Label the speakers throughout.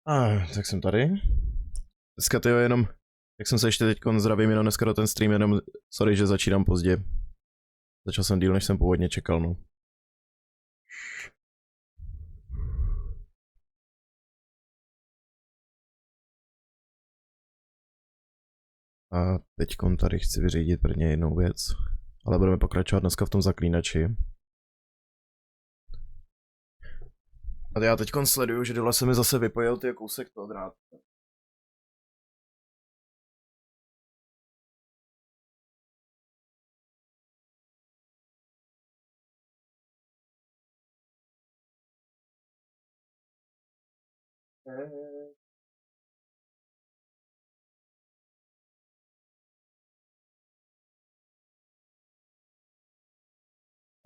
Speaker 1: Tak jsem tady. Dneska tyjo jenom, jak jsem se ještě teďko zdravím jenom dneska do ten stream, jenom sorry, že začínám pozdě. Začal jsem díl, než jsem původně čekal, no. A teďkon tady chci vyřídit prvně jednou věc. Ale budeme pokračovat dneska v tom zaklínači. A já teďkon sleduju, že dole se mi zase vypojil ty kousek toho drátu.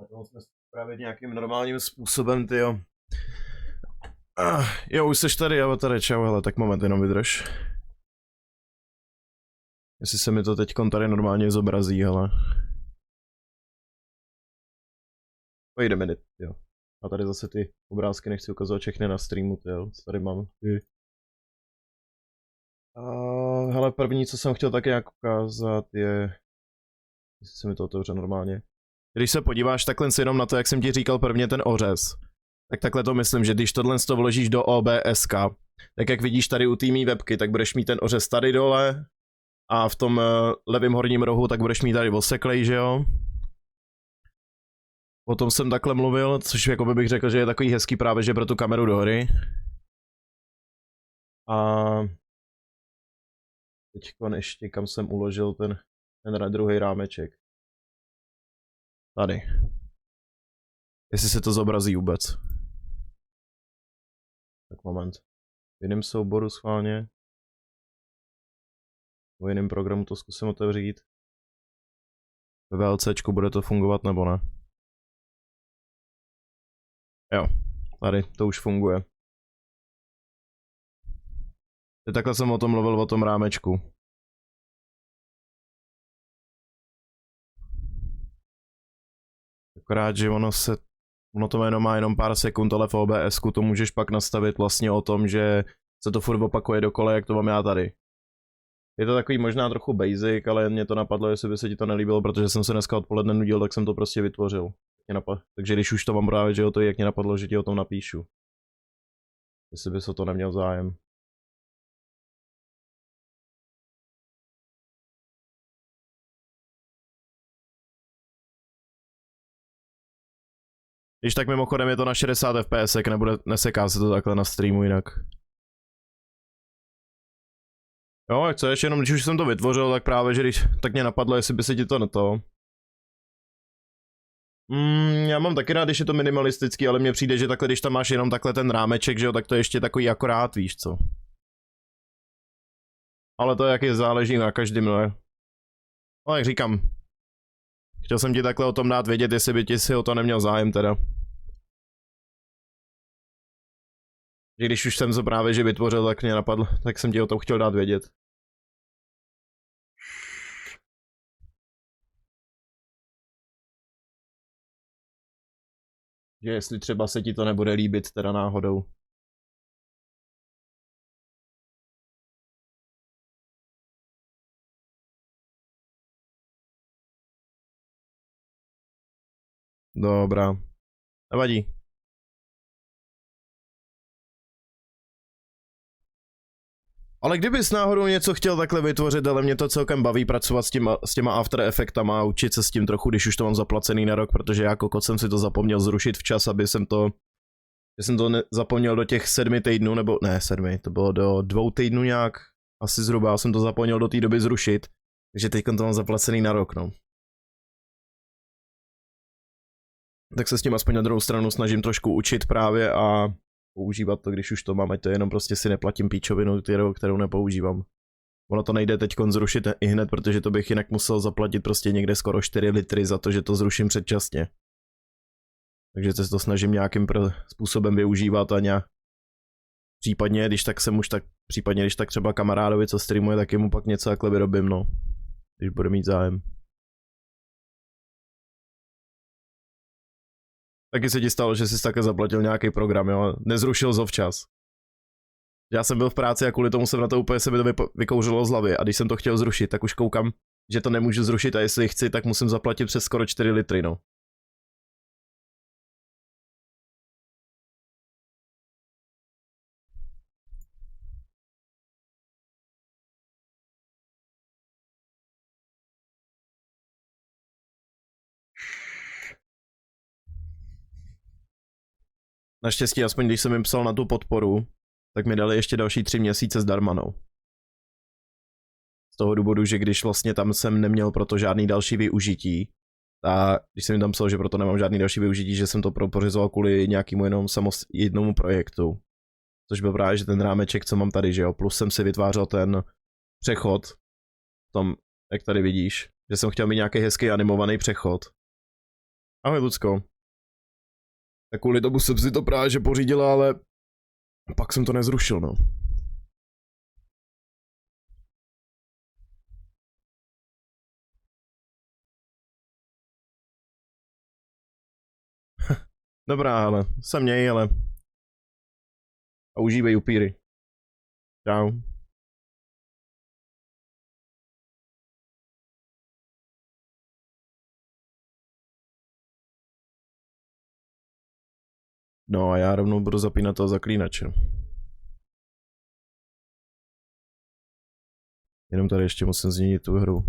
Speaker 1: A to musíme spravit nějakým normálním způsobem, tyjo. Jo, už seš tady, tady, čau, hele, tak moment, jenom vydrž. Jestli se mi to teďkon tady normálně zobrazí, hele. Wait a minute, jo. A tady zase ty obrázky nechci ukazovat všechny na streamu, jo, co tady mám. Hele, první, co jsem chtěl tak nějak ukázat, je... Jestli se mi to otevře normálně. Když se podíváš takhle jenom na to, jak jsem ti říkal prvně ten ořez, tak takhle to myslím, že když tohle to vložíš do OBSK, tak jak vidíš tady u té mý webky, tak budeš mít ten ořez tady dole a v tom levém horním rohu tak budeš mít tady oseklej, že jo? O tom jsem takhle mluvil, což jako bych řekl, že je takový hezký právě, že pro tu kameru do hry. A teďkon ještě kam jsem uložil ten druhý rámeček. Tady. Jestli se to zobrazí vůbec. Tak moment. V jiném souboru schválně. V jiném programu to zkusím otevřít. Ve VLCčku bude to fungovat nebo ne? Jo, tady to už funguje. Takhle jsem o tom mluvil, o tom rámečku. Akorát, že ono to má jenom pár sekund, ale v OBSku to můžeš pak nastavit vlastně o tom, že se to furt opakuje dokola, jak to mám já tady. Je to takový možná trochu basic, ale mě to napadlo, jestli by se ti to nelíbilo, protože jsem se dneska odpoledne nudil, tak jsem to prostě vytvořil. Takže když už to mám právě, že jo, to jak mě napadlo, že ti o tom napíšu. Jestli bys o to neměl zájem. Když tak mimochodem je to na 60 fps, neseká se to takhle na streamu jinak. Jo, jak chceš, jenom když už jsem to vytvořil, tak právě, že tak mě napadlo, jestli by se ti to na to. Já mám taky rád, když je to minimalistický, ale mně přijde, že takhle, když tam máš jenom takhle ten rámeček, že jo, tak to je ještě takový akorát, víš co. Ale to jak je záleží na každém, no. No jak říkám. Chtěl jsem ti takhle o tom dát vědět, jestli by ti si o to neměl zájem teda. Že když už jsem to právě že vytvořil, tak mě napadlo, tak jsem ti o tom chtěl dát vědět. Že jestli třeba se ti to nebude líbit teda náhodou. Dobrá. Nevadí. Ale kdybys náhodou něco chtěl takhle vytvořit, ale mě to celkem baví pracovat s těma After Effectama a učit se s tím trochu, když už to mám zaplacený na rok, protože já kokot jsem si to zapomněl zrušit včas, aby jsem to zapomněl do těch 7 týdnů, nebo ne 7, to bylo do 2 týdnů nějak, asi zhruba, jsem to zapomněl do té doby zrušit, takže teď to mám zaplacený na rok, no. Tak se s tím aspoň na druhou stranu snažím trošku učit právě a používat to, když už to mám, ať to jenom prostě si neplatím píčovinu, kterou nepoužívám. Ono to nejde teď zrušit i hned, protože to bych jinak musel zaplatit prostě někde skoro 4 litry za to, že to zruším předčasně. Takže se to snažím nějakým způsobem využívat a nějak. Případně, když tak třeba kamarádovi, co streamuje, tak mu pak něco takhle vyrobím, no. Když bude mít zájem. Taky se ti stalo, že jsi také zaplatil nějaký program, jo? Nezrušil ho včas. Já jsem byl v práci a kvůli tomu jsem na to úplně se mi to vykouřilo z hlavy a když jsem to chtěl zrušit, tak už koukám, že to nemůžu zrušit a jestli chci, tak musím zaplatit přes skoro 4 litry, no. Naštěstí, aspoň když jsem jim psal na tu podporu, tak mi dali ještě další 3 měsíce zdarma, no. Z toho důvodu, že když vlastně tam jsem neměl proto žádný další využití, a když jsem jim tam psal, že proto nemám žádný další využití, že jsem to pořizoval kvůli nějakému jenom jednomu projektu. Což byl právě, že ten rámeček, co mám tady, že jo, plus jsem si vytvářel ten přechod, v tom, jak tady vidíš, že jsem chtěl mít nějaký hezký animovaný přechod. Ahoj, Lucko. Tak kvůli tomu jsem si to právě že pořídila, ale pak jsem to nezrušil, no. Dobrá, ale se měj, ale a užívej upíry. Čau. No a já rovnou budu zapínat toho zaklínače. Jenom tady ještě musím změnit tu hru.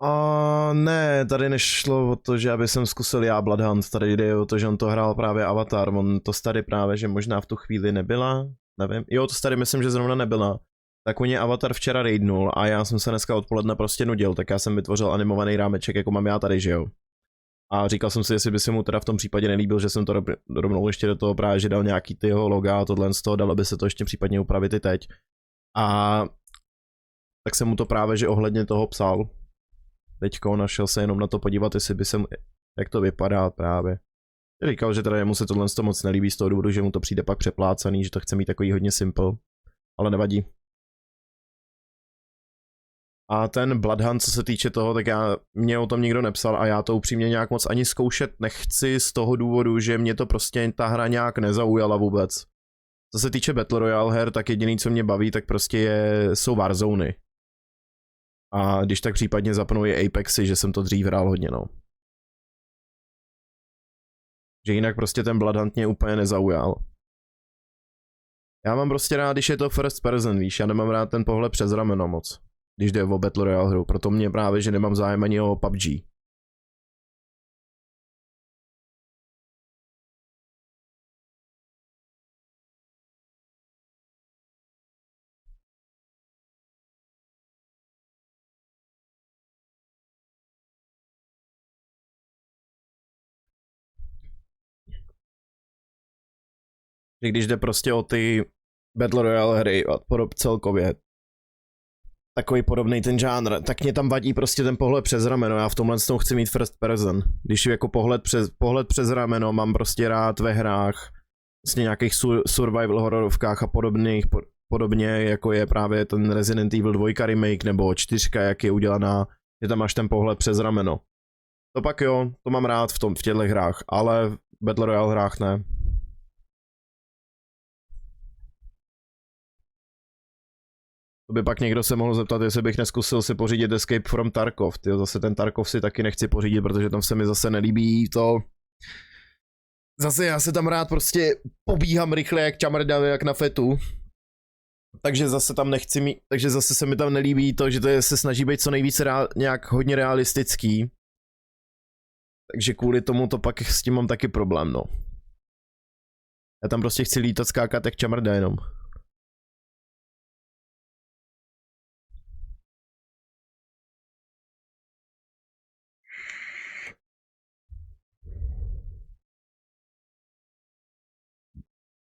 Speaker 1: A ne, tady nešlo o to, že aby jsem zkusil já Bloodhunt, tady jde o to, že on to hrál právě Avatar, on to tady právě, že možná v tu chvíli nebyla, nevím, jo, to tady myslím, že zrovna nebyla, tak on je Avatar včera raidnul a já jsem se dneska odpoledne prostě nudil, tak já jsem vytvořil animovaný rámeček, jako mám já tady, že jo. A říkal jsem si, jestli by se mu teda v tom případě nelíbil, že jsem to rovnou ještě do toho právě, že dal nějaký ty jeho loga a tohle z toho, dalo by se to ještě případně upravit i teď. A tak jsem mu to právě, že ohledně toho psal. Teďko našel se jenom na to podívat, jestli by se, jak to vypadá právě. Říkal, že teda jemu se tohle moc nelíbí z toho důvodu, že mu to přijde pak přeplácaný, že to chce mít takový hodně simple. Ale nevadí. A ten Bloodhunt, co se týče toho, tak mě o tom nikdo nepsal a já to upřímně nějak moc ani zkoušet nechci z toho důvodu, že mě to prostě ta hra nějak nezaujala vůbec. Co se týče Battle Royale her, tak jediný, co mě baví, tak prostě jsou Warzony. A když tak případně zapnu i Apexy, že jsem to dřív hrál hodně, no. Že jinak prostě ten Bloodhunt mě úplně nezaujal. Já mám prostě rád, když je to first person, víš, já nemám rád ten pohled přes rameno moc. Když jde o Battle Royale hru, proto mě právě, že nemám zájem ani o PUBG. Že když jde prostě o ty Battle Royale hry a celkově takový podobný ten žánr, tak mě tam vadí prostě ten pohled přes rameno, já v tomhle tom chci mít first person. Když jako pohled přes rameno mám prostě rád ve hrách, vlastně nějakých survival hororovkách a podobně jako je právě ten Resident Evil 2 remake nebo 4, jak je udělaná, že tam máš ten pohled přes rameno. To pak jo, to mám rád v těchto hrách, ale v Battle Royale hrách ne. To by pak někdo se mohl zeptat, jestli bych neskusil si pořídit Escape from Tarkov. Tyjo, zase ten Tarkov si taky nechci pořídit, protože tam se mi zase nelíbí to. Zase já se tam rád prostě pobíhám rychle jak čamrda, jak na fetu. Takže zase tam nechci mít, takže zase se mi tam nelíbí to, že to se snaží být co nejvíce nějak hodně realistický. Takže kvůli tomu to pak s tím mám taky problém, no. Já tam prostě chci lítat, skákat jak čamrda jenom.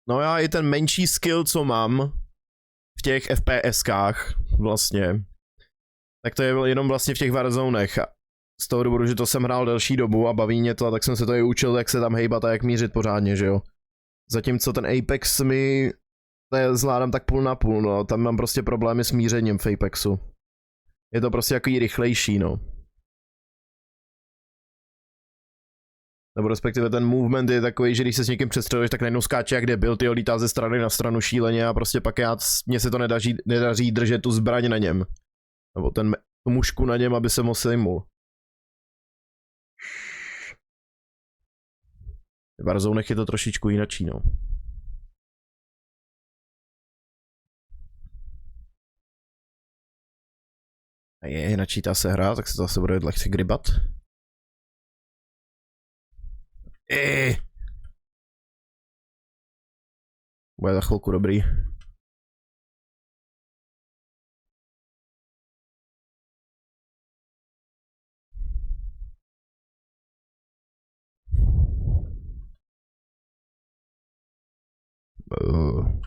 Speaker 1: No já i ten menší skill, co mám v těch FPSkách vlastně, tak to je jenom vlastně v těch Warzonech. Z toho důvodu, že to jsem hrál delší dobu a baví mě to, a tak jsem se to i učil, jak se tam hejbat a jak mířit pořádně, že jo. Zatímco ten Apex mi zvládám tak půl na půl, no, tam mám prostě problémy s mířením v Apexu. Je to prostě jaký rychlejší, no. Nebo respektive ten movement je takový, že když se s někým přestřeluješ, tak najednou skáče jak debil, tyjo, lítá ze strany na stranu šíleně a prostě pak mně se to nedaří držet tu zbraň na něm. Nebo tu mušku na něm, aby se mohl sejmul. V Warzonech je to trošičku jinačí, no. A je načítá se hra, tak se to zase bude lehce gribat. Bude za chvilku dobrý.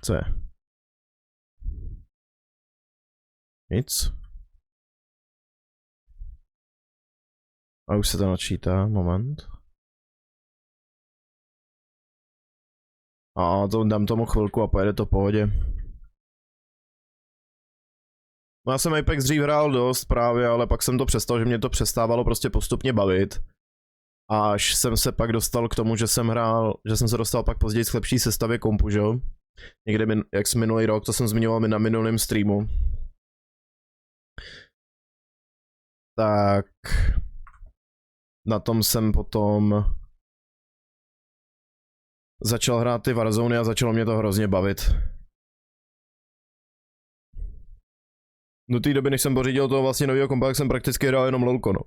Speaker 1: Co je? Nic. A už se to načítá, moment. A to dám tomu chvilku a pojede to v pohodě. No já jsem Apex dřív hrál dost právě, ale pak jsem to přestal, že mě to přestávalo prostě postupně bavit. Až jsem se pak dostal k tomu, že jsem se dostal pak později k lepší sestavě kompu, že jo? Někde, jak jsem minulý rok, to jsem zmiňoval na minulém streamu. Tak... Na tom jsem potom... začal hrát ty Warzony a začalo mě to hrozně bavit. Do té doby, než jsem pořídil toho vlastně nového kompa, tak jsem prakticky hrál jenom lolko, no.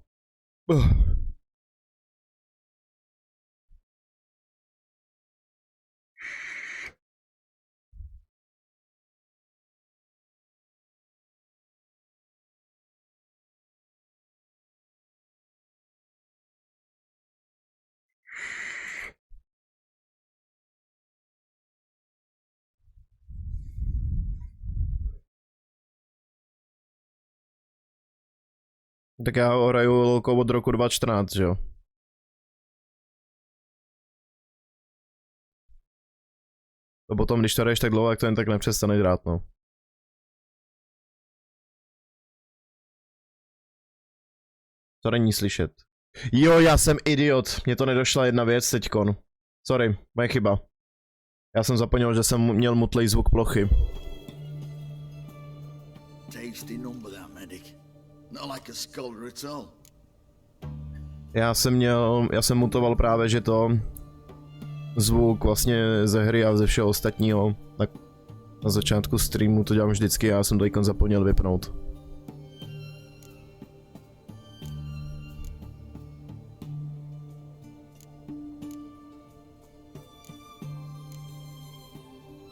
Speaker 1: Tak já hraju lolko od roku 2014, že jo. To potom, když to hraješ tak dlouho, jak to jen tak nepřestane hrát, no. To není slyšet. Jo, já jsem idiot. Mně to nedošla jedna věc teďkon. Sorry, moje chyba. Já jsem zapomněl, že jsem měl mutlej zvuk plochy.
Speaker 2: Tasty number that medic. Not like a scholar at all.
Speaker 1: Já jsem mutoval právě, že to zvuk vlastně ze hry a ze všeho ostatního. Tak na začátku streamu to dělám vždycky, já jsem to ikon zapomněl vypnout.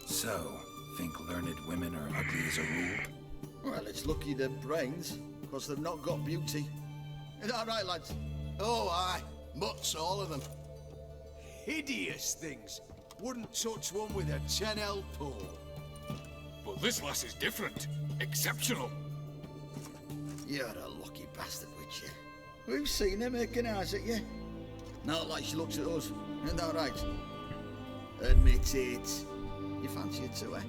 Speaker 2: So, think learned women are ugly as a rule? Well, it's lucky they're brains, because they've not got beauty. Is that right, lads? Oh, aye. Mutts, all of them.
Speaker 3: Hideous things. Wouldn't touch one with a 10L pull.
Speaker 4: But this lass is different. Exceptional.
Speaker 2: You're a lucky bastard, Witcher. We've seen her making eyes at you. Not like she looks at us. Isn't that right? Admit it. You fancy it too, eh?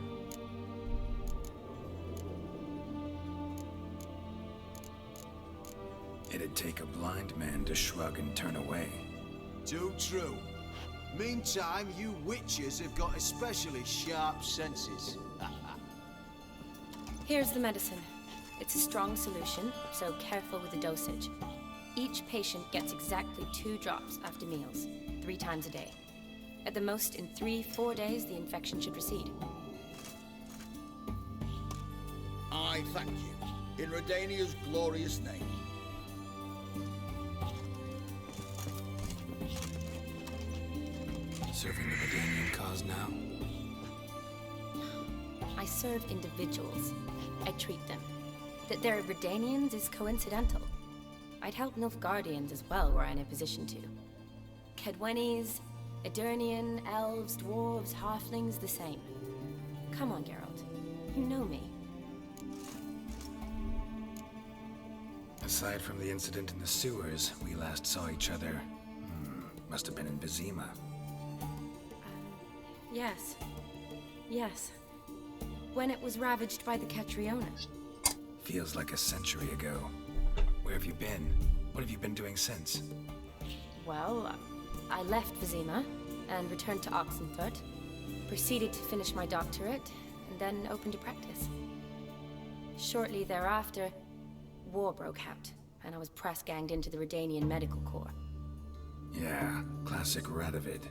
Speaker 5: It'd take a blind man to shrug and turn away.
Speaker 3: Too true. Meantime, you witches have got especially sharp senses.
Speaker 6: Here's the medicine. It's a strong solution, so careful with the dosage. Each patient gets exactly 2 drops after meals, 3 times a day. At the most, in 3-4 days, the infection should recede.
Speaker 2: I thank you. In Redania's glorious name.
Speaker 5: Serving the Redanian cause now?
Speaker 6: I serve individuals. I treat them. That they're Redanians is coincidental. I'd help Nilfgaardians as well were I in a position to. Kedwenis, Edirnian, elves, dwarves, halflings, the same. Come on, Geralt. You know me.
Speaker 5: Aside from the incident in the sewers, we last saw each other. Must have been in Vizima.
Speaker 6: Yes. Yes. When it was ravaged by the Catriona.
Speaker 5: Feels like a century ago. Where have you been? What have you been doing since?
Speaker 6: Well, I left Vizima and returned to Oxenfurt, proceeded to finish my doctorate, and then opened a practice. Shortly thereafter, war broke out, and I was press-ganged into the Redanian Medical Corps.
Speaker 5: Yeah, classic Radovid.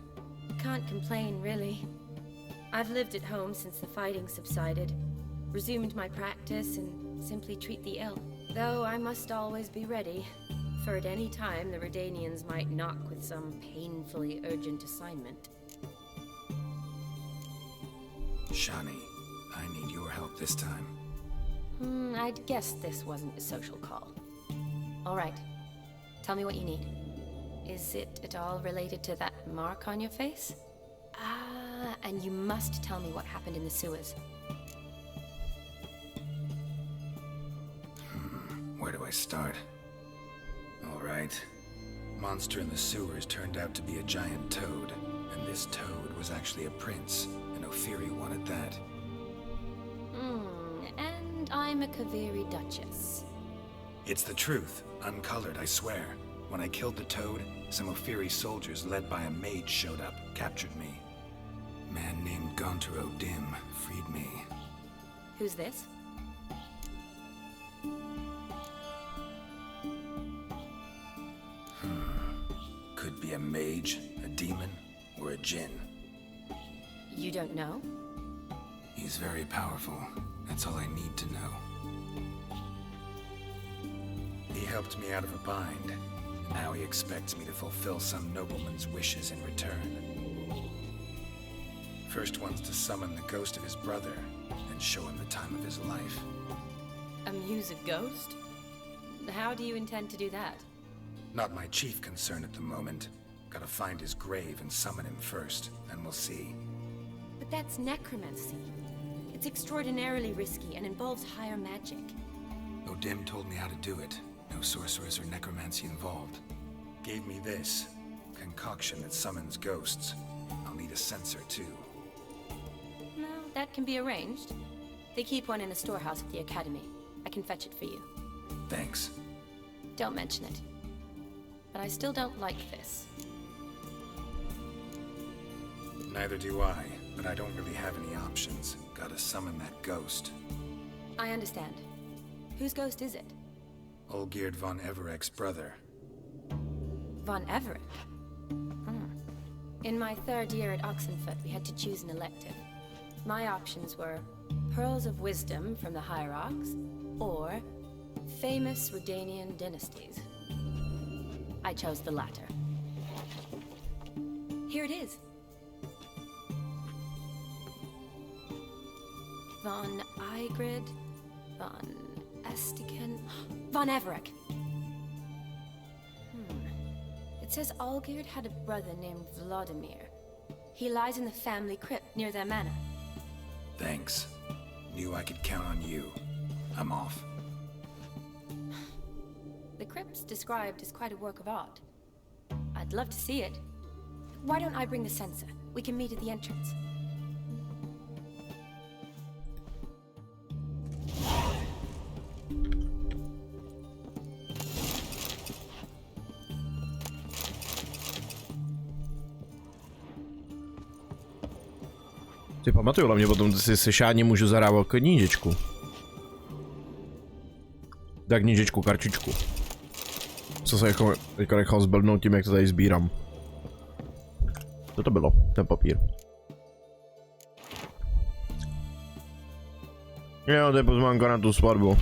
Speaker 6: Can't complain, really. I've lived at home since the fighting subsided, resumed my practice, and simply treat the ill. Though I must always be ready, for at any time the Redanians might knock with some painfully urgent assignment.
Speaker 5: Shani, I need your help this time.
Speaker 6: I'd guessed this wasn't a social call. All right. Tell me what you need. Is it at all related to that mark on your face? Ah, and you must tell me what happened in the sewers.
Speaker 5: Where do I start? All right. Monster in the sewers turned out to be a giant toad, and this toad was actually a prince, an Ophiri one at that.
Speaker 6: And I'm a Kaviri Duchess.
Speaker 5: It's the truth, uncolored, I swear. When I killed the toad, some Ophiri soldiers led by a mage showed up, captured me. Man named Gontaro Dim freed me.
Speaker 6: Who's this?
Speaker 5: Could be a mage, a demon, or a djinn.
Speaker 6: You don't know?
Speaker 5: He's very powerful. That's all I need to know. He helped me out of a bind. Now he expects me to fulfill some nobleman's wishes in return. First one's to summon the ghost of his brother and show him the time of his life.
Speaker 6: Amuse a ghost? How do you intend to do that?
Speaker 5: Not my chief concern at the moment. Gotta find his grave and summon him first, and we'll see.
Speaker 6: But that's necromancy. It's extraordinarily risky and involves higher magic.
Speaker 5: Odim told me how to do it. No sorcerers or necromancy involved. Gave me this concoction that summons ghosts. I'll need a censer too.
Speaker 6: No, that can be arranged. They keep one in a storehouse at the academy. I can fetch it for you.
Speaker 5: Thanks.
Speaker 6: Don't mention it. But I still don't like this.
Speaker 5: Neither do I, but I don't really have any options. Gotta summon that ghost.
Speaker 6: I understand. Whose ghost is it?
Speaker 5: Olgierd von Everek's brother.
Speaker 6: Von Everek? In my third year at Oxenfurt, we had to choose an elective. My options were Pearls of Wisdom from the Hierarchs, or Famous Redanian Dynasties. I chose the latter. Here it is. Von Igrid, Von Estiken, Von Everek. It says Olgierd had a brother named Vladimir. He lies in the family crypt near their manor.
Speaker 5: Thanks. Knew I could count on you. I'm off.
Speaker 6: The crypt's described as quite a work of art. I'd love to see it. Why don't I bring the censer? We can meet at the entrance.
Speaker 1: Si pamatuju, hlavně potom si sešádně můžu zadávat knížečku. Tak knížečku, karčičku. Co se jako nechal zblbnout tím, jak to tady sbírám. Co to bylo, ten papír? Jo, to je pozvánka na tu svatbu.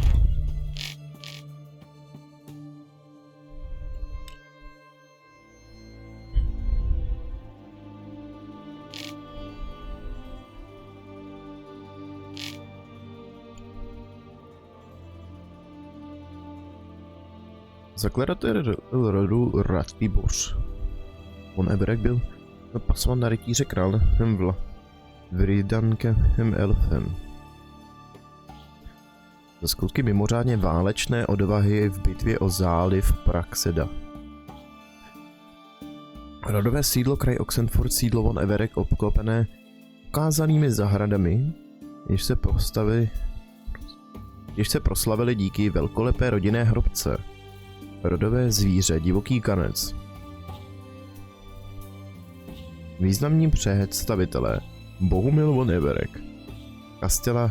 Speaker 1: Zakladatel rodu Ratibor. On Everek byl Pasman na rytíře králem Vridankem elfem. Za skutky mimořádně válečné odvahy v bitvě o záliv Praxeda. Rodové sídlo kraj Oxenford, sídlo von Everek obklopené ukázanými zahradami, jež se proslavili díky velkolepé rodinné hrobce. Rodové zvíře, divoký kanec. Významní představitelé Bohumil von Everek, Kastelan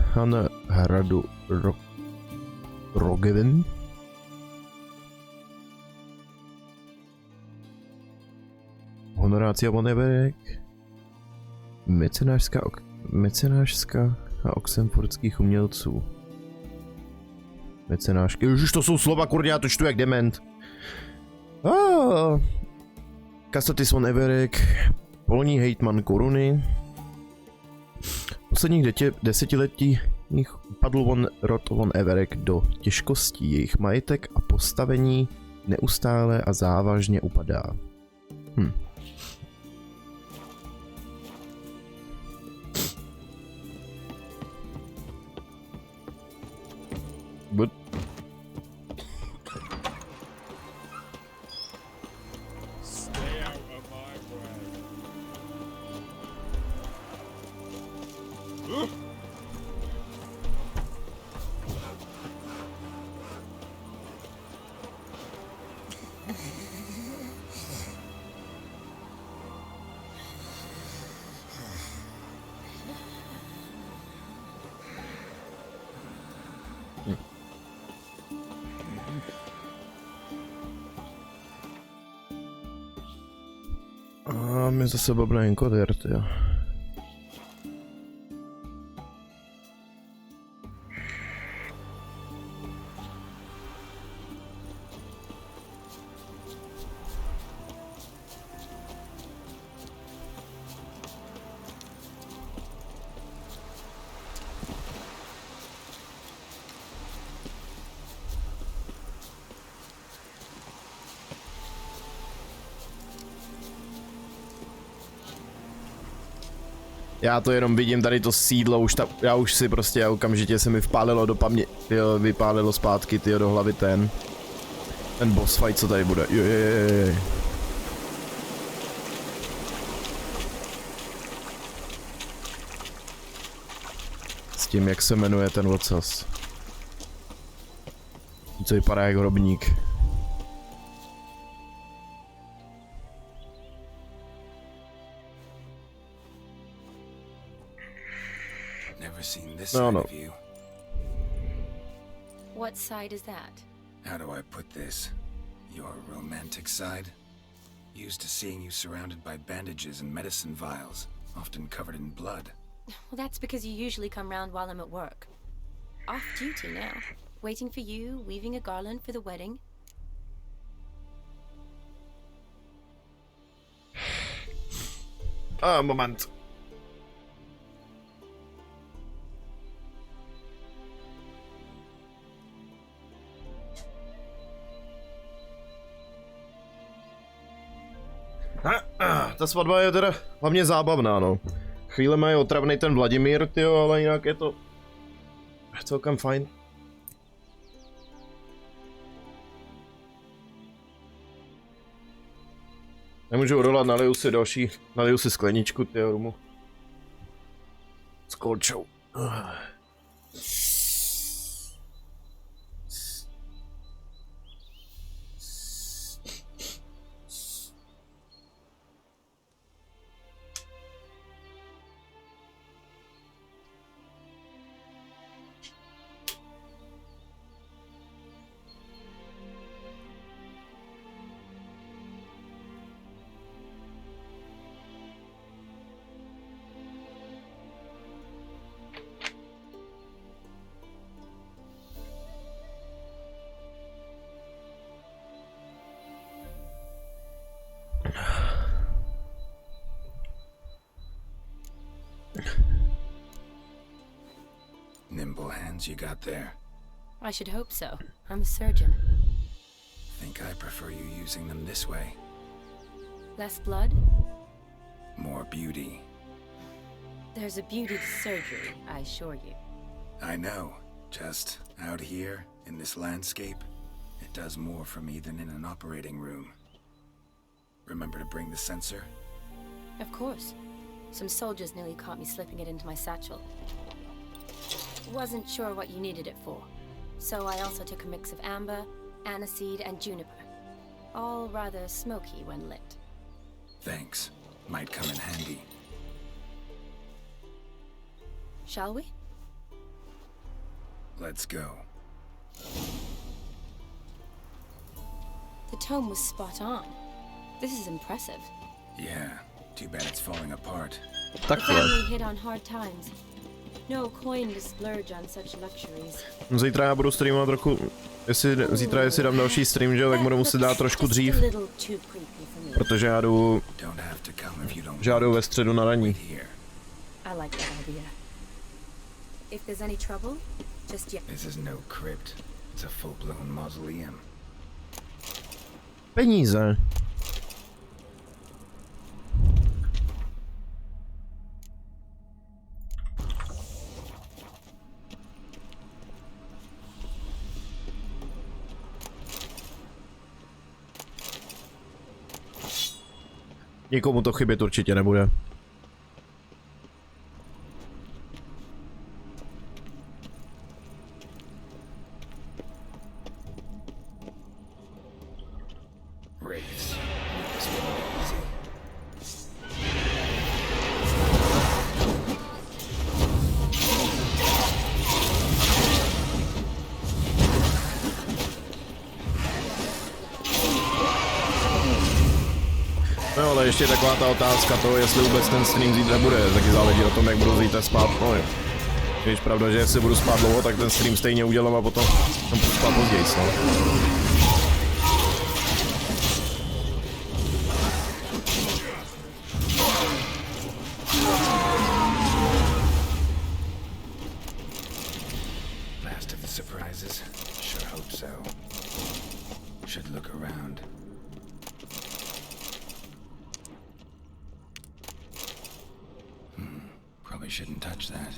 Speaker 1: hradu Rogeven, Honorácia von Everek, mecenášská a oxenfordských umělců. Mecenášky, ježiš, to jsou slova, kurňa, já to čtu jak dement. Kastotis von Everek, polní hejtman koruny. V posledních desetiletích upadl rod von Everek do těžkostí. Jejich majetek a postavení neustále a závažně upadá. But
Speaker 4: Stay out of my way.
Speaker 1: A my zase blbne encoder, tyjo. Já to jenom vidím, tady to sídlo, já už si prostě, okamžitě se mi vpálilo do paměti, vypálilo zpátky, tyjo, do hlavy ten boss fight, co tady bude, jej. S tím, jak se jmenuje ten ocas. Co vypadá jak hrobník.
Speaker 5: Never seen this side of you.
Speaker 6: What side is that?
Speaker 5: How do I put this? Your romantic side? Used to seeing you surrounded by bandages and medicine vials, often covered in blood.
Speaker 6: Well, that's because you usually come round while I'm at work. Off duty now. Waiting for you, weaving a garland for the wedding.
Speaker 1: Moment. Ta svatba je teda hlavně zábavná, no. Chvíle má je otravnej ten Vladimír, tyjo, ale jinak je to celkem fajn. Nemůžu odolat, naliju si skleničku, tyjo, rumu. S kolčou.
Speaker 5: Nimble hands you got there.
Speaker 6: I should hope so. I'm a surgeon.
Speaker 5: Think I prefer you using them this way.
Speaker 6: Less blood?
Speaker 5: more beauty.
Speaker 6: There's a beauty to surgery, I assure you.
Speaker 5: I know. Just out here, in this landscape, it does more for me than in an operating room. Remember to bring the sensor?
Speaker 6: Of course. Some soldiers nearly caught me slipping it into my satchel. Wasn't sure what you needed it for, so I also took a mix of amber, aniseed, and juniper. All rather smoky when lit.
Speaker 5: Thanks. Might come in handy.
Speaker 6: Shall we?
Speaker 5: Let's go.
Speaker 6: The tome was spot on. This is impressive.
Speaker 5: Yeah, too bad it's falling apart.
Speaker 6: The
Speaker 1: Takhle.
Speaker 6: family hit on hard times. No coin to splurge on such luxuries.
Speaker 1: Zítra já budu streamovat trochu, zítra jestli dám další stream, že jo, tak budu muset dát trošku dřív, protože já jdu ve středu na raní.
Speaker 6: I like that idea. If there's any trouble, just yet.
Speaker 5: This is no crypt. It's a full-blown mausoleum.
Speaker 1: Peníze. Nikomu to chybět určitě nebude. No ale ještě taková ta otázka toho, jestli vůbec ten stream zítra bude, taky záleží na tom, jak budu zítra spát. No jo. Když pravda, že jestli budu spát dlouho, tak ten stream stejně udělám a potom budu spát později, no.
Speaker 5: Last of the surprises. Sure hope so. Should look around. Probably shouldn't touch that.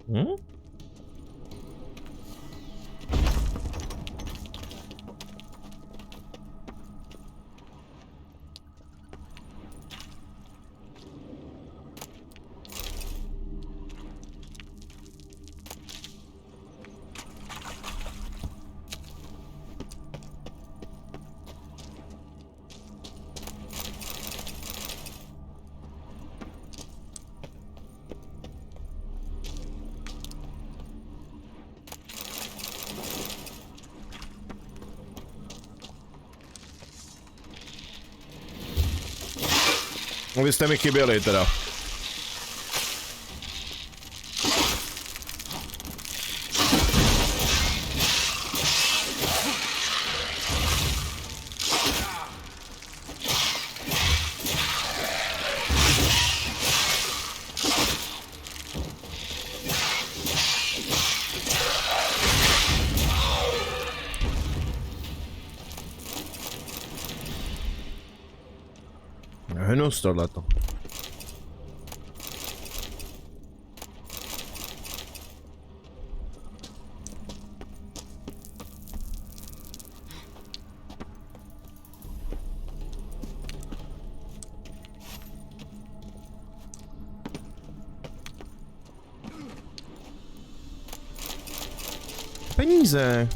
Speaker 1: Hmm? No vy jste mi chyběli teda. Hnus tohleto. Peníze.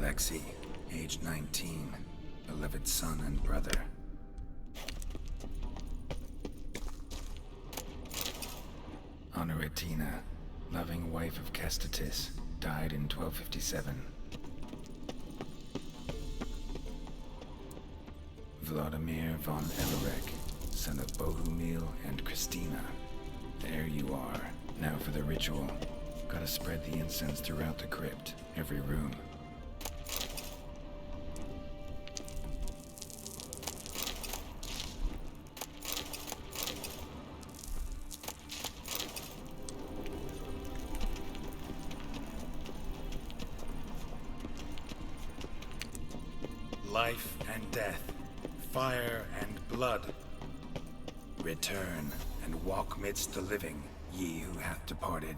Speaker 5: Alexei, age 19, beloved son and brother. Honoratina, loving wife of Kestatis, died in 1257. Vladimir von Everek, son of Bohumil and Christina. There you are. Now for the ritual. Gotta spread the incense throughout the crypt, every room. Life and death, fire and blood. Return and walk midst the living, ye who hath departed.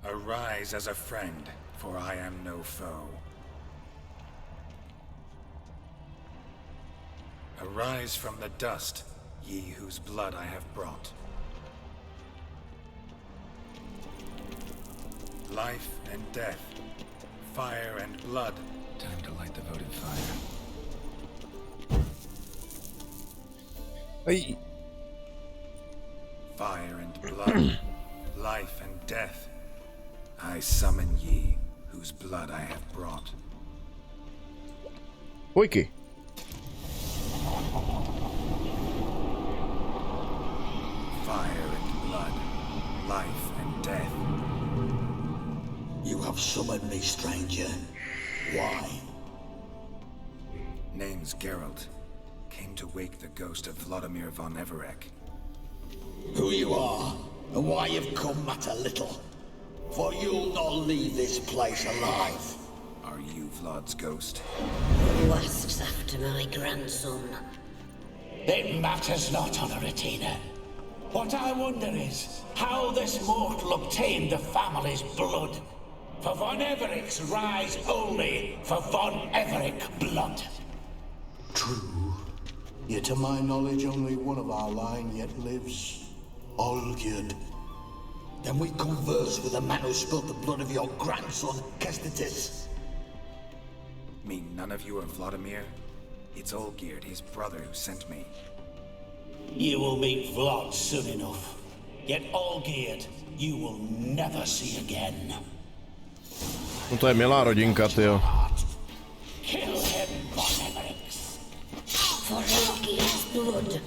Speaker 5: Arise as a friend, for I am no foe. Arise from the dust, ye whose blood I have brought. Life and death, fire and blood. Time to light the votive fire.
Speaker 1: Hey.
Speaker 5: Fire and blood, life and death. I summon ye, whose blood I have brought.
Speaker 1: Pojky.
Speaker 5: Fire and blood, life and death.
Speaker 2: You have summoned me, stranger. Why?
Speaker 5: Name's Geralt. Came to wake the ghost of Vladimir von Everek.
Speaker 2: Who you are, and why you've come matter little. For you'll not leave this place alive.
Speaker 5: Are you Vlad's ghost?
Speaker 7: Who asks after my grandson?
Speaker 8: It matters not, Honoratina. What I wonder is how this mortal obtained the family's blood. For von Everek's rise only for von Everek blood.
Speaker 9: True. Yet to my knowledge, only one of our line yet lives. Olgierd.
Speaker 2: Then we converse with the man who spilled the blood of your grandson, Kestatis.
Speaker 5: Mean none of you are Vladimir? It's Olgierd, his brother, who sent me.
Speaker 8: You will meet Vlad soon enough. Yet Olgierd, you will never see again.
Speaker 1: No to je milá rodinka, tyjo.
Speaker 8: Kill him, von Evereks.
Speaker 7: For Olgierd's blood.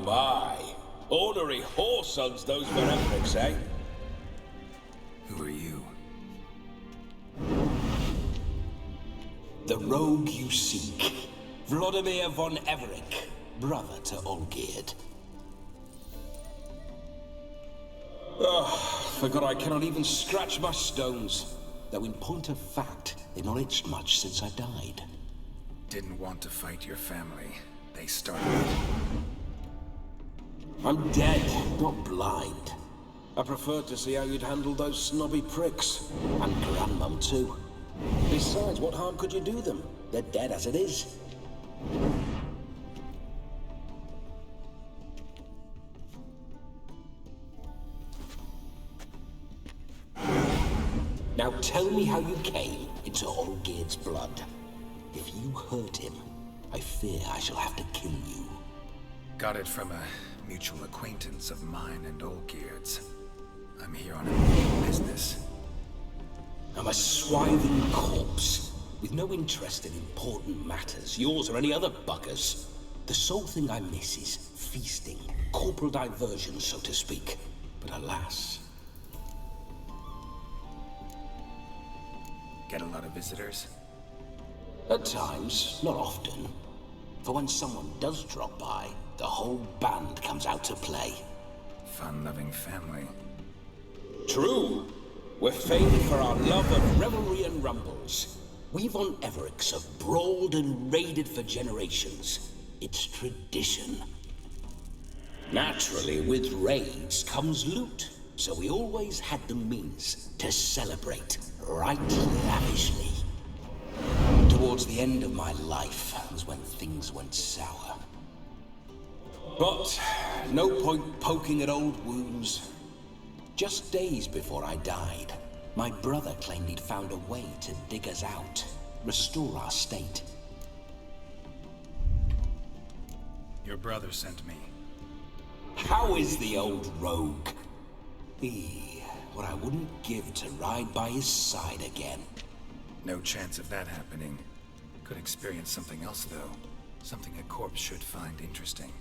Speaker 10: My. Ornery whoresons those Verembrics, eh?
Speaker 5: Who are you?
Speaker 8: The rogue you seek. Vladimir von Everek, brother to Olgierd. Forgot I cannot even scratch my stones. Though in point of fact, they've not itched much since I died.
Speaker 5: Didn't want to fight your family. They started it.
Speaker 8: I'm dead, not blind. I preferred to see how you'd handle those snobby pricks. And Grandmum, too. Besides, what harm could you do them? They're dead as it is. Now tell me how you came into Olgierd's blood. If you hurt him, I fear I shall have to kill you.
Speaker 5: Got it from a mutual acquaintance of mine and Olgierd's. I'm here on important business.
Speaker 8: I'm a swiving corpse, with no interest in important matters, yours or any other buggers. The sole thing I miss is feasting, corporal diversion, so to speak. But alas...
Speaker 5: Get a lot of visitors?
Speaker 8: At times, not often. For when someone does drop by, the whole band comes out to play.
Speaker 5: Fun-loving family.
Speaker 8: True. We're famed for our love of revelry and rumbles. We von Evericks have brawled and raided for generations. It's tradition. Naturally, with raids comes loot, so we always had the means to celebrate right lavishly. Towards the end of my life was when things went sour. But no point poking at old wounds. Just days before I died, my brother claimed he'd found a way to dig us out, restore our state.
Speaker 5: Your brother sent me.
Speaker 8: How is the old rogue? What I wouldn't give to ride by his side again.
Speaker 5: No chance of that happening. Could experience something else, though. Something a corpse should find interesting.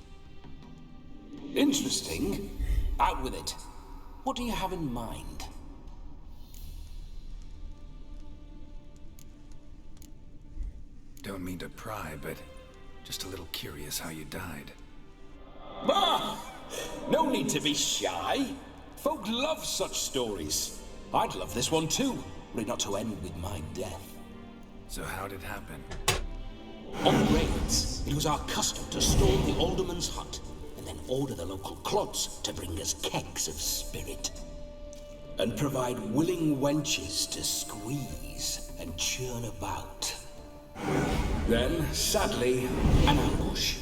Speaker 8: Interesting? Out with it. What do you have in mind?
Speaker 5: Don't mean to pry, but just a little curious how you died.
Speaker 8: Ah! No need to be shy. Folk love such stories. I'd love this one too, were it not to end with my death.
Speaker 5: So how'd it happen?
Speaker 8: On raids, it was our custom to storm the alderman's hut, and then order the local clods to bring us kegs of spirit. And provide willing wenches to squeeze and churn about. Then, sadly, an ambush.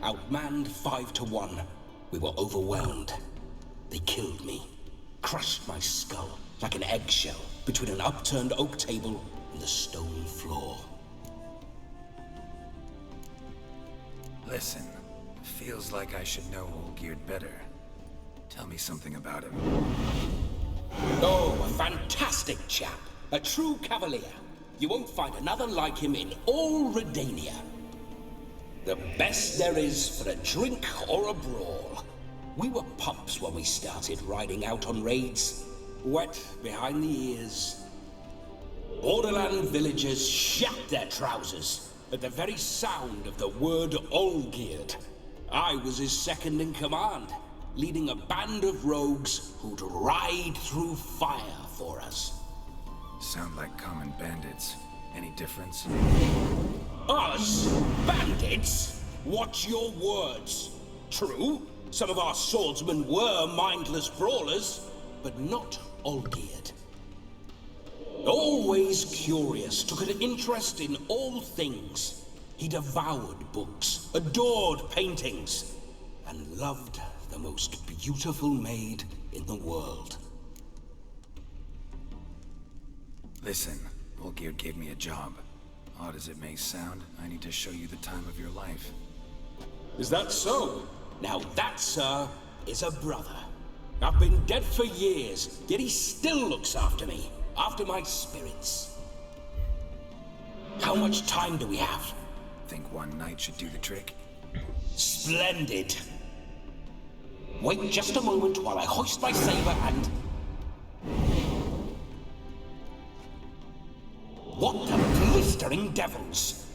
Speaker 8: Outmanned 5 to 1, we were overwhelmed. They killed me, crushed my skull like an eggshell between an upturned oak table and the stone floor.
Speaker 5: Listen, feels like I should know Olgierd better. Tell me something about him.
Speaker 8: Oh, a fantastic chap. A true cavalier. You won't find another like him in all Redania. The best there is for a drink or a brawl. We were pups when we started riding out on raids. Wet behind the ears. Borderland villagers shat their trousers at the very sound of the word Olgierd. I was his second in command, leading a band of rogues who'd ride through fire for us.
Speaker 5: Sound like common bandits. Any difference?
Speaker 8: Us? Bandits? Watch your words. True, some of our swordsmen were mindless brawlers, but not Olgierd. Always curious, took an interest in all things. He devoured books, adored paintings, and loved the most beautiful maid in the world.
Speaker 5: Listen, Olgierd gave me a job. Odd as it may sound, I need to show you the time of your life.
Speaker 8: Is that so? Now that, sir, is a brother. I've been dead for years, yet he still looks after me, after my spirits. How much time do we have?
Speaker 5: Think one night should do the trick?
Speaker 8: Splendid. Wait just a moment while I hoist my saber and... What the blistering devils?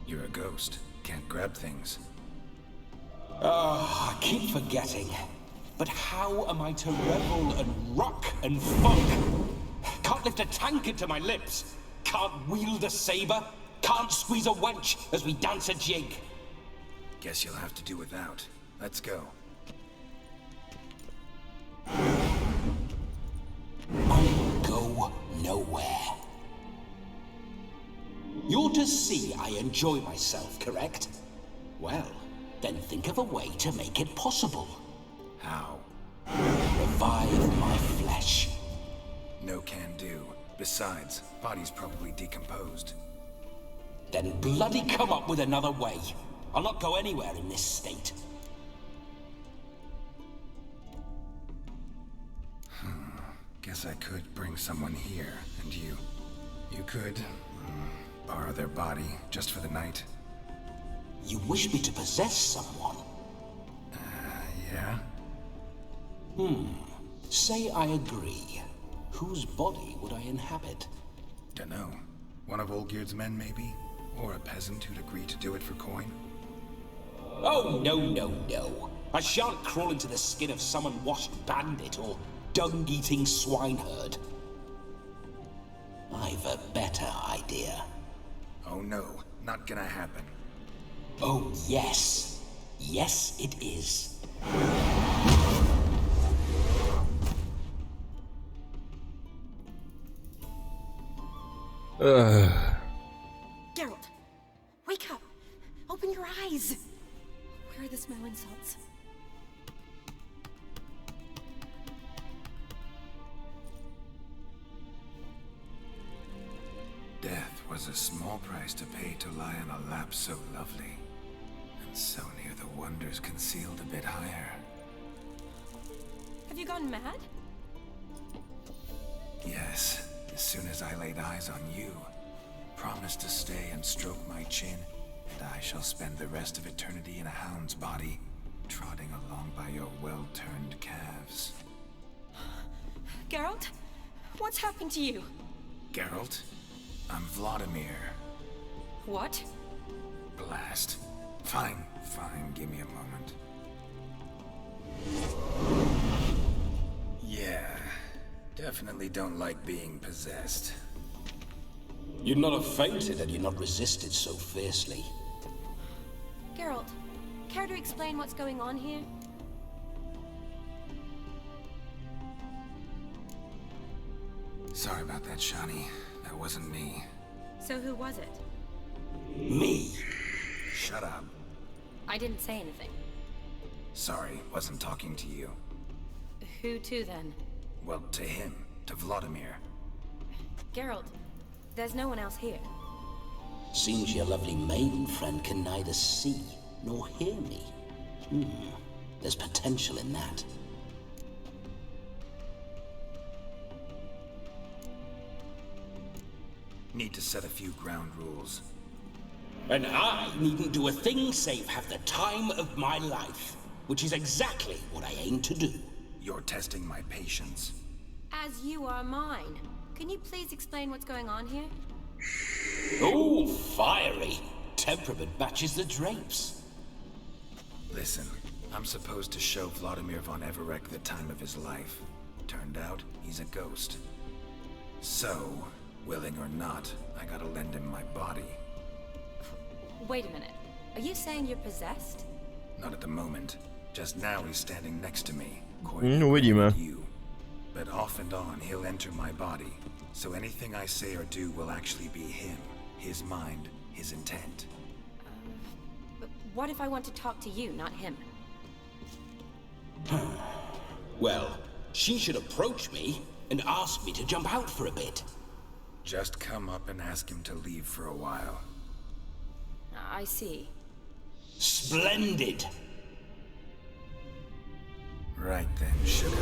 Speaker 5: You're a ghost. Can't grab things.
Speaker 8: I keep forgetting. But how am I to revel and rock and funk? Can't lift a tankard to my lips. Can't wield a saber. Can't squeeze a wench as we dance a jig.
Speaker 5: Guess you'll have to do without. Let's go.
Speaker 8: I'll go nowhere. You're to see I enjoy myself, correct? Well, then think of a way to make it possible.
Speaker 5: How?
Speaker 8: Revive my flesh.
Speaker 5: No can do. Besides, body's probably decomposed.
Speaker 8: Then bloody come up with another way. I'll not go anywhere in this state.
Speaker 5: Guess I could bring someone here, and you could borrow their body just for the night.
Speaker 8: You wish me to possess someone?
Speaker 5: Yeah?
Speaker 8: Say I agree. Whose body would I inhabit?
Speaker 5: Dunno. One of Olgierd's men, maybe? Or a peasant who'd agree to do it for coin?
Speaker 8: Oh, no. I shan't crawl into the skin of some unwashed bandit or dung-eating swineherd. I've a better idea.
Speaker 5: Oh no, not gonna happen.
Speaker 8: Oh, yes. Yes, it is.
Speaker 6: Geralt, wake up! Open your eyes! Where are the smelling salts?
Speaker 5: Death was a small price to pay to lie on a lap so lovely, and so near the wonders concealed a bit higher.
Speaker 6: Have you gone mad?
Speaker 5: Yes, as soon as I laid eyes on you, promise to stay and stroke my chin, and I shall spend the rest of eternity in a hound's body, trotting along by your well-turned calves.
Speaker 6: Geralt? What's happened to you?
Speaker 5: Geralt, I'm Vladimir.
Speaker 6: What?
Speaker 5: Blast. Fine, give me a moment. Yeah, definitely don't like being possessed.
Speaker 8: You'd not have fainted had you not resisted so fiercely.
Speaker 6: Geralt, care to explain what's going on here?
Speaker 5: Sorry about that, Shani. That wasn't me.
Speaker 6: So who was it?
Speaker 8: Me.
Speaker 5: Shut up.
Speaker 6: I didn't say anything.
Speaker 5: Sorry, wasn't talking to you.
Speaker 6: Who to then?
Speaker 5: Well, to him. To Vladimir.
Speaker 6: Geralt, there's no one else here.
Speaker 8: Seems your lovely maiden friend can neither see nor hear me. There's potential in that.
Speaker 5: Need to set a few ground rules.
Speaker 8: And I needn't do a thing save have the time of my life, which is exactly what I aim to do.
Speaker 5: You're testing my patience.
Speaker 6: As you are mine. Can you please explain what's going on here?
Speaker 8: Oh, fiery. Temperament matches the drapes.
Speaker 5: Listen, I'm supposed to show Vladimir von Everec the time of his life. Turned out, he's a ghost. So, willing or not, I gotta lend him my body.
Speaker 6: Wait a minute. Are you saying you're possessed?
Speaker 5: Not at the moment. Just now he's standing next to me.
Speaker 1: Uvidíme.
Speaker 5: You. But off and on, he'll enter my body. So anything I say or do will actually be him. His mind, his intent.
Speaker 6: But what if I want to talk to you, not him?
Speaker 8: Well, she should approach me and ask me to jump out for a bit.
Speaker 5: Just come up and ask him to leave for a while.
Speaker 6: I see.
Speaker 8: Splendid!
Speaker 5: Right then, sugar.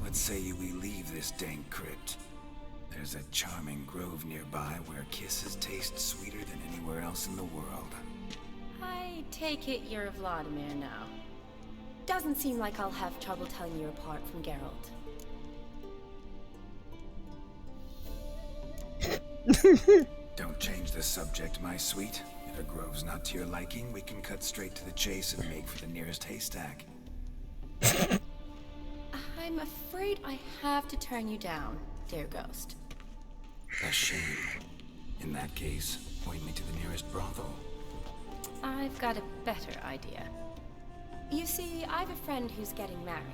Speaker 5: What say you we leave this dank crypt? There's a charming grove nearby where kisses taste sweeter than anywhere else in the world.
Speaker 6: I take it you're Vladimir now. Doesn't seem like I'll have trouble telling you apart from Geralt.
Speaker 5: Don't change the subject, my sweet. If a grove's not to your liking, we can cut straight to the chase and make for the nearest haystack.
Speaker 6: I'm afraid I have to turn you down, dear ghost.
Speaker 5: A shame. In that case, point me to the nearest brothel.
Speaker 6: I've got a better idea. You see, I've a friend who's getting married.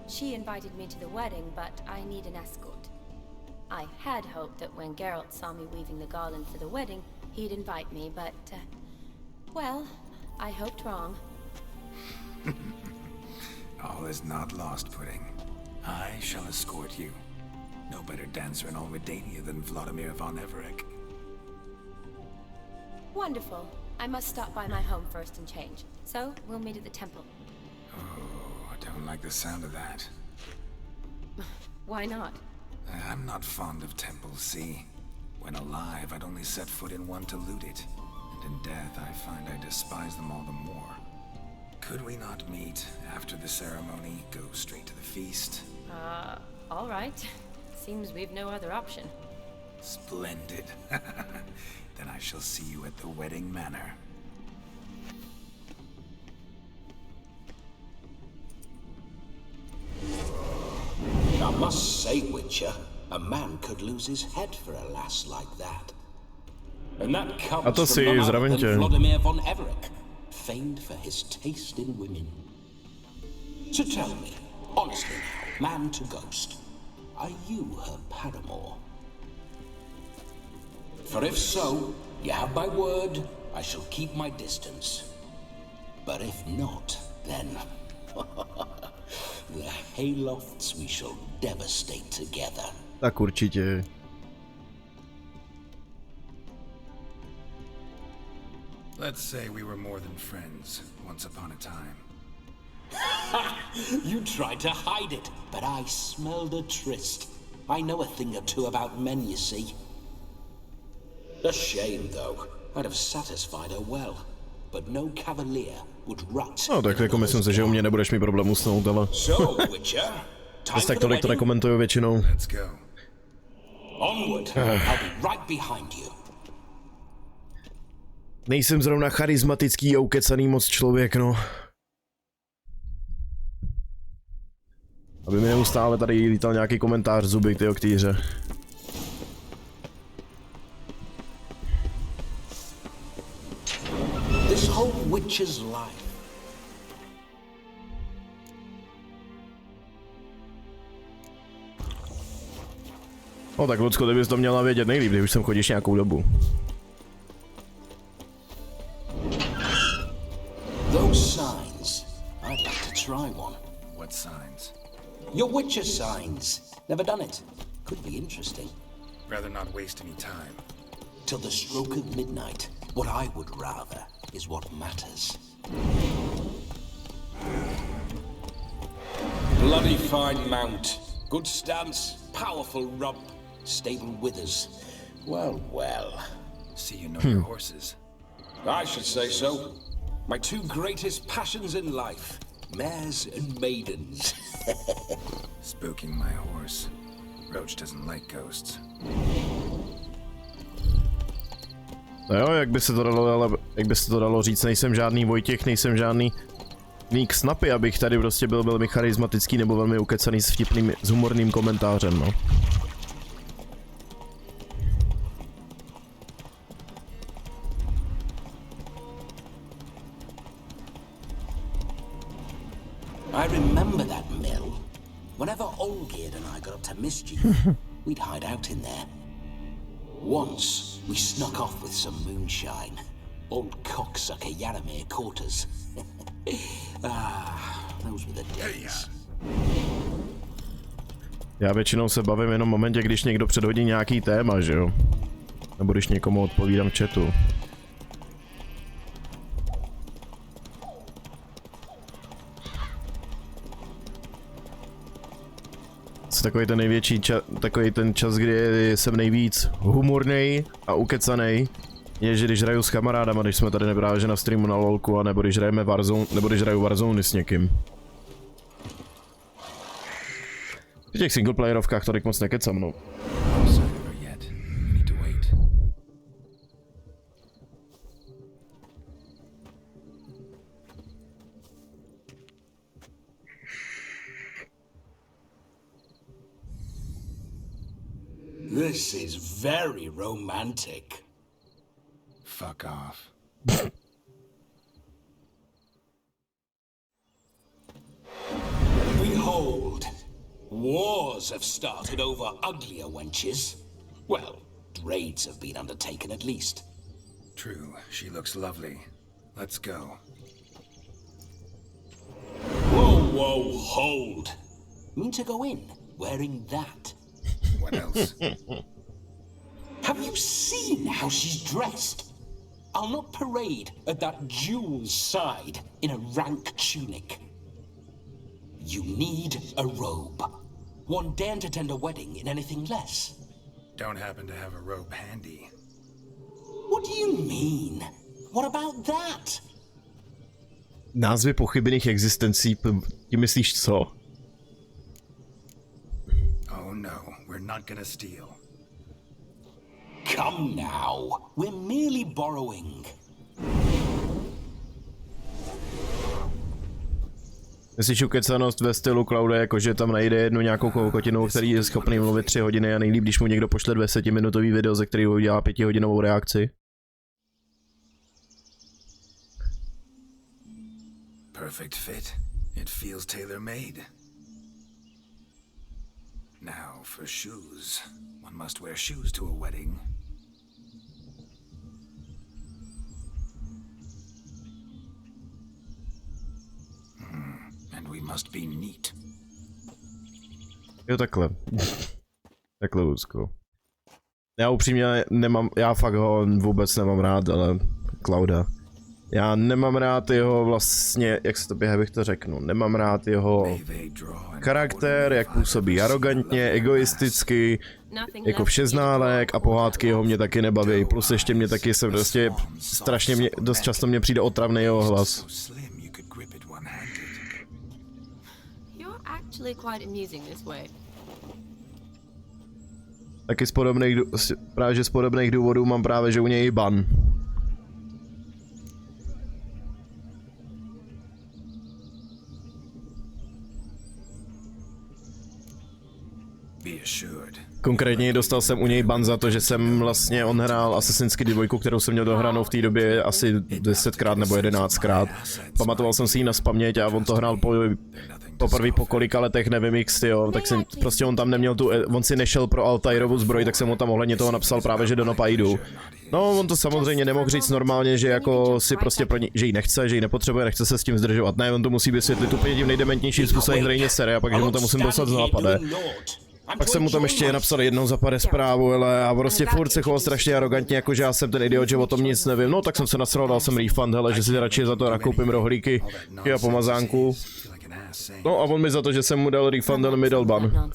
Speaker 6: She invited me to the wedding, but I need an escort. I had hoped that when Geralt saw me weaving the garland for the wedding, he'd invite me, but, well, I hoped wrong.
Speaker 5: All is not lost, Pudding. I shall escort you. No better dancer in all Redania than Vladimir von Everec.
Speaker 6: Wonderful. I must stop by my home first and change. So, we'll meet at the temple.
Speaker 5: Oh, I don't like the sound of that.
Speaker 6: Why not?
Speaker 5: I'm not fond of temples, see? When alive, I'd only set foot in one to loot it. And in death, I find I despise them all the more. Could we not meet after the ceremony, go straight to the feast?
Speaker 6: All right. Seems we've no other option.
Speaker 5: Splendid. Then I shall see you at the wedding manor.
Speaker 8: I must say, Witcher, A man could lose his head for a lass like that. And that
Speaker 1: A
Speaker 8: comes
Speaker 1: to
Speaker 8: from
Speaker 1: si,
Speaker 8: none other
Speaker 1: zdravím
Speaker 8: than
Speaker 1: tě.
Speaker 8: Vladimir von Everett, famed for his taste in women. So tell me, honestly now, man to ghost, are you her paramour? For if so, you have my word, I shall keep my distance. But if not, then the haylofts we shall devastate together.
Speaker 1: Tak určitě.
Speaker 5: Let's say we were more than friends once upon a time.
Speaker 8: You tried to hide it, but I smelled a tryst. I know a thing or two about men, you see. A shame, though. I'd have satisfied her well, but no cavalier would rut.
Speaker 1: No tak jako myslím si, že u mě nebudeš mít problém usnout, ale...
Speaker 8: So, Witcher, time
Speaker 1: tak
Speaker 8: for
Speaker 1: tolik
Speaker 8: the
Speaker 1: to
Speaker 8: wedding?
Speaker 1: nekomentuju většinou.
Speaker 5: Let's go.
Speaker 8: Onward, I'll be right behind you.
Speaker 1: Nejsem zrovna charismatický a ukecaný moc člověk, no. Aby mi neustále tady lítal nějaký komentář zuby k té hře.
Speaker 8: This whole Witcher's life.
Speaker 1: No tak Lucko, ty bys to měla vědět nejlíp, když už sem chodíš nějakou dobu.
Speaker 8: Those signs, I'd like to try one.
Speaker 5: What signs?
Speaker 8: Your Witcher signs. Never done it. Could be interesting.
Speaker 5: Rather not waste any time.
Speaker 8: Till the stroke of midnight. What I would rather is what matters.
Speaker 10: Bloody fine mount. Good stance, powerful rump, stable withers. Well, well.
Speaker 5: See you know your horses.
Speaker 10: I should say so. My two greatest passions in life. Mares and maidens.
Speaker 5: Spooking my horse. Roach doesn't like ghosts.
Speaker 1: No jo, jak by se to dalo, ale jak by se to dalo říct, nejsem žádný Vojtěch, nejsem žádný Ník Snapy, abych tady prostě byl velmi charismatický nebo velmi ukecaný s vtipným, s humorným komentářem, no.
Speaker 8: I remember that mill. Whenever Olgierd and I got up to mischief, we'd hide out in there. Once, we snuck off with some moonshine. Old cocksucker Yaramir caught us. Those were the days.
Speaker 1: Já většinou se bavím jenom v momentě, když někdo předhodí nějaký téma, že jo? Nebo když někomu odpovídám v chatu. Takový ten největší takový ten čas, kdy jsem nejvíc humornej a ukecanej, je, že když hraju s kamarádama, když jsme tady neprávě na streamu na lolku, a nebo když hrajeme Warzone, nebo když hraju Warzone s někým. V těch singleplayerovkách tolik moc nekecam, no.
Speaker 8: This is very romantic.
Speaker 5: Fuck off.
Speaker 8: Behold, wars have started over uglier wenches. Well, raids have been undertaken at least.
Speaker 5: True, she looks lovely. Let's go.
Speaker 8: Whoa, whoa, hold. Mean to go in wearing that?
Speaker 5: What else?
Speaker 8: Have you seen how she's dressed? I'll not parade at that jewel's side in a rank tunic. You need a robe. One daren't attend a wedding in anything less.
Speaker 5: Don't happen to have a robe handy.
Speaker 8: What do you mean? What about that?
Speaker 1: Názvy pochybných existencí, ty myslíš co?
Speaker 5: Oh no, we're not gonna steal.
Speaker 8: Come now, we're merely borrowing.
Speaker 1: Myslíš ukecanost ve stylu Clouda, jakože tam najde jednu nějakou kokotinu, který je schopný mluvit 3 hodiny a nejlíp, když mu někdo pošle 20minutový video, ze kterého udělá 5hodinovou reakci?
Speaker 5: Perfect fit. It feels tailor-made. Now for shoes. One must wear shoes to a wedding. And we must be neat.
Speaker 1: Jo, takhle. Takhle úzko. Já upřímně nemám, já fakt ho vůbec nemám rád, ale Clouda. Já nemám rád jeho vlastně, jak se to běhá, bych to řeknu, nemám rád jeho charakter, jak působí arrogantně, egoisticky, jako všeználek a pohádky jeho mě taky nebaví, plus ještě mě taky se prostě strašně dost často mě přijde otravný jeho hlas. Taky z podobných důvodů mám právě, že u něj ban. Konkrétně dostal jsem u něj ban za to, že jsem vlastně, on hrál Assassin's Creed 2, kterou jsem měl dohranou v té době asi 10krát nebo 11krát. Pamatoval jsem si ji na spaměť a on to hrál poprvé po kolika letech, nevím x, jo, tak jsem, prostě on tam neměl tu, on si nešel pro Altairovu zbroj, tak jsem mu tam ohledně toho napsal právě, že do Nopaidu. No, on to samozřejmě nemohl říct normálně, že jako si prostě pro ní, že ji nechce, že ji nepotřebuje, nechce se s tím zdržovat. Ne, on to musí vysvětlit úplně tím nejdementnějším způsobem, zřejmě sere, a pak, že mu to musím poslat z nápade. Pak jsem mu tam ještě napsal jednou zapade zprávu, ale a prostě furt se choval strašně arrogantně, jakože já jsem ten idiot, že o tom nic nevím. No tak jsem se nasral, dal jsem refund, hele, že si radši za to nakoupím rohlíky a pomazánku. No a on mi za to, že jsem mu dal refund, ale mi dal ban.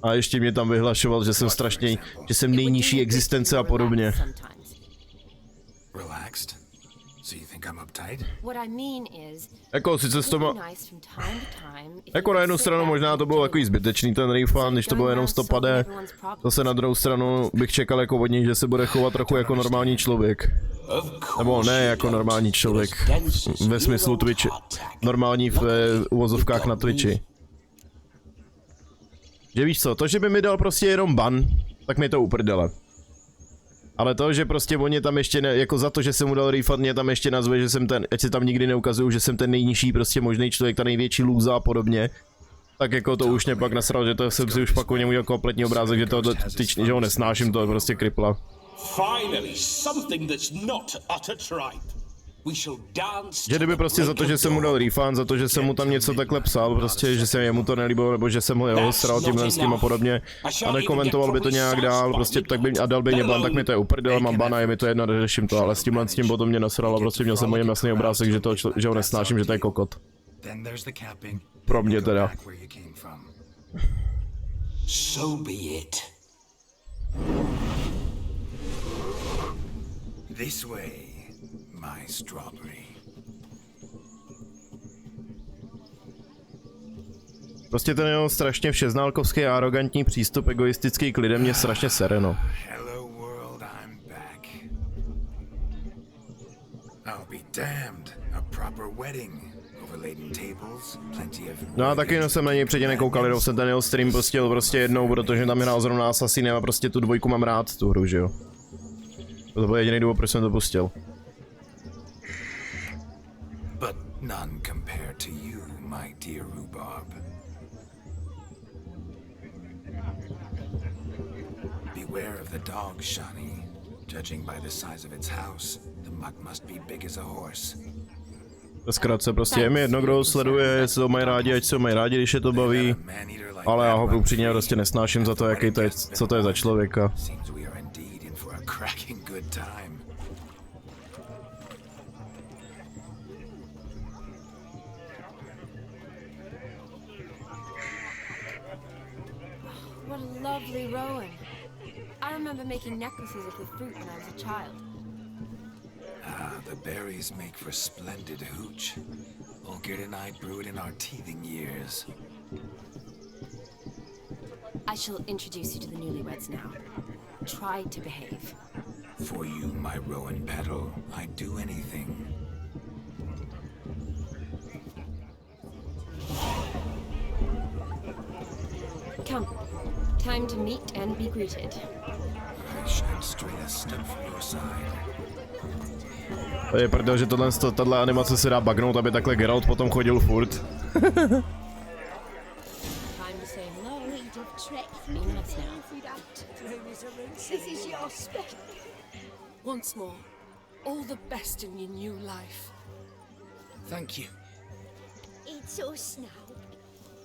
Speaker 1: A ještě mě tam vyhlašoval, že jsem strašně, že jsem nejnižší existence a podobně. Jako sice to má... Jako na jednu stranu možná to bylo takový zbytečný ten refund, když to bylo jenom 100 pade. Zase na druhou stranu bych čekal jako od něj, že se bude chovat trochu jako normální člověk. Nebo ne jako normální člověk, ve smyslu Twitch. Normální v uvozovkách na Twitchi. Že víš co, to, že by mi dal prostě jenom ban, tak mi to uprdele. Ale to, že prostě oni tam ještě ne, jako za to, že jsem mu dal refund, mě tam ještě nazve, že jsem ten, ať se tam nikdy neukazuju, že jsem ten nejnižší prostě možný člověk, ta největší lůza a podobně. Tak jako to už mě pak nasral, že to jsem si už pak o něm udělal kompletní obrázek, že to že ho nesnáším, to je prostě kripla. Že kdyby prostě za to, že jsem mu dal refund, za to, že jsem mu tam něco takhle psal, prostě, že se jemu to nelíbilo, nebo že jsem ho sral tímhle s tím a podobně a nekomentoval by to nějak dál, prostě tak by a dal by mě ban, tak mi to je uprdel, mám ban a je mi to jedno, řeším to, ale s tímhle s tím potom mě nasral a prostě měl jsem o něm jasný obrázek, že ho nesnáším, že to je kokot. Pro mě teda.
Speaker 8: So be it.
Speaker 5: This way, my strawberry.
Speaker 1: Prostě ten jeho strašně všeználkovský a arrogantní přístup egoistický k lidem mě strašně sere, no.
Speaker 5: Hello world, I'm back. I'll be damned. A proper wedding. Overladen tables, plenty of...
Speaker 1: No a taky no jsem na něj předtím nekoukal, jenom jsem ten jeho stream pustil prostě jednou, protože tam hrál zrovna Assassinem a prostě tu 2 mám rád, tu hru, že jo. To byl jediný důvod, proč jsem to pustil.
Speaker 5: But none compared to you, my dear rhubarb. Beware of the dog, Shani. Judging by the size of its house, the muck must be big as a horse.
Speaker 1: Zkrátce prostě je mi jedno, kdo ho sleduje, jestli to mají rádi, ať se ho mají rádi, když je to baví. Ale já ho upřímně prostě nesnáším za to, jaký to je, co to je za člověka.
Speaker 6: What a lovely Rowan. I remember making necklaces of the fruit when I was a child.
Speaker 5: Ah, the berries make for splendid hooch. Olgerd and I brewed in our teething years.
Speaker 6: I shall introduce you to the newlyweds now. Try to behave.
Speaker 5: For you, my rowan petal, I'd do anything.
Speaker 6: Come. Time to meet and be greeted.
Speaker 5: I shan't stray a step from your side.
Speaker 1: To je prdel, že tahle animace se dá bugnout, aby takhle Geralt potom chodil furt.
Speaker 6: Time to say hello. Be nice now.
Speaker 7: This is your spec.
Speaker 11: Once more, all the best in your new life.
Speaker 10: Thank you.
Speaker 7: It's us now.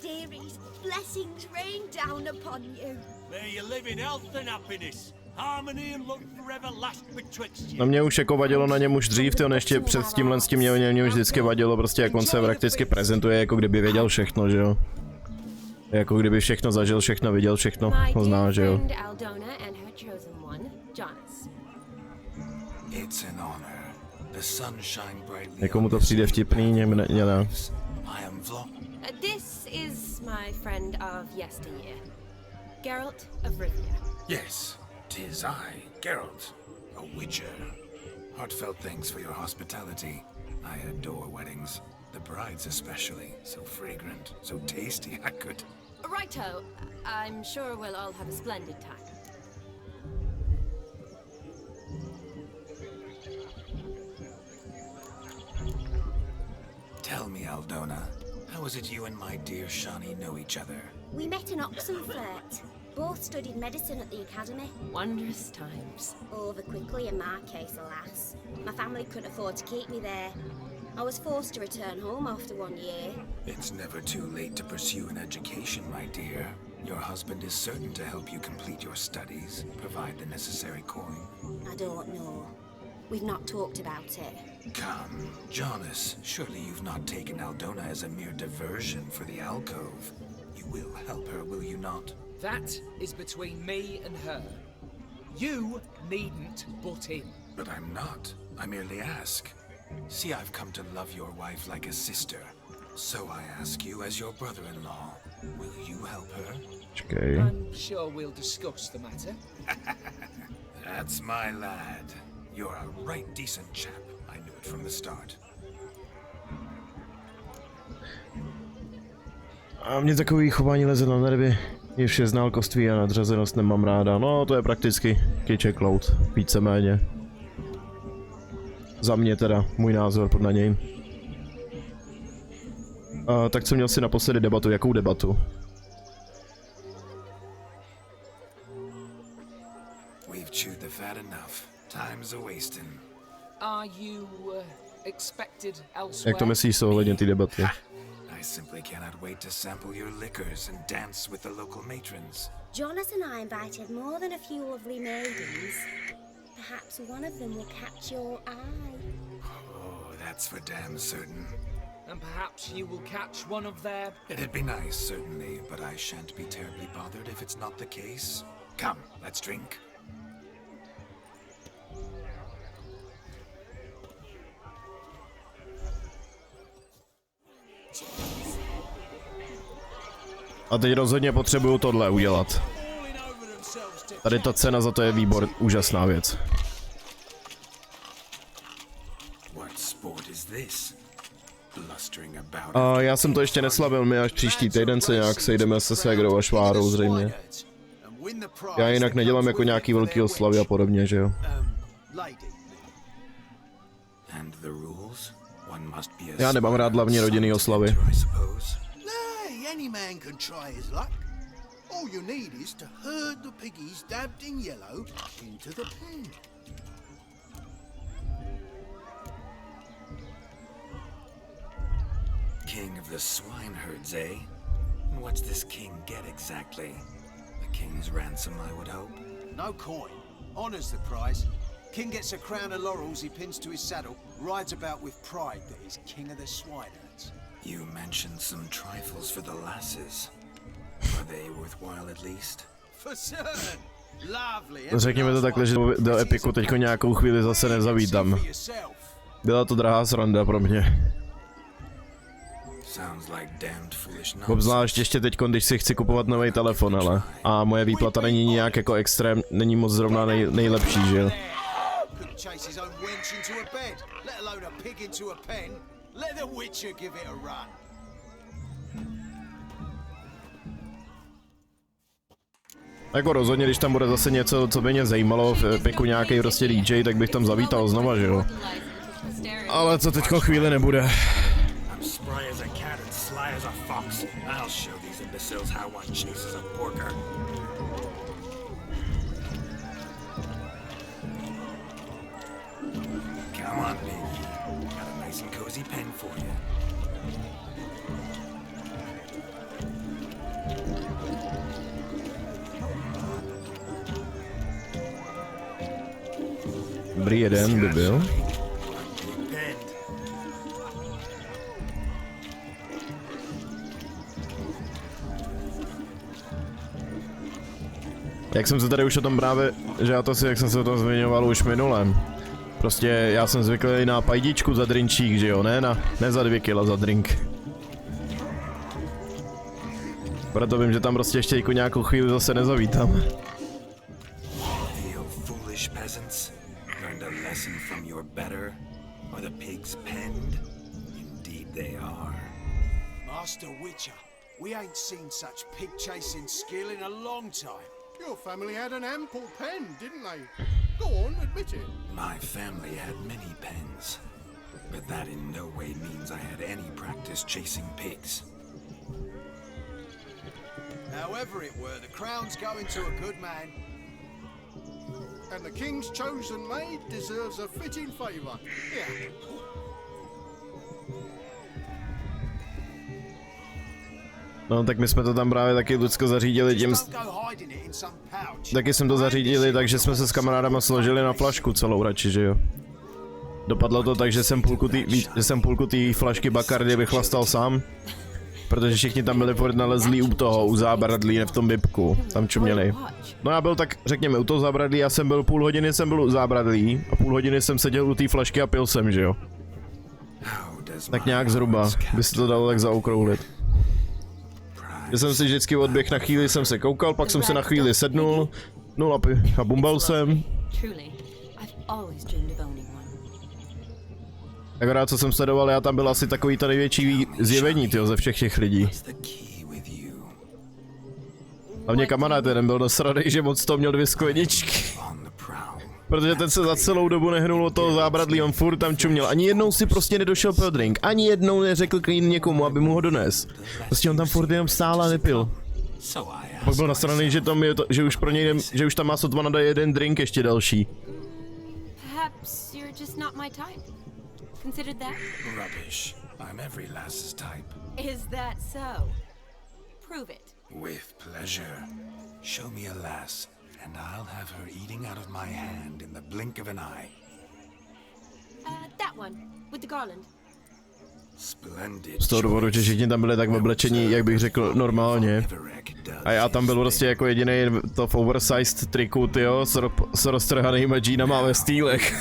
Speaker 7: Dearies, blessings rain down upon you.
Speaker 3: May you live in health and happiness. Harmony and love forever last betwixt you.
Speaker 1: Na mě už jako vadilo na něm už dřív, to ještě před tímhle s tím mě už vždycky vadilo, prostě jak on se prakticky prezentuje, jako kdyby věděl všechno, že jo. Jako kdyby všechno zažil, všechno viděl, všechno zná, že jo. Někomu to přijde vtipný, něm ne.
Speaker 6: This is my friend of yesteryear, Geralt of Rivia.
Speaker 5: Yes, 'tis I, Geralt, a witcher. Heartfelt thanks for your hospitality. I adore weddings. The brides especially. So fragrant, so tasty, I could...
Speaker 6: Righto. I'm sure we'll all have a splendid time.
Speaker 5: Tell me, Aldona, how is it you and my dear Shani know each other?
Speaker 7: We met in Oxenfurt. Both studied medicine at the academy.
Speaker 6: Wondrous times.
Speaker 7: Over quickly in my case, alas. My family couldn't afford to keep me there. I was forced to return home after 1 year.
Speaker 5: It's never too late to pursue an education, my dear. Your husband is certain to help you complete your studies, provide the necessary coin.
Speaker 7: I don't know. We've not talked about it.
Speaker 5: Come, Jonas, surely you've not taken Aldona as a mere diversion for the alcove. You will help her, will you not?
Speaker 12: That is between me and her. You needn't butt in.
Speaker 5: But I'm not. I merely ask. See, I've come to love your wife like a sister. So I ask you as your brother-in-law, will you help her?
Speaker 1: Okay.
Speaker 12: I'm sure we'll discuss the matter.
Speaker 5: That's my lad. You're a right decent chap. I knew it from the start.
Speaker 1: A mě takový chování leze na nervy. Je vše znalkoství a nadřazenost nemám ráda. No, to je prakticky kyček loud, víceméně. Za mě teda, můj názor na něj. Tak co měl si naposledy debatu? Jakou debatu?
Speaker 5: We've chewed the fat enough. Time's a wasting.
Speaker 12: Are you expected elsewhere?
Speaker 1: Jak to myslíš ohledně té debaty?
Speaker 5: I simply cannot wait to sample your liquors and dance with the local matrons.
Speaker 7: Jonas and I invited more than a few lovely maidens. Perhaps one of them will catch your eye.
Speaker 5: Oh, that's for damn certain.
Speaker 12: And perhaps you will catch one of their...
Speaker 5: It'd be nice, certainly, but I shan't be terribly bothered if it's not the case. Come, let's drink.
Speaker 1: A teď rozhodně potřebuju tohle udělat. Tady ta cena za to je výbor, úžasná věc. A já jsem to ještě neslavil, my až příští týden se nějak sejdeme se ségrou a švárou zřejmě. Já jinak nedělám jako nějaký velký oslavy a podobně, že jo. Já nemám rád hlavně rodinný oslavy.
Speaker 9: Any man can try his luck. All you need is to herd the piggies dabbed in yellow into the pen.
Speaker 5: King of the swineherds, eh? And what's this king get exactly? The king's ransom, I would hope.
Speaker 3: No coin. Honours the prize. King gets a crown of laurels he pins to his saddle, rides about with pride that he's king of the swineherds.
Speaker 5: You mentioned some trifles for the lasses. Are they worthwhile at least?
Speaker 3: For certain. Lovely.
Speaker 1: Řekněme to takhle, že do Epiku teďko nějakou chvíli zase nezavítám. Byla to drahá sranda pro mě. Obzvlášť ještě teďko, když si chci kupovat nový telefon, ale. A moje výplata není nějak jako extrém, není moc zrovna nejlepší, že jo.
Speaker 3: chase his own wench into a bed, let alone a pig into a pen. Let the Witcher give it a run.
Speaker 1: Jako rozhodně, když tam bude zase něco, co by mě zajímalo, v piku nějaký prostě DJ, tak bych tam zavítal znova, že jo. Ale co teďko chvíli nebude.
Speaker 5: Come on, Biggie. Got a nice and cozy pen for you.
Speaker 1: Dobrý jeden by byl. Jak jsem se tady už o tom právě, že já to si, jak jsem se o tom zmiňoval už minulém. Prostě já jsem zvyklý na pajdičku za drinčík, že jo, ne za 2 kila za drink. Proto vím, že tam prostě ještě jako nějakou chvíli zase nezavítám.
Speaker 3: Master Witcher, we ain't seen such pig chasing skill in a long time.
Speaker 9: Your family had an ample pen, didn't they? Go on, admit it.
Speaker 5: My family had many pens, but that in no way means I had any practice chasing pigs.
Speaker 3: However it were, the crown's going to a good man.
Speaker 9: And the king's chosen maid deserves a fitting favour. Yeah.
Speaker 1: No tak my jsme to tam právě taky Lucko zařídili tím... Taky jsme to zařídili, takže jsme se s kamarádama složili na flašku celou radši, že jo. Dopadlo to tak, že jsem půlku té flašky Bacardi vychlastal sám. Protože všichni tam byli furt nalezlí u zábradlí, ne v tom bibku, tam čuměli. No já byl tak, řekněme, u toho zábradlí, já jsem byl půl hodiny u zábradlí a půl hodiny jsem seděl u té flašky a pil jsem, že jo. Tak nějak zhruba, by se to dalo tak zaokrouhlit. Já jsem si vždycky odběh, na chvíli jsem se koukal, pak jsem se na chvíli sednul, a bumbal jsem. Akorát co jsem sledoval, já tam byl asi takový ta největší zjevení, tyjo, ze všech těch lidí. Hlavně kamarád jeden byl nasranej, že moc toho měl 2 skleničky. Protože ten se za celou dobu nehnul od toho zábradlí, on furt tam čuměl. Ani jednou si prostě nedošel pro drink, ani jednou neřekl klín někomu, aby mu ho dones. Prostě on tam furt jenom stál a nepil. A pak byl nasranej, že už pro něj, že už tam má sotva nada jeden drink ještě další.
Speaker 6: Considered that?
Speaker 5: Rubbish. I'm every lass's type.
Speaker 6: Is that so? Prove it.
Speaker 5: With pleasure. Show me a lass, and I'll have her eating out of my hand in the blink of an eye.
Speaker 6: That one, with the garland.
Speaker 5: Splendid.
Speaker 1: Z toho důvodu, že všichni tam byli tak oblečení, jak bych řekl, normálně. A já tam byl prostě jako jediný to v oversized triku, tyjo, s roztrhanýma džínama ve stýlech.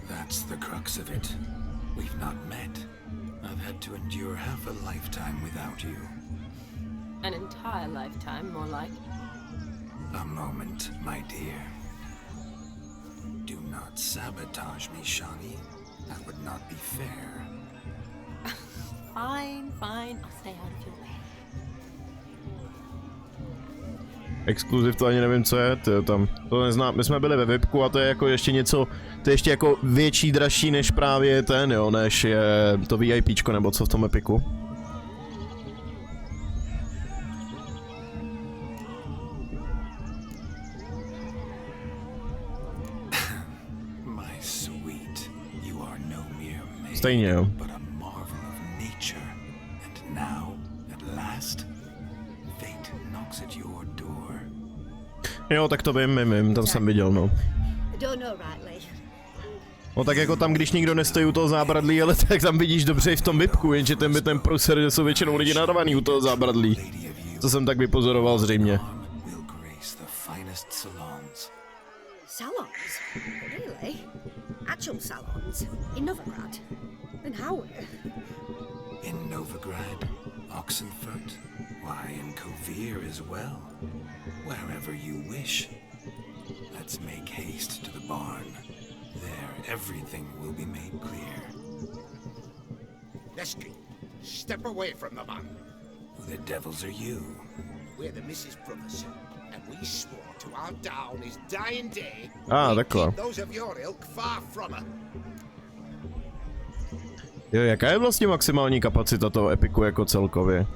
Speaker 5: That's the crux of it. We've not met. I've had to endure half a lifetime without you.
Speaker 6: An entire lifetime, more like.
Speaker 5: A moment, my dear. Do not sabotage me, Shani. That would not be fair.
Speaker 6: Fine, I'll stay out of your way.
Speaker 1: Exkluziv to ani nevím, co je, tam, to neznám, my jsme byli ve VIPku a to je jako ještě něco, to je ještě jako větší, dražší než právě ten, jo, než je to VIPčko nebo co v tom Epiku. Stejně, jo. Jo, tak to vím, tam jsem viděl, no. No tak jako tam, když nikdo nestojí u toho zábradlí, ale tak tam vidíš dobře i v tom VIPku, jenže ten průser, že jsou většinou lidi narvaný u toho zábradlí. To jsem tak vypozoroval zřejmě.
Speaker 7: Salons? Really? Actual salons? In Novigrad? Then how?
Speaker 5: In Novigrad, Oxenfurt, Why, in Kovir as well. Wherever you wish. Let's make haste to the barn. There, everything will be made clear.
Speaker 8: Lesky, step away from the man.
Speaker 5: Who the devils are you?
Speaker 8: We're the Mrs. Brothers, and we swore to our down his dying day.
Speaker 1: Takhle.
Speaker 8: Those of your ilk far from her.
Speaker 1: Jo, jaká je vlastně maximální kapacita toho epiku jako celkově?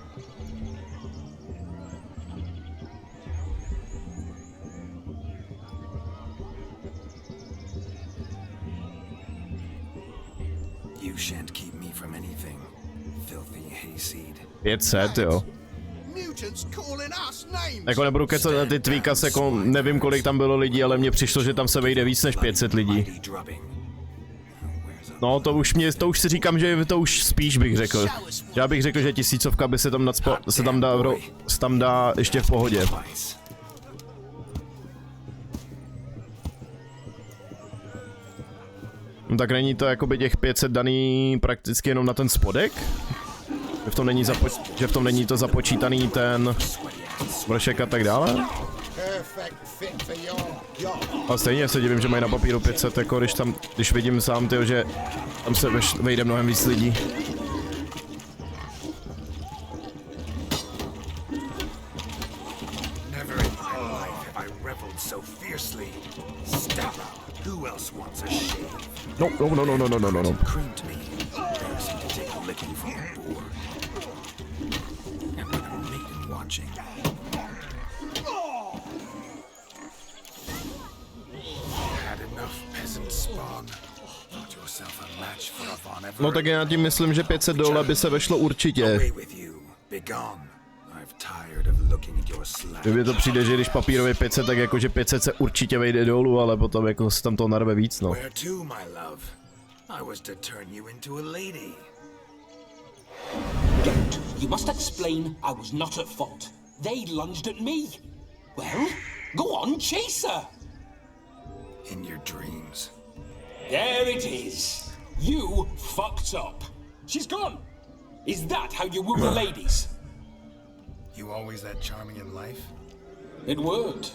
Speaker 5: You shan't keep me from anything, filthy hayseed.
Speaker 1: 500, jo.
Speaker 9: Mutants calling us names.
Speaker 1: Jako nebudu kecat na ty tweakas, jako nevím kolik tam bylo lidí, ale mně přišlo, že tam se vejde víc než 500 lidí. No to už si říkám, že to už spíš bych řekl. Já bych řekl, že tisícovka by se tam dá ještě v pohodě. No tak není to jakoby těch 500 daný prakticky jenom na ten spodek? Že v tom není to započítaný ten vršek a tak dále? A stejně se divím, že mají na papíru 500, jako když vidím sám, tyjo, že tam se vejde mnohem víc lidí. No. No tak já tím myslím, že 500 dole by se vešlo určitě. Kdyby to přijde, že když papírově 500, tak jakože 500 se určitě vejde dolů, ale potom jako se tam to narve víc, no.
Speaker 10: You must explain I was not at fault. They lunged at me. Well, go on, chase her.
Speaker 5: In your dreams.
Speaker 10: There it is. You fucked up. She's gone. Is that how you woo the ladies?
Speaker 5: You always that charming in life?
Speaker 10: It worked.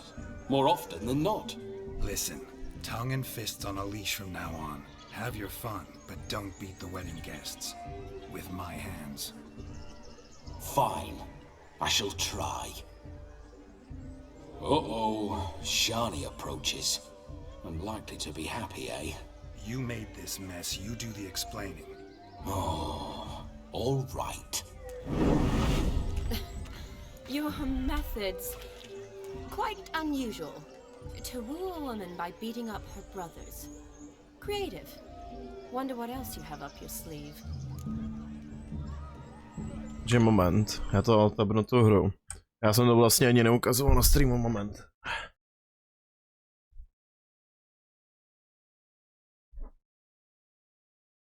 Speaker 10: More often than not.
Speaker 5: Listen, tongue and fists on a leash from now on. Have your fun, but don't beat the wedding guests. With my hands.
Speaker 10: Fine. I shall try. Uh-oh. Shani approaches. Unlikely to be happy, eh?
Speaker 5: You made this mess. You do the explaining.
Speaker 10: Oh, all right.
Speaker 6: Your methods, quite unusual. To woo a woman by beating up her brothers. Creative. Wonder what else you have up your sleeve.
Speaker 1: Že moment, já to tabnu tu hru. Já jsem to vlastně ani neukazoval na streamu, moment.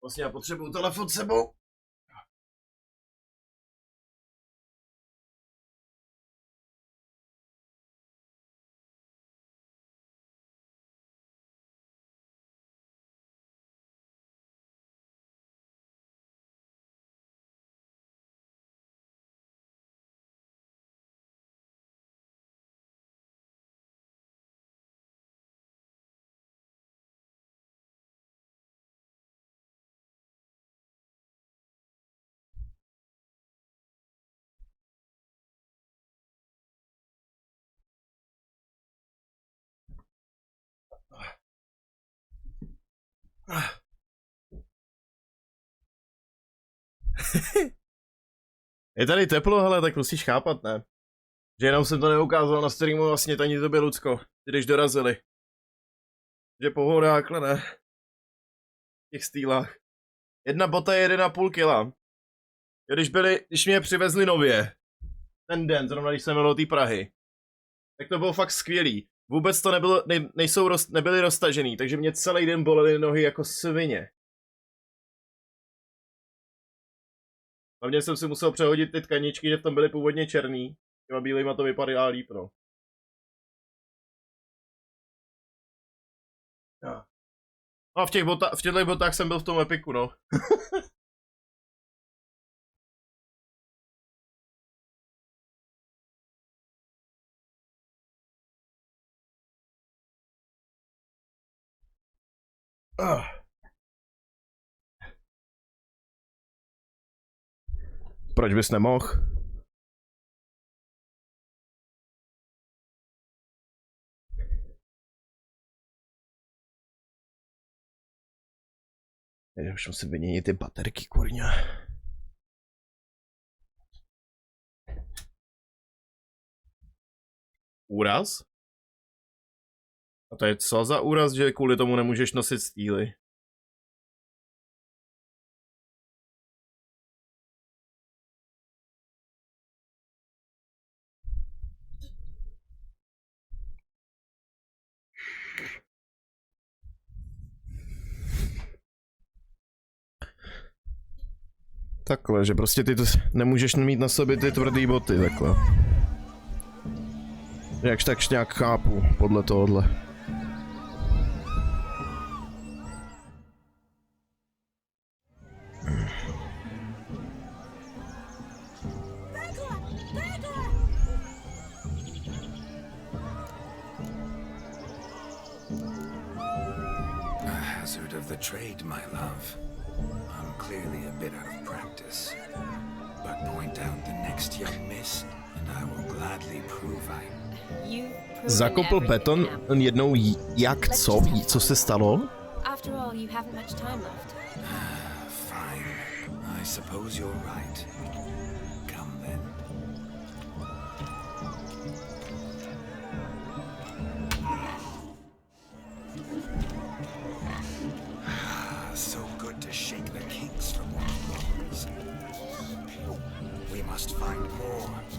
Speaker 1: Vlastně já potřebuju telefon s sebou. Je tady teplo, hele, tak musíš chápat, ne? Že jenom jsem to neukázal na streamu vlastně ani tobě, Lucko, když dorazili. Že pohodákle, ne? V těch stýlách. Jedna bota je 1,5 kila. Když mě je přivezli nově, ten den, zrovna když jsem byl do té Prahy, tak to bylo fakt skvělý. Vůbec to nebyly roztažený, takže mě celý den bolely nohy jako svině. Hlavně jsem si musel přehodit ty tkaničky, že v tom byly původně černý. Těma bílejma to vypadá líp, no. No a v těchto botách jsem byl v tom epiku, no. Proč bys nemohl? Já už musím vyměnit ty baterky, kurňa. Úraz? A to je co za úraz, že kvůli tomu nemůžeš nosit stýly? Takhle, že prostě ty nemůžeš mít na sobě ty tvrdý boty, takhle. Jakž tak nějak chápu, podle tohohle.
Speaker 5: A hazard of the trade, my love. I'm clearly a bit out of practice. But point out the next young miss, and I will gladly prove
Speaker 1: Zakopl beton jednou jak co? Co se stalo?
Speaker 6: After all, you haven't much time left.
Speaker 5: Fine. I suppose you're right. Come then. So good to shake the kinks from one of We must find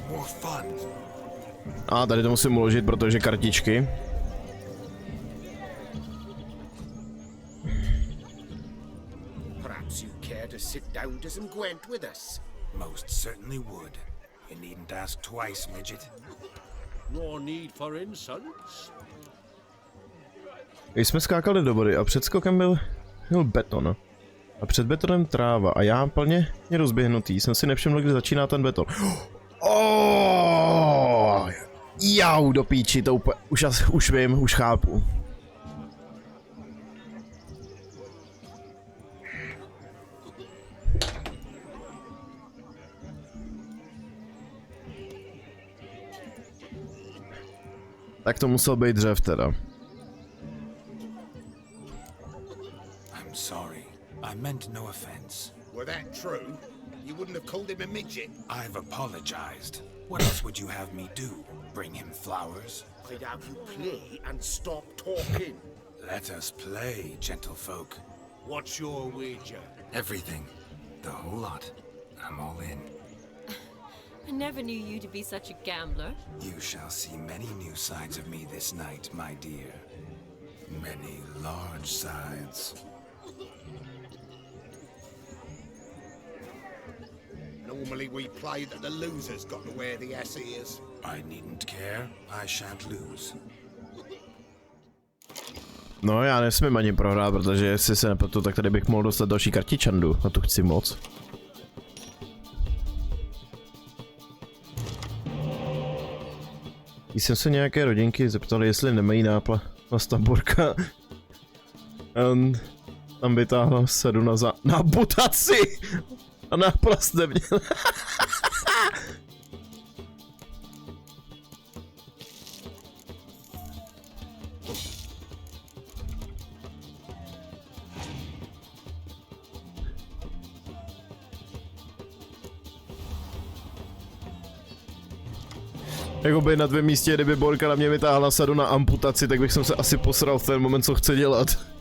Speaker 5: more fun.
Speaker 1: A tady to musím uložit, protože kartičky.
Speaker 13: Perhaps you care to sit down to some Gwent with us?
Speaker 5: Most certainly would. You needn't ask twice, midget.
Speaker 13: No need for insults.
Speaker 1: Když jsme skákali do vody a před skokem byl beton. A před betonem tráva a já plně rozběhnutý jsem si nevšiml, kdy začíná ten beton. Oh, jau, do píči, to úplně, už vím, už chápu. Tak to musel být dřev teda.
Speaker 5: I'm sorry. I meant no offense.
Speaker 13: Were that true? You wouldn't have called him a midget.
Speaker 5: I've apologized. What else would you have me do? Bring him flowers?
Speaker 13: I'd have you play and stop talking.
Speaker 5: Let us play, gentlefolk.
Speaker 13: What's your wager?
Speaker 5: Everything. The whole lot. I'm all in.
Speaker 6: I never knew you to be such a gambler.
Speaker 5: You shall see many new sides of me this night, my dear. Many large sides.
Speaker 13: Normally we play that the loser's got to wear the ass ears.
Speaker 5: I needn't care. I shan't lose.
Speaker 1: No, já nesmím ani prohrát, protože jestli se nepletu, tak tady bych mohl dostat další kartičandu. A tu chci moc. Když jsem se nějaké rodinky zeptali, jestli nemají náplast tamburka. Tam vytáhla sedu na butaci. A náplast neměl. Jakoby na tvém místě, kdyby Borka na mě vytáhla sadu na amputaci, tak bych jsem se asi posral v ten moment, co chce dělat.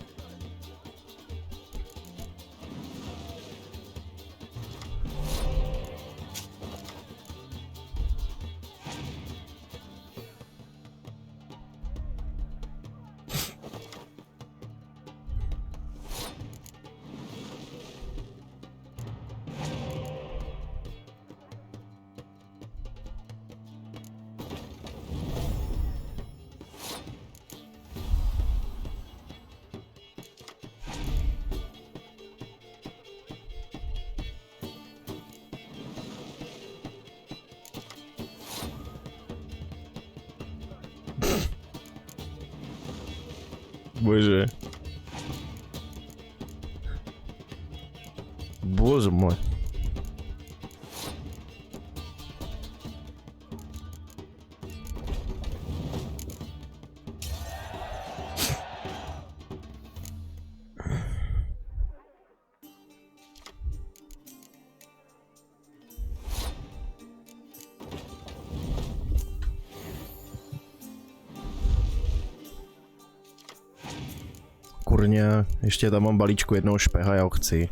Speaker 1: Bože. Bože můj. Kurně, ještě tam mám balíčku jednoho špeha, já ho chci.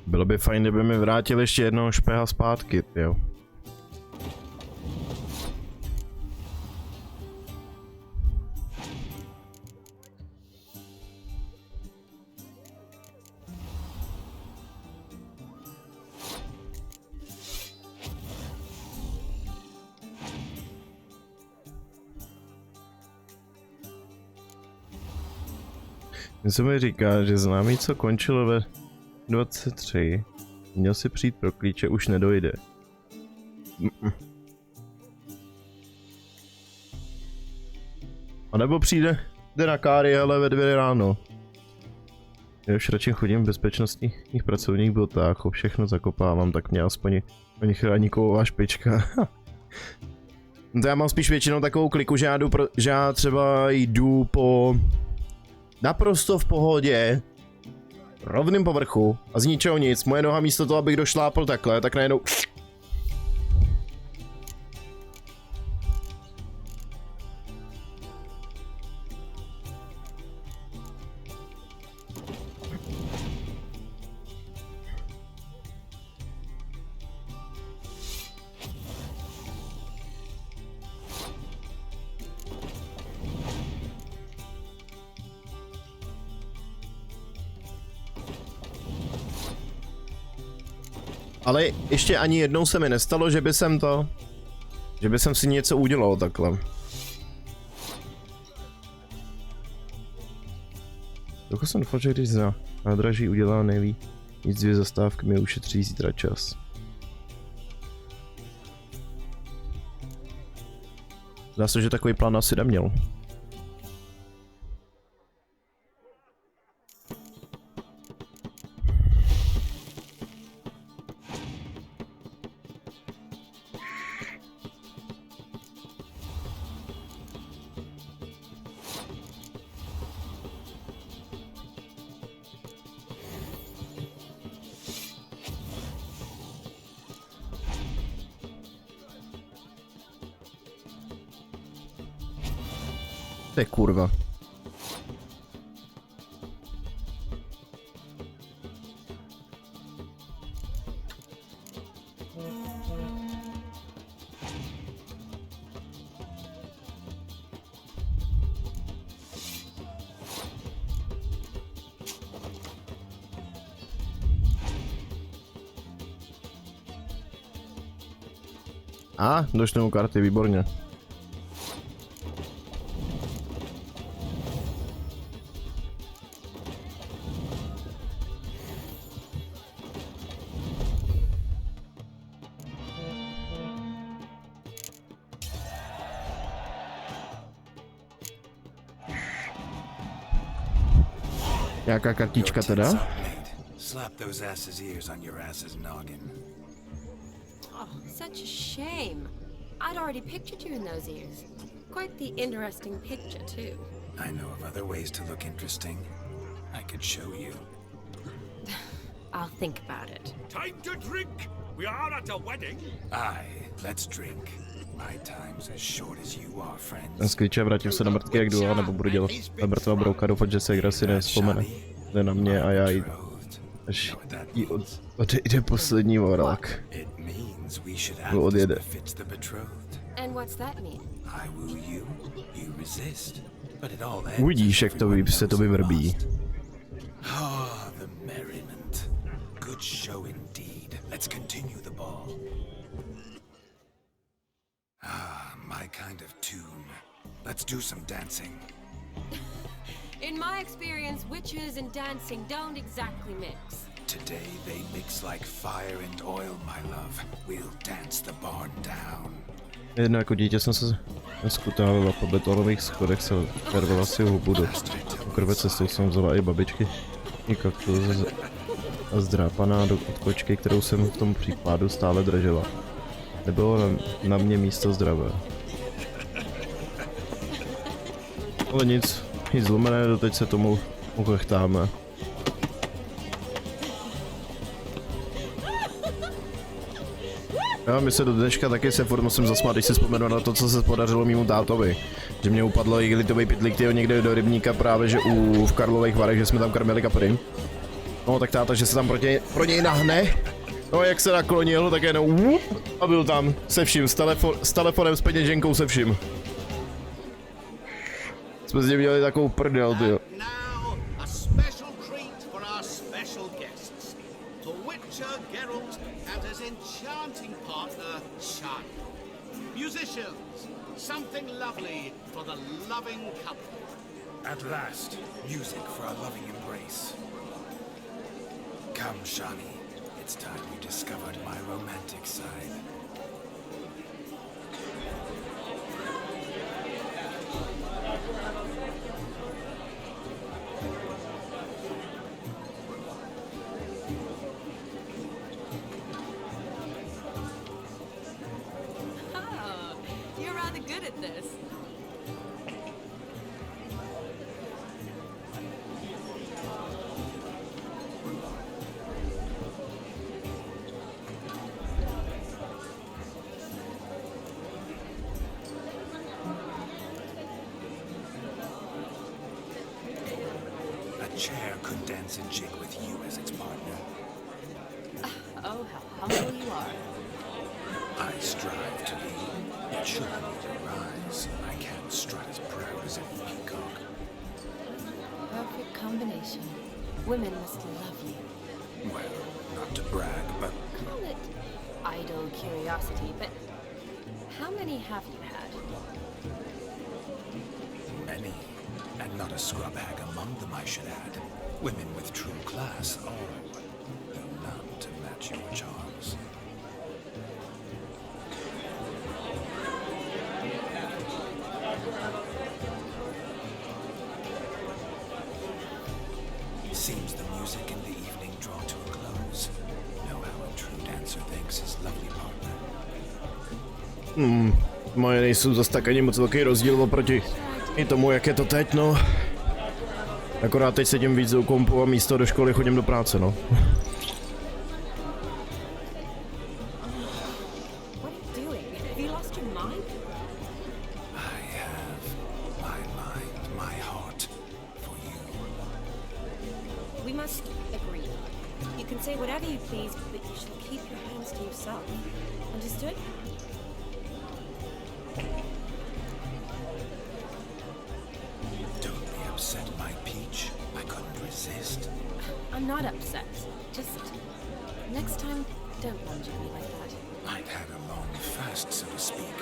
Speaker 1: Bylo by fajn, kdyby mi vrátil ještě jednoho špeha zpátky, jo. Něco mi říká, že známý, co končilo ve 23, měl si přijít pro klíče, už nedojde. A nebo přijde, jde na káry, ale ve 2 ráno. Já už radši chodím v bezpečnostních pracovních botách, všechno zakopávám, tak mě aspoň ani chrání kovová špička. To já mám spíš většinou takovou kliku, že já třeba jdu po naprosto v pohodě rovným povrchu a z ničeho nic, moje noha místo toho, abych došlápl takhle, tak najednou... Ale ještě ani jednou se mi nestalo, že by jsem si něco udělal takhle. Trochu jsem doufal, že když za nádraží udělá nejví, nic 2 zastávky mi ušetří zítra čas. Zdá se, že takový plán asi neměl. To je kurva. A, došly karty, výborně. Jaká kartička teda?
Speaker 5: Slap those asses' ears on your ass's noggin.
Speaker 6: Oh, such a shame. I'd already pictured you in those ears. Quite the interesting picture, too.
Speaker 5: I know of other ways to look interesting. I could show you.
Speaker 6: I'll think about it.
Speaker 4: Time to drink! We are at a wedding!
Speaker 5: Aye, let's drink. My time's as short as you are, friends.
Speaker 1: Ten sklíče, vrátím se na mrtky jak jdu, nebo budu dělat mrtvá brouka, doufat, že se Gracie nevzpomene. Jde na mě a já jí... Až jí odejde poslední vorák. Odjede. Uvidíš, jak se to vyvrbí.
Speaker 5: kind of tune. Let's do some dancing.
Speaker 6: In my experience, witches and dancing don't exactly mix.
Speaker 5: Today they mix like fire and oil, my love. We'll dance the barn down.
Speaker 1: Jedno jako dítě jsem se skutálila po betonových schodech, se vervala si hubu do krve, cestou jsem vzala i babičky, i kaktus a zdrápaná od kočky, kterou jsem v tom případu stále držela. Nebylo na mě místo zdravé. Ale nic zlomené, doteď se tomu uchechtáme. Já mi se do dneška taky se furt musím zasmát, když si vzpomenu na to, co se podařilo mýmu tátovi. Že mě upadlo igelitový pytlík někde do rybníka právě, že v Karlových Varech, že jsme tam krmili kapry. No tak táta, že se tam pro něj nahne. No jak se naklonil, tak jenom a byl tam se vším, s telefonem, s peněženkou, se vším. Jsme s ním měli takovou prdel, tyjo.
Speaker 8: Musicians, something lovely for the loving couple.
Speaker 5: At last, music for a loving embrace. Come, Shani. It's time you discovered my romantic side. Chair could dance a jig with you as its partner.
Speaker 6: Oh, how humble you are.
Speaker 5: I strive to be. It shouldn't need to rise. I can't strut as proud as any peacock.
Speaker 6: Perfect combination. Women must love you.
Speaker 5: Well, not to brag, but...
Speaker 6: Call it idle curiosity, but how many have you had?
Speaker 5: Many. And not a scrub hag among them, I should add. Women with true class, all, though none to match your charms. Seems the music in the evening draw to a close. Know how a true dancer thanks his lovely partner.
Speaker 1: Moje nejsou zase tak ani moc velký rozdíl oproti i tomu, jak je to teď, no. Akorát teď sedím víc u kompu a místo do školy chodím do práce, no.
Speaker 6: I'm not upset. Just next time, don't lunge at me like that.
Speaker 5: I'd had a long fast, so to speak.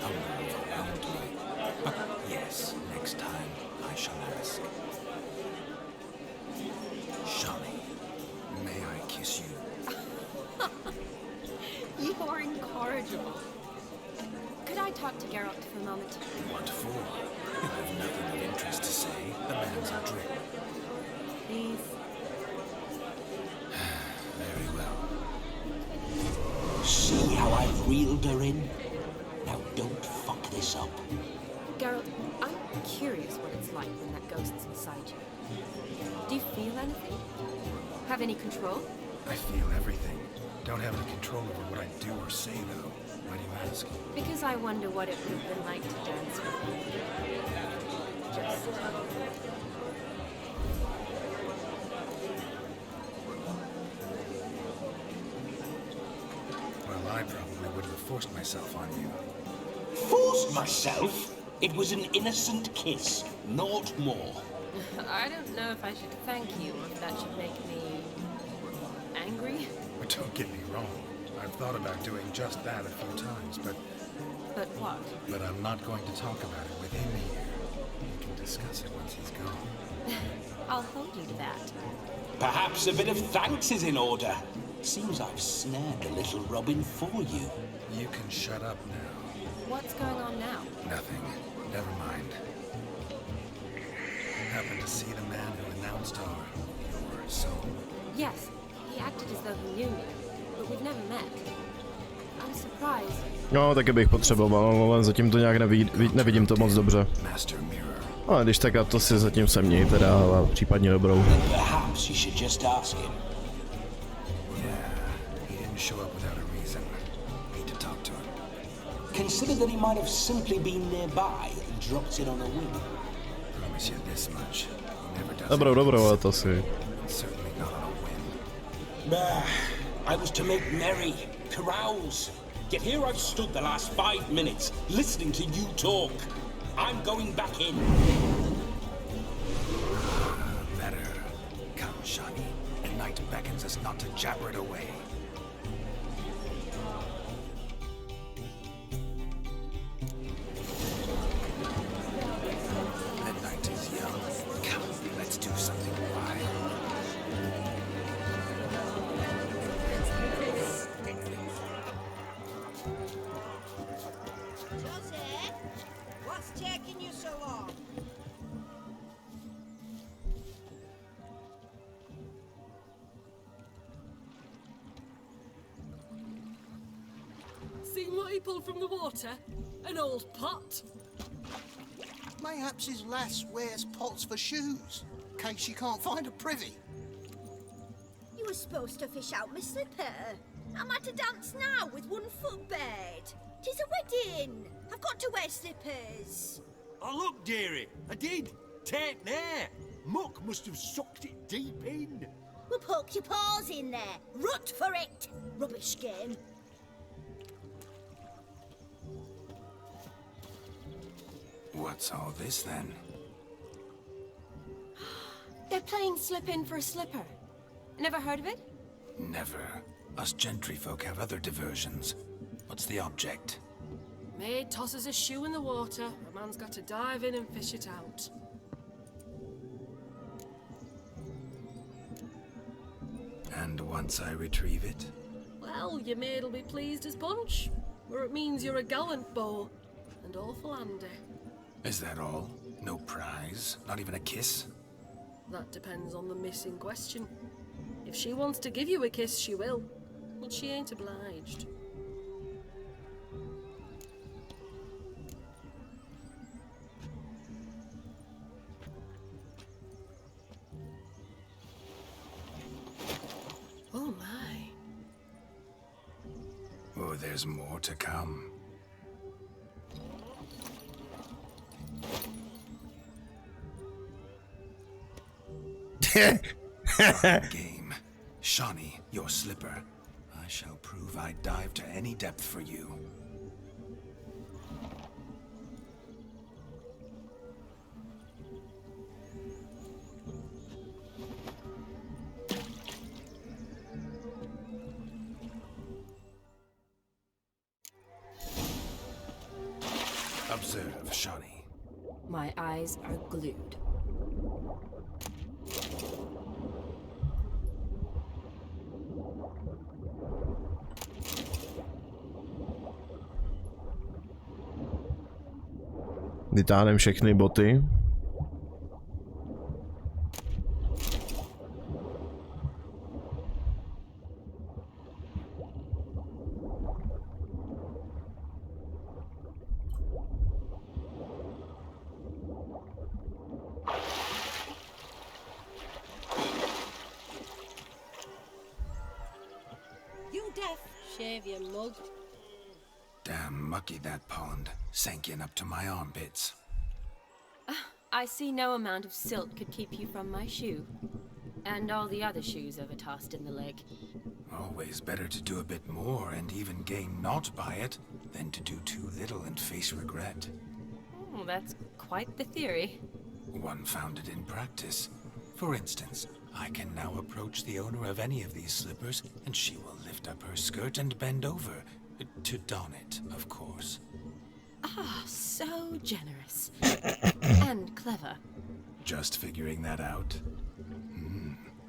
Speaker 5: Hunger overwhelmed me. Yes, next time I shall ask. Shani, may I kiss you?
Speaker 6: You are incorrigible. Could I talk to Geralt for a moment?
Speaker 5: What for? You have nothing of interest to say. The man's adrift.
Speaker 6: Please.
Speaker 5: Very well.
Speaker 8: See how I've reeled her in? Now don't fuck this up.
Speaker 6: Geralt, I'm curious what it's like when that ghost's inside you. Do you feel anything? Have any control?
Speaker 5: I feel everything. Don't have any control over what I do or say, though. Why do you ask?
Speaker 6: Because I wonder what it would have been like to dance with you. Just...
Speaker 5: Well, I probably wouldn't have forced myself on you.
Speaker 8: Forced myself? It was an innocent kiss, naught more.
Speaker 6: I don't know if I should thank you or if that should make me... angry?
Speaker 5: But don't get me wrong. I've thought about doing just that a few times, but
Speaker 6: But what?
Speaker 5: But I'm not going to talk about it with him here. We can discuss it once he's gone.
Speaker 6: I'll hold you to that.
Speaker 10: Perhaps a bit of thanks is in order. Seems I've snared the little Robin for you.
Speaker 5: You can shut up now.
Speaker 6: What's going on now?
Speaker 5: Nothing. Never mind. Happened to see the man who announced your soul.
Speaker 6: Yes, he acted as though he knew me, but we've never met. I'm surprised.
Speaker 1: No, taky bych potřeboval, ale zatím to nějak nevidím to moc dobře. Ale když tak, a to si zatím se měj teda, ale případně dobrou.
Speaker 10: Perhaps you should just ask him.
Speaker 5: Yeah, he didn't show up without a reason. Need to talk to him.
Speaker 10: Consider that he might have simply been nearby and dropped in on a whim.
Speaker 5: Promise you this much. He never does.
Speaker 1: Dobrou, ale to si.
Speaker 5: Certainly not on a whim.
Speaker 10: I was to make merry, carouse. Yet here I've stood the last 5 minutes, listening to you talk. I'm going back in.
Speaker 5: Better. Come, Shani. And night beckons us not to jabber it away. The night is young. Come, let's do something wild.
Speaker 7: Josie, what's taking you so long?
Speaker 11: Seen what he pulled from the water? An old pot?
Speaker 9: Mayhaps his lass wears pots for shoes, in case she can't find a privy.
Speaker 7: You were supposed to fish out my slipper. I'm at a dance now with one foot bed. 'Tis a wedding. I've got to wear slippers.
Speaker 14: Oh, look, dearie, I did. Take there. Muck must have sucked it deep in.
Speaker 7: Well, poke your paws in there. Rut for it. Rubbish game.
Speaker 5: What's all this then?
Speaker 6: They're playing slip in for a slipper. Never heard of it?
Speaker 5: Never. Us gentry folk have other diversions. What's the object?
Speaker 11: Maid tosses a shoe in the water. A man's got to dive in and fish it out.
Speaker 5: And once I retrieve it?
Speaker 11: Well, your maid'll be pleased as punch. Or it means you're a gallant beau. And awful handy.
Speaker 5: Is that all? No prize? Not even a kiss?
Speaker 11: That depends on the miss in question. If she wants to give you a kiss, she will. But she ain't obliged. Oh my.
Speaker 5: Oh, there's more to come. Game. Shawnee, your slipper. I shall prove I'd dive to any depth for you. Observe, Shawnee.
Speaker 6: My eyes are glued.
Speaker 1: Vytáhneme všechny boty.
Speaker 11: You deaf? Shave your mug.
Speaker 5: Damn mucky that pond. Sank in up to my armpits.
Speaker 6: I see no amount of silt could keep you from my shoe. And all the other shoes overtossed in the lake.
Speaker 5: Always better to do a bit more and even gain naught by it than to do too little and face regret.
Speaker 6: Oh, that's quite the theory.
Speaker 5: One founded in practice. For instance, I can now approach the owner of any of these slippers and she will lift up her skirt and bend over, To don it, of course.
Speaker 6: Ah, so generous. And clever.
Speaker 5: Just figuring that out.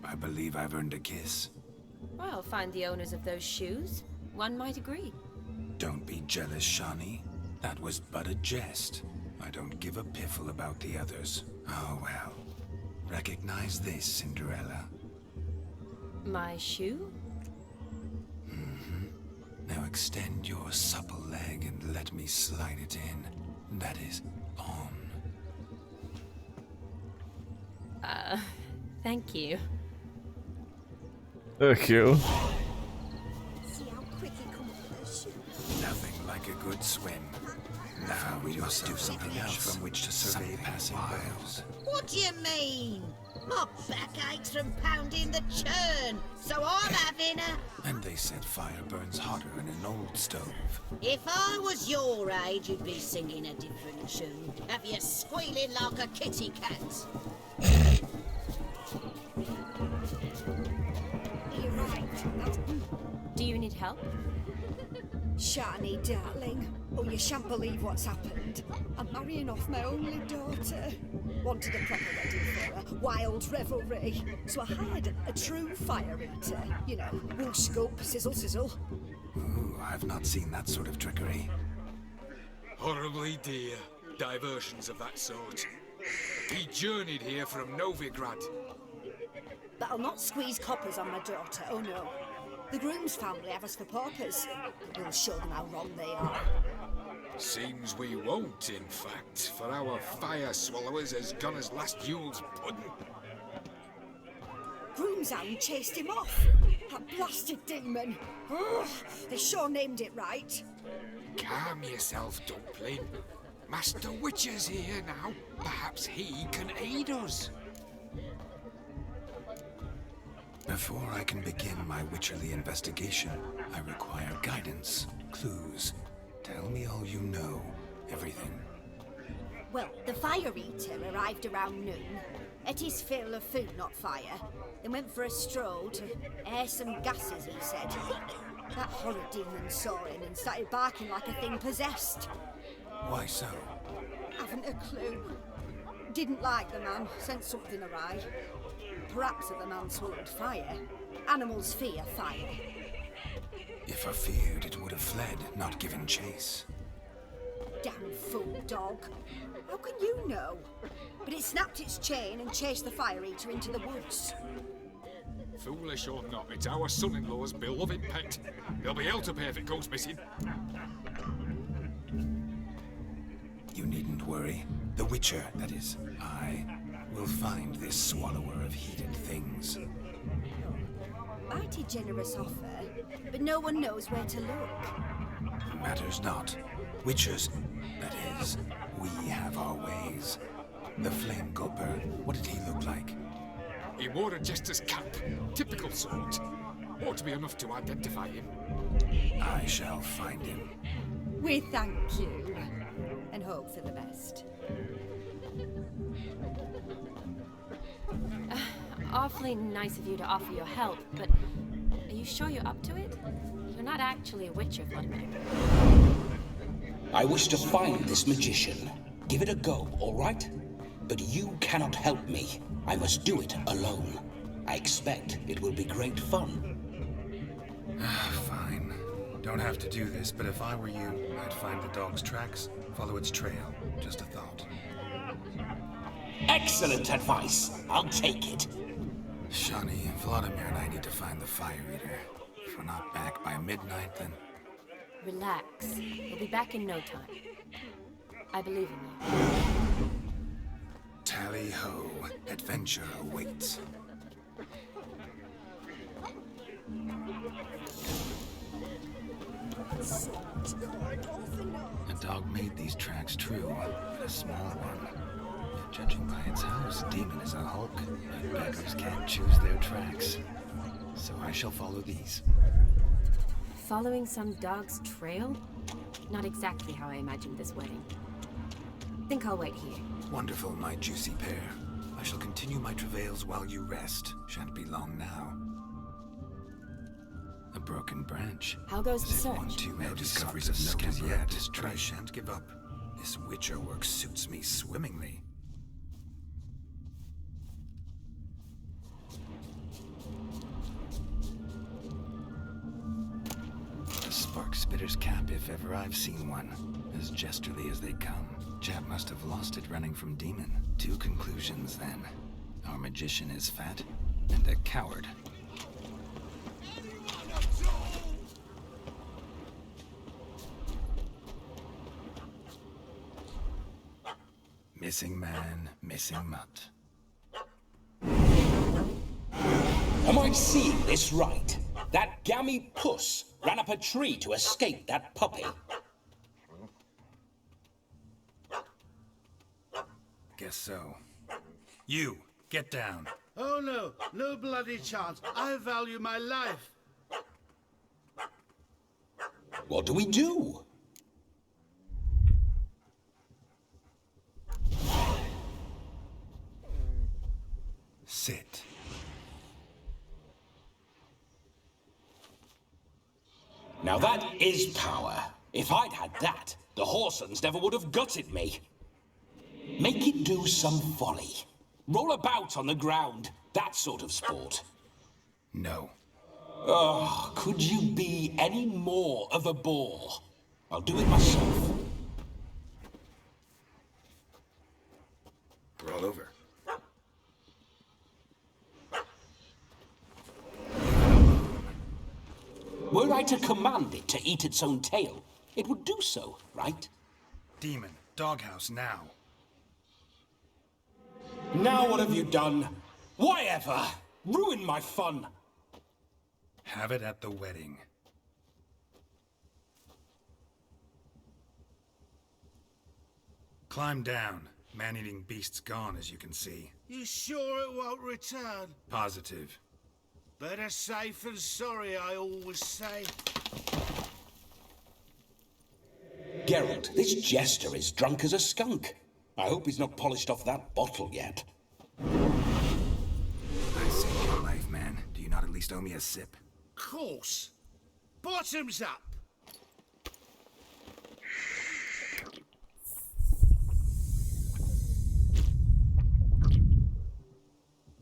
Speaker 5: I believe I've earned a kiss.
Speaker 6: Well, find the owners of those shoes. One might agree.
Speaker 5: Don't be jealous, Shawnee. That was but a jest. I don't give a piffle about the others. Oh well. Recognize this, Cinderella.
Speaker 6: My shoe?
Speaker 5: Now extend your supple leg and let me slide it in. That is, on.
Speaker 6: Thank you.
Speaker 1: Thank you.
Speaker 7: See how quick he come up with those shoes.
Speaker 5: Nothing like a good swim. Now we must do something else from which to survey passing miles.
Speaker 7: What do you mean? My back aches from pounding the churn, so I'm having a...
Speaker 5: And they said fire burns hotter in an old stove.
Speaker 7: If I was your age, you'd be singing a different tune. Have you squealing like a kitty cat?
Speaker 15: You're right.
Speaker 6: Do you need help?
Speaker 15: Shani, darling. Oh, you shan't believe what's happened. I'm marrying off my only daughter. Wanted a proper wedding for her, wild revelry. So I hired a true fire eater. You know, whoosh scoop, sizzle sizzle.
Speaker 5: Ooh, I've not seen that sort of trickery.
Speaker 4: Horribly dear diversions of that sort. He journeyed here from Novigrad.
Speaker 15: But I'll not squeeze coppers on my daughter, oh no. The groom's family have us for paupers. We'll show them how wrong they are.
Speaker 4: Seems we won't, in fact, for our fire swallowers as gone as last Yule's pudding.
Speaker 15: Groom's hound chased him off. That blasted demon. Ugh, they sure named it right.
Speaker 4: Calm yourself, Dumpling. Master Witcher's here now. Perhaps he can aid us.
Speaker 5: Before I can begin my witcherly investigation, I require guidance, clues. Tell me all you know, everything.
Speaker 7: Well, the fire eater arrived around noon. Ate his fill of food, not fire. Then went for a stroll to air some gases, he said. That horrid demon saw him and started barking like a thing possessed.
Speaker 5: Why so?
Speaker 15: Haven't a clue. Didn't like the man, sent something awry. Perhaps if the man swallowed fire. Animals fear fire.
Speaker 5: If I feared, it would have fled, not given chase.
Speaker 15: Damn fool dog. How can you know? But it snapped its chain and chased the fire eater into the woods.
Speaker 4: Foolish or not, it's our son-in-law's beloved pet. He'll be hell to pay if it goes missing.
Speaker 5: You needn't worry. The Witcher, that is, I, will find this swallower of heated things.
Speaker 7: Mighty generous offer, but no one knows where to look.
Speaker 5: Matters not. Witchers, that is, we have our ways. The Flame Gulper, what did he look like?
Speaker 4: He wore a jester's cap, typical sort. Ought to be enough to identify him.
Speaker 5: I shall find him.
Speaker 15: We thank you, and hope for the best.
Speaker 6: Awfully nice of you to offer your help, but are you sure you're up to it? You're not actually a witcher, Vladimir.
Speaker 10: I wish to find this magician. Give it a go, all right? But you cannot help me. I must do it alone. I expect it will be great fun.
Speaker 5: Fine. Don't have to do this, but if I were you, I'd find the dog's tracks, follow its trail. Just a thought.
Speaker 10: Excellent advice. I'll take it.
Speaker 5: Shani, Vladimir and I need to find the fire eater. If we're not back by midnight, then...
Speaker 6: Relax. We'll be back in no time. I believe in you.
Speaker 5: Tally-ho. Adventure awaits. A dog made these tracks true, but a small one. Judging by its house, Demon is a hulk, and beggars can't choose their tracks. So I shall follow these.
Speaker 6: Following some dog's trail? Not exactly how I imagined this wedding. Think I'll wait here.
Speaker 5: Wonderful, my juicy pair. I shall continue my travails while you rest. Shan't be long now. A broken branch.
Speaker 6: How goes the search?
Speaker 5: One too many discoveries of note as yet, but I shan't give up. This Witcher work suits me swimmingly. A spark spitter's cap, if ever I've seen one. As jesterly as they come. Chap must have lost it running from Demon. 2 conclusions, then. Our magician is fat, and a coward. Missing man, missing mutt.
Speaker 10: Am I seeing this right? That gammy puss ran up a tree to escape that puppy.
Speaker 5: Guess so. You, get down.
Speaker 9: Oh no, no bloody chance. I value my life.
Speaker 10: What do we do?
Speaker 5: Sit.
Speaker 10: Now that is power. If I'd had that, the Horsons never would have gutted me. Make it do some folly. Roll about on the ground. That sort of sport.
Speaker 5: No.
Speaker 10: Oh, could you be any more of a bore? I'll do it myself.
Speaker 5: Roll over.
Speaker 10: Were I to command it to eat its own tail, it would do so, right?
Speaker 5: Demon, doghouse now.
Speaker 10: Now what have you done? Why ever? Ruin my fun.
Speaker 5: Have it at the wedding. Climb down. Man-eating beast's gone, as you can see.
Speaker 9: You sure it won't return?
Speaker 5: Positive.
Speaker 9: Better safe than sorry, I always say.
Speaker 10: Geralt, this jester is drunk as a skunk. I hope he's not polished off that bottle yet.
Speaker 5: I saved your life, man. Do you not at least owe me a sip?
Speaker 9: Course. Bottoms up.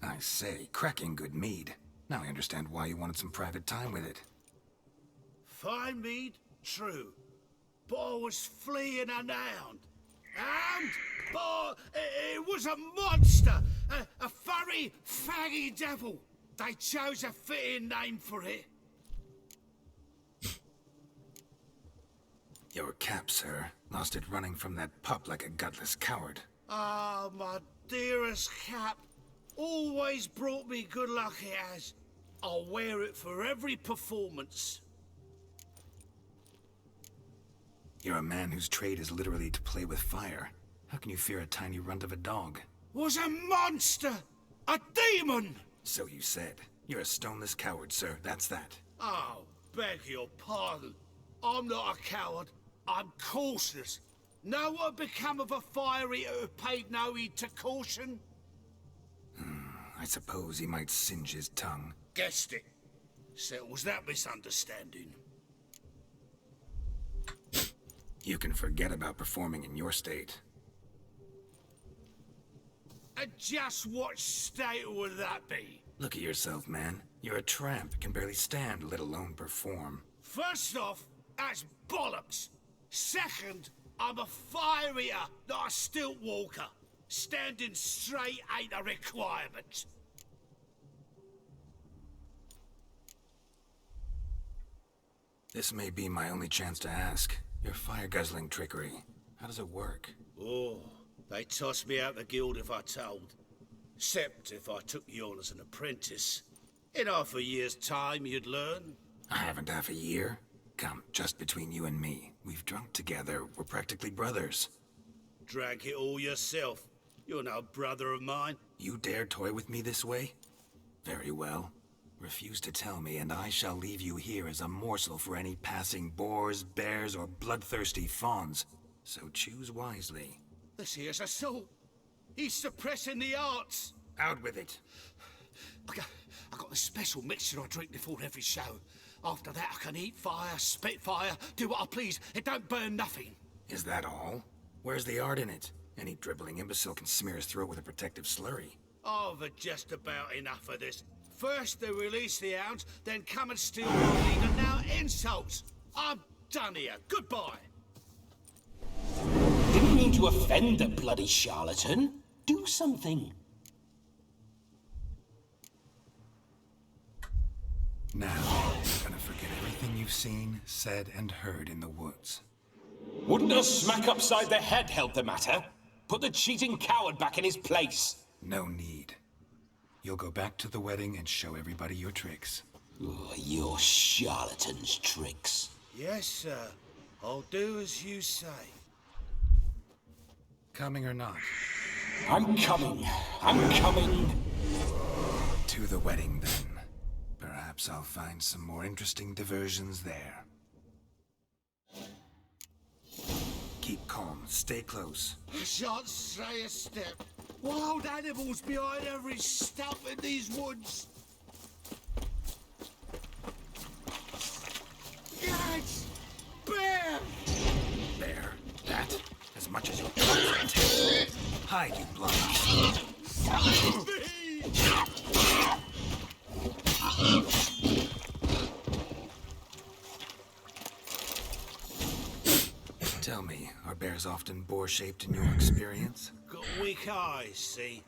Speaker 5: I say, cracking good mead. Now I understand why you wanted some private time with it.
Speaker 9: Fine mead, true. But I was fleeing unhound. And, but it was a monster! A furry, faggy devil. They chose a fitting name for it.
Speaker 5: Your cap, sir. Lost it running from that pup like a gutless coward.
Speaker 9: Ah, my dearest cap. Always brought me good luck it has. I'll wear it for every performance.
Speaker 5: You're a man whose trade is literally to play with fire. How can you fear a tiny runt of a dog?
Speaker 9: Was a monster! A demon!
Speaker 5: So you said. You're a stoneless coward, sir. That's that.
Speaker 9: Oh, beg your pardon. I'm not a coward. I'm cautious. Know what become of a fire eater who paid no heed to caution?
Speaker 5: I suppose he might singe his tongue.
Speaker 9: Guessed it. Settles that misunderstanding.
Speaker 5: You can forget about performing in your state.
Speaker 9: And just what state would that be?
Speaker 5: Look at yourself, man. You're a tramp, can barely stand, let alone perform.
Speaker 9: First off, that's bollocks. Second, I'm a fire eater, not a stilt walker. Standing straight ain't a requirement.
Speaker 5: This may be my only chance to ask. Your fire-guzzling trickery. How does it work?
Speaker 9: Oh, they toss me out the guild if I told. Except if I took you on as an apprentice. In half a year's time, you'd learn.
Speaker 5: I haven't half a year. Come, just between you and me. We've drunk together. We're practically brothers.
Speaker 9: Drank it all yourself. You're no brother of mine.
Speaker 5: You dare toy with me this way? Very well. Refuse to tell me, and I shall leave you here as a morsel for any passing boars, bears, or bloodthirsty fawns. So choose wisely.
Speaker 9: This here's assault. He's suppressing the arts.
Speaker 5: Out with it.
Speaker 9: I got the special mixture I drink before every show. After that, I can eat fire, spit fire, do what I please. It don't burn nothing.
Speaker 5: Is that all? Where's the art in it? Any dribbling imbecile can smear his throat with a protective slurry.
Speaker 9: I've had just about enough of this. First they release the hounds, then come and steal my meat, and now insults. I'm done here. Goodbye.
Speaker 10: Didn't mean to offend the bloody charlatan. Do something.
Speaker 5: Now, you're gonna forget everything you've seen, said, and heard in the woods.
Speaker 10: Wouldn't a smack upside the head help the matter? Put the cheating coward back in his place.
Speaker 5: No need. You'll go back to the wedding and show everybody your tricks.
Speaker 10: Oh, your charlatan's tricks.
Speaker 9: Yes, sir. I'll do as you say.
Speaker 5: Coming or not?
Speaker 10: I'm coming. I'm coming.
Speaker 5: To the wedding, then. Perhaps I'll find some more interesting diversions there. Keep calm. Stay close.
Speaker 9: I shan't say a step. Wild animals behind every stump in these woods. Yes! Bear!
Speaker 5: Bear? That? As much as you'll take. Hide, you blind. Tell me, are bears often boar-shaped in your experience?
Speaker 9: Got weak eyes, see?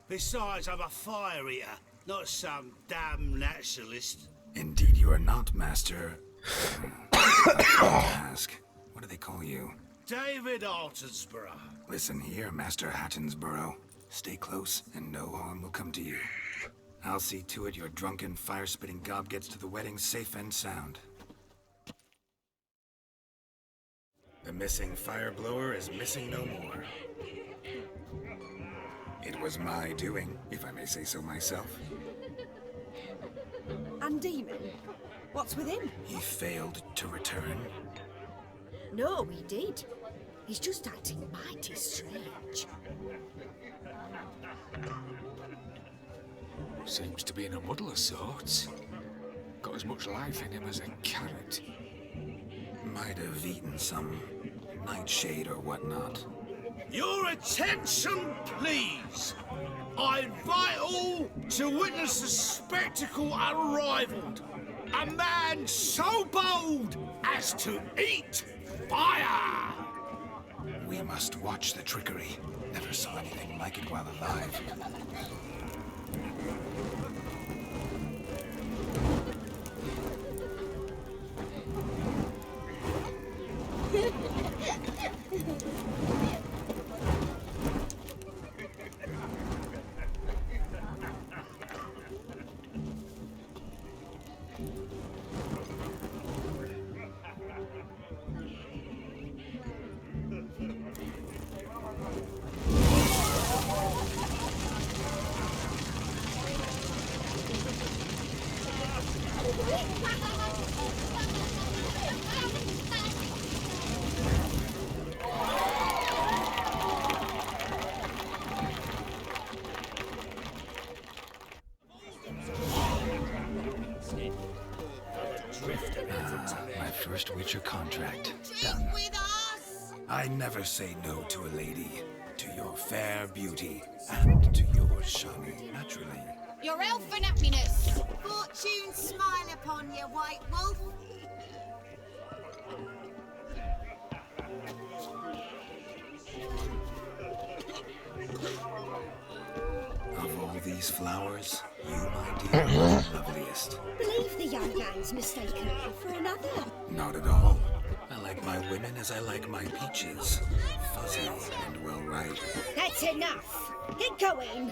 Speaker 9: Besides, I'm a fire eater, not some damn naturalist.
Speaker 5: Indeed you are not, Master... ask. What do they call you?
Speaker 9: David Altonsborough.
Speaker 5: Listen here, Master Hattonsborough. Stay close, and no harm will come to you. I'll see to it your drunken, fire-spitting gob gets to the wedding safe and sound. The missing fire blower is missing no more. It was my doing, if I may say so myself.
Speaker 15: And Demon? What's with him?
Speaker 5: He failed to return.
Speaker 15: No, he did. He's just acting mighty strange.
Speaker 4: Seems to be in a muddle of sorts. Got as much life in him as a carrot.
Speaker 5: Might have eaten some nightshade or whatnot.
Speaker 9: Your attention, please. I invite all to witness the spectacle unrivaled. A man so bold as to eat fire.
Speaker 5: We must watch the trickery. Never saw anything like it while alive. My first Witcher contract. Done. I never say no to a lady. To your fair beauty. And to your Shani, naturally.
Speaker 7: Your elfin happiness. Fortune smile upon you, White Wolf.
Speaker 5: Of all these flowers, you, my dear, are the loveliest.
Speaker 15: Believe the young man's mistaken her for another.
Speaker 5: Not at all. I like my women as I like my peaches. Fuzzy and well ripe.
Speaker 15: That's enough. Get going.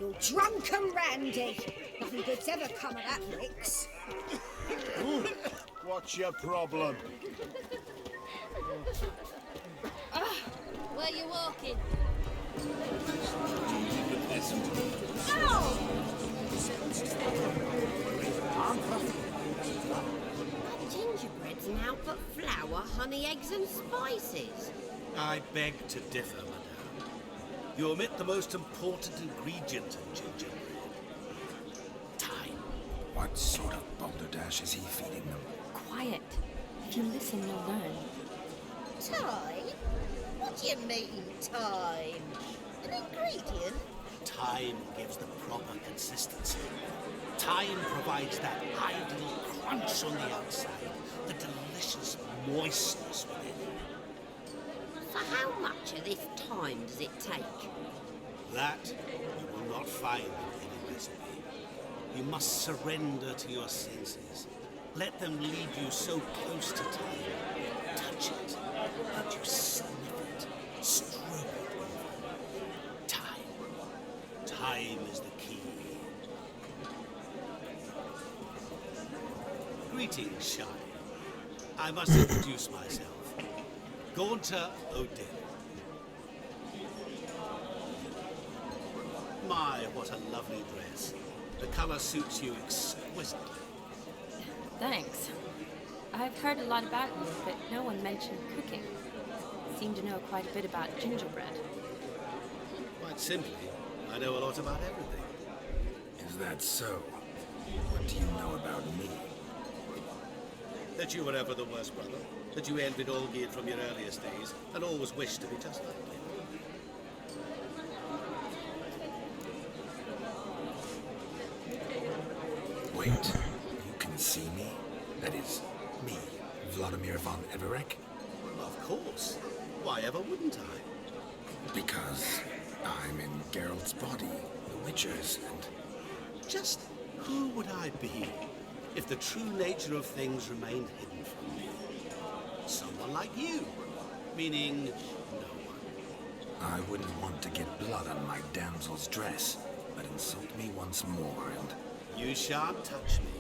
Speaker 15: You're drunk and randy. Nothing good's ever come of that, Rix.
Speaker 9: What's your problem?
Speaker 6: Where you walking? Gingerbread's now but flour, honey, eggs and spices.
Speaker 9: I beg to differ, madame. You omit the most important ingredient in gingerbread. Time.
Speaker 5: What sort of balderdash is he feeding them?
Speaker 6: Quiet. If you listen, you'll learn.
Speaker 16: Time? What do you mean, time? An ingredient?
Speaker 9: Time gives the proper consistency. Time provides that ideal crunch on the outside, the delicious moistness within.
Speaker 16: For how much of this time does it take?
Speaker 9: That you will not find in any recipe. You must surrender to your senses. Let them lead you so close to time. Touch it. Let you sniff it. Stroke it over. Time. Time is the key. Greetings, Shine. I must introduce myself. Gaunter O'Dell. My, what a lovely dress. The color suits you exquisitely.
Speaker 6: Thanks. I've heard a lot about you, but no one mentioned cooking. Seem to know quite a bit about gingerbread.
Speaker 9: Quite simply, I know a lot about everything.
Speaker 5: Is that so? What do you know about me?
Speaker 9: That you were ever the worst brother. That you envied Olgierd from your earliest days, and always wished to be just like him.
Speaker 5: Wait, you can see me? That is, me, Vladimir von Everek?
Speaker 9: Of course. Why ever wouldn't I?
Speaker 5: Because I'm in Geralt's body, the Witcher's, and...
Speaker 9: Just who would I be if the true nature of things remained hidden from me? Someone like you, meaning no one.
Speaker 5: I wouldn't want to get blood on my damsel's dress, but insult me once more and...
Speaker 9: You shan't touch me.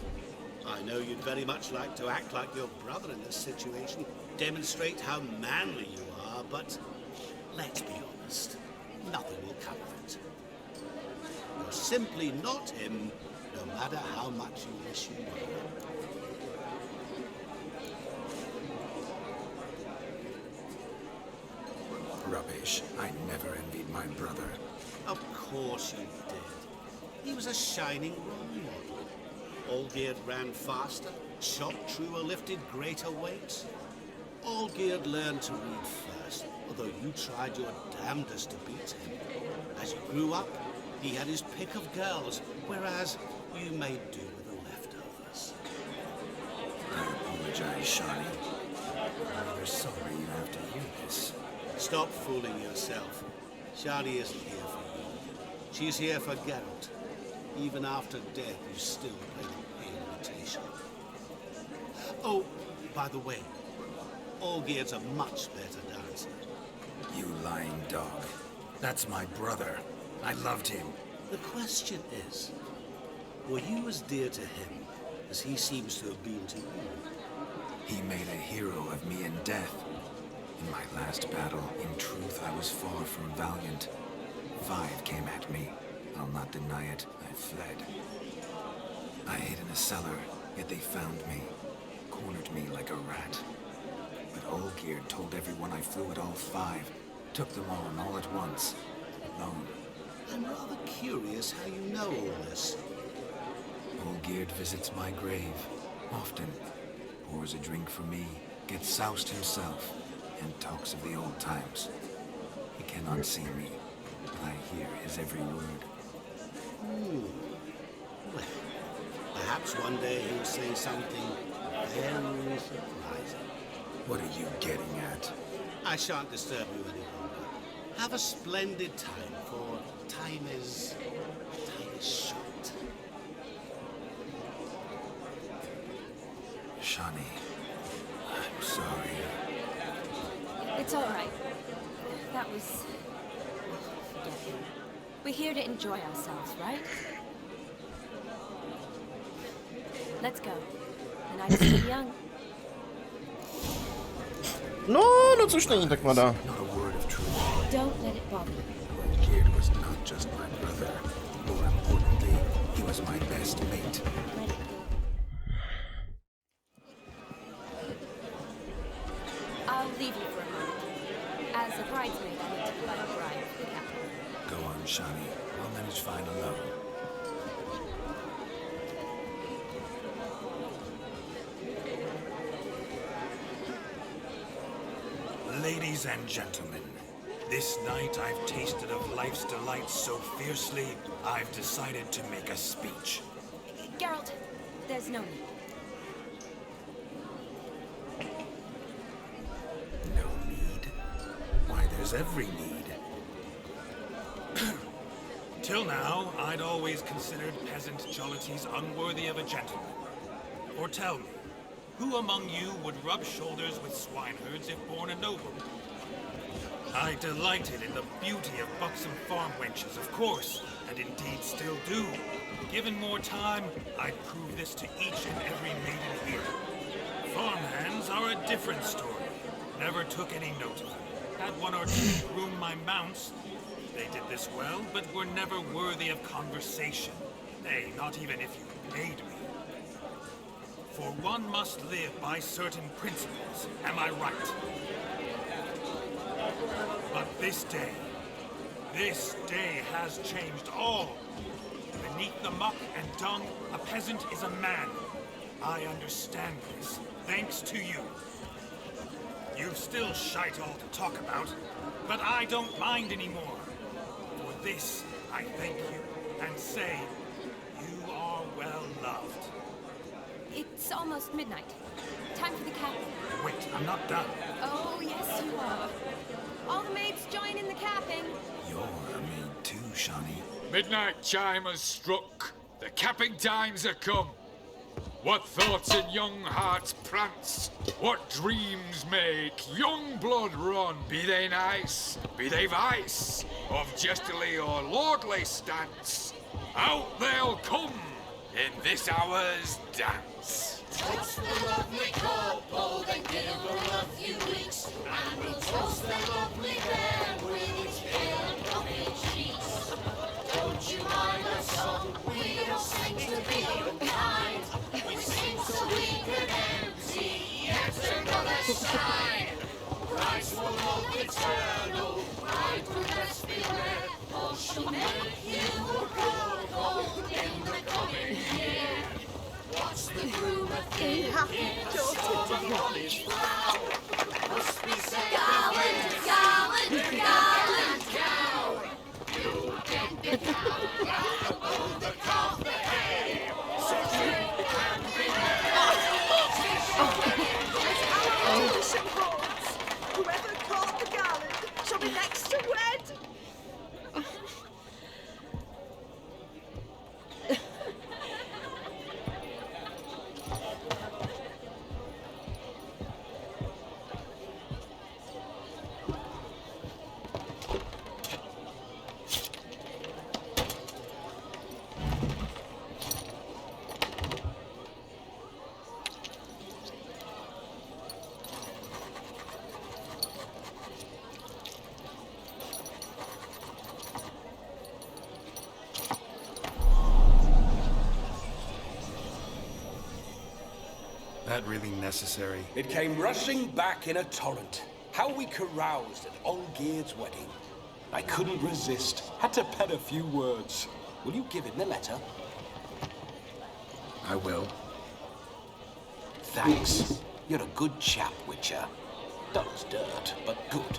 Speaker 9: I know you'd very much like to act like your brother in this situation, demonstrate how manly you are, but let's be honest, nothing will come of it. You're simply not him, no matter how much you wish you were.
Speaker 5: Rubbish. I never envied my brother.
Speaker 9: Of course you did. He was a shining role model. Olgierd ran faster, shot truer, lifted greater weights. Olgierd learned to read first, although you tried your damnedest to beat him. As you grew up, he had his pick of girls, whereas you made do with the leftovers.
Speaker 5: I apologize, Shani. I'm rather sorry you have to hear this.
Speaker 9: Stop fooling yourself. Shani isn't here for you. She's here for Geralt. Even after death, you still play the pale imitation. Oh, by the way, Olgierd's a much better dancer.
Speaker 5: You lying dog. That's my brother. I loved him.
Speaker 9: The question is, were you as dear to him as he seems to have been to you?
Speaker 5: He made a hero of me in death. In my last battle, in truth, I was far from valiant. 5 came at me. I'll not deny it. I fled. I hid in a cellar, yet they found me. Cornered me like a rat. But Olgierd told everyone I flew at all 5. Took them on all at once. Alone.
Speaker 9: I'm rather curious how you know all this.
Speaker 5: Olgierd visits my grave. Often. Pours a drink for me. Gets soused himself. And talks of the old times. He cannot see me. But I hear his every word.
Speaker 9: Well, perhaps one day he'll say something very surprising.
Speaker 5: What are you getting at?
Speaker 9: I shan't disturb you any longer. Have a splendid time, for time is short.
Speaker 5: Shani, I'm sorry.
Speaker 6: It's all right. That was... forget it. We're here to enjoy ourselves, right? Let's go. And I'm still young.
Speaker 1: No cóż není tak mladá.
Speaker 5: Not a word of truth.
Speaker 6: Don't let it bother you.
Speaker 5: Olgierd was not just my brother. More importantly, he was my best mate.
Speaker 6: Let it go. I'll leave you for a moment. As a bridesmaid, I need to provide a bride for the capital.
Speaker 5: Go on, Shani. I'll manage fine alone. Ladies and gentlemen, this night I've tasted of life's delights so fiercely, I've decided to make a speech.
Speaker 6: Geralt, there's no need.
Speaker 5: No need? Why, there's every need. Till now, I'd always considered peasant jollities unworthy of a gentleman. Or tell me, who among you would rub shoulders with swineherds if born a nobleman? I delighted in the beauty of buxom farm wenches, of course, and indeed still do. Given more time, I'd prove this to each and every maiden here. Farmhands are a different story. Never took any note of them. Had one or two groom my mounts. They did this well, but were never worthy of conversation. Nay, not even if you paid me. For one must live by certain principles, am I right? But this day has changed all. Beneath the muck and dung, a peasant is a man. I understand this, thanks to you. You've still shite all to talk about, but I don't mind anymore. For this, I thank you, and say, you are well loved.
Speaker 6: It's almost midnight. Time for the cap.
Speaker 5: Wait, I'm not done.
Speaker 6: Oh, yes, you are. All the maids join in the capping.
Speaker 5: You're a maid too, Shawnee.
Speaker 4: Midnight chime has struck. The capping times have come. What thoughts in young hearts prance? What dreams make young blood run? Be they nice, be they vice, of jestily or lordly stance, out they'll come in this hour's dance.
Speaker 17: Toast the lovely couple, then give her a few weeks, and we'll toast the lovely pair with its pale and puffy cheeks. Don't you mind our song? We don't sing to be unkind. We sing so we can empty yet another side. Christ will love eternal, pride will rest beware, or she'll make you a good home in the coming year. What's the groom a thinking? Daughter to college plough. Must be said garland, garland, garland cow. You'll get the cow down, oh, the calf the hay. So drink and be merry.
Speaker 15: Whoever caught the garland shall be next to wed.
Speaker 5: That really necessary?
Speaker 10: It came rushing back in a torrent. How we caroused at Olgierd's wedding. I couldn't resist. Had to pen a few words. Will you give him the letter?
Speaker 5: I will.
Speaker 10: Thanks. You're a good chap, Witcher. Dull as dirt, but good.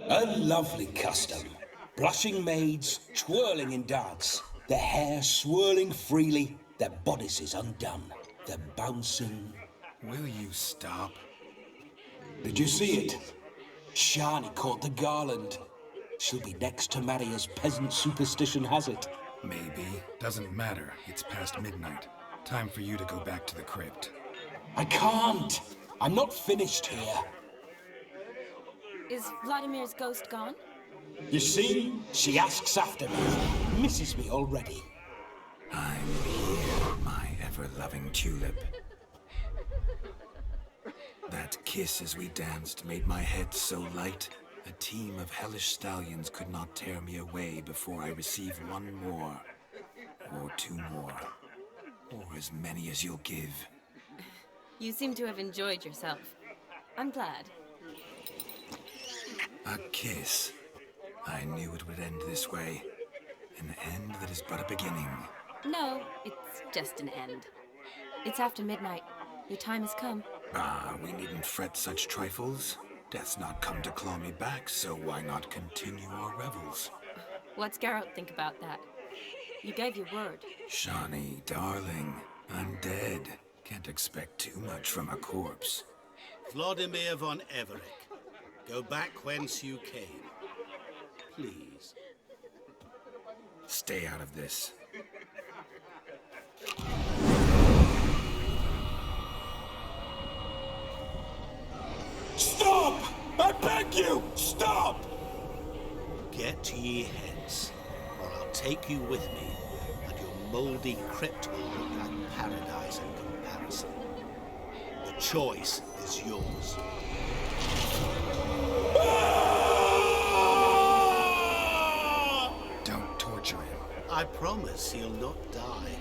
Speaker 10: A lovely custom. Blushing maids twirling in dance, their hair swirling freely, their bodices undone, their bouncing.
Speaker 5: Will you stop?
Speaker 10: Did you see it? Shani caught the garland. She'll be next to marry as peasant superstition has it.
Speaker 5: Maybe. Doesn't matter. It's past midnight. Time for you to go back to the crypt.
Speaker 10: I can't. I'm not finished here.
Speaker 6: Is Vladimir's ghost gone?
Speaker 10: You see, she asks after me, misses me already.
Speaker 5: I'm here, my ever-loving tulip. That kiss as we danced made my head so light, a team of hellish stallions could not tear me away before I receive one more, or two more, or as many as you'll give.
Speaker 6: You seem to have enjoyed yourself. I'm glad.
Speaker 5: A kiss. I knew it would end this way. An end that is but a beginning.
Speaker 6: No, it's just an end. It's after midnight. Your time has come.
Speaker 5: Ah, we needn't fret such trifles. Death's not come to claw me back, so why not continue our revels?
Speaker 6: What's Geralt think about that? You gave your word.
Speaker 5: Shawnee, darling, I'm dead. Can't expect too much from a corpse.
Speaker 9: Vladimir von Everick, go back whence you came. Please.
Speaker 5: Stay out of this. Stop! I beg you! Stop!
Speaker 9: Get ye hence, or I'll take you with me, and your mouldy crypt will look like paradise in comparison. The choice is yours.
Speaker 5: Don't torture him.
Speaker 9: I promise he'll not die.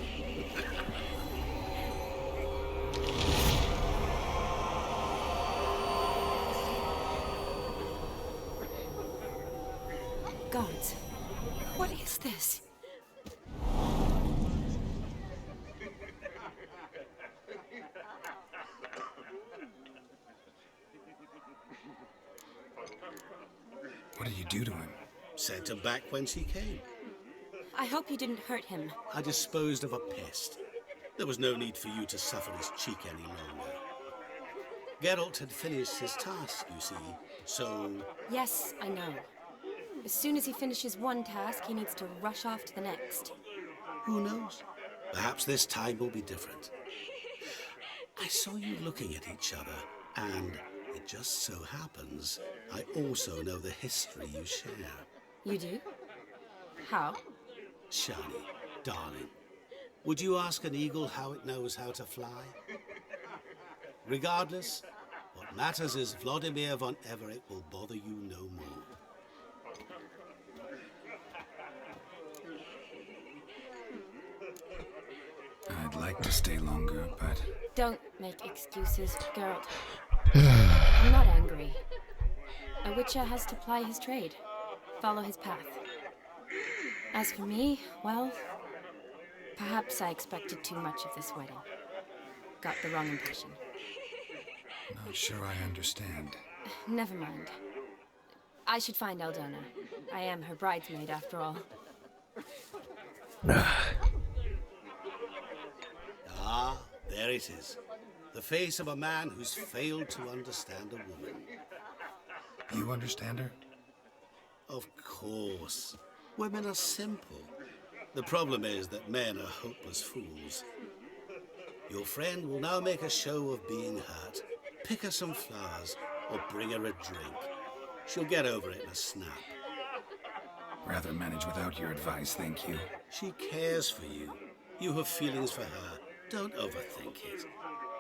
Speaker 6: Gods, what is this?
Speaker 5: What did you do to him?
Speaker 9: Sent him back whence he came.
Speaker 6: I hope you didn't hurt him.
Speaker 9: I disposed of a pest. There was no need for you to suffer his cheek any longer. Geralt had finished his task, you see, so...
Speaker 6: Yes, I know. As soon as he finishes one task, he needs to rush off to the next.
Speaker 9: Who knows? Perhaps this time will be different. I saw you looking at each other, and it just so happens I also know the history you share.
Speaker 6: You do? How?
Speaker 9: Shani, darling, would you ask an eagle how it knows how to fly? Regardless, what matters is Vladimir von Everick will bother you no more.
Speaker 5: I'd like to stay longer, but...
Speaker 6: Don't make excuses, Geralt. I'm not angry. A witcher has to ply his trade, follow his path. As for me, well, perhaps I expected too much of this wedding. Got the wrong impression.
Speaker 5: Not sure I understand.
Speaker 6: Never mind. I should find Eldona. I am her bridesmaid, after all.
Speaker 9: Ah, there it is. The face of a man who's failed to understand a woman.
Speaker 5: You understand her?
Speaker 9: Of course. Women are simple. The problem is that men are hopeless fools. Your friend will now make a show of being hurt, pick her some flowers, or bring her a drink. She'll get over it in a snap.
Speaker 5: Rather manage without your advice, thank you.
Speaker 9: She cares for you. You have feelings for her. Don't overthink it.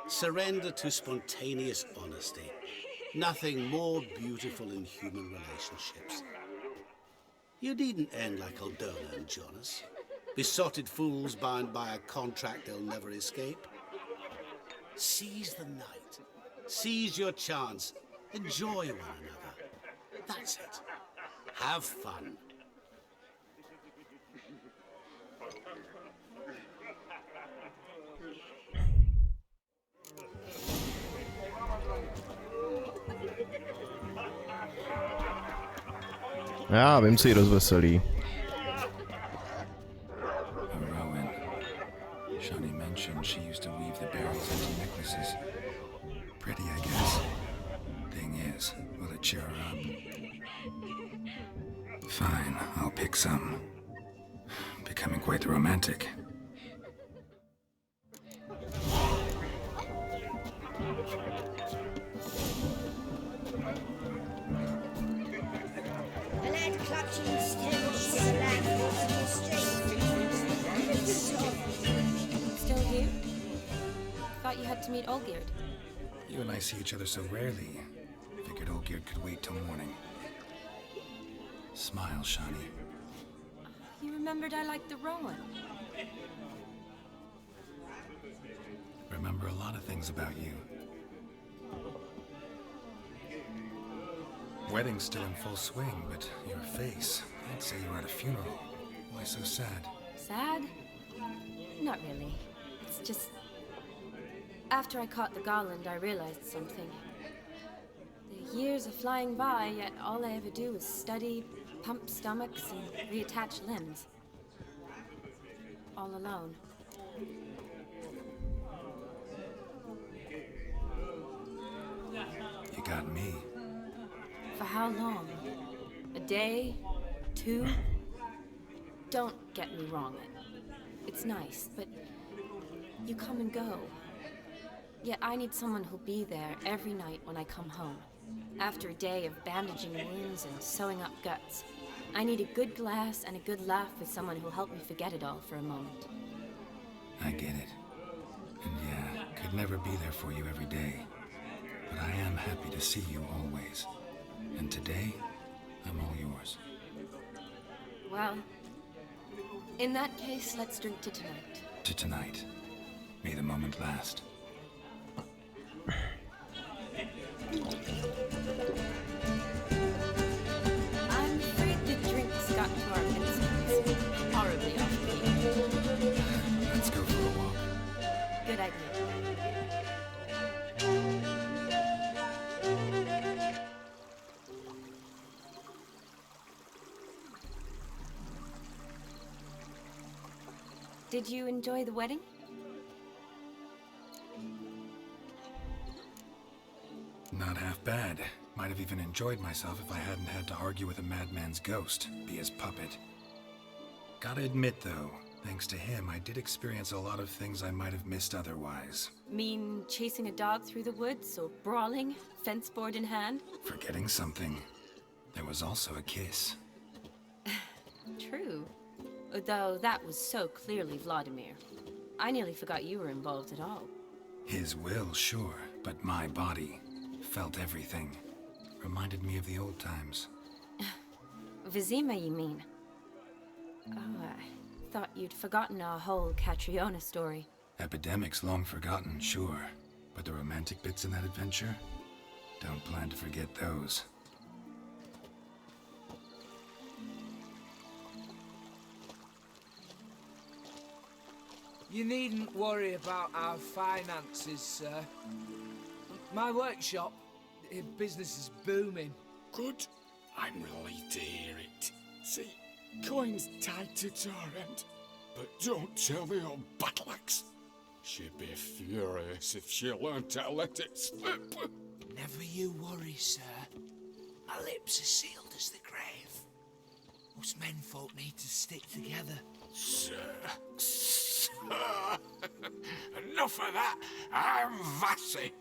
Speaker 9: Surrender to spontaneous honesty. Nothing more beautiful in human relationships. You needn't end like Eldona and Jonas. Besotted fools bound by a contract they'll never escape. Seize the night. Seize your chance. Enjoy one another. That's it. Have fun.
Speaker 1: Já vím, co jí rozveselí.
Speaker 5: Rowan. Shani mentioned she used to weave the berries into necklaces. Pretty, I guess. Thing is, will it cheer her up? Fine, I'll pick some. Becoming quite the romantic.
Speaker 6: Still here? Thought you had to meet Olgierd.
Speaker 5: You and I see each other so rarely. Figured Olgierd could wait till morning. Smile, Shani.
Speaker 6: You remembered I liked the Rowan.
Speaker 5: Remember a lot of things about you. Wedding's still in full swing, but your face, I'd say you're at a funeral. Why so sad?
Speaker 6: Sad? Not really. It's just... After I caught the garland, I realized something. The years are flying by, yet all I ever do is study, pump stomachs, and reattach limbs. All alone.
Speaker 5: You got me.
Speaker 6: For how long? A day? 2? Don't get me wrong. It's nice, but you come and go. Yet I need someone who'll be there every night when I come home. After a day of bandaging wounds and sewing up guts, I need a good glass and a good laugh with someone who'll help me forget it all for a moment.
Speaker 5: I get it. And yeah, could never be there for you every day. But I am happy to see you always. And today, I'm all yours.
Speaker 6: Well, in that case, let's drink to tonight.
Speaker 5: To tonight. May the moment last.
Speaker 6: I'm afraid the drinks got to our instincts. Horribly off-key.
Speaker 5: Let's go for a walk.
Speaker 6: Good idea. Did you enjoy the wedding?
Speaker 5: Not half bad. Might have even enjoyed myself if I hadn't had to argue with a madman's ghost, be his puppet. Gotta admit, though, thanks to him, I did experience a lot of things I might have missed otherwise.
Speaker 6: Mean chasing a dog through the woods, or brawling, fence board in hand?
Speaker 5: Forgetting something. There was also a kiss.
Speaker 6: True. Though that was so clearly Vladimir. I nearly forgot you were involved at all.
Speaker 5: His will, sure, but my body felt everything. Reminded me of the old times.
Speaker 6: Vizima, you mean? Oh, I thought you'd forgotten our whole Catriona story.
Speaker 5: Epidemics long forgotten, sure. But the romantic bits in that adventure? Don't plan to forget those.
Speaker 12: You needn't worry about our finances, sir. My workshop, business is booming.
Speaker 4: Good. I'm relieved to hear it. See, coin's tied to Torrent. But don't tell the old battleaxe. She'd be furious if she learned to let it slip.
Speaker 9: Never you worry, sir. My lips are sealed as the grave. Us menfolk need to stick together.
Speaker 4: Sir. Enough of that. I'm Vassy.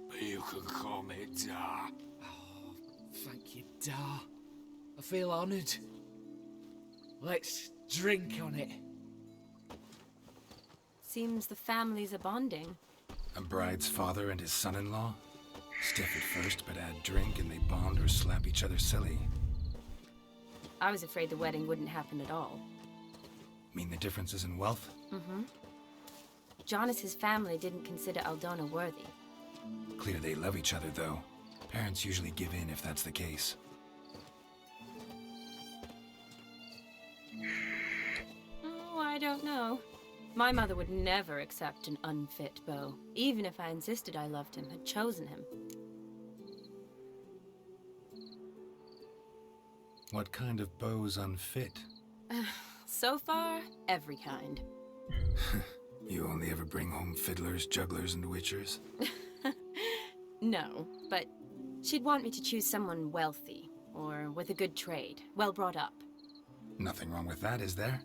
Speaker 4: But you can call me Dar.
Speaker 12: Oh, thank you, Dar. I feel honoured. Let's drink on it.
Speaker 6: Seems the families are bonding.
Speaker 5: A bride's father and his son-in-law? Stiff at first, but add drink and they bond or slap each other silly.
Speaker 6: I was afraid the wedding wouldn't happen at all.
Speaker 5: Mean the differences in wealth?
Speaker 6: Mm-hmm. Jonas's family didn't consider Aldona worthy.
Speaker 5: Clear they love each other, though. Parents usually give in if that's the case.
Speaker 6: Oh, I don't know. My mother would never accept an unfit beau, even if I insisted I loved him, had chosen him.
Speaker 5: What kind of beau's unfit?
Speaker 6: So far, every kind.
Speaker 5: You only ever bring home fiddlers, jugglers, and witchers?
Speaker 6: No, but she'd want me to choose someone wealthy, or with a good trade, well brought up.
Speaker 5: Nothing wrong with that, is there?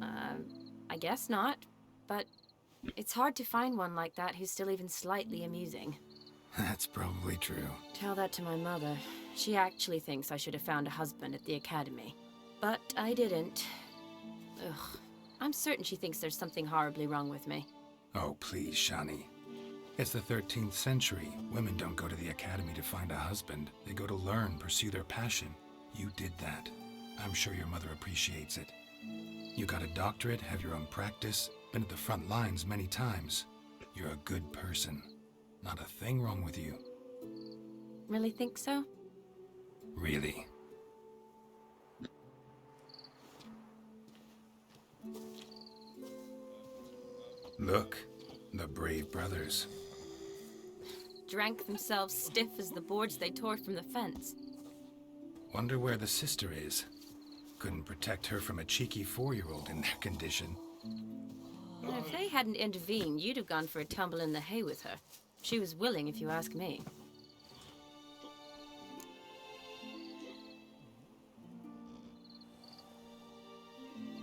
Speaker 6: I guess not, but it's hard to find one like that who's still even slightly amusing.
Speaker 5: That's probably true.
Speaker 6: Tell that to my mother. She actually thinks I should have found a husband at the academy. But I didn't. Ugh. I'm certain she thinks there's something horribly wrong with me.
Speaker 5: Oh, please, Shani. It's the 13th century. Women don't go to the academy to find a husband. They go to learn, pursue their passion. You did that. I'm sure your mother appreciates it. You got a doctorate, have your own practice, been at the front lines many times. You're a good person. Not a thing wrong with you.
Speaker 6: Really think so?
Speaker 5: brothers.
Speaker 6: Drank themselves stiff as the boards they tore from the fence.
Speaker 5: Wonder where the sister is. Couldn't protect her from a cheeky 4-year-old in their condition.
Speaker 6: If they hadn't intervened, you'd have gone for a tumble in the hay with her. She was willing, if you ask me.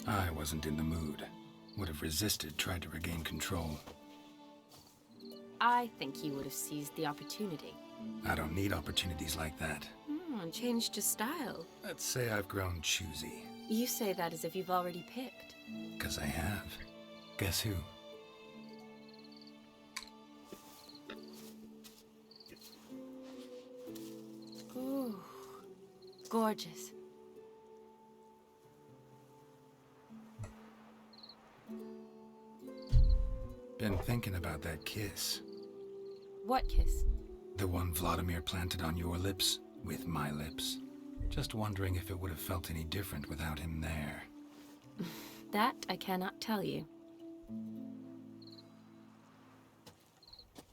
Speaker 5: I wasn't in the mood. Would have resisted, tried to regain control.
Speaker 6: I think you would have seized the opportunity.
Speaker 5: I don't need opportunities like that.
Speaker 6: Changed your style.
Speaker 5: Let's say I've grown choosy.
Speaker 6: You say that as if you've already picked.
Speaker 5: 'Cause I have. Guess who?
Speaker 6: Ooh, gorgeous.
Speaker 5: Been thinking about that kiss.
Speaker 6: What kiss?
Speaker 5: The one Vladimir planted on your lips with my lips. Just wondering if it would have felt any different without him there.
Speaker 6: That I cannot tell you.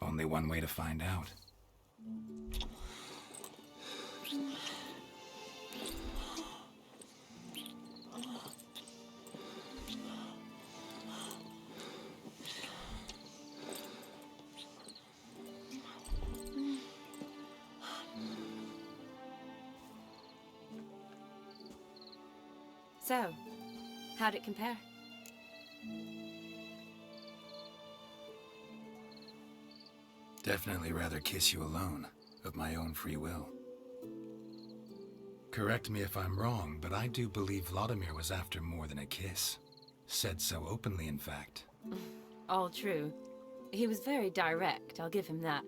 Speaker 5: Only one way to find out.
Speaker 6: So, how'd it compare?
Speaker 5: Definitely rather kiss you alone, of my own free will. Correct me if I'm wrong, but I do believe Vladimir was after more than a kiss. Said so openly, in fact.
Speaker 6: All true. He was very direct, I'll give him that.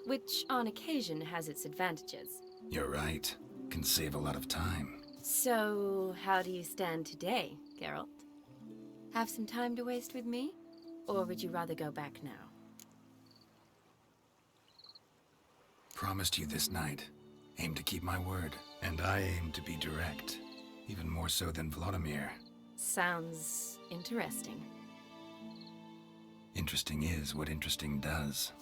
Speaker 6: Which, on occasion, has its advantages.
Speaker 5: You're right. Can save a lot of time.
Speaker 6: So, how do you stand today, Geralt? Have some time to waste with me? Or would you rather go back now?
Speaker 5: Promised you this night. Aim to keep my word. And I aim to be direct. Even more so than Vladimir.
Speaker 6: Sounds interesting.
Speaker 5: Interesting is what interesting does.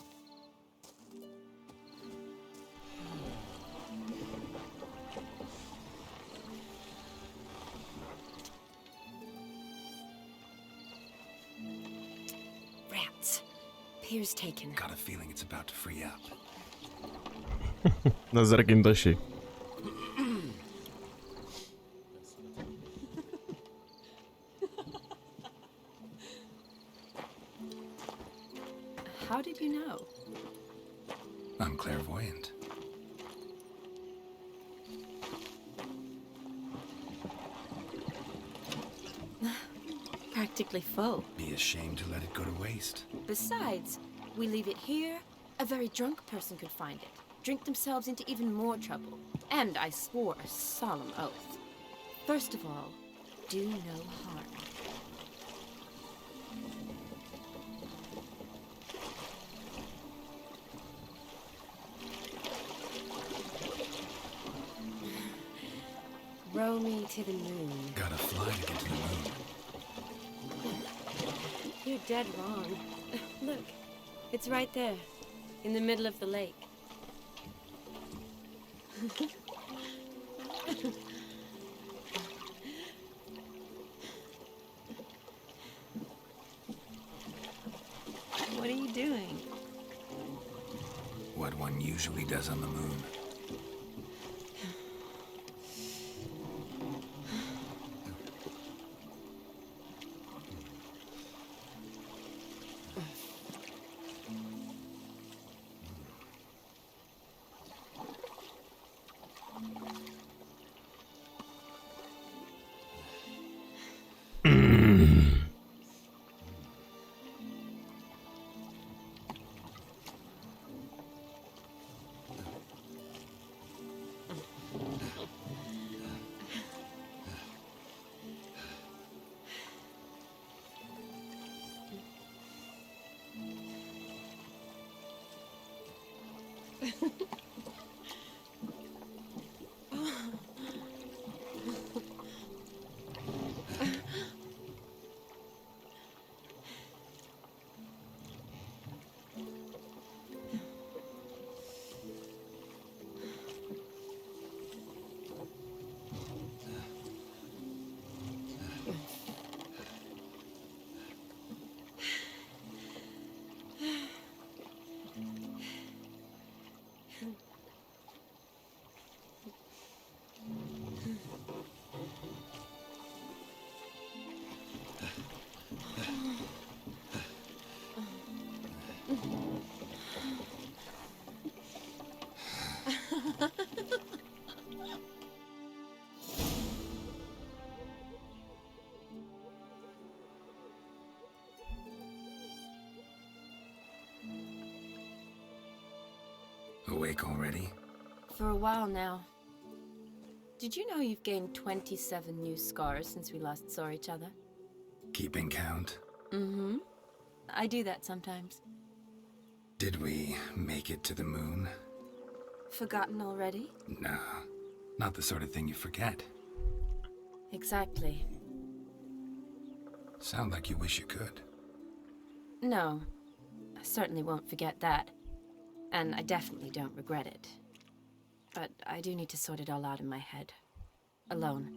Speaker 6: Rats. Pier's taken.
Speaker 5: Got a feeling it's about to free up.
Speaker 1: Nazarek taši.
Speaker 6: How did you know?
Speaker 5: I'm clairvoyant.
Speaker 6: Practically full.
Speaker 5: Be ashamed to let it go to waste.
Speaker 6: Besides, we leave it here, a very drunk person could find it, drink themselves into even more trouble. And I swore a solemn oath. First of all, do no harm. Row me to the moon.
Speaker 5: Gotta fly to get to the moon.
Speaker 6: You're dead wrong. Look, it's right there, in the middle of the lake. What are you doing?
Speaker 5: What one usually does on the moon. Awake already?
Speaker 6: For a while now. Did you know you've gained 27 new scars since we last saw each other?
Speaker 5: Keeping count?
Speaker 6: Mm-hmm. I do that sometimes.
Speaker 5: Did we make it to the moon?
Speaker 6: Forgotten already?
Speaker 5: No, not the sort of thing you forget.
Speaker 6: Exactly.
Speaker 5: Sound like you wish you could.
Speaker 6: No, I certainly won't forget that. And I definitely don't regret it. But I do need to sort it all out in my head. Alone.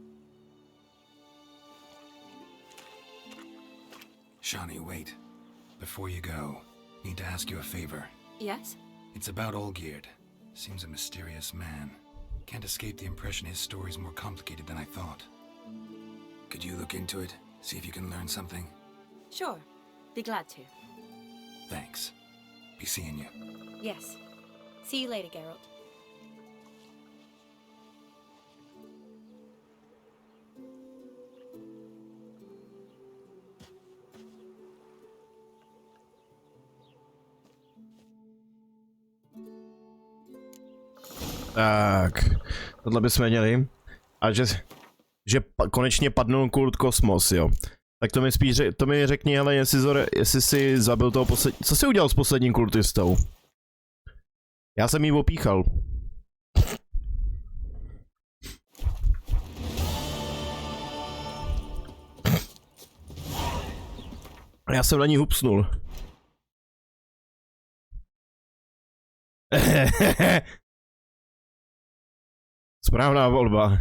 Speaker 5: Shawnee, wait. Before you go, need to ask you a favor.
Speaker 6: Yes?
Speaker 5: It's about Olgierd. Seems a mysterious man. Can't escape the impression his story's more complicated than I thought. Could you look into it? See if you can learn something?
Speaker 6: Sure. Be glad to.
Speaker 5: Thanks. Be seeing you.
Speaker 6: Yes. See you later, Geralt.
Speaker 1: Tak, tohle bychom měli. A že konečně padnul kult Kosmos, jo. Tak to mi spíš to mi řekni, ale jestli jsi zabil toho poslední... Co jsi udělal s posledním kultistou? Já jsem jí opíchal. Já jsem na ní hupsnul. Správná volba.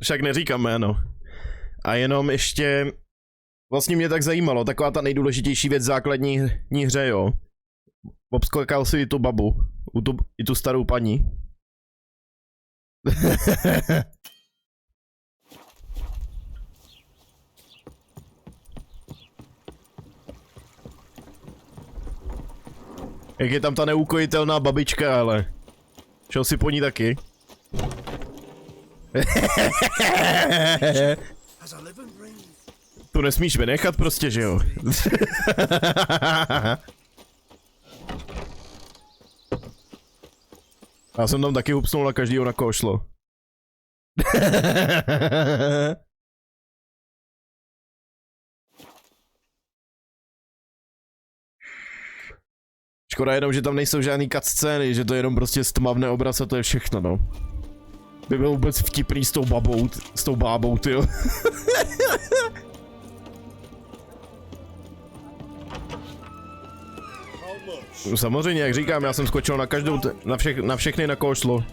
Speaker 1: Však neříkám jméno. A jenom ještě... Vlastně mě tak zajímalo, taková ta nejdůležitější věc v základní hře, jo. Obskakal si i tu babu. I tu starou paní. Jak je tam ta neukojitelná babička, ale... Šel si po ní taky? Tu nesmíš vynechat prostě, že jo? Já jsem tam taky hupsnul na každýho, na koho šlo. Škoda jenom, že tam nejsou žádný cutscény, že to je jenom prostě stmavné obraz a to je všechno, no. By byl vůbec vtipný s tou babou, s tou bábou, tyjo. No, samozřejmě, jak říkám, já jsem skočil na každou, na všechny, na koho šlo.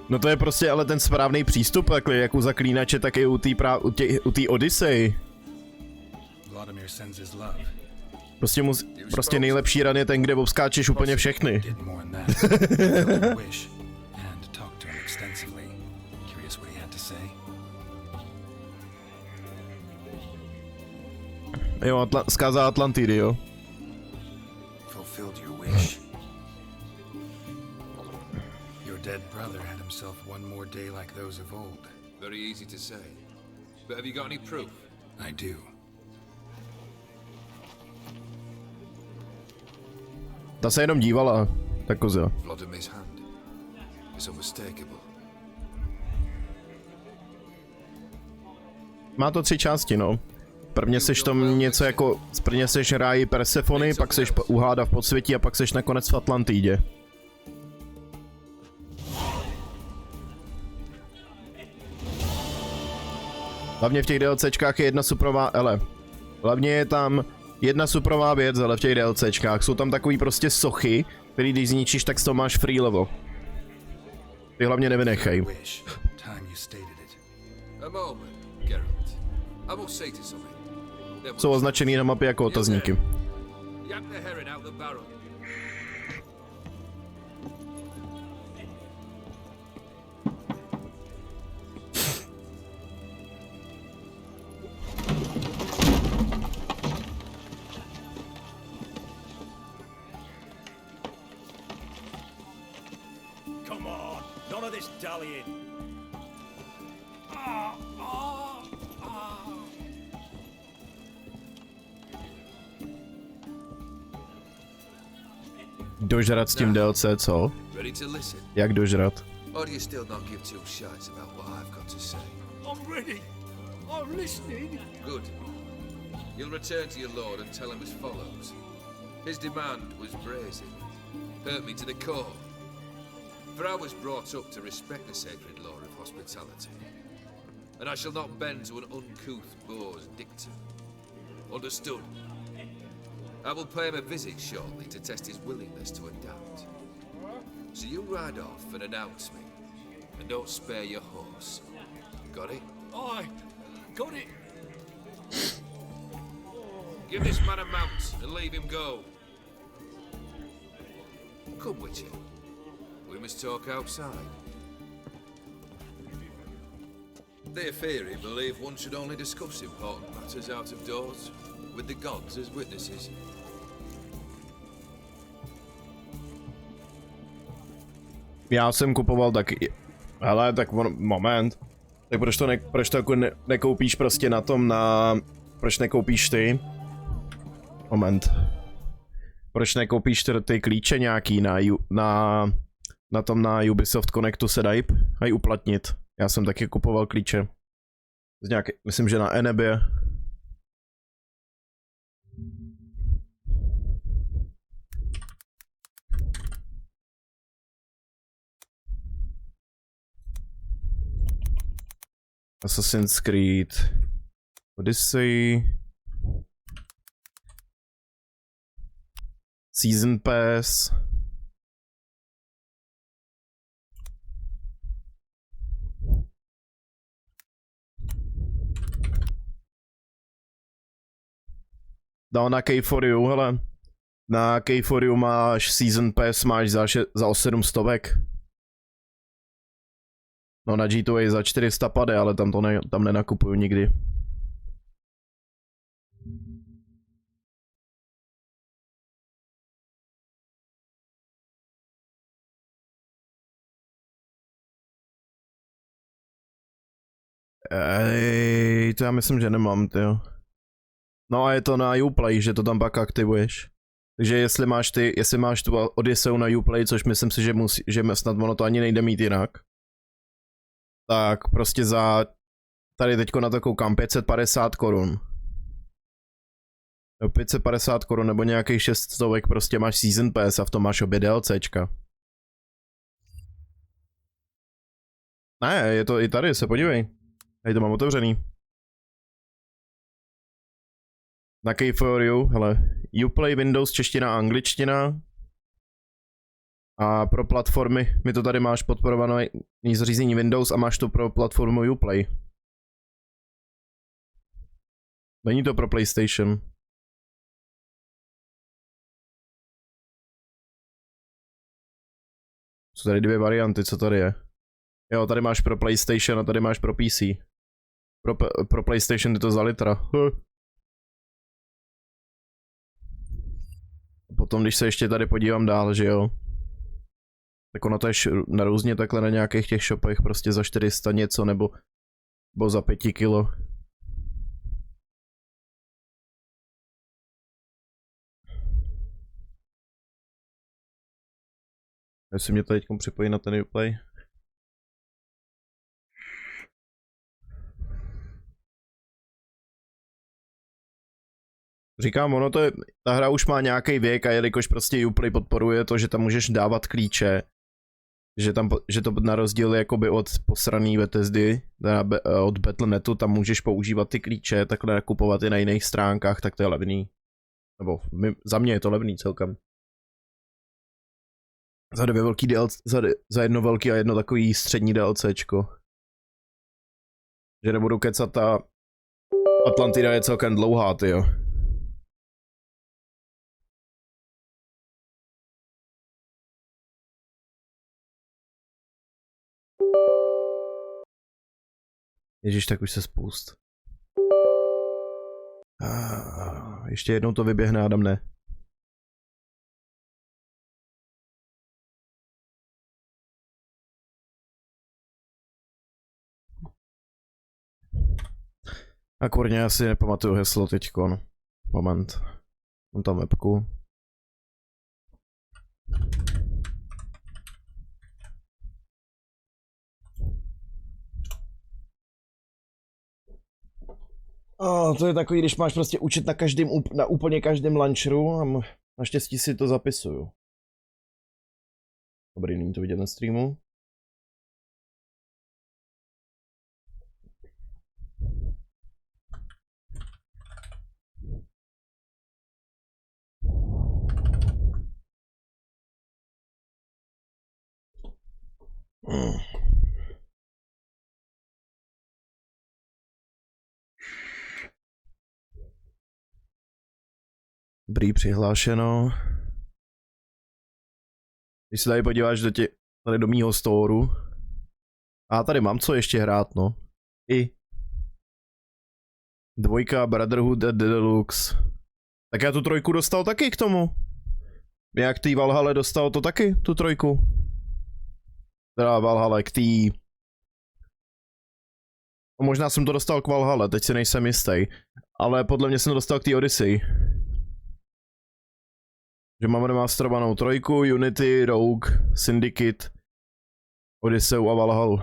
Speaker 1: No to je prostě ale ten správný přístup, takhle, jak u Zaklínače, tak i u té Odyssey. Prostě nejlepší run je ten, kde obskáčeš úplně všechny. Jo, zkáza Atlantidy, jo.
Speaker 5: Dead brother had himself one more day like those of old.
Speaker 18: Very easy to say. But have you got any proof?
Speaker 5: I do.
Speaker 1: Ta se jenom dívala, ta koza.
Speaker 18: Vladimir's hand is unmistakable.
Speaker 1: Má to 3 části, no. Prvně seš tam něco jako, prvně seš ráji Persefony, pak seš u Háda v podsvětí a pak seš nakonec v Atlantidě. Hlavně v těch DLCčkách je jedna suprová, hlavně je tam jedna suprová věc, ale v těch DLCčkách jsou tam takový prostě sochy, který když zničíš, tak z toho máš free level. Ty hlavně nevynechej. Jsou označený na mapě jako otazníky.
Speaker 19: Come on, none of this dallying.
Speaker 1: Dožrat s tím DLC, co?
Speaker 18: Ready to listen?
Speaker 1: Jak dožrat?
Speaker 18: Or do you still not give two shites about what I've got to say?
Speaker 9: I'm ready. I'm listening.
Speaker 18: Good. You'll return to your lord and tell him as follows. His demand was brazen. Hurt me to the core. For I was brought up to respect the sacred law of hospitality. And I shall not bend to an uncouth boor's dictum. Understood? I will pay him a visit shortly to test his willingness to adapt. So you ride off and announce me. And don't spare your horse. Got it?
Speaker 9: I got it.
Speaker 18: Give this man a mount and leave him go. Come, Witcher. We must talk outside. The Aetheri believe one should only discuss important matters out of doors, with the gods as witnesses.
Speaker 1: Já jsem kupoval taky. Hele, tak moment. Tak proč to jako nekoupíš prostě na tom proč nekoupíš ty? Moment. Proč nekoupíš ty klíče nějaký na tom na Ubisoft Connectu se dají uplatnit. Já jsem taky kupoval klíče. Z nějaké, myslím, že na Enebě. Assassin's Creed Odyssey Season Pass no, na K4U, hele. Na K4U máš Season Pass, máš za 700. No na G2A za 400 pade, ale tam nenakupuju nikdy. To já myslím, že nemám, tyjo. No a je to na Uplay, že to tam pak aktivuješ. Takže jestli máš tu Odysseu na Uplay, což myslím si, že snad ono to ani nejde mít jinak. Tak prostě tady teďko na to koukám 550 korun. 550 korun nebo nějakých 600 prostě máš Season Pass a v tom máš obě DLCčka. Ne, je to i tady, se podívej. Tady to mám otevřený. Na K4U, hele. Uplay, Windows, čeština a angličtina. A pro platformy, my to tady máš podporované zařízení Windows a máš to pro platformu Uplay. Není to pro PlayStation. Jsou tady dvě varianty, co tady je. Jo, tady máš pro PlayStation a tady máš pro PC. Pro PlayStation je to za litra. Potom, když se ještě tady podívám dál, že jo. Tak ono to je na různě takhle na nějakých těch shopech prostě za 400 něco nebo za 5 kilo. Jestli mě to teď připojí na ten Uplay. Říkám, ono to je, ta hra už má nějaký věk a jelikož prostě Uplay podporuje to, že tam můžeš dávat klíče, že to na rozdíl jakoby od posraný Bethesdy, od Battle.netu, tam můžeš používat ty klíče, takhle nakupovat i na jiných stránkách, tak to je levný. Nebo za mě je to levný celkem. Za dvě velký za jedno velký a jedno takový střední DLCčko. Že nebudu kecat, ta Atlantida je celkem dlouhá, tyjo. Ježíš, tak už se spust. Ještě jednou to vyběhne, Adam ne. A kurně, já si nepamatuju heslo teďkon. Moment. Mám tam webku. To je takový, když máš prostě učit na úplně každém launcheru a naštěstí si to zapisuju. Dobrý, není to vidět na streamu. Dobrý, přihlášeno. Když se tady podíváš tady do mýho storu. A tady mám co ještě hrát, no. Dvojka, Brotherhood a Deluxe. Tak já tu trojku dostal taky k tomu. Jak tý Valhalle dostal to taky, tu trojku. Teda Valhalle k tý... No, možná jsem to dostal k Valhalle, teď si nejsem jistý. Ale podle mě jsem to dostal k té Odyssey. Že máme remasterovanou trojku, Unity, Rogue, Syndicate, Odysseu a Valhallu.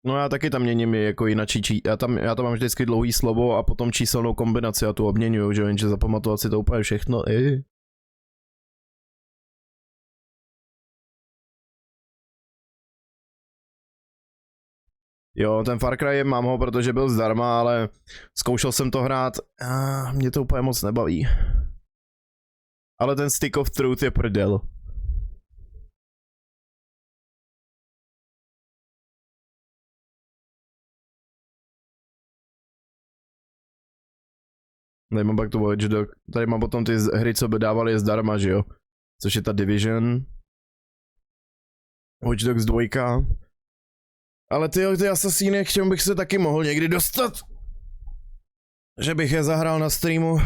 Speaker 1: No já taky tam měním jako jinačí já tam mám vždycky dlouhý slovo a potom číselnou kombinaci a tu obměňuju, že jenže zapamatovat si to úplně všechno, Jo, ten Far Cry mám ho, protože byl zdarma, ale zkoušel jsem to hrát a mě to úplně moc nebaví. Ale ten Stick of Truth je prdel. Tady mám pak tu Watch Dogs, tady mám potom ty hry, co by dávali zdarma, že jo? Což je ta Division. Watch Dogs 2. Ale ty Assassiny, k čemu bych se taky mohl někdy dostat. Že bych je zahrál na streamu.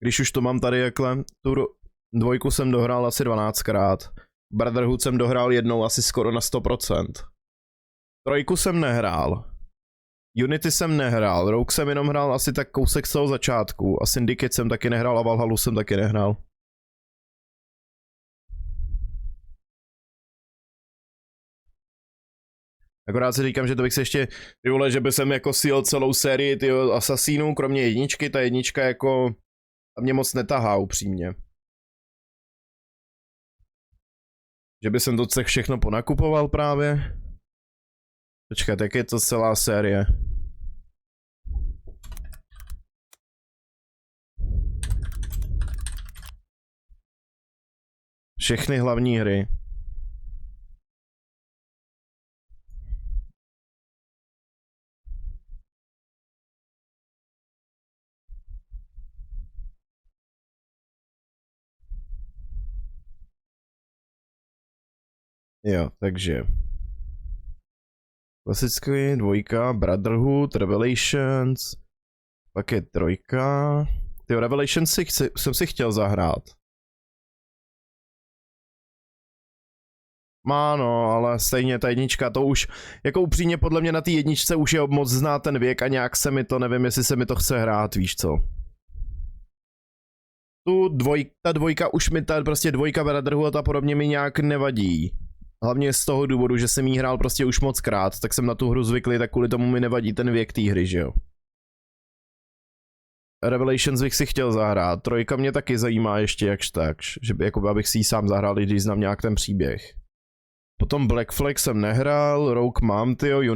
Speaker 1: Když už to mám tady jakhle, tu dvojku jsem dohrál asi 12krát. Brotherhood jsem dohrál jednou asi skoro na 100%. Trojku jsem nehrál. Unity jsem nehrál, Rogue jsem jenom hrál asi tak kousek z toho začátku a Syndicate jsem taky nehrál a Valhallu jsem taky nehrál. Akorát si říkám, že to bych se ještě, ty vole, že by jsem jako sjel celou sérii tyho Assassinů, kromě jedničky, ta jednička jako, a mě moc netahá upřímně. Že by jsem to všechno ponakupoval právě. Počkat, jak je to celá série? Všechny hlavní hry. Jo, takže klasický, dvojka, Brotherhood, Revelations, pak je trojka. Ty Revelations jsem si chtěl zahrát. Máno, ale stejně ta jednička, to už, jako upřímně podle mě na té jedničce už je moc znát ten věk a nějak se mi to, nevím jestli se mi to chce hrát, víš co. Ta dvojka už mi, prostě dvojka Brotherhood a podobně mi nějak nevadí. Hlavně z toho důvodu, že jsem jí hrál prostě už moc krát, tak jsem na tu hru zvyklý, tak kvůli tomu mi nevadí ten věk té hry, že jo. Revelations bych si chtěl zahrát, trojka mě taky zajímá ještě jakž tak, že by, jako abych si ji sám zahrál, když znám nějak ten příběh. Potom Black Flag jsem nehrál, Rogue mám, tyjo,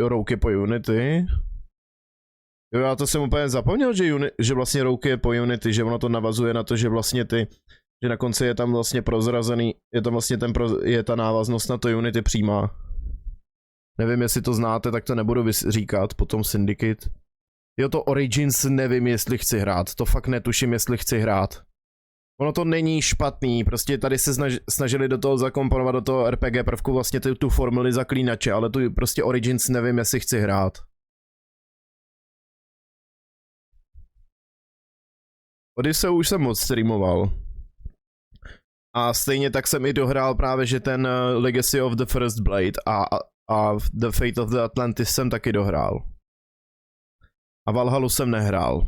Speaker 1: Rogue je po Unity. Jo, já to jsem úplně zapomněl, že vlastně Rogue je po Unity, že ono to navazuje na to, že vlastně že na konci je tam vlastně prozrazený, je tam vlastně je ta návaznost na to Unity přímá. Nevím, jestli to znáte, tak to nebudu říkat, potom Syndicate. Jo, to Origins nevím, jestli chci hrát, to fakt netuším, jestli chci hrát. Ono to není špatný, prostě tady se snažili do toho zakomponovat do toho RPG prvku vlastně tu formuli zaklínače, ale tu prostě Origins nevím, jestli chci hrát. Odysseu už jsem moc streamoval. A stejně tak jsem i dohrál právě, že ten Legacy of the First Blade a A The Fate of the Atlantis jsem taky dohrál. A Valhallu jsem nehrál.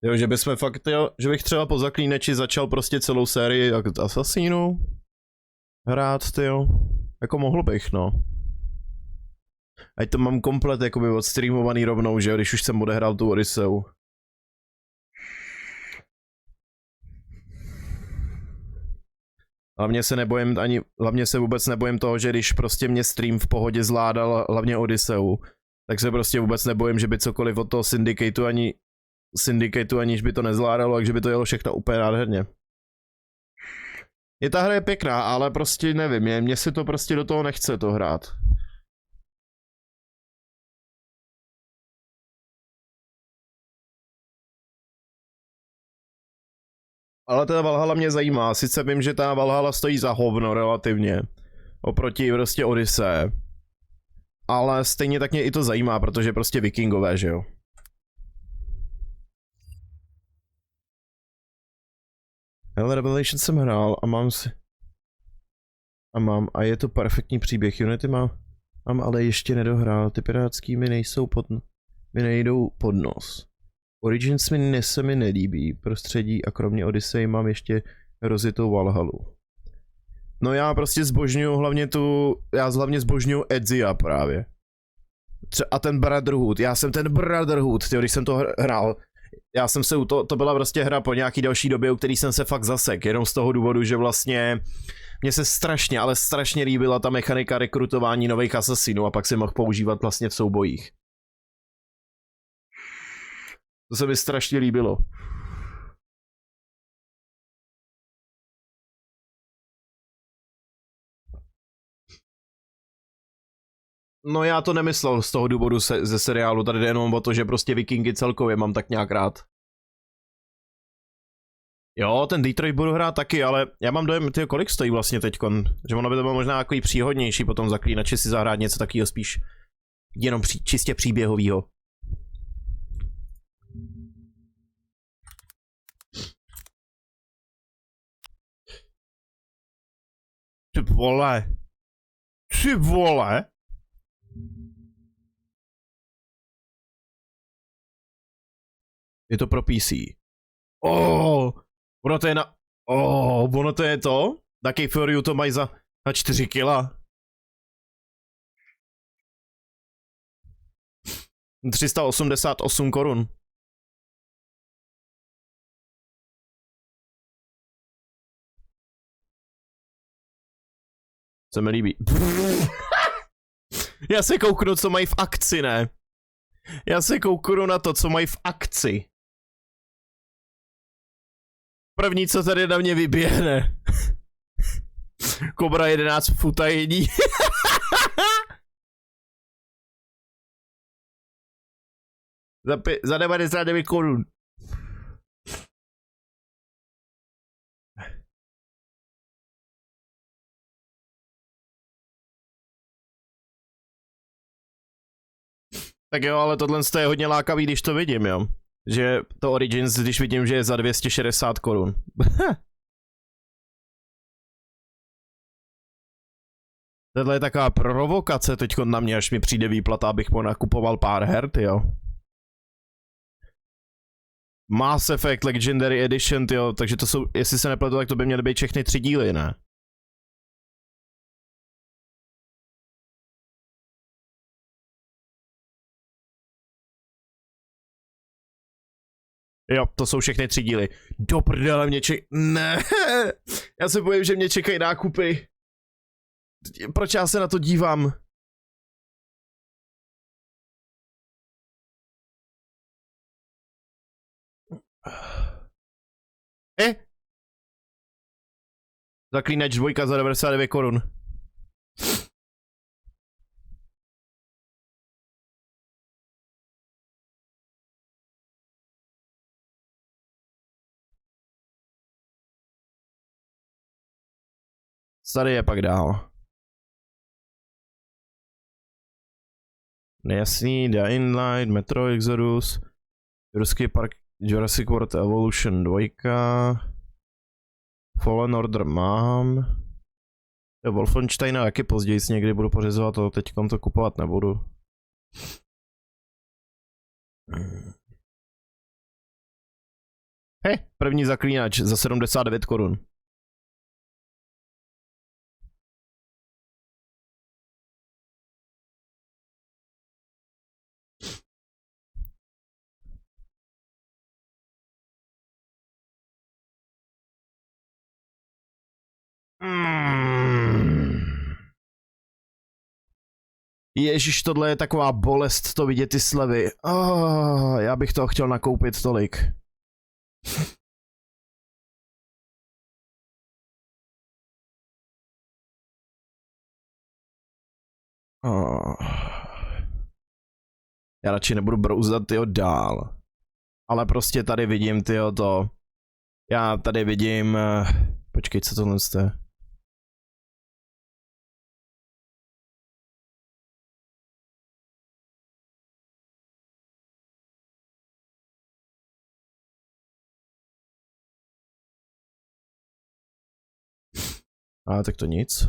Speaker 1: Jo, že bychom fakt, jo, že bych třeba po Zaklíneči začal prostě celou sérii Assassinu hrát, tyjo. Jako mohl bych, no. Ať to mám komplet jakoby odstreamovaný rovnou, že jo, když už jsem odehrál tu Odysseu. Hlavně se vůbec nebojím toho, že když prostě mě stream v pohodě zvládal hlavně Odysseu, tak se prostě vůbec nebojím, že by cokoliv od toho Syndicateu aniž by to nezvládalo, takže by to jelo všechno úplně nádherně. Ta hra je pěkná, ale prostě nevím, mně se to prostě do toho nechce to hrát. Ale ta Valhalla mě zajímá, sice vím, že ta Valhalla stojí za hovno relativně, oproti prostě Odyssee. Ale stejně tak mě i to zajímá, protože prostě vikingové, že jo. Ale Revelation jsem hrál a a je to perfektní příběh. Unity mám ale ještě nedohrál, ty pirátský mi nejdou pod nos. Origins se mi nelíbí, prostředí a kromě Odyssey mám ještě rozjetou Valhallu. No já prostě zbožňuju hlavně zbožňuju Ezia právě. A ten Brotherhood, já jsem ten Brotherhood, tyjo, když jsem to hrál, já jsem se to byla prostě hra po nějaký další době, u který jsem se fakt zasek, jenom z toho důvodu, že vlastně mně se strašně, ale strašně líbila ta mechanika rekrutování nových asasinů a pak si mohl používat vlastně v soubojích. To se mi strašně líbilo. No já to nemyslel z toho důvodu ze seriálu, tady jde jenom o to, že prostě vikingy celkově mám tak nějak rád. Jo, ten Detroit budu hrát taky, ale já mám dojem, tyjo, kolik stojí vlastně teďkon, že ono by to bylo možná takový příhodnější potom Zaklínači si zahrát něco takového spíš jenom čistě příběhovýho. Ty vole. Ty vole. Je to pro PC. Ono to je ono to je to? Taky for you to mají za 4 kila. 388 korun. Se mi líbí. Já se kouknu, co mají v akci, ne? Já se kouknu na to, co mají v akci. První, co tady na mě vyběhne. Kobra 11 v utajení. za 99 korun. Tak jo, ale tohle je hodně lákavý, když to vidím, jo. Že to Origins, když vidím, že je za 260 korun. Tohle je taková provokace teďko na mě, až mi přijde výplata, abych nakupoval pár her, jo. Mass Effect Legendary Edition, jo, takže to jsou, jestli se nepletu, tak to by měly být všechny 3 díly, ne? Jo, to jsou všechny 3 díly. Do prdele mě Ne! Já se bojím, že mě čekají nákupy. Proč já se na to dívám? Zaklínač 2 za 99 korun. Tady je pak dál. Nejasný, Dying Light, Metro Exodus, Ruský park, Jurassic World Evolution 2, Fallen Order mám. Wolfensteina jaký později někdy budu pořizovat, to teď to kupovat nebudu. První zaklínač za 79 korun. Ježíš, tohle je taková bolest to vidět ty slevy. Já bych to chtěl nakoupit tolik. Já radši nebudu brouzat tyjo dál. Ale prostě tady vidím tyjo to. Já tady vidím. Počkej, co tohle je? Tak to nic.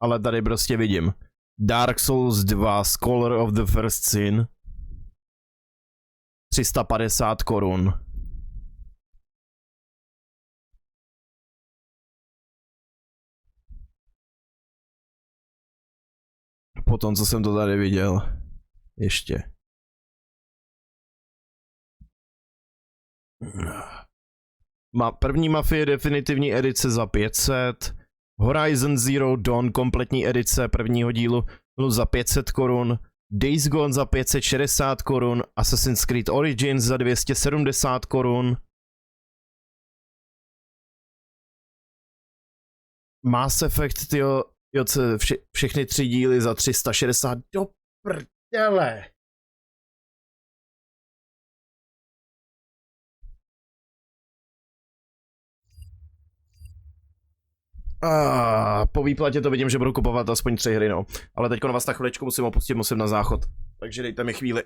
Speaker 1: Ale tady prostě vidím. Dark Souls 2, Scholar of the First Sin. 350 korun. Potom, co jsem to tady viděl. Ještě. První Mafie definitivní edice za 500. Horizon Zero Dawn kompletní edice prvního dílu za 500 korun. Days Gone za 560 korun. Assassin's Creed Origins za 270 korun. Mass Effect, tyjo, všechny 3 díly za 360. Do prdele. Po výplatě to vidím, že budu kupovat aspoň 3 hry, no. Ale teďko na vás na chviličku musím opustit, musím na záchod. Takže dejte mi chvíli.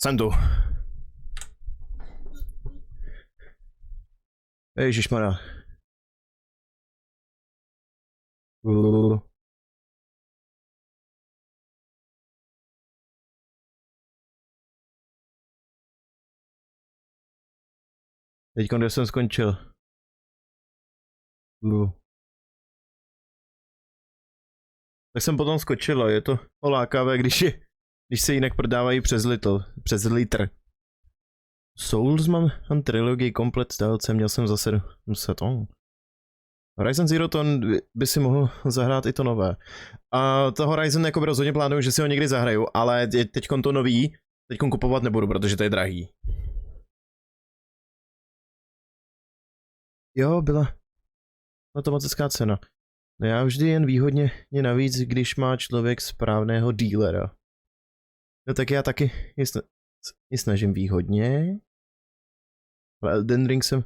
Speaker 1: Jsem tu. Ježišmarja. Teďko, kde jsem skončil? Tak jsem potom skočil, je to lákavé, když se jinak prodávají přes litr. Souls mám trilogii komplet dálce, měl jsem zase muset. Horizon Zero Dawn by si mohl zahrát i to nové. A to Horizon jako rozhodně plánuju, že si ho někdy zahraju, ale teďkon to nový, teďkon kupovat nebudu, protože to je drahý. Jo, byla automatická cena. No já vždy jen výhodně navíc, když má člověk správného dealera. No tak já taky je snažím výhodně. Ale Elden Ring jsem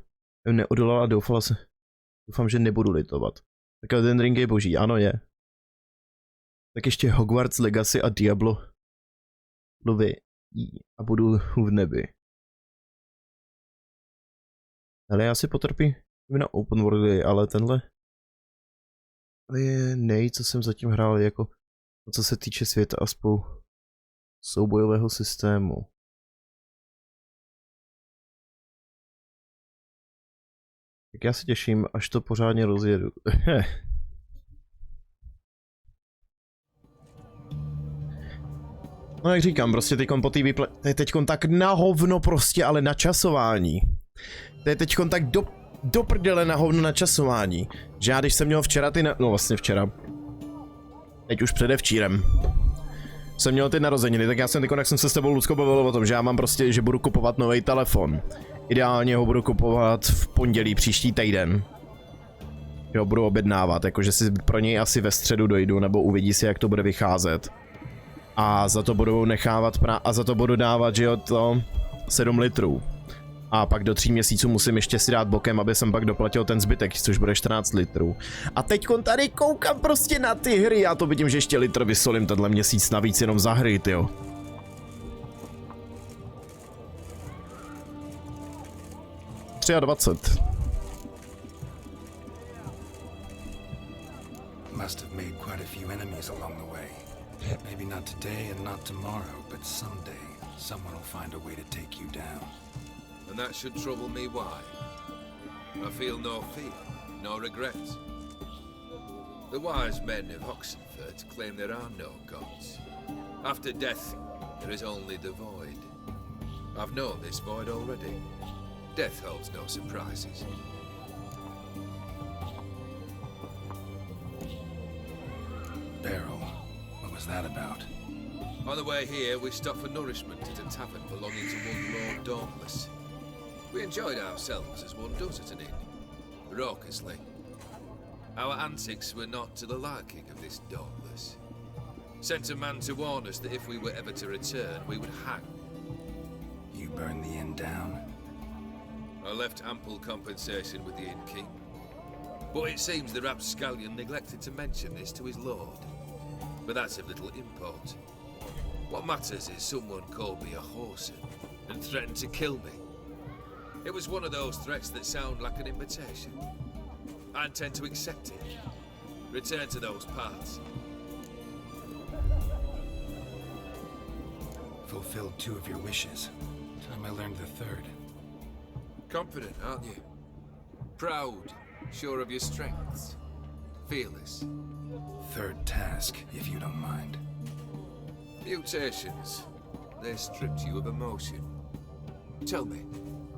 Speaker 1: neodolal a doufám, že nebudu litovat. Tak Elden Ring je boží, ano je. Tak ještě Hogwarts Legacy a Diablo a budu v nebi. Ale já si potrpím na open worldy, ale tenhle je co jsem zatím hrál, jako co se týče světa a soubojového systému. Tak já se těším, až to pořádně rozjedu. No jak říkám, prostě teďkon po té to je teďkon tak na hovno prostě, ale na časování. To je teďkon tak do prdele na hovno na časování. Že já když jsem měl včera no vlastně včera. Teď už předevčírem. Jsem měl ty narozeniny, tak já jsem teďkon, jak jsem se s tebou, Lucko, bavil o tom, že já mám prostě, že budu kupovat nový telefon. Ideálně ho budu kupovat v pondělí příští týden. Že ho budu objednávat, jakože si pro něj asi ve středu dojdu, nebo uvidí si, jak to bude vycházet. A za to budu dávat, že jo, to 7 litrů. A pak do 3 měsíců musím ještě si dát bokem, aby jsem pak doplatil ten zbytek, což bude 14 litrů. A teďkon tady koukám prostě na ty hry, já to vidím, že ještě litr vysolím tenhle měsíc navíc jenom za hry, tyjo.
Speaker 5: Must have made quite a few enemies along the way. Maybe not today and not tomorrow, but someday someone will find a way to take you down.
Speaker 18: And that should trouble me why? I feel no fear, no regrets. The wise men of Oxenford claim there are no gods. After death, there is only the void. I've known this void already. Death holds no surprises.
Speaker 5: Beryl, what was that about?
Speaker 18: On the way here, we stopped for nourishment at a tavern belonging to one Lord Dauntless. We enjoyed ourselves as one does at an inn, raucously. Our antics were not to the liking of this Dauntless. Sent a man to warn us that if we were ever to return, we would hang.
Speaker 5: You burned the inn down?
Speaker 18: I left ample compensation with the innkeep. But it seems the rapscallion neglected to mention this to his lord. But that's of little import. What matters is someone called me a whoreson and threatened to kill me. It was one of those threats that sound like an invitation. I intend to accept it. Return to those parts.
Speaker 5: Fulfilled 2 of your wishes. Time I learned the 3rd.
Speaker 18: Confident, aren't you? Proud, sure of your strengths. Fearless.
Speaker 5: 3rd task, if you don't mind.
Speaker 18: Mutations. They stripped you of emotion. Tell me,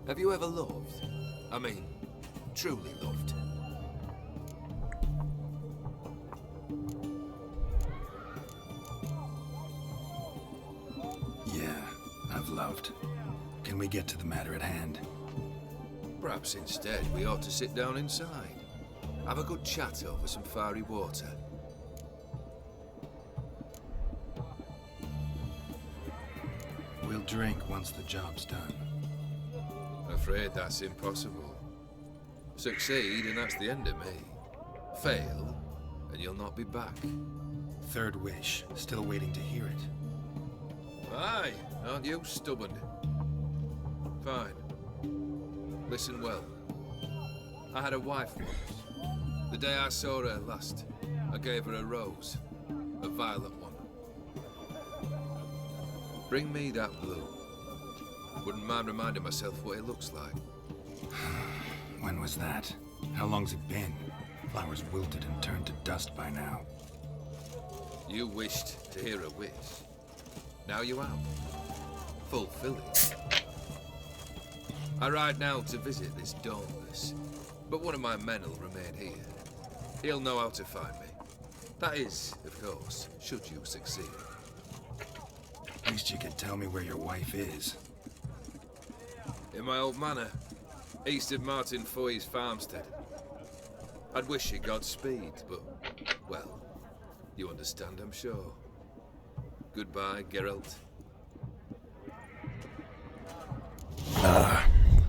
Speaker 18: have you ever loved? I mean, truly loved?
Speaker 5: Yeah, I've loved. Can we get to the matter at hand?
Speaker 18: Perhaps instead we ought to sit down inside. Have a good chat over some fiery water.
Speaker 5: We'll drink once the job's done.
Speaker 18: Afraid that's impossible. Succeed and that's the end of me. Fail and you'll not be back.
Speaker 5: Third wish, still waiting to hear it.
Speaker 18: Aye, aren't you stubborn? Fine. Listen well. I had a wife once. The day I saw her last, I gave her a rose. A violet one. Bring me that blue. Wouldn't mind reminding myself what it looks like.
Speaker 5: When was that? How long's it been? Flowers wilted and turned to dust by now.
Speaker 18: You wished to hear a wish. Now you have. Fulfill it. I ride now to visit this Dauntless, but one of my men will remain here. He'll know how to find me. That is, of course, should you succeed.
Speaker 5: At least you could tell me where your wife is.
Speaker 18: In my old manor, east of Martin Foy's farmstead. I'd wish you Godspeed, but, well, you understand, I'm sure. Goodbye, Geralt.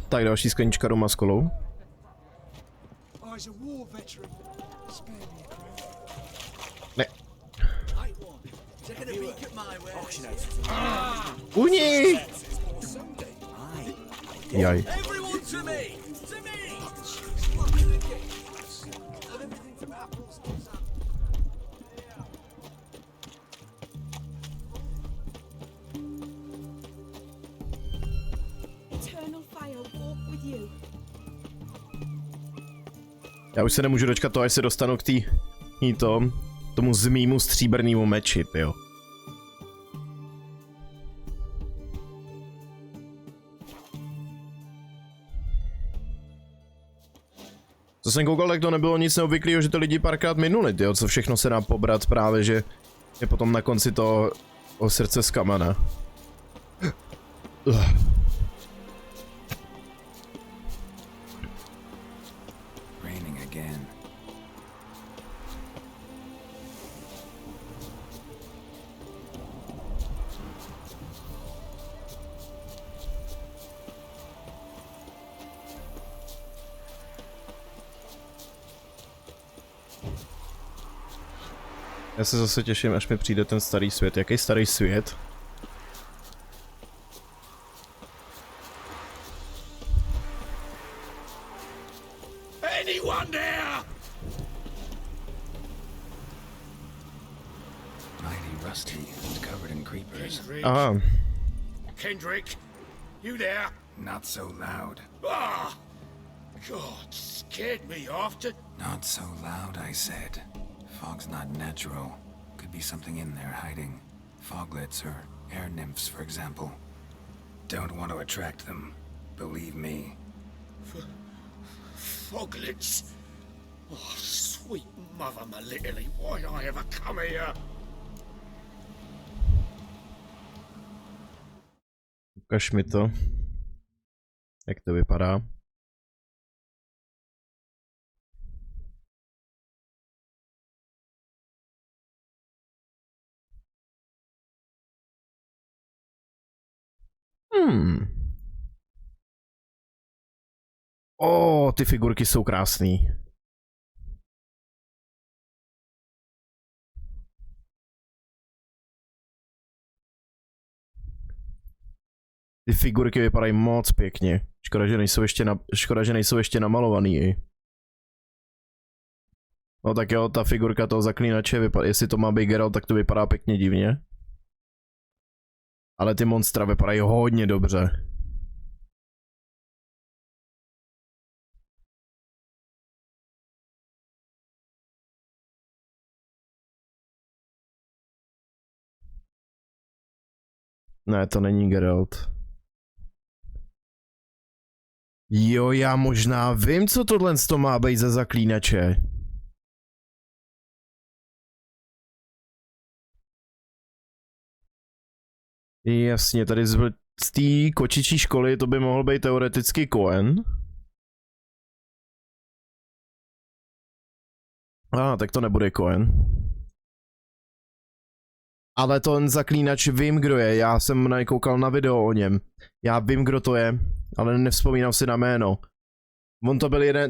Speaker 1: Tak další sklenička doma s kolou. Ne. Uni! Jaj. Já už se nemůžu dočkat toho, až se dostanu k tomu zmýmu stříbrnému meči, jo. Co jsem koukal, tak to nebylo nic neobvyklého, že to lidi párkrát minuli, jo, co všechno se dá pobrat právě, že je potom na konci toho srdce z kamene. Já se zase těším, až mi přijde ten starý svět. Jaký starý svět?
Speaker 9: Anyone there?
Speaker 5: Mighty rusty, covered in creepers.
Speaker 1: Aha.
Speaker 9: Kendrick, you there?
Speaker 5: Not so loud.
Speaker 9: Ah! God, scared me off to...
Speaker 5: Not so loud, I said. Fog's not natural. Could be something in there hiding. Foglets or air nymphs, for example. Don't want to attract them. Believe me.
Speaker 9: Foglets? Oh, sweet mother, my little, why did I ever come here?
Speaker 1: Ukaž mi to. Jak to vypadá? O, ty figurky jsou krásný. Ty figurky vypadají moc pěkně. Škoda, že nejsou ještě namalovaný. No tak jo, ta figurka toho zaklínače, jestli to má být Geralt, tak to vypadá pěkně divně. Ale ty monstra vypadají hodně dobře. Ne, to není Geralt. Jo, já možná vím, co tohle má být za zaklínače. Jasně, tady z té kočičí školy to by mohl být teoreticky Cohen. Tak to nebude Cohen. Ale ten zaklínač vím, kdo je, já jsem koukal na video o něm. Já vím, kdo to je, ale nevzpomínám si na jméno. On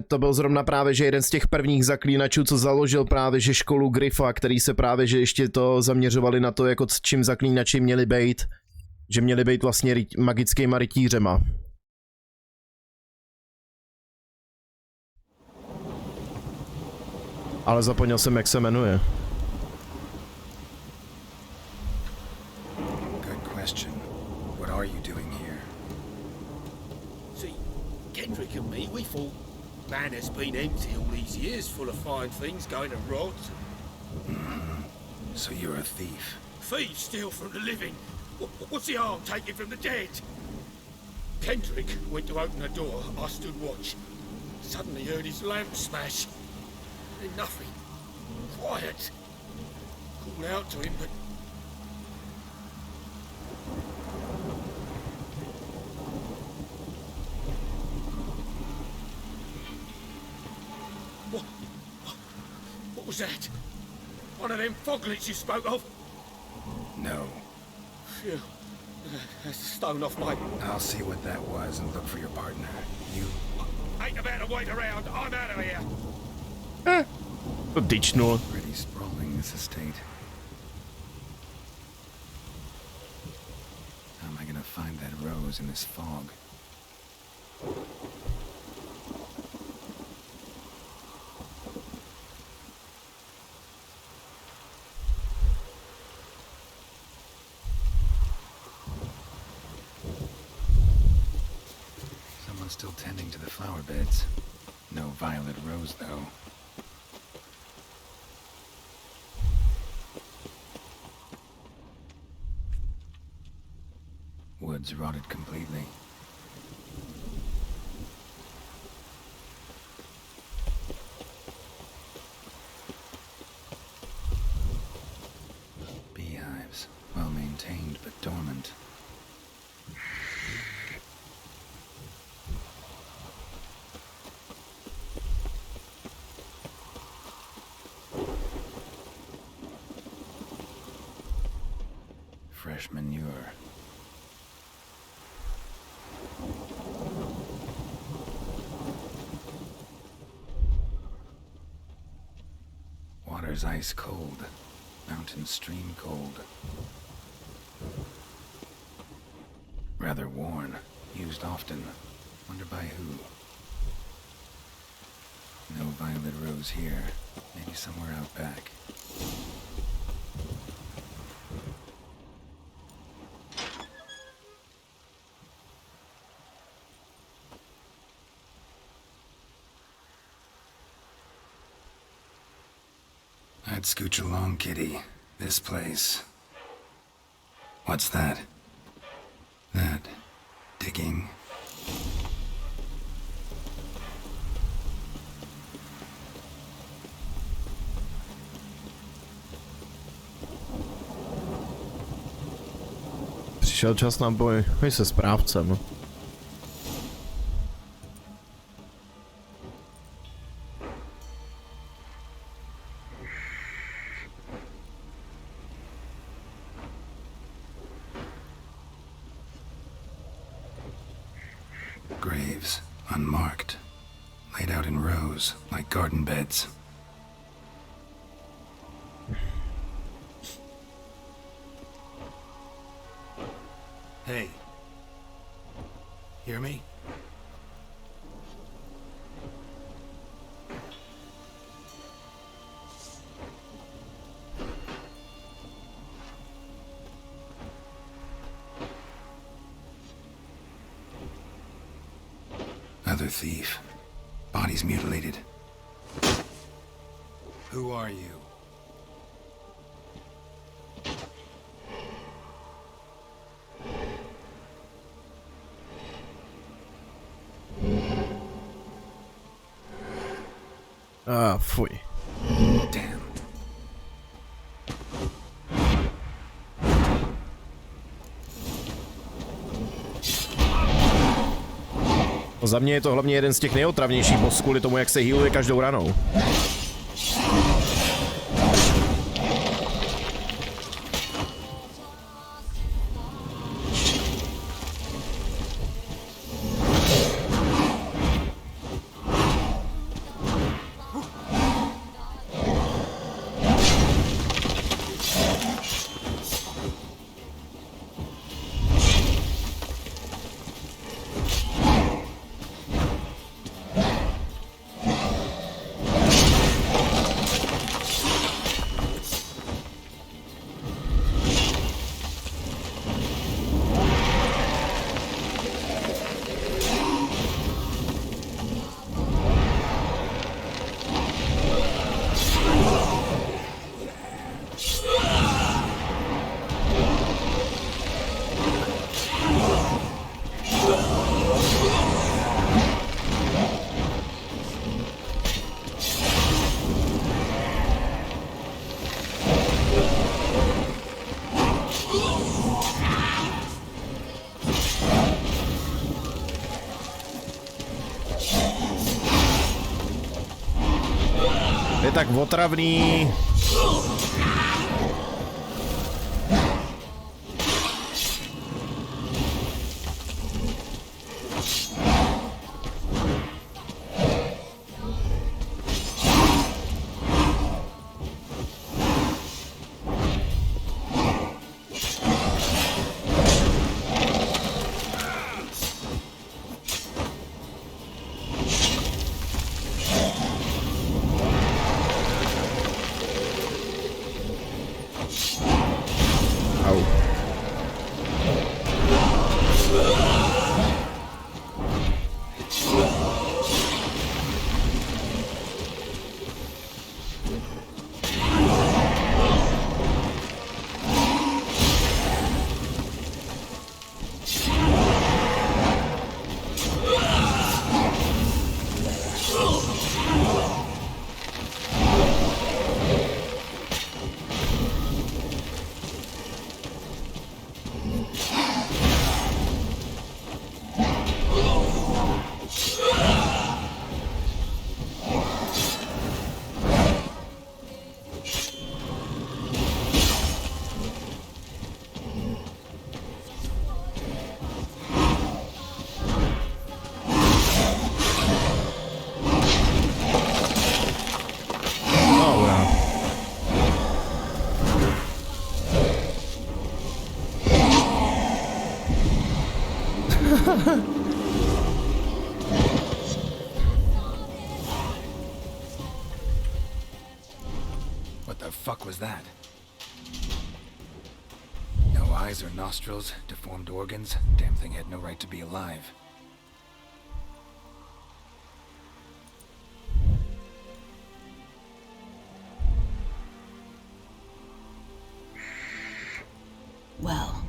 Speaker 1: to byl zrovna právě, že jeden z těch prvních zaklínačů, co založil právě, že školu Gryfa, který se právě, že ještě to zaměřovali na to, jako čím zaklínači měli být, že měli být vlastně magickýma rytířema. Ale zapomněl jsem, jak se jmenuje.
Speaker 5: Good question. What are you doing here?
Speaker 14: See, Kendrick and me, we thought Manor's been empty all these years, full of fine things going to rot.
Speaker 5: So you're a thief.
Speaker 14: Thieves steal from the living. What's the harm taking from the dead? Kendrick went to open the door. I stood watch. Suddenly heard his lamp smash. Then nothing. Quiet. Called out to him, but... What was that? One of them foglets you spoke of?
Speaker 5: No.
Speaker 14: Phew. That's a stone off my...
Speaker 5: I'll see what that was and look for your partner. You...
Speaker 14: Ain't about to wait around. I'm out of here.
Speaker 1: Oddyčnul.
Speaker 5: Pretty sprawling, this estate. How am I gonna find that rose in this fog? Someone's still tending to the flower beds. No violet rose, though. Woods rotted completely. Beehives, well maintained but dormant. Fresh manure. Water's ice cold. Mountain stream cold. Rather worn. Used often. Wonder by who. No violet rose here. Maybe somewhere out back. I'd scooch along, kitty. This place. What's that? That. Digging.
Speaker 1: Přišel čas na boj. Boj se správcem.
Speaker 5: Graves, unmarked, laid out in rows, like garden beds.
Speaker 14: Hey. Hear me?
Speaker 5: Another thief. Bodies mutilated.
Speaker 14: Who are you?
Speaker 1: Ah, fuj.
Speaker 5: Damn.
Speaker 1: Za mě je to hlavně jeden z těch nejotravnějších bossů kvůli tomu, jak se healuje každou ranou. Je tak otravný.
Speaker 5: What the fuck was that? No eyes or nostrils, deformed organs. Damn thing had no right to be alive.
Speaker 19: Well,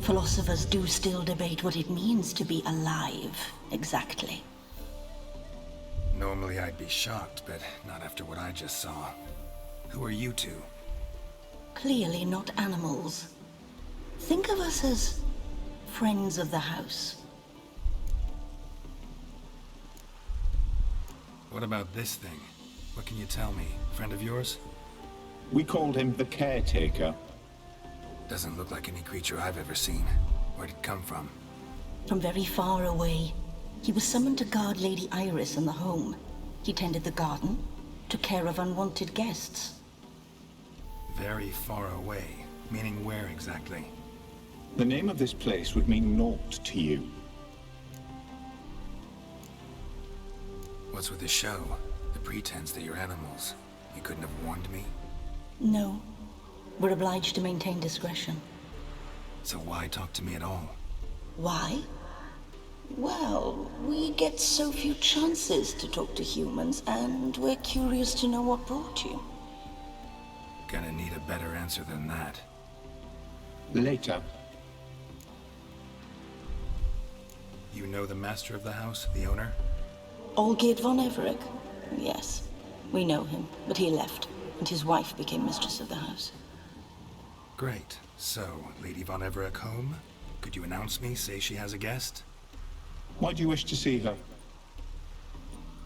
Speaker 19: philosophers do still debate what it means to be alive, exactly.
Speaker 5: Normally I'd be shocked, but not after what I just saw. Who are you two?
Speaker 19: Clearly not animals. Think of us as friends of the house.
Speaker 5: What about this thing? What can you tell me? Friend of yours?
Speaker 20: We called him the Caretaker.
Speaker 5: Doesn't look like any creature I've ever seen. Where'd it come from?
Speaker 19: From very far away. He was summoned to guard Lady Iris in the home. He tended the garden, took care of unwanted guests.
Speaker 5: Very far away. Meaning where exactly?
Speaker 20: The name of this place would mean naught to you.
Speaker 5: What's with the show? The pretense that you're animals. You couldn't have warned me?
Speaker 19: No. We're obliged to maintain discretion.
Speaker 5: So why talk to me at all?
Speaker 19: Why? Well, we get so few chances to talk to humans, and we're curious to know what brought you.
Speaker 5: Gonna need a better answer than that.
Speaker 20: Later.
Speaker 5: You know the master of the house, the owner?
Speaker 19: Olgierd von Everett? Yes. We know him, but he left, and his wife became mistress of the house.
Speaker 5: Great. So, Lady von Everett home? Could you announce me, say she has a guest?
Speaker 20: Why do you wish to see her?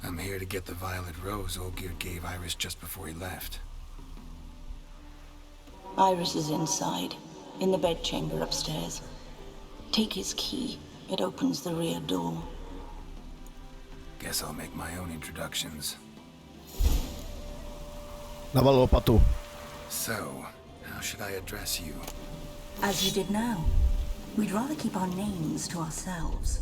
Speaker 5: I'm here to get the violet rose Olgierd gave Iris just before he left.
Speaker 19: Iris is inside, in the bedchamber upstairs. Take his key. It opens the rear door.
Speaker 5: Guess I'll make my own introductions.
Speaker 1: Naval lopatu.
Speaker 5: So, how should I address you?
Speaker 19: As you did now. We'd rather keep our names to ourselves.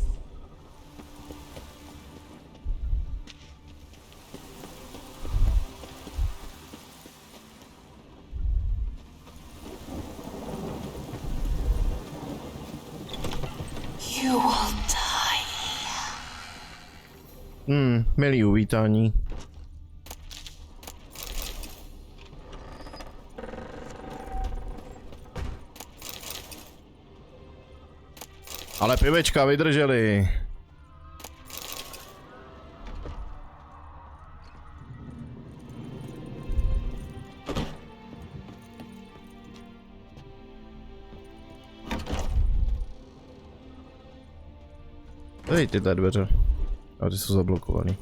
Speaker 19: You will die.
Speaker 1: Milí uvítání. Ale pivečka vydrželi. Hej, ty dveře. A ty jsou zablokovaný.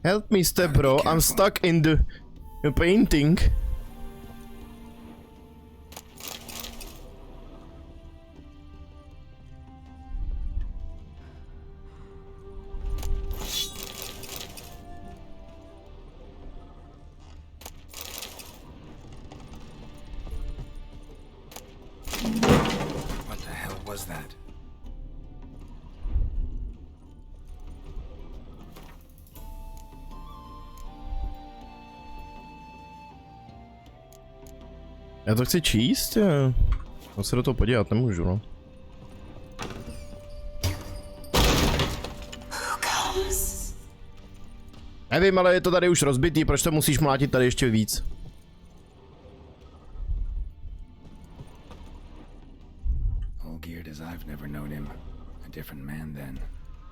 Speaker 1: Help me, step bro. I'm stuck in the painting.
Speaker 5: What the hell was that?
Speaker 1: Já to chci číst, já se do toho podívat nemůžu, no. Nevím, ale je to tady už rozbitý, proč to musíš mlátit tady ještě víc?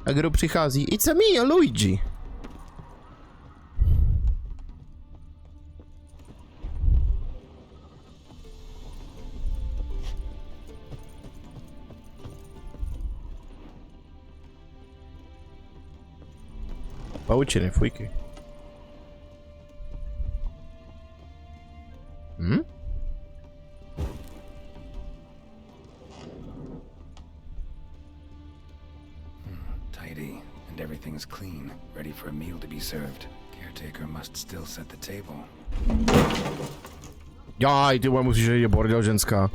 Speaker 1: A kdo přichází? It's a me, Luigi. Paučiny, fujky. Hm?
Speaker 5: Tidy, and everything's clean, ready for a meal to be served. Caretaker must still set the table.
Speaker 1: Jaj, ty vole, musíš jít bordel, ženská.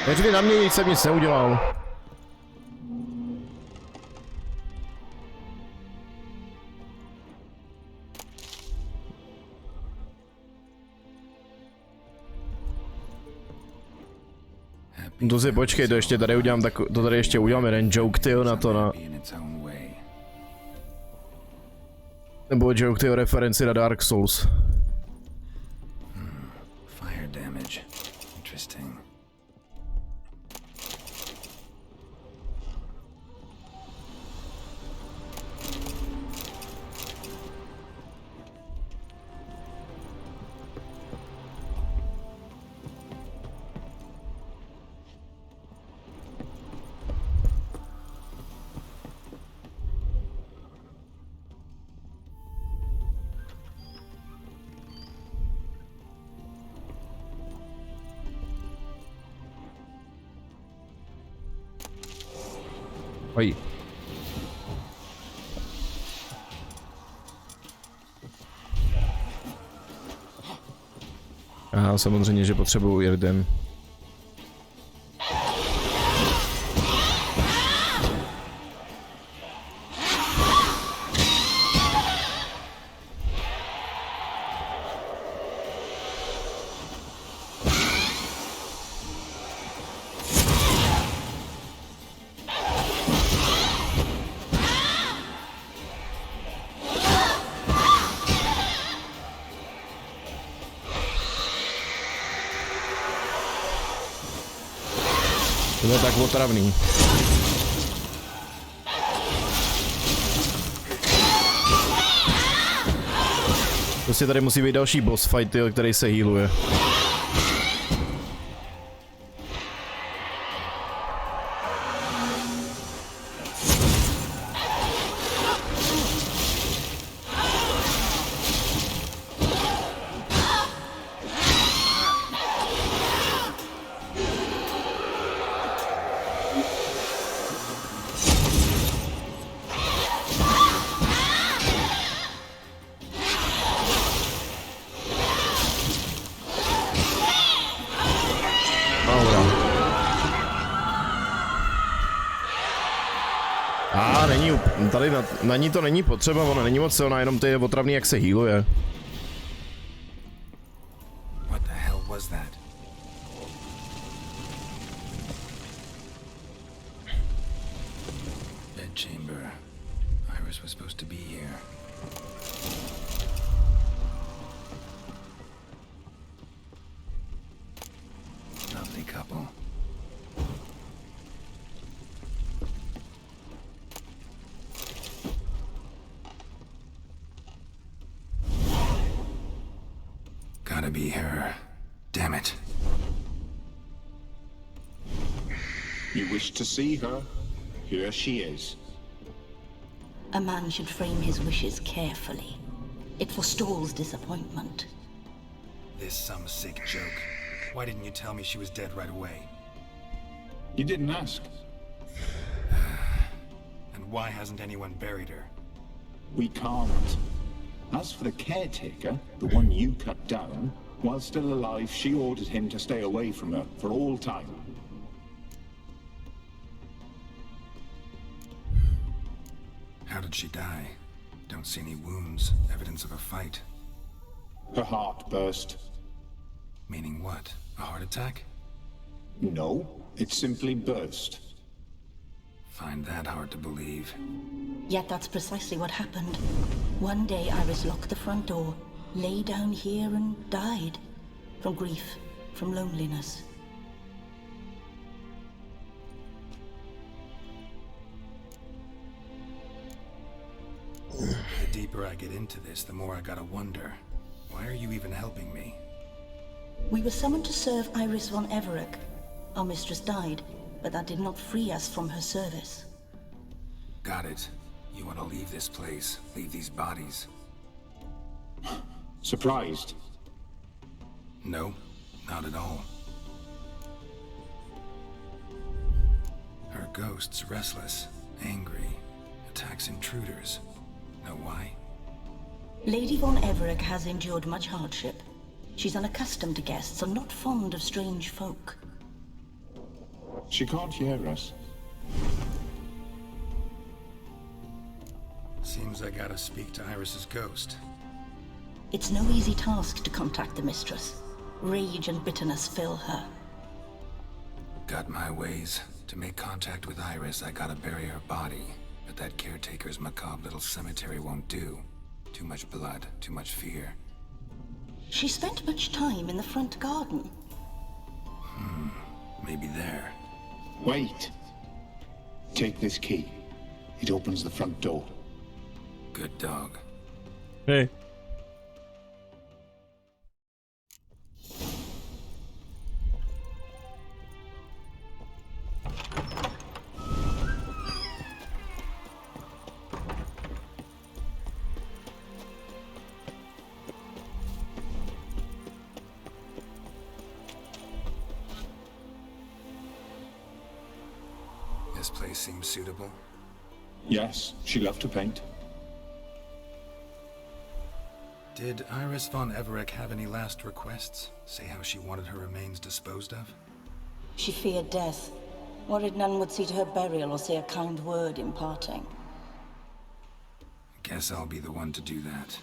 Speaker 1: Neřvi na mě, nic jsem nic neudělal. To si počkej, to ještě tady udělám, to tady ještě udělám jeden joke, tyjo, na to, na... Nebo joke, tyjo, referenci na Dark Souls.
Speaker 5: Fire damage. Interesting.
Speaker 1: Oj. A samozřejmě, že potřebuju jeden. To je tak otravný. Prostě tady musí být další boss fight, který se healuje. Tady na ní to není potřeba, ona není moc silná, jenom to je otravný, jak se healuje.
Speaker 5: What the hell was that? Bed chamber. Iris was supposed to be here. Lovely couple. be her. Damn it.
Speaker 20: You wish to see her? Here she is.
Speaker 19: A man should frame his wishes carefully. It forestalls disappointment.
Speaker 5: This some sick joke. Why didn't you tell me she was dead right away?
Speaker 20: You didn't ask.
Speaker 5: And why hasn't anyone buried her?
Speaker 20: We can't. As for the caretaker, the one you cut down, while still alive, she ordered him to stay away from her for all time.
Speaker 5: How did she die? Don't see any wounds, evidence of a fight.
Speaker 20: Her heart burst.
Speaker 5: Meaning what? A heart attack?
Speaker 20: No, it simply burst.
Speaker 5: Find that hard to believe.
Speaker 19: Yet that's precisely what happened. One day Iris locked the front door, lay down here and died. From grief, from loneliness.
Speaker 5: The deeper I get into this, the more I gotta wonder. Why are you even helping me?
Speaker 19: We were summoned to serve Iris von Everett. Our mistress died, but that did not free us from her service.
Speaker 5: Got it. You want to leave this place, leave these bodies.
Speaker 20: Surprised?
Speaker 5: No, not at all. Her ghost's restless, angry, attacks intruders. Know why?
Speaker 19: Lady von Everett has endured much hardship. She's unaccustomed to guests and not fond of strange folk.
Speaker 20: She can't hear us.
Speaker 5: Seems I gotta speak to Iris's ghost.
Speaker 19: It's no easy task to contact the mistress. Rage and bitterness fill her.
Speaker 5: Got my ways. To make contact with Iris, I gotta bury her body. But that caretaker's macabre little cemetery won't do. Too much blood, too much fear.
Speaker 19: She spent much time in the front garden.
Speaker 5: Maybe there.
Speaker 20: Wait. Take this key. It opens the front door.
Speaker 5: Good dog.
Speaker 1: Hey.
Speaker 5: This place seems suitable.
Speaker 20: Yes, she loved to paint.
Speaker 5: Did Iris von Everett have any last requests? Say how she wanted her remains disposed of?
Speaker 19: She feared death. Worried none would see to her burial or say a kind word in parting.
Speaker 5: Guess I'll be the one to do that.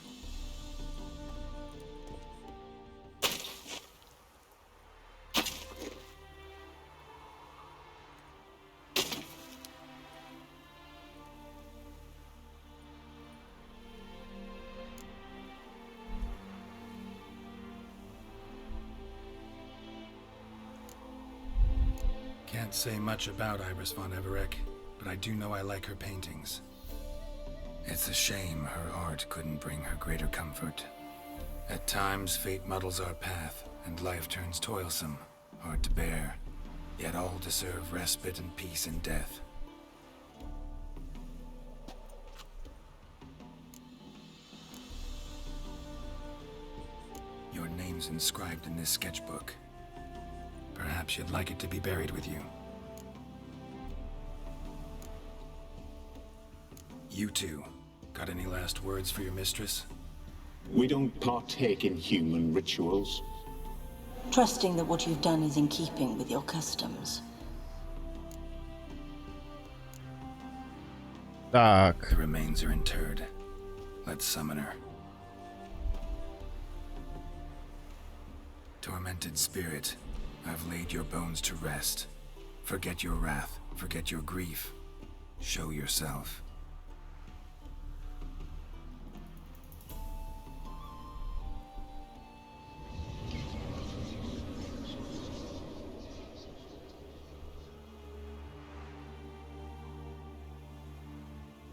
Speaker 5: Can't say much about Iris von Everett, but I do know I like her paintings. It's a shame her art couldn't bring her greater comfort. At times, fate muddles our path, and life turns toilsome, hard to bear. Yet all deserve respite and peace in death. Your name's inscribed in this sketchbook. Perhaps you'd like it to be buried with you. You two, got any last words for your mistress?
Speaker 20: We don't partake in human rituals.
Speaker 19: Trusting that what you've done is in keeping with your customs.
Speaker 1: Tak.
Speaker 5: The remains are interred. Let's summon her. Tormented spirit, I've laid your bones to rest. Forget your wrath, forget your grief. Show yourself.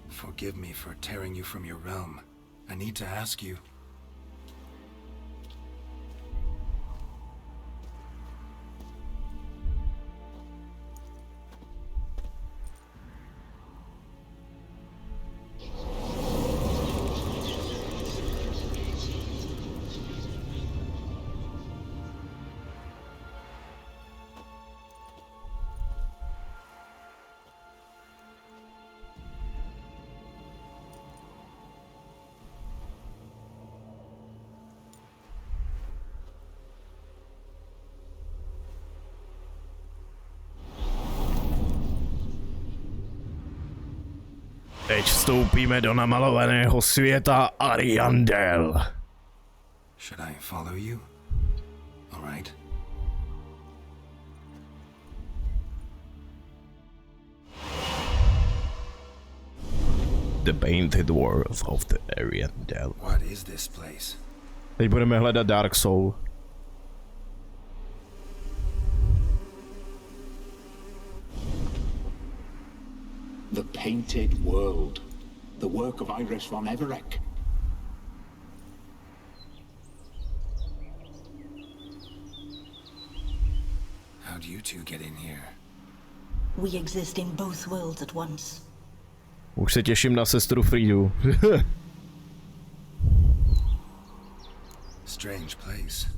Speaker 5: Forgive me for tearing you from your realm. I need to ask you.
Speaker 1: Teď vstoupíme do namalovaného světa Ariandel.
Speaker 5: Should I follow you? All right.
Speaker 1: The painted world of the Ariandel.
Speaker 5: What is this place?
Speaker 1: Teď budeme hledat Dark Soul.
Speaker 20: The Painted World. The work of Iris von Everec.
Speaker 5: How'd you two get in here?
Speaker 19: We exist in both worlds at once.
Speaker 1: Už se těším na sestru Fridu.
Speaker 5: Strange place.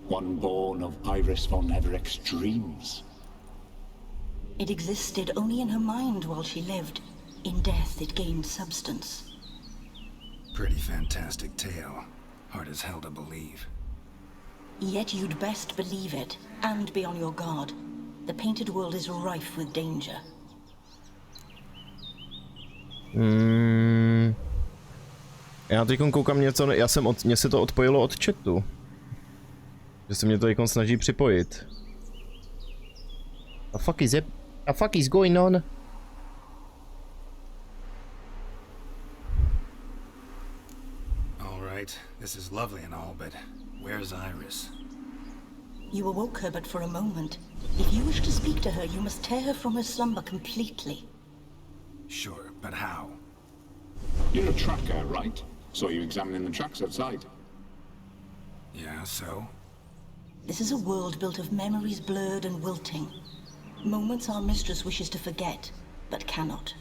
Speaker 20: One born of Iris von Everec's dreams.
Speaker 19: It existed only in her mind while she lived. In death, it gained substance.
Speaker 5: Pretty fantastic tale. Hard as hell to believe.
Speaker 19: Yet you'd best believe it, and be on your guard. The painted world is rife with danger.
Speaker 1: Já teď koukám něco, mně se to odpojilo od chatu. Že se mě to teď snaží připojit. The fuck is going on?
Speaker 5: All right, this is lovely and all, but where's Iris?
Speaker 19: You awoke her but for a moment. If you wish to speak to her, you must tear her from her slumber completely.
Speaker 5: Sure, but how?
Speaker 20: You're a tracker, right? Saw you examining the tracks outside.
Speaker 5: Yeah, so?
Speaker 19: This is a world built of memories blurred and wilting. Moments our mistress wishes to forget, but cannot.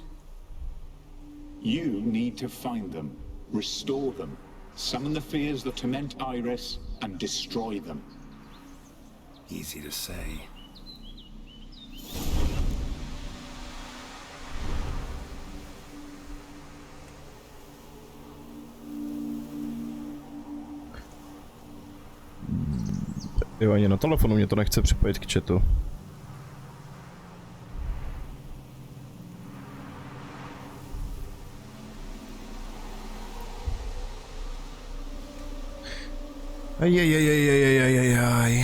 Speaker 20: You need to find them, restore them, summon the fears that torment Iris, and destroy them.
Speaker 5: Easy to say.
Speaker 1: Jo, ani na telefonu mě to nechce připojit k chatu. Ajajajajajajajajaj.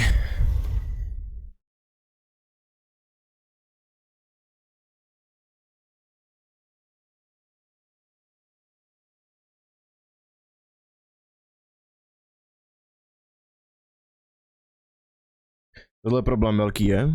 Speaker 1: Tohle problém velký je.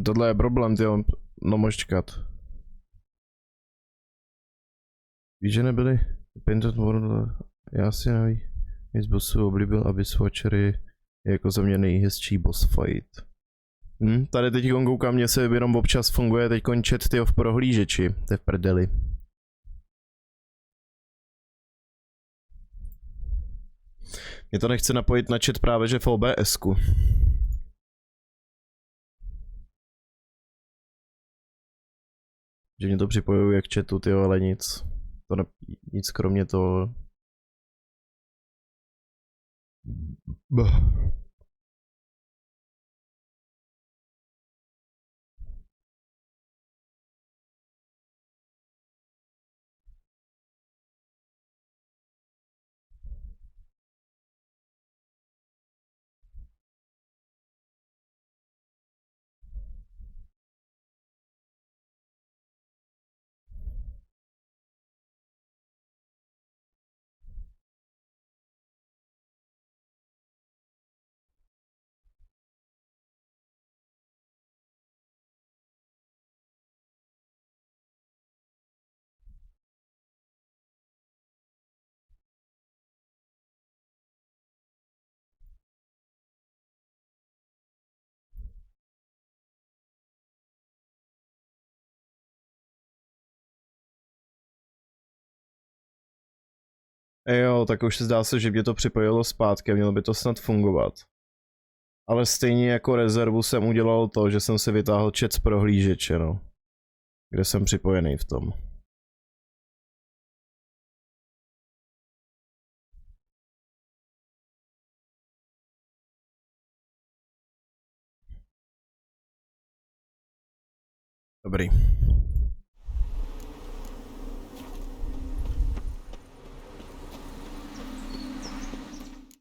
Speaker 1: Tohle je problém, tyjo. No můžeš čekat. Víš, že nebyli Painted World, já si neví. Nic bossů oblíbil, aby Swatchery je jako za mě nejhezčí boss fight. Tady teď koukám, mě se jenom občas funguje teď chat tyjo v prohlížeči, to je v prdeli. Mě to nechce napojit na chat právě, že v OBS-ku. Že mě to připojuje k chatu, tyjo, ale nic. To ne, nic kromě toho. Jo, tak už se zdá se, že mě to připojilo zpátky a mělo by to snad fungovat. Ale stejně jako rezervu jsem udělal to, že jsem si vytáhl chat z prohlížeče, no. Kde jsem připojený v tom. Dobrý.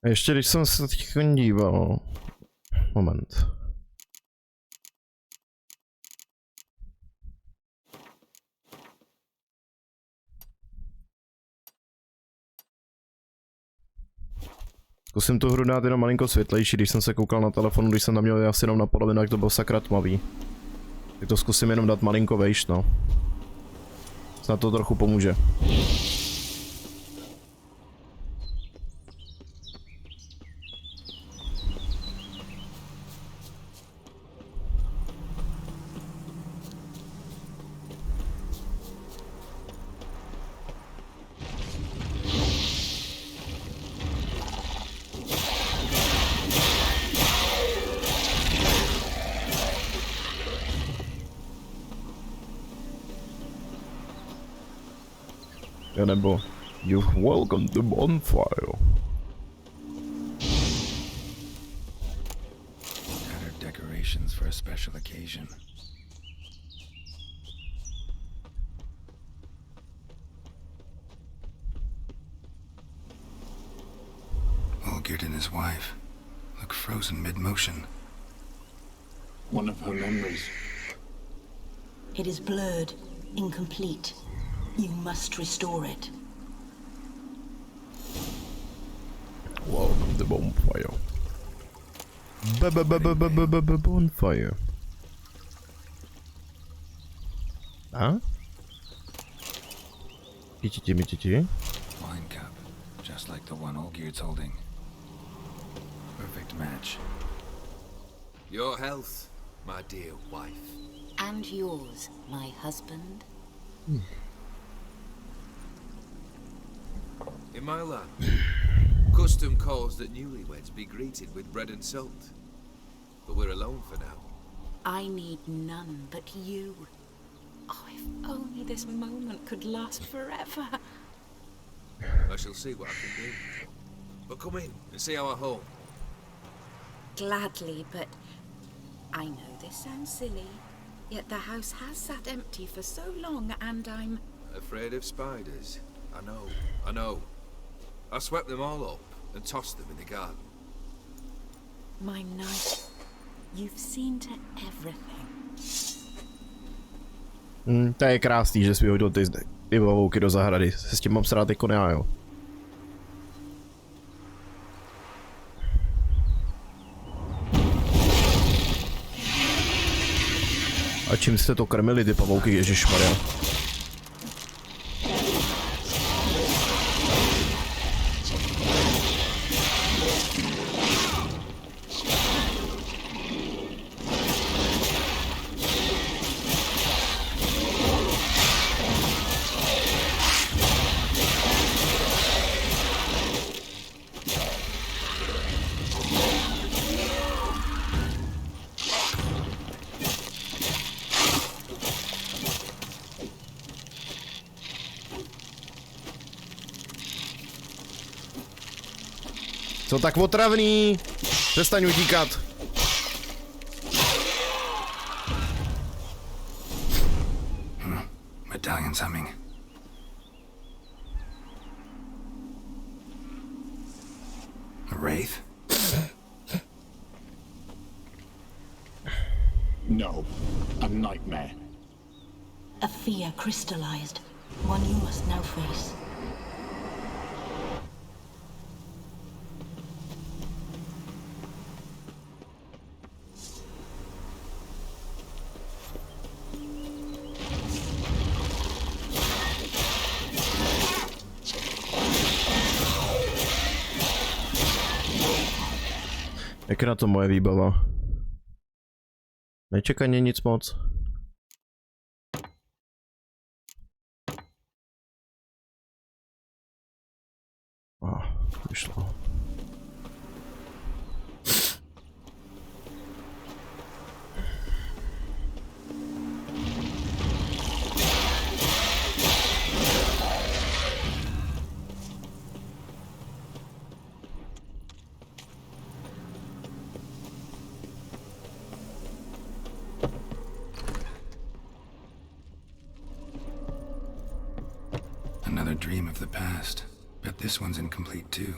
Speaker 1: A ještě když jsem se teď díval. Moment. Zkusím tu hru dát jenom malinko světlejší, když jsem se koukal na telefonu, když jsem tam měl asi jenom na polovinu, jak to bylo sakra tmavý. Tak to zkusím jenom dát malinko vejš, no. Snad to trochu pomůže. Ja, nebo you've welcomed the bonfire.
Speaker 5: Tattered decorations for a special occasion. Olgierd and his wife look frozen mid-motion.
Speaker 20: One of her memories.
Speaker 19: It is blurred, incomplete. You must restore it.
Speaker 1: Welcome the bonfire. Bonfire. A? Wine
Speaker 5: cup, just like the one Olgierd's holding. Perfect match.
Speaker 18: Your health, my dear wife.
Speaker 16: And yours, my husband.
Speaker 18: In my land, custom calls that newlyweds be greeted with bread and salt. But we're alone for now.
Speaker 6: I need none but you. Oh, if only this moment could last forever.
Speaker 18: I shall see what I can do. But come in and see our home.
Speaker 6: Gladly, but I know this sounds silly, yet the house has sat empty for so long and I'm...
Speaker 18: Afraid of spiders? I know. I swept them all up and tossed them in the garden.
Speaker 6: My knight, you've seen to everything.
Speaker 1: To je krásný, že jsi vyhodil ty vovouky do zahrady. Se s tím mám srát jako já, jo. A čím jste to krmili, ty pavouky, ježišmarja? Co tak otravný? Přestaň utíkat.
Speaker 5: Medallion's humming. A wraith?
Speaker 20: No, a nightmare.
Speaker 19: A fear crystallized, one you must now face.
Speaker 1: Jak je na to moje výbava? Nečekaně nic moc. vyšlo.
Speaker 5: Another dream of the past. Bet this one's incomplete too.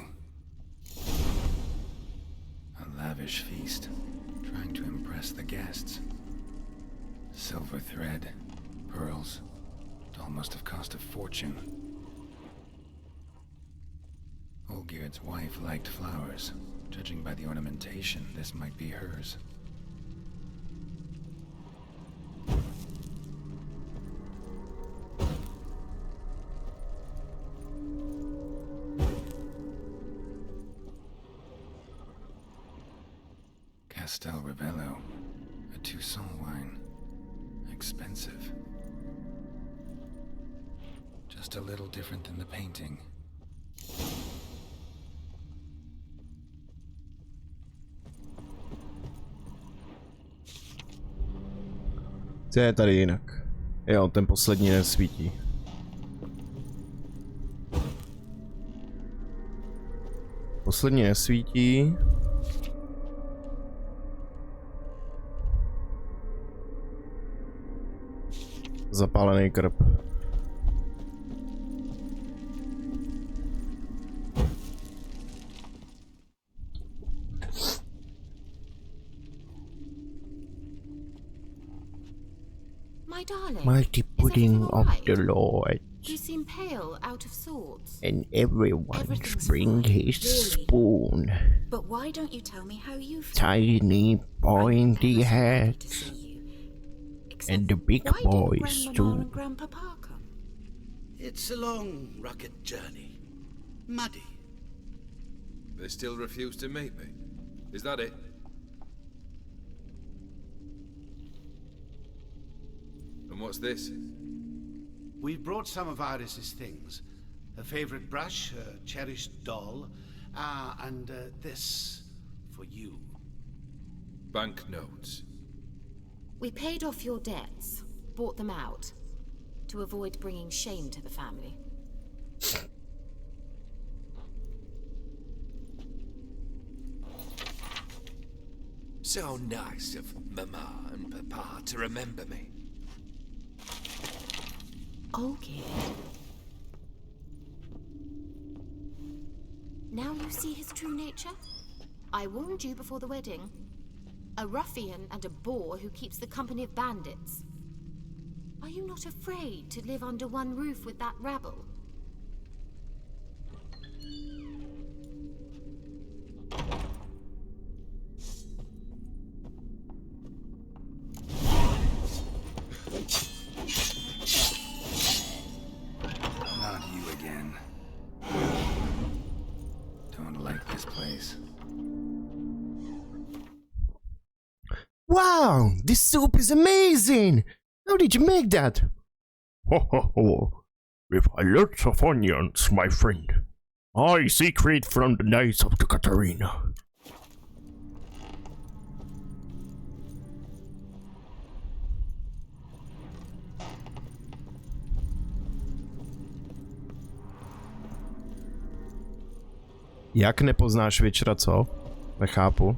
Speaker 5: A lavish feast, trying to impress the guests. Silver thread, pearls. It all must have cost a fortune. Olgierd's wife liked flowers. Judging by the ornamentation, this might be hers. Castel Ravello, a Toussaint wine. Expensive. Just a little different than the painting.
Speaker 1: Co je tady jinak? Jo, ten poslední nesvítí. Poslední nesvítí. Zapálený krb.
Speaker 6: My darling,
Speaker 1: Mighty pudding of the Lord,
Speaker 6: you seem pale, out of sorts.
Speaker 1: and everyone bring his spoon.
Speaker 21: But why don't you tell me how you feel?
Speaker 1: Tiny pointy heads, and the big boys too.
Speaker 21: And Grandpapa come?
Speaker 2: It's a long, rugged journey. Muddy.
Speaker 18: They still refuse to meet me. Is that it? And what's this?
Speaker 9: We've brought some of Iris's things. Her favorite brush, her cherished doll, and this for you.
Speaker 18: Banknotes.
Speaker 6: We paid off your debts, bought them out, to avoid bringing shame to the family.
Speaker 22: So nice of Mama and Papa to remember me.
Speaker 6: Okay. Now you see his true nature? I warned you before the wedding. A ruffian and a boor who keeps the company of bandits. Are you not afraid to live under one roof with that rabble?
Speaker 5: Not you again. Don't like this place.
Speaker 1: Wow, this soup is amazing! How did you make that?
Speaker 23: Ho ho ho. With a lot of onions, my friend. I secret from the Knights of the Katarina.
Speaker 1: Jak nepoznáš Witchera, co? Nechápu.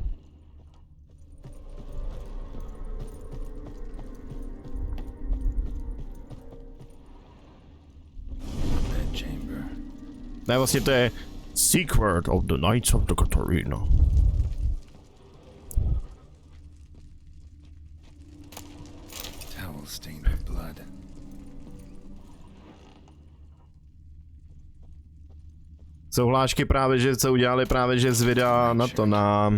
Speaker 1: Ne, vlastně to je
Speaker 23: Secret of the Knights of the Katarina.
Speaker 5: Towel stained with blood.
Speaker 1: Jsou hlášky právě, že co udělali právě, že z videa na to, na...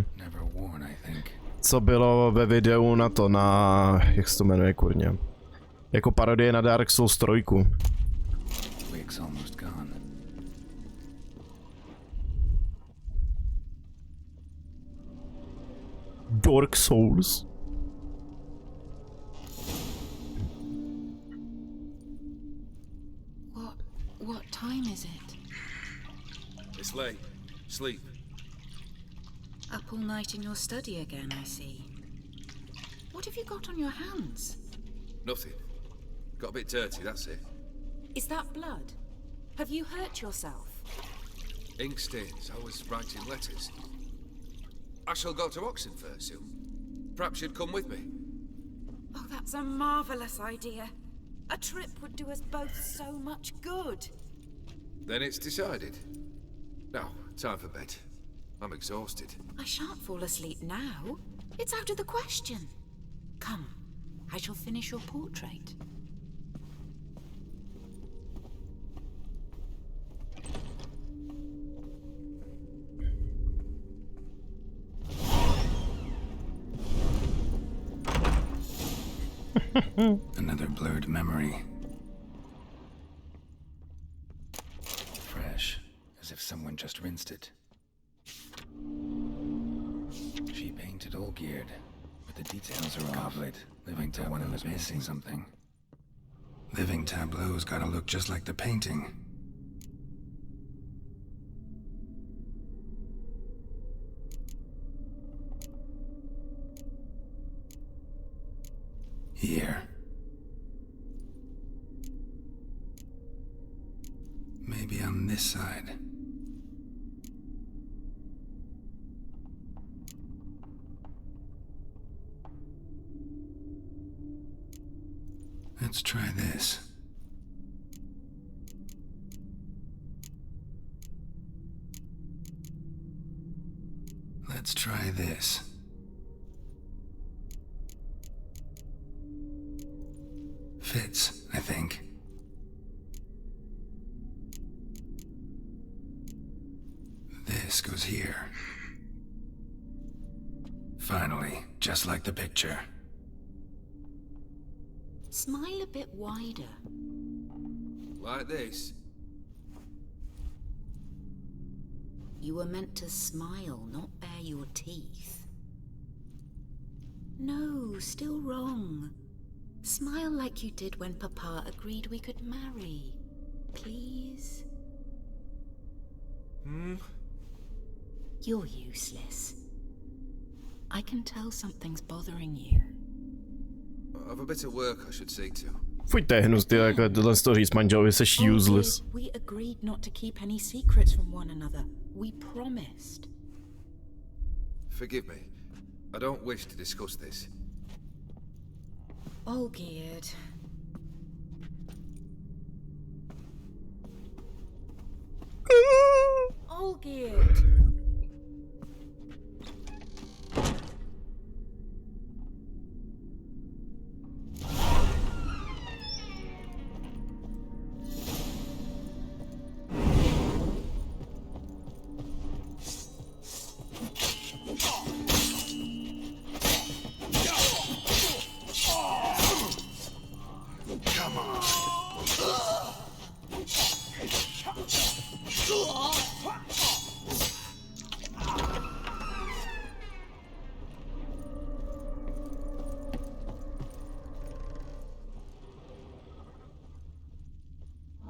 Speaker 1: Co bylo ve videu na to, na... Jak se to jmenuje, kurně? Jako parodie na Dark Souls 3. Dark Souls.
Speaker 21: What time is it?
Speaker 18: It's late. Sleep.
Speaker 21: Up all night in your study again, I see. What have you got on your hands?
Speaker 18: Nothing. Got a bit dirty, that's it.
Speaker 21: Is that blood? Have you hurt yourself?
Speaker 18: Ink stains. I was writing letters. I shall go to Oxenfurt soon. Perhaps you'd come with me.
Speaker 21: Oh, that's a marvellous idea. A trip would do us both so much good.
Speaker 18: Then it's decided. Now, time for bed. I'm exhausted.
Speaker 21: I shan't fall asleep now. It's out of the question. Come, I shall finish your portrait.
Speaker 5: Another blurred memory. Fresh, as if someone just rinsed it. She painted all geared, but the details are off. Goblet, living to one of us missing something. Living tableau's gotta look just like the painting. Here. Maybe on this side. Let's try this. Let's try this. Fits, I think. This goes here. Finally, just like the picture.
Speaker 21: Smile a bit wider.
Speaker 18: Like this?
Speaker 21: You were meant to smile, not bare your teeth. No, still wrong. Smile like you did when Papa agreed we could marry. Please? You're useless. I can tell something's bothering you.
Speaker 18: I've a bit of work I should see to.
Speaker 1: Fuj, to je hnus, ty, jako tohle z toho říct manželovi, seš useless.
Speaker 21: We agreed not to keep any secrets from one another. We promised.
Speaker 18: Forgive me. I don't wish to discuss this.
Speaker 21: Olgierd. Olgierd.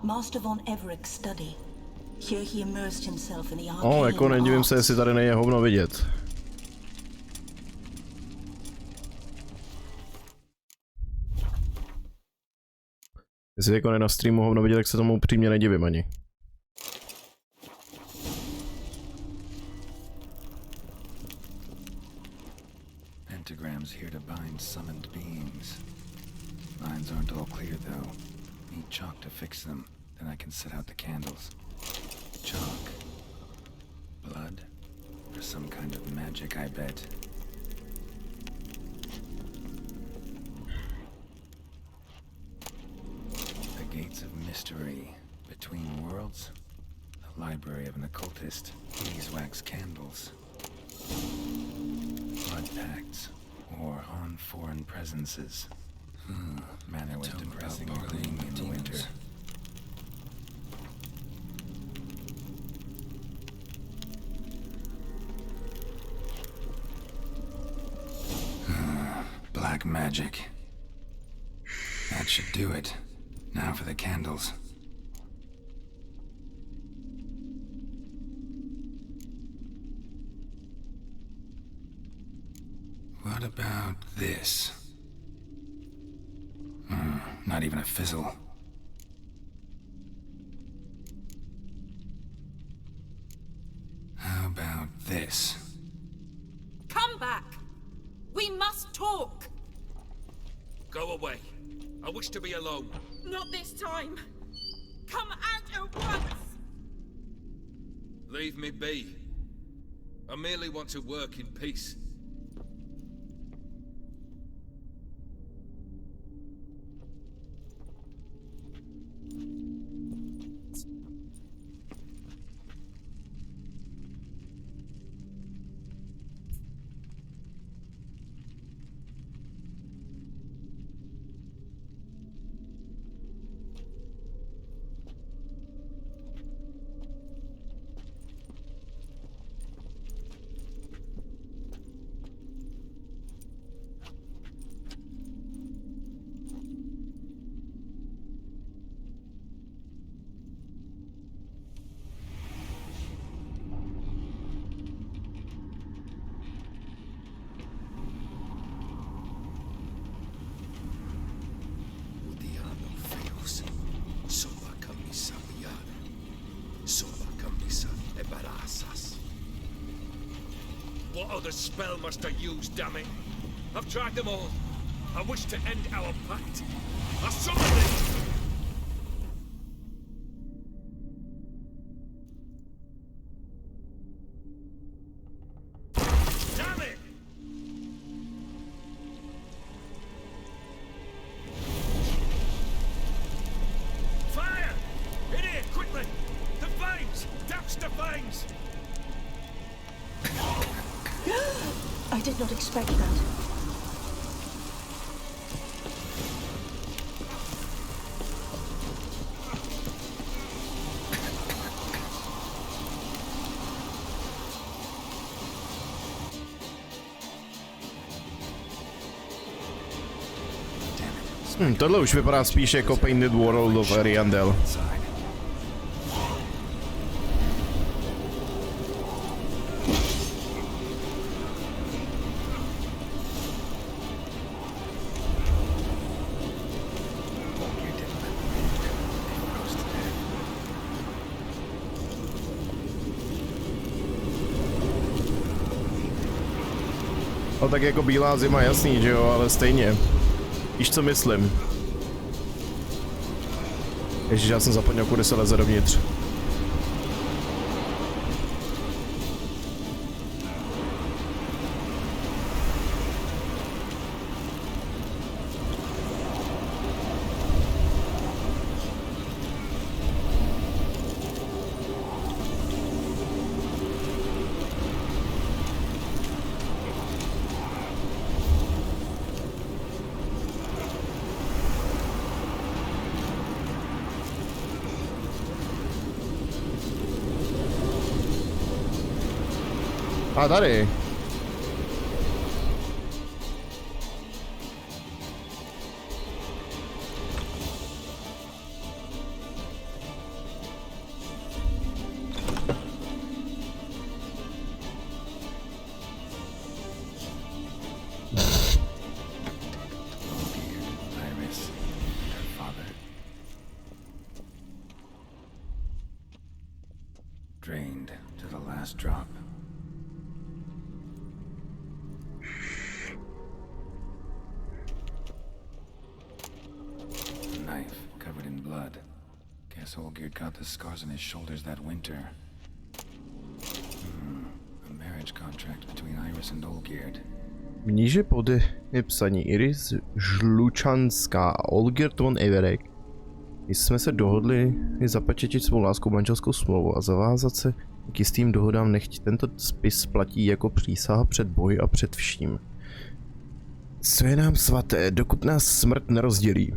Speaker 19: Master von Everett's study. Here he immersed himself in the arcane
Speaker 1: jako nedivím se, jestli tady nejde hovno vidět. Jestli jako na streamu hovno vidět, tak se tomu upřímně nedivím ani.
Speaker 5: Pentagrams here to bind summoned beings. Lines aren't all clear though. Need chalk to fix them, then I can set out the candles. Chalk. Blood? For some kind of magic, I bet. The gates of mystery. Between worlds? The library of an occultist. Beeswax candles. Blood pacts. Or on foreign presences. Manner was depressing or gloomy in the winter. Black magic. That should do it. Now for the candles. What about this? Not even a fizzle. How about this?
Speaker 3: Come back! We must talk!
Speaker 18: Go away. I wish to be alone.
Speaker 3: Not this time! Come out at once!
Speaker 18: Leave me be. I merely want to work in peace. What other spell must I use, damn it? I've tried them all. I wish to end our pact. I summon it! Damn it! Fire! In here, quickly! The fangs! Douse the fangs!
Speaker 19: I did not expect that.
Speaker 1: Tohle už vypadá spíš jako Painted World of Ariandel. No tak jako bílá zima, jasný, že jo, ale stejně. Víš, co myslím? Ježiš, já jsem zapomněl, kudy se leze dovnitř. A tady.
Speaker 5: Drained to the last drop. Olgierd got the scars on his shoulders that winter. A marriage contract between Iris and Olgierd.
Speaker 1: Níže podepsaní Iris Žlučanská a Olgierd von Everek. Jsme se dohodli zapečetit svou láskou manželskou smlouvu a zavázat se k jistým dohodám, nechť tento spis platí jako přísaha před boji a před vším. Co je nám svaté, dokud nás smrt nerozdělí.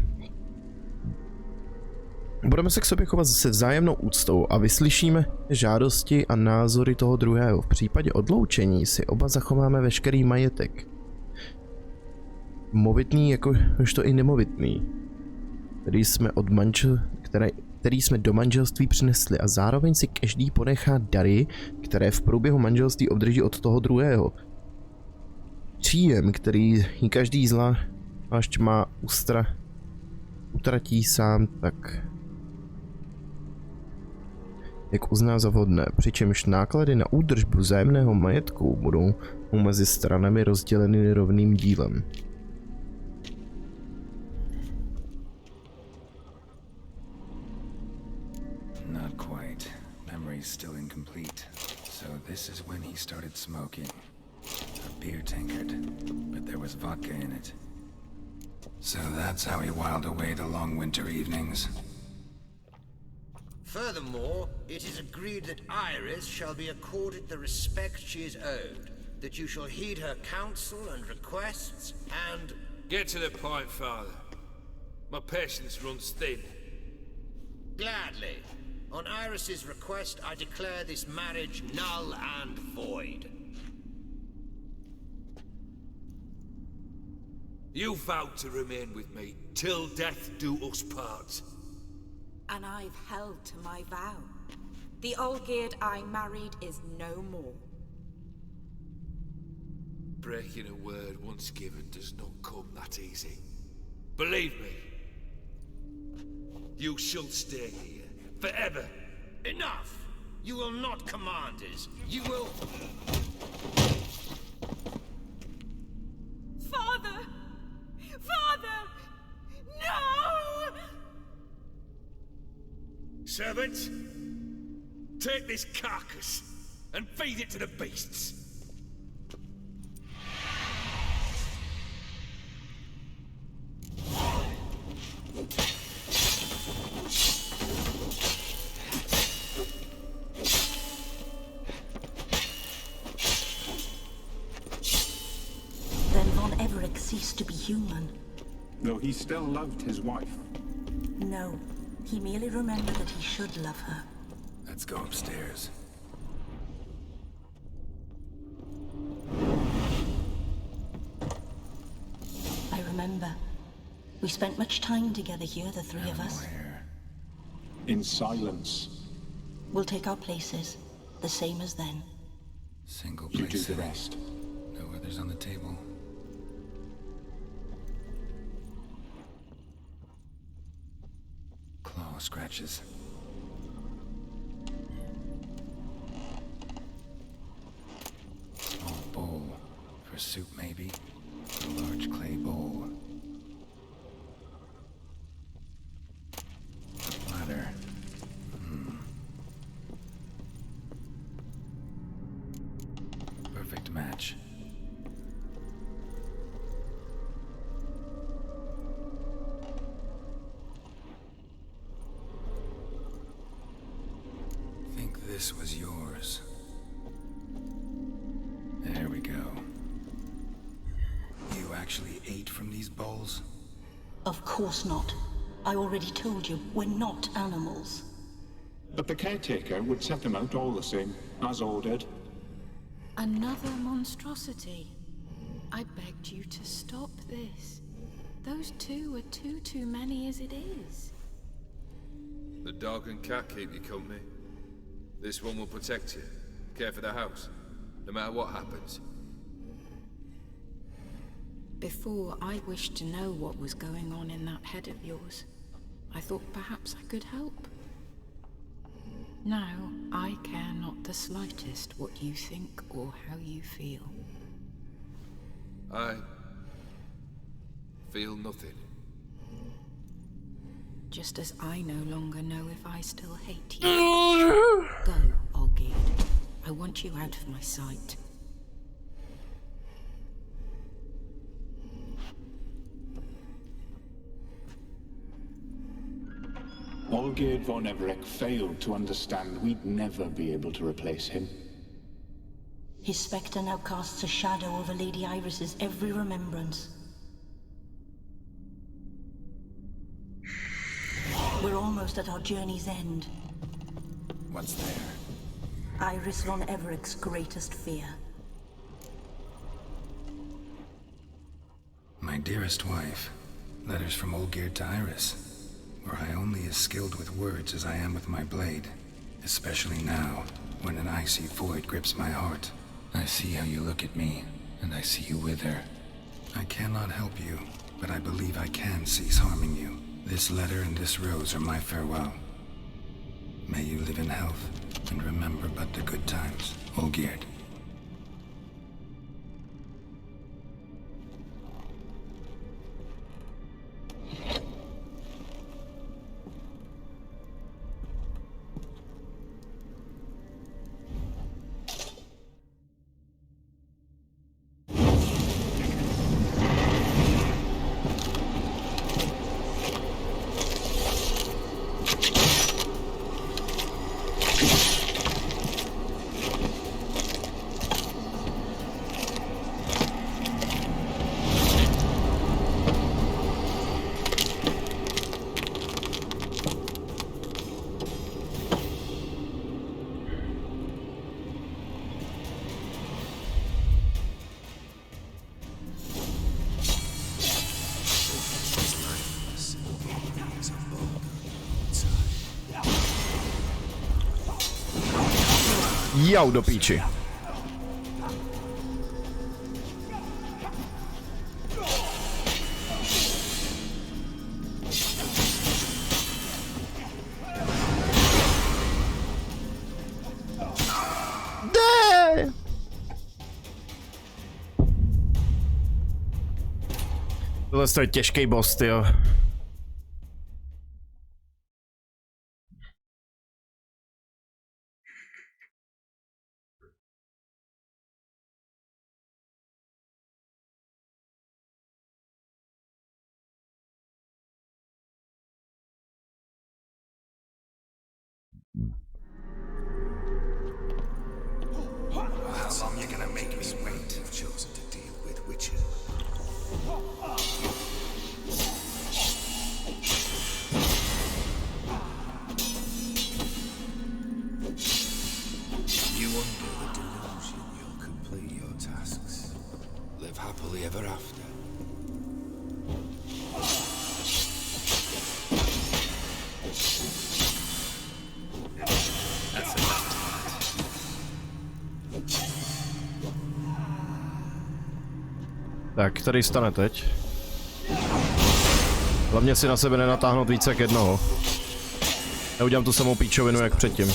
Speaker 1: Budeme se k sobě chovat se vzájemnou úctou a vyslyšíme žádosti a názory toho druhého. V případě odloučení si oba zachováme veškerý majetek. Movitný jakožto i nemovitný, který jsme do manželství přinesli, a zároveň si každý ponechá dary, které v průběhu manželství obdrží od toho druhého. příjem, který jí každý zvlášť má utratí sám tak, jak uzná za vhodné, přičemž náklady na údržbu vzájemného majetku budou mezi stranami rozděleny rovným dílem.
Speaker 5: Not quite. Memory's still incomplete. So this is when he started smoking. A beer tankard, but there was vodka in it. So that's how he whiled away the long winter evenings.
Speaker 8: Furthermore, it is agreed that Iris shall be accorded the respect she is owed, that you shall heed her counsel and requests, and...
Speaker 22: Get to the point, Father. My patience runs thin.
Speaker 8: Gladly. On Iris's request, I declare this marriage null and void.
Speaker 22: You vowed to remain with me till death do us part.
Speaker 21: And I've held to my vow. The Olgierd I married is no more.
Speaker 22: Breaking a word once given does not come that easy. Believe me. You shall stay here, forever.
Speaker 8: Enough! You will not command us. You will...
Speaker 3: Father! Father! No!
Speaker 22: Servant, take this carcass and feed it to the beasts.
Speaker 19: Then Von Everett ceased to be human.
Speaker 20: Though he still loved his wife.
Speaker 19: No, he merely remembered that he should love her.
Speaker 5: Let's go upstairs.
Speaker 19: I remember. We spent much time together here, the three of us.
Speaker 20: In silence.
Speaker 19: We'll take our places, the same as then.
Speaker 5: Single
Speaker 20: You
Speaker 5: place.
Speaker 20: do the rest.
Speaker 5: No others on the table. Claw scratches. Small bowl. For soup, maybe. A large clay bowl. A ladder. Perfect match. Think this was yours. There we go. You actually ate from these bowls?
Speaker 19: Of course not. I already told you, we're not animals.
Speaker 20: But the caretaker would set them out all the same, as ordered.
Speaker 21: Another monstrosity. I begged you to stop this. Those two are too many as it is.
Speaker 18: The dog and cat keep you company. This one will protect you, care for the house, no matter what happens.
Speaker 21: Before, I wished to know what was going on in that head of yours. I thought perhaps I could help. Now, I care not the slightest what you think or how you feel.
Speaker 18: I feel nothing.
Speaker 21: Just as I no longer know if I still hate you. Go, Olgierd. I want you out of my sight.
Speaker 20: Olgierd von Everett failed to understand we'd never be able to replace him.
Speaker 19: His spectre now casts a shadow over Lady Iris's every remembrance. We're almost at our journey's end.
Speaker 5: What's there?
Speaker 19: Iris von Everett's greatest fear.
Speaker 5: My dearest wife. Letters from Olgierd to Iris. Were I only as skilled with words as I am with my blade. Especially now, when an icy void grips my heart. I see how you look at me, and I see you wither. I cannot help you, but I believe I can cease harming you. This letter and this rose are my farewell. May you live in health, and remember but the good times, Olgierd.
Speaker 1: Jau do píči. Tohle je těžký boss, tyjo.
Speaker 5: How long you gonna make me wait? I've chosen to deal with witches. You under the delusion you'll complete your tasks. Live happily ever after. That's enough.
Speaker 1: Tak, tady stane teď. Hlavně si na sebe nenatáhnout více jak jednoho. Neudělám tu samou píčovinu jak předtím.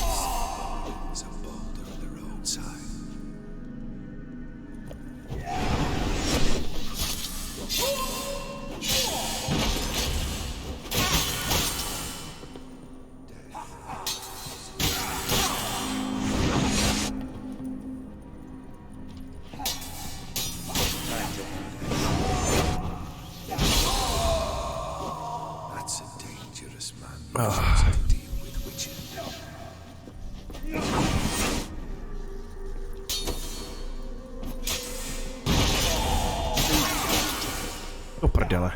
Speaker 1: Do prdele.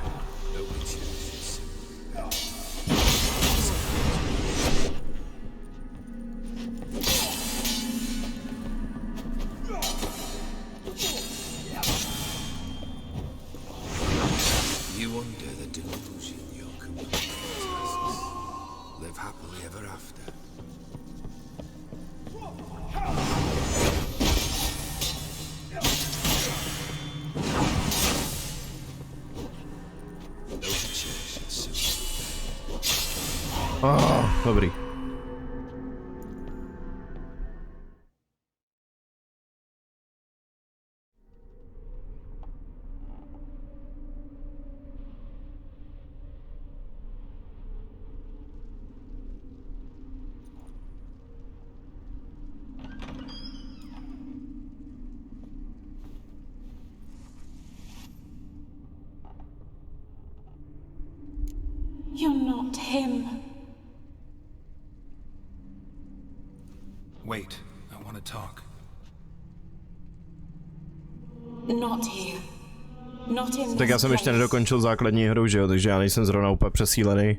Speaker 5: You under the delusion you'll complete tasks. Live happily ever after.
Speaker 1: Dobrý.
Speaker 21: You're not him.
Speaker 5: Wait, I want to talk.
Speaker 21: Not here. Not in
Speaker 1: Tak já jsem ještě nedokončil základní hru, že jo, takže já nejsem zrovna úplně přesílený.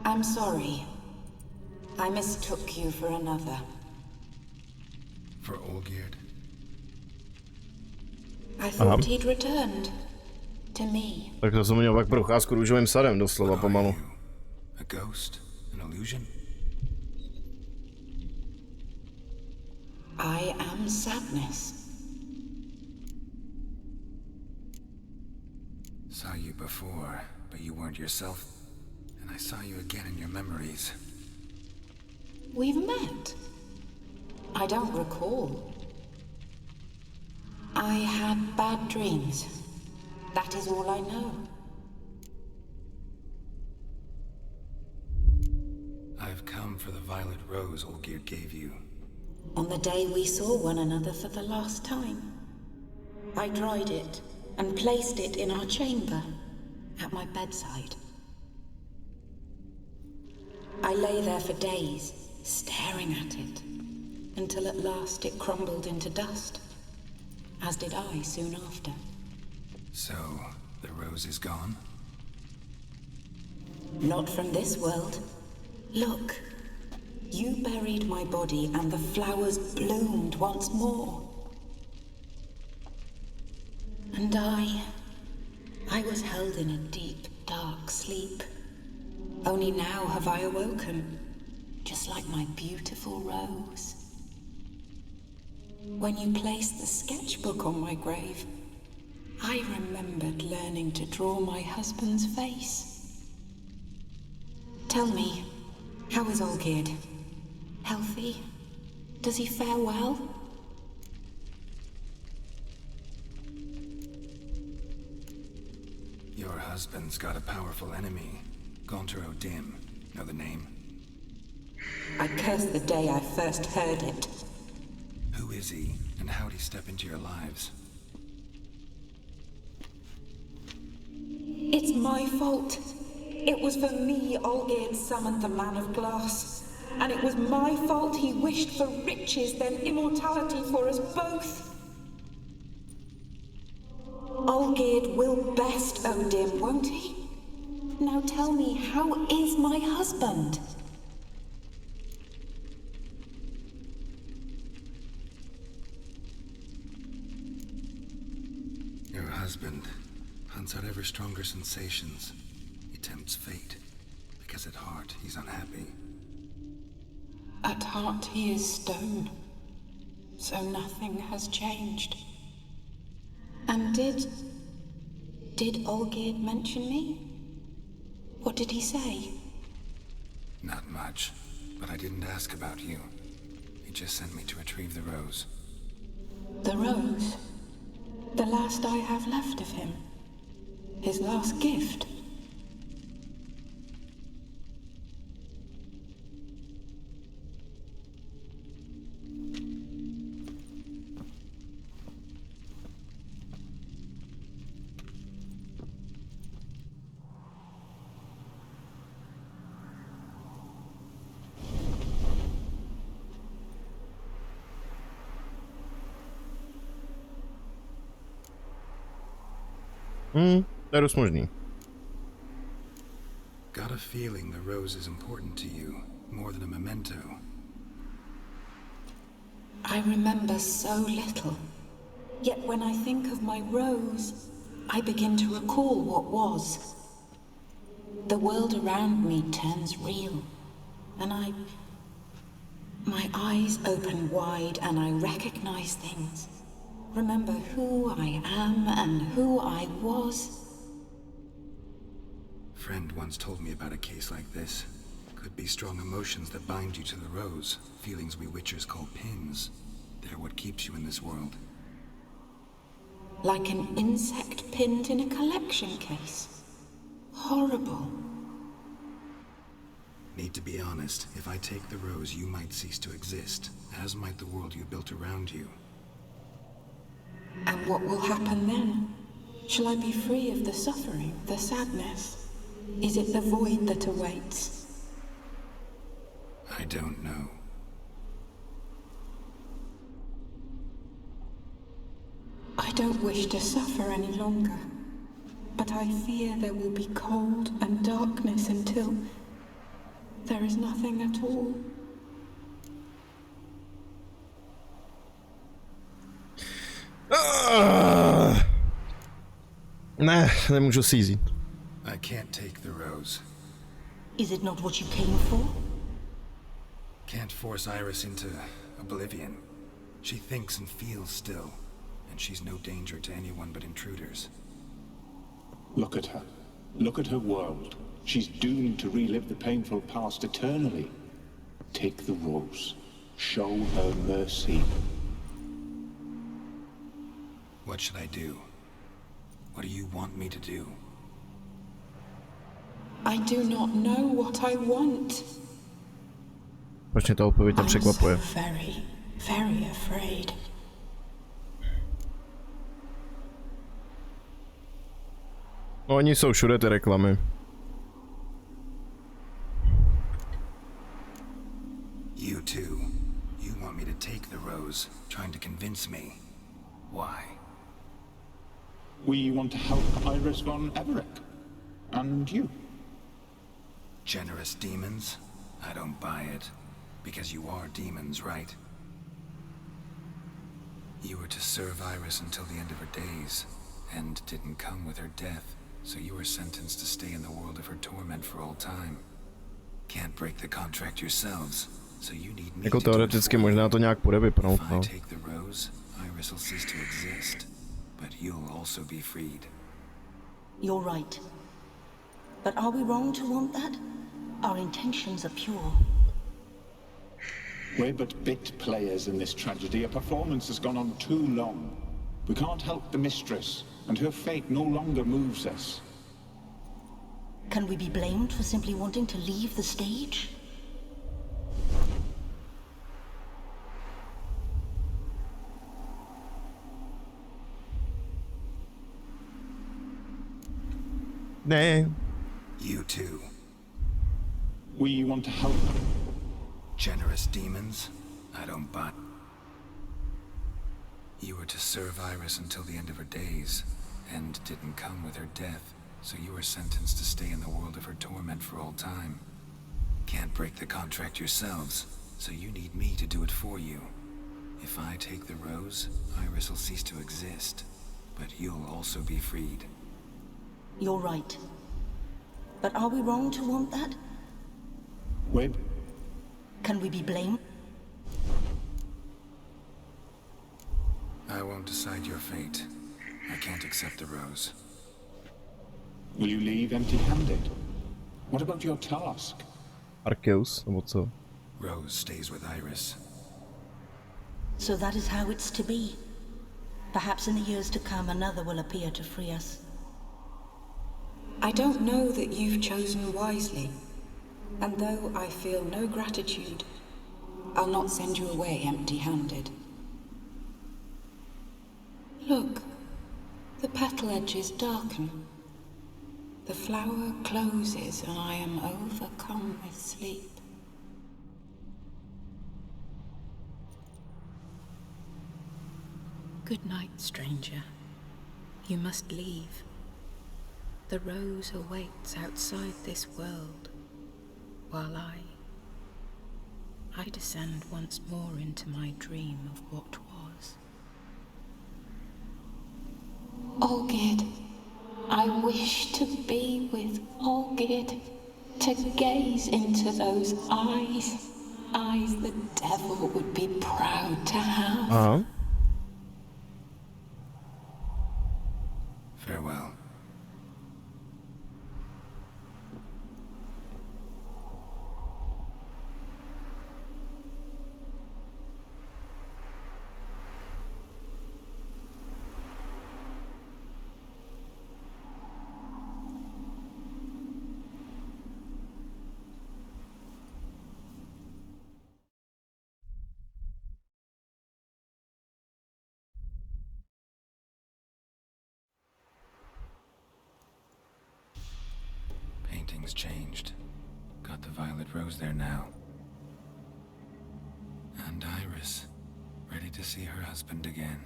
Speaker 19: I'm sorry. I mistook you for another.
Speaker 5: For Olgierd?
Speaker 19: I thought he'd returned. To me.
Speaker 1: Tak to jsem měl pak procházku růžovým sadem doslova pomalu.
Speaker 5: A ghost? An illusion?
Speaker 19: I am sadness.
Speaker 5: Saw you before, but you weren't yourself. And I saw you again in your memories.
Speaker 19: We've met. I don't recall. I had bad dreams. That is all I know.
Speaker 5: I've come for the violet rose Olgierd gave you.
Speaker 19: On the day we saw one another for the last time, I dried it and placed it in our chamber at my bedside. I lay there for days, staring at it, until at last it crumbled into dust, as did I soon after.
Speaker 5: So, the rose is gone?
Speaker 19: Not from this world. Look, you buried my body and the flowers bloomed once more. And I was held in a deep, dark sleep. Only now have I awoken, just like my beautiful rose. When you placed the sketchbook on my grave, I remembered learning to draw my husband's face. Tell me, how is Olgierd? Healthy? Does he fare well?
Speaker 5: Your husband's got a powerful enemy. Gaunter O'Dim. Know the name?
Speaker 19: I curse the day I first heard it.
Speaker 5: Who is he, and how'd he step into your lives?
Speaker 19: It's my fault. It was for me Olgierd summoned the Man of Glass. And it was my fault he wished for riches, then immortality for us both. Olgierd will best O'Dim, won't he? Now tell me, how is my husband?
Speaker 5: Your husband hunts out ever stronger sensations. He tempts fate, because at heart he's unhappy.
Speaker 19: At heart he is stone, so nothing has changed. And did Olgierd mention me? What did he say?
Speaker 5: Not much, but I didn't ask about you. He just sent me to retrieve the rose.
Speaker 19: The rose? The last I have left of him? His last gift?
Speaker 1: To je dost možný.
Speaker 5: Got a feeling the rose is important to you, more than a memento.
Speaker 19: I remember so little. Yet when I think of my rose, I begin to recall what was. The world around me turns real, and my eyes open wide and I recognize things. Remember who I am and who I was.
Speaker 5: Friend once told me about a case like this. Could be strong emotions that bind you to the rose. Feelings we witchers call pins. They're what keeps you in this world.
Speaker 19: Like an insect pinned in a collection case. Horrible.
Speaker 5: Need to be honest. If I take the rose, you might cease to exist, as might the world you built around you.
Speaker 19: And what will happen then? Shall I be free of the suffering, the sadness? Is it the void that awaits?
Speaker 5: I don't know.
Speaker 19: I don't wish to suffer any longer, but I fear there will be cold and darkness until there is nothing at all.
Speaker 1: Ne, nemůžu si jít.
Speaker 5: I can't take the rose.
Speaker 19: Is it not what you came for?
Speaker 5: Can't force Iris into oblivion. She thinks and feels still, and she's no danger to anyone but intruders.
Speaker 20: Look at her. Look at her world. She's doomed to relive the painful past eternally. Take the rose. Show her mercy.
Speaker 5: What should I do? What do you want me to do?
Speaker 19: I do not know what I want.
Speaker 1: Proč mě ta odpověď
Speaker 19: I'm
Speaker 1: překvapuje?
Speaker 19: so very, very afraid.
Speaker 1: No, oni jsou všude ty reklamy.
Speaker 5: You too. You want me to take the rose, trying to convince me. Why?
Speaker 20: We want to help Iris von Everett. And you.
Speaker 5: Generous demons? I don't buy it. Because you are demons, right? You were to serve Iris until the end of her days, and didn't come with her death, so you were sentenced to stay in the world of her torment for all time. Can't break the contract yourselves, so you need me
Speaker 1: Jako
Speaker 5: to do it
Speaker 1: teoreticky
Speaker 5: for you.
Speaker 1: možná to nějak bude vypnout,
Speaker 5: If
Speaker 1: no.
Speaker 5: I take the rose, Iris will cease to exist, but you'll also be freed.
Speaker 19: You're right. But are we wrong to want that? Our intentions are pure.
Speaker 20: We're but bit players in this tragedy. A performance has gone on too long. We can't help the mistress, and her fate no longer moves us.
Speaker 19: Can we be blamed for simply wanting to leave the stage?
Speaker 1: Ne.
Speaker 5: You too.
Speaker 20: We want to help.
Speaker 5: Generous demons? I don't buy. You were to serve Iris until the end of her days, and didn't come with her death, so you were sentenced to stay in the world of her torment for all time. Can't break the contract yourselves, so you need me to do it for you. If I take the rose, Iris will cease to exist, but you'll also be freed.
Speaker 19: You're right. But are we wrong to want that?
Speaker 20: We're...
Speaker 19: Can we be blamed?
Speaker 5: I won't decide your fate. I can't accept the rose.
Speaker 20: Will you leave empty-handed? What about your task?
Speaker 1: Arceus, nebo co?
Speaker 5: Rose stays with Iris.
Speaker 19: So that is how it's to be. Perhaps in the years to come another will appear to free us.
Speaker 21: I don't know that you've chosen wisely. And though I feel no gratitude, I'll not send you away empty-handed. Look, the petal edges darken. The flower closes and I am overcome with sleep. Good night, stranger. You must leave. The rose awaits outside this world, while I descend once more into my dream of what was.
Speaker 19: Olgid, I wish to be with Olgid, to gaze into those eyes the devil would be proud to have.
Speaker 5: Farewell. Painting's changed. Got the violet rose there now. And Iris, ready to see her husband again.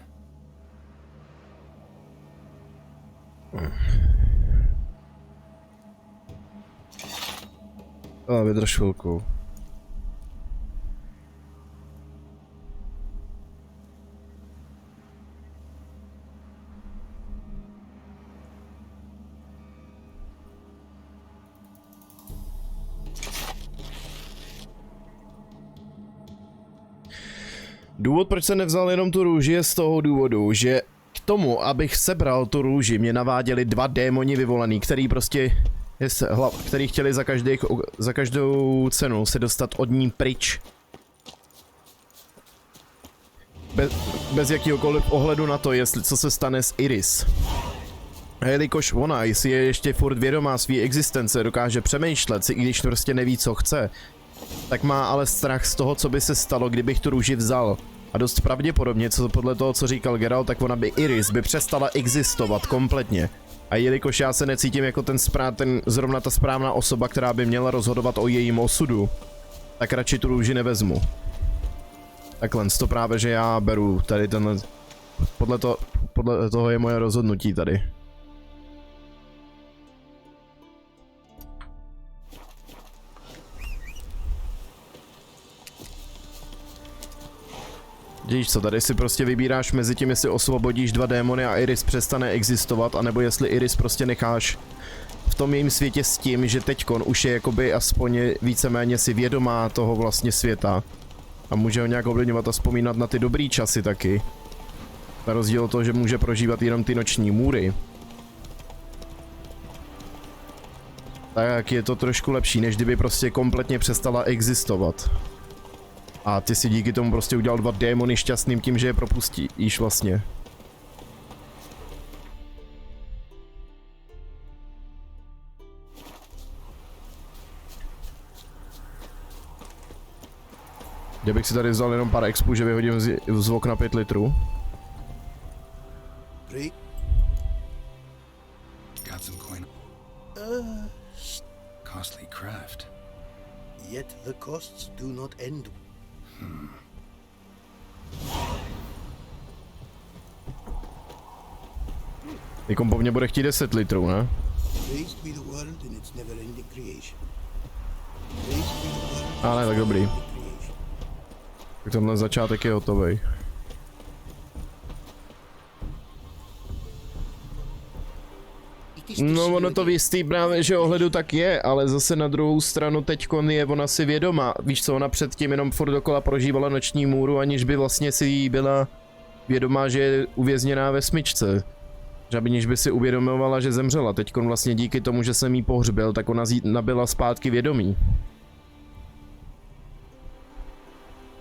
Speaker 1: Vydrž chvilku. Důvod, proč jsem nevzal jenom tu růži, je z toho důvodu, že k tomu, abych sebral tu růži, mě naváděli 2 démoni vyvolaný, který prostě, který chtěli za každou cenu se dostat od ní pryč. Bez jakýhokoliv ohledu na to, co se stane s Iris. A jelikož ona si je ještě furt vědomá své existence, dokáže přemýšlet si, i když prostě neví, co chce, tak má ale strach z toho, co by se stalo, kdybych tu růži vzal. A dost pravděpodobně, podle toho, co říkal Geralt, tak ona by Iris by přestala existovat kompletně. A jelikož já se necítím jako zrovna ta správná osoba, která by měla rozhodovat o jejím osudu, tak radši tu růži nevezmu. Takhle, to právě, že já beru tady tenhle... Podle toho je moje rozhodnutí tady. Víš co, tady si prostě vybíráš mezi tím, jestli osvobodíš 2 démony a Iris přestane existovat, anebo jestli Iris prostě necháš v tom jejím světě s tím, že teďkon už je jakoby aspoň víceméně si vědomá toho vlastně světa. A může ho nějak ovlivňovat a vzpomínat na ty dobrý časy taky. Na rozdíl od toho, že může prožívat jenom ty noční můry. Tak je to trošku lepší, než kdyby prostě kompletně přestala existovat. A ty si díky tomu prostě udělal 2 démony šťastným tím, že je propustíš vlastně. Kdybych si tady vzal jenom pár expů, že vyhodím z okna 5 litrů.
Speaker 5: Got some coin. Costly craft.
Speaker 9: Yet the costs do not end.
Speaker 1: Tykom po mně bude chtít 10 litrů, ne? A ne, tak dobrý. Tak tenhle začátek je hotovej. No ono to v jistý právě, že ohledu tak je, ale zase na druhou stranu teďkon je ona si vědomá. Víš co, ona předtím jenom furt dokola prožívala noční můru, aniž by vlastně si byla vědomá, že je uvězněná ve smyčce. Že aniž by si uvědomovala, že zemřela. Teďkon vlastně díky tomu, že jsem jí pohřbil, tak ona nabyla zpátky vědomí.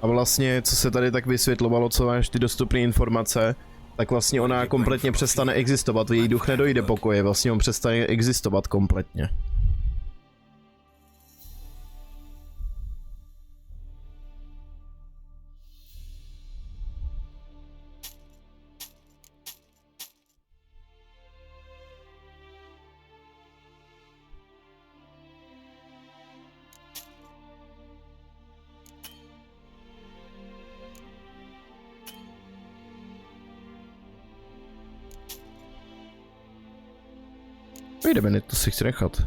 Speaker 1: A vlastně, co se tady tak vysvětlovalo, co máš ty dostupné informace, tak vlastně ona kompletně přestane existovat, její duch nedojde pokoje, vlastně on přestane existovat kompletně. Wait a minute, to si chci nechat.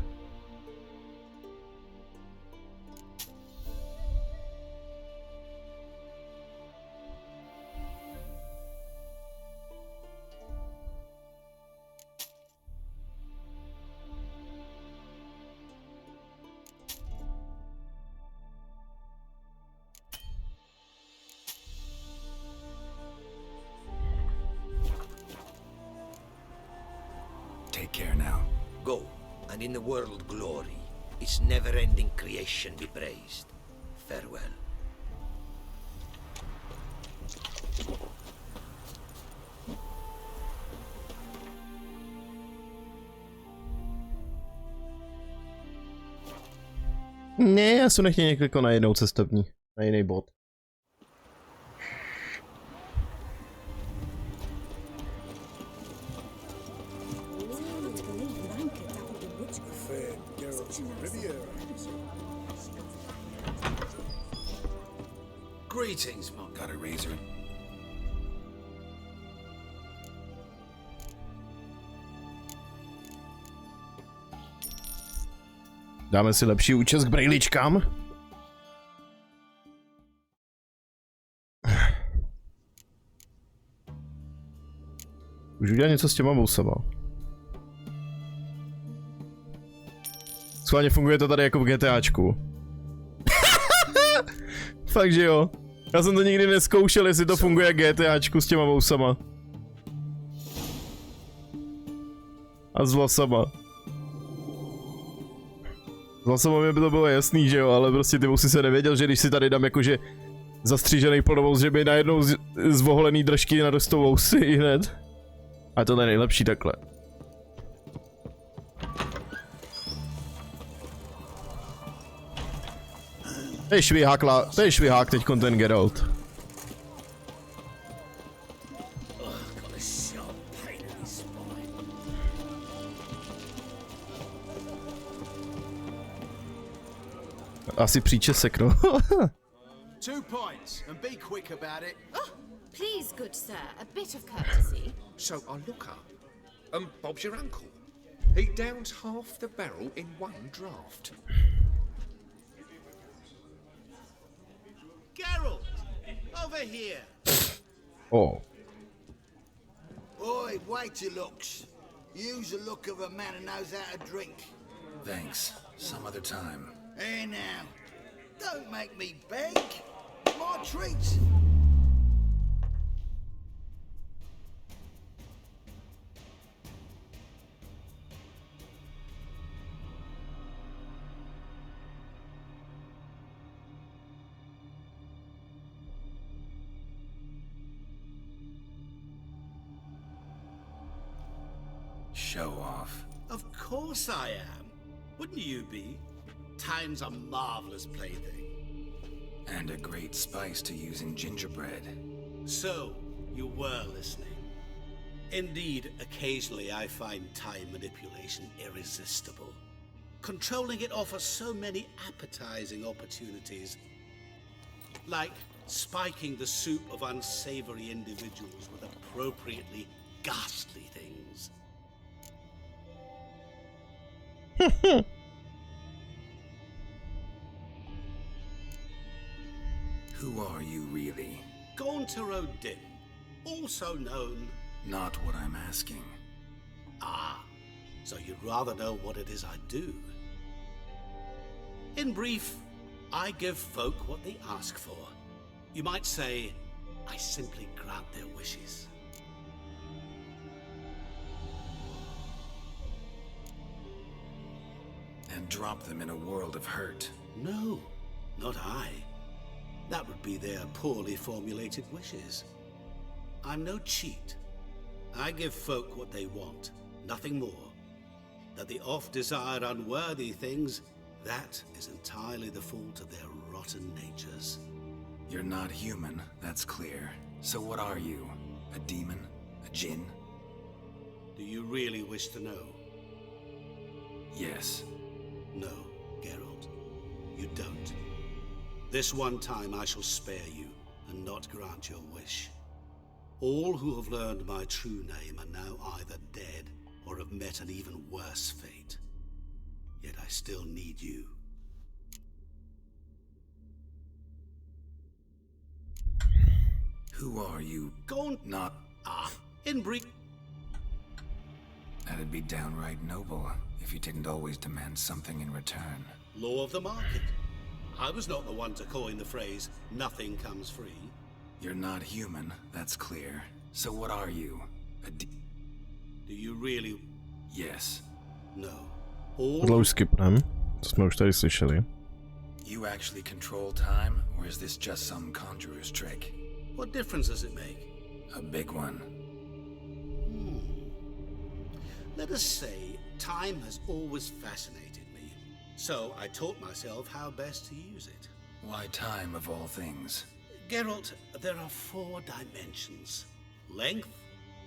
Speaker 5: Take care now.
Speaker 8: Go, and in the world glory, its never-ending creation be praised. Farewell.
Speaker 1: Ne, já jsem nechtěl někliko na jednou cestovní, na jiný bod.
Speaker 8: Greetings, monk.
Speaker 5: Got a razor?
Speaker 1: Dáme si lepší účest k brejličkám. Už udělat něco s těma vousama. Schválně funguje to tady jako v GTAčku. Fakt, že jo. Já jsem to nikdy nezkoušel, jestli to funguje GTAčku s těma vousama. A s vlasama. S vlasama mi by to bylo jasný, že jo, ale prostě ty vousy se nevěděl, že když si tady dám jakože zastřížený plnovous, že by najednou z voholený držky narostou vousy i hned. A to je nejlepší takhle. To je švihák teďkon ten Geralt. Asi příčesek, no.
Speaker 9: 2 points, and be quick about it.
Speaker 6: Oh, please, good sir, a bit of courtesy.
Speaker 18: So I look up, and Bob's your uncle. He downs half the barrel in one draft.
Speaker 9: Geralt, over here.
Speaker 1: Oh.
Speaker 2: Oi, wait your looks. Use the look of a man who knows how to drink.
Speaker 5: Thanks. Some other time.
Speaker 2: Hey now, don't make me beg. My treat.
Speaker 5: Show off.
Speaker 9: Of course I am. Wouldn't you be? Time's a marvelous plaything.
Speaker 5: And a great spice to use in gingerbread.
Speaker 9: So, you were listening. Indeed, occasionally I find time manipulation irresistible. Controlling it offers so many appetizing opportunities. Like spiking the soup of unsavory individuals with appropriately ghastly things.
Speaker 5: Who are you really?
Speaker 9: Gaunter O'Din, also known...
Speaker 5: Not what I'm asking.
Speaker 9: Ah, so you'd rather know what it is I do. In brief, I give folk what they ask for. You might say, I simply grant their wishes.
Speaker 5: And drop them in a world of hurt.
Speaker 9: No, not I. That would be their poorly formulated wishes. I'm no cheat. I give folk what they want, nothing more. That they oft desire unworthy things, that is entirely the fault of their rotten natures.
Speaker 5: You're not human, that's clear. So what are you? A demon? A djinn?
Speaker 9: Do you really wish to know?
Speaker 5: Yes.
Speaker 9: No, Geralt. You don't. This one time I shall spare you, and not grant your wish. All who have learned my true name are now either dead, or have met an even worse fate. Yet I still need you.
Speaker 5: Who are you?
Speaker 9: Gaunt...
Speaker 5: Not...
Speaker 9: in brief...
Speaker 5: That'd be downright noble, if you didn't always demand something in return.
Speaker 9: Law of the market. I was not the one to coin the phrase, nothing comes free.
Speaker 5: You're not human, that's clear. So what are you?
Speaker 9: Do you really...
Speaker 5: Yes.
Speaker 9: No.
Speaker 1: Tohle už skipnem, to jsme už tady slyšeli.
Speaker 5: You actually control time, or is this just some conjurer's trick?
Speaker 9: What difference does it make?
Speaker 5: A big one.
Speaker 9: Let us say, time has always fascinated me. So I taught myself how best to use it.
Speaker 5: Why time of all things?
Speaker 9: Geralt, there are 4 dimensions. Length,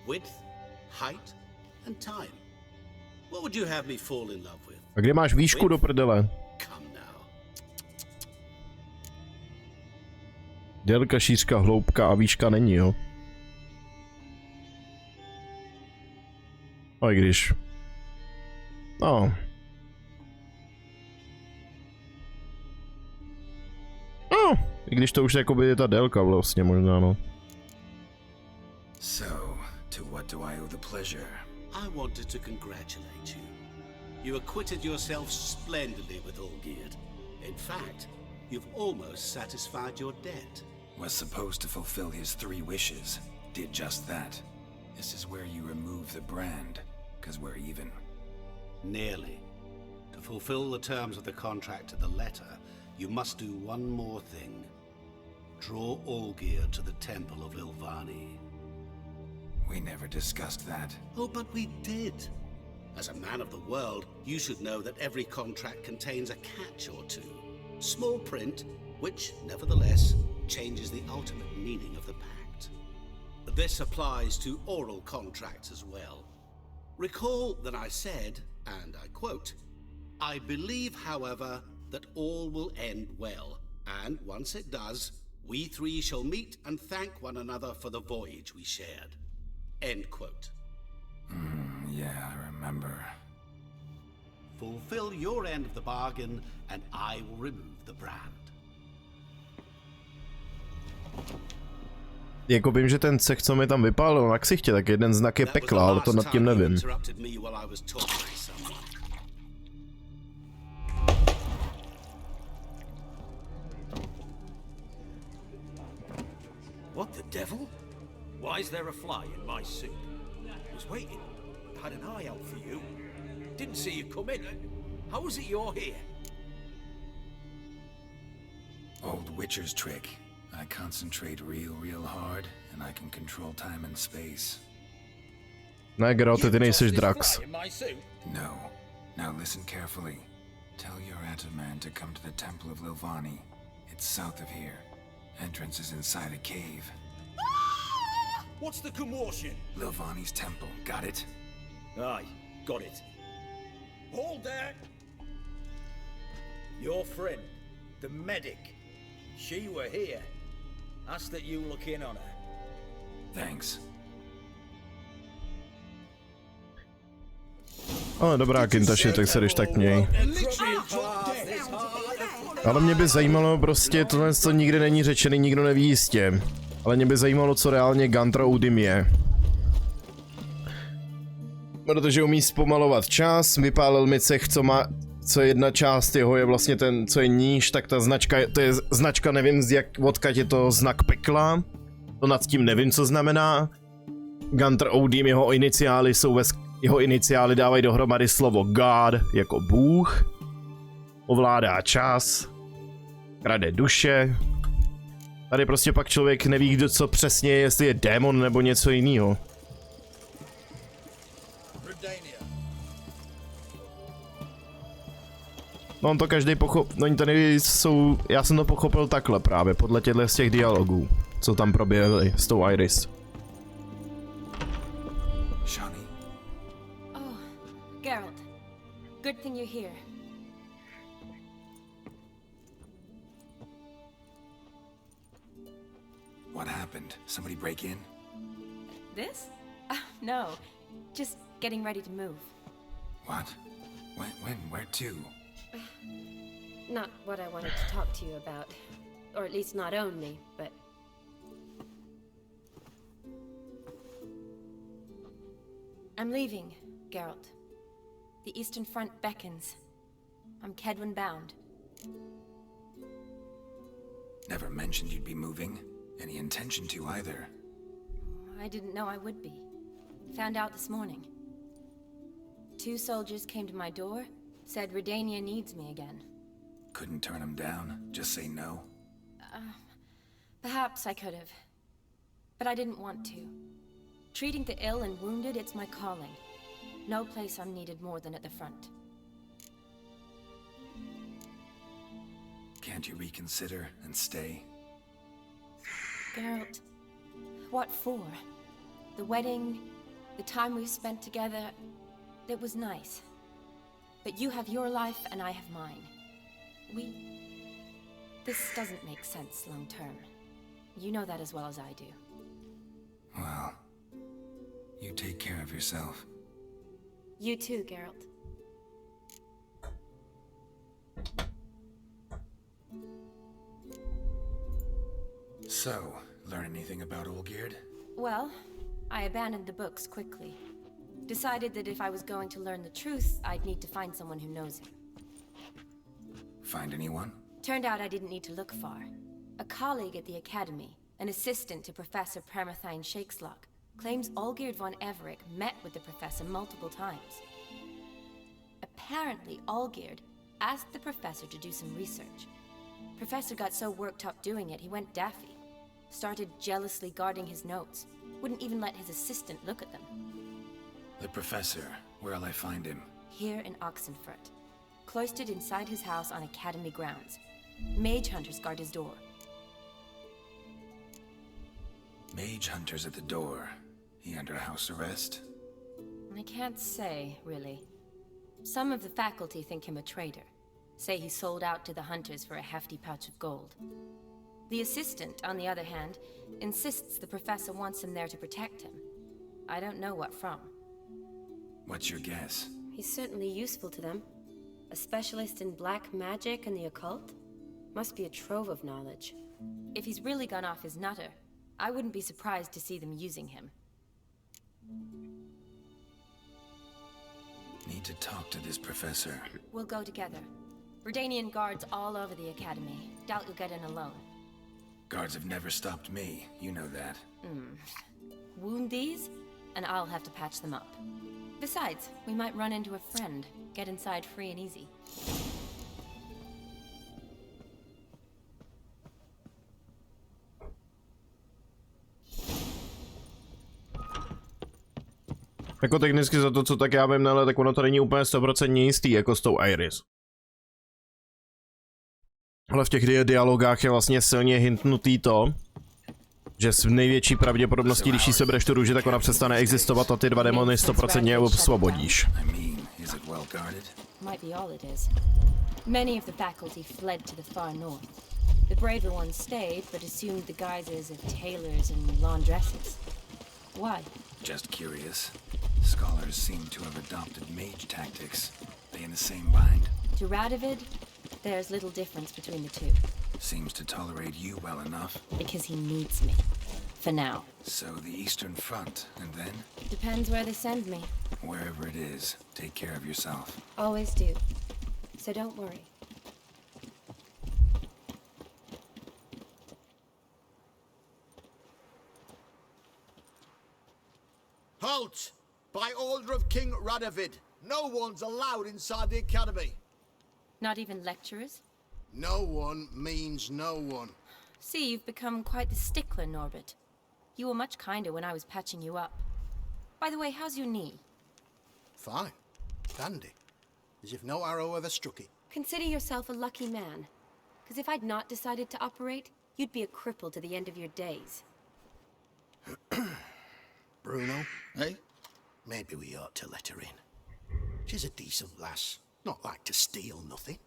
Speaker 9: width, height, and time. What would you have me fall in love with?
Speaker 1: A kde máš výšku do prdele?
Speaker 9: Come now.
Speaker 1: Délka, šířka, hloubka a výška není, jo? A i když... No. No, i když to už jakoby je ta délka vlastně možná, no.
Speaker 5: So, to what do I owe the pleasure?
Speaker 9: I wanted to congratulate you. You acquitted yourself splendidly with Olgierd. In fact, you've almost satisfied your debt.
Speaker 5: Was supposed to fulfill his 3 wishes. Did just that. This is where you remove the brand, because we're even.
Speaker 7: Nearly. To fulfill the terms of the contract to the letter, you must do one more thing. Draw Olgierd to the Temple of Lilvani.
Speaker 5: We never discussed that.
Speaker 7: Oh, but we did. As a man of the world, you should know that every contract contains a catch or two. Small print, which, nevertheless, changes the ultimate meaning of the pact. This applies to oral contracts as well. Recall that I said, and I quote, "I believe, however, that all will end well, and once it does, we 3 shall meet and thank one another for the voyage we shared." End quote.
Speaker 5: Yeah, I remember.
Speaker 7: Fulfill your end of the bargain, and I will remove the brand.
Speaker 1: Jako vím, že ten cech, co mi tam vypálil na ksichtě, tak jeden znak je pekla, ale to nad tím nevím.
Speaker 11: What the devil? Why is there a fly in my soup? I was waiting. Had an eye out for you. Didn't see you come in. How is it you're here?
Speaker 5: Old Witcher's trick. I concentrate real hard, and I can control time and space.
Speaker 1: Ne, Geralt, ty nejsiš Drax.
Speaker 5: No. Now listen carefully. Tell your Ataman to come to the Temple of Lilvani. It's south of here. Entrance is inside a cave.
Speaker 11: What's the commotion?
Speaker 5: Lilvani's temple. Got it?
Speaker 11: Aye, got it. Hold there! Your friend, the medic. She were here. Ask that you look in on her.
Speaker 5: Thanks.
Speaker 1: Ale dobrá, Kintaši, tak se když tak měj. Ale mě by zajímalo prostě, tohle co nikdy není řečený, nikdo neví jistě. Ale mě by zajímalo, co reálně Gunter Oudim je. Protože umí zpomalovat čas, vypálil mi cech, co jedna část jeho je vlastně ten, co je níž, tak ta značka, to je značka, nevím odkud je to znak pekla. To nad tím nevím, co znamená. Gunter Oudim, jeho iniciály dávají dohromady slovo God jako Bůh. Ovládá čas. Krade duše. Tady prostě pak člověk neví, kdo co přesně je, jestli je démon nebo něco jiného. No on to každý no oni tady jsou, já jsem to pochopil takhle právě, podle těchto z těch dialogů, co tam proběhly s tou Iris.
Speaker 6: Shani. Oh, Geralt. Good thing you're here.
Speaker 5: What happened? Somebody break in?
Speaker 6: This? No. Just getting ready to move.
Speaker 5: What? When? Where to?
Speaker 6: Not what I wanted to talk to you about. Or at least not only, but... I'm leaving, Geralt. The Eastern Front beckons. I'm Kedwin bound.
Speaker 5: Never mentioned you'd be moving. Any intention to either.
Speaker 6: I didn't know I would be. Found out this morning. 2 soldiers came to my door, said Redania needs me again.
Speaker 5: Couldn't turn them down? Just say no?
Speaker 6: Perhaps I could have. But I didn't want to. Treating the ill and wounded, it's my calling. No place I'm needed more than at the front.
Speaker 5: Can't you reconsider and stay?
Speaker 6: Geralt, what for? The wedding, the time we've spent together, it was nice. But you have your life and I have mine. This doesn't make sense long term. You know that as well as I do.
Speaker 5: Well, you take care of yourself.
Speaker 6: You too, Geralt.
Speaker 5: So, learn anything about Olgierd?
Speaker 6: Well, I abandoned the books quickly. Decided that if I was going to learn the truth, I'd need to find someone who knows him.
Speaker 5: Find anyone?
Speaker 6: Turned out I didn't need to look far. A colleague at the Academy, an assistant to Professor Premathine Shakeslock, claims Olgierd von Everick met with the professor multiple times. Apparently, Olgierd asked the professor to do some research. Professor got so worked up doing it, he went daffy. Started jealously guarding his notes. Wouldn't even let his assistant look at them.
Speaker 5: The professor, where'll I find him?
Speaker 6: Here in Oxenfurt. Cloistered inside his house on Academy grounds. Mage hunters guard his door.
Speaker 5: Mage hunters at the door. He under house arrest?
Speaker 6: I can't say, really. Some of the faculty think him a traitor. Say he sold out to the hunters for a hefty pouch of gold. The assistant, on the other hand, insists the professor wants him there to protect him. I don't know what from.
Speaker 5: What's your guess?
Speaker 6: He's certainly useful to them. A specialist in black magic and the occult? Must be a trove of knowledge. If he's really gone off his nutter, I wouldn't be surprised to see them using him.
Speaker 5: Need to talk to this professor.
Speaker 6: We'll go together. Redanian guards all over the Academy. Doubt you'll get in alone.
Speaker 5: Guards have never stopped me, you know that.
Speaker 6: Wound these, and I'll have to patch them up. Besides, we might run into a friend. Get inside free and easy.
Speaker 1: Jako technicky za to, co tak já vím, ale tak ono to není úplně 100% jistý, jako s tou Iris. Ale v těch dialogách je vlastně silně hintnutý to, že s největší pravděpodobností, když jí sebereš tu růži, tak ona přestane existovat a ty dva démony 100% osvobodíš.
Speaker 6: Might be all it is. Many of the faculty fled to the far north. The braver ones stayed, but assumed the guises of tailors and laundresses. Why?
Speaker 5: Just curious. Scholars seem to have adopted mage tactics. They in the same bind?
Speaker 6: To Radovid, there's little difference between the two.
Speaker 5: Seems to tolerate you well enough.
Speaker 6: Because he needs me. For now.
Speaker 5: So the Eastern Front, and then?
Speaker 6: Depends where they send me.
Speaker 5: Wherever it is, take care of yourself.
Speaker 6: Always do. So don't worry.
Speaker 2: Halt! By order of King Radovid, no one's allowed inside the Academy.
Speaker 6: Not even lecturers?
Speaker 2: No one means no one.
Speaker 6: See, you've become quite the stickler, Norbert. You were much kinder when I was patching you up. By the way, how's your knee?
Speaker 7: Fine. Dandy. As if no arrow ever struck it.
Speaker 6: Consider yourself a lucky man. Because if I'd not decided to operate, you'd be a cripple to the end of your days.
Speaker 7: Bruno?
Speaker 2: Eh?
Speaker 7: Maybe we ought to let her in. She's a decent lass. Not like to steal nothing.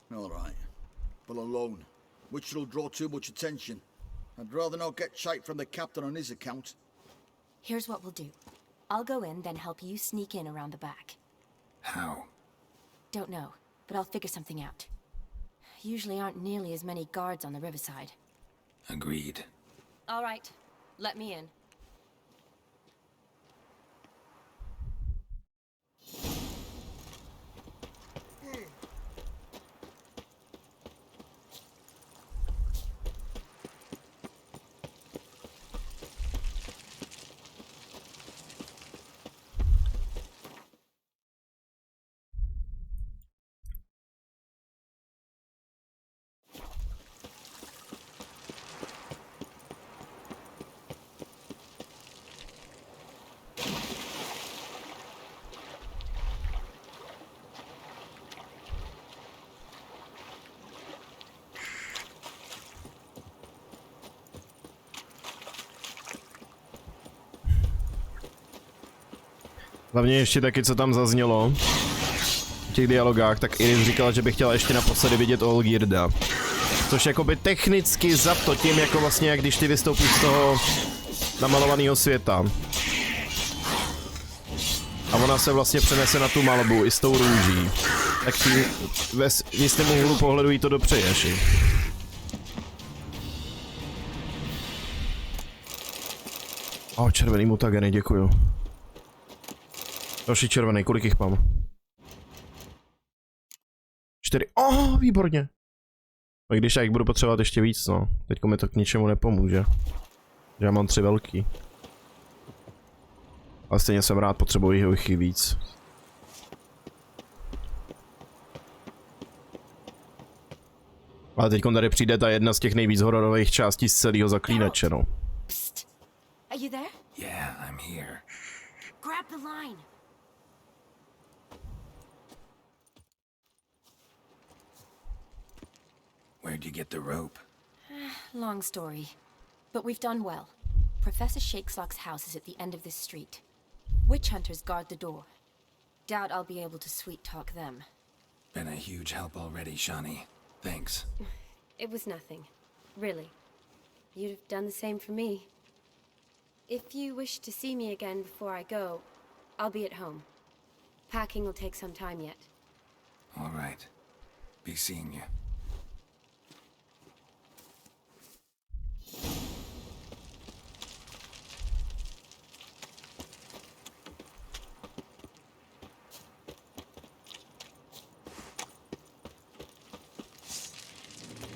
Speaker 2: All right. But alone, which will draw too much attention. I'd rather not get shite from the captain on his account.
Speaker 6: Here's what we'll do. I'll go in, then help you sneak in around the back.
Speaker 5: How?
Speaker 6: Don't know, but I'll figure something out. Usually aren't nearly as many guards on the riverside.
Speaker 5: Agreed.
Speaker 6: All right. Let me in.
Speaker 1: Hlavně ještě taky, co tam zaznělo v těch dialogách, tak Iris říkala, že by chtěla ještě naposledy vidět Olgierda. Což jakoby technicky za to tím, jako vlastně, jak když ty vystoupíš z toho namalovaného světa. A ona se vlastně přenese na tu malbu i s tou růží. Tak ty ve jistém úhlu pohledu jí to dopřeješ. Červený mutageny, děkuju. Další červený, kolik jich mám? 4. Výborně. A když já jich budu potřebovat ještě víc, no. Teďko mi to k ničemu nepomůže. Já mám 3 velký. Ale stejně jsem rád, potřebuji jich víc. Ale teď tady přijde ta jedna z těch nejvíc hororových částí z celého zaklínače, no.
Speaker 6: Are you there?
Speaker 5: Yeah, I'm here.
Speaker 6: Grab the line.
Speaker 5: Where'd you get the rope?
Speaker 6: Long story. But we've done well. Professor Shakeslock's house is at the end of this street. Witch hunters guard the door. Doubt I'll be able to sweet-talk them.
Speaker 5: Been a huge help already, Shani. Thanks.
Speaker 6: It was nothing. Really. You'd have done the same for me. If you wish to see me again before I go, I'll be at home. Packing will take some time yet.
Speaker 5: All right. Be seeing you.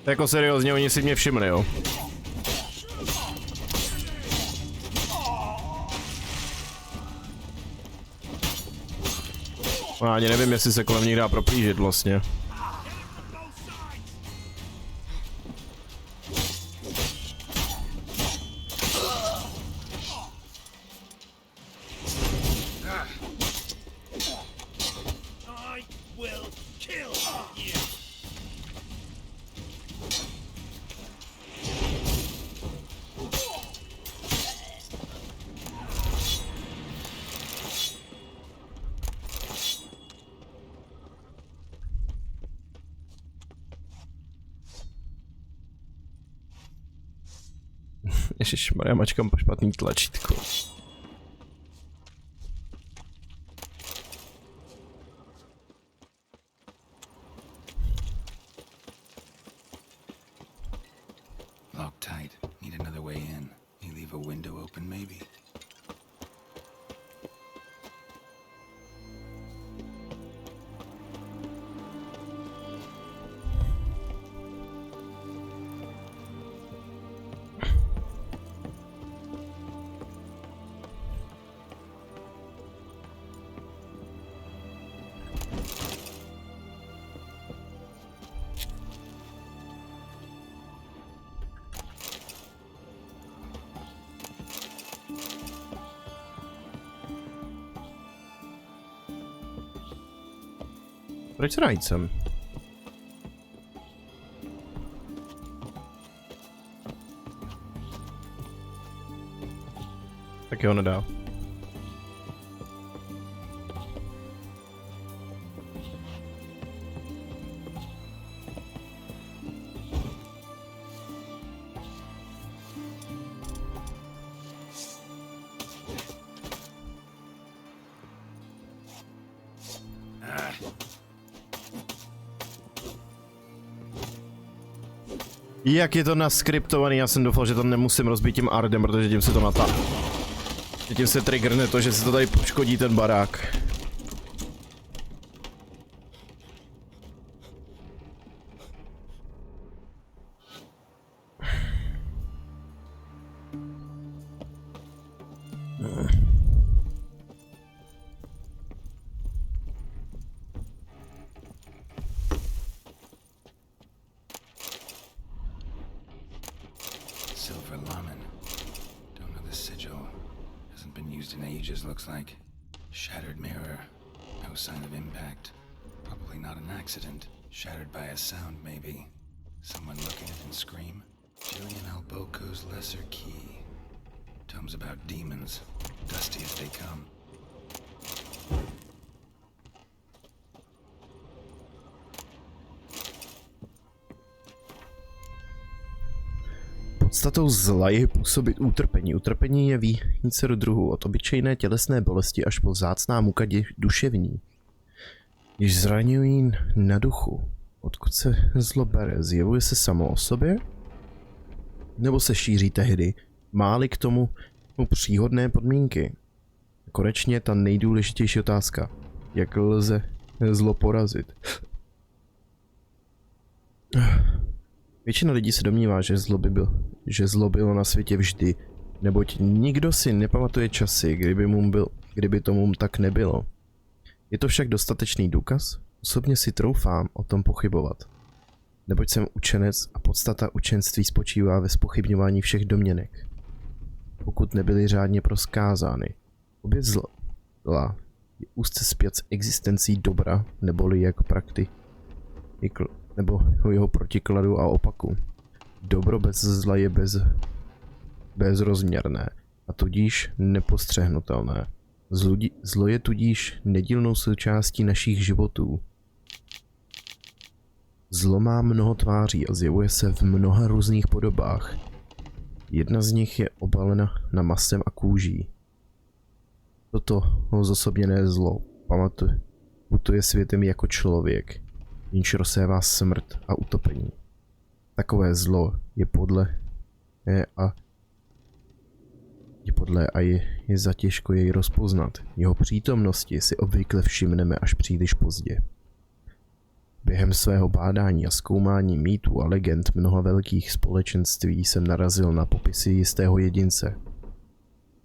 Speaker 1: Jako seriózně, oni si mě všimli, jo. Ani nevím, jestli se kolem nich dá proplížit vlastně. Ježišmarja, mačkám po špatný tlačítko.
Speaker 5: Locked tight. Need another way in. You leave a window open, maybe?
Speaker 1: Proč se najít sem? Tak jo, nedá. Jak je to naskriptovaný, já jsem doufal, že to nemusím rozbít tím ardem, protože tím se to tím se triggerne to, že se to tady poškodí ten barák.
Speaker 5: Silver Lamen. Don't know the sigil. Hasn't been used in ages, looks like. Shattered mirror. No sign of impact. Probably not an accident. Shattered by a sound, maybe. Someone look at it and scream. Julian Alboco's lesser key. Tomes about demons. Dusty as they come.
Speaker 1: Podstatou zla je působit utrpení. Utrpení je vícero druhů, od obyčejné tělesné bolesti až po vzácná muka duševní. Když zraňují na duchu, odkud se zlo bere, zjevuje se samo o sobě? Nebo se šíří tehdy, má-li k tomu příhodné podmínky? Konečně ta nejdůležitější otázka, jak lze zlo porazit? Většina lidí se domnívá, že zlo bylo na světě vždy, neboť nikdo si nepamatuje časy, kdyby tomu tak nebylo. Je to však dostatečný důkaz? Osobně si troufám o tom pochybovat. Neboť jsem učenec a podstata učenství spočívá ve zpochybňování všech domněnek, pokud nebyly řádně prozkázány. Obě zla je úzce spjat s existencí dobra, neboli jak nebo jeho protikladu a opaku. Dobro bez zla je bezrozměrné a tudíž nepostřehnutelné. Zlo je tudíž nedílnou součástí našich životů. Zlo má mnoho tváří a zjevuje se v mnoha různých podobách. Jedna z nich je obalena na masem a kůží. Toto zosobněné zlo putuje světem jako člověk, jenž rozsévá smrt a utopení. Takové zlo je podle a je zatěžko jej rozpoznat. Jeho přítomnosti si obvykle všimneme až příliš pozdě. Během svého bádání a zkoumání mýtů a legend mnoha velkých společenství jsem narazil na popisy jistého jedince,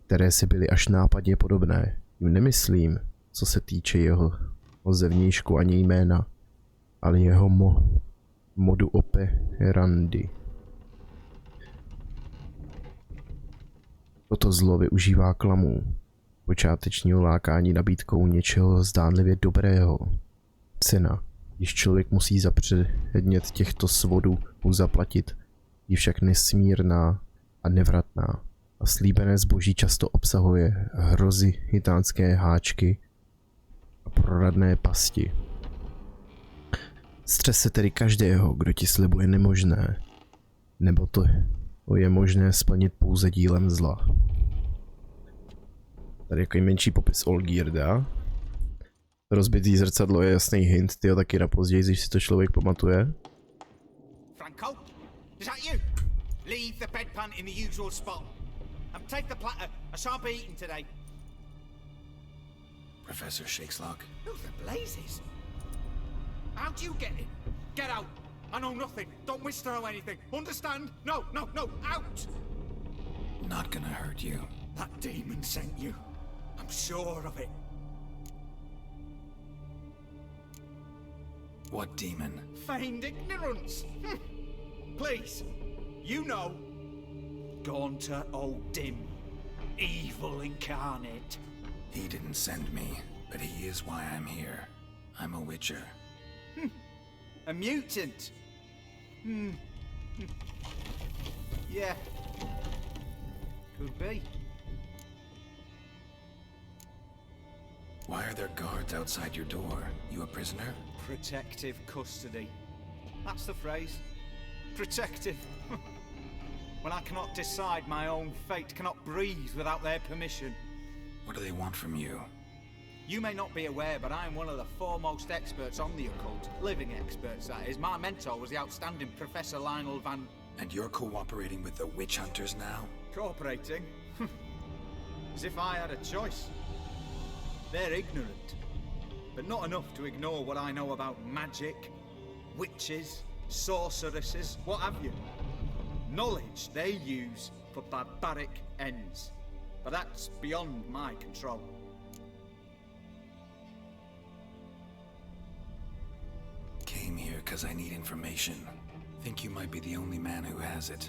Speaker 1: které si byly až nápadně podobné. Jim nemyslím, co se týče jeho zevnějšku ani jména, ale jeho modu operandi. Toto zlo využívá klamů, počátečního lákání nabídkou něčeho zdánlivě dobrého. Cena, když člověk musí za předmět těchto svodů zaplatit, je však nesmírná a nevratná. A slíbené zboží často obsahuje hrozy, hitánské háčky a proradné pasti. Střes se tedy každého, kdo ti slibuje nemožné, nebo to je možné splnit pouze dílem zla. Tady jako menší popis Olgirda. Rozbitý zrcadlo je jasný hint, tyjo, taky na později, když si to člověk pamatuje.
Speaker 13: Franco, is that you? Leave the bedpan in the usual spot. And take the platter. I shan't be eating today.
Speaker 5: Professor Shakeslock.
Speaker 13: Who the blazes? How do you get in? Get out. I know nothing. Don't wish to know anything. Understand? No, no, no. Out!
Speaker 5: Not gonna hurt you.
Speaker 13: That demon sent you. I'm sure of it.
Speaker 5: What demon?
Speaker 13: Feigned ignorance. Please, you know. Gaunter O'Dim. Evil incarnate.
Speaker 5: He didn't send me, but he is why I'm here. I'm a witcher.
Speaker 13: A mutant. Yeah. Could be.
Speaker 5: Why are there guards outside your door? You a prisoner?
Speaker 13: Protective custody. That's the phrase. Protective. When I cannot decide my own fate, cannot breathe without their permission.
Speaker 5: What do they want from you?
Speaker 13: You may not be aware, but I am one of the foremost experts on the occult. Living experts, that is. My mentor was the outstanding Professor Lionel Van...
Speaker 5: And you're cooperating with the witch hunters now?
Speaker 13: Cooperating? As if I had a choice. They're ignorant, but not enough to ignore what I know about magic, witches, sorceresses, what have you. Knowledge they use for barbaric ends, but that's beyond my control.
Speaker 5: Came here because I need information. Think you might be the only man who has it.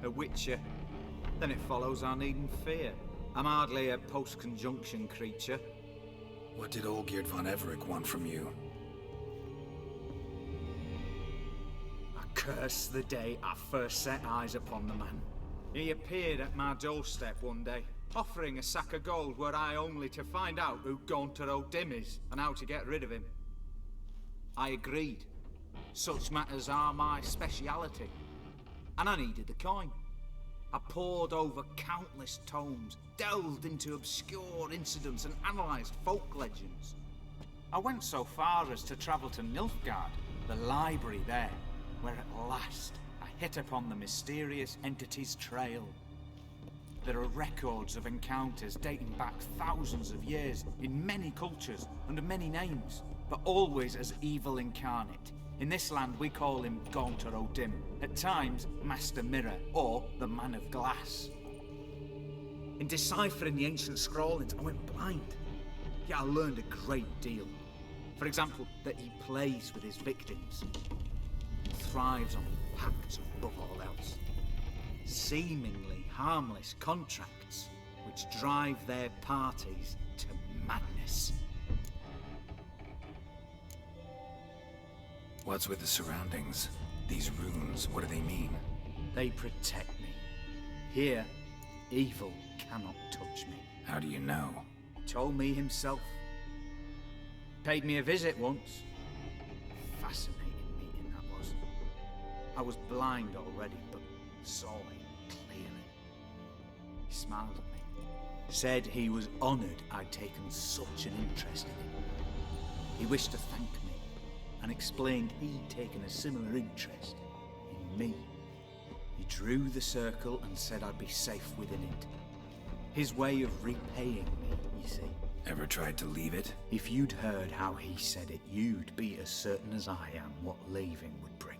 Speaker 13: A witcher. Then it follows I needn't fear. I'm hardly a post-conjunction creature.
Speaker 5: What did Olgierd von Everec want from you?
Speaker 13: I curse the day I first set eyes upon the man. He appeared at my doorstep one day, offering a sack of gold were I only to find out who Gaunter O'Dim is and how to get rid of him. I agreed. Such matters are my speciality. And I needed the coin. I pored over countless tomes, delved into obscure incidents and analysed folk legends. I went so far as to travel to Nilfgaard, the library there, where at last I hit upon the mysterious entity's trail. There are records of encounters dating back thousands of years in many cultures under many names, but always as evil incarnate. In this land, we call him Gaunter O'Dim, at times Master Mirror, or the Man of Glass. In deciphering the ancient scrawlings, I went blind. Yet I learned a great deal. For example, that he plays with his victims, thrives on pacts above all else. Seemingly harmless contracts which drive their parties to madness.
Speaker 5: What's with the surroundings? These runes, what do they mean?
Speaker 13: They protect me. Here, evil cannot touch me.
Speaker 5: How do you know?
Speaker 13: Told me himself. Paid me a visit once. Fascinating meeting that was. I was blind already, but saw him clearly. He smiled at me. Said he was honoured I'd taken such an interest in him. He wished to thank me, and explained he'd taken a similar interest in me. He drew the circle and said I'd be safe within it. His way of repaying me, you see.
Speaker 5: Ever tried to leave it?
Speaker 13: If you'd heard how he said it, you'd be as certain as I am what leaving would bring.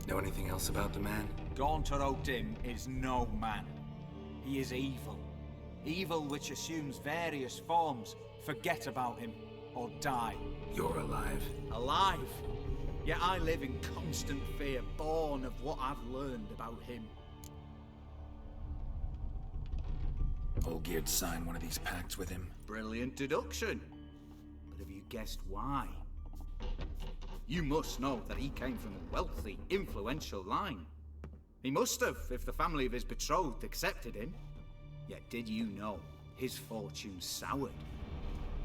Speaker 5: Know anything else about the man?
Speaker 13: Gaunter O'Dim is no man. He is evil. Evil which assumes various forms. Forget about him, or die.
Speaker 5: You're alive.
Speaker 13: Alive? Yet I live in constant fear, born of what I've learned about him.
Speaker 5: Olgierd signed one of these pacts with him?
Speaker 13: Brilliant deduction. But have you guessed why? You must know that he came from a wealthy, influential line. He must have, if the family of his betrothed accepted him. Yet did you know his fortune soured?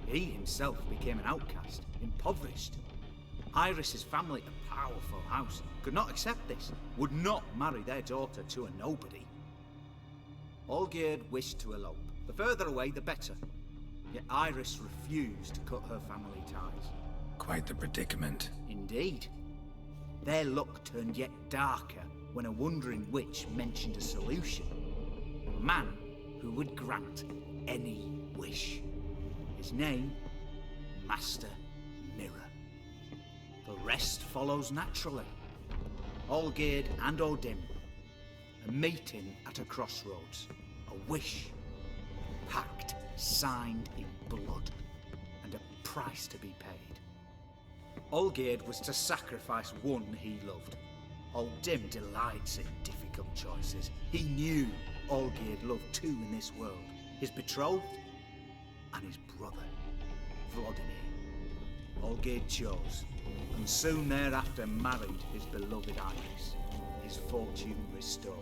Speaker 13: He himself became an outcast, impoverished. Iris's family, a powerful house, could not accept this, would not marry their daughter to a nobody. Olgierd wished to elope. The further away, the better. Yet Iris refused to cut her family ties.
Speaker 5: Quite the predicament.
Speaker 13: Indeed. Their luck turned yet darker when a wandering witch mentioned a solution. A man who would grant any wish. His name, Master Mirror. The rest follows naturally. Olgierd and O'Dim. A meeting at a crossroads. A wish. A pact signed in blood. And a price to be paid. Olgierd was to sacrifice one he loved. O'Dim delights in difficult choices. He knew Olgierd loved two in this world. His betrothed and his brother, Vladimir. Olgierd chose, and soon thereafter married his beloved Iris, his fortune restored.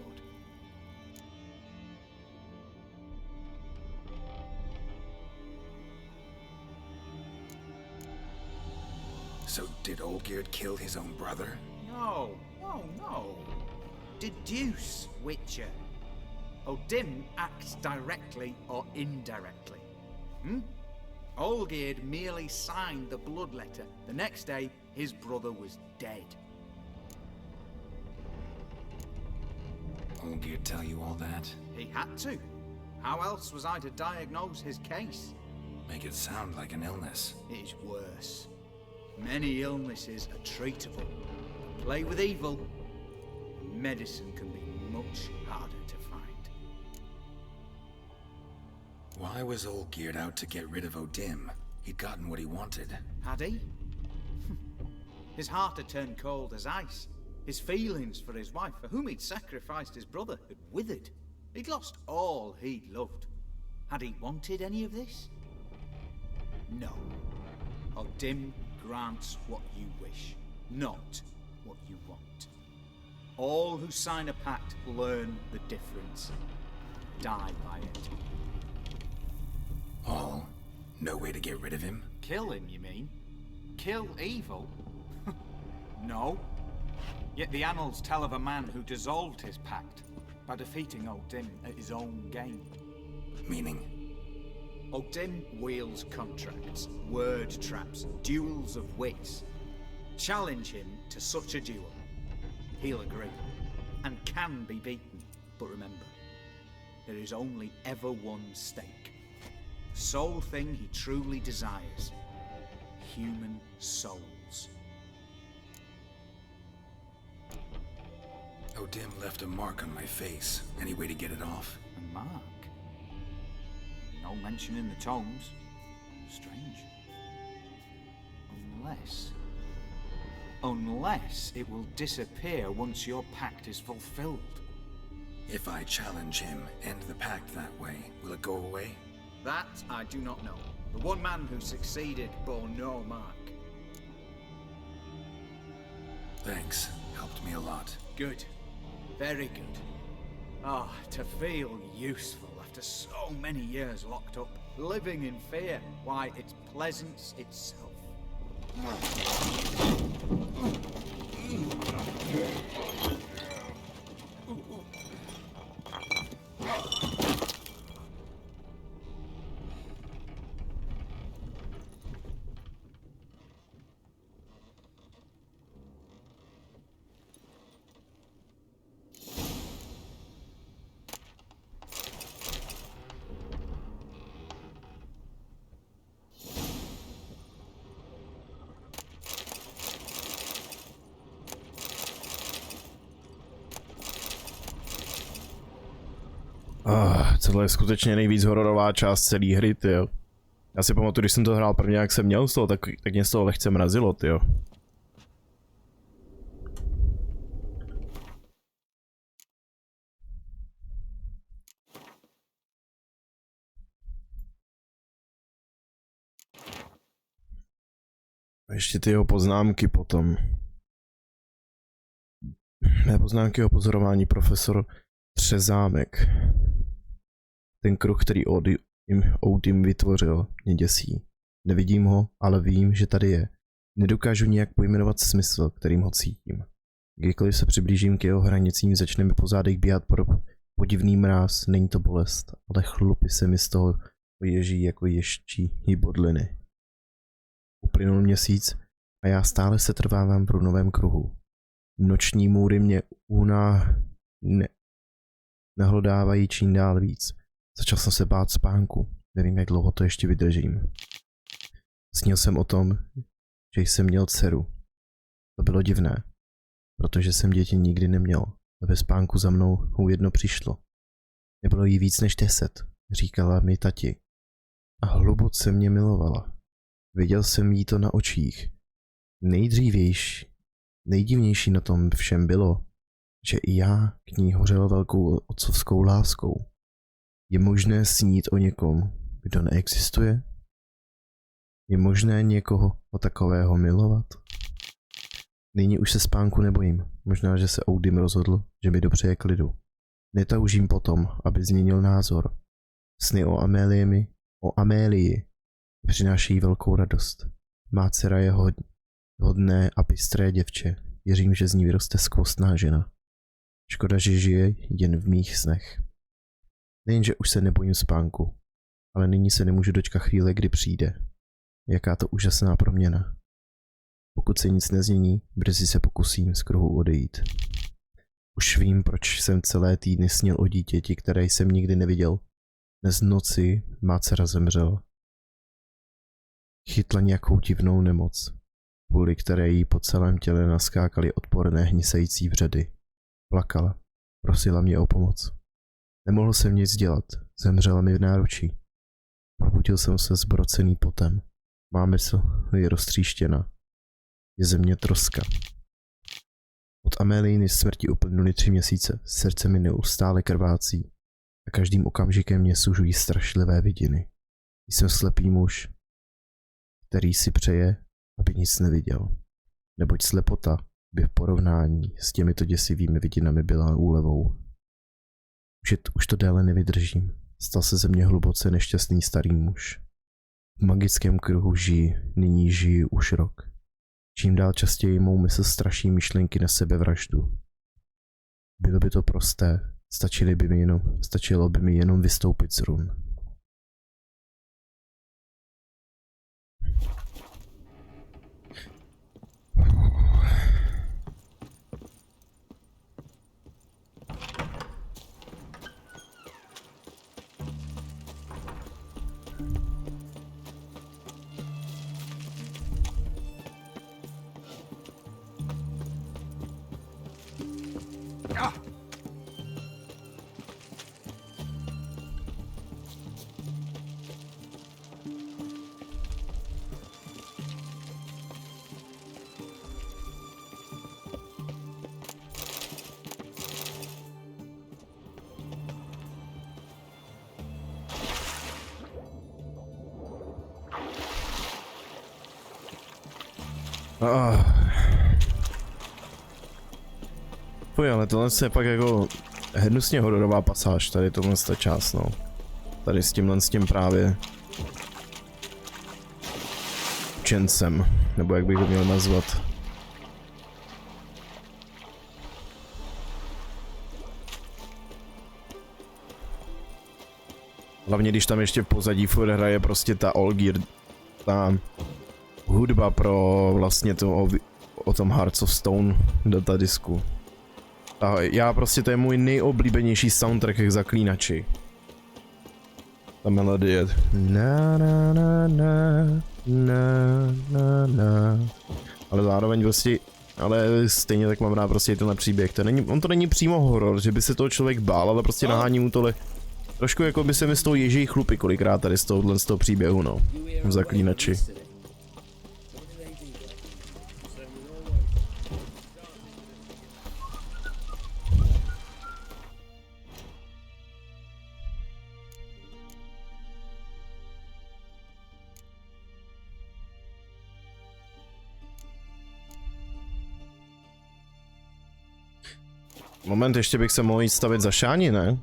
Speaker 5: So did Olgierd kill his own brother?
Speaker 13: No. Deduce, Witcher. O'Dim acts directly or indirectly. Olgierd merely signed the blood letter. The next day, his brother was dead.
Speaker 5: Olgierd tell you all that?
Speaker 13: He had to. How else was I to diagnose his case?
Speaker 5: Make it sound like an illness.
Speaker 13: It is worse. Many illnesses are treatable. Play with evil, medicine can be much harder to find.
Speaker 5: Why was Olgierd out to get rid of O'Dim? He'd gotten what he wanted.
Speaker 13: Had he? His heart had turned cold as ice. His feelings for his wife, for whom he'd sacrificed his brother, had withered. He'd lost all he'd loved. Had he wanted any of this? No. O'Dim grants what you wish, not what you want. All who sign a pact learn the difference, die by it.
Speaker 5: All? No way to get rid of him?
Speaker 13: Kill him, you mean? Kill evil? No. Yet the annals tell of a man who dissolved his pact by defeating O'Dim at his own game.
Speaker 5: Meaning?
Speaker 13: O'Dim wields contracts, word traps, duels of wits. Challenge him to such a duel. He'll agree, and can be beaten. But remember, there is only ever one stake. The sole thing he truly desires. human souls.
Speaker 5: O'Dim left a mark on my face. Any way to get it off?
Speaker 13: A mark? No mention in the tomes. Strange. Unless it will disappear once your pact is fulfilled.
Speaker 5: If I challenge him, end the pact that way, will it go away?
Speaker 13: That I do not know. The one man who succeeded bore no mark.
Speaker 5: Thanks. Helped me a lot.
Speaker 13: Good. Very good. Ah, to feel useful after so many years locked up, living in fear. Why, it's pleasance itself.
Speaker 1: Tohle je skutečně nejvíc hororová část celé hry, tyjo. Já si pamatuju, když jsem to hrál prvně, jak jsem měl z toho, tak mě z toho lehce mrazilo, tyjo. A ještě ty jeho poznámky potom. Mé poznámky o pozorování profesor Třezámek. Ten kruh, který O'Dim vytvořil, mě děsí. Nevidím ho, ale vím, že tady je. Nedokážu nijak pojmenovat smysl, kterým ho cítím. Kdykoliv se přiblížím k jeho hranicím, začne mi po zádech bíhat podivný mráz. Není to bolest, ale chlupy se mi z toho ježí jako ještí bodliny. Uplynul měsíc a já stále se trvávám v runovém kruhu. Noční můry mě nahlodávají čím dál víc. Začal jsem se bát spánku. Nevím, jak dlouho to ještě vydržím. Snil jsem o tom, že jsem měl dceru. To bylo divné, protože jsem děti nikdy neměl. A ve spánku za mnou jedno přišlo. Nebylo jí víc než 10, říkala mi tati. A hluboce mě milovala. Viděl jsem jí to na očích. Nejdivnější na tom všem bylo, že i já k ní hořel velkou otcovskou láskou. Je možné snít o někom, kdo neexistuje? Je možné někoho o takového milovat? Nyní už se spánku nebojím. Možná, že se O'Dim rozhodl, že mi dobře je klidu. Netoužím potom, aby změnil názor. Sny o Amélii přinášejí velkou radost. Má dcera je hodné a bystré děvče. Věřím, že z ní vyroste skvostná žena. Škoda, že žije jen v mých snech. Nejenže už se nebojím spánku, ale nyní se nemůžu dočkat chvíle, kdy přijde. Jaká to úžasná proměna. Pokud se nic nezmění, brzy se pokusím z kruhu odejít. Už vím, proč jsem celé týdny snil o dítěti, které jsem nikdy neviděl. Dnes v noci má dcera zemřela. Chytla nějakou divnou nemoc, kvůli které jí po celém těle naskákaly odporné hnisající vředy. Plakala, prosila mě o pomoc. Nemohl jsem nic dělat, zemřela mi v náručí. Probudil jsem se zbrocený potem. Má mysl je roztříštěna. Je ze mě troska. Od Améliny smrti uplynuly 3 měsíce, srdce mi neustále krvácí a každým okamžikem mě sužují strašlivé vidiny. Jsem slepý muž, který si přeje, aby nic neviděl. Neboť slepota by v porovnání s těmito děsivými vidinami byla úlevou. Už to déle nevydržím. Stal se ze mě hluboce nešťastný starý muž. V magickém kruhu nyní žiji už rok. Čím dál častěji mou mysl straší myšlenky na sebevraždu. Bylo by to prosté, stačilo by mi jenom vystoupit z run. Fuj, ale tohle je pak jako hnusně hororová pasáž, tady tohle ta část, no. Tady s tím právě učencem, nebo jak bych ho měl nazvat. Hlavně když tam ještě v pozadí furt hraje prostě ta Olgir, ta hudba pro vlastně to o tom Hearts of Stone datadisku. A já prostě, to je můj nejoblíbenější soundtrack k Zaklínači. Ta melodie. Na na na na na na na. Ale zároveň prostě, ale stejně tak mám rád prostě tenhle příběh. On to není přímo horor, že by se toho člověk bál, ale prostě nahání mu tohle. Trošku jako by se mi z toho ježí chlupy kolikrát tady z toho příběhu, no. V Zaklínači. Moment, ještě bych se mohl jít stavit za šáni, ne?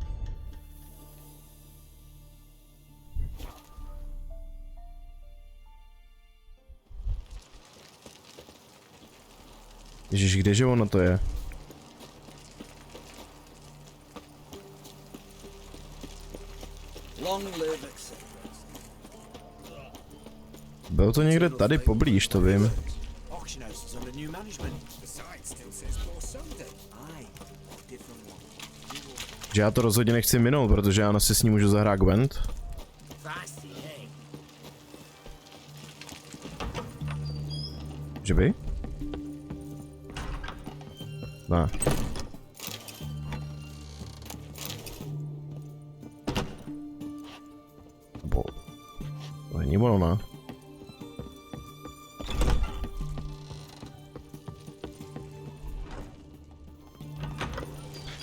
Speaker 1: Ježiš, kdeže ono to je? Bylo to někde tady poblíž, to vím. Že já to rozhodně nechci minout, protože já si s ním můžu zahrát Gwent. Že by? Ne. Nebo... To není ono, ne?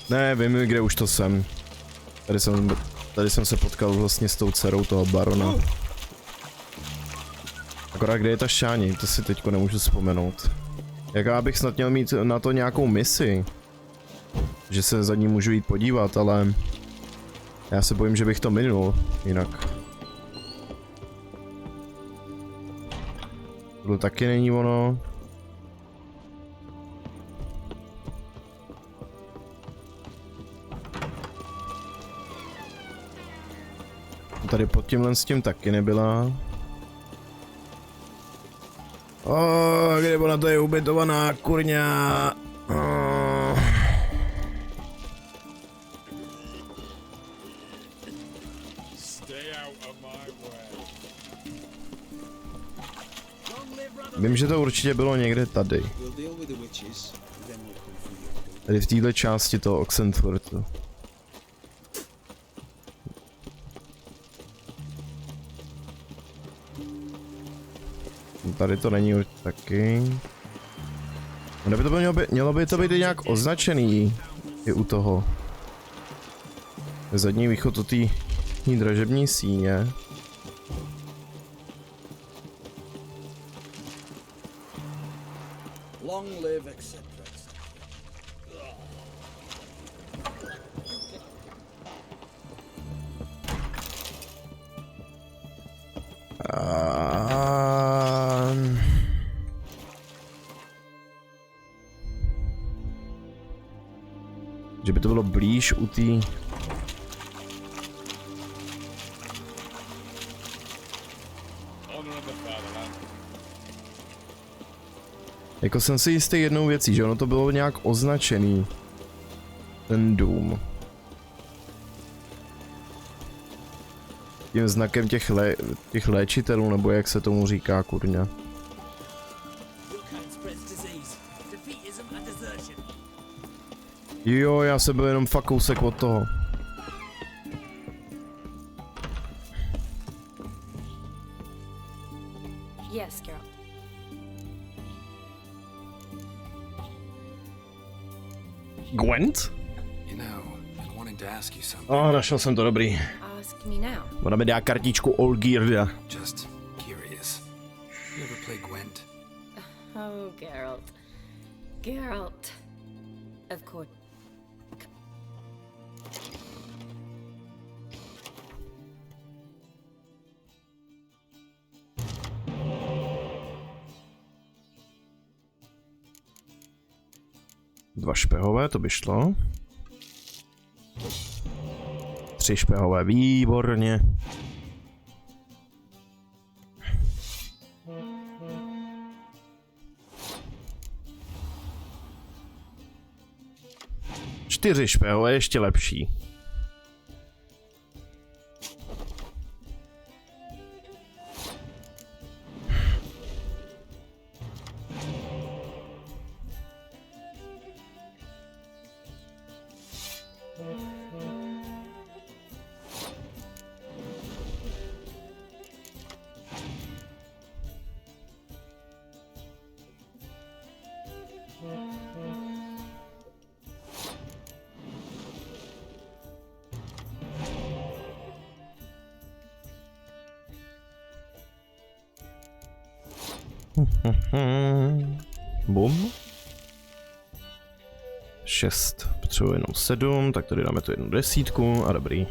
Speaker 1: Ne, vím, kde už to jsem. Tady jsem se potkal vlastně s tou dcerou toho barona. Akorát kde je ta šáni, to si teďko nemůžu vzpomenout. Jak já bych snad měl mít na to nějakou misi. Že se za ní můžu jít podívat, ale... Já se bojím, že bych to minul, jinak. Tohle taky není ono. Tady pod tímhle s tím taky nebyla. Kde ona to je ubytovaná, kurňa. Vím, že to určitě bylo někde tady. Tady v této části toho Oxenfurtu. Tady to není už taky. Mělo by to být nějak označený i u toho. Zadní východ od té dražební síně.
Speaker 10: Long live etc.
Speaker 1: Že by to bylo blíž u té... Jako jsem si jistý jednou věcí, že ono to bylo nějak označený. Ten dům. Tím znakem těch léčitelů, nebo jak se tomu říká, kurňa. Jo, já jsem byl jenom fakt kousek od toho.
Speaker 6: Yes, girl.
Speaker 1: Gwent? Našel jsem to, dobrý.
Speaker 6: Ask me now.
Speaker 1: Ona mi dá kartičku Olgirda.
Speaker 5: Just curious. You ever play Gwent?
Speaker 6: Oh, Geralt. Geralt. Of course.
Speaker 1: Dva špehové, to by šlo. 3 špehové, výborně. Čtyři špehové, ještě lepší. Bum. 6. Potřebuji jenom 7, tak tady dáme tu jednu 10 a dobrý.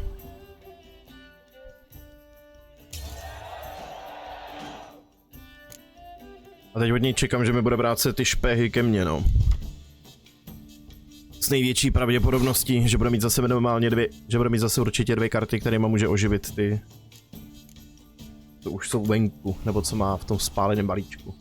Speaker 1: A teď od něj čekám, že mi bude brát se ty špehy ke mně, no. S největší pravděpodobností, že bude mít zase normálně že bude mít zase určitě 2 karty, kterýma může oživit ty. To už jsou venku, nebo co má v tom spáleném balíčku.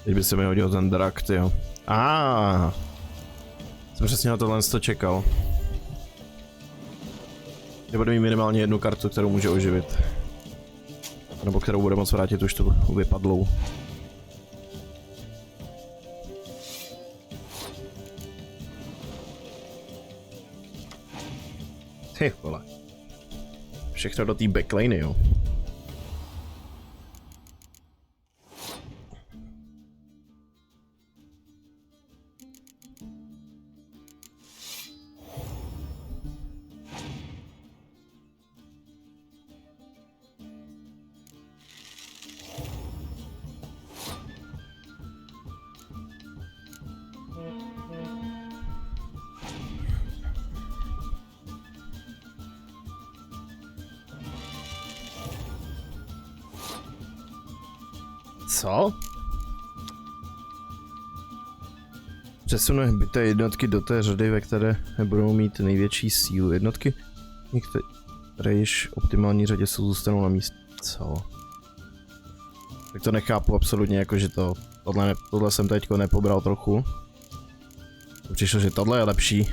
Speaker 1: Teď by se mi hodil ten drak, jo. Jsem přesně na tohle čekal. Že bude mít minimálně jednu kartu, kterou může oživit. Nebo kterou bude moct vrátit už tu vypadlou. Ty vole. Všechno do té backlane, jo. Co? Přesunu hbité jednotky do té řady, ve které nebudou mít největší sílu. Jednotky, které již v optimální řadě zůstanou na místě. Co? Tak to nechápu absolutně, jakože tohle jsem teďko nepobral trochu. Přišlo, že tohle je lepší.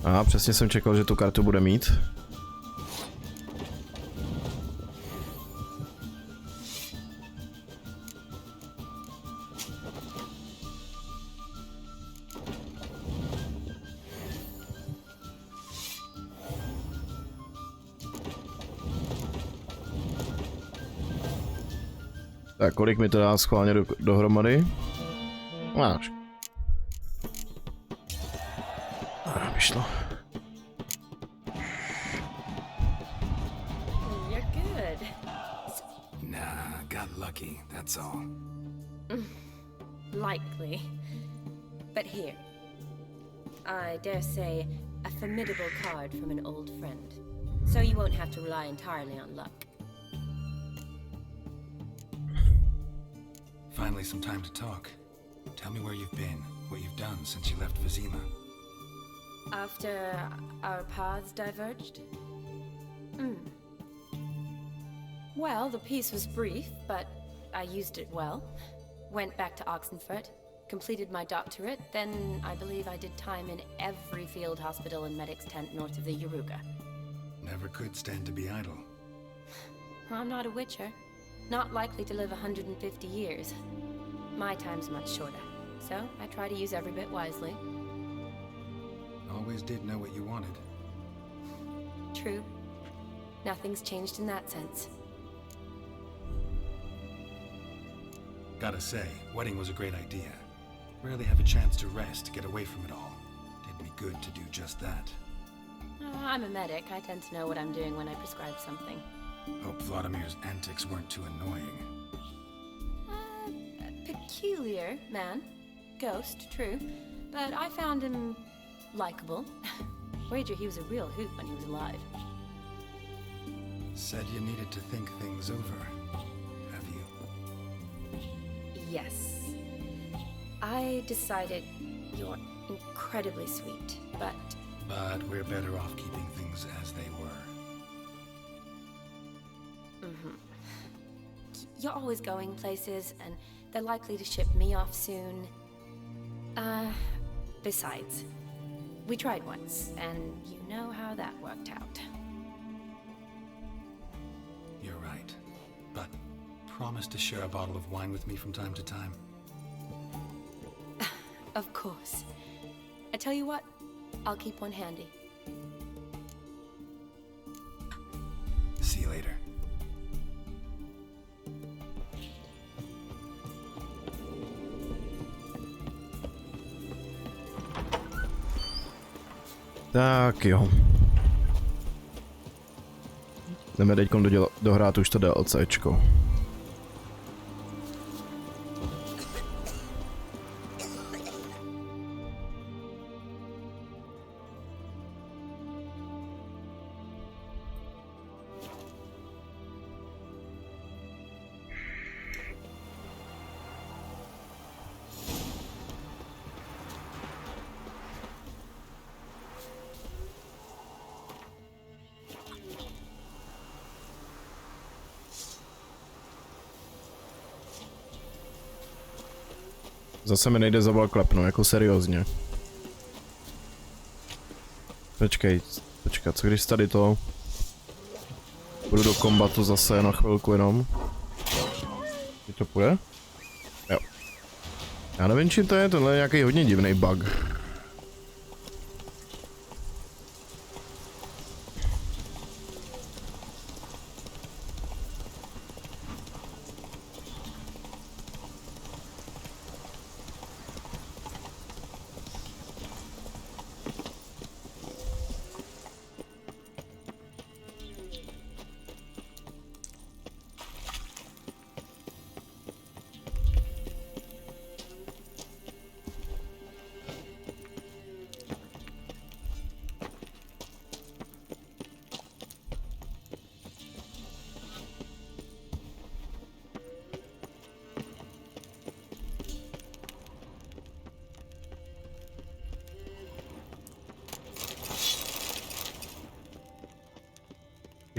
Speaker 1: A přesně jsem čekal, že tu kartu bude mít. Tak kolik mi to dá schválně dohromady? Máš. Vyšlo.
Speaker 6: You're good.
Speaker 5: Nah, got lucky, that's all.
Speaker 6: Likely. But here. I dare say a formidable card from an old friend. So you won't have to rely entirely on luck.
Speaker 5: Finally some time to talk. Tell me where you've been, what you've done since you left Vizima.
Speaker 6: After our paths diverged? Well, the peace was brief, but I used it well. Went back to Oxenfurt, completed my doctorate, then I believe I did time in every field hospital and medic's tent north of the Yaruga.
Speaker 5: Never could stand to be idle.
Speaker 6: I'm not a witcher. Not likely to live 150 years. My time's much shorter, so I try to use every bit wisely.
Speaker 5: Always did know what you wanted.
Speaker 6: True. Nothing's changed in that sense.
Speaker 5: Gotta say, wedding was a great idea. Rarely have a chance to rest, to get away from it all. Did me good to do just that.
Speaker 6: I'm a medic. I tend to know what I'm doing when I prescribe something.
Speaker 5: Hope Vladimir's antics weren't too annoying.
Speaker 6: Peculiar man. Ghost, true. But I found him likable. Wager he was a real hoot when he was alive.
Speaker 5: Said you needed to think things over. Have you?
Speaker 6: Yes. I decided you're incredibly sweet, but...
Speaker 5: But we're better off keeping things as they were.
Speaker 6: You're always going places, and they're likely to ship me off soon. Besides, we tried once, and you know how that worked out.
Speaker 5: You're right. But promise to share a bottle of wine with me from time to time.
Speaker 6: Of course. I tell you what, I'll keep one handy.
Speaker 5: See you later.
Speaker 1: Tak jo. Jdeme teď dohrát už to DLCčko. Zase mi nejde za klepnout, jako seriózně. Počkej, co když tady to... Budu do kombatu zase na chvilku jenom. Teď to půjde? Jo. Já nevím, čím to je, tohle je nějaký hodně divný bug.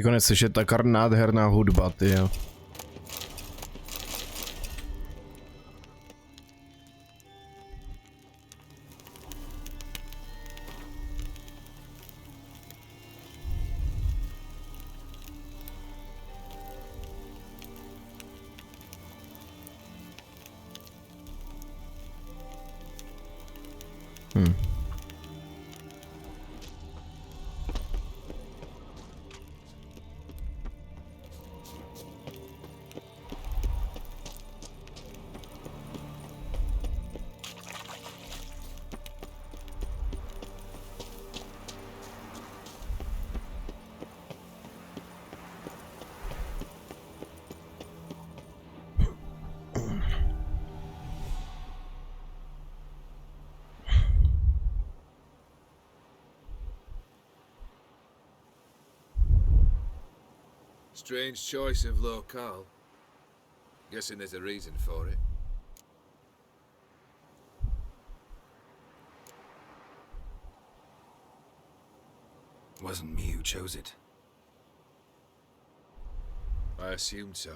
Speaker 1: Konec slyšet taká nádherná hudba, tyjo.
Speaker 18: Strange choice of locale. Guessing there's a reason for it.
Speaker 5: wasn't me who chose it.
Speaker 18: I assumed so.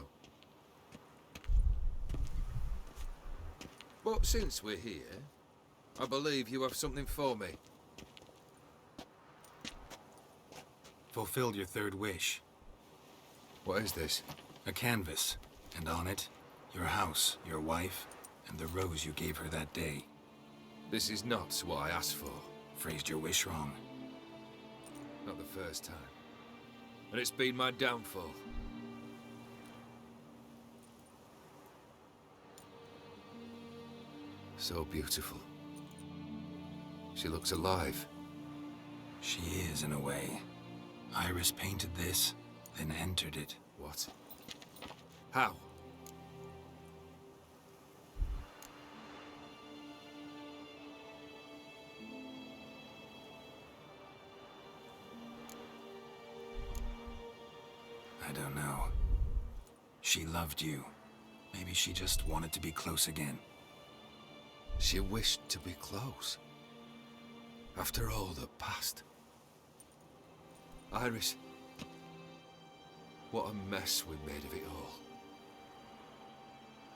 Speaker 18: But since we're here, I believe you have something for me.
Speaker 5: Fulfilled your third wish.
Speaker 18: What is this?
Speaker 5: A canvas, and on it, your house, your wife, and the rose you gave her that day.
Speaker 18: This is not what I asked for.
Speaker 5: Phrased your wish wrong.
Speaker 18: Not the first time. And it's been my downfall. So beautiful. She looks alive.
Speaker 5: She is, in a way. Iris painted this, then entered it.
Speaker 18: What? How?
Speaker 5: I don't know. She loved you. Maybe she just wanted to be close again.
Speaker 18: She wished to be close. After all that passed. Iris, what a mess we made of it all.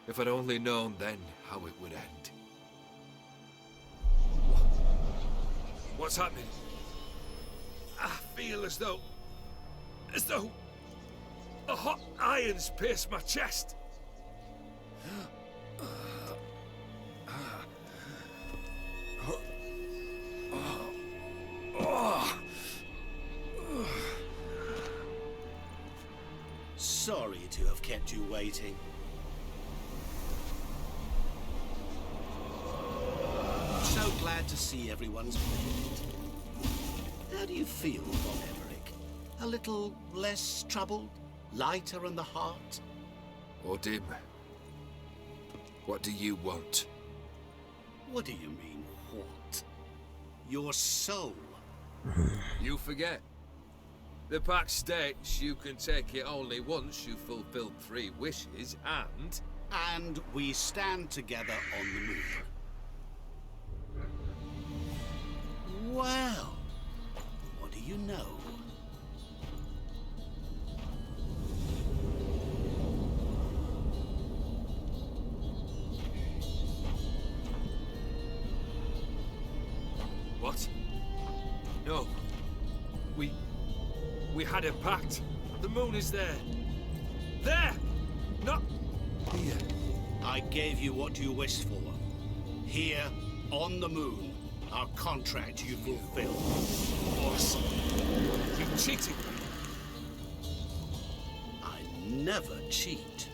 Speaker 18: If I'd only known then how it would end. What's happening?
Speaker 14: I feel as though a hot iron's pierced my chest.
Speaker 7: Sorry to have kept you waiting. So glad to see everyone's made it. How do you feel, Von Emmerich? A little less troubled? Lighter in the heart?
Speaker 18: Or dim? What do you want?
Speaker 7: What do you mean, what? Your soul.
Speaker 18: You forget. The pact states you can take it only once you've fulfilled 3 wishes, and...
Speaker 7: And we stand together on the moon. Well, what do you know?
Speaker 18: What? No. We had a pact. The moon is there. There! Not here.
Speaker 7: I gave you what you wished for. Here, on the moon, our contract you fulfilled.
Speaker 18: Awesome. You cheated me.
Speaker 7: I never cheat.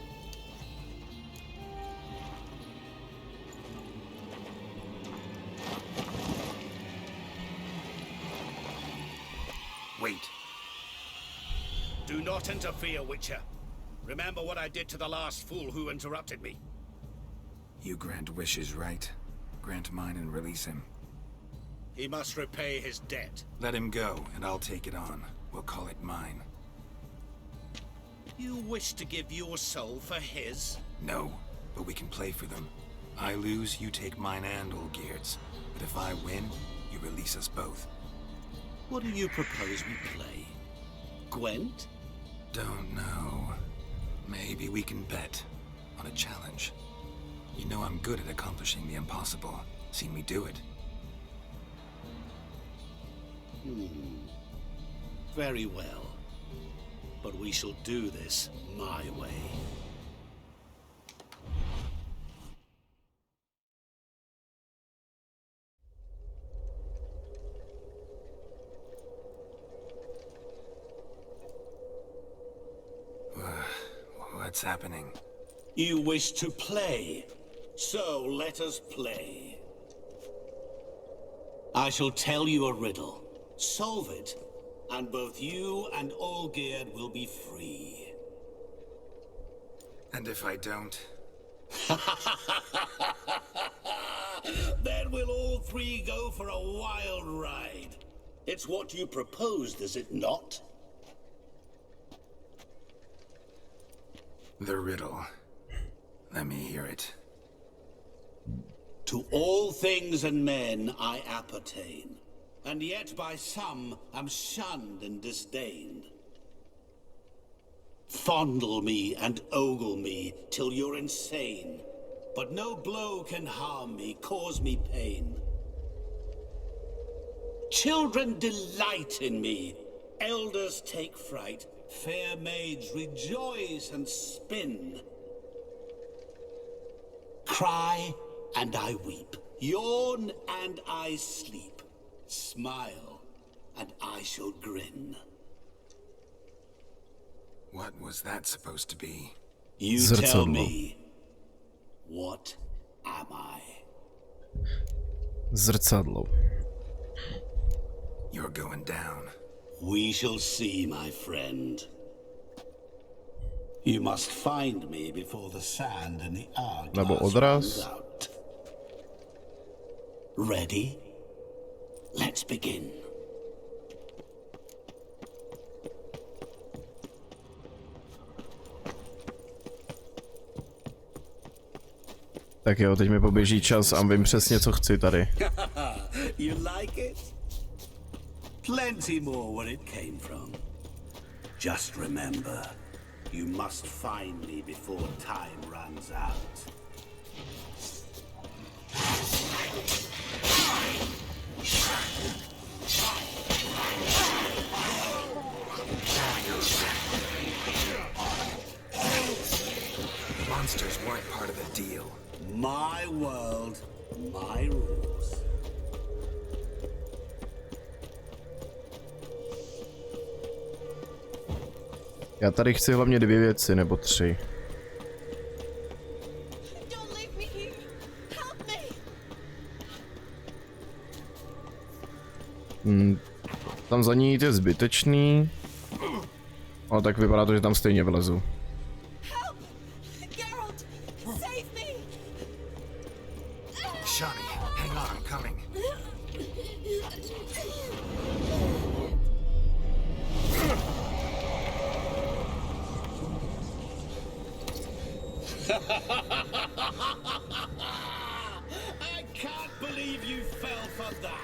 Speaker 5: Wait.
Speaker 9: Do not interfere, Witcher. Remember what I did to the last fool who interrupted me.
Speaker 5: You grant wishes, right? Grant mine and release him.
Speaker 9: He must repay his debt.
Speaker 5: Let him go, and I'll take it on. We'll call it mine.
Speaker 7: You wish to give your soul for his?
Speaker 5: No, but we can play for them. I lose, you take mine and Olgierd's. But if I win, you release us both.
Speaker 7: What do you propose we play? Gwent?
Speaker 5: Don't know. Maybe we can bet on a challenge. You know I'm good at accomplishing the impossible. Seen me do it.
Speaker 7: Very well. But we shall do this my way.
Speaker 5: What's happening?
Speaker 7: You wish to play, so let us play. I shall tell you a riddle. Solve it, and both you and Olgierd will be free.
Speaker 5: And if I don't?
Speaker 7: Then we'll all 3 go for a wild ride. It's what you proposed, is it not?
Speaker 5: The riddle. Let me hear it.
Speaker 7: To all things and men I appertain. and yet by some am shunned and disdained. Fondle me and ogle me till you're insane, but no blow can harm me, cause me pain. Children delight in me, elders take fright, fair maids rejoice and spin. Cry and I weep, yawn and I sleep, smile and I shall grin.
Speaker 5: What was that supposed to be?
Speaker 7: You tell me, what am I?
Speaker 1: Zrcadlo.
Speaker 5: You're going down.
Speaker 7: We shall see, my friend. You must find me before the sand and the hourglass runs out. Ready? Let's begin.
Speaker 1: Tak jo, teď mi poběží čas a vím přesně, co chci tady.
Speaker 7: You like it? Plenty more where it came from. Just remember, you must find me before time runs out.
Speaker 5: The monsters weren't part of the deal.
Speaker 7: My world, my rules.
Speaker 1: Já tady chci hlavně 2 věci, nebo 3. Tam za ní jít je zbytečný. Ale tak vypadá to, že tam stejně vlezu.
Speaker 5: Shani, hang on, I'm coming.
Speaker 7: I can't believe you fell for that.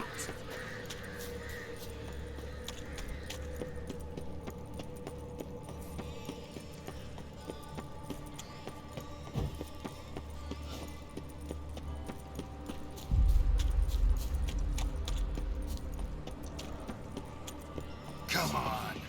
Speaker 5: Come on.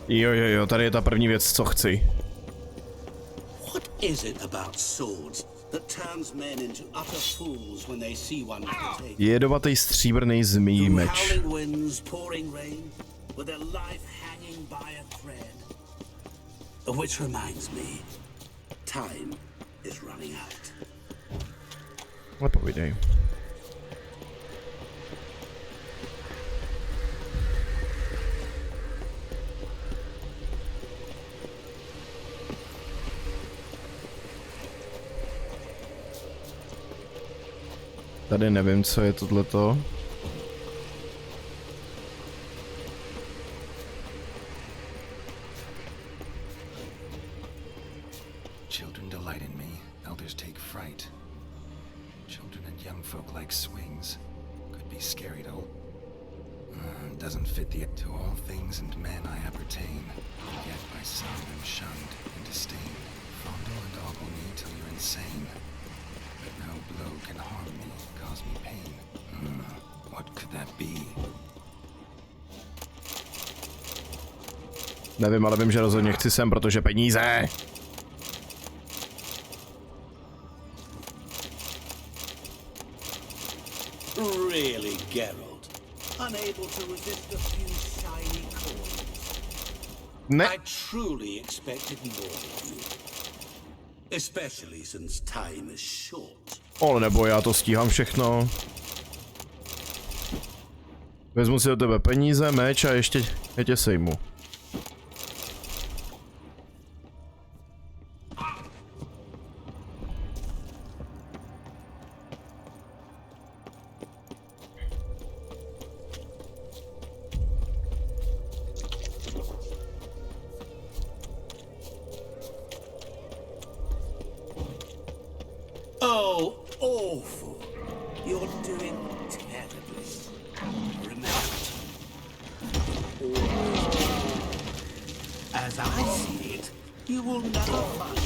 Speaker 1: Jo, tady je ta první věc, co chci.
Speaker 7: What is it about swords that turns men into utter fools when they see one take?
Speaker 1: Jedovatý stříbrný zmíjí meč.
Speaker 7: Howling winds, pouring rain, with their life hanging by a thread. Which reminds me, time is running out.
Speaker 1: Nepovídej. Tady nevím, co je tohleto.
Speaker 5: Children delight in me, elders take fright. Children and young folk like swings. Could be scary though. Doesn't fit the to all things and men I appertain. Yet by some am shunned and disdained. Fondle and ogle me till you're insane. But no blow can harm me, cause me pain. What could that be?
Speaker 1: Nevím, ale vím, že rozhodně chci sem, protože peníze.
Speaker 7: Really, Geralt? Unable to resist a few shiny coins? I truly expected more of you. Especially since time is short.
Speaker 1: Ale nebo já to stíhám všechno. Vezmu si od tebe peníze, meč a ještě tě sejmu.
Speaker 7: terribly. Remember, as I see it, you will never find.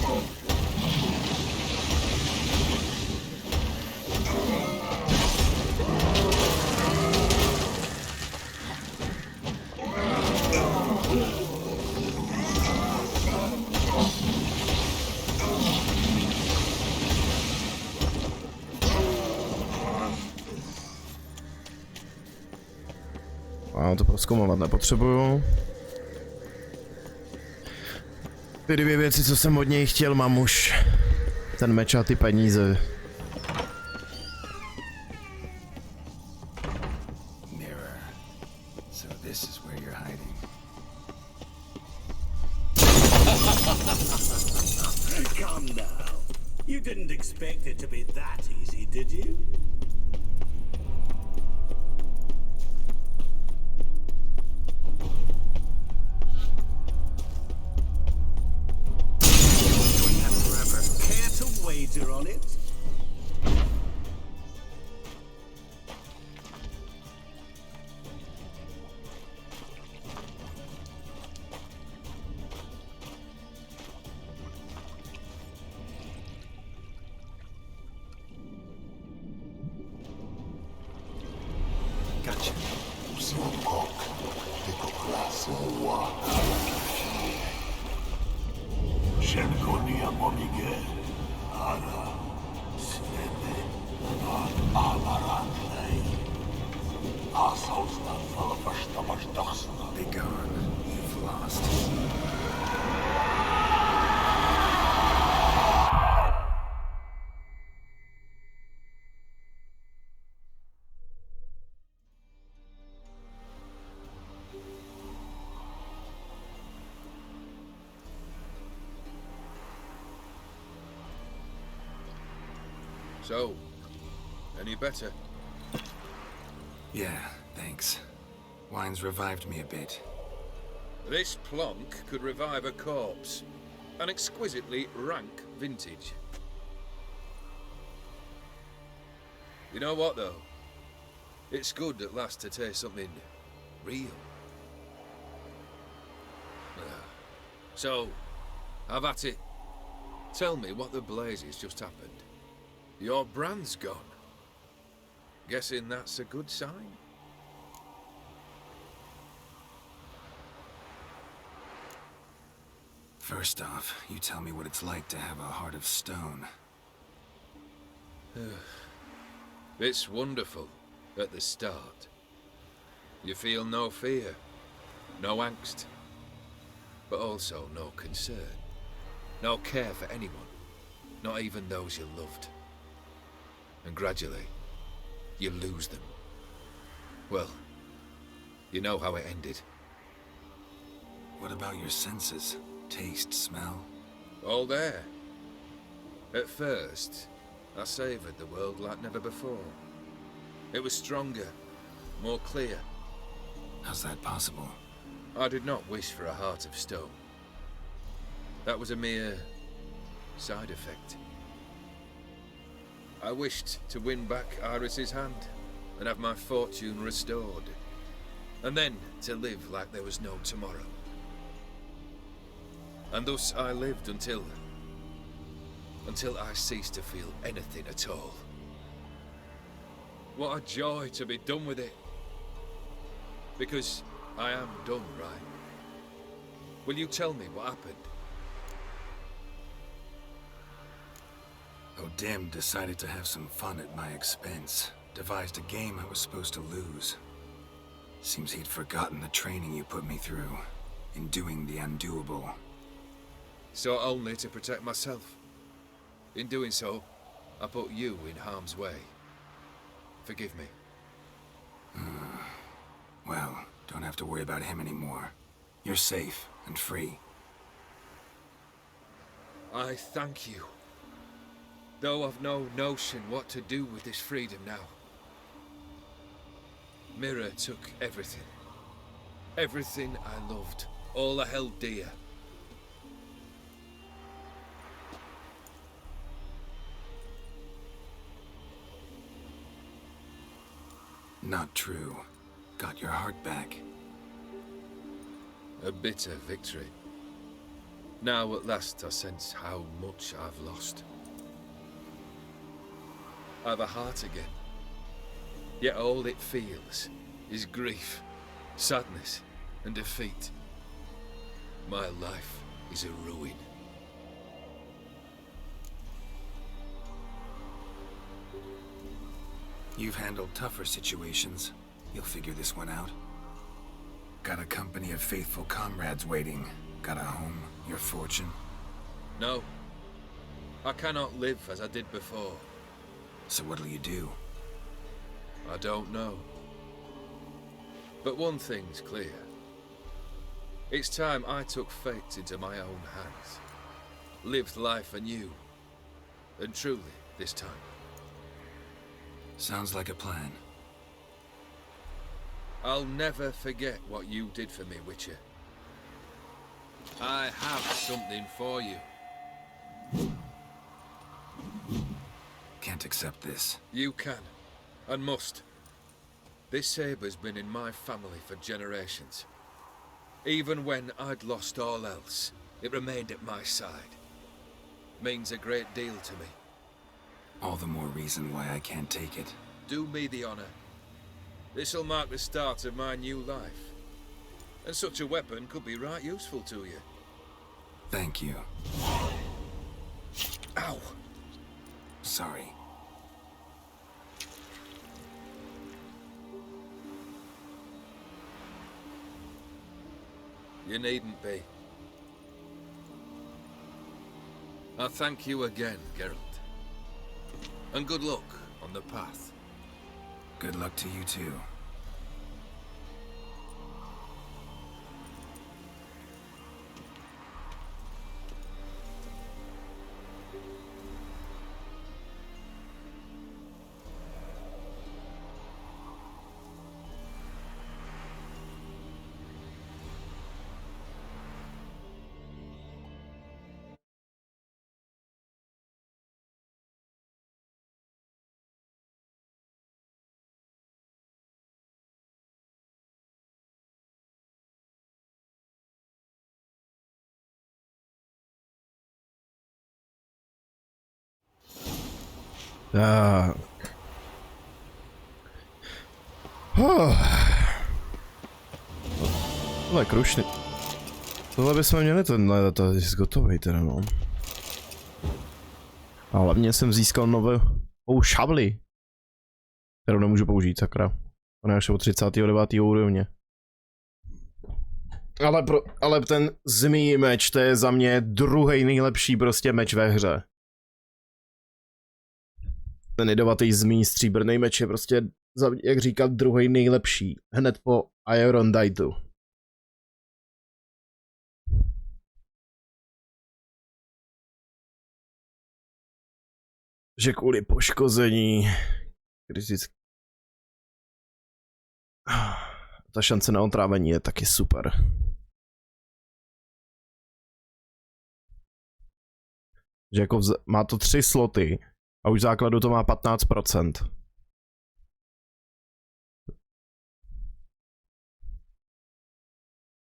Speaker 1: Já to prozkoumovat nepotřebuju. Ty dvě věci, co jsem od něj chtěl, mám už. Ten meč a ty peníze.
Speaker 5: Mirror. So this is where you're hiding.
Speaker 7: Come now. You didn't expect it to be that easy, did you? Care to wager on it?
Speaker 5: Gotcha.
Speaker 9: Shenkonia Momige, Ara, Svede, Amarantley, Asalstan Falafashtamashdaxna.
Speaker 5: Be gone. You've lost.
Speaker 18: So, any better?
Speaker 5: Yeah, thanks. Wine's revived me a bit.
Speaker 18: This plonk could revive a corpse. An exquisitely rank vintage. You know what, though? It's good at last to taste something real. So, have at it. Tell me what the blazes just happened. Your brand's gone. Guessing that's a good sign?
Speaker 5: First off, you tell me what it's like to have a heart of stone.
Speaker 18: It's wonderful at the start. You feel no fear, no angst, but also no concern, no care for anyone, not even those you loved. And gradually, you lose them. Well, you know how it ended.
Speaker 5: What about your senses? Taste, smell?
Speaker 18: All there. At first, I savoured the world like never before. It was stronger, more clear.
Speaker 5: How's that possible?
Speaker 18: I did not wish for a heart of stone. That was a mere side effect. I wished to win back Iris's hand and have my fortune restored. And then to live like there was no tomorrow. And thus I lived until I ceased to feel anything at all. What a joy to be done with it. Because I am done, right? Will you tell me what happened?
Speaker 5: O'Dim decided to have some fun at my expense. Devised a game I was supposed to lose. Seems he'd forgotten the training you put me through in doing the undoable.
Speaker 18: So only to protect myself. In doing so, I put you in harm's way. Forgive me.
Speaker 5: Well, don't have to worry about him anymore. You're safe and free.
Speaker 18: I thank you. Though I've no notion what to do with this freedom now. Mirror took everything. Everything I loved. All I held dear.
Speaker 5: Not true. Got your heart back.
Speaker 18: A bitter victory. Now at last I sense how much I've lost. I've a heart again. Yet all it feels is grief, sadness, and defeat. My life is a ruin.
Speaker 5: You've handled tougher situations. You'll figure this one out. Got a company of faithful comrades waiting. Got a home, your fortune.
Speaker 18: No. I cannot live as I did before.
Speaker 5: So what'll you do?
Speaker 18: I don't know. But one thing's clear. It's time I took fate into my own hands. Lived life anew. And truly, this time.
Speaker 5: Sounds like a plan.
Speaker 18: I'll never forget what you did for me, Witcher. I have something for you.
Speaker 5: Can't accept this.
Speaker 18: You can, and must. This sabre's been in my family for generations. Even when I'd lost all else, it remained at my side. Means a great deal to me.
Speaker 5: All the more reason why I can't take it.
Speaker 18: Do me the honor. This'll mark the start of my new life. And such a weapon could be right useful to you.
Speaker 5: Thank you.
Speaker 18: Ow!
Speaker 5: Sorry.
Speaker 18: You needn't be. I thank you again, Geralt. And good luck on the path.
Speaker 5: Good luck to you too.
Speaker 1: Tohle je krušný. Tohle bychom měli tenhle database gotový teda no. A hlavně jsem získal novou šavli, kterou nemůžu použít, sakra. Ona je až od 39. úrovně. Ale ten zmijí meč, to je za mě druhý nejlepší prostě meč ve hře. Ten jedovatý zmijí stříbrný meč je prostě, jak říkat, druhý nejlepší. Hned po Ironditu. Že kvůli poškození ta šance na otrávení je taky super. Že jako má to 3 sloty a už v základu to má 15%.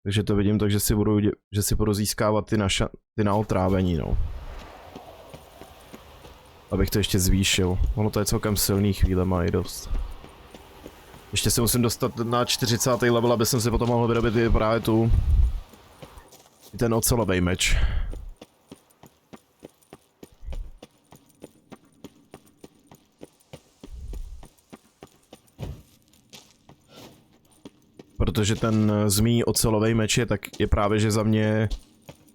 Speaker 1: Takže to vidím tak, že si budu získávat ty na otrávení, no. Abych to ještě zvýšil. Ono to je celkem silný, chvíle má i dost. Ještě se musím dostat na 40. level, aby jsem si potom mohl vyrobit právě ten ocelový meč. Protože ten zmíní ocelový meč je právě, že za mě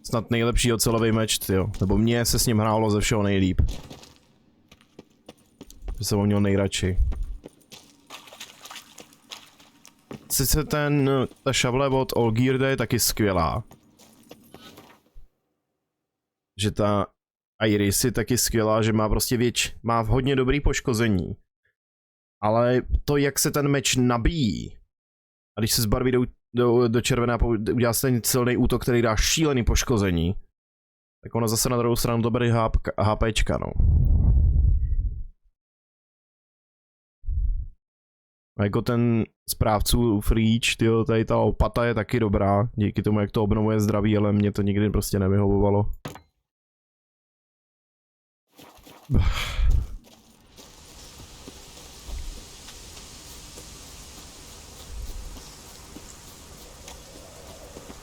Speaker 1: snad nejlepší ocelový meč, tyjo. Nebo mně se s ním hrálo ze všeho nejlíp. Že jsem ho měl nejradši. Sice ta šavle od Olgirda je taky skvělá. Že ta Iris je taky skvělá, že má prostě má hodně dobrý poškození. Ale to, jak se ten meč nabíjí, a když se zbarví do červená a udělá se ten silný útok, který dá šílený poškození, tak ona zase na druhou stranu to bere HPčka, no. A jako ten správců Reach, tyjo, tady ta lopata je taky dobrá, díky tomu, jak to obnovuje zdraví, ale mě to nikdy prostě nevyhovovalo.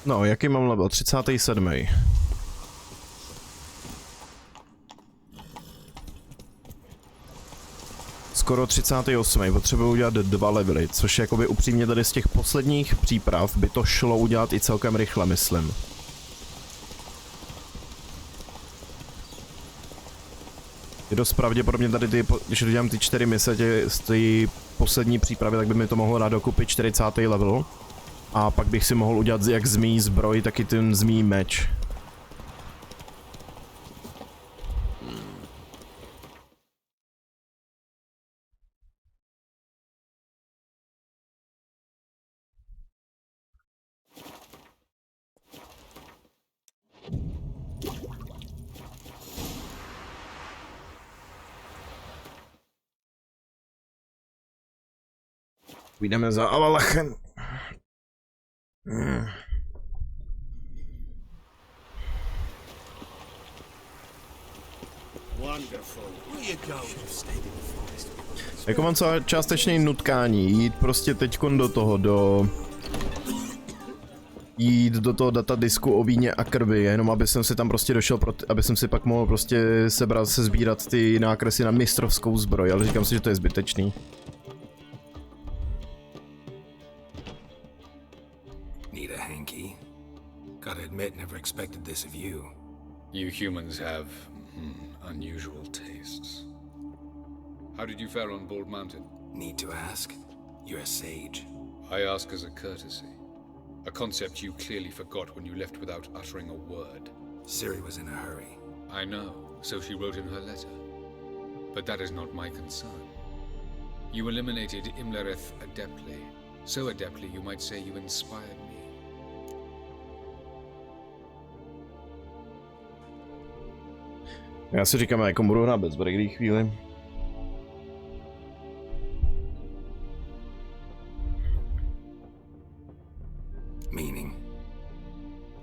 Speaker 1: No, jaký mám level? 37. Skoro 38. Potřebuji udělat 2 levely, což jakoby upřímně tady z těch posledních příprav by to šlo udělat i celkem rychle, myslím. Je dost pravděpodobně tady ty, když udělám ty 4 mise z té poslední přípravy, tak by mi to mohlo dát dokupy 40. level. A pak bych si mohl udělat jak zmí zbroj, tak i ten zmí meč. Půjdeme za Avalachem. Jako mám celé částečné nutkání, jít prostě teďkon do toho, jít do toho datadisku o víně a krvi, jenom aby jsem si tam prostě došel, aby jsem si pak mohl prostě sbírat ty nákresy na mistrovskou zbroj, ale říkám si, že to je zbytečný.
Speaker 5: Gotta admit, never expected this of you.
Speaker 4: You humans have unusual tastes. How did you fare on Bald Mountain?
Speaker 5: Need to ask? You're a sage.
Speaker 4: I ask as a courtesy. A concept you clearly forgot when you left without uttering a word.
Speaker 5: Ciri was in a hurry.
Speaker 4: I know, so she wrote in her letter. But that is not my concern. You eliminated Imlerith adeptly. So adeptly you might say you inspired me.
Speaker 1: Já si říkám, jako budu hrát bez breaky chvíli.
Speaker 5: Meaning?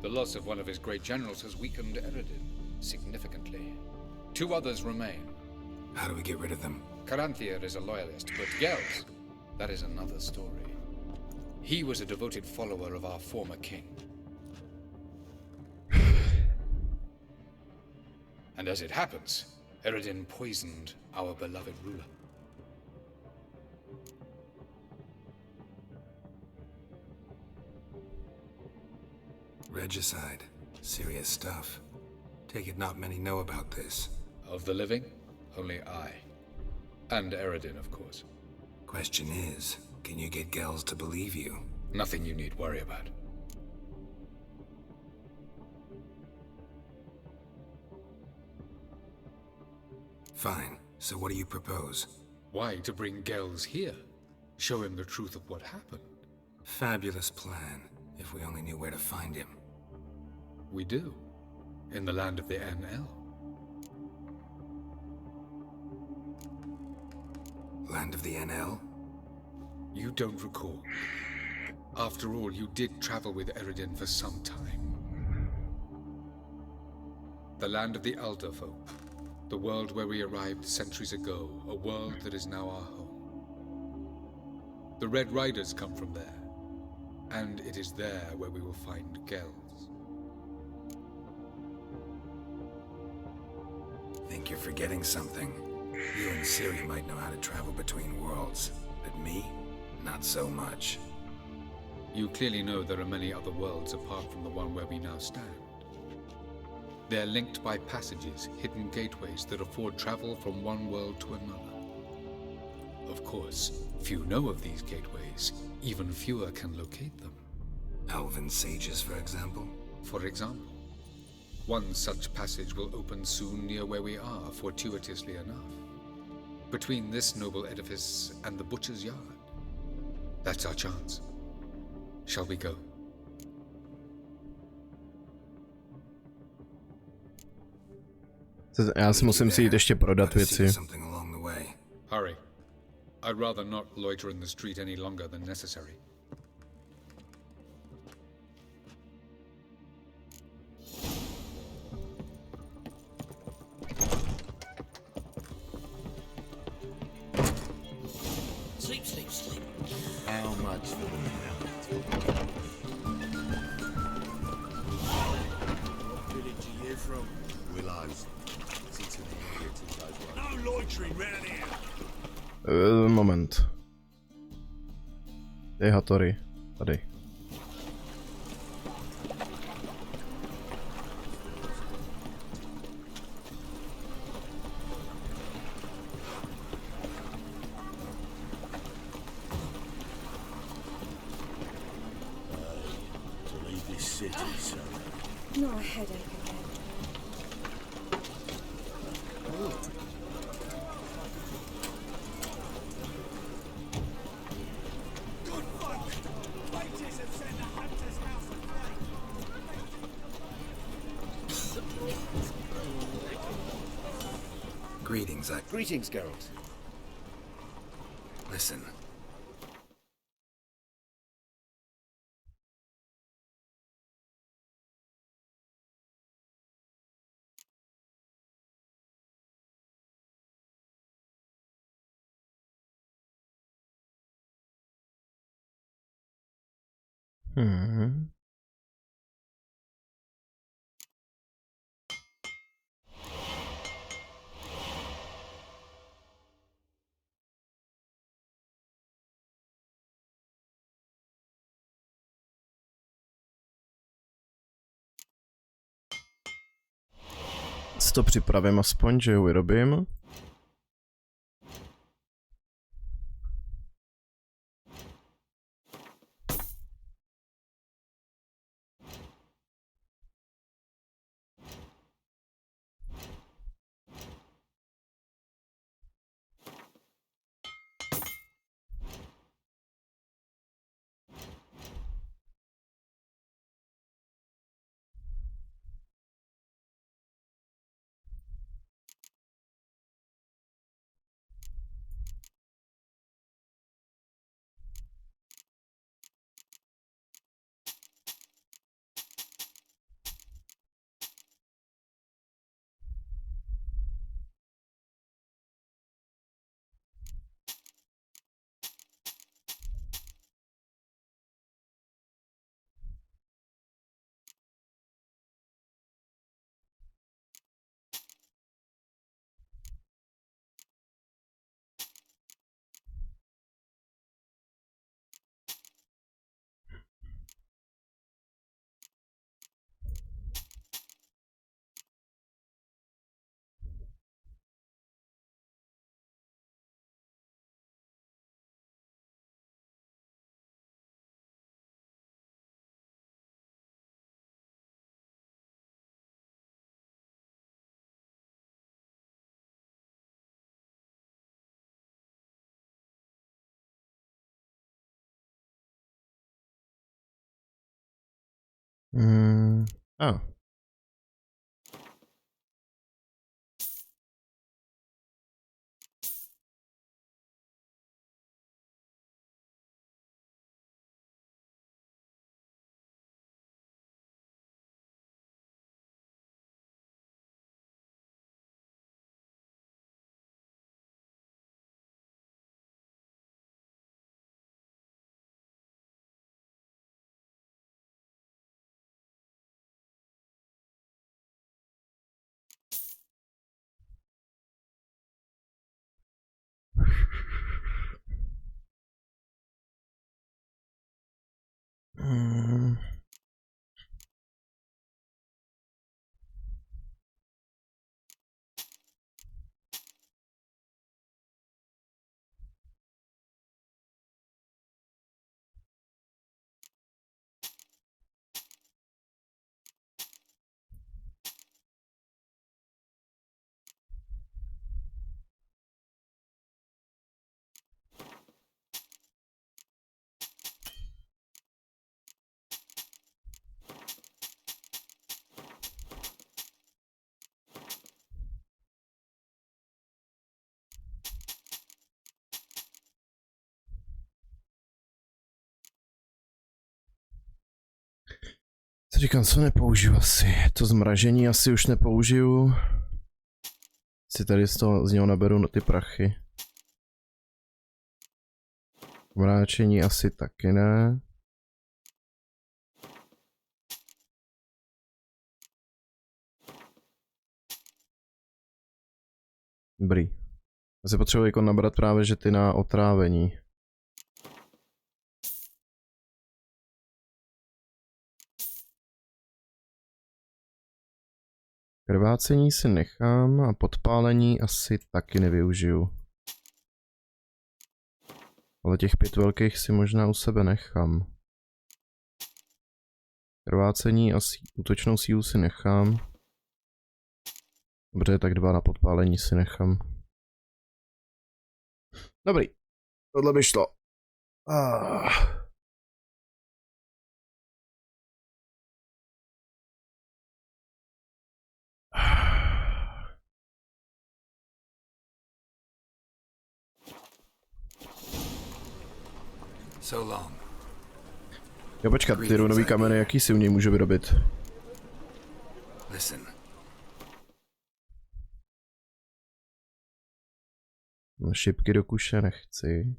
Speaker 4: The loss of one of his great generals has weakened Eredin significantly. 2 others remain.
Speaker 5: How do we get rid of them?
Speaker 4: Caranthier is a loyalist, but Gels, that is another story. He was a devoted follower of our former king. And as it happens, Eredin poisoned our beloved ruler.
Speaker 5: Regicide. Serious stuff. Take it not many know about this.
Speaker 4: Of the living, only I. And Eredin, of course.
Speaker 5: Question is, can you get Gels to believe you?
Speaker 4: Nothing you need worry about.
Speaker 5: Fine. So what do you propose?
Speaker 4: Why, to bring Gels here. Show him the truth of what happened.
Speaker 5: Fabulous plan, if we only knew where to find him.
Speaker 4: We do. In the land of the NL.
Speaker 5: Land of the NL?
Speaker 4: You don't recall. After all, you did travel with Eredin for some time. The land of the Alderfolk. The world where we arrived centuries ago, a world that is now our home. The Red Riders come from there, and it is there where we will find Gels.
Speaker 5: Think you're forgetting something. You and Ciri might know how to travel between worlds, but me, not so much.
Speaker 4: You clearly know there are many other worlds apart from the one where we now stand. They're linked by passages, hidden gateways that afford travel from one world to another. Of course, few know of these gateways. Even fewer can locate them.
Speaker 5: Elven sages, for example?
Speaker 4: For example. One such passage will open soon near where we are, fortuitously enough. Between this noble edifice and the butcher's yard. That's our chance. Shall we go?
Speaker 1: Já si musím si jít ještě prodat věci.
Speaker 4: Hurry. I'd rather not loiter in the street any longer than necessary.
Speaker 9: Sleep, sleep, sleep. How much for the What village are you from? Willows. Sits in the area to those ones. No loitering round here.
Speaker 1: Moment. Kde je Hattori? Tady.
Speaker 9: To leave this city, so.
Speaker 6: Not a headache again.
Speaker 9: Good folk! Wages have sent the hunter's house
Speaker 5: Greetings,
Speaker 11: Greetings, Geralt.
Speaker 5: Listen.
Speaker 1: Si to připravím aspoň, že ho vyrobím. Oh. Říkám, co nepoužiju asi. To zmražení asi už nepoužiju. Si tady z něho naberu ty prachy. Mráčení asi taky ne. Dobrý. Já si potřebuji jako nabrat právě, že ty na otrávení. Krvácení si nechám a podpálení asi taky nevyužiju. Ale těch 5 velkých si možná u sebe nechám. Krvácení a útočnou sílu si nechám. Dobře, tak 2 na podpálení si nechám. Dobrý. Tohle by šlo.
Speaker 5: So long.
Speaker 1: Jo, počkat, ty runový kameny, jaký si u něj můžu vyrobit?
Speaker 5: Listen.
Speaker 1: Šipky do kuše nechci.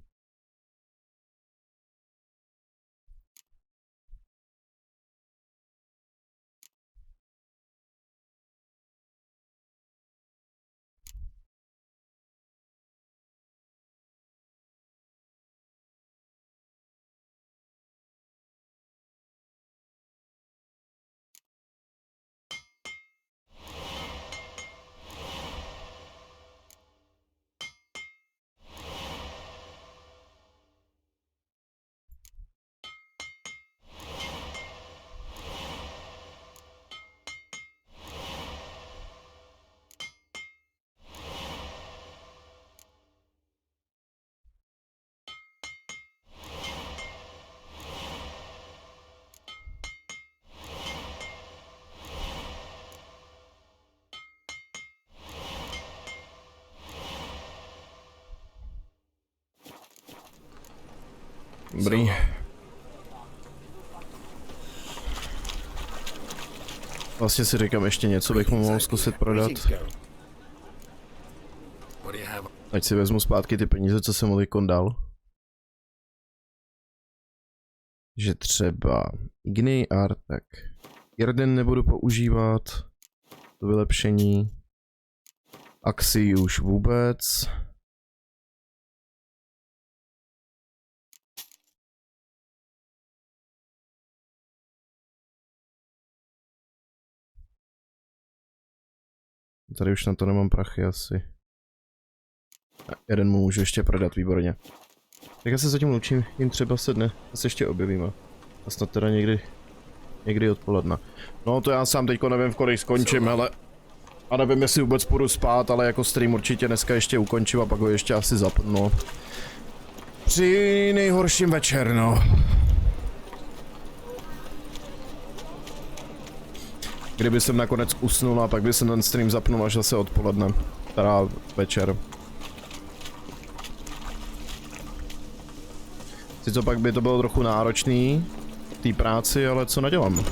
Speaker 1: Dobrý. Vlastně si říkám ještě něco, bych mu mohl zkusit prodat. Ať si vezmu zpátky ty peníze, co jsem mu teďkon dal. Že třeba Igni Art, tak Jarden nebudu používat. To vylepšení. Axi už vůbec. Tady už na to nemám prachy asi. Jeden mu můžu ještě prodat, výborně. Tak já se zatím loučím, jim třeba sedne, se ještě objevíme. A snad teda někdy odpoledne. No to já sám teďko nevím, v kolik skončím, ale... A nevím, jestli vůbec půjdu spát, ale jako stream určitě dneska ještě ukončím a pak ho ještě asi zapnu, no. Při nejhorším večer, no. Kdyby jsem nakonec usnul a pak by jsem ten stream zapnul až zase odpoledne. Teda večer. Sice pak by to bylo trochu náročný v té práci, ale co nedělám.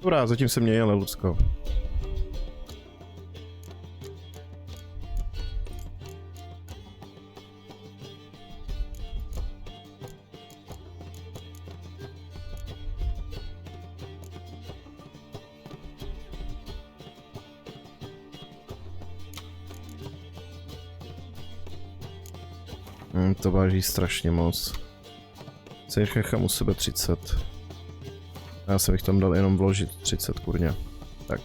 Speaker 1: Dobrá, zatím se měj, ale Lucko. To váží strašně moc. Nechám u sebe 30. Já jsem bych tam dal jenom vložit 30, kurně. Tak.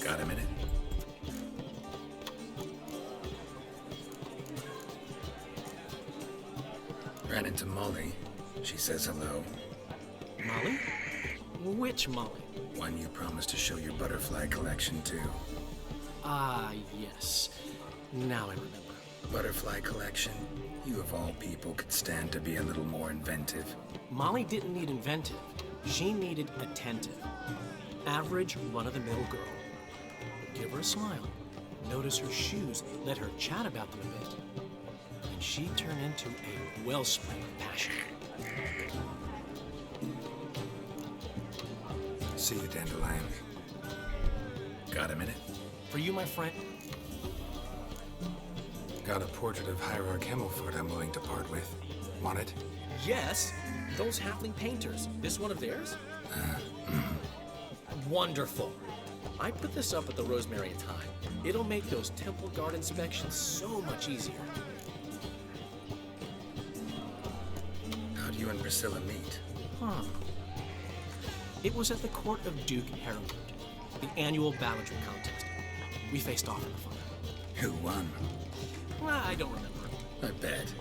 Speaker 5: Got a minute. Ran into Molly. She says hello.
Speaker 12: Molly? Which Molly?
Speaker 5: One you promised to show your butterfly collection to.
Speaker 12: Ah, yes. Now I remember.
Speaker 5: Butterfly collection. You of all people could stand to be a little more inventive.
Speaker 10: Molly didn't need inventive. She needed attentive. Average, run-of-the-mill girl. Give her a smile. Notice her shoes. Let her chat about them a bit. And she'd turn into a wellspring of passion.
Speaker 5: See you, Dandelion. Got a minute?
Speaker 10: For you, my friend.
Speaker 5: Got a portrait of Hierarch Himmelford I'm willing to part with. Want it?
Speaker 10: Yes, those halfling painters. This one of theirs? Wonderful. I put this up at the Rosemary in time. It'll make those temple guard inspections so much easier.
Speaker 5: How'd you and Priscilla meet?
Speaker 10: Huh. It was at the court of Duke Herald, the annual balladry contest. We faced off in the fun.
Speaker 5: Who won?
Speaker 10: I don't remember.
Speaker 5: I bet.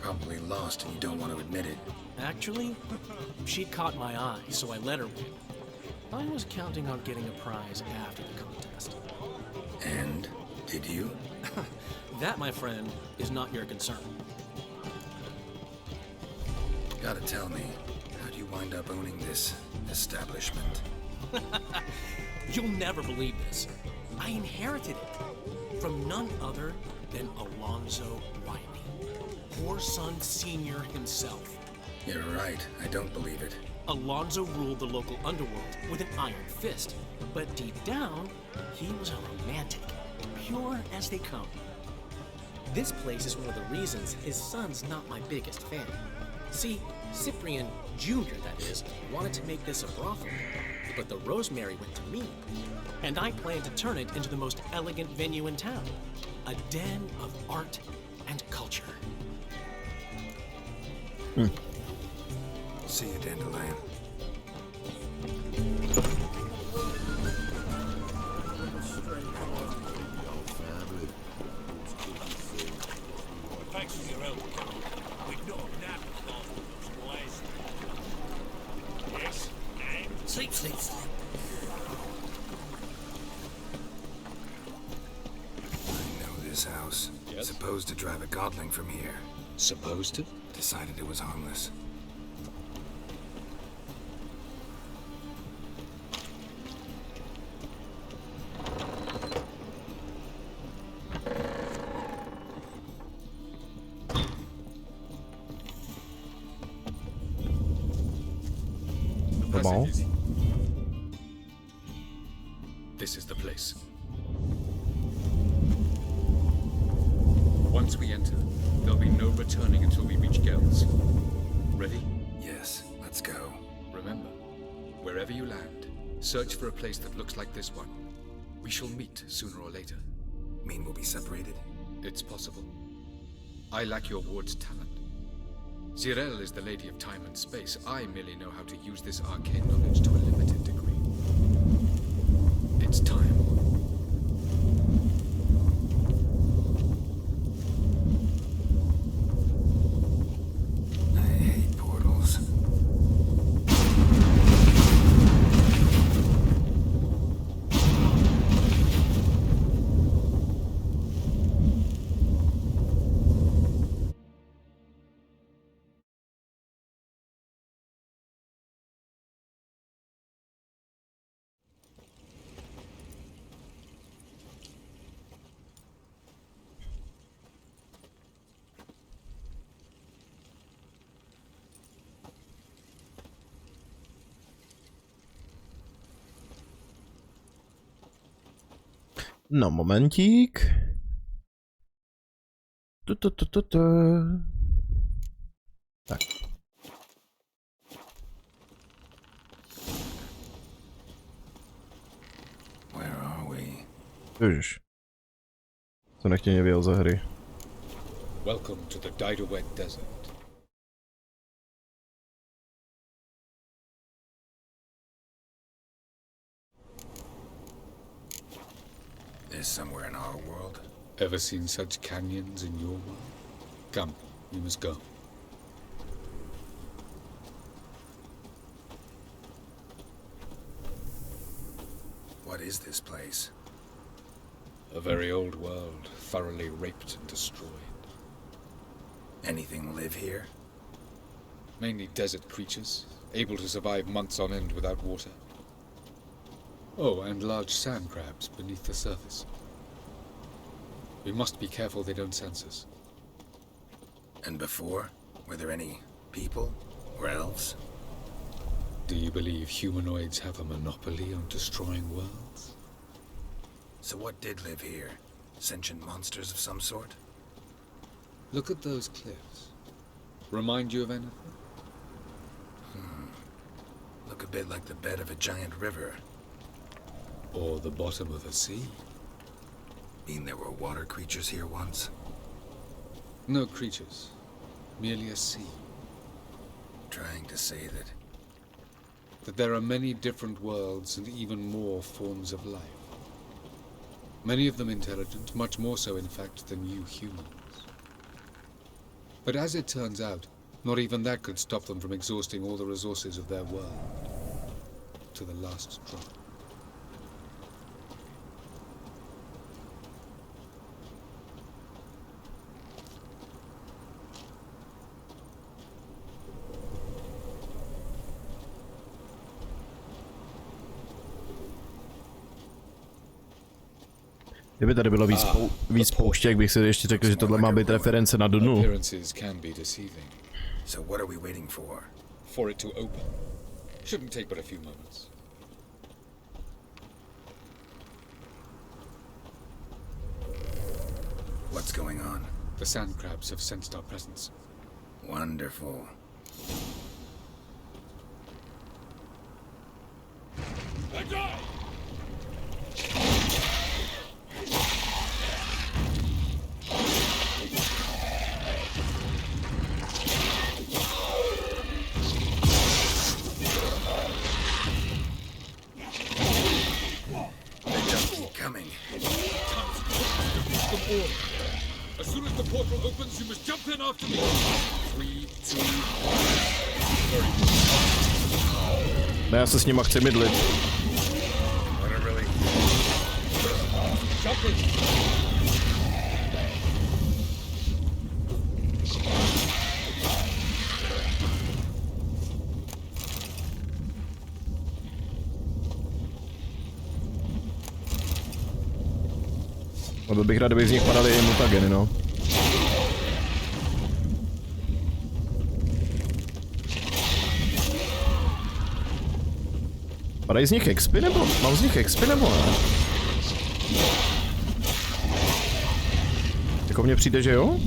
Speaker 5: Probably lost and you don't want to admit it.
Speaker 10: Actually, she'd caught my eye, so I let her win. I was counting on getting a prize after the contest.
Speaker 5: And? Did you?
Speaker 10: That, my friend, is not your concern.
Speaker 5: Gotta tell me, how'd you wind up owning this establishment?
Speaker 10: You'll never believe this. I inherited it from none other than Alonzo Riley, Whoreson Sr. himself.
Speaker 5: You're right, I don't believe it.
Speaker 10: Alonzo ruled the local underworld with an iron fist, but deep down, he was a romantic, pure as they come. This place is one of the reasons his son's not my biggest fan. See, Cyprian Jr., that is, wanted to make this a brothel, but the Rosemary went to me, and I planned to turn it into the most elegant venue in town, a den of art and culture.
Speaker 5: See you, Dandelion.
Speaker 14: Thanks for your help, Colonel. We've not nabbed those boys. Yes, and...
Speaker 7: Sleep.
Speaker 5: I know this house.
Speaker 11: Yes?
Speaker 5: Supposed to drive a godling from here.
Speaker 11: Supposed to?
Speaker 5: Decided it was harmless.
Speaker 1: Passages.
Speaker 4: This is the place. Once we enter, there'll be no returning until we reach Gells. Ready?
Speaker 5: Yes, let's go.
Speaker 4: Remember, wherever you land, search for a place that looks like this one. We shall meet sooner or later.
Speaker 5: Mean we'll be separated?
Speaker 4: It's possible. I lack your ward's talent. Zirel is the lady of time and space. I merely know how to use this arcane knowledge to a limited degree. It's time.
Speaker 5: I hate portals.
Speaker 1: No, momentík. Tak.
Speaker 5: Where are we?
Speaker 1: Ježiš. To nechtěně vyjel za hry.
Speaker 4: Welcome to the Didowet Desert.
Speaker 5: This somewhere in our world?
Speaker 4: Ever seen such canyons in your world? Come, we must go.
Speaker 5: What is this place?
Speaker 4: A very old world, thoroughly raped and destroyed.
Speaker 5: Anything live here?
Speaker 4: Mainly desert creatures, able to survive months on end without water. Oh, and large sand crabs beneath the surface. We must be careful they don't sense us.
Speaker 5: And before? Were there any people or elves?
Speaker 4: Do you believe humanoids have a monopoly on destroying worlds?
Speaker 5: So what did live here? Sentient monsters of some sort?
Speaker 4: Look at those cliffs. Remind you of anything?
Speaker 5: Look a bit like the bed of a giant river.
Speaker 4: Or the bottom of a sea.
Speaker 5: Mean there were water creatures here once?
Speaker 4: No creatures. Merely a sea.
Speaker 5: Trying to say
Speaker 4: that there are many different worlds and even more forms of life. Many of them intelligent, much more so in fact than you humans. But as it turns out, not even that could stop them from exhausting all the resources of their world. To the last drop.
Speaker 1: Kdyby tady bylo víc pouštěk, bych si ještě řekl, že tohle má být reference na Dunu.
Speaker 4: Appearances can be deceiving.
Speaker 5: So what are we waiting for?
Speaker 4: For it to open. Shouldn't take but a few moments.
Speaker 5: What's going on?
Speaker 4: The sand crabs have sensed our presence.
Speaker 5: Wonderful.
Speaker 14: Let go!
Speaker 4: As soon as the portal opens, you must jump in after me. 3, 2, 1.
Speaker 1: Já se s nima chci mydlit.
Speaker 4: Jump in.
Speaker 1: Byl bych rád, kdyby z nich padaly i mutageny, no. Padají z nich expy nebo? Mám z nich expy nebo ne? Jako mně přijde, že jo?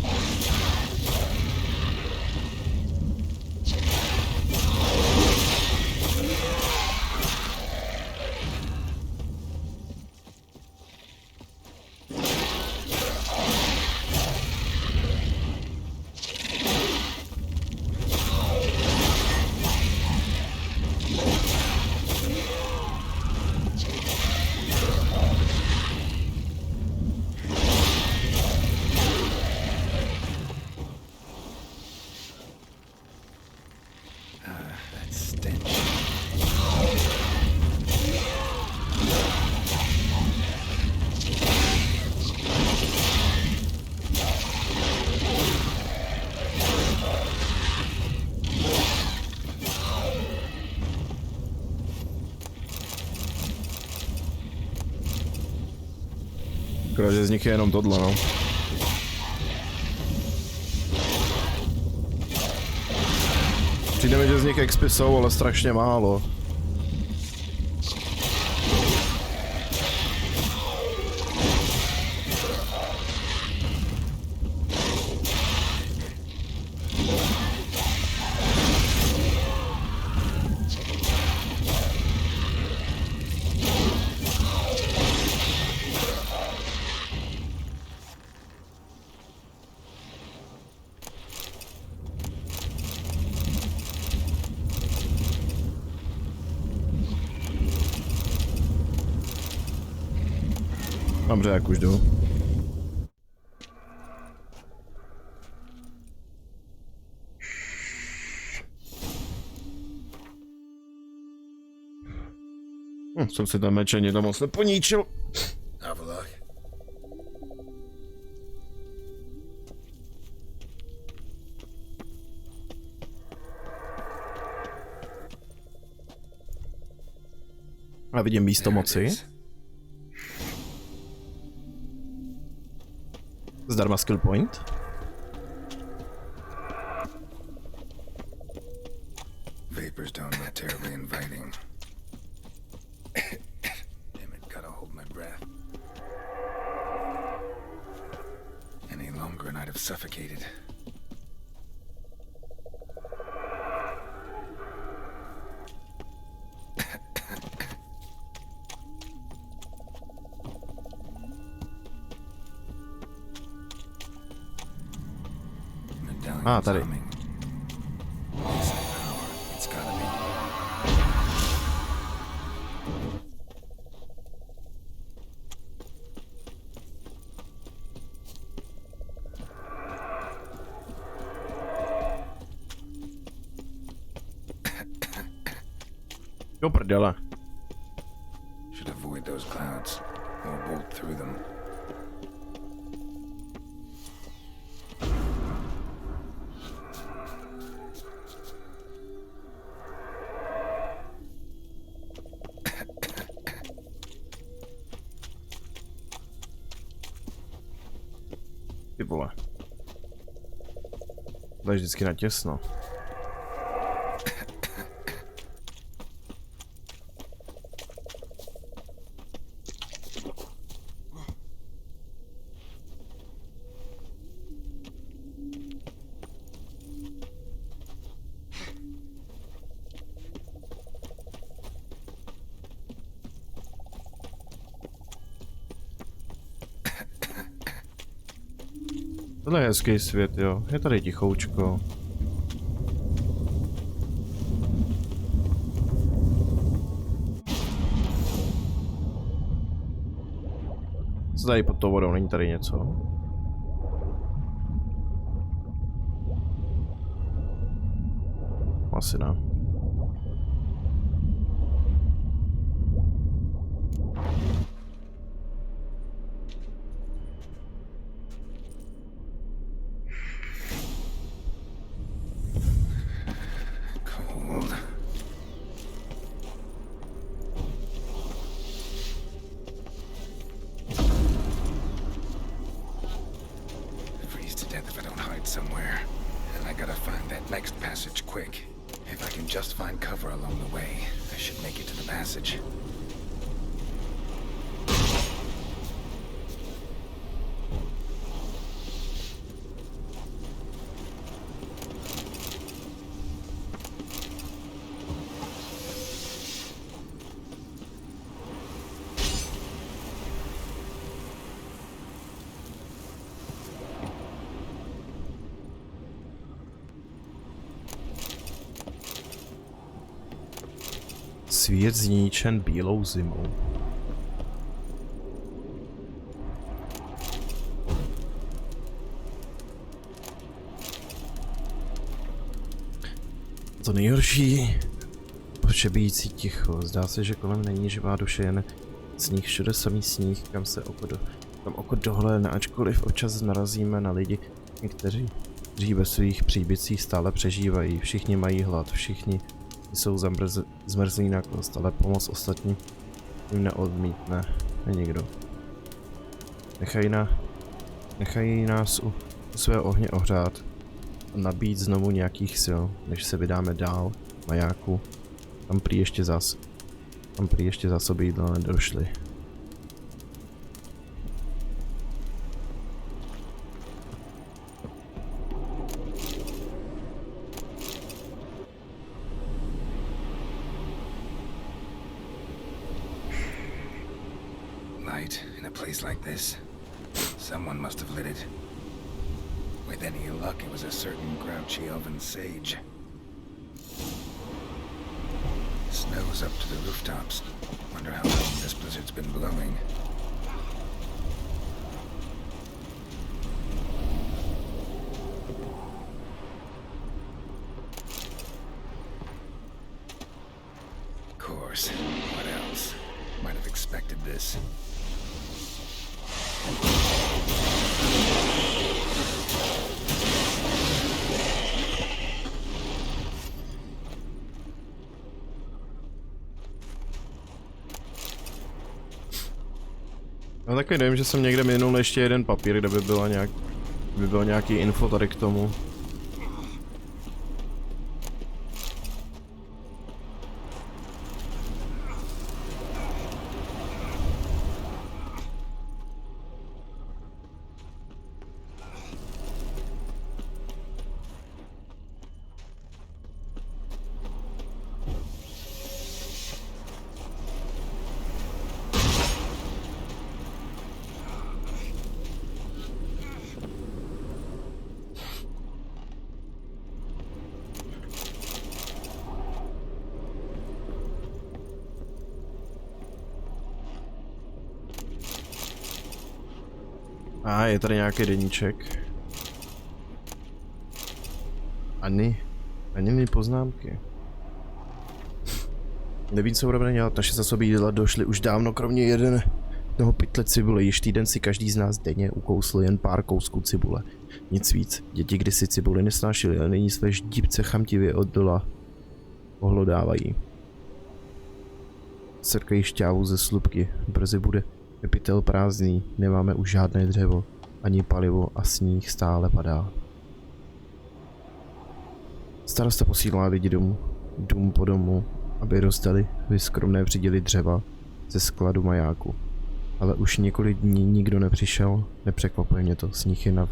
Speaker 1: Že z nich je jenom tohle, no. Přijde mi, že z nich expy jsou, ale strašně málo. Dobře, jak už jdu. Jsem si tam meče někdo moc neponíčil.
Speaker 5: Avalok,
Speaker 1: A vidím místo moci. Zdarma skill point.
Speaker 5: Vapors don't look terribly inviting. Damn it, gotta hold my breath. Any longer and I'd have suffocated.
Speaker 1: Ah, tady. Do prdele.
Speaker 5: Should avoid those clouds or bolt through them.
Speaker 1: Ty vole. To je vždycky natěsno. Tohle je hezký svět, jo. Je tady tichoučko. Co tady pod tou vodou? Není tady něco? Asi ne.
Speaker 5: Somewhere, and I gotta find that next passage quick. If I can just find cover along the way, I should make it to the passage.
Speaker 1: Svět zničen bílou zimou. To nejhorší, počebíjící ticho. Zdá se, že kolem není živá duše, jen sníh, všude samý sníh, kam oko dohlédne, ačkoliv občas narazíme na lidi, kteří ve svých příbytcích stále přežívají. Všichni mají hlad, všichni jsou zmrzlí na kost, ale pomoc ostatním jim neodmítne nikdo. Nechají nás u svého ohně ohřát a nabít znovu nějakých sil, než se vydáme dál majáku. Tam prý ještě zásoby jídla nedošly.
Speaker 5: In a place like this, someone must have lit it. With any luck, it was a certain grouchy elven sage. Snow's up to the rooftops. Wonder how long this blizzard's been blowing. Of course. What else? Might have expected this.
Speaker 1: No taky nevím, že jsem někde minul ještě jeden papír, kde by byl nějaký info tady k tomu. A je tady nějaký deníček. Ani poznámky. Nevím, co budeme dělat, naše zásoby jídla došly už dávno, kromě jednoho pytle cibule. Již týden si každý z nás denně ukousl jen pár kousků cibule. Nic víc. Děti kdysi cibuli nesnášely, ale nyní své ždípce chamtivě od dola ohlodávají. Srkají šťávu ze slupky. Brzy bude pytel prázdný, nemáme už žádné dřevo, ani palivo a sníh stále padá. Starosta posílá lidi dům po domu, aby rozdali skromné přiděly dřeva ze skladu majáku. Ale už několik dní nikdo nepřišel, nepřekvapuje mě to, sníh je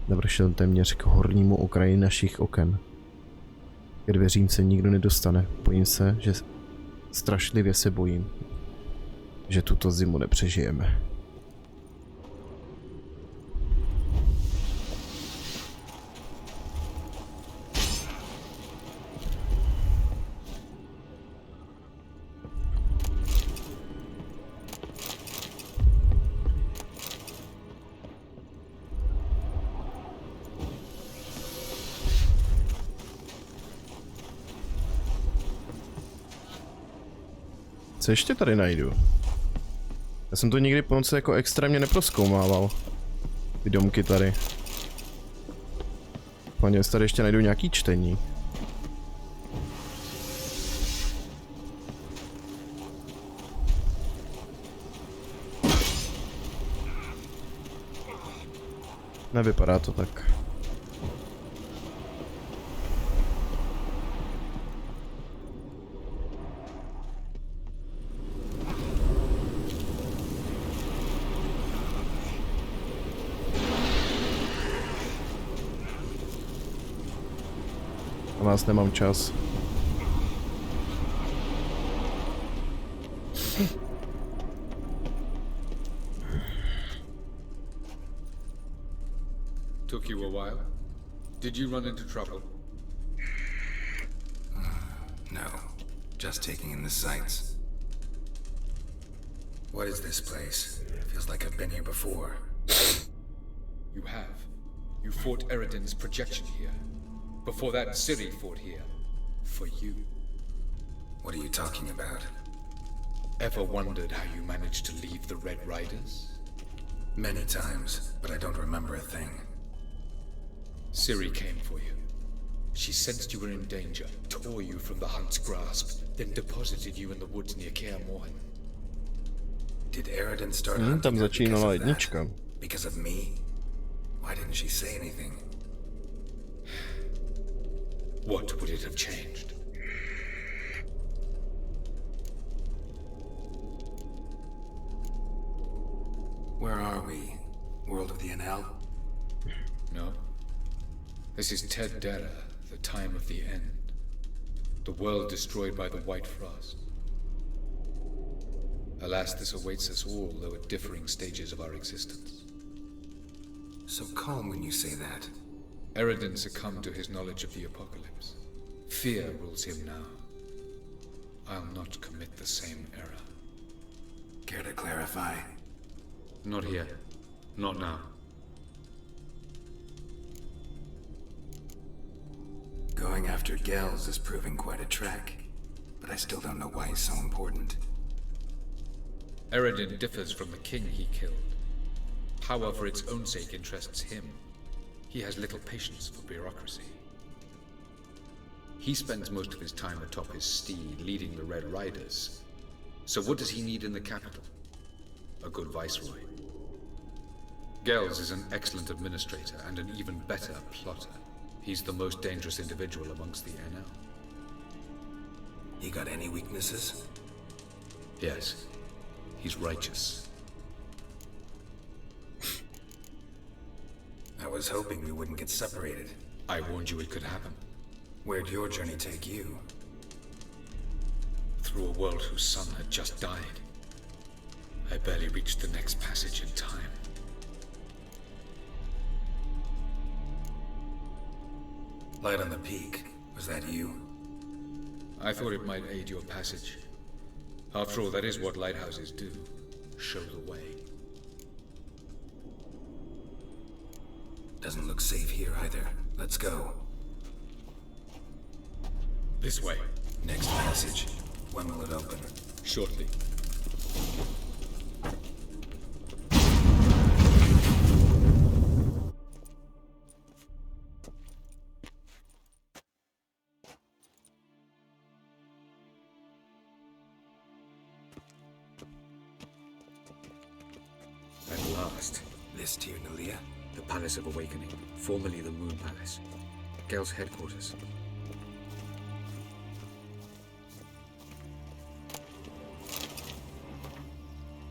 Speaker 1: navršel téměř k hornímu okraji našich oken. Ke dveřím se nikdo nedostane, bojím se, že strašlivě se bojím, že tuto zimu nepřežijeme. Co ještě tady najdu? Já jsem to nikdy moc jako extrémně neprozkoumával. Ty domky tady. Pane, tady ještě najdu nějaký čtení. Nevypadá to tak. Na vás nemám čas.
Speaker 4: Took you a while? Did you run into trouble?
Speaker 5: No, just taking in the sights. What is this place? Feels like I've been here before.
Speaker 4: You have. You fought Eridan's projection here. Before that, Ciri fought here. For you.
Speaker 5: What are you talking about?
Speaker 4: Ever wondered how you managed to leave the Red Riders?
Speaker 5: Many times, but I don't remember a thing.
Speaker 4: Ciri came for you. She sensed you were in danger, tore you from the Hunt's grasp, then deposited you in the woods near Kaer Morhen.
Speaker 5: Did Eridan start hunting
Speaker 1: tam začínala
Speaker 5: because of
Speaker 1: jednička.
Speaker 5: that? Because of me? Why didn't she say anything?
Speaker 4: What would it have changed?
Speaker 5: Where are we? World of the NL?
Speaker 4: No. This is Ted Dara, the time of the end. The world destroyed by the White Frost. Alas, this awaits us all, though at differing stages of our existence.
Speaker 5: So calm when you say that.
Speaker 4: Eridan succumbed to his knowledge of the apocalypse. Fear rules him now. I'll not commit the same error.
Speaker 5: Care to clarify?
Speaker 4: Not here. Not now.
Speaker 5: Going after Gels is proving quite a trek, but I still don't know why he's so important.
Speaker 4: Eridan differs from the king he killed. Power for its own sake interests him. He has little patience for bureaucracy. He spends most of his time atop his steed, leading the Red Riders. So what does he need in the capital? a good viceroy. Gels is an excellent administrator and an even better plotter. He's the most dangerous individual amongst the NL.
Speaker 5: You got any weaknesses?
Speaker 4: Yes. He's righteous.
Speaker 5: I was hoping we wouldn't get separated.
Speaker 4: I warned you it could happen.
Speaker 5: Where'd your journey take you?
Speaker 4: Through a world whose son had just died. I barely reached the next passage in time.
Speaker 5: Light on the peak. Was that you?
Speaker 4: I thought it might aid your passage. After all, that is what lighthouses do. Show the way.
Speaker 5: Doesn't look safe here either. Let's go.
Speaker 4: This way.
Speaker 5: Next passage. When will it open?
Speaker 4: Shortly. At last.
Speaker 5: This to you, Nalia?
Speaker 4: The Palace of Awakening, formerly the Moon Palace. Gel's headquarters.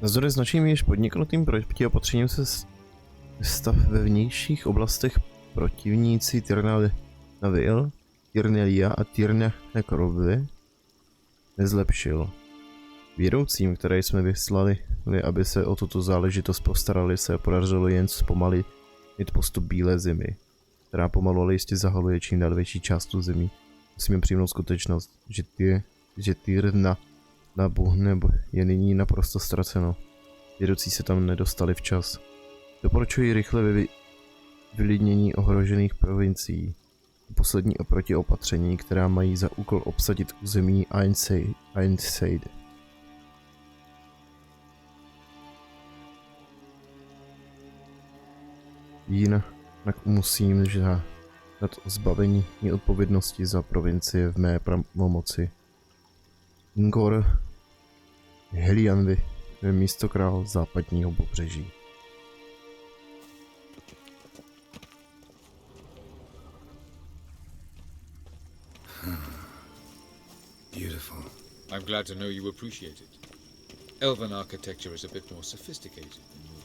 Speaker 1: Navzdory značným již podniknutým protiopatřením se stav ve vnějších oblastech protivníci Tyrnelia a Tyrnekrovy nezlepšil. Vědoucím, které jsme vyslali, aby se o tuto záležitost postarali, se podařilo jen zpomalit postup bílé zimy, která pomalu ale jistě zahaluje čím dál větší část zemí. Musíme přijmout skutečnost, že Tyrna na Buhne je nyní naprosto ztraceno. Vědoucí se tam nedostali včas. Doporučuji rychle vylidnění ohrožených provincií. Poslední protiopatření, která mají za úkol obsadit území Einseid. Jinak musím žádat o zbavení odpovědnosti za provincie v mé pravomoci. Ingor Helianvy je místokrál západního pobřeží.
Speaker 5: Beautiful.
Speaker 4: I'm glad to know you appreciate it. Elven architecture is a bit more sophisticated than yours.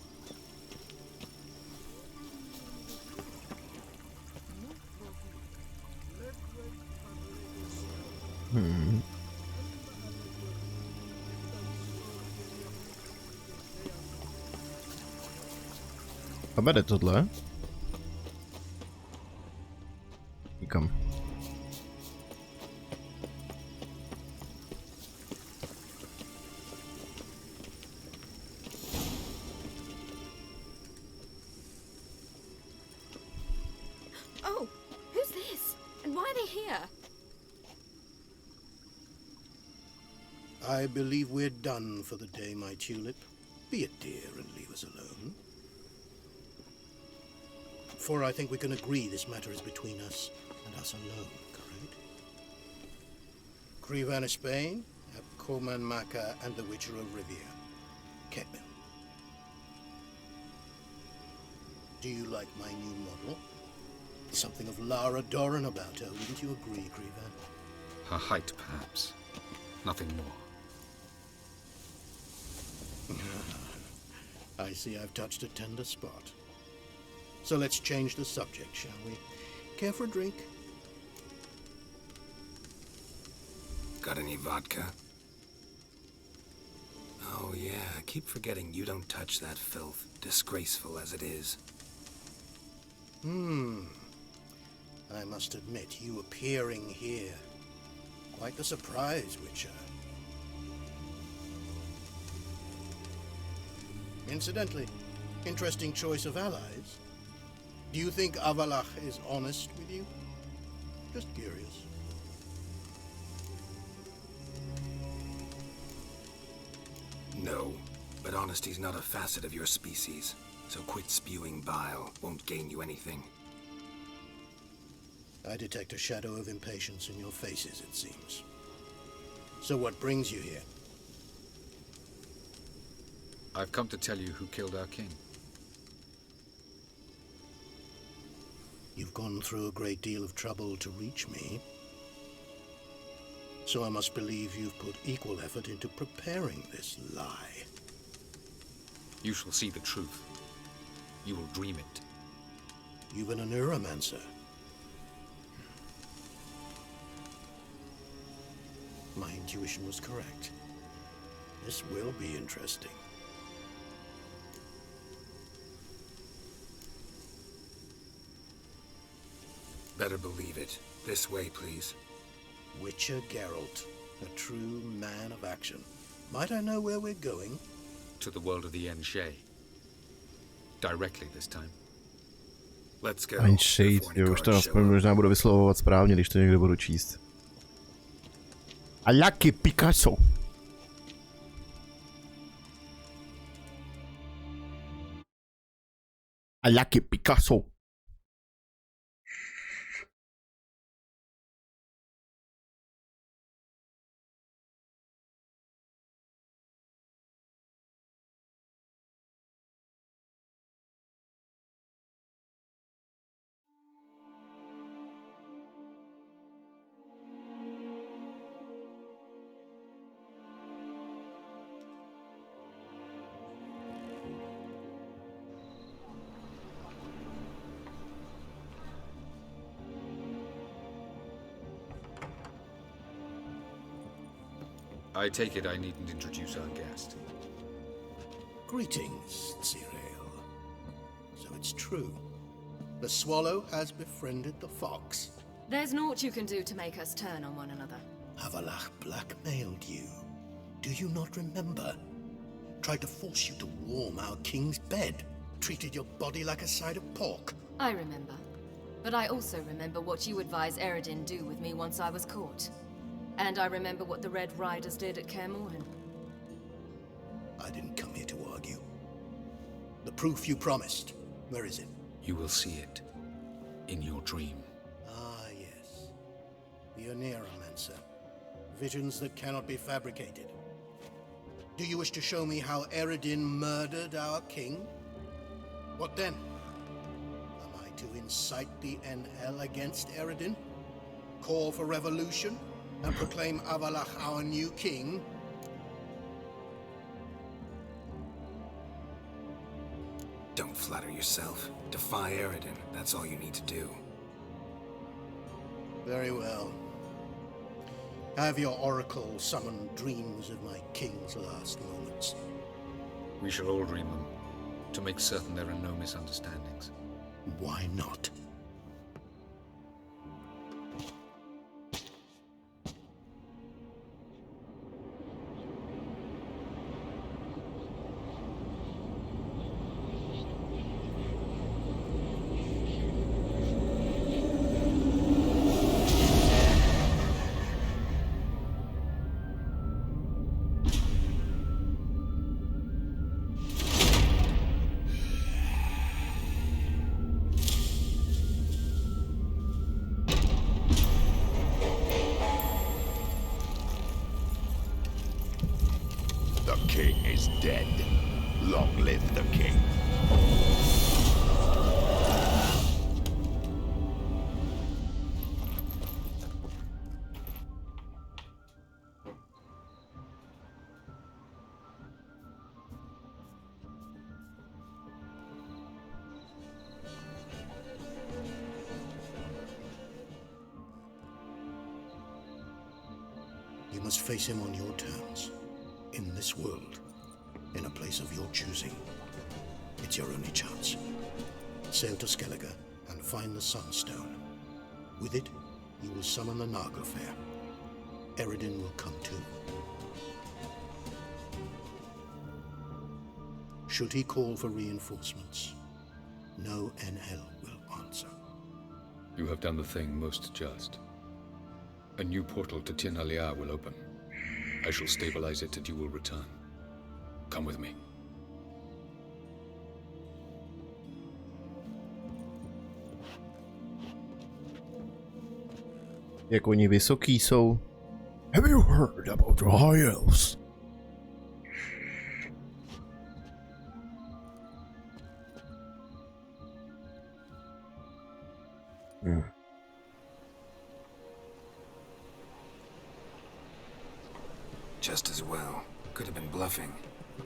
Speaker 1: A vede tohle? Nikam.
Speaker 6: Oh, who's this? And why are they here?
Speaker 9: I believe we're done for the day, my tulip. Be a dear and leave us alone. For I think we can agree this matter is between us and us alone, correct? Krivan of Spain, Koman Maka, and the Witcher of Rivia. Ketman. Do you like my new model? Something of Lara Doran about her, wouldn't you agree, Krivan?
Speaker 4: Her height, perhaps. Nothing more.
Speaker 9: I see I've touched a tender spot. So let's change the subject, shall we? Care for a drink?
Speaker 5: Got any vodka? Oh yeah, I keep forgetting you don't touch that filth, disgraceful as it is.
Speaker 9: I must admit, you appearing here, quite the surprise, Witcher. Incidentally, interesting choice of allies. Do you think Avalach is honest with you? Just curious.
Speaker 5: No, but honesty's not a facet of your species, so quit spewing bile. Won't gain you anything.
Speaker 9: I detect a shadow of impatience in your faces, it seems. So what brings you here?
Speaker 5: I've come to tell you who killed our king.
Speaker 9: You've gone through a great deal of trouble to reach me. So I must believe you've put equal effort into preparing this lie.
Speaker 5: You shall see the truth. You will dream it.
Speaker 9: You've been a neuromancer. My intuition was correct. This will be interesting.
Speaker 5: Better believe it. This way, please.
Speaker 9: Witcher Geralt, a true man of action. Might I know where we're going?
Speaker 5: To the world of the Enshay. Directly this time. Let's go.
Speaker 1: Enshay, jo, už to aspoň možná budu vyslovovat správně, když to někde budu číst. A jaký Picasso? A jaký Picasso?
Speaker 5: I take it I needn't introduce our guest.
Speaker 9: Greetings, Cyril. So it's true. The swallow has befriended the fox.
Speaker 6: There's naught you can do to make us turn on one another.
Speaker 9: Avalach blackmailed you. Do you not remember? Tried to force you to warm our king's bed. Treated your body like a side of pork.
Speaker 6: I remember. But I also remember what you advised Eredin do with me once I was caught. And I remember what the Red Riders did at Kaer Morhen.
Speaker 9: I didn't come here to argue. The proof you promised, where is it?
Speaker 5: You will see it. In your dream.
Speaker 9: Ah, yes. The Oneiromancer. Visions that cannot be fabricated. Do you wish to show me how Eredin murdered our king? What then? Am I to incite the NL against Eredin? Call for revolution? And proclaim Avalach our new king?
Speaker 5: Don't flatter yourself. Defy Eredin. That's all you need to do.
Speaker 9: Very well. Have your oracle summon dreams of my king's last moments.
Speaker 5: We shall all dream them, to make certain there are no misunderstandings.
Speaker 9: Why not? You must face him on your terms. In this world. In a place of your choosing. It's your only chance. Sail to Skellige and find the Sunstone. With it, you will summon the Naga Fair. Eredin will come too. Should he call for reinforcements, no NL will answer.
Speaker 5: You have done the thing most just. A new portal to Tir na Liar will open. I shall stabilize it and you will return. Come with me.
Speaker 1: Jak oni vysoký jsou.
Speaker 23: Have you heard about the High Elves?
Speaker 5: Just as well. Could have been bluffing.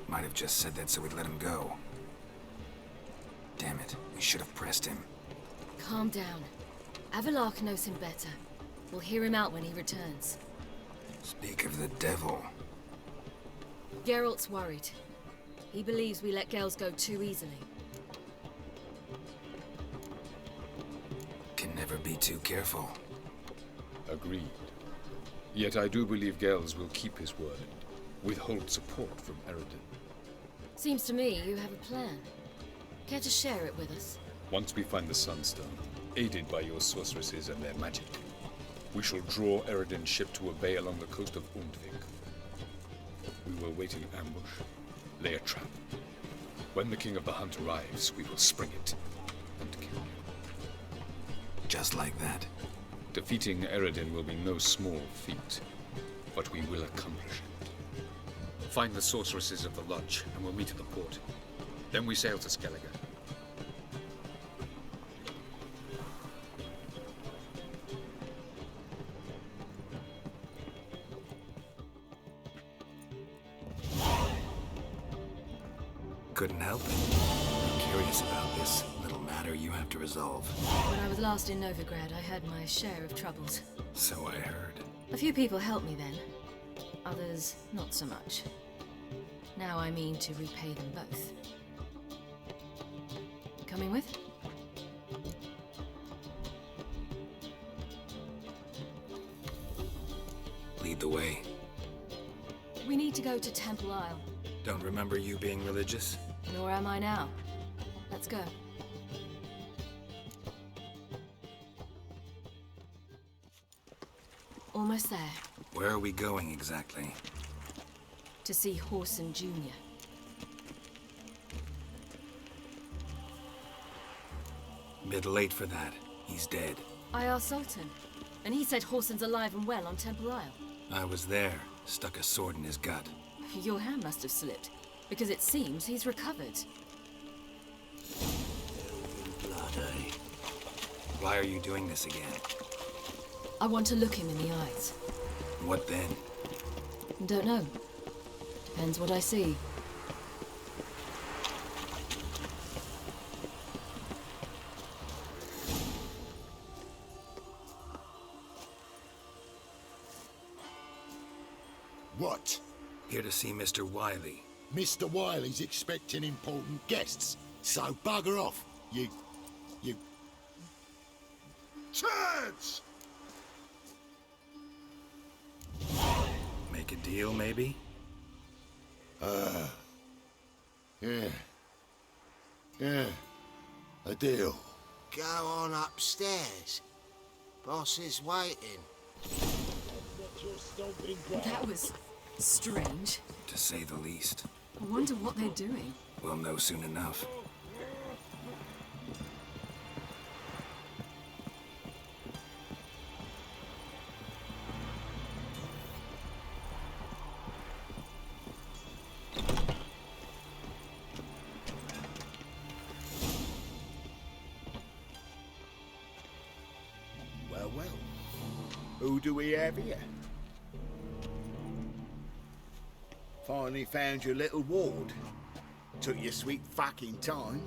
Speaker 5: Might have just said that so we'd let him go. Damn it, we should have pressed him.
Speaker 15: Calm down. Avalark knows him better. We'll hear him out when he returns.
Speaker 5: Speak of the devil.
Speaker 15: Geralt's worried. He believes we let girls go too easily.
Speaker 5: Can never be too careful.
Speaker 4: Agreed. Yet I do believe Gels will keep his word, withhold support from Eredin.
Speaker 15: Seems to me you have a plan. Care to share it with us?
Speaker 4: Once we find the Sunstone, aided by your sorceresses and their magic, we shall draw Eredin's ship to a bay along the coast of Undvik. We will wait in ambush, lay a trap. When the King of the Hunt arrives, we will spring it and kill him.
Speaker 5: Just like that.
Speaker 4: Defeating Eredin will be no small feat, but we will accomplish it. Find the sorceresses of the Lodge, and we'll meet at the port. Then we sail to Skellige.
Speaker 5: Couldn't help it. I'm curious about this little matter you have to resolve.
Speaker 15: When I was last in Novigrad, I had my share of troubles.
Speaker 5: So I heard.
Speaker 15: A few people helped me then. Others, not so much. Now I mean to repay them both. Coming with?
Speaker 5: Lead the way.
Speaker 15: We need to go to Temple Isle.
Speaker 5: Don't remember you being religious?
Speaker 15: Nor am I now. Let's go. Almost there.
Speaker 5: Where are we going exactly?
Speaker 15: To see Horson Jr.
Speaker 5: Bit late for that. He's dead.
Speaker 15: I asked Sultan, and he said Horson's alive and well on Temple Isle.
Speaker 5: I was there. Stuck a sword in his gut.
Speaker 15: Your hand must have slipped, because it seems he's recovered.
Speaker 5: Bloody. Why are you doing this again?
Speaker 15: I want to look him in the eyes.
Speaker 5: What then?
Speaker 15: Don't know. Depends what I see.
Speaker 9: What?
Speaker 5: Here to see Mr. Wiley.
Speaker 9: Mr. Wiley's expecting important guests, so bugger off, you turds!
Speaker 5: Make a deal, maybe?
Speaker 9: Yeah, a deal.
Speaker 8: Go on upstairs. Boss is waiting.
Speaker 15: That was strange.
Speaker 5: To say the least.
Speaker 15: I wonder what they're doing.
Speaker 5: We'll know soon enough.
Speaker 9: Well. Who do we have here? Finally found your little ward. Took your sweet fucking time.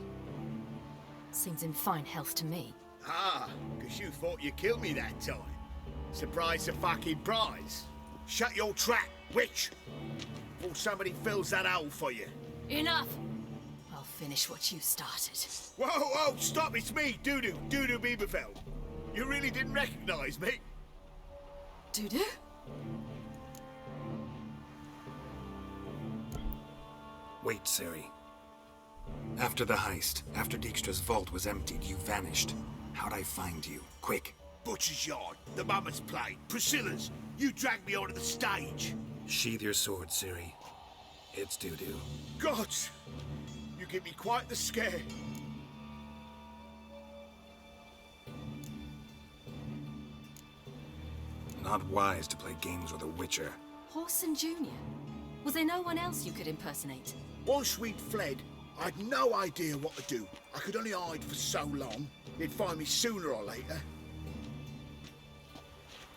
Speaker 15: Seems in fine health to me.
Speaker 9: Ah, because you thought you killed me that time. Surprise the fucking prize. Shut your trap, witch! Before somebody fills that hole for you.
Speaker 15: Enough! I'll finish what you started.
Speaker 9: Whoa, stop, it's me, Dudu Bieberfeld. You really didn't recognize me?
Speaker 15: Dudu?
Speaker 5: Wait, Ciri. After the heist, after Dijkstra's vault was emptied, you vanished. How'd I find you? Quick.
Speaker 9: Butcher's Yard, the Mama's Plate, Priscilla's. You dragged me onto the stage.
Speaker 5: Sheathe your sword, Ciri. It's Dudu.
Speaker 9: God! You give me quite the scare.
Speaker 5: Not wise to play games with a witcher.
Speaker 15: Horson Jr. Was there no one else you could impersonate?
Speaker 9: Once we'd fled, I'd no idea what to do. I could only hide for so long. They'd find me sooner or later.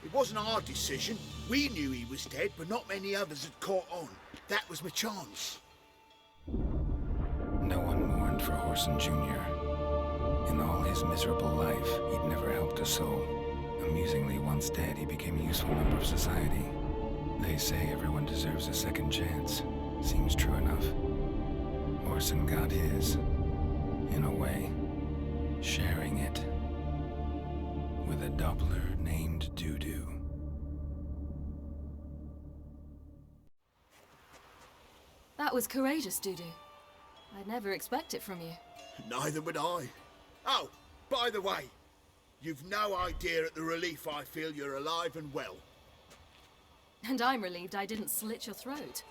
Speaker 9: It wasn't our decision. We knew he was dead, but not many others had caught on. That was my chance.
Speaker 5: No one mourned for Orson Jr. In all his miserable life, he'd never helped a soul. Amusingly, once dead, he became a useful member of society. They say everyone deserves a second chance. Seems true enough. Orson got his, in a way, sharing it with a Doppler named Doo-Doo.
Speaker 15: That was courageous, Doo-Doo. I'd never expect it from you.
Speaker 9: Neither would I. Oh, by the way, you've no idea at the relief I feel you're alive and well.
Speaker 15: And I'm relieved I didn't slit your throat.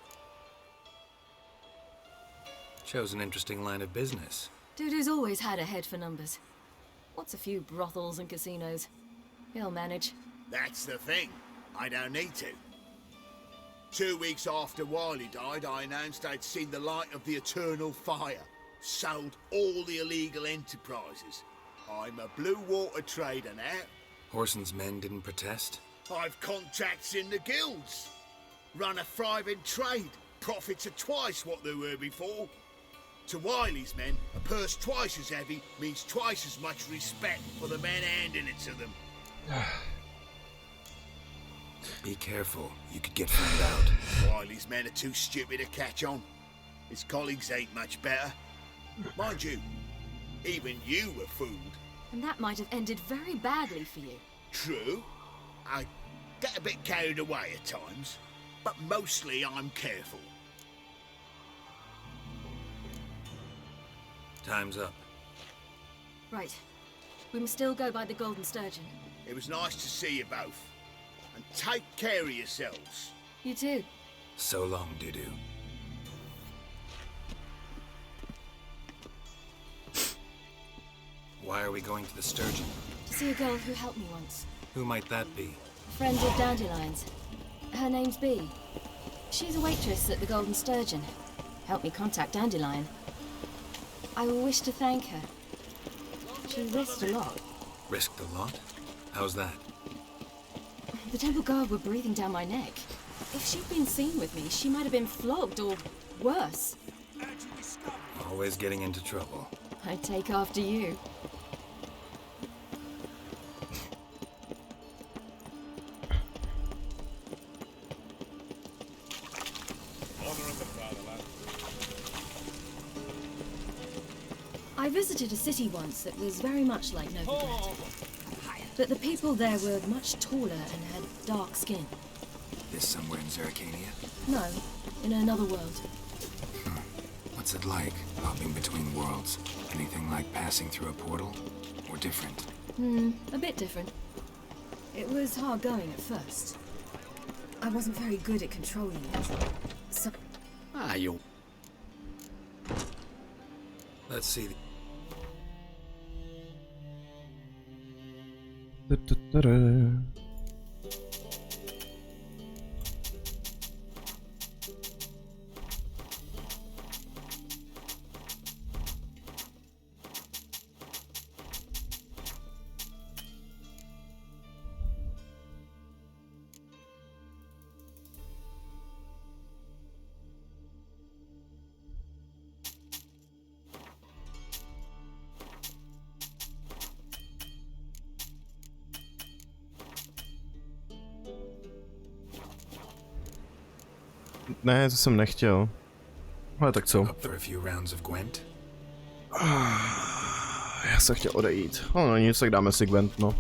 Speaker 5: Chose an interesting line of business.
Speaker 15: Doo-Doo's always had a head for numbers. What's a few brothels and casinos? He'll manage.
Speaker 9: That's the thing. I don't need to. 2 weeks after Wiley died, I announced I'd seen the light of the eternal fire. Sold all the illegal enterprises. I'm a blue water trader now.
Speaker 5: Orson's men didn't protest?
Speaker 9: I've contacts in the guilds. Run a thriving trade. Profits are twice what they were before. To Wiley's men, a purse twice as heavy means twice as much respect for the men handing it to them.
Speaker 5: Be careful, you could get found out.
Speaker 9: Wiley's men are too stupid to catch on. His colleagues ain't much better. Mind you, even you were fooled.
Speaker 15: And that might have ended very badly for you.
Speaker 9: True. I get a bit carried away at times, but mostly I'm careful.
Speaker 5: Time's up.
Speaker 15: Right. We must still go by the Golden Sturgeon.
Speaker 9: It was nice to see you both. And take care of yourselves.
Speaker 15: You too.
Speaker 5: So long, Doo-Doo. Why are we going to the Sturgeon?
Speaker 15: To see a girl who helped me once.
Speaker 5: Who might that be?
Speaker 15: A friend of Dandelion's. Her name's Bee. She's a waitress at the Golden Sturgeon. Helped me contact Dandelion. I will wish to thank her. She risked a lot.
Speaker 5: Risked a lot? How's that?
Speaker 15: The temple guard were breathing down my neck. If she'd been seen with me, she might have been flogged or worse.
Speaker 5: Always getting into trouble.
Speaker 15: I'd take after you. I visited a city once that was very much like Novigrad. But the people there were much taller and had dark skin.
Speaker 5: This somewhere in Zeracania?
Speaker 15: No, in another world.
Speaker 5: What's it like, hopping between worlds? Anything like passing through a portal? Or different?
Speaker 15: A bit different. It was hard going at first. I wasn't very good at controlling it. So...
Speaker 9: you...
Speaker 5: Let's see.
Speaker 1: Ne, to jsem nechtěl. Ale tak co?
Speaker 5: Up for a few rounds of Gwent?
Speaker 1: Já jsem chtěl odejít. No nic, tak dáme si Gwent, no.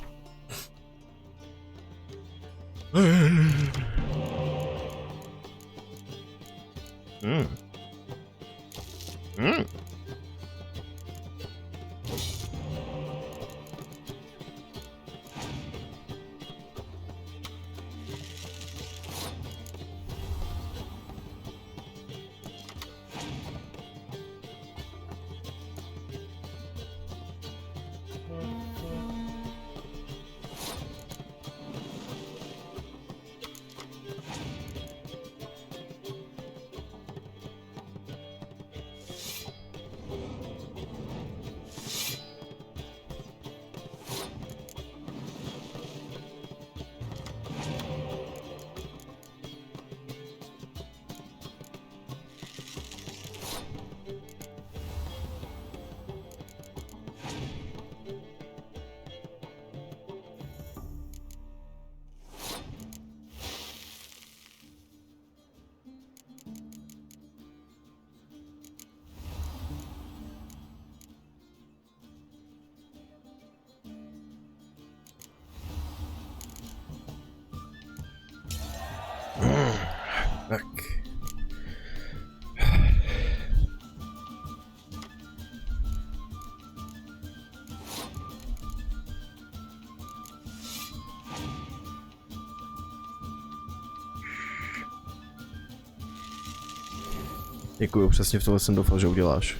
Speaker 1: Děkuju, přesně v tohle jsem doufal, že uděláš.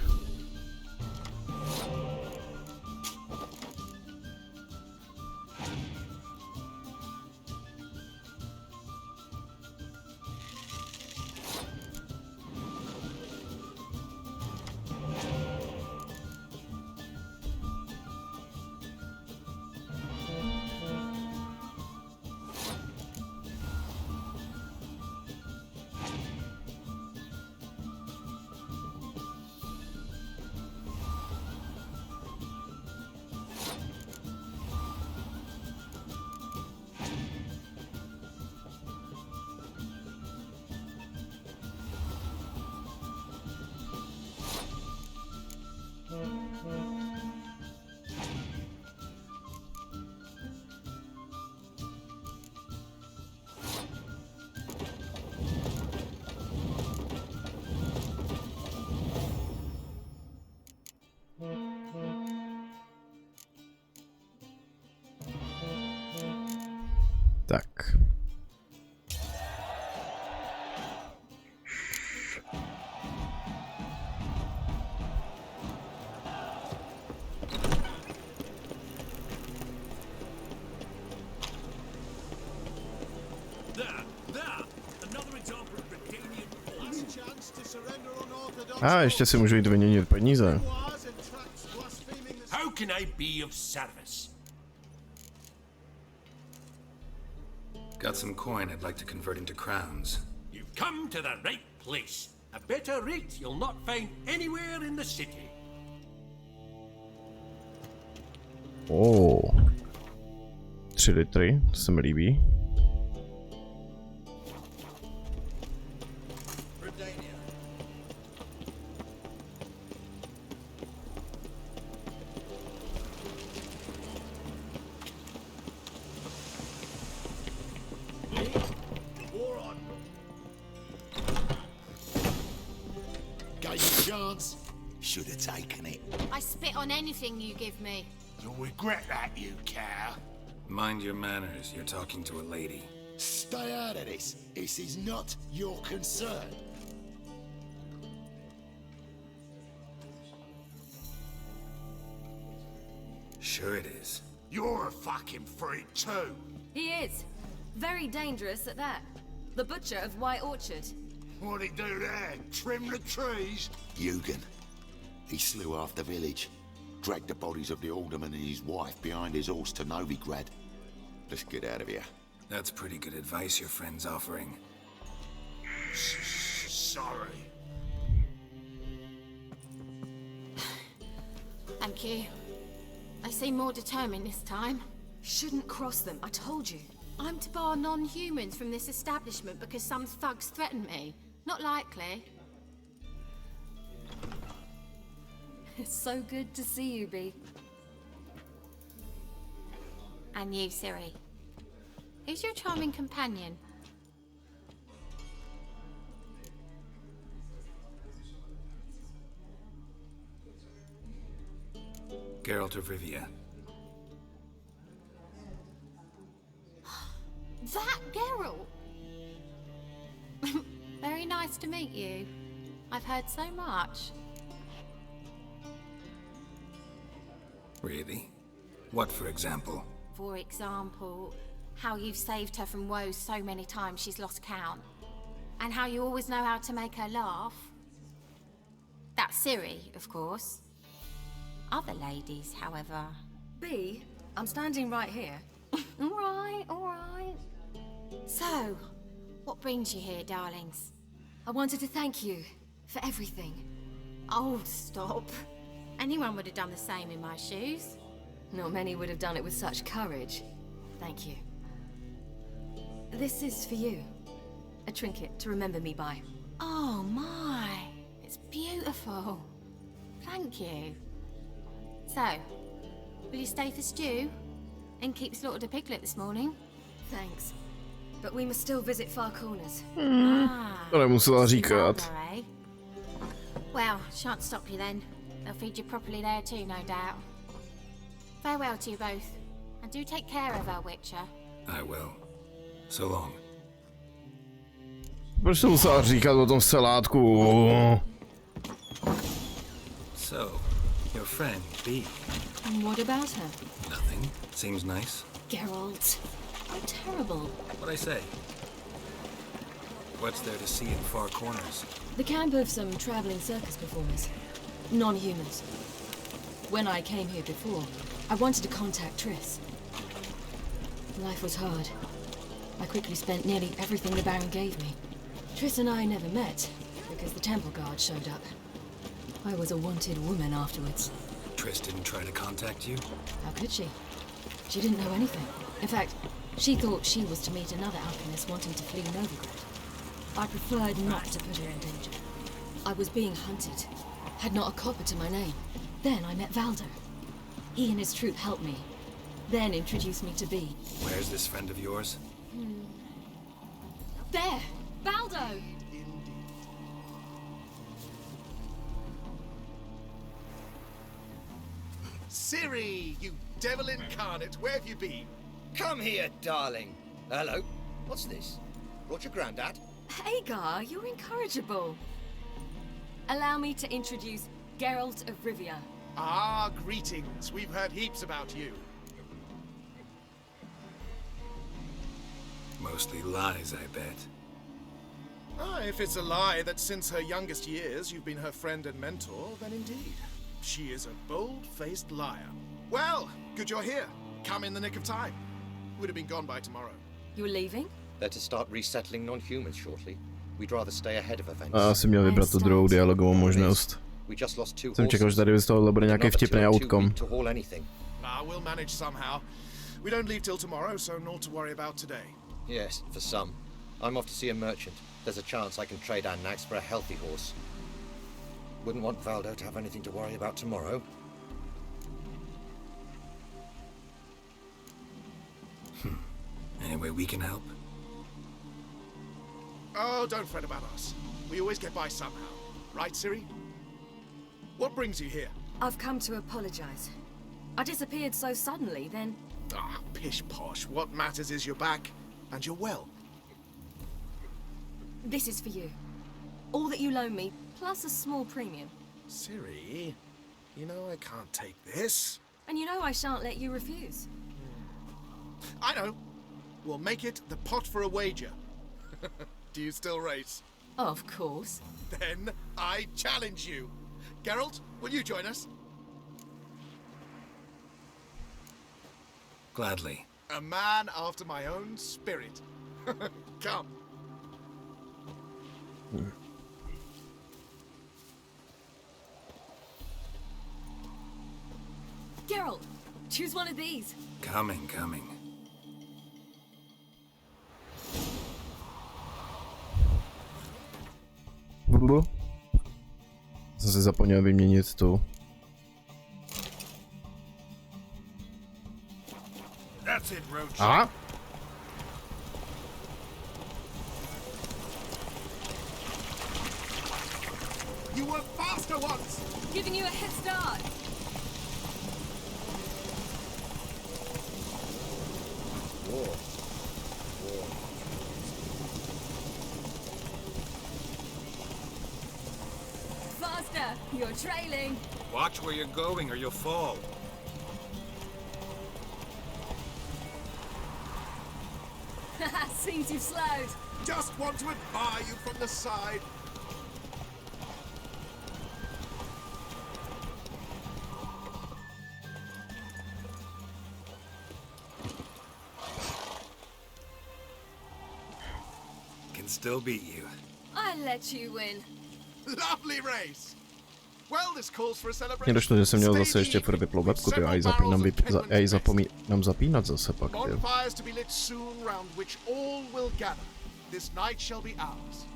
Speaker 1: Tak. Ještě si můžu jít vyměnit peníze.
Speaker 14: How can I be of service?
Speaker 5: Got some coin I'd like to convert into crowns.
Speaker 14: You've come to the right place. A better rate you'll not find anywhere in the city.
Speaker 1: Oh. 3 litry, to se mi líbí.
Speaker 9: Should have taken it.
Speaker 3: I spit on anything you give me.
Speaker 9: You'll regret that, you cow.
Speaker 5: Mind your manners, you're talking to a lady.
Speaker 9: Stay out of this. This is not your concern.
Speaker 5: Sure it is.
Speaker 9: You're a fucking freak too.
Speaker 16: He is. Very dangerous at that. The butcher of White Orchard.
Speaker 9: What'd he do there? Trim the trees?
Speaker 17: Eugen. He slew half the village. Dragged the bodies of the alderman and his wife behind his horse to Novigrad. Let's get out of here.
Speaker 5: That's pretty good advice your friend's offering.
Speaker 9: Sorry.
Speaker 3: Thank you. They seem more determined this time.
Speaker 16: Shouldn't cross them, I told you.
Speaker 3: I'm to bar non-humans from this establishment because some thugs threatened me. Not likely.
Speaker 16: It's so good to see you, Bee.
Speaker 3: And you, Siri. Who's your charming companion?
Speaker 5: Geralt of Rivia.
Speaker 3: That Geralt! Very nice to meet you. I've heard so much.
Speaker 5: Really? What, for example?
Speaker 3: For example, how you've saved her from woes so many times she's lost count. And how you always know how to make her laugh. That's Siri, of course. Other ladies, however...
Speaker 16: Bee, I'm standing right here.
Speaker 3: Alright, alright. So, what brings you here, darlings?
Speaker 16: I wanted to thank you for everything.
Speaker 3: Oh, stop. Anyone would have done the same in my shoes.
Speaker 16: Not many would have done it with such courage. Thank you. This is for you. A trinket to remember me by.
Speaker 3: Oh my, it's beautiful. Thank you. So, will you stay for stew? And keep slaughtered a piglet this morning?
Speaker 16: Thanks. But we must still visit Far Corners.
Speaker 1: To nemusela říkat.
Speaker 3: Well, shan't stop you then. They'll feed you properly there too, no doubt. Farewell to you both. And do take care of our Witcher.
Speaker 5: I will. So long.
Speaker 1: Proč to musela říkat o tom salátku?
Speaker 5: So, your friend, B.
Speaker 16: What about her?
Speaker 5: Nothing. Seems nice.
Speaker 16: Geralt. How terrible.
Speaker 5: What'd I say? What's there to see in far corners?
Speaker 16: The camp of some traveling circus performers. Non-humans. When I came here before, I wanted to contact Triss. Life was hard. I quickly spent nearly everything the Baron gave me. Triss and I never met, because the temple guard showed up. I was a wanted woman afterwards.
Speaker 5: Triss didn't try to contact you?
Speaker 16: How could she? She didn't know anything. In fact, she thought she was to meet another alchemist wanting to flee Novigrad. I preferred not to put her in danger. I was being hunted. Had not a copper to my name. Then I met Valdo. He and his troop helped me. Then introduced me to B.
Speaker 5: Where's this friend of yours?
Speaker 16: There! Valdo!
Speaker 20: Ciri, you devil incarnate, where have you been?
Speaker 8: Come here, darling. Hello. What's this? Brought your granddad?
Speaker 16: Hagar, you're incorrigible. Allow me to introduce Geralt of Rivia.
Speaker 20: Ah, greetings. We've heard heaps about you.
Speaker 5: Mostly lies, I bet.
Speaker 20: Ah, if it's a lie that since her youngest years you've been her friend and mentor, then indeed. She is a bold-faced liar. Well, good you're here. Come in the nick of time. Would have been gone by tomorrow.
Speaker 16: You're leaving?
Speaker 8: They're to start resettling non-humans shortly. We'd rather stay ahead of events.
Speaker 1: A asi měl vybrat tu druhou dialogovou možnost.
Speaker 8: We just lost two
Speaker 1: Jsem čekal, že tady z tohohle bude nějaký vtipný outcome.
Speaker 20: We'll manage somehow. We don't leave till tomorrow, so naught to worry about today.
Speaker 8: Yes, for some. I'm off to see a merchant. There's a chance I can trade our nags for a healthy horse. Wouldn't want Valdo to have anything to worry about tomorrow.
Speaker 5: Any way we can help?
Speaker 20: Oh, don't fret about us. We always get by somehow. Right, Ciri? What brings you here?
Speaker 16: I've come to apologize. I disappeared so suddenly, then...
Speaker 20: Ah, pish-posh. What matters is you're back, and you're well.
Speaker 16: This is for you. All that you loan me, plus a small premium.
Speaker 20: Ciri, you know I can't take this.
Speaker 16: And you know I shan't let you refuse.
Speaker 20: I know. We'll make it the pot for a wager. Do you still race?
Speaker 16: Of course.
Speaker 20: Then I challenge you. Geralt, will you join us?
Speaker 5: Gladly.
Speaker 20: A man after my own spirit. Come.
Speaker 16: Geralt, choose one of these.
Speaker 5: Coming.
Speaker 1: Jsem si zapomněl vyměnit tu.
Speaker 20: That's it, Roach.
Speaker 1: Aha.
Speaker 20: You were faster once.
Speaker 16: Giving you a head start.
Speaker 8: War.
Speaker 16: Faster! You're trailing.
Speaker 5: Watch where you're going or you'll fall.
Speaker 16: Seems you've slowed.
Speaker 20: Just want to admire you from the side.
Speaker 5: Can still beat you.
Speaker 16: I let you win.
Speaker 20: Lovely race. Well, this calls for a
Speaker 1: Mně
Speaker 20: celebration.
Speaker 1: došlo, že jsem měl zase ještě furt vyplout webku, ty a i zapomínám zapínat zase pak, ty.
Speaker 20: Bonfires to be lit soon, round which all will gather. This night shall be ours.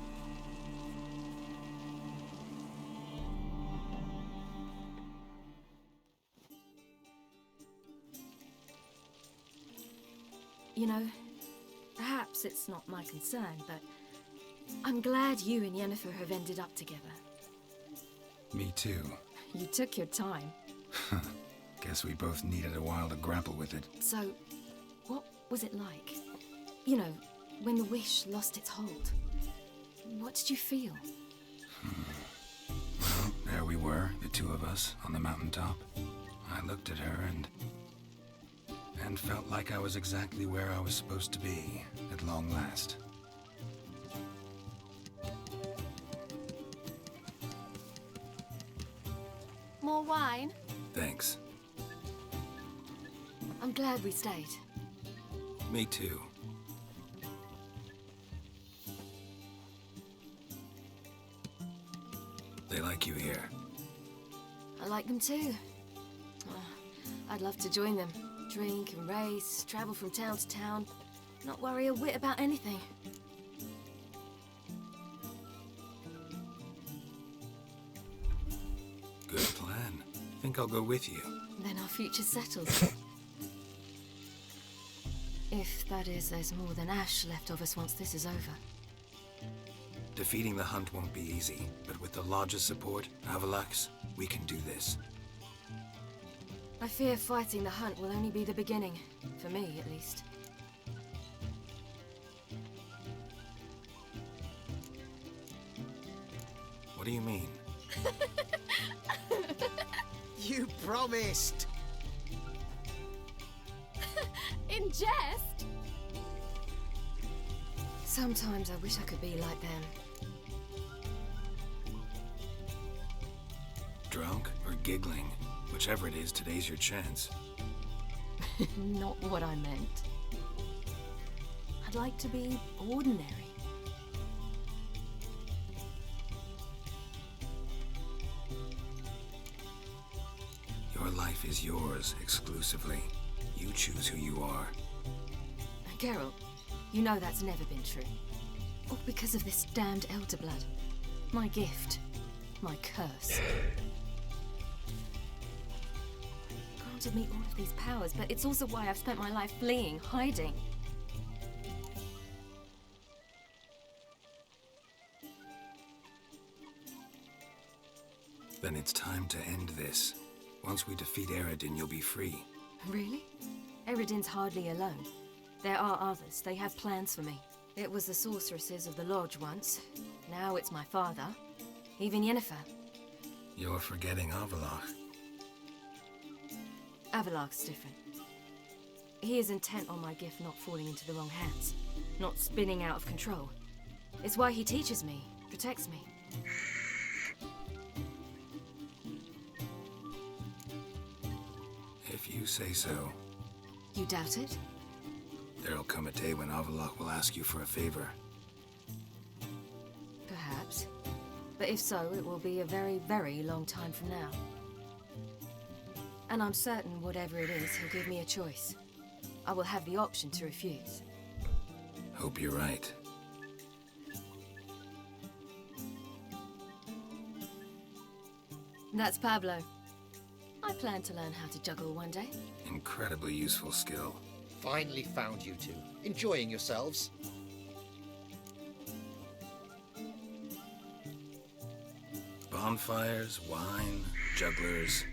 Speaker 16: You know, perhaps it's not my concern, but I'm glad you and Yennefer have ended up together.
Speaker 5: Me too.
Speaker 16: You took your time.
Speaker 5: Guess we both needed a while to grapple with it.
Speaker 16: So, what was it like? You know, when the wish lost its hold. What did you feel?
Speaker 5: Well, there we were, the two of us, on the mountaintop. I looked at her and felt like I was exactly where I was supposed to be, at long last.
Speaker 15: More wine?
Speaker 5: Thanks.
Speaker 15: I'm glad we stayed.
Speaker 5: Me too. They like you here.
Speaker 15: I like them too. Oh, I'd love to join them. Drink and race, travel from town to town, not worry a whit about anything.
Speaker 5: Good plan. Think I'll go with you.
Speaker 15: Then our future's settled. If, that is, there's more than ash left of us once this is over.
Speaker 5: Defeating the hunt won't be easy, but with the Lodge's support, Avalax, we can do this.
Speaker 15: I fear fighting the hunt will only be the beginning. For me, at least.
Speaker 5: What do you mean?
Speaker 8: You promised!
Speaker 15: In jest? Sometimes I wish I could be like them.
Speaker 5: Drunk or giggling? Whichever it is, today's your chance.
Speaker 15: Not what I meant. I'd like to be ordinary.
Speaker 5: Your life is yours, exclusively. You choose who you are.
Speaker 15: Geralt, you know that's never been true. All because of this damned elder blood. My gift. My curse. Granted me all of these powers, but it's also why I've spent my life fleeing, hiding.
Speaker 5: Then it's time to end this. Once we defeat Eredin, you'll be free.
Speaker 15: Really? Eredin's hardly alone. There are others. They have plans for me. It was the sorceresses of the Lodge once. Now it's my father. Even Yennefer.
Speaker 5: You're forgetting Avalach.
Speaker 15: Avalach's different. He is intent on my gift not falling into the wrong hands. Not spinning out of control. It's why he teaches me, protects me.
Speaker 5: If you say so.
Speaker 15: You doubt it?
Speaker 5: There'll come a day when Avalach will ask you for a favor.
Speaker 15: Perhaps. But if so, it will be a very, very long time from now. And I'm certain whatever it is, he'll give me a choice. I will have the option to refuse.
Speaker 5: Hope you're right.
Speaker 15: That's Pablo. I plan to learn how to juggle one day.
Speaker 5: Incredibly useful skill.
Speaker 19: Finally found you two. Enjoying yourselves?
Speaker 5: Bonfires, wine, jugglers.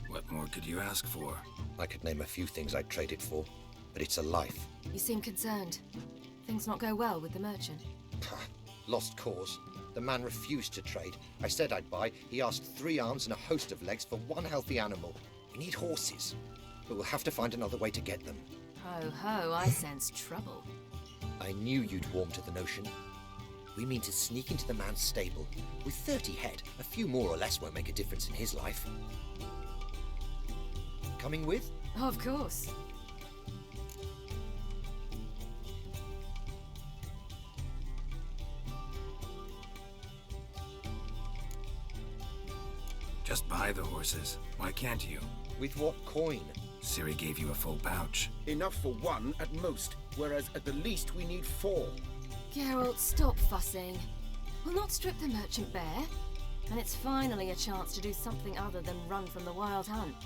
Speaker 5: What more could you ask for?
Speaker 19: I could name a few things I'd trade it for, but it's a life.
Speaker 15: You seem concerned. Things not go well with the merchant.
Speaker 19: Lost cause. The man refused to trade. I said I'd buy. He asked 3 arms and a host of legs for 1 healthy animal. We need horses, but we'll have to find another way to get them.
Speaker 15: Ho ho, I sense trouble.
Speaker 19: I knew you'd warm to the notion. We mean to sneak into the man's stable. With 30 head, a few more or less won't make a difference in his life. Coming with?
Speaker 15: Of course.
Speaker 5: Just buy the horses. Why can't you?
Speaker 19: With what coin?
Speaker 5: Ciri gave you a full pouch.
Speaker 14: Enough for 1 at most, whereas at the least we need 4.
Speaker 15: Geralt, stop fussing. We'll not strip the merchant bare. And it's finally a chance to do something other than run from the wild hunt.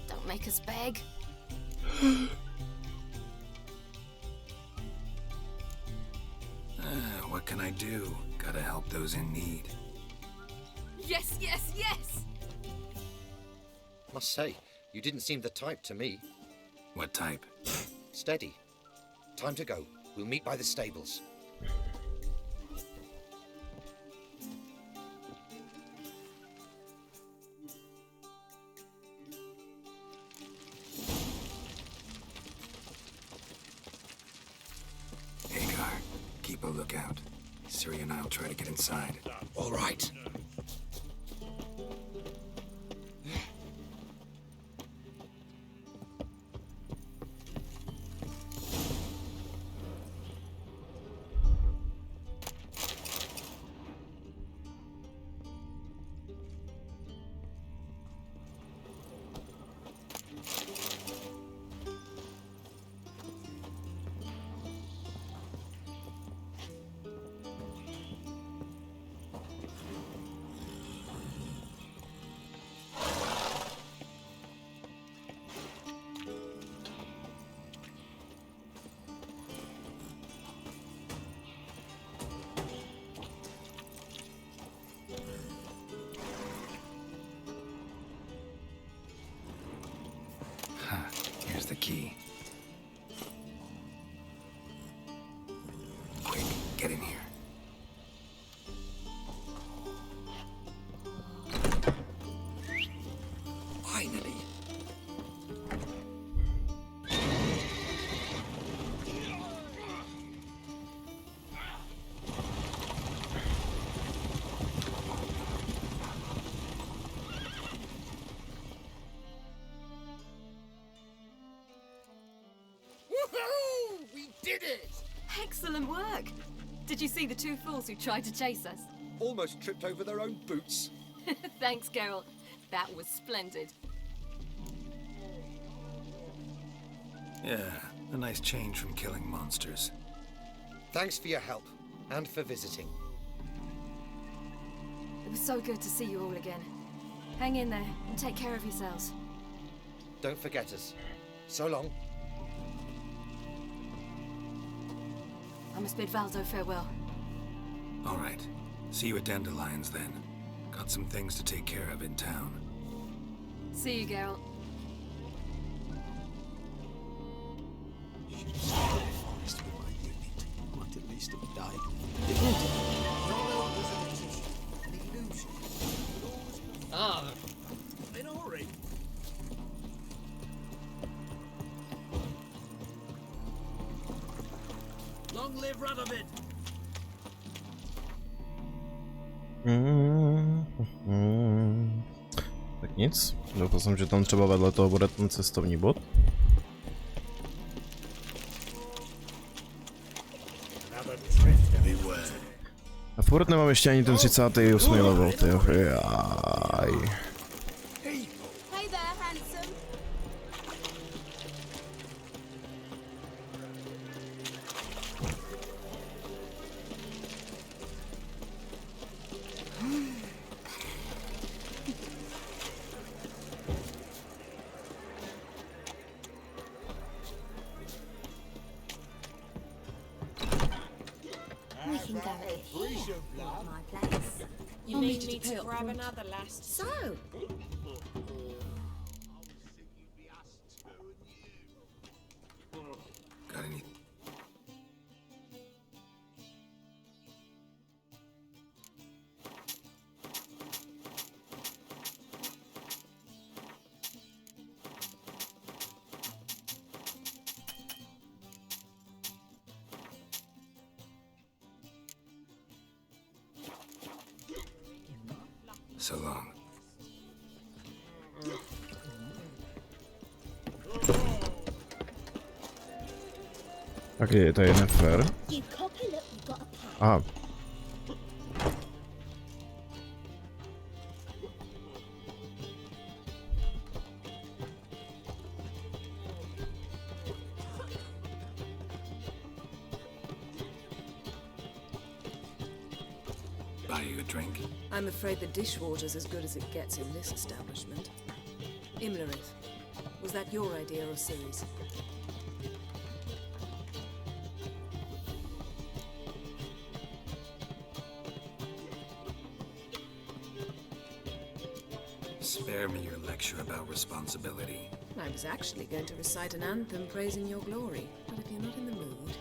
Speaker 15: Don't make us beg.
Speaker 5: What can I do? Gotta help those in need.
Speaker 15: Yes, yes, yes!
Speaker 19: Must say, you didn't seem the type to me.
Speaker 5: What type?
Speaker 19: Steady. Time to go. We'll meet by the stables.
Speaker 5: out. Ciri and I'll try to get inside.
Speaker 19: All right.
Speaker 5: Here's the key. Quick, get in here. Finally.
Speaker 16: We did it! Excellent work! Did you see the two fools who tried to chase us?
Speaker 19: Almost tripped over their own boots.
Speaker 16: Thanks, Geralt. That was splendid.
Speaker 5: Yeah, a nice change from killing monsters.
Speaker 19: Thanks for your help, and for visiting.
Speaker 16: It was so good to see you all again. Hang in there, and take care of yourselves.
Speaker 19: Don't forget us. So long.
Speaker 16: I must bid Valdo farewell.
Speaker 5: All right. See you at Dandelions then. Got some things to take care of in town.
Speaker 16: See you, Geralt.
Speaker 12: Might at least have died. Ah, in a hurry. Long live Radovid!
Speaker 1: Tak nic. Doufal jsem, že tam třeba vedle toho bude ten cestovní bod. A furt nemám ještě ani ten 38. level, tyjo. Jaj.
Speaker 3: Hey there, handsome. We can go in here. Not my place.
Speaker 6: You need me to grab another last.
Speaker 3: So,
Speaker 5: Got any? So long.
Speaker 1: Okay, to je nefér. Aha.
Speaker 5: Buy you a drink?
Speaker 2: I'm afraid the dishwater's as good as it gets in this establishment. Imlerith, was that your idea or Ciri's?
Speaker 5: Spare me your lecture about responsibility.
Speaker 2: I was actually going to recite an anthem praising your glory, but if you're not in the mood...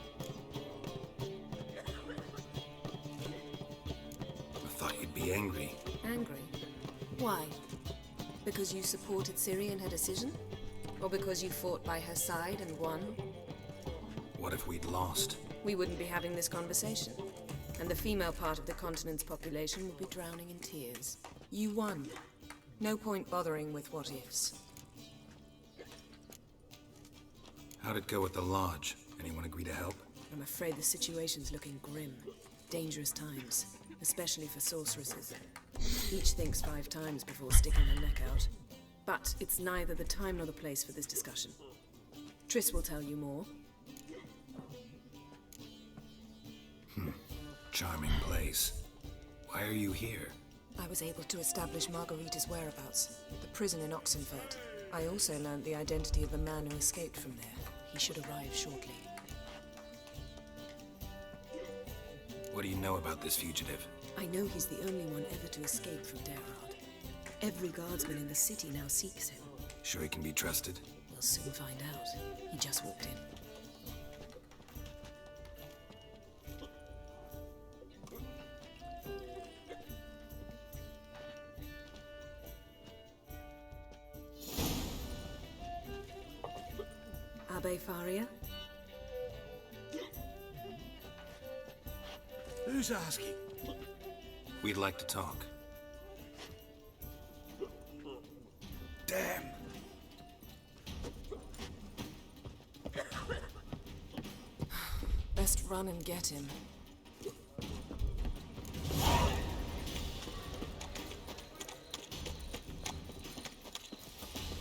Speaker 5: I thought you'd be angry.
Speaker 2: Angry? Why? Because you supported Ciri in her decision? Or because you fought by her side and won?
Speaker 5: What if we'd lost?
Speaker 2: We wouldn't be having this conversation. And the female part of the continent's population will be drowning in tears. You won. No point bothering with what-ifs.
Speaker 5: How'd it go with the lodge? Anyone agree to help?
Speaker 2: I'm afraid the situation's looking grim. Dangerous times, especially for sorceresses. Each thinks 5 times before sticking her neck out. But it's neither the time nor the place for this discussion. Triss will tell you more.
Speaker 5: Charming place. Why are you here?
Speaker 2: I was able to establish Margarita's whereabouts, the prison in Oxenfurt. I also learned the identity of the man who escaped from there. He should arrive shortly.
Speaker 5: What do you know about this fugitive?
Speaker 2: I know he's the only one ever to escape from Derard. Every guardsman in the city now seeks him.
Speaker 5: Sure he can be trusted?
Speaker 2: We'll soon find out. He just walked in. Abbe Faria?
Speaker 9: Who's asking?
Speaker 5: We'd like to talk.
Speaker 9: Damn.
Speaker 2: Best run and get him.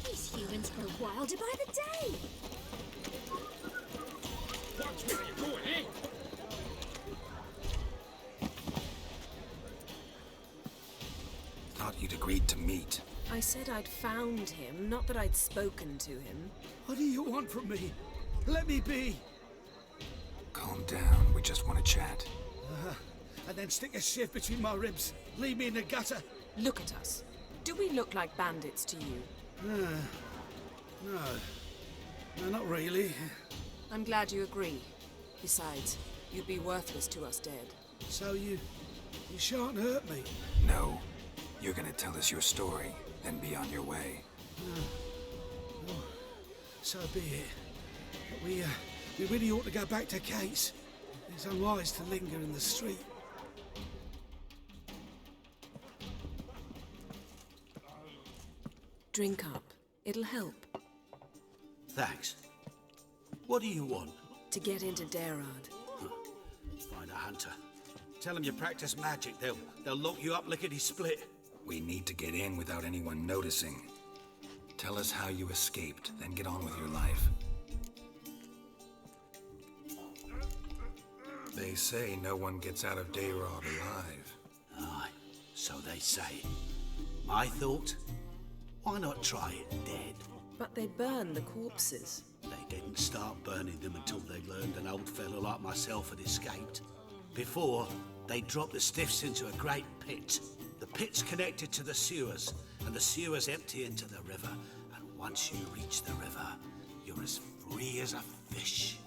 Speaker 13: These humans grow wilder by the day.
Speaker 14: Watch where you're going, eh?
Speaker 5: Thought you'd agreed to meet.
Speaker 2: I said I'd found him, not that I'd spoken to him.
Speaker 9: What do you want from me? Let me be.
Speaker 5: Calm down, we just want to chat.
Speaker 9: And then stick a sieve between my ribs. Leave me in the gutter.
Speaker 2: Look at us. Do we look like bandits to you?
Speaker 9: No, not really.
Speaker 2: I'm glad you agree. Besides, you'd be worthless to us dead.
Speaker 9: So you shan't hurt me?
Speaker 5: No. You're gonna tell us your story, then be on your way.
Speaker 9: Oh, so be it. But we really ought to go back to Kate's. It's unwise to linger in the street.
Speaker 2: Drink up. It'll help.
Speaker 7: Thanks. What do you want?
Speaker 2: To get into Derard.
Speaker 7: Find a hunter. Tell them you practice magic. They'll lock you up lickety-split.
Speaker 5: We need to get in without anyone noticing. Tell us how you escaped, then get on with your life. They say no one gets out of Derard alive.
Speaker 7: Aye, so they say. My thought? Why not try it dead?
Speaker 2: But they burn the corpses.
Speaker 7: They didn't start burning them until they learned an old fellow like myself had escaped. Before, they dropped the stiffs into a great pit. The pit's connected to the sewers, and the sewers empty into the river. And once you reach the river, you're as free as a fish.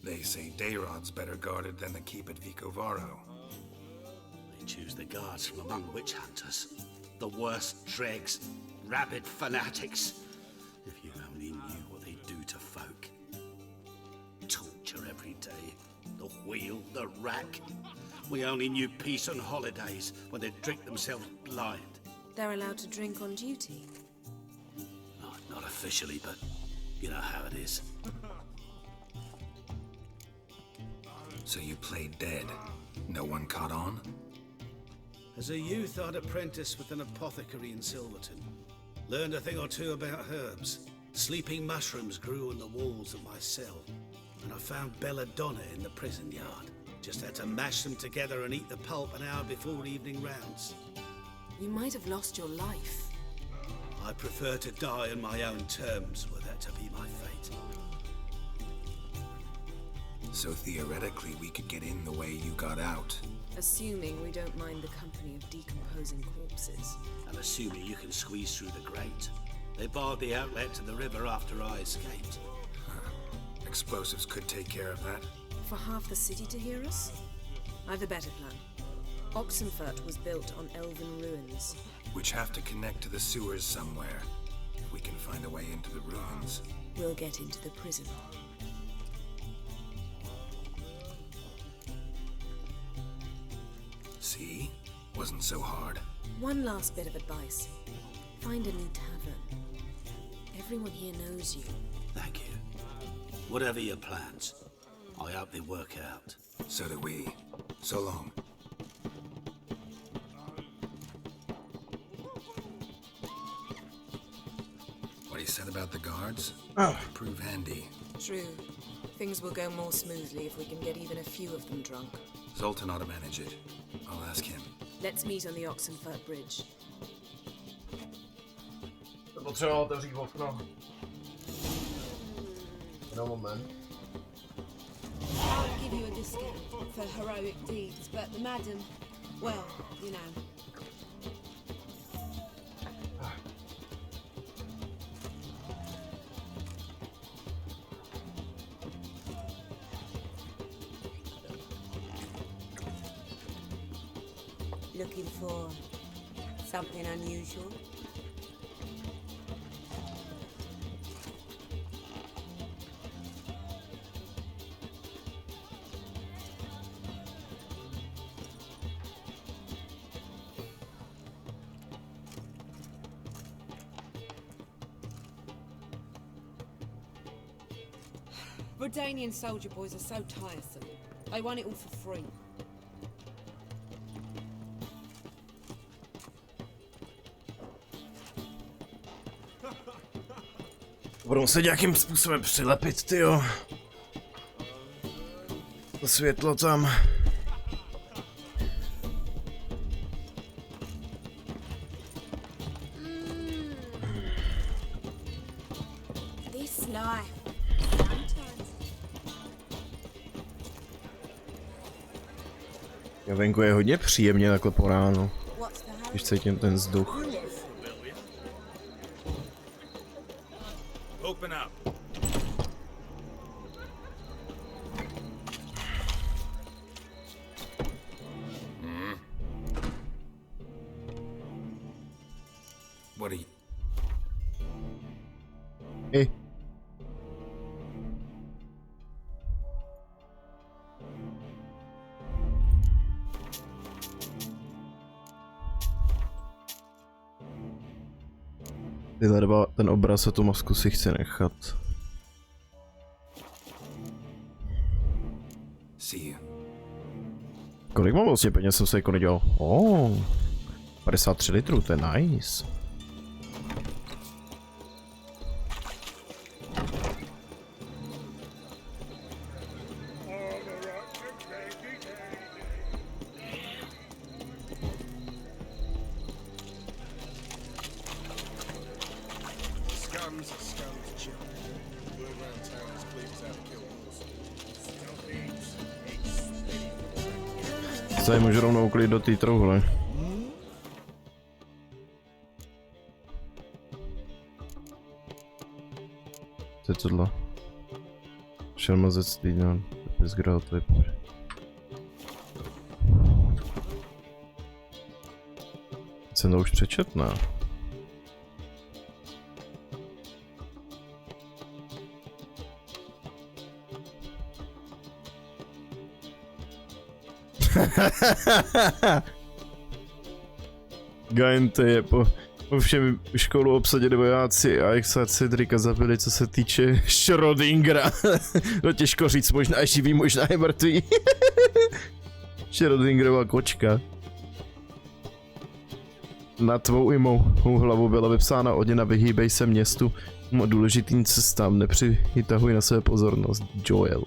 Speaker 5: They say Derard's better guarded than the keep at Vicovaro.
Speaker 7: They choose the guards from among witch hunters. The worst dregs, rabid fanatics. If you only knew what they do to folk. Torture every day. The wheel, the rack. We only knew peace on holidays when they'd drink themselves blind.
Speaker 2: They're allowed to drink on duty.
Speaker 7: Not officially, but you know how it is.
Speaker 5: So you played dead. No one caught on?
Speaker 7: As a youth, I'd apprenticed with an apothecary in Silverton. Learned a thing or two about herbs. Sleeping mushrooms grew on the walls of my cell. And I found belladonna in the prison yard. Just had to mash them together and eat the pulp an hour before evening rounds.
Speaker 2: You might have lost your life.
Speaker 7: I prefer to die on my own terms, were that to be my fate.
Speaker 5: So theoretically, we could get in the way you got out.
Speaker 2: Assuming we don't mind the company of decomposing corpses.
Speaker 7: And assuming you can squeeze through the grate. They barred the outlet to the river after I escaped.
Speaker 5: Explosives could take care of that.
Speaker 2: For half the city to hear us? I've a better plan. Oxenfurt was built on elven ruins.
Speaker 5: Which have to connect to the sewers somewhere. If we can find a way into the ruins.
Speaker 2: We'll get into the prison.
Speaker 5: See? Wasn't so hard.
Speaker 2: One last bit of advice. Find a new tavern. Everyone here knows you.
Speaker 7: Thank you. Whatever your plans, I hope they work out.
Speaker 5: So do we. So long. What he said about the guards? Prove handy.
Speaker 2: True. Things will go more smoothly if we can get even a few of them drunk.
Speaker 5: Zoltan ought to manage it. I'll ask him.
Speaker 2: Let's meet on the Oxenfurt Bridge.
Speaker 1: Potřeba otevřít okno. No moment.
Speaker 18: I'll give you a discount for heroic deeds, but the madam, well, you know.
Speaker 21: Looking for something unusual?
Speaker 18: Redanian soldier boys are so tiresome. They want it all for free.
Speaker 1: Budou se nějakým způsobem přilepit, tyjo. To světlo tam.
Speaker 21: This life.
Speaker 1: Venku je hodně příjemně takhle po ránu, když cítím ten vzduch.
Speaker 11: Open up.
Speaker 5: What are you?
Speaker 1: Hey. Tyhle dva, ten obraz a tu masku si chci nechat. Kolik mám vlastně peněz, jsem se jako nedělal? 53 litrů, to je nice. Tady můžu rovnou klid do té trouhle. Co je tohle? Šelmazec týdne, bezgrál, to je půjde. Jsem to už přečet, ne? Gainte je po všem školu obsadili vojáci a Exa Cedrika zabili, co se týče Schrödingera. To těžko říct, možná je živý, možná je mrtvý. Schrödingerova kočka. Na tvou i mou hlavu byla vypsána oděna vyhýbej se městu a důležitým cestám, nepřitahuj na sebe pozornost, Joel.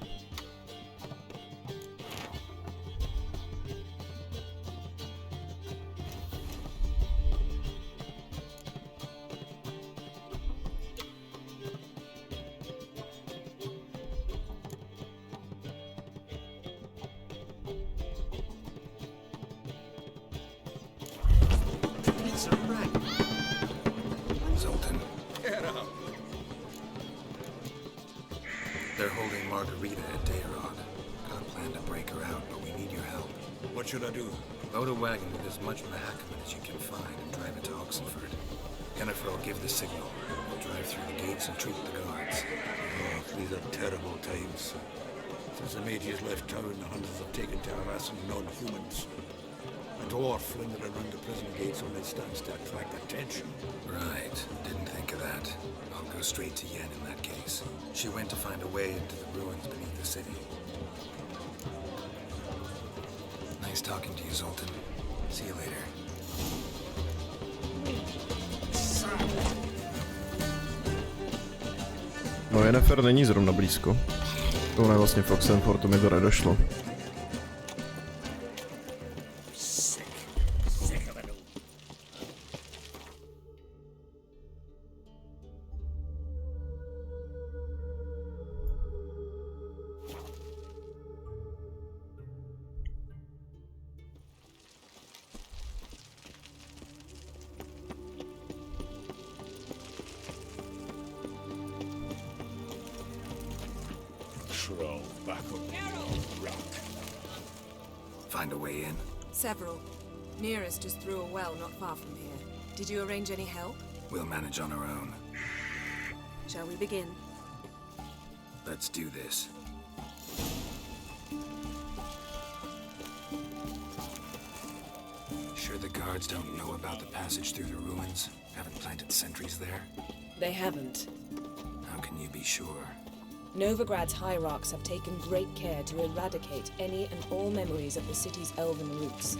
Speaker 5: Zoltan. Get up. They're holding Margarita at Dayrod. Got a plan to break her out, but we need your help.
Speaker 14: What should I do?
Speaker 5: Load a wagon with as much Mahakaman as you can find and drive it to Oxenfurt. Jennifer will give the signal. We'll drive through the gates and treat the guards.
Speaker 14: Oh, these are terrible times. Since the mages left town, the hunters have taken to harassing non-humans. I
Speaker 5: dwarf flinging around the prison gates only stands to attract attention. Right, didn't think of that. I'll go straight to Yen in that case. She went to find a way into the ruins beneath the city. Nice talking to you, Zoltan. See you later.
Speaker 1: No, Yennefer není zrovna blízko. Ona je vlastně v Oxenfortu, mi to nedošlo.
Speaker 5: Find a way in?
Speaker 2: Several. Nearest just through a well not far from here. Did you arrange any help?
Speaker 5: We'll manage on our own.
Speaker 2: Shall we begin?
Speaker 5: Let's do this. Sure the guards don't know about the passage through the ruins? Haven't planted sentries there?
Speaker 2: They haven't.
Speaker 5: How can you be sure?
Speaker 2: Novigrad's hierarchs have taken great care to eradicate any and all memories of the city's elven roots.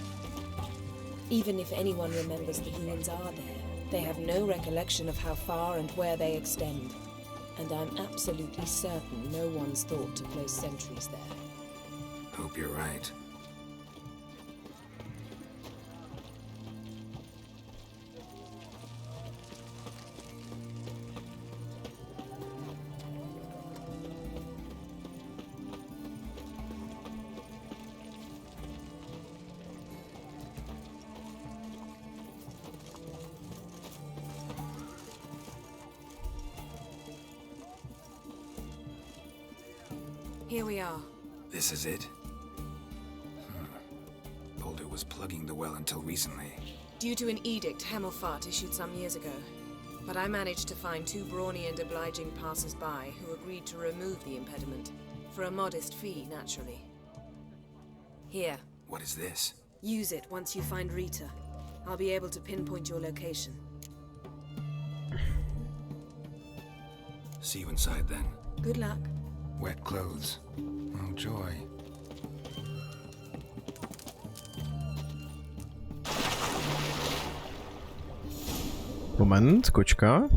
Speaker 2: Even if anyone remembers the ruins are there, they have no recollection of how far and where they extend. And I'm absolutely certain no one's thought to place sentries there.
Speaker 5: Hope you're right.
Speaker 2: Here we are.
Speaker 5: This is it? Boulder was plugging the well until recently.
Speaker 2: Due to an edict Hemelfart issued some years ago. But I managed to find two brawny and obliging passers-by who agreed to remove the impediment. For a modest fee, naturally. Here.
Speaker 5: What is this?
Speaker 2: Use it once you find Rita. I'll be able to pinpoint your location.
Speaker 5: See you inside then.
Speaker 2: Good luck.
Speaker 5: Wet clothes. Oh, joy.
Speaker 1: Moment, kočka.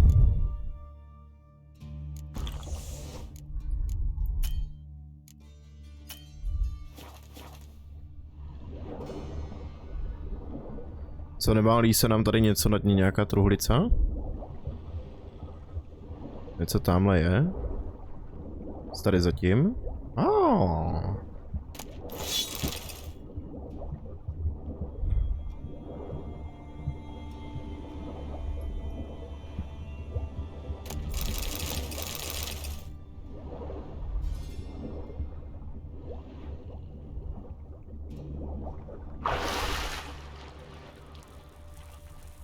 Speaker 1: Co, nebálí se nám tady něco nad ní, nějaká truhlica? Něco tamhle je? Co tady zatím?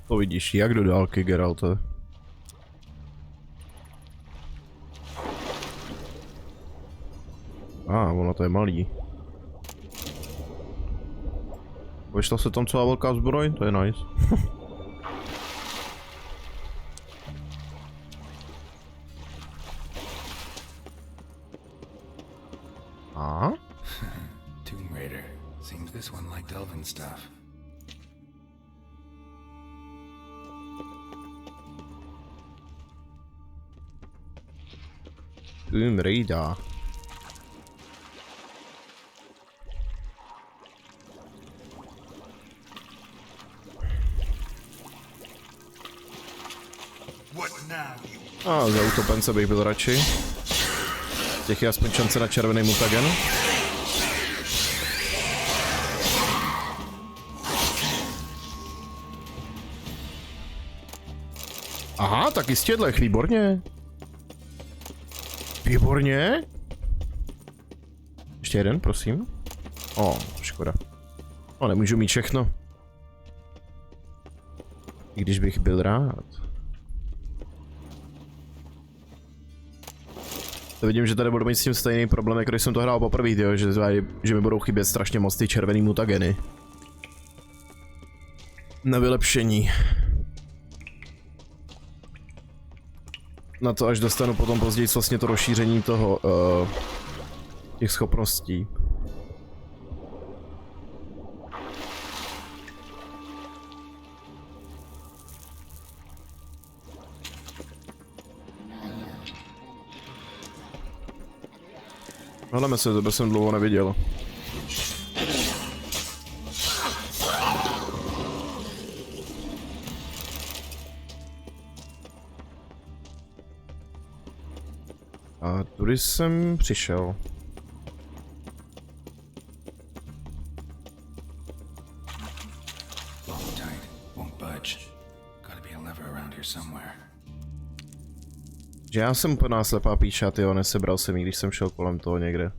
Speaker 1: To vidíš, jak do dálky, Geralte. Ono to je malý. Vyšla se tam celá velká zbroj? To je nice.
Speaker 5: Tomb Raider. Seems this one liked elven stuff.
Speaker 1: Tomb Raider. Za utopence bych byl radši. Těch je aspoň šance na červený mutagen. Aha, taky z tědlech, výborně. Výborně. Ještě jeden, prosím. Škoda. Nemůžu mít všechno. I když bych byl rád. To vidím, že tady budu mít s tím stejný problém, jako když jsem to hrál poprvé, že mi budou chybět strašně moc ty červený mutageny. na vylepšení. Na to až dostanu potom později vlastně to rozšíření toho, těch schopností. Hledeme se, to jsem dlouho neviděl. A tudy jsem přišel. Že já jsem úplná slepá píča, tyjo, nesebral jsem ji, když jsem šel kolem toho někde.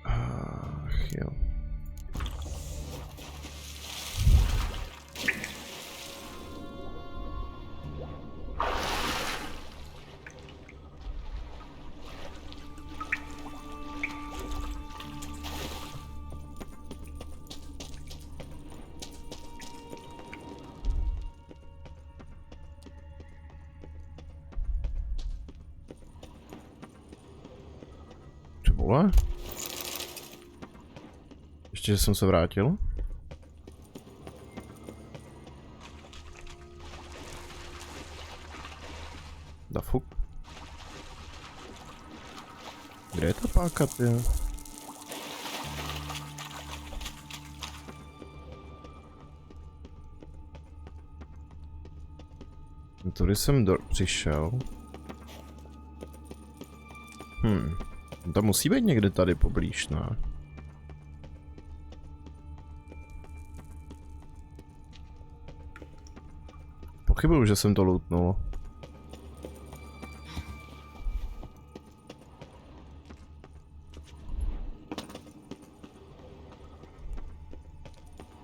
Speaker 1: Ach jo. Vole? Ještě, že jsem se vrátil. Da fuk. Kde je ta páka, ty? Tudy jsem přišel. To musí být někde tady poblíž, ne? Pochybuju, že jsem to lootnul.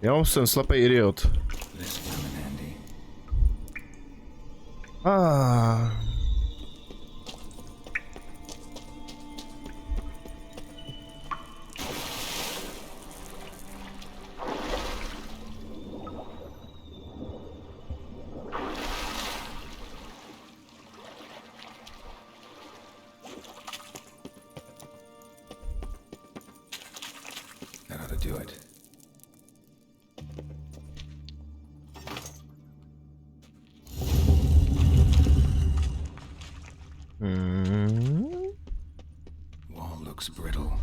Speaker 1: Jo, jsem slepý idiot.
Speaker 5: Wall looks brittle.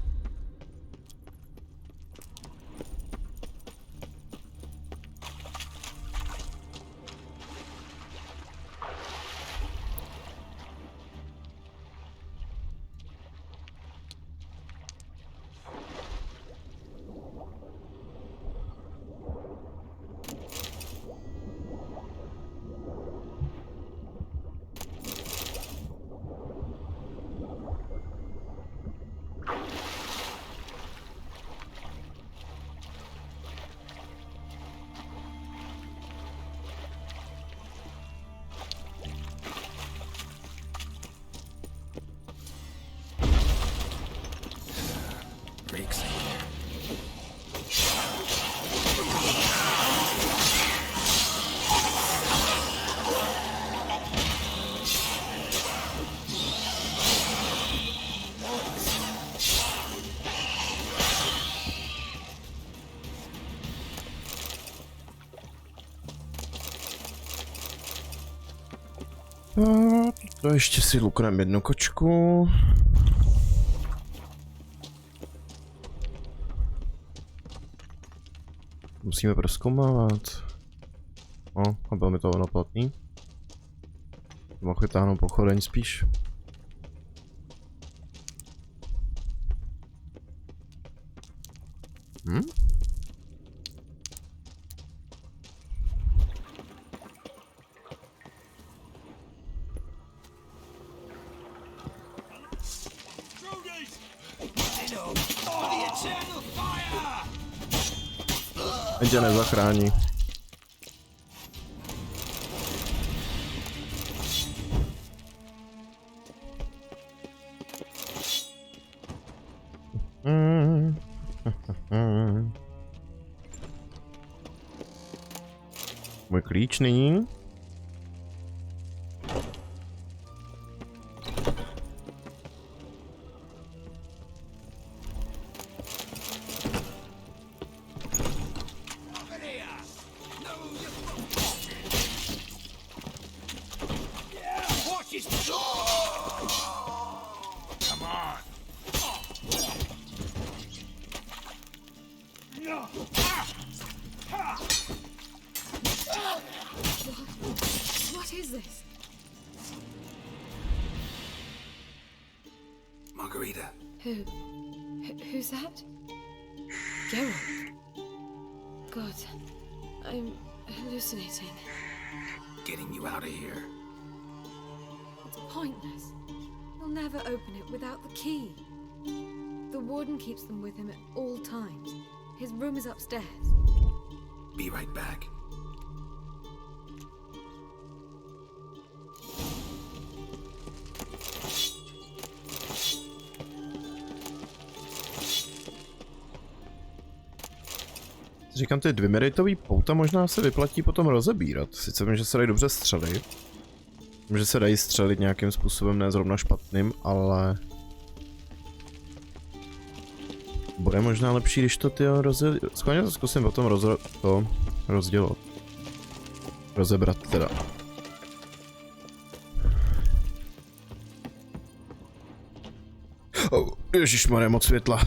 Speaker 5: To ještě si lukneme jednu kočku. Musíme prozkoumávat. No, a bylo mi to ono platný. Mohl vytáhnout pochodeň spíš. Ten tě nezachrání.
Speaker 1: Můj klíč nyní.
Speaker 2: What is this?
Speaker 5: Margarita.
Speaker 16: Who's that? Geralt. God, I'm hallucinating.
Speaker 5: Getting you out of here.
Speaker 16: It's pointless. He'll never open it without the key. The warden keeps them with him at all times. His room is upstairs.
Speaker 5: Be right back.
Speaker 1: Říkám, ty dvimeritový pouta možná se vyplatí potom rozebírat. Sice vím, že se dají dobře střelit. Vím, že se dají střelit nějakým způsobem, ne zrovna špatným, ale... Bude možná lepší, když to schválně to zkusím potom rozdělat. Rozebrat teda. Oh, ježišmarja, moc světla.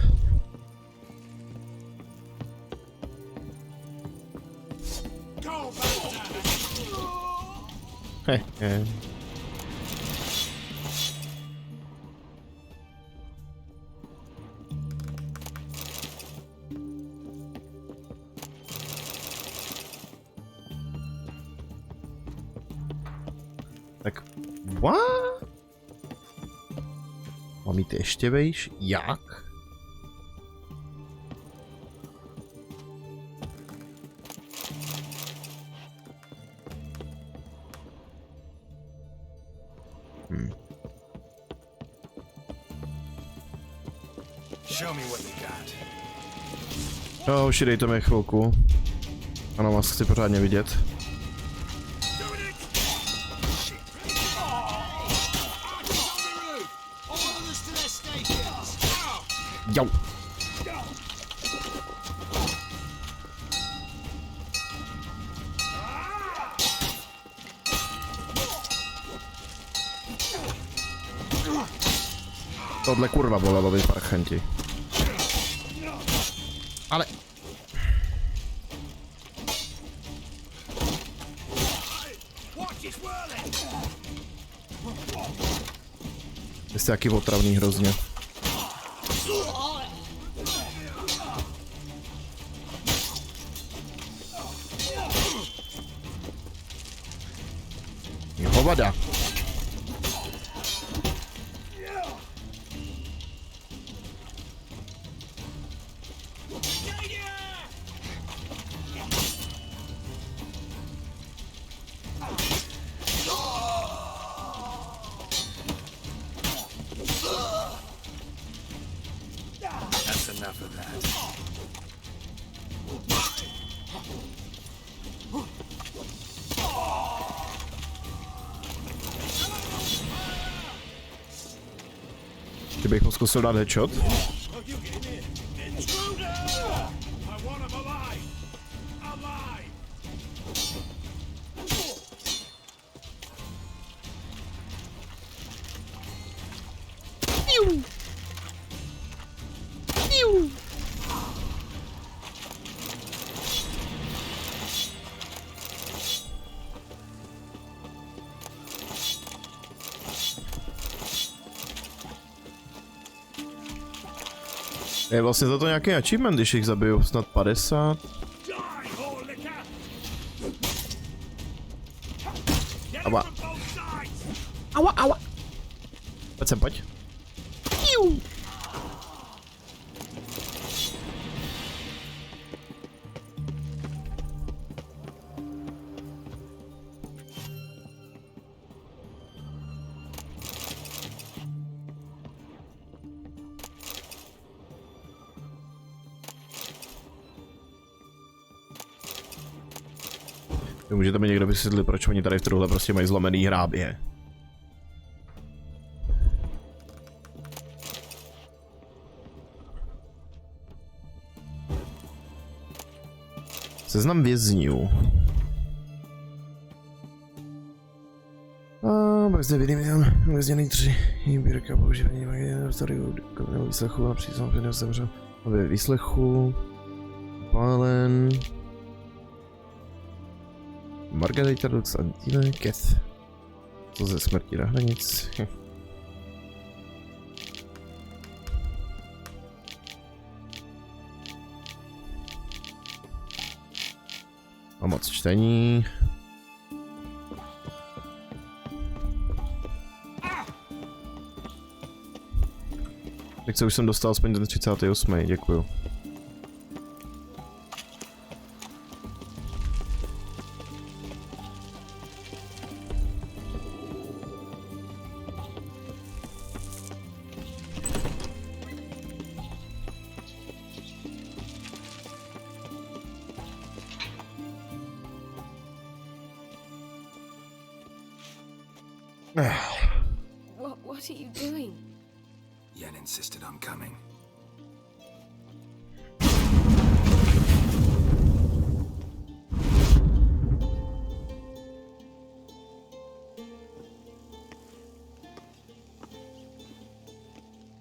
Speaker 1: Tak, what? Mám jít ještě vejš? Jak? No, už dejte mi chvilku. Ano, vás chci pořádně vidět. Jau. Tohle kurva bolelo, vy parchanti. Ale... Jste jaký otravný hrozně. Hovada. Kdybych ho zkusil dát headshot. Je vlastně za to nějaký achievement, když jich zabiju snad 50. Aua. Aua, aua. Pojď sem, pojď. Můžete mi někdo vysvětlit, proč oni tady v tohle prostě mají zlomený hrábě? Seznam vězňů. Pak zde vidím vězněný 3. Výběrka používání výslechu a příznam video zemřel. Ve výslechu. Pálen. Margarita Dux a Dile Keth. Co ze smrti na hranic? A moc čtení. Tak co už jsem dostal aspoň ten 38. Děkuju.
Speaker 6: What are you doing?
Speaker 5: Yen insisted on coming.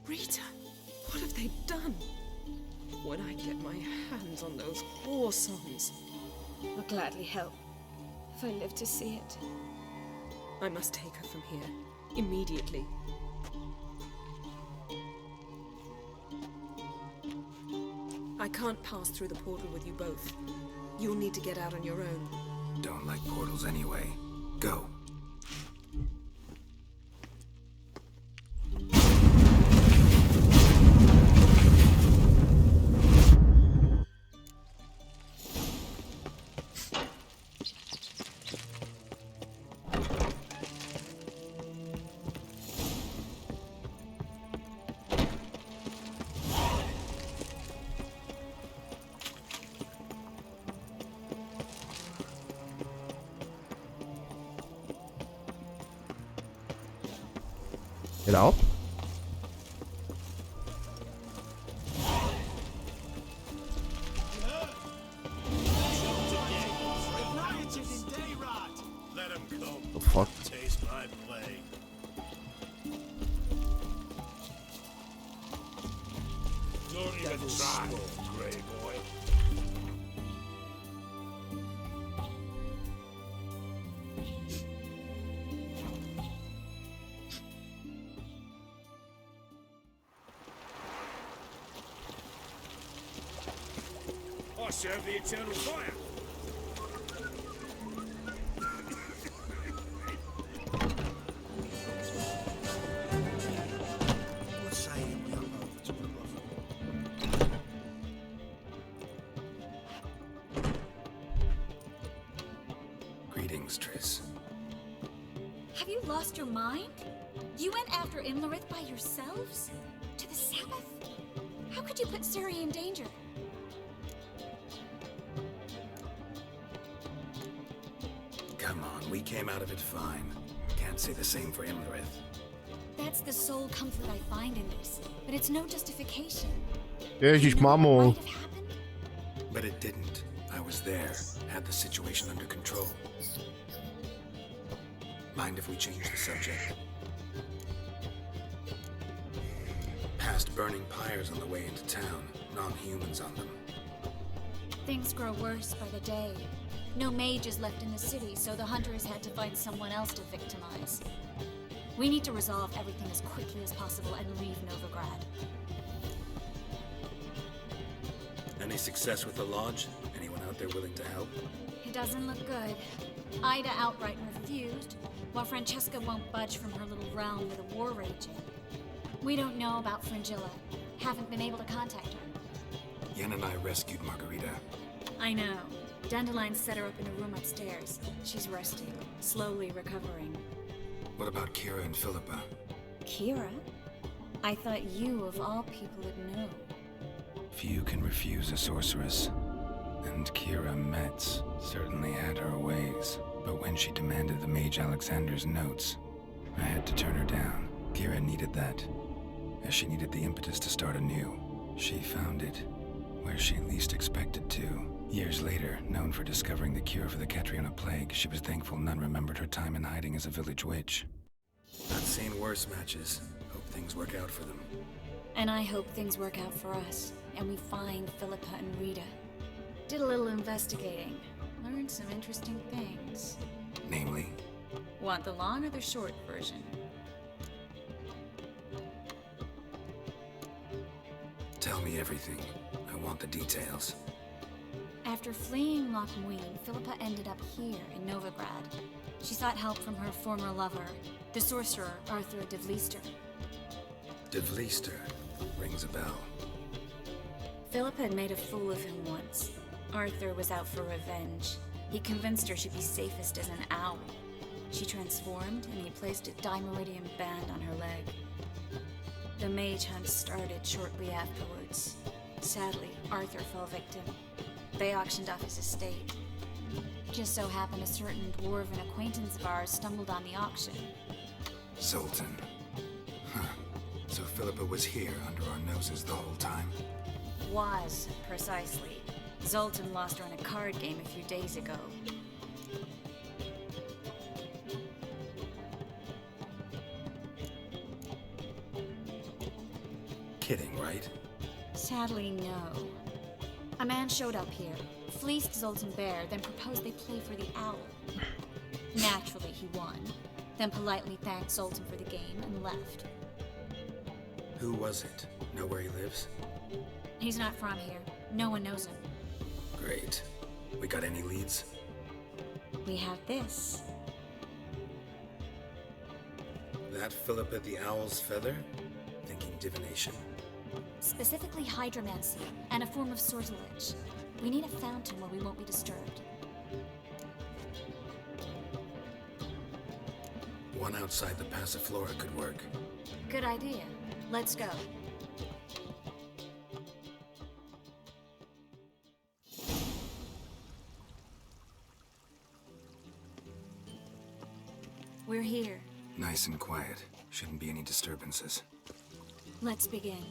Speaker 2: Rita, what have they done? When I get my hands on those war songs,
Speaker 18: I'll gladly help, if I live to see it.
Speaker 2: I must take her from here, immediately. I can't pass through the portal with you both. You'll need to get out on your own.
Speaker 5: Don't like portals anyway. Go.
Speaker 1: Get out. The fuck?
Speaker 9: Taste my blade. Don't even try, Grey Boy. I serve the eternal fire. What say we are over to the brothel?
Speaker 5: Greetings, Triss.
Speaker 10: Have you lost your mind? You went after Imlerith by yourselves? To the Sabbath? How could you put Suri in danger?
Speaker 5: Come on, we came out of it fine. Can't say the same for Imlerith.
Speaker 10: That's the sole comfort I find in this, but it's no justification.
Speaker 1: Ježiš, mamo.
Speaker 5: But it didn't. I was there, had the situation under control. Mind if we change the subject? Past burning pyres on the way into town, non-humans on them.
Speaker 10: Things grow worse by the day. No mages left in the city, so the hunters had to find someone else to victimize. We need to resolve everything as quickly as possible and leave Novigrad.
Speaker 5: Any success with the lodge? Anyone out there willing to help?
Speaker 10: It doesn't look good. Ida outright refused, while Francesca won't budge from her little realm with a war raging. We don't know about Fringilla. Haven't been able to contact her.
Speaker 5: Yen and I rescued Margarita.
Speaker 10: I know. Dandelion set her up in a room upstairs. She's resting, slowly recovering.
Speaker 5: What about Kira and Philippa?
Speaker 10: Kira? I thought you, of all people, would know.
Speaker 5: Few can refuse a sorceress. And Kira Metz certainly had her ways. But when she demanded the Mage Alexander's notes, I had to turn her down. Kira needed that, as she needed the impetus to start anew. She found it where she least expected to. Years later, known for discovering the cure for the Catriona plague, she was thankful none remembered her time in hiding as a village witch. I've seen worse matches. Hope things work out for them.
Speaker 10: And I hope things work out for us, and we find Philippa and Rita. Did a little investigating. Learned some interesting things.
Speaker 5: Namely?
Speaker 10: Want the long or the short version?
Speaker 5: Tell me everything. I want the details.
Speaker 10: After fleeing Loch Muin, Philippa ended up here in Novigrad. She sought help from her former lover, the sorcerer Arthur de Vlister.
Speaker 5: De Vlister rings a bell.
Speaker 10: Philippa had made a fool of him once. Arthur was out for revenge. He convinced her she'd be safest as an owl. She transformed, and he placed a dimeridium band on her leg. The mage hunt started shortly afterwards. Sadly, Arthur fell victim. They auctioned off his estate. Just so happened a certain dwarven acquaintance of ours stumbled on the auction.
Speaker 5: Zoltan. Huh. So Philippa was here under our noses the whole time?
Speaker 10: Was, precisely. Zoltan lost her in a card game a few days ago.
Speaker 5: Kidding, right?
Speaker 10: Sadly, no. A man showed up here, fleeced Zoltan bare, then proposed they play for the owl. Naturally, he won, then politely thanked Zoltan for the game and left.
Speaker 5: Who was it? Know where he lives?
Speaker 10: He's not from here. No one knows him.
Speaker 5: Great. We got any leads?
Speaker 10: We have this.
Speaker 5: That Philippa the Owl's feather? Thinking divination?
Speaker 10: Specifically hydromancy, and a form of sortilege. We need a fountain where we won't be disturbed.
Speaker 5: One outside the Passiflora could work.
Speaker 10: Good idea. Let's go. We're here.
Speaker 5: Nice and quiet. Shouldn't be any disturbances.
Speaker 10: Let's begin.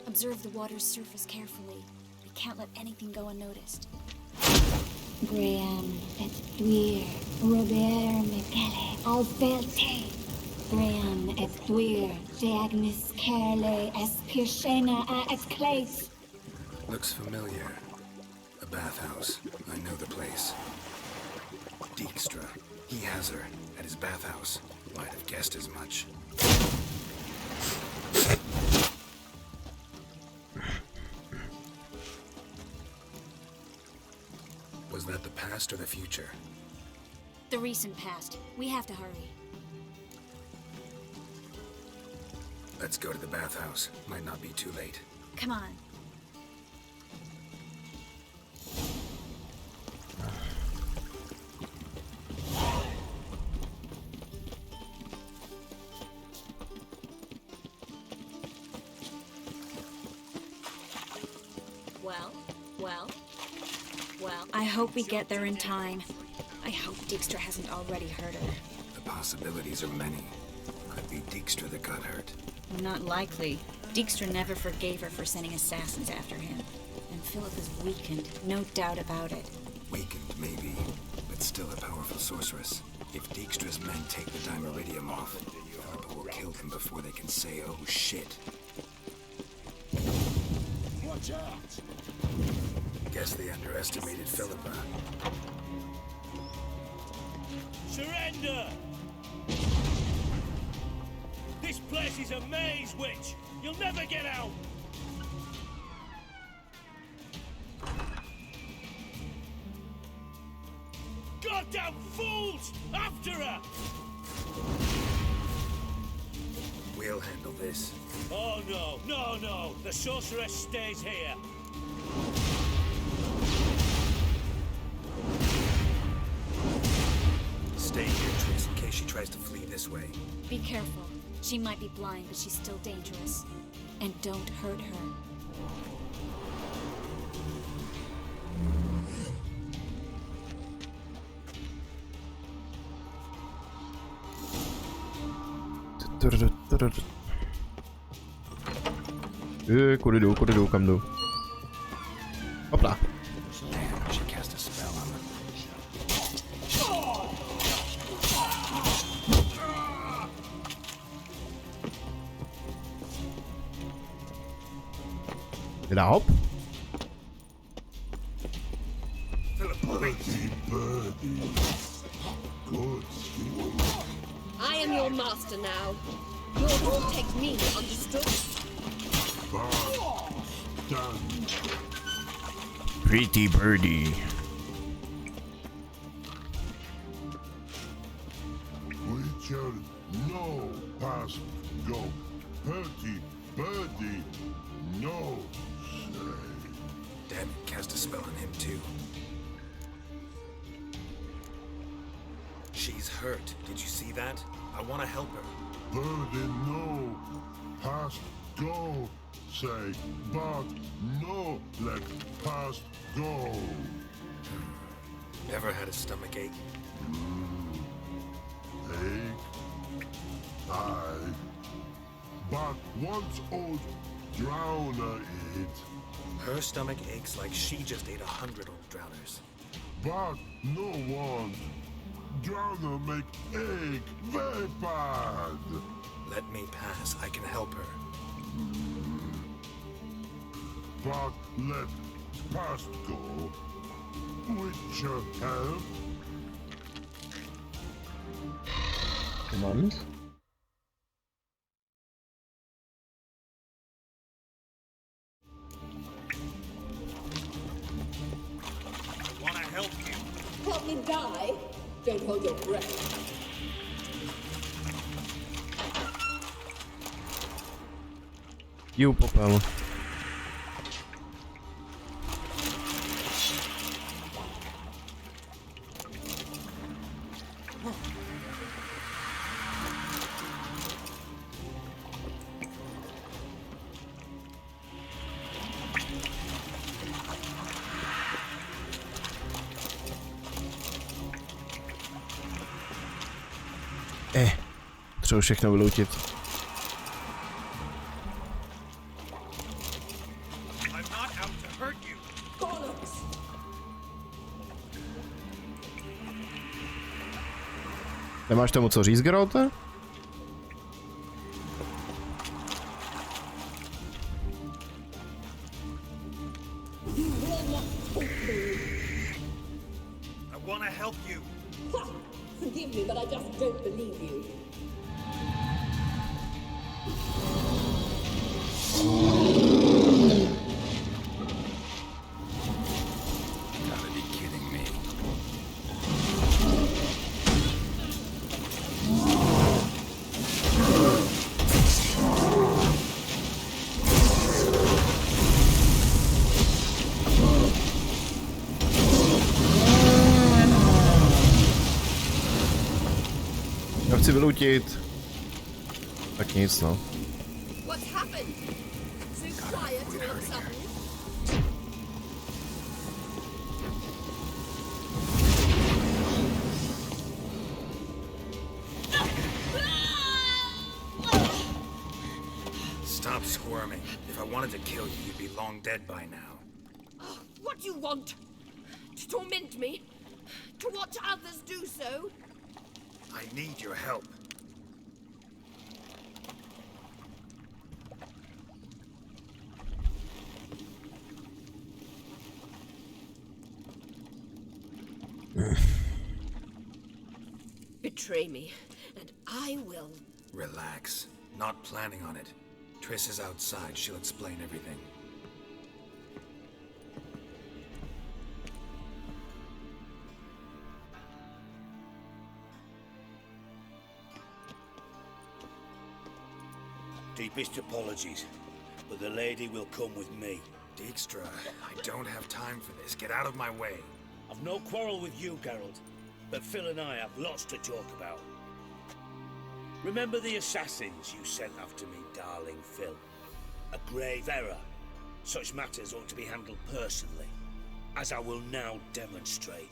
Speaker 10: Observe the water's surface carefully. We can't let anything go unnoticed.
Speaker 4: Graham et Dwyer, Robert Michele, Alferte. Graham et Dwyer, Diagnis Carle, Espirshena a Exclate.
Speaker 5: Looks familiar. A bathhouse. I know the place. Dijkstra. He has her at his bathhouse. Might have guessed as much. Was that the past or the future?
Speaker 10: The recent past. We have to hurry.
Speaker 5: Let's go to the bathhouse. Might not be too late.
Speaker 10: Come on. Well, I hope we get there in time. I hope Dijkstra hasn't already hurt her.
Speaker 5: The possibilities are many. Could be Dijkstra that got hurt.
Speaker 10: Not likely. Dijkstra never forgave her for sending assassins after him. And Philip is weakened, no doubt about it.
Speaker 5: Weakened, maybe, but still a powerful sorceress. If Dijkstra's men take the dimeridium off, Philippa will kill them before they can say, oh shit.
Speaker 9: Watch out!
Speaker 5: Guess they underestimated Philippa.
Speaker 22: Surrender! This place is a maze, witch! You'll never get out! Goddamn fools! After her!
Speaker 5: We'll handle this.
Speaker 22: Oh no, no, no! The sorceress stays here!
Speaker 5: Stay here, Triss, in case she tries to flee this way.
Speaker 10: Be careful. She might be blind, but she's still dangerous. And don't hurt her.
Speaker 1: Kudy jdu, kam jdu? Hopla.
Speaker 5: Damn, she cast a spell on them.
Speaker 1: Did I hop?
Speaker 17: I am your master now. Your role takes me, understood?
Speaker 1: Pretty birdie.
Speaker 20: Witcher, no past go. Pretty birdie, no say.
Speaker 5: Damn it, cast a spell on him too. She's hurt. Did you see that? I want to help her.
Speaker 20: Birdie, no past go. Say, but no let past go.
Speaker 5: Ever had a stomach ache?
Speaker 20: Ache? Aye. But once old drowner it.
Speaker 5: Her stomach aches like she just ate 100 old drowners.
Speaker 20: But no one. Drowner make ache very bad.
Speaker 5: Let me pass. I can help her.
Speaker 20: But let past go. Witcher help.
Speaker 1: Come on.
Speaker 22: I want to help you.
Speaker 17: Help me die? Don't hold your breath.
Speaker 1: You popel. Třeba všechno vyloutit. Nemáš tomu co říct, Gerolte?
Speaker 22: I want to help you.
Speaker 17: Forgive me, but I just don't believe you.
Speaker 5: Gotta be kidding me.
Speaker 1: Já chci vyloutit. Tak nic, no.
Speaker 17: What's happened? So quiet all of a sudden.
Speaker 5: Stop squirming. If I wanted to kill you, you'd be long dead by now.
Speaker 17: Oh, what do you want? To torment me? To watch others do so?
Speaker 5: I need your help.
Speaker 17: Betray me, and I will.
Speaker 5: Relax. Not planning on it. Triss is outside. She'll explain everything.
Speaker 22: Deepest apologies, but the lady will come with me.
Speaker 5: Dijkstra, I don't have time for this. Get out of my way.
Speaker 22: I've no quarrel with you, Geralt, but Phil and I have lots to talk about. Remember the assassins you sent after me, darling Phil? A grave error. Such matters ought to be handled personally, as I will now demonstrate.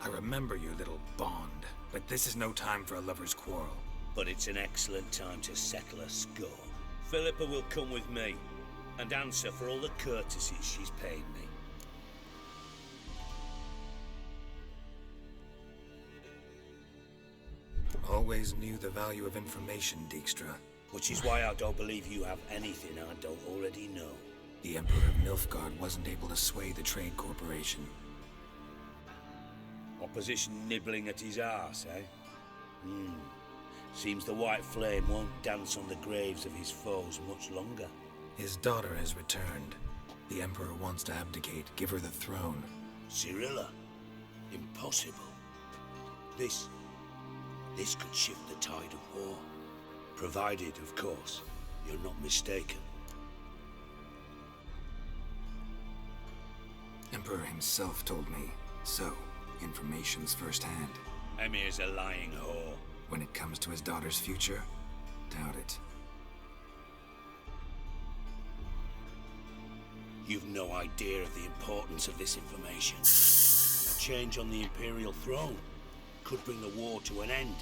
Speaker 5: I remember your little bond, but this is no time for a lover's quarrel.
Speaker 22: But it's an excellent time to settle a score. Philippa will come with me and answer for all the courtesies she's paid me.
Speaker 5: Always knew the value of information, Dijkstra.
Speaker 22: Which is why I don't believe you have anything I don't already know.
Speaker 5: The Emperor of Nilfgaard wasn't able to sway the Trade Corporation.
Speaker 22: Opposition nibbling at his arse, eh? Seems the White Flame won't dance on the graves of his foes much longer.
Speaker 5: His daughter has returned. The Emperor wants to abdicate, give her the throne.
Speaker 22: Cyrilla? Impossible. This could shift the tide of war. Provided, of course, you're not mistaken.
Speaker 5: Emperor himself told me. So, information's firsthand.
Speaker 22: Emir's a lying whore.
Speaker 5: When it comes to his daughter's future, doubt it.
Speaker 22: You've no idea of the importance of this information. A change on the Imperial throne could bring the war to an end.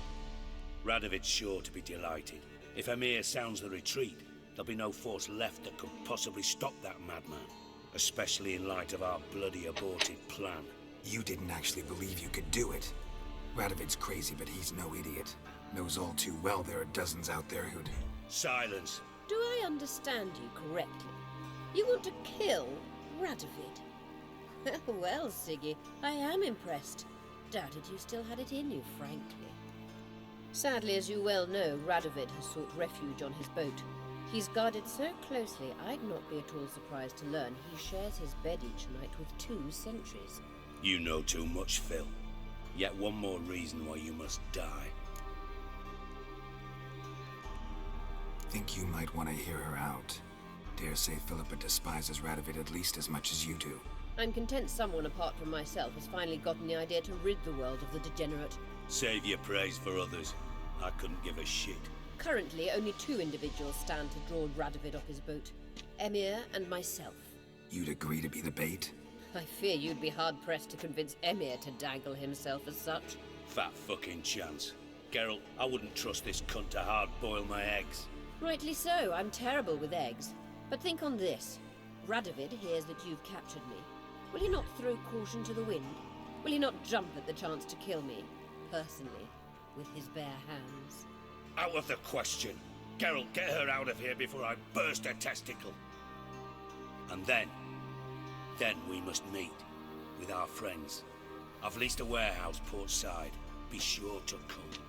Speaker 22: Radovid's sure to be delighted. If Emir sounds the retreat, there'll be no force left that could possibly stop that madman. Especially in light of our bloody aborted plan.
Speaker 5: You didn't actually believe you could do it. Radovid's crazy, but he's no idiot. Knows all too well there are dozens out there who'd...
Speaker 22: Silence.
Speaker 17: Do I understand you correctly? You want to kill Radovid? Well, Siggy, I am impressed. Doubted you still had it in you, frankly. Sadly, as you well know, Radovid has sought refuge on his boat. He's guarded so closely, I'd not be at all surprised to learn he shares his bed each night with 2 sentries.
Speaker 22: You know too much, Phil. Yet one more reason why you must die.
Speaker 5: Think you might want to hear her out. Dare say Philippa despises Radovid at least as much as you do.
Speaker 17: I'm content someone apart from myself has finally gotten the idea to rid the world of the degenerate.
Speaker 22: Save your praise for others. I couldn't give a shit.
Speaker 17: Currently, only 2 individuals stand to draw Radovid off his boat. Emir and myself.
Speaker 5: You'd agree to be the bait?
Speaker 17: I fear you'd be hard-pressed to convince Emir to dangle himself as such.
Speaker 22: Fat fucking chance. Geralt, I wouldn't trust this cunt to hard-boil my eggs.
Speaker 17: Rightly so, I'm terrible with eggs. But think on this. Radovid hears that you've captured me. Will he not throw caution to the wind? Will he not jump at the chance to kill me, personally, with his bare hands?
Speaker 22: Out of the question. Geralt, get her out of here before I burst a testicle. And then we must meet with our friends. I've leased a warehouse port side. Be sure to come.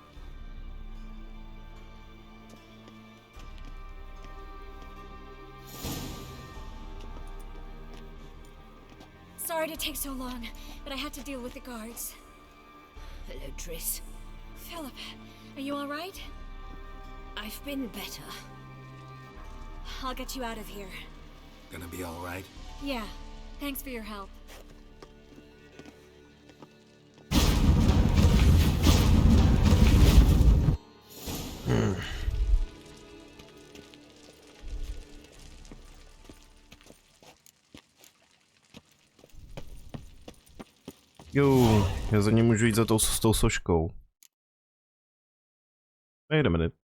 Speaker 10: Sorry to take so long, but I had to deal with the guards.
Speaker 17: Hello, Triss.
Speaker 10: Philip, are you all right?
Speaker 17: I've been better.
Speaker 10: I'll get you out of here.
Speaker 5: Gonna be all right?
Speaker 10: Yeah, thanks for your help.
Speaker 1: Jo, já za ně můžu jít za s tou soškou. Wait a minute.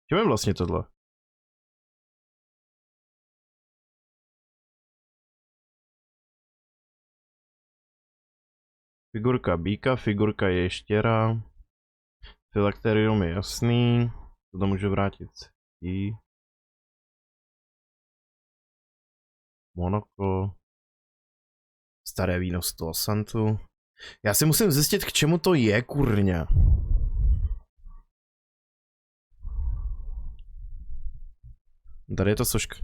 Speaker 1: Čím je vlastně tohle? Figurka býka, figurka ještěra. Filakterium je jasný. To můžu vrátit. Monoko. Staré víno z toho santu. Já si musím zjistit, k čemu to je, kurňa. Tady je ta soška.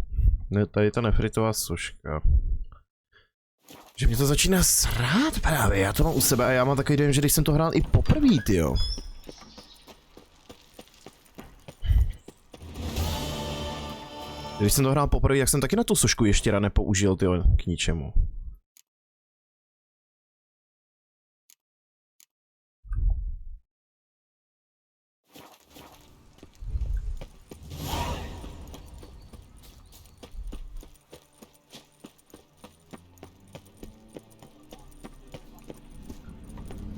Speaker 1: Ne, tady je ta nefritová soška. Že mě to začíná srát právě, já to mám u sebe a já mám takový dojem, že když jsem to hrál i poprvé, tyjo. Když jsem to hrál poprvé, tak jsem taky na tu sošku ještěra nepoužil, tyjo, k ničemu.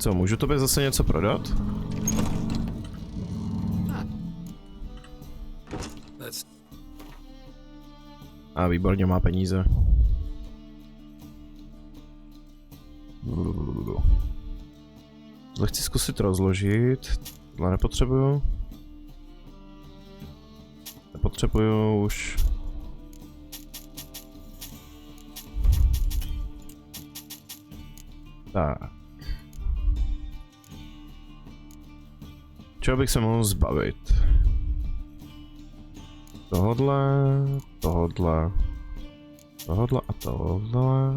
Speaker 1: Co, můžu tobě zase něco prodat? A výborně, má peníze. Tohle chci zkusit rozložit. Tohle nepotřebuju. Nepotřebuju už. Tak. Čeho bych se mohl zbavit? Tohodle a tohodle.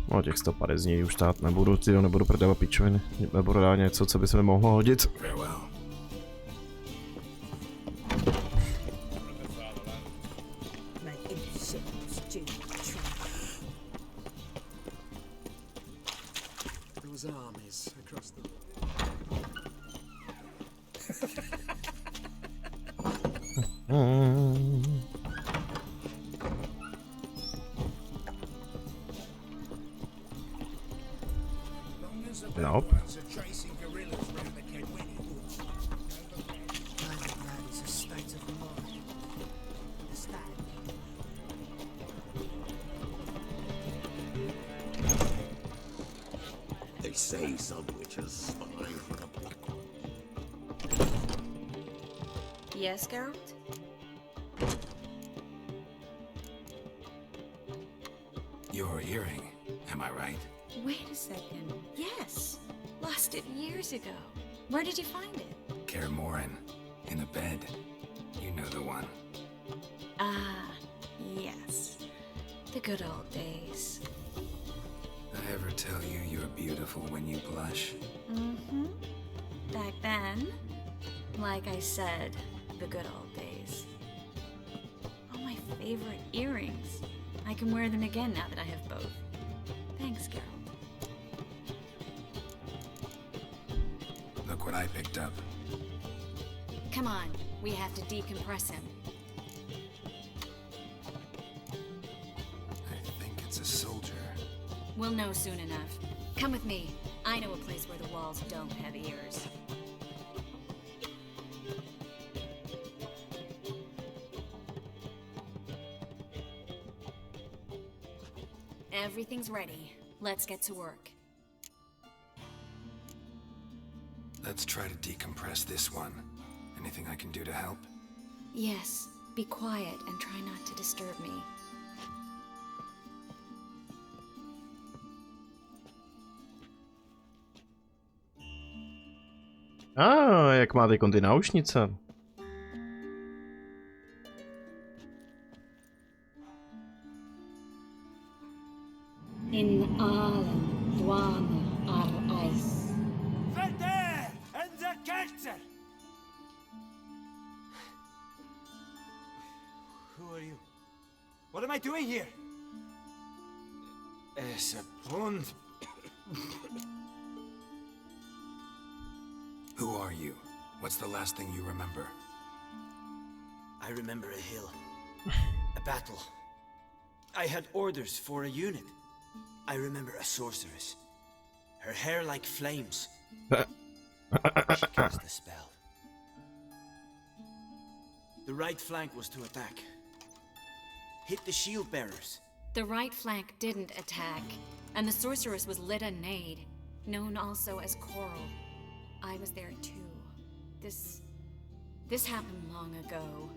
Speaker 1: No těch 150 z něj už stát nebudu, nebudu prodávat pičoviny, nebudu dát něco, co by se mi mohlo hodit. Nope.
Speaker 9: They say some witches spy for a black.
Speaker 6: Yes, Geralt?
Speaker 5: Your earring, am I right?
Speaker 10: Wait a second. Yes. Lost it years ago. Where did you find it?
Speaker 5: Kaer Morhen, in a bed. You know the one.
Speaker 10: Ah, yes. The good old days.
Speaker 5: I ever tell you you're beautiful when you blush?
Speaker 10: Mm-hmm. Back then, like I said, the good old days. Oh, my favorite earrings. I can wear them again now that I have both. Thanks, Geralt.
Speaker 5: Look what I picked up.
Speaker 10: Come on, we have to decompress him.
Speaker 5: I think it's a soldier.
Speaker 10: We'll know soon enough. Come with me. I know a place where the walls don't have ears. Everything's ready. Let's get to work.
Speaker 5: Let's try to decompress this one. Anything I can do to help?
Speaker 10: Yes, be quiet and try not to disturb me.
Speaker 1: Jak máte ty náušnice?
Speaker 4: In allen dwane ar eis.
Speaker 11: Verdere and the Kelter! Who are you? What am I doing here? Es a pond.
Speaker 5: Who are you? What's the last thing you remember?
Speaker 11: I remember a hill. A battle. I had orders for a unit. I remember a sorceress. Her hair like flames. She cast a spell. The right flank was to attack. Hit the shield bearers.
Speaker 10: The right flank didn't attack, and the sorceress was Lyda Nade, known also as Coral. I was there too. This happened long ago.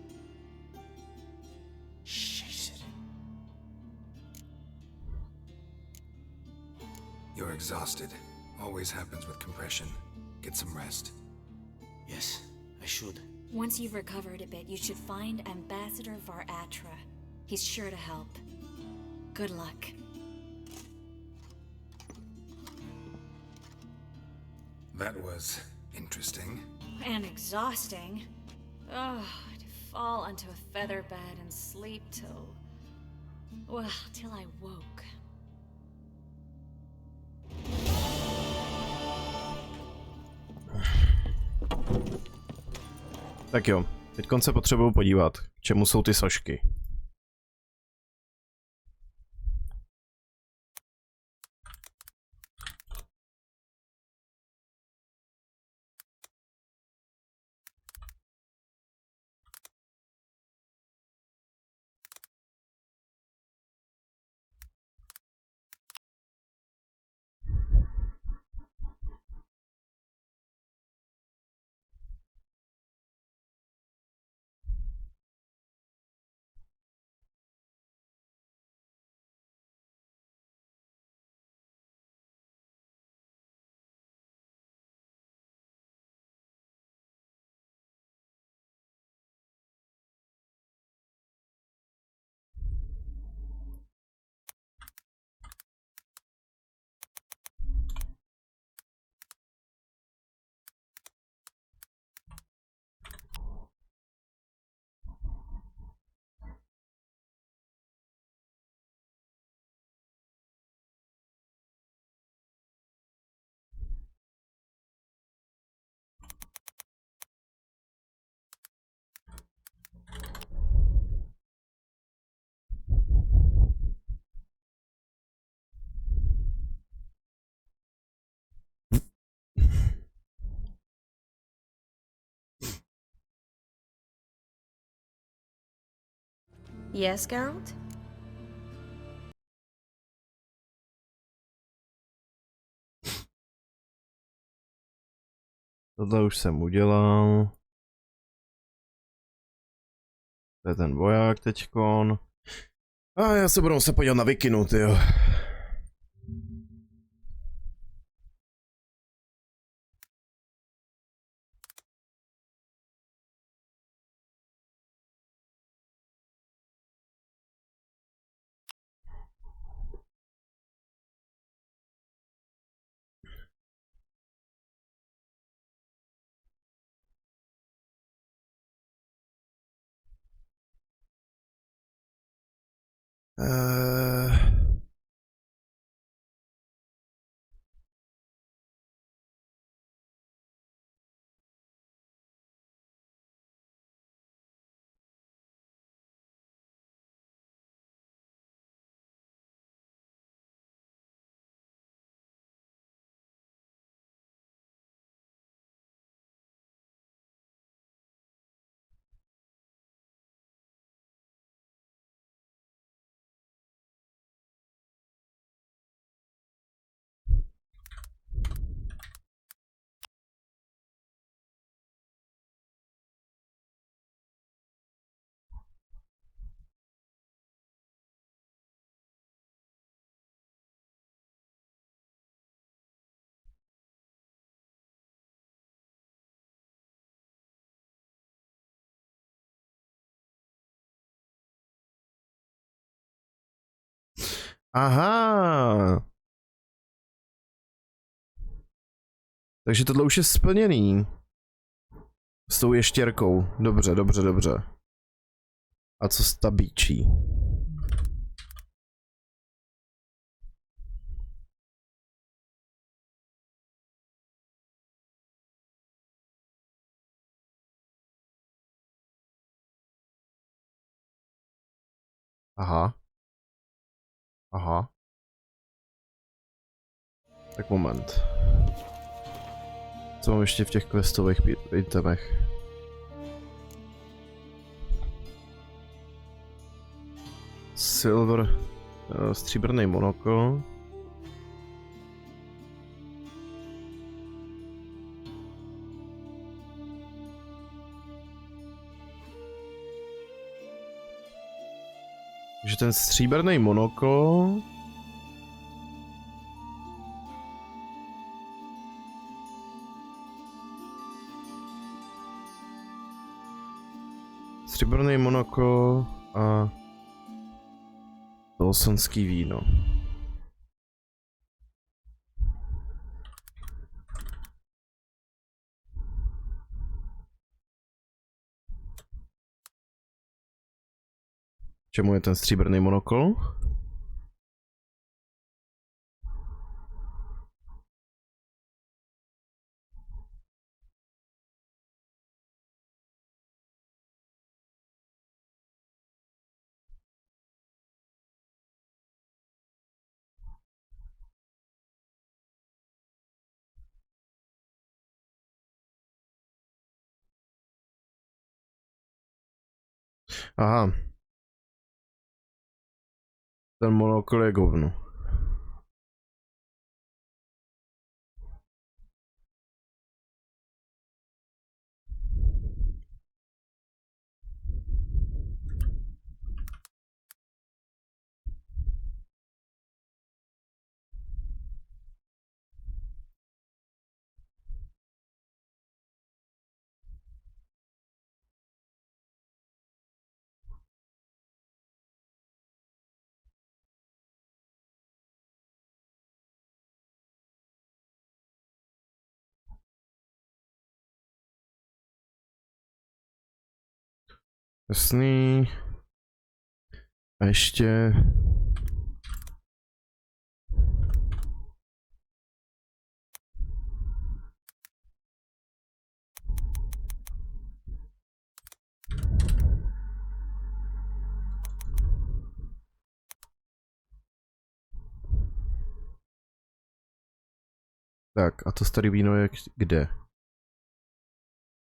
Speaker 5: You're exhausted. Always happens with compression. Get some rest.
Speaker 11: Yes, I should.
Speaker 10: Once you've recovered a bit, you should find Ambassador Varatra. He's sure to help. Good luck.
Speaker 5: That was interesting.
Speaker 10: And exhausting. Oh, to fall onto a feather bed and sleep till I woke.
Speaker 1: Tak jo, teď se potřebuju podívat, k čemu jsou ty sošky.
Speaker 6: Yes, Geralt?
Speaker 1: Tohle už jsem udělal. To je ten voják teďkon. A já se budu muset podívat na Vikinu, tyjo. Aha. Takže tohle už je splněný. S tou ještěrkou. Dobře, dobře, dobře. A co s tabíčí? Aha. Aha. Tak moment. Co mám ještě v těch questových itemech? Silver, stříbrný monokl. Takže ten stříbrný monokl. Stříbrný monokl a Dawsonský víno. Čemu je ten stříbrný monokl? Aha. Ten monokl je govno. Jasný. A ještě... Tak, a to starý víno je kde?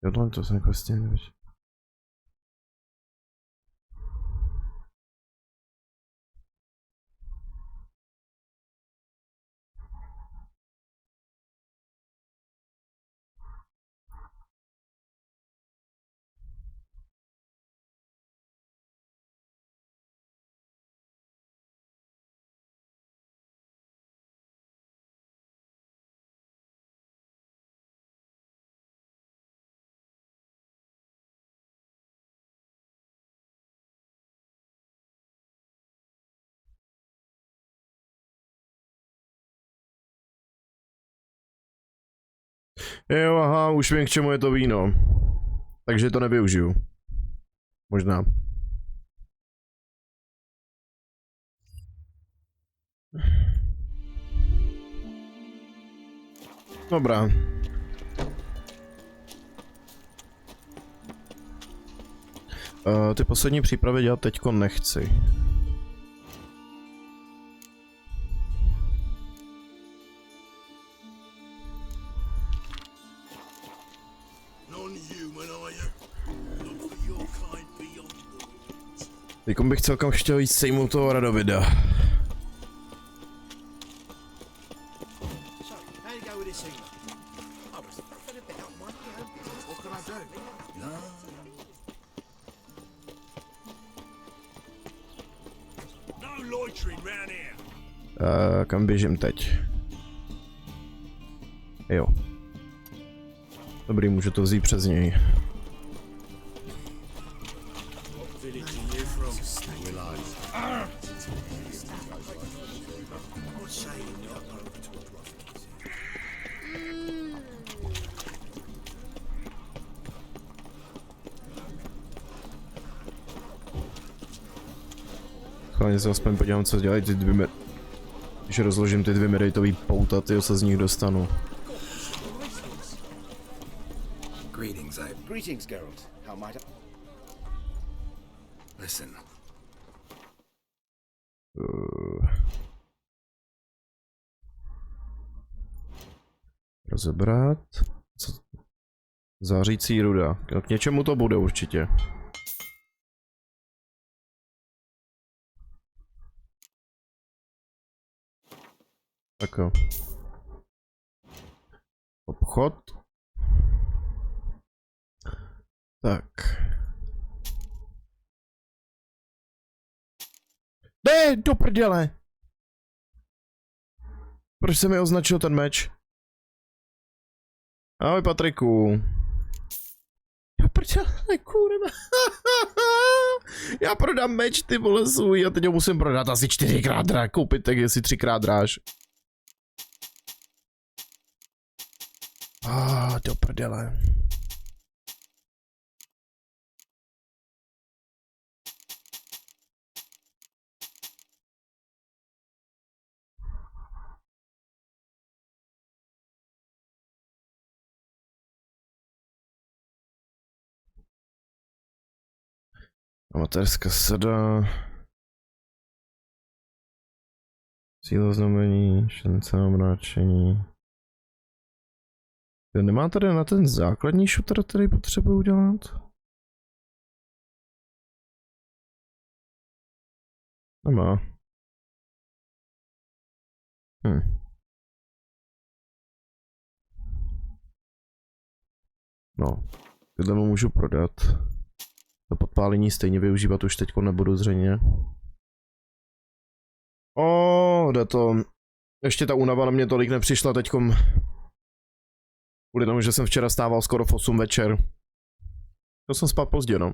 Speaker 1: Jo, to jsem vlastně nevěděl. Jo, aha, už vím, k čemu je to víno. Takže to nevyužiju. Možná. Dobrá. Ty poslední přípravy dělat teďko nechci. Teďkom bych celkem chtěl jít sejmout toho Radovida. Kam běžím teď? Jo. Dobrý, můžu to vzít přes něj. Schválně se aspoň podívám, co dělají ty dvě Když rozložím ty dvě medejtový pouta, tyjo, se z nich dostanu.
Speaker 5: Greetings, Geralt. How might I... Listen.
Speaker 1: Rozebrat. Co? Zářící ruda. K něčemu to bude určitě. Tak jo. Obchod. Tak. Ne, do prdele! Proč se mi označil ten meč? Ahoj, Patriku. Do prdele, kurva. Já prodám meč, ty vole, svůj, a teď ho musím prodat asi 4krát dráž. Koupit tak jestli 3krát dráž. Do prdele. Amatérská sada. Síla znamení, šance na mráčení. Nemá tady na ten základní shooter, který potřebuji udělat? Nemá. No, tyhle mu můžu prodat. To podpálení stejně využívat už teďko nebudu zřejmě. Jde to. Ještě ta únava na mě tolik nepřišla teďkom. Kvůli tomu, že jsem včera stával skoro v 8 večer. To jsem spát pozdě, no.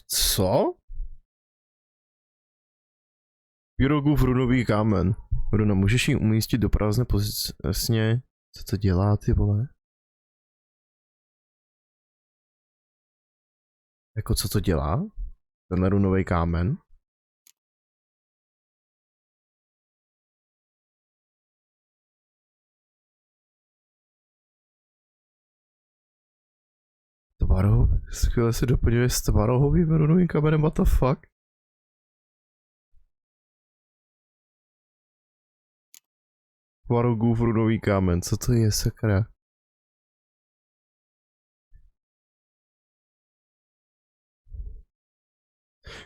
Speaker 1: Co? Pyrogův runový kámen. Runa, můžeš ji umístit do prázdné pozice? Jasně. Co to dělá, ty vole? Jako co to dělá? Tenhle runový kámen? Skvěle se doplňuje s tvarohovým runovým kamenem, what the fuck? Tvarogův runový kámen, co to je, sakra?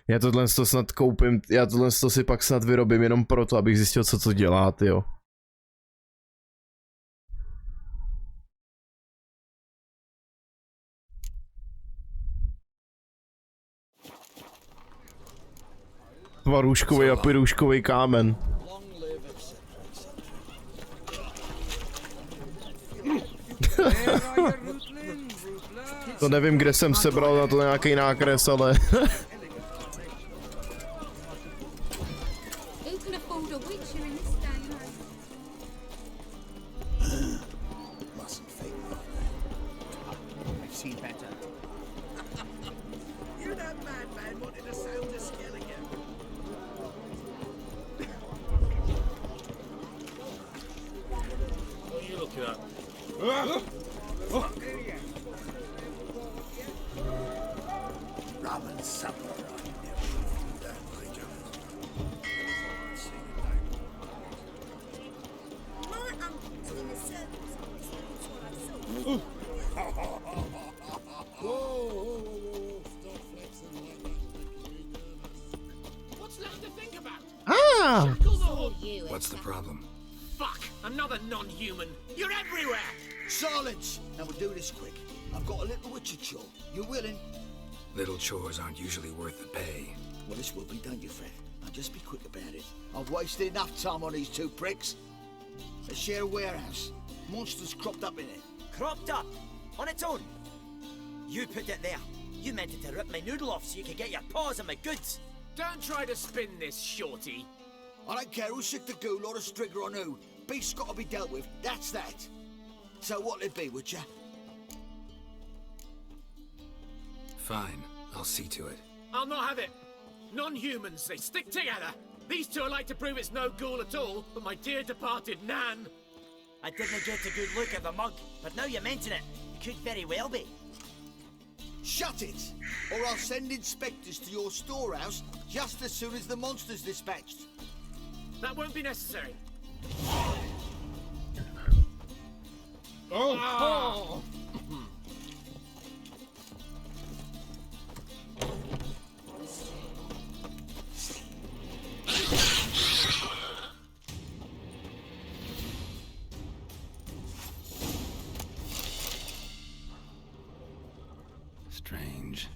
Speaker 1: Já tohle snad koupím, já tohle si pak snad vyrobím jenom proto, abych zjistil, co to dělá, tyjo. Tvarůžkový a pyrůžkový kámen. To nevím, kde jsem sebral na to nějaký nákres, ale...
Speaker 13: Who can afford a witcher in this day and age?
Speaker 9: Mustn't fake I've seen better. You that madman wanted to sound a skeleton.
Speaker 14: What are you looking at?
Speaker 9: Ramen supper.
Speaker 13: My uncle's in a circus. That's what I saw.
Speaker 9: Whoa. Stop flexing like that.
Speaker 14: What's left to think about?
Speaker 1: Ah!
Speaker 5: What's the problem?
Speaker 14: Fuck! Another non-human! You're everywhere!
Speaker 9: Silence! Now we'll do this quick. I've got a little witcher chore. You willing?
Speaker 5: Little chores aren't usually worth the pay.
Speaker 9: Well, this will be done, you Fred. Now just be quick about it. I've wasted enough time on these two pricks. They share a warehouse. Monsters cropped up in it.
Speaker 11: Cropped up? On its own? You put it there. You meant it to rip my noodle off so you could get your paws on my goods.
Speaker 14: Don't try to spin this, shorty.
Speaker 9: I don't care who sick the ghoul or the strigger on who. Beast's got to be dealt with. That's that. So what'll it be, Witcher?
Speaker 5: Fine, I'll see to it.
Speaker 14: I'll not have it. Non-humans, they stick together. These two are like to prove it's no ghoul at all, but my dear departed Nan.
Speaker 11: I didn't get a good look at the mug, but now you mention it, it could very well be.
Speaker 9: Shut it! Or I'll send inspectors to your storehouse just as soon as the monster's dispatched.
Speaker 14: That won't be necessary.
Speaker 9: Oh!
Speaker 5: Strange.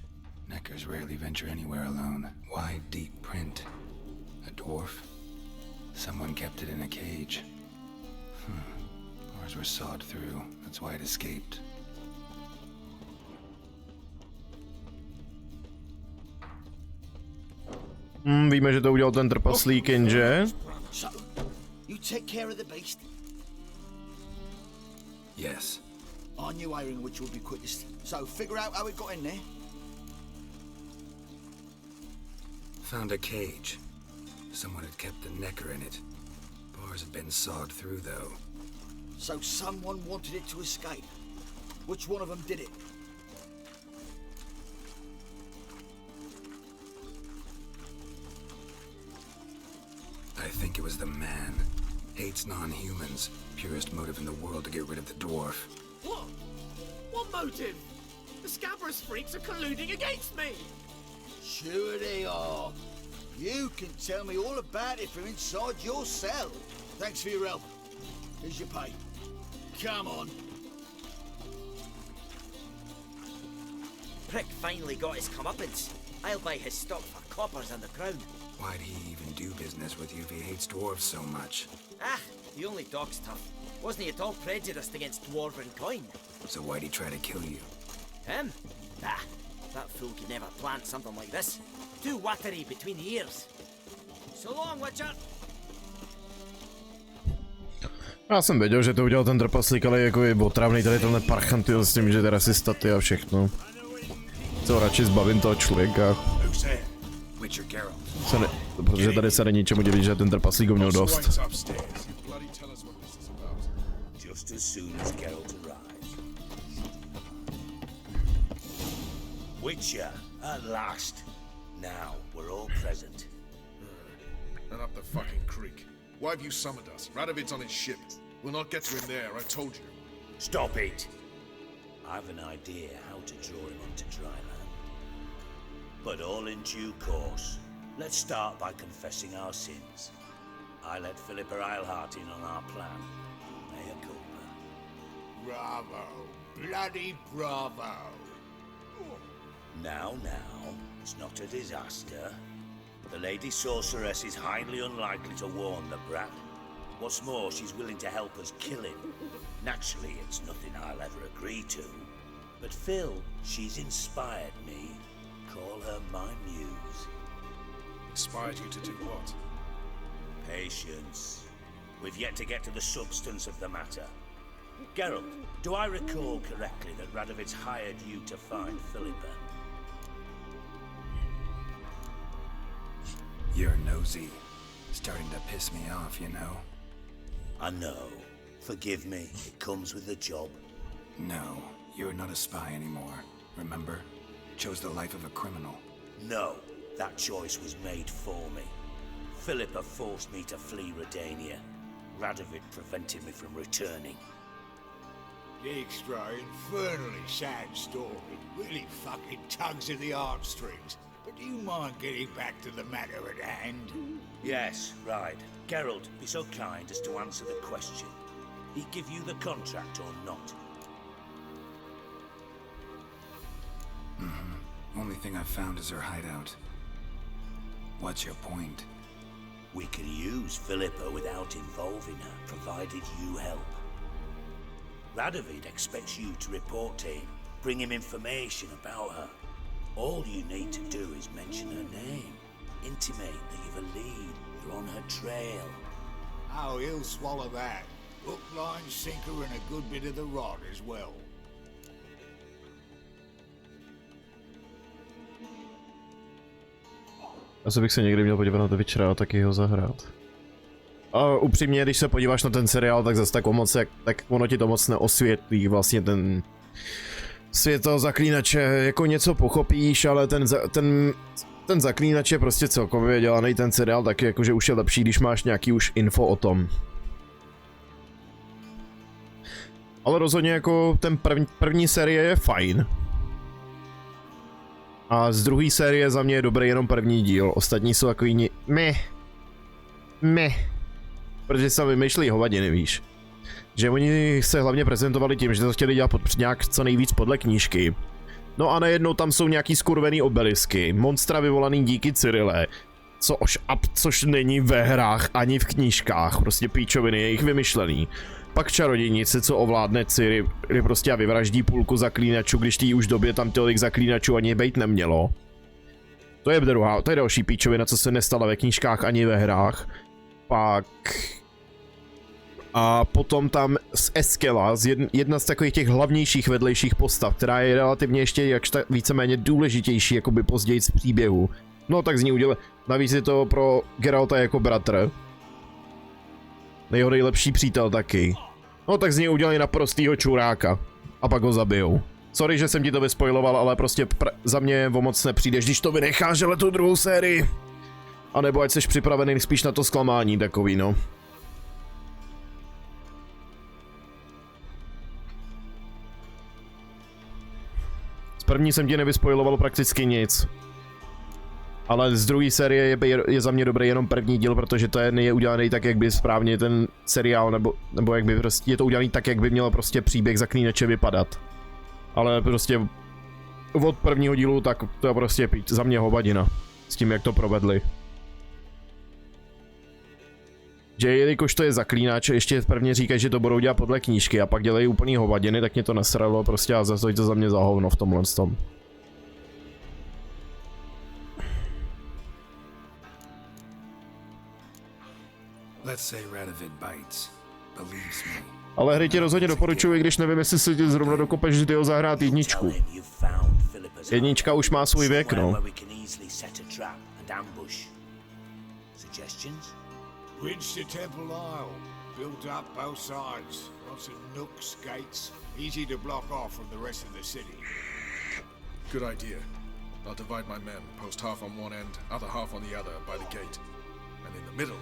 Speaker 5: Neckers rarely venture anywhere alone. Wide, deep print. A dwarf? Someone kept it in a cage. Bars were sawed through. That's why it escaped.
Speaker 1: Víme, že to udělal ten trpaslík, jenže...
Speaker 9: So, you take care of the beast?
Speaker 5: Yes.
Speaker 9: I knew hiring which would be quickest. So, figure out how it got in there.
Speaker 5: Found a cage. Someone had kept the necker in it. Bars had been sawed through, though.
Speaker 9: So someone wanted it to escape. Which one of them did it?
Speaker 5: I think it was the man. Hates non-humans. Purest motive in the world to get rid of the dwarf.
Speaker 14: What? What motive? The Scabrous freaks are colluding against me!
Speaker 9: Sure they are. You can tell me all about it from inside your cell. Thanks for your help. Here's your pay. Come on.
Speaker 11: Prick finally got his comeuppance. I'll buy his stock for coppers and the crown.
Speaker 5: Why'd he even do business with you if he hates dwarves so much?
Speaker 11: Ah, the only dog's tough. Wasn't he at all prejudiced against dwarven coin?
Speaker 5: So why'd he try to kill you?
Speaker 11: Him? Ah, that fool could never plant something like this. Too watery between the ears. So long, Witcher.
Speaker 1: Já jsem věděl, že to udělal ten trpaslík, ale jako je otravný tady tenhle parchantil s tím, že teda si staty a všechno. Co radši zbavím toho člověka. Protože tady se není čemu divit, že ten trpaslík ho měl dost.
Speaker 22: Just as soon as Geralt arrives. Witcher, at last. Now we're all present.
Speaker 8: And up the fucking creek. Why have you summoned us? Radovid's on his ship. We'll not get to him there, I told you.
Speaker 22: Stop it! I've an idea how to draw him onto dry land. But all in due course. Let's start by confessing our sins. I let Philippa Eilhart in on our plan. Mea culpa.
Speaker 9: Bravo. Bloody bravo.
Speaker 22: Now, it's not a disaster. The Lady Sorceress is highly unlikely to warn the brat. What's more, she's willing to help us kill him. Naturally, it's nothing I'll ever agree to. But Phil, she's inspired me. Call her my muse.
Speaker 8: Inspired you to do what?
Speaker 22: Patience. We've yet to get to the substance of the matter. Geralt, do I recall correctly that Radovid's hired you to find Philippa?
Speaker 5: You're nosy. Starting to piss me off, you know.
Speaker 22: I know. Forgive me, it comes with the job.
Speaker 5: No, you're not a spy anymore. Remember? Chose the life of a criminal.
Speaker 22: No, that choice was made for me. Philippa forced me to flee Redania. Radovid prevented me from returning.
Speaker 9: Extra infernally sad story. Really fucking tugs at the heartstrings. But do you mind getting back to the matter at hand?
Speaker 22: Yes, right. Geralt, be so kind as to answer the question. He give you the contract or not?
Speaker 5: Only thing I've found is her hideout. What's your point?
Speaker 22: We can use Philippa without involving her, provided you help. Radovid expects you to report to him, bring him information about her. All you need to do is mention her name, intimate that you've a lead, you're on her trail.
Speaker 9: Oh, he'll swallow that. Hook, line, sinker, and a good bit of the rod as well.
Speaker 1: Asi bych se někdy měl podívat na to večera a taky ho zahrát. A upřímně, když se podíváš na ten seriál, tak zase tak ono ti to moc neosvětlí vlastně ten svět toho zaklínače, jako něco pochopíš, ale ten zaklínač je prostě celkově dělaný ten seriál taky, jakože už je lepší, když máš nějaký už info o tom. Ale rozhodně jako ten první série je fajn. A z druhé série za mě je dobrý jenom první díl, ostatní jsou takový meh. Protože se vymýšlí hovadiny, víš. Že oni se hlavně prezentovali tím, že to chtěli dělat nějak co nejvíc podle knížky. No a najednou tam jsou nějaký skurvený obelisky, monstra vyvolaný díky Cyrille, což není ve hrách ani v knížkách, prostě píčoviny, je jich vymyšlený. Pak čarodějnice, co ovládne Ciri, prostě a vyvraždí půlku zaklínačů, když tý už době tam tolik zaklínačů ani bejt nemělo. To je další píčovina, co se nestala ve knížkách ani ve hrách. Pak... A potom tam z Eskela, jedna z takových těch hlavnějších vedlejších postav, která je relativně ještě víceméně důležitější, jakoby později z příběhu. No tak z ní udělal, navíc je to pro Geralta jako bratr. Jeho nejlepší přítel taky. No tak z něj udělali naprostýho čuráka. A pak ho zabijou. Sorry, že jsem ti to vyspoiloval, ale prostě za mě o moc nepřijdeš, když to vynecháš, ale tu druhou sérii. A nebo ať jsi připravený spíš na to zklamání takový, no. Z první jsem ti nevyspoiloval prakticky nic. Ale z druhé série je za mě dobrý jenom první díl, protože to je udělaný tak, jak by správně ten seriál, nebo jak by prostě je to udělaný tak, jak by měl prostě příběh zaklínače vypadat. Ale prostě od prvního dílu tak to je prostě za mě hovadina. S tím, jak to provedli. Že jelikož to je zaklínač, ještě prvně říkají, že to budou dělat podle knížky a pak dělají úplný hovadiny, tak mě to nasralo prostě a zase to za mě za hovno v tomhle tom. Ale hry ti rozhodně doporučuji, i když nevím, jestli si ti zrovna dokopeš, že ty ho zahrát jedničku. Jednička už má svůj věk, no.
Speaker 9: Bridge to Temple Isle, built up both sides. Lots of nooks, gates, easy to block off from the rest of the city.
Speaker 8: Good idea. I'll divide my men, post half on one end, other half on the other by the gate. And in the middle,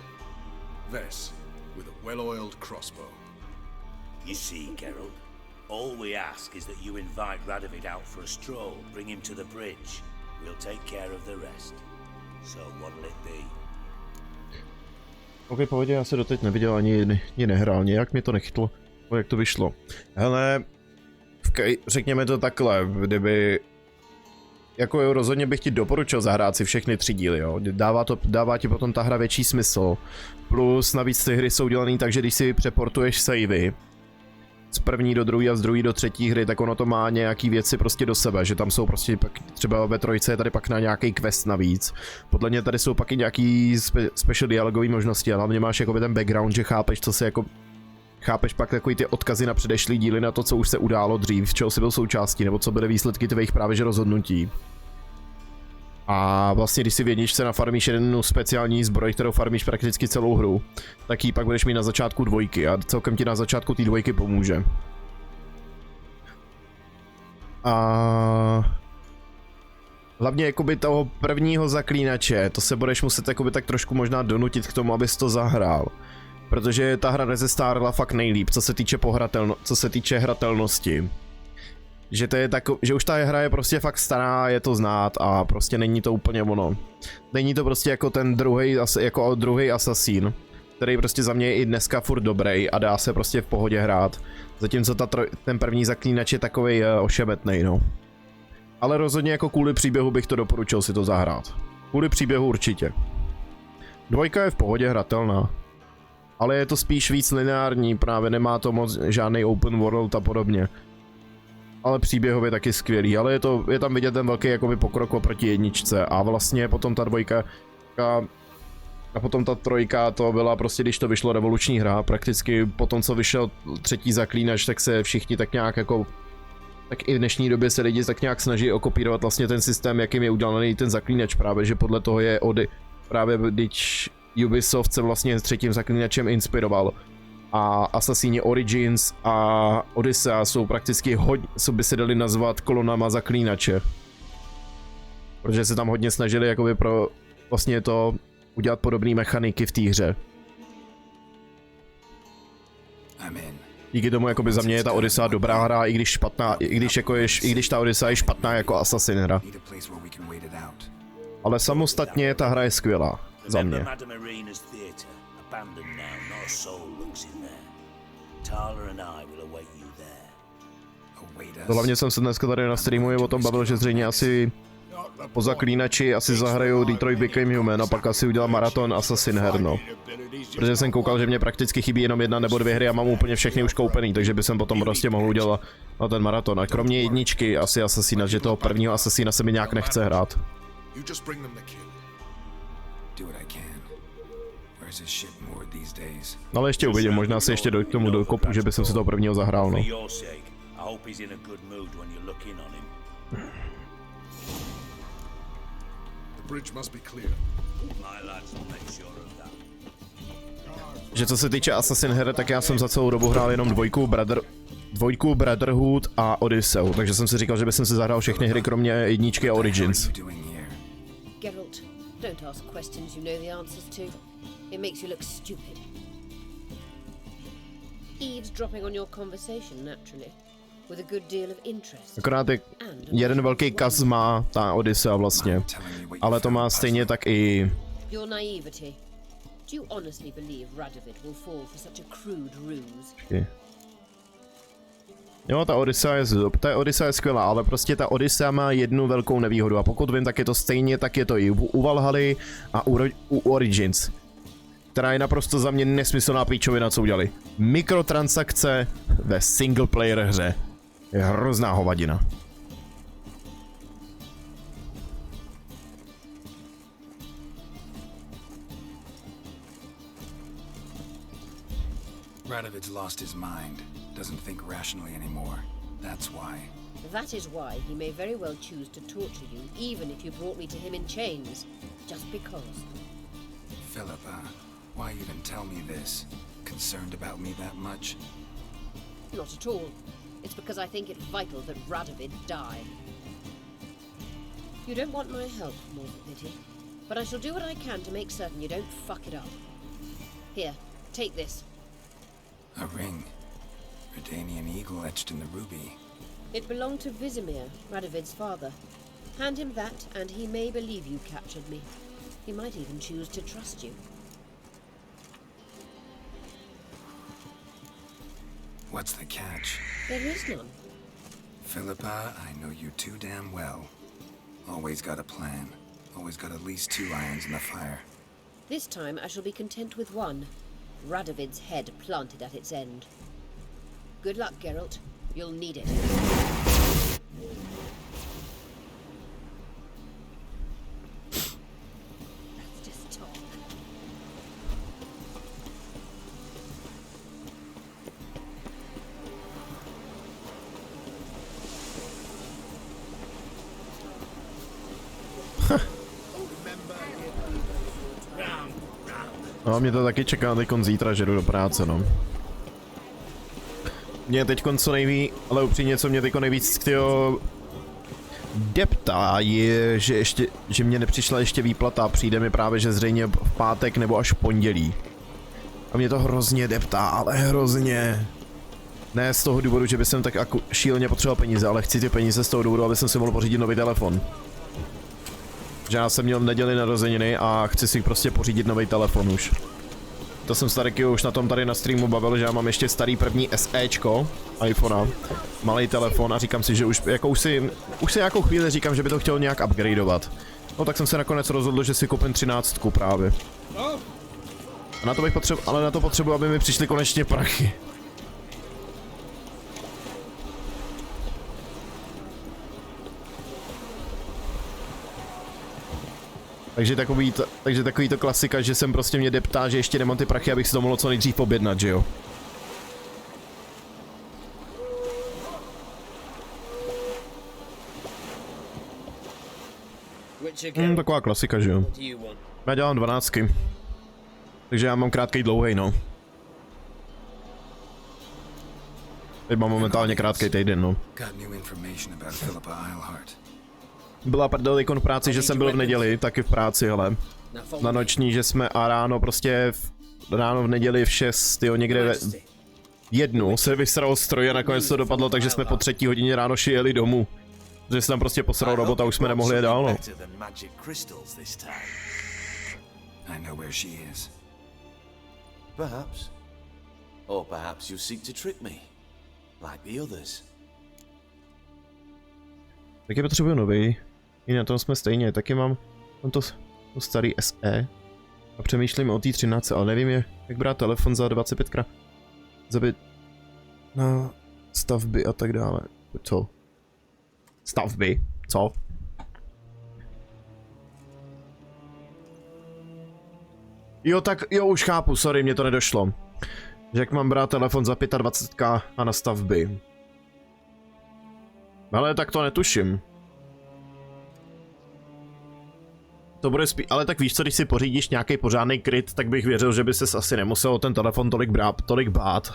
Speaker 8: Vess, with a well-oiled crossbow.
Speaker 22: You see, Geralt, all we ask is that you invite Radovid out for a stroll, bring him to the bridge. We'll take care of the rest. So what'll it be?
Speaker 1: Ok, pohodě, já se doteď neviděl ani nehrál, nějak mě to nechytlo, jak to vyšlo. Hele, řekněme to takhle, kdyby... Jako jo, rozhodně bych ti doporučil zahrát si všechny 3 díly, jo. Dává ti potom ta hra větší smysl. Plus navíc ty hry jsou dělané tak, že když si přeportuješ savey, z první do druhé a z druhé do třetí hry, tak ono to má nějaký věci prostě do sebe, že tam jsou prostě pak třeba ve trojce je tady pak na nějaký quest navíc. Podle mě tady jsou pak i nějaký special dialogové možnosti a hlavně máš jakoby ten background, že chápeš, co se jako chápeš pak takový ty odkazy na předešlý díly, na to, co už se událo dřív, čeho si byl součástí, nebo co byly výsledky tvých právě že rozhodnutí. A vlastně, když si v jedničce nafarmíš jednu speciální zbroj, kterou farmíš prakticky celou hru, tak ji pak budeš mít na začátku dvojky a celkem ti na začátku té dvojky pomůže. A hlavně jakoby toho prvního zaklínače, to se budeš muset jakoby tak trošku možná donutit k tomu, abys to zahrál. Protože ta hra nezestárla fakt nejlíp, co se týče hratelnosti. Že to je že už ta hra je prostě fakt stará, je to znát a prostě není to úplně ono. Není to prostě jako ten druhý Assassin, který prostě za mě je i dneska furt dobrý a dá se prostě v pohodě hrát. Zatímco ten první zaklínač je takovej ošemetnej, no. Ale rozhodně jako kvůli příběhu bych to doporučil si to zahrát. Kvůli příběhu určitě. Dvojka je v pohodě hratelná. Ale je to spíš víc lineární, právě nemá to moc žádný open world a podobně. Ale příběhově taky skvělý, ale je tam vidět ten velký jakoby pokrok oproti jedničce a vlastně potom ta dvojka a potom ta trojka, to byla prostě, když to vyšlo revoluční hra, prakticky potom co vyšel třetí zaklínač, tak se všichni tak nějak jako, tak i v dnešní době se lidi tak nějak snaží okopírovat vlastně ten systém, jakým je udělaný ten zaklínač právě, že podle toho je právě když Ubisoft se vlastně s třetím zaklínačem inspiroval. A Assassini Origins a Odyssea jsou prakticky hodně, co by se dali nazvat kolonama zaklínače. Protože se tam hodně snažili jakoby pro vlastně to udělat podobné mechaniky v té hře. Díky tomu jakoby za mě je ta Odyssea dobrá hra, i když špatná, i když ta Odyssea je špatná jako Assassin hra. Ale samostatně ta hra je skvělá. Za mě. Hlavně jsem se dneska tady na streamu o tom bavil, že zřejmě asi po zaklínači asi zahraju Detroit Become Human a pak asi udělám maraton Assassin her, no. Protože jsem koukal, že mě prakticky chybí jenom 1 nebo 2 hry a mám úplně všechny už koupený, takže by jsem potom prostě mohl udělat na ten maraton. A kromě jedničky asi Assassina, že toho prvního Assassina se mi nějak nechce hrát. No ale ještě uvidím, možná se ještě k tomu dokopu, že by jsem si toho prvního zahrál, no. Že co se týče Assassin her, tak já jsem za celou dobu hrál jenom dvojku Brotherhood a Odysseu, takže jsem si říkal, že bych si zahrál všechny hry kromě jedničky a Origins.
Speaker 17: Geralt, don't ask questions you know the answers to. It makes you look stupid. Eavesdropping on your conversation, naturally, with a good deal of interest.
Speaker 1: Akorát jeden velký kaz má ta Odyssea vlastně, ale to má stejně tak i...
Speaker 17: Your naivety. Do you honestly believe Radovid will fall for such a crude ruse?
Speaker 1: Jo, ta Odyssea je skvělá, ale prostě ta Odyssea má jednu velkou nevýhodu a pokud vím, tak je to stejně, tak je to i u Valhaly a u Origins, která je naprosto za mě nesmyslná píčovina, co udělali. Mikrotransakce ve single player hře. Je hrozná hovadina.
Speaker 5: Radovid's lost his mind. Doesn't think rationally anymore. That's why.
Speaker 17: That is why he may very well choose to torture you, even if you brought me to him in chains. Just because.
Speaker 5: Philippa, why even tell me this? Concerned about me that much?
Speaker 17: Not at all. It's because I think it vital that Radovid die. You don't want my help, more than pity. But I shall do what I can to make certain you don't fuck it up. Here, take this.
Speaker 5: A ring. Redanian eagle etched in the ruby.
Speaker 17: It belonged to Vizimir, Radovid's father. Hand him that, and he may believe you captured me. He might even choose to trust you.
Speaker 5: What's the catch?
Speaker 17: There is none.
Speaker 5: Philippa, I know you too damn well. Always got a plan. Always got at least 2 irons in the fire.
Speaker 17: This time I shall be content with one. Radovid's head planted at its end. Good luck, Geralt. You'll need it. Let's just talk.
Speaker 1: No, mě to taky čeká teďkon zítra, že jdu do práce, no. Mě teďkon co nejví, ale upřímně, co mě teďkon nejvíc, tyjo, deptá je, že mě nepřišla ještě výplata, přijde mi právě, že zřejmě v pátek nebo až v pondělí. A mě to hrozně deptá, ale hrozně. Ne z toho důvodu, že bych tak šíleně potřeboval peníze, ale chci ty peníze z toho důvodu, aby jsem si mohl pořídit nový telefon. Že já jsem měl v neděli narozeniny a chci si prostě pořídit nový telefon už. To jsem starý už na tom tady na streamu bavil, že já mám ještě starý první SEčko iPhonea, malý telefon a říkám si, že už si nějakou chvíli říkám, že by to chtěl nějak upgradeovat. No tak jsem se nakonec rozhodl, že si koupím 13 právě. A na to bych ale na to potřebuji, aby mi přišly konečně prachy. Takže takový to klasika, že jsem prostě mě deptá, že ještě nemám ty prachy, abych si to mohl co nejdřív objednat, že jo? Taková klasika, že jo? Já dělám 12. Takže já mám krátkej dlouhej, no. Teď mám momentálně krátkej týden, no. Byla prdel v práci, že jsem byl v neděli, taky v práci, hele. Na noční, že jsme a ráno prostě, ráno v neděli v 6, jo, někde v 1 se vysral stroj a nakonec to dopadlo, takže jsme po 3 hodině ráno šijeli domů. Protože se tam prostě posral robot a už jsme nemohli jet dál, no.
Speaker 15: Perhaps. Or perhaps you seek to trick me, like the others.
Speaker 1: Taky potřebuju nový. I na tom jsme stejně, taky mám to starý SE. A přemýšlím o té 13, ale nevím, jak brát telefon za 25 zabit na stavby a tak dále. Co? Stavby? Co? Jo, tak jo, už chápu, sorry, mě to nedošlo. Že jak mám brát telefon za 25 a na stavby. Ale tak to netuším. To bude ale tak víš co, když si pořídíš nějaký pořádný kryt, tak bych věřil, že by ses asi nemusel ten telefon tolik bát.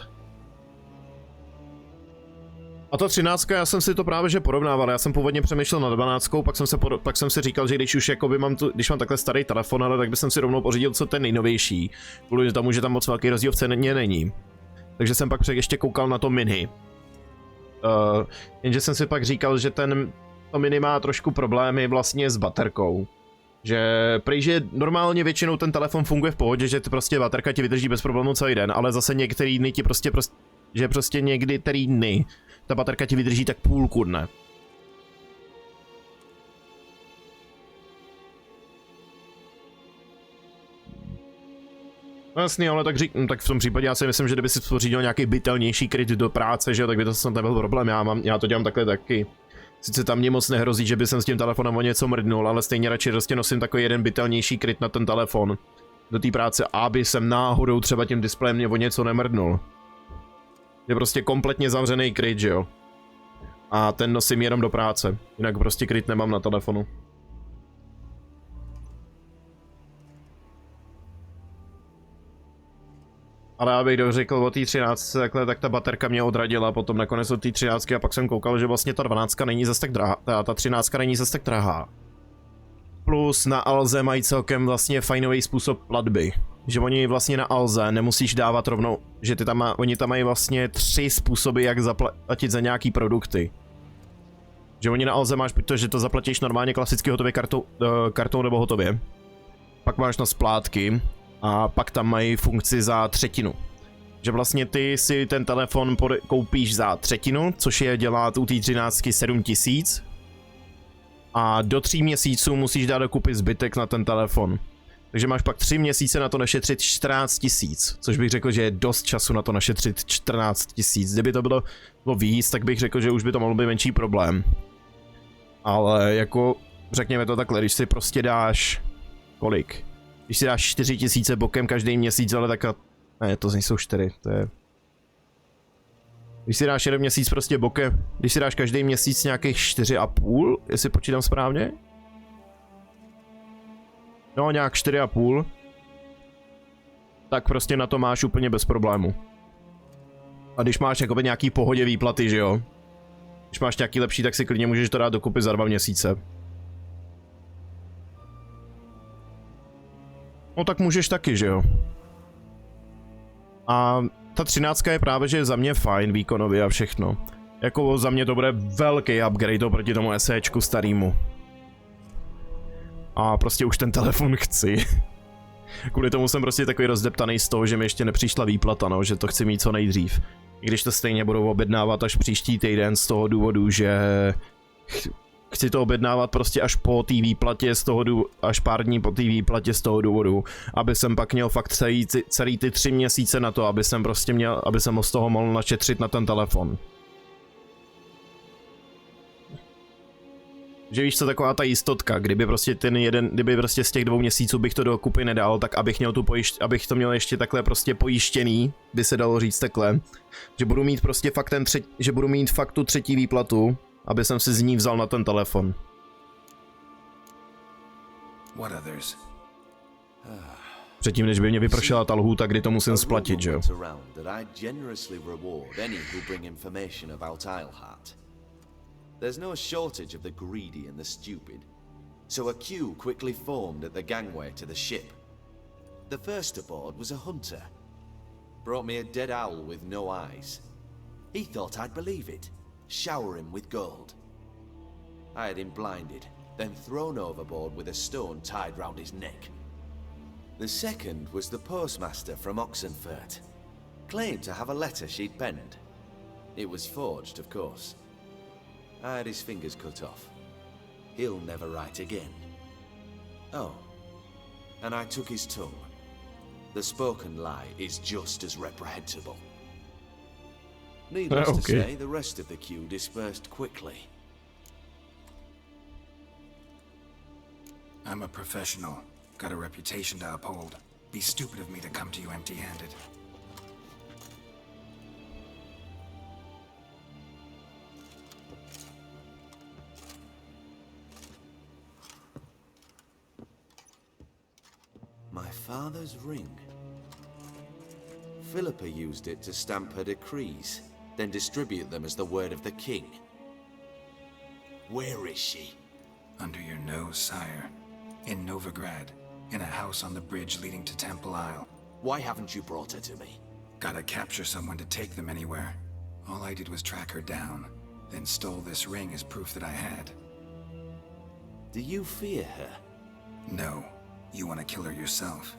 Speaker 1: A ta 13, já jsem si to právě že porovnával, já jsem původně přemýšlel na 12, pak jsem si říkal, že když už jakoby když mám takhle starý telefon, ale tak bych si rovnou pořídil co ten nejnovější, kvůli tomu, že tam moc velký rozdíl v ceně není. Takže jsem pak ještě koukal na to mini. Jenže jsem si pak říkal, že to mini má trošku problémy vlastně s baterkou. Že prý, normálně většinou ten telefon funguje v pohodě, že prostě baterka ti vydrží bez problémů celý den, ale zase některý dny ti prostě některý dny ta baterka ti vydrží tak půlku dne. No jasný, ale tak v tom případě já si myslím, že kdyby si pořídil nějaký bytelnější kryt do práce, že jo, tak by to snad nebyl problém, já to dělám takhle taky. Sice tam mě moc nehrozí, že by jsem s tím telefonem o něco mrdnul, ale stejně radši prostě nosím takový jeden bytelnější kryt na ten telefon do té práce, aby jsem náhodou třeba tím displejem mě o něco nemrdnul. Je prostě kompletně zavřený kryt, že jo. A ten nosím jenom do práce, jinak prostě kryt nemám na telefonu. Ale abych řekl o té 13 takhle, tak ta baterka mě odradila potom nakonec od té 13 a pak jsem koukal, že vlastně ta 12 není zas tak drahá, ta 13 není zas tak drahá. Plus na Alze mají celkem vlastně fajnový způsob platby. Že oni vlastně na Alze nemusíš dávat rovnou, že oni tam mají vlastně 3 způsoby, jak zaplatit za nějaký produkty. Že oni na Alze máš, protože to zaplatíš normálně klasicky hotově kartou nebo hotově. Pak máš na splátky. A pak tam mají funkci za třetinu. Že vlastně ty si ten telefon koupíš za třetinu, což je dělat u té 13 7000. A do 3 měsíců musíš dát dokupy zbytek na ten telefon. Takže máš pak 3 měsíce na to našetřit 14 000, což bych řekl, že je dost času na to našetřit 14 000. Kdyby to bylo víc, tak bych řekl, že už by to mohl být menší problém. Ale jako, řekněme to takhle, když si prostě dáš, kolik? Když si dáš 4 000 bokem každý měsíc, ale tak ne, to nejsou 4, to je... Když si dáš jeden měsíc prostě bokem, když si dáš každý měsíc nějakých 4,5, jestli počítám správně? No, nějak 4,5. Tak prostě na to máš úplně bez problému. A když máš jakoby nějaký pohodě výplaty, že jo? Když máš nějaký lepší, tak si klidně můžeš to dát dokupy za 2 měsíce. No tak můžeš taky, že jo? A ta 13 je právě, že za mě fajn výkonově a všechno. Jako za mě to bude velký upgrade oproti tomu SEčku starýmu. A prostě už ten telefon chci. Kvůli tomu jsem prostě takový rozdeptaný z toho, že mi ještě nepřišla výplata, no, že to chci mít co nejdřív. I když to stejně budu objednávat až příští týden z toho důvodu, že chci to objednávat prostě až po té výplatě z toho až pár dní po té výplatě z toho důvodu, aby jsem pak měl fakt celý ty 3 měsíce na to, aby jsem prostě měl, aby jsem z toho mohl našetřit na ten telefon. Že víš co, taková ta jistotka, kdyby prostě kdyby prostě z těch 2 měsíců bych to do kupy nedal, tak abych měl abych to měl ještě takhle prostě pojištěný, by se dalo říct takhle, že budu mít prostě fakt že budu mít fakt tu 3. výplatu, aby jsem si z ní vzal na ten telefon. Předtím, než by mě vypršela ta lhůta, kdy to musím splatit, že jo?
Speaker 15: There's no shortage of the greedy and the stupid, so a queue quickly formed at the gangway to the ship. The first aboard was a hunter. Brought me a dead owl with no eyes. He thought I'd believe it, shower him with gold. I had him blinded, then thrown overboard with a stone tied round his neck. The second was the postmaster from Oxenfurt. Claimed to have a letter she'd penned. It was forged, of course. I had his fingers cut off. He'll never write again. Oh, and I took his tongue. The spoken lie is just as reprehensible. Needless to say, the rest of the queue dispersed quickly.
Speaker 5: I'm a professional. Got a reputation to uphold. Be stupid of me to come to you empty-handed.
Speaker 15: My father's ring. Philippa used it to stamp her decrees, then distribute them as the word of the king. Where is she?
Speaker 5: Under your nose, sire. In Novigrad, in a house on the bridge leading to Temple Isle.
Speaker 15: Why haven't you brought her to me?
Speaker 5: Gotta capture someone to take them anywhere. All I did was track her down, then stole this ring as proof that I had.
Speaker 15: Do you fear her?
Speaker 5: No. You want to kill her yourself.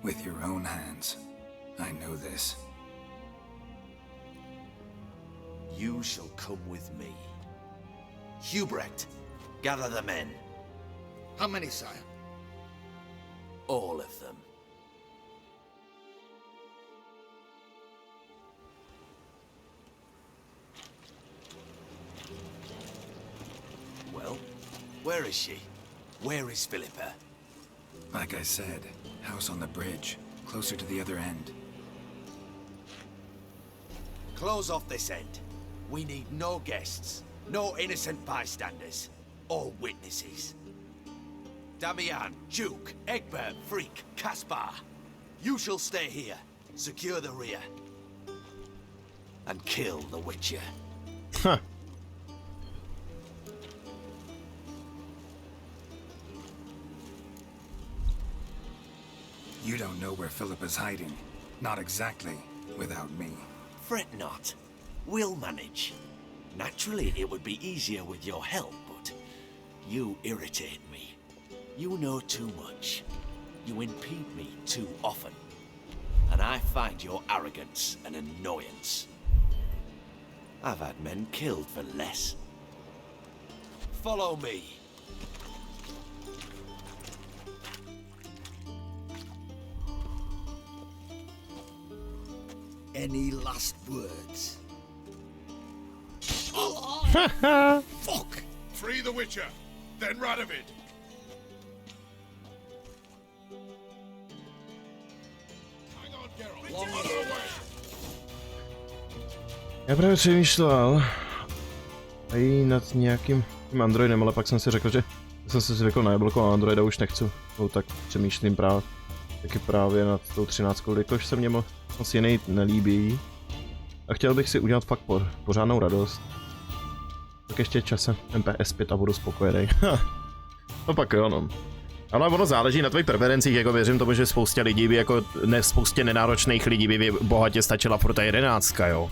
Speaker 5: With your own hands. I know this.
Speaker 15: You shall come with me. Hubrecht, gather the men.
Speaker 9: How many, sire?
Speaker 15: All of them. Well, where is she? Where is Philippa?
Speaker 5: Like I said, house on the bridge, closer to the other end.
Speaker 15: Close off this end. We need no guests, no innocent bystanders, or witnesses. Damian, Duke, Egbert, Freak, Caspar. You shall stay here, secure the rear, and kill the Witcher.
Speaker 1: Huh.
Speaker 5: You don't know where Philippa's hiding. Not exactly, without me.
Speaker 15: Fret not. We'll manage. Naturally, it would be easier with your help, but you irritate me. You know too much. You impede me too often. And I find your arrogance an annoyance. I've had men killed for less. Follow me.
Speaker 9: Any last words?
Speaker 8: Fuck! Free the Witcher, then Radovid. Hang on, Geralt. Long way.
Speaker 1: Já právě přemýšlel i nad nějakým tím androidem, ale pak jsem si řekl, že jsem si zvykl na jablko a androida už nechci. No, tak přemýšlím taky právě nad tou 13, jakož se mě moc jiný nelíbí. A chtěl bych si udělat fakt pořádnou radost. Tak ještě časem PS5 a budu spokojený. No pak jo, no. Ale ono záleží na tvých preferencích, jako věřím tomu, že spoustě lidí by jako spoustě nenáročných lidí by bohatě stačila furt ta 11, jo.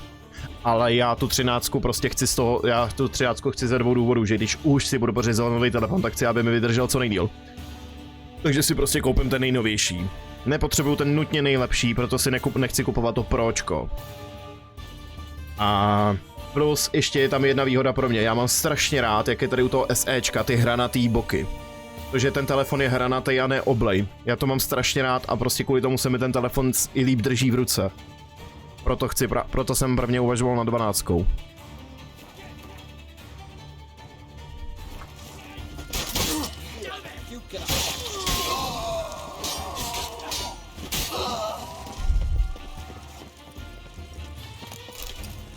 Speaker 1: Ale já tu 13 prostě chci já tu 13 chci ze 2 důvodů, že když už si budu pořizovat nový telefon, tak chci, aby mi vydržel co nejdýl. Takže si prostě koupím ten nejnovější. Nepotřebuju ten nutně nejlepší, proto si nechci kupovat to Pročko. A plus ještě je tam jedna výhoda pro mě, já mám strašně rád, jak je tady u toho SEčka, ty hranatý boky. Protože ten telefon je hranatý a ne oblej. Já to mám strašně rád a prostě kvůli tomu se mi ten telefon i líp drží v ruce. Proto jsem prvně uvažoval na 12.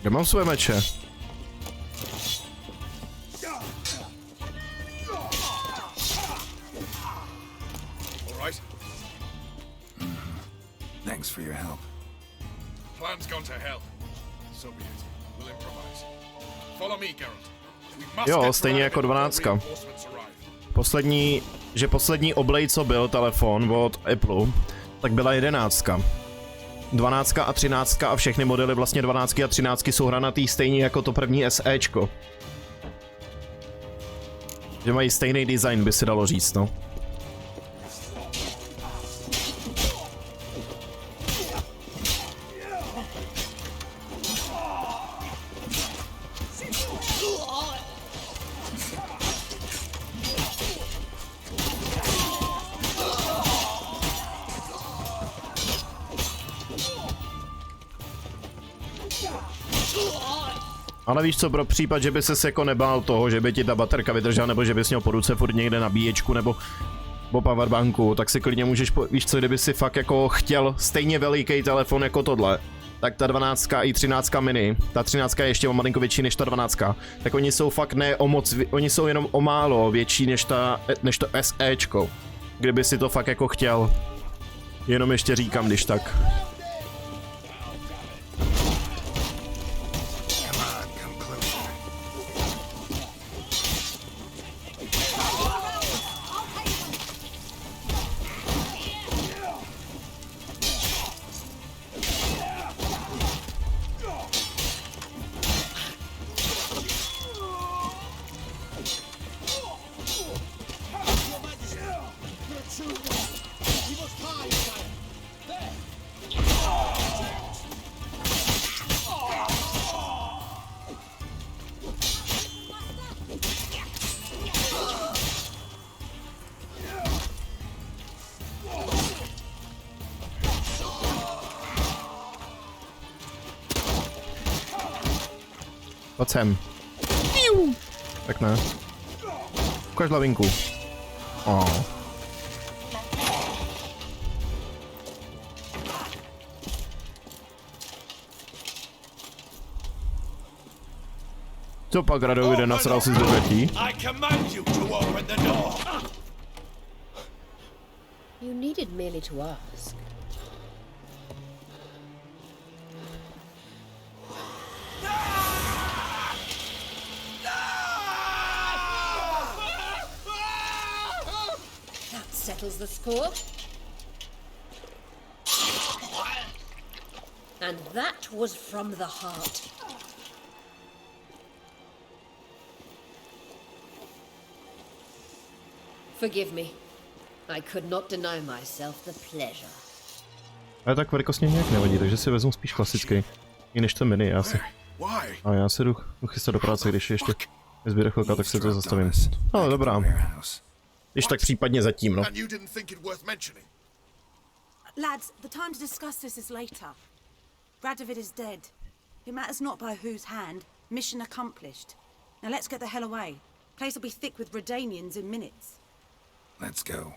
Speaker 1: Já mám své meče.
Speaker 5: Thanks for your help.
Speaker 8: Plan's gone to hell. So be it. We'll improvise. Follow me, Geralt. We must
Speaker 1: Jo, stejně jako 12. Poslední oblej, co byl telefon od Apple, tak byla 11. 12 a 13 a všechny modely vlastně 12 a 13 jsou hranatý stejně jako to první SEčko. Že mají stejný design, by se dalo říct, no. Ale víš co, pro případ, že by ses jako nebál toho, že by ti ta baterka vydržela, nebo že bys měl po ruce furt někde nabíječku, nebo po powerbanku, tak si klidně můžeš, víš co, kdyby si fakt jako chtěl stejně veliký telefon jako tohle, tak ta 12 i 13 mini, ta 13 je ještě o malinko větší než ta 12, tak oni jsou fakt ne o moc, oni jsou jenom o málo větší než to SEčko, kdyby si to fakt jako chtěl. Jenom ještě říkám, když tak. Pojď sem. Tak ne. Ukaž lavinku. Oh. Co pak, Radovide, nasral si z dveří?
Speaker 17: You needed merely to ask. Settles the score. And that was from the heart. Forgive me. I could not deny myself the pleasure.
Speaker 1: Ale tak velikostně nějak nevadí, takže si vezmu spíš klasický. I než to mini, a já se jdu chystat do práce, když ještě nezbyde chvilka, tak se to zastavím. No dobrá. Když tak případně zatím, no.
Speaker 18: Lads, the time to discuss this is later.
Speaker 12: Radovid is dead. It matters not by whose hand. Mission accomplished. Now let's get the hell away. Place will be thick with Redanians in minutes.
Speaker 5: Let's go.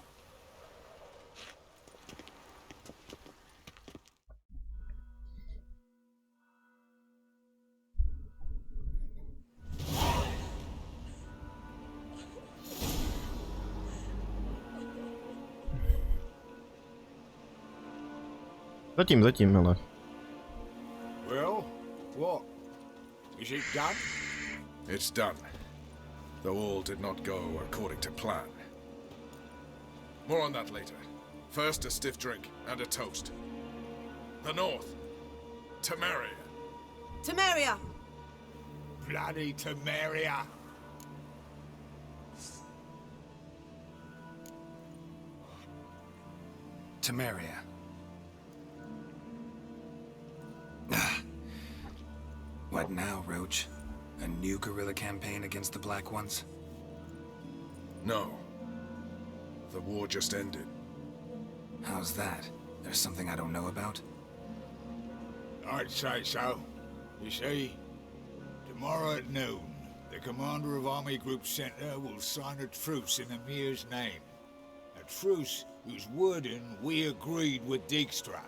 Speaker 1: Zatím, ale.
Speaker 9: Well, what? Is it done?
Speaker 8: It's done. Though all did not go according to plan. More on that later. First, a stiff drink and a toast. The North. Temeria.
Speaker 12: Temeria!
Speaker 9: Bloody Temeria!
Speaker 5: Temeria. What now, Roach? A new guerrilla campaign against the Black Ones?
Speaker 8: No. The war just ended.
Speaker 5: How's that? There's something I don't know about?
Speaker 9: I'd say so. You see, tomorrow at noon, the commander of Army Group Center will sign a truce in Emir's name. A truce whose wording we agreed with Dijkstra.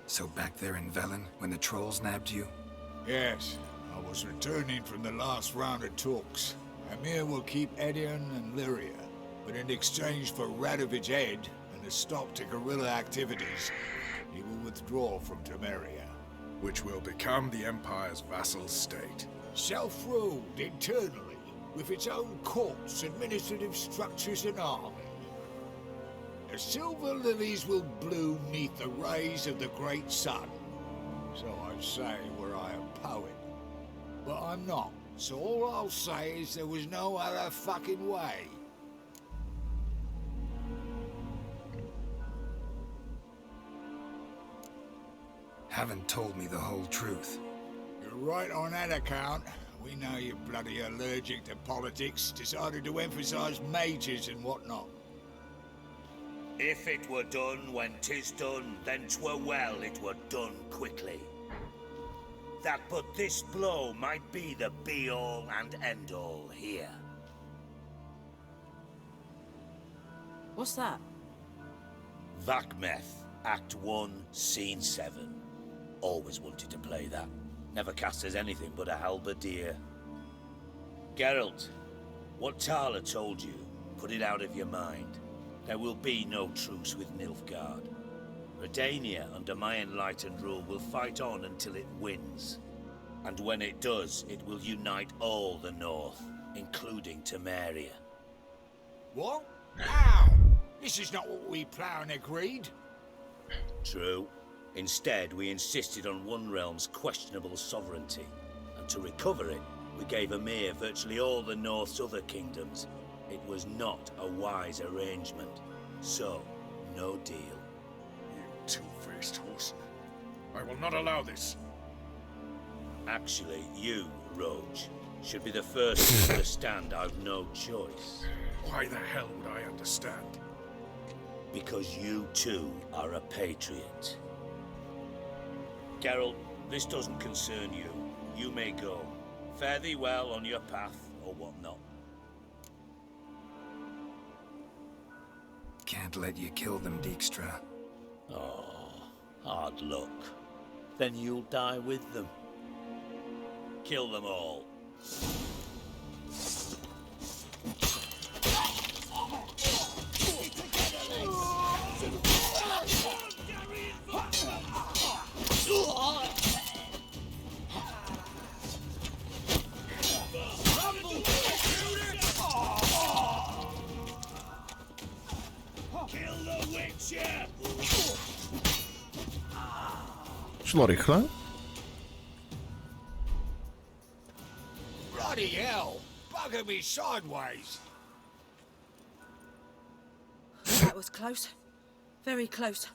Speaker 5: So back there in Velen, when the trolls nabbed you?
Speaker 9: Yes, I was returning from the last round of talks. Emir will keep Edion and Lyria, but in exchange for Radovid's head and a stop to guerrilla activities, he will withdraw from Temeria.
Speaker 8: Which will become the Empire's vassal state.
Speaker 9: Self-ruled internally, with its own courts, administrative structures and army. The silver lilies will bloom neath the rays of the great sun. So I say were I a poet. But I'm not, so all I'll say is there was no other fucking way.
Speaker 5: Haven't told me the whole truth.
Speaker 9: You're right on that account. We know you're bloody allergic to politics, decided to emphasize majors and whatnot.
Speaker 22: If it were done when 'tis done, then 'twere well it were done quickly. That but this blow might be the be-all and end-all here.
Speaker 12: What's that?
Speaker 22: Vakmeth, Act 1, Scene 7. Always wanted to play that. Never cast as anything but a halberdier. Geralt, what Tala told you, put it out of your mind. There will be no truce with Nilfgaard. Redania, under my enlightened rule, will fight on until it wins. And when it does, it will unite all the North, including Temeria.
Speaker 9: What? How? This is not what we planned and agreed.
Speaker 22: True. Instead, we insisted on one realm's questionable sovereignty. And to recover it, we gave Emir virtually all the North's other kingdoms. It was not a wise arrangement. So, no deal.
Speaker 8: You two-faced horseman. I will not allow this.
Speaker 22: Actually, you, Roach, should be the first to understand I've no choice.
Speaker 8: Why the hell would I understand?
Speaker 22: Because you too are a patriot. Geralt, this doesn't concern you. You may go. Fare thee well on your path, or whatnot.
Speaker 5: Can't let you kill them, Dijkstra.
Speaker 22: Oh, hard luck. Then you'll die with them. Kill them all.
Speaker 1: Šlo rychle?
Speaker 9: Bloody hell! Bugger me sideways!
Speaker 12: That was close. Very close.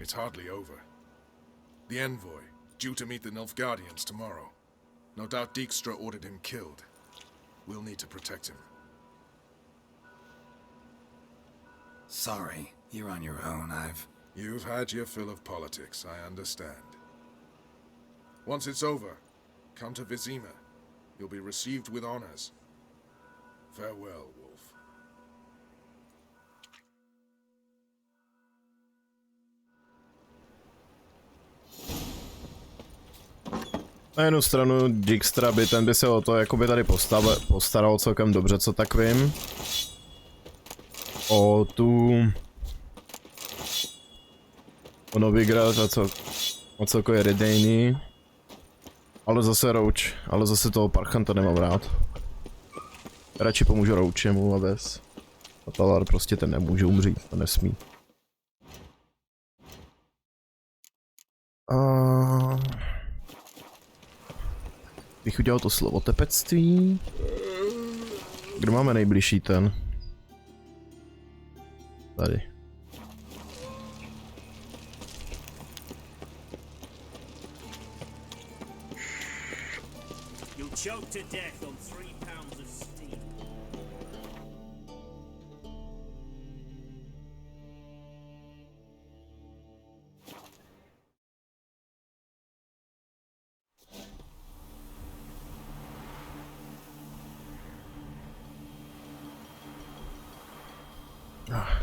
Speaker 8: It's hardly over. The envoy, due to meet the Nilfgaardians tomorrow. No doubt Dijkstra ordered him killed. We'll need to protect him.
Speaker 5: Sorry, you're on your own.
Speaker 8: You've had your fill of politics, I understand. Once it's over, come to Vizima. You'll be received with honors. Farewell, Wolf.
Speaker 1: Na jednu stranu Dijkstra by ten by se o to jakoby tady postaral celkem dobře, co tak vím. O Novigrad a celkově Redejný. Ale zase Roach, ale zase toho Parchanta nemám rád. Radši pomůžu Roachemu a bez. A Talar prostě ten nemůže umřít, to nesmí. Bych udělal to slovotepectví. Kde máme nejbližší ten? Tady.
Speaker 22: Choked to death on 3 pounds of steam.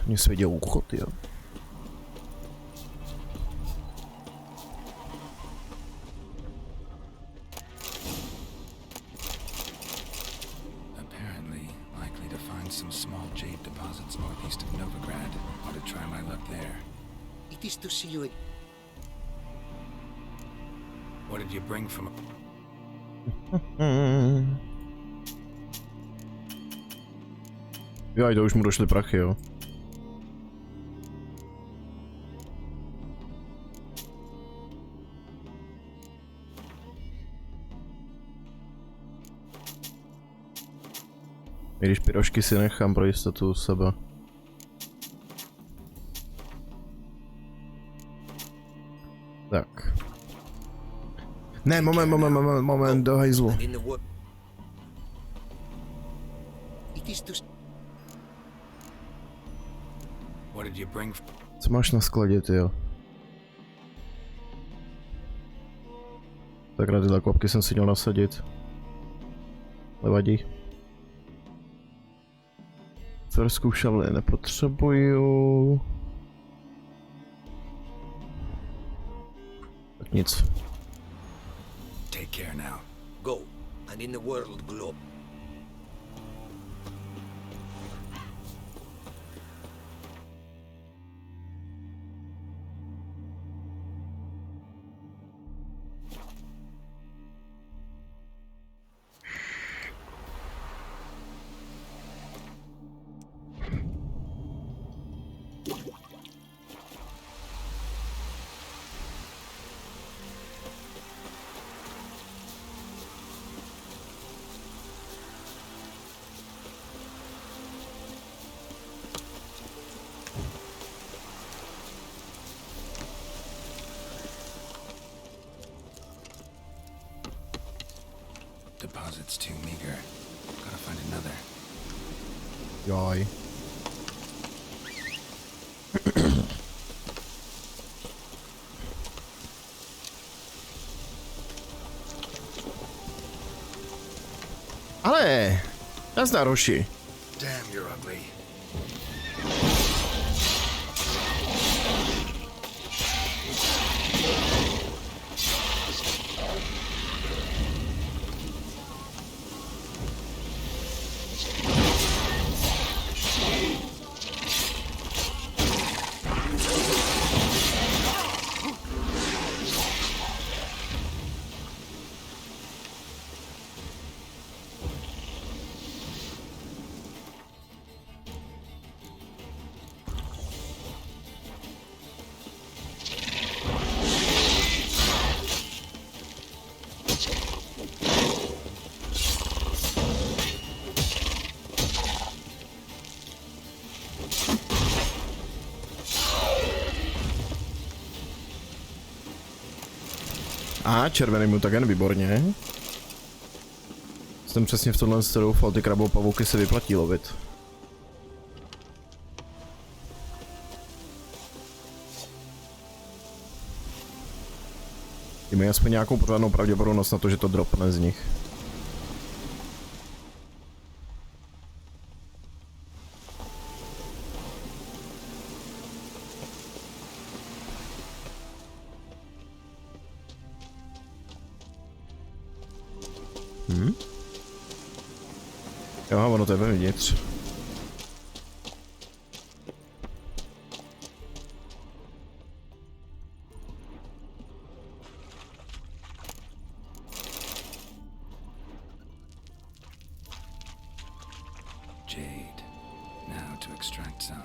Speaker 1: Mně svěděl úchod, jo.
Speaker 5: Some small jade deposits northeast of Novigrad. Ought to try my luck there.
Speaker 9: It is to see you.
Speaker 5: What did you bring from?
Speaker 1: Jo, to už mu došly prachy, jo. I když pyrošky si nechám pro jistotu u sebe. Tak. Ne, moment, do hajzlu. Co máš na skladě, tyjo? Tak tyhle klapky jsem si měl nasadit. Nevadí. Tverskou šavli nepotřebuju. Tak nic.
Speaker 5: Take care now.
Speaker 9: Go, and in the world globe.
Speaker 5: Deposit's too meager. Gotta find another.
Speaker 1: Jaj. Ale, nazdar, hoši.
Speaker 8: Damn, you're ugly.
Speaker 1: A červený mutagen, výborně. Jsem přesně v tomhle doufal, ty krabopavouky se vyplatí lovit. Tím je aspoň nějakou pořádnou pravděpodobnost na to, že to dropne z nich. Jo, ono to je vevnitř.
Speaker 5: Jade. Now to extract some.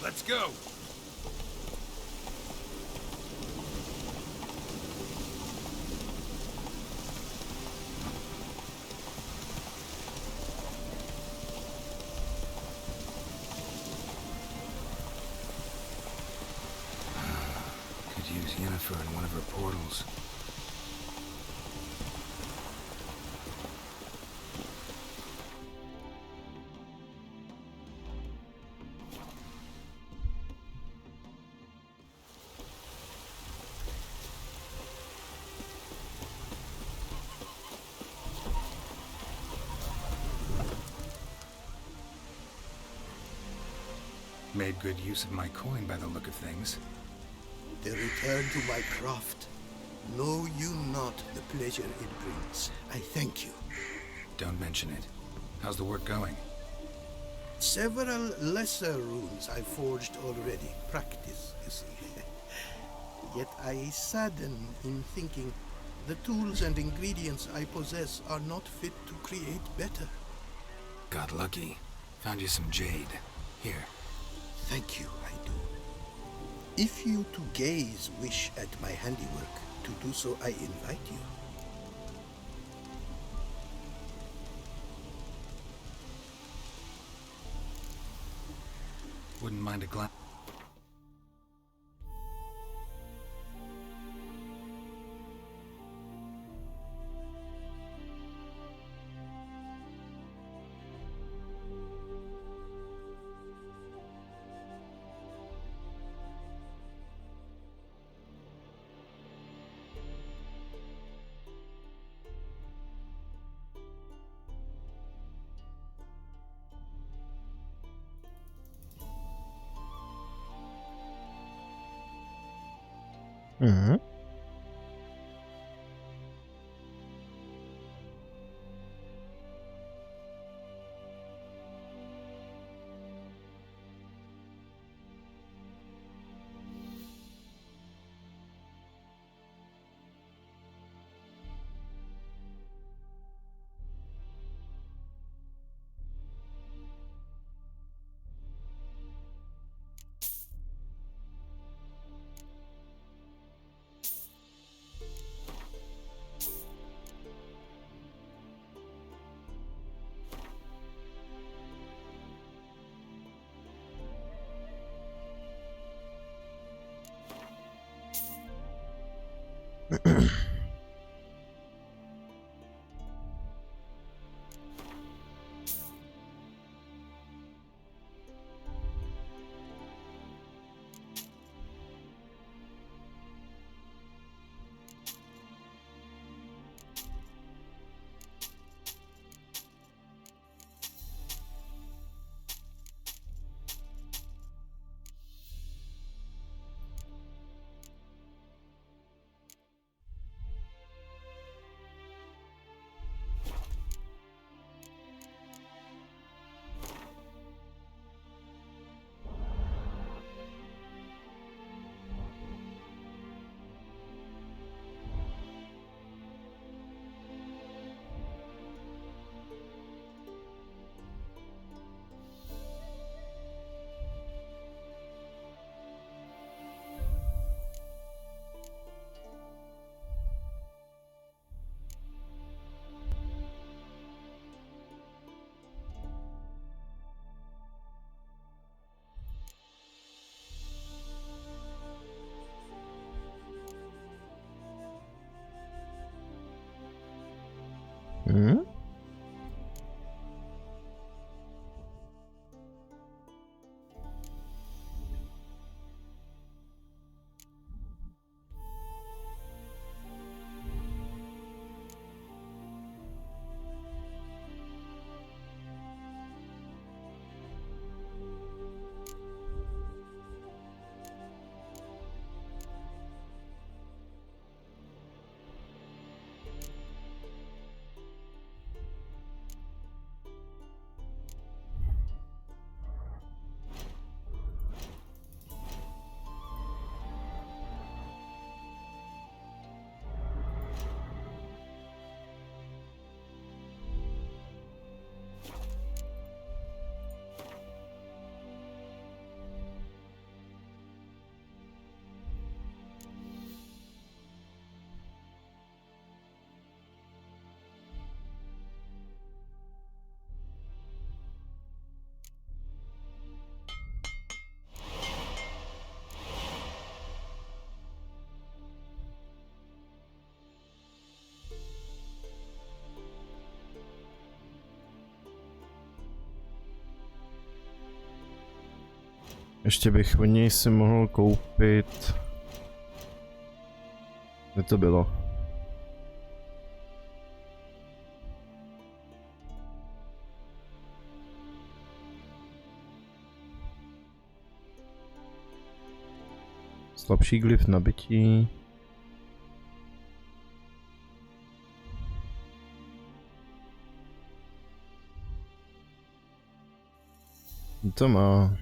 Speaker 8: Let's go!
Speaker 5: Could use Yennefer in one of her portals. Made good use of my coin by the look of things.
Speaker 9: The return to my craft. Know you not the pleasure it brings. I thank you.
Speaker 5: Don't mention it. How's the work going?
Speaker 9: Several lesser runes I forged already. Practice, you see. Yet I sadden in thinking the tools and ingredients I possess are not fit to create better.
Speaker 5: Got lucky. Found you some jade. Here.
Speaker 9: Thank you, I do. If you to gaze wish at my handiwork, to do so I invite you.
Speaker 5: Wouldn't mind a glance.
Speaker 1: Mhm. Ještě bych od něj si mohl koupit... Kde to bylo? Slabší glyf nabití. To má.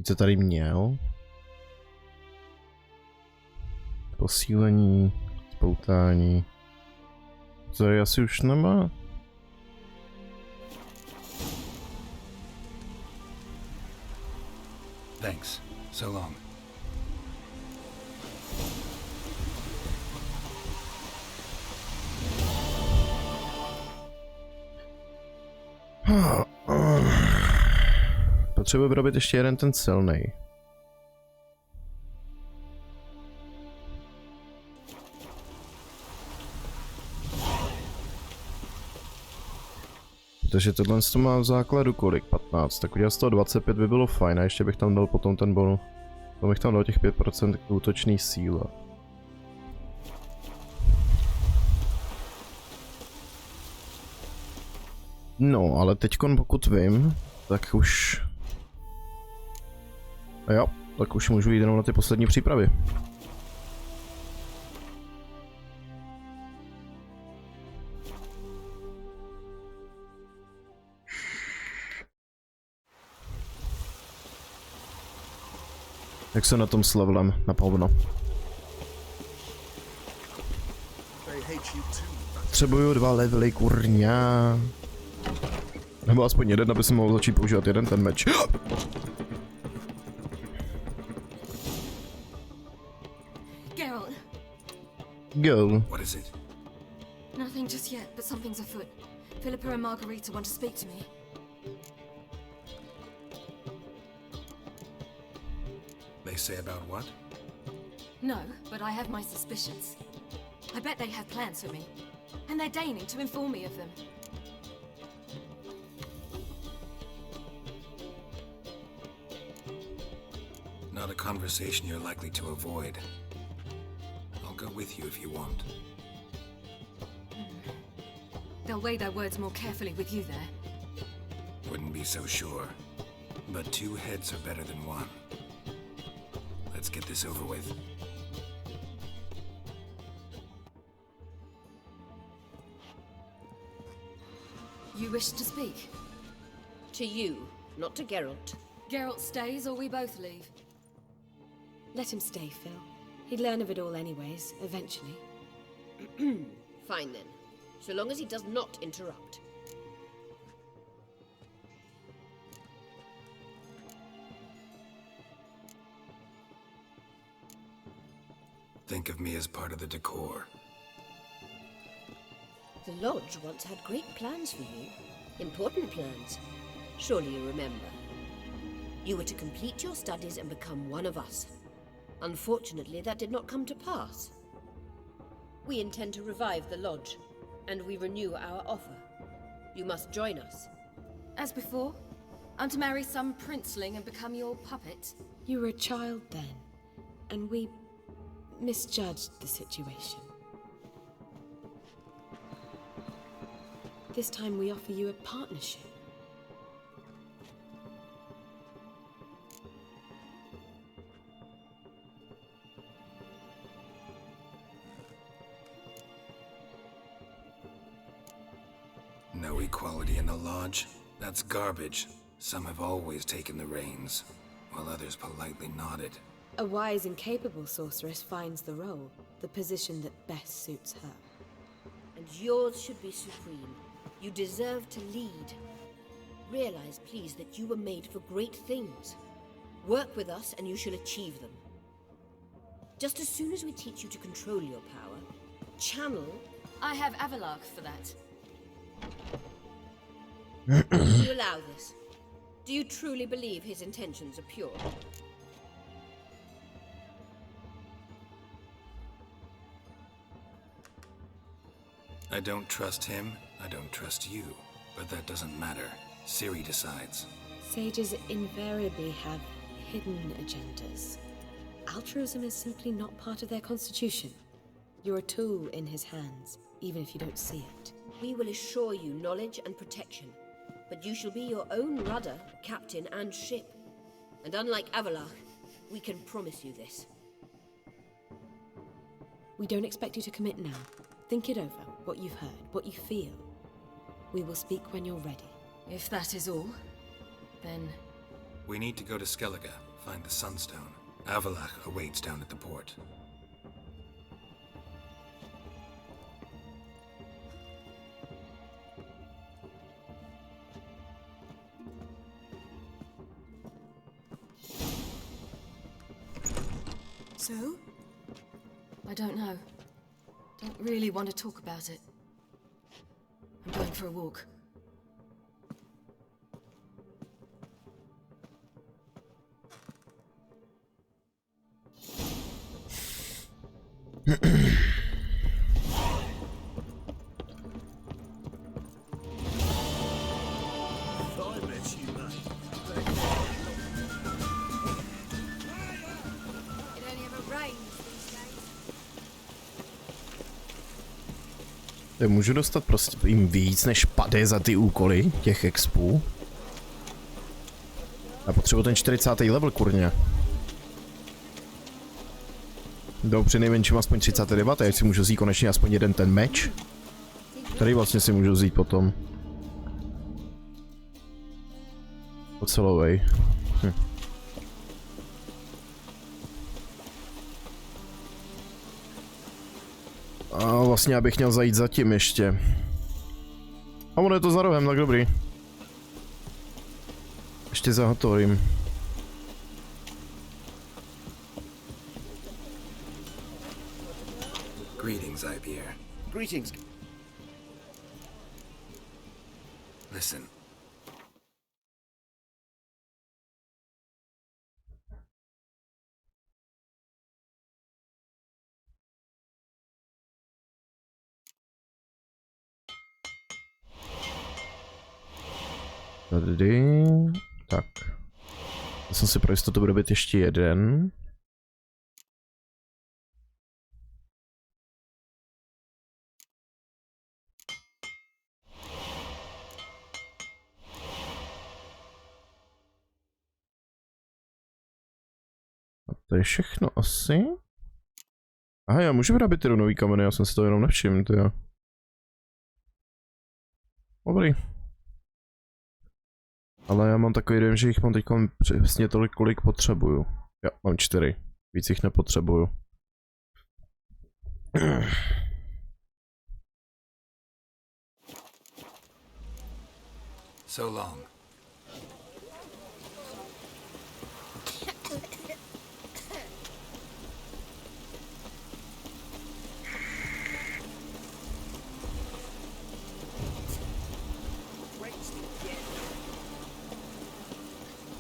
Speaker 1: Co tady měl? Posílení, spoutání. To tady asi už nemá.
Speaker 5: Thanks. So long.
Speaker 1: Potřebuji vyrobit ještě jeden ten silnej. Protože tohle to má v základu kolik? 15. Tak udělat z toho 25 by bylo fajn a ještě bych tam dal potom ten bonus. To bych tam dal těch 5% k útočný síle. No, ale teďkon pokud vím, tak už... A jo, tak už můžu jít jenom na ty poslední přípravy. Jak se na tom s levelem naplno? Potřebuju 2 levely, kurňa. Nebo aspoň jeden, aby jsem mohl začít používat jeden ten meč.
Speaker 16: Geralt.
Speaker 1: Go.
Speaker 5: What is it?
Speaker 16: Nothing just yet, but something's afoot. Philippa and Margarita want to speak to me.
Speaker 5: They say about what?
Speaker 16: No, but I have my suspicions. I bet they have plans for me, and they're deigning to inform me of them.
Speaker 5: Not a conversation you're likely to avoid. I'll go with you if you want.
Speaker 16: They'll weigh their words more carefully with you there.
Speaker 5: Wouldn't be so sure. But 2 heads are better than 1. Let's get this over with.
Speaker 16: You wish to speak?
Speaker 17: To you, not to Geralt.
Speaker 16: Geralt stays or we both leave?
Speaker 2: Let him stay, Phil. He'd learn of it all anyways, eventually.
Speaker 17: Fine then. So long as he does not interrupt.
Speaker 5: Think of me as part of the decor.
Speaker 17: The Lodge once had great plans for you. Important plans. Surely you remember. You were to complete your studies and become one of us. Unfortunately, that did not come to pass. We intend to revive the Lodge, and we renew our offer. You must join us.
Speaker 16: As before? I'm to marry some princeling and become your puppet?
Speaker 2: You were a child then, and we misjudged the situation. This time we offer you a partnership.
Speaker 5: No equality in the Lodge? That's garbage. Some have always taken the reins, while others politely nodded.
Speaker 2: A wise and capable sorceress finds the role, the position that best suits her.
Speaker 17: And yours should be supreme. You deserve to lead. Realize, please, that you were made for great things. Work with us and you shall achieve them. Just as soon as we teach you to control your power, channel...
Speaker 16: I have Avalark for that.
Speaker 17: Do you allow this? Do you truly believe his intentions are pure?
Speaker 5: I don't trust him, I don't trust you. But that doesn't matter. Ciri decides.
Speaker 6: Sages invariably have hidden agendas. Altruism is simply not part of their constitution. You're a tool in his hands, even if you don't see it.
Speaker 17: We will assure you knowledge and protection, but you shall be your own rudder, captain, and ship. And unlike Avalach, we can promise you this.
Speaker 6: We don't expect you to commit now. Think it over, what you've heard, what you feel. We will speak when you're ready. If that is all, then...
Speaker 5: We need to go to Skellige, find the Sunstone. Avalach awaits down at the port.
Speaker 2: So?
Speaker 16: I don't know. Don't really want to talk about it. I'm going for a walk.
Speaker 1: Můžu dostat prostě jim víc než pade za ty úkoly těch expů. Já potřebuji ten 40. level, kurně. Jdou při nejmenším aspoň 39, ať si můžu vzít konečně aspoň jeden ten meč. Který vlastně si můžu vzít potom. Ocelovej. A vlastně já bych měl zajít zatím ještě. A ono je to za rohem, tak dobrý. Ještě zahotovím.
Speaker 5: Greetings, Ibeer.
Speaker 15: Greetings.
Speaker 5: Listen.
Speaker 1: Tady. Tak. Já jsem si pro jistotu budu být ještě jeden. A to je všechno asi. Aha, já můžu vyrábět ty runový kameny, já jsem si to jenom nevšiml, to jo. Dobrý. Ale já mám takový dojem, že jich mám teď přesně tolik, kolik potřebuju. Já mám 4. Víc jich nepotřebuju.
Speaker 5: So long.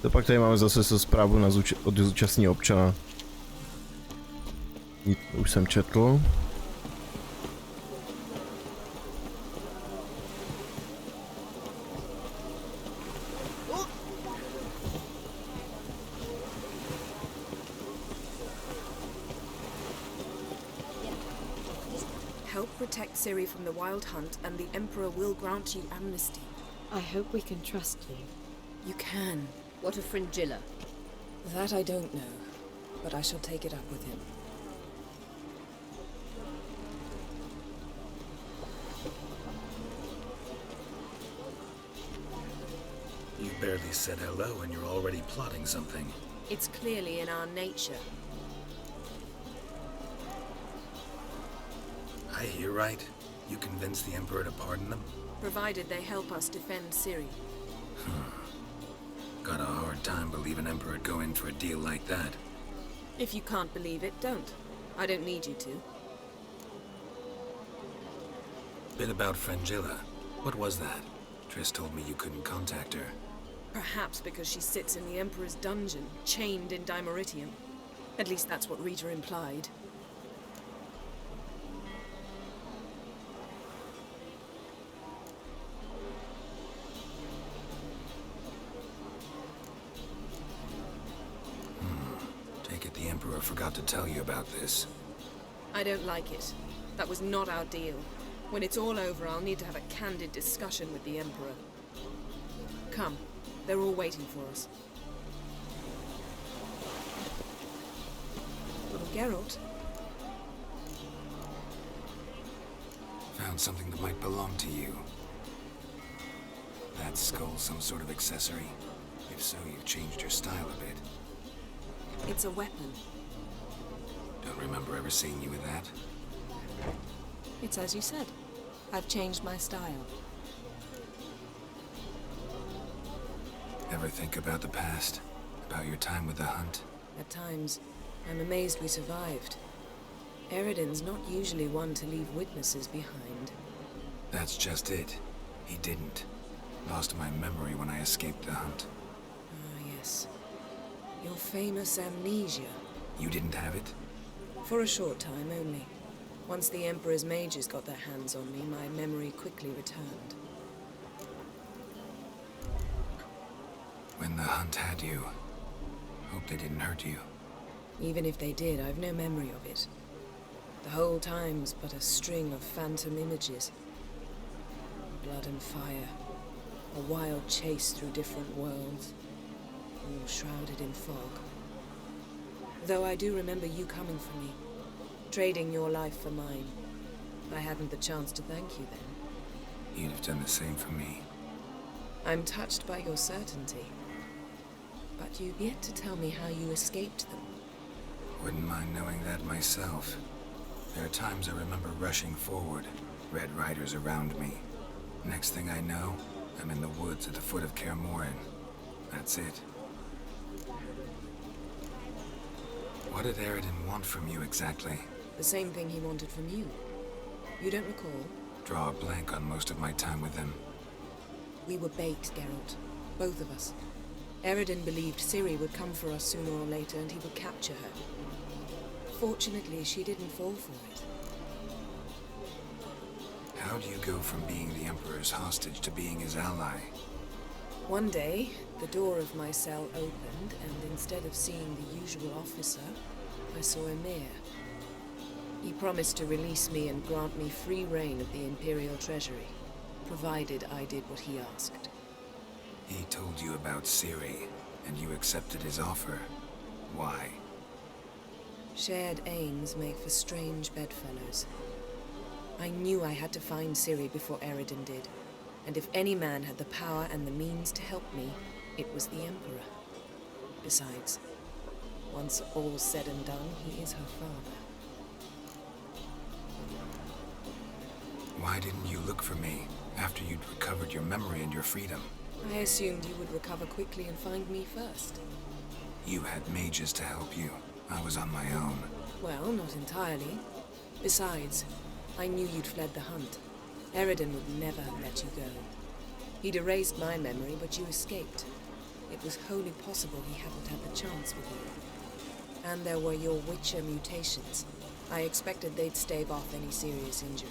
Speaker 1: To pak tady máme zase zprávu na od zúčastní občana. Už jsem četl.
Speaker 2: Help protect Ciri from the Wild Hunt and the Emperor will grant you amnesty.
Speaker 6: I hope we can trust you.
Speaker 2: You can.
Speaker 17: What of Fringilla?
Speaker 2: That I don't know, but I shall take it up with him.
Speaker 5: You barely said hello and you're already plotting something.
Speaker 2: It's clearly in our nature.
Speaker 5: I hear right? You convinced the Emperor to pardon them?
Speaker 2: Provided they help us defend Ciri.
Speaker 5: Got a hard time believing Emperor'd go in for a deal like that.
Speaker 2: If you can't believe it, don't. I don't need you to.
Speaker 5: Bit about Fringilla. What was that? Triss told me you couldn't contact her.
Speaker 2: Perhaps because she sits in the Emperor's dungeon, chained in Dimeritium. At least that's what Rita implied.
Speaker 5: forgot to tell you about this.
Speaker 2: I don't like it. That was not our deal. When it's all over, I'll need to have a candid discussion with the Emperor. Come, they're all waiting for us. Little Geralt.
Speaker 5: Found something that might belong to you. That skull some sort of accessory? If so, you've changed your style a bit.
Speaker 2: It's a weapon.
Speaker 5: Don't remember ever seeing you with that.
Speaker 2: It's as you said. I've changed my style.
Speaker 5: Ever think about the past? About your time with the hunt?
Speaker 2: At times, I'm amazed we survived. Eridan's not usually one to leave witnesses behind.
Speaker 5: That's just it. He didn't. Lost my memory when I escaped the hunt.
Speaker 2: Ah, yes. Your famous amnesia.
Speaker 5: You didn't have it?
Speaker 2: For a short time only. Once the Emperor's mages got their hands on me, my memory quickly returned.
Speaker 5: When the hunt had you, hope they didn't hurt you.
Speaker 2: Even if they did, I've no memory of it. The whole time's but a string of phantom images. Blood and fire. A wild chase through different worlds. All shrouded in fog. Though I do remember you coming for me. Trading your life for mine. I hadn't the chance to thank you then.
Speaker 5: You'd have done the same for me.
Speaker 2: I'm touched by your certainty. But you've yet to tell me how you escaped them.
Speaker 5: Wouldn't mind knowing that myself. There are times I remember rushing forward, Red Riders around me. Next thing I know, I'm in the woods at the foot of Kaer Morhen. That's it. What did Eridan want from you exactly?
Speaker 2: The same thing he wanted from you. You don't recall?
Speaker 5: Draw a blank on most of my time with him.
Speaker 2: We were bait, Geralt. Both of us. Eridan believed Ciri would come for us sooner or later and he would capture her. Fortunately, she didn't fall for it.
Speaker 5: How do you go from being the Emperor's hostage to being his ally?
Speaker 2: One day, the door of my cell opened, and instead of seeing the usual officer, I saw Emir. He promised to release me and grant me free reign of the Imperial Treasury, provided I did what he asked.
Speaker 5: He told you about Ciri, and you accepted his offer. Why?
Speaker 2: Shared aims make for strange bedfellows. I knew I had to find Ciri before Eridan did, and if any man had the power and the means to help me, it was the Emperor. Besides, once all's said and done, he is her father.
Speaker 5: Why didn't you look for me after you'd recovered your memory and your freedom?
Speaker 2: I assumed you would recover quickly and find me first.
Speaker 5: You had mages to help you. I was on my own.
Speaker 2: Well, not entirely. Besides, I knew you'd fled the hunt. Eridan would never have let you go. He'd erased my memory, but you escaped. It was wholly possible he hadn't had the chance with you. And there were your Witcher mutations. I expected they'd stave off any serious injury.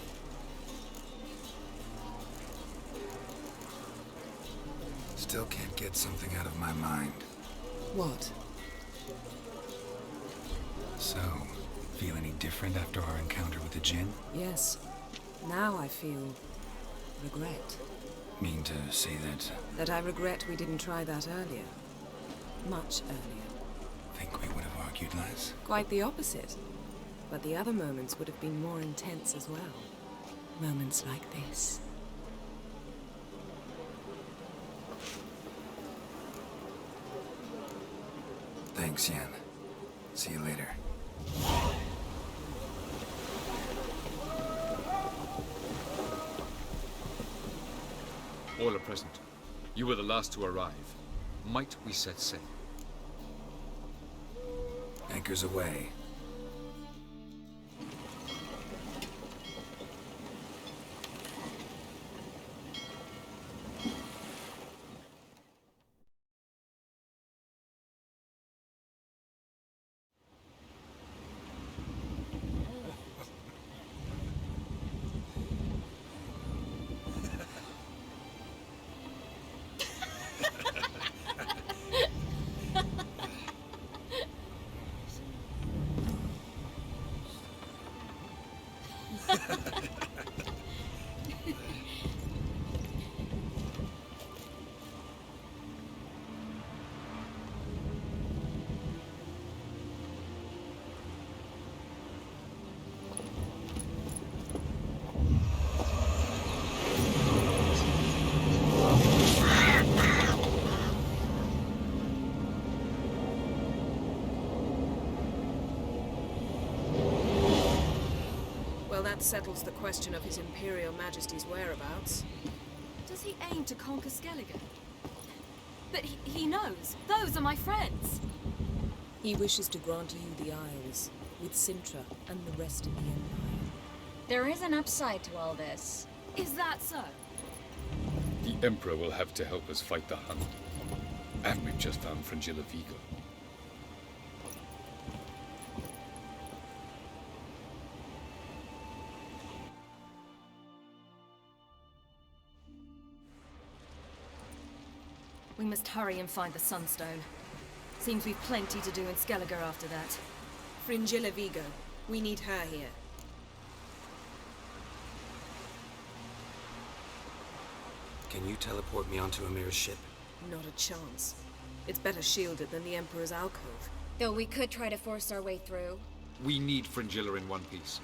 Speaker 5: Still can't get something out of my mind.
Speaker 2: What?
Speaker 5: So, feel any different after our encounter with the Djinn?
Speaker 2: Yes. Now I feel regret.
Speaker 5: Mean to say that?
Speaker 2: That I regret we didn't try that earlier. Much earlier.
Speaker 5: Think we would have argued less?
Speaker 2: Quite the opposite. But the other moments would have been more intense as well. Moments like this.
Speaker 5: Thanks, Yen. See you later.
Speaker 3: All are present. You were the last to arrive. Might we set sail?
Speaker 5: Anchors away.
Speaker 2: That settles the question of His Imperial Majesty's whereabouts.
Speaker 6: Does he aim to conquer Skellige? But he knows. Those are my friends.
Speaker 2: He wishes to grant you the Isles, with Sintra and the rest of the Empire.
Speaker 10: There is an upside to all this.
Speaker 6: Is that so?
Speaker 3: The Emperor will have to help us fight the Hunt. And we've just found Fringilla Vigo.
Speaker 6: We must hurry and find the Sunstone. Seems we've plenty to do in Skellige after that.
Speaker 2: Fringilla Vigo. We need her here.
Speaker 11: Can you teleport me onto Amir's ship?
Speaker 2: Not a chance. It's better shielded than the Emperor's alcove.
Speaker 10: Though we could try to force our way through.
Speaker 3: We need Fringilla in one piece.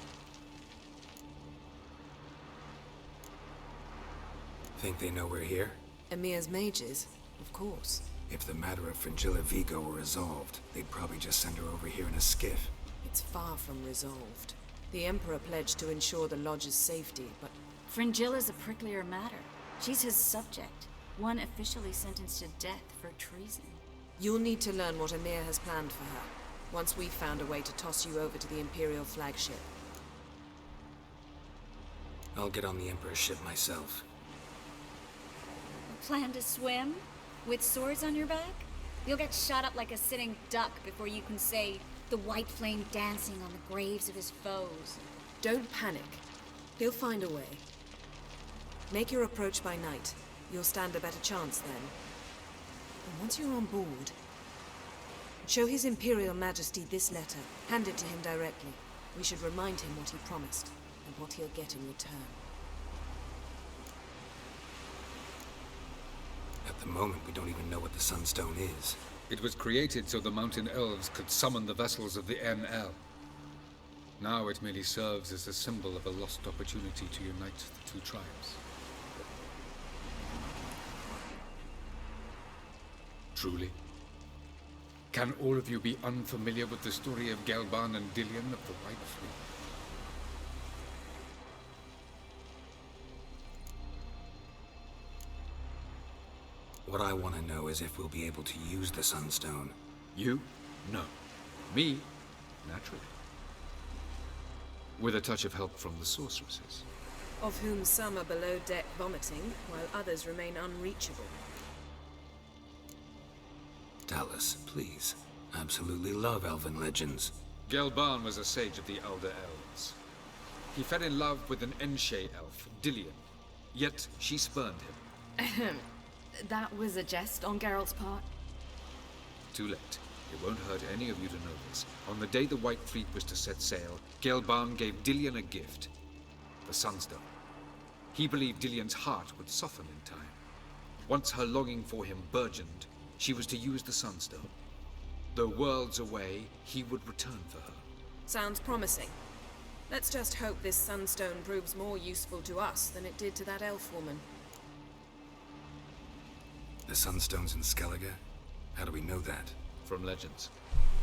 Speaker 11: Think they know we're here?
Speaker 2: Emir's mages, of course.
Speaker 11: If the matter of Fringilla Vigo were resolved, they'd probably just send her over here in a skiff.
Speaker 2: It's far from resolved. The Emperor pledged to ensure the Lodge's safety, but...
Speaker 10: Fringilla's a pricklier matter. She's his subject, one officially sentenced to death for treason.
Speaker 2: You'll need to learn what Emir has planned for her, once we've found a way to toss you over to the Imperial flagship.
Speaker 11: I'll get on the Emperor's ship myself.
Speaker 10: Plan to swim? With swords on your back? You'll get shot up like a sitting duck before you can say the white flame dancing on the graves of his foes.
Speaker 2: Don't panic. He'll find a way. Make your approach by night. You'll stand a better chance then. And once you're on board, show His Imperial Majesty this letter. Hand it to him directly. We should remind him what he promised, and what he'll get in return.
Speaker 11: At the moment, we don't even know what the Sunstone is.
Speaker 3: It was created so the Mountain Elves could summon the vessels of the NL. Now it merely serves as a symbol of a lost opportunity to unite the two tribes. Truly? Can all of you be unfamiliar with the story of Gelban and Dillion of the White Fleet?
Speaker 11: What I want to know is if we'll be able to use the Sunstone.
Speaker 3: You? No. Me? Naturally. With a touch of help from the sorceresses.
Speaker 2: Of whom some are below deck vomiting, while others remain unreachable.
Speaker 11: Dallas, please. Absolutely love elven legends.
Speaker 3: Gelban was a sage of the Elder Elves. He fell in love with an Enshe elf, Dillion. Yet she spurned him.
Speaker 6: That was a jest on Geralt's part.
Speaker 3: Too late. It won't hurt any of you to know this. On the day the White Fleet was to set sail, Gelban gave Dillion a gift. The Sunstone. He believed Dillion's heart would soften in time. Once her longing for him burgeoned, she was to use the Sunstone. Though worlds away, he would return for her.
Speaker 2: Sounds promising. Let's just hope this Sunstone proves more useful to us than it did to that elf woman.
Speaker 11: The Sunstone's in Skellige? How do we know that?
Speaker 3: From legends.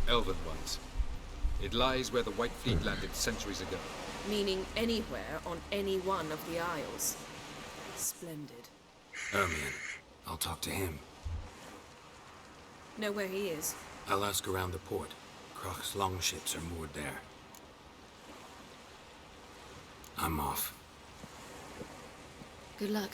Speaker 3: Elven ones. It lies where the White Fleet landed centuries ago.
Speaker 2: Meaning anywhere on any one of the Isles. Splendid.
Speaker 11: Ermion. I'll talk to him.
Speaker 2: Know where he is?
Speaker 11: I'll ask around the port. Krach's longships are moored there. I'm off.
Speaker 6: Good luck.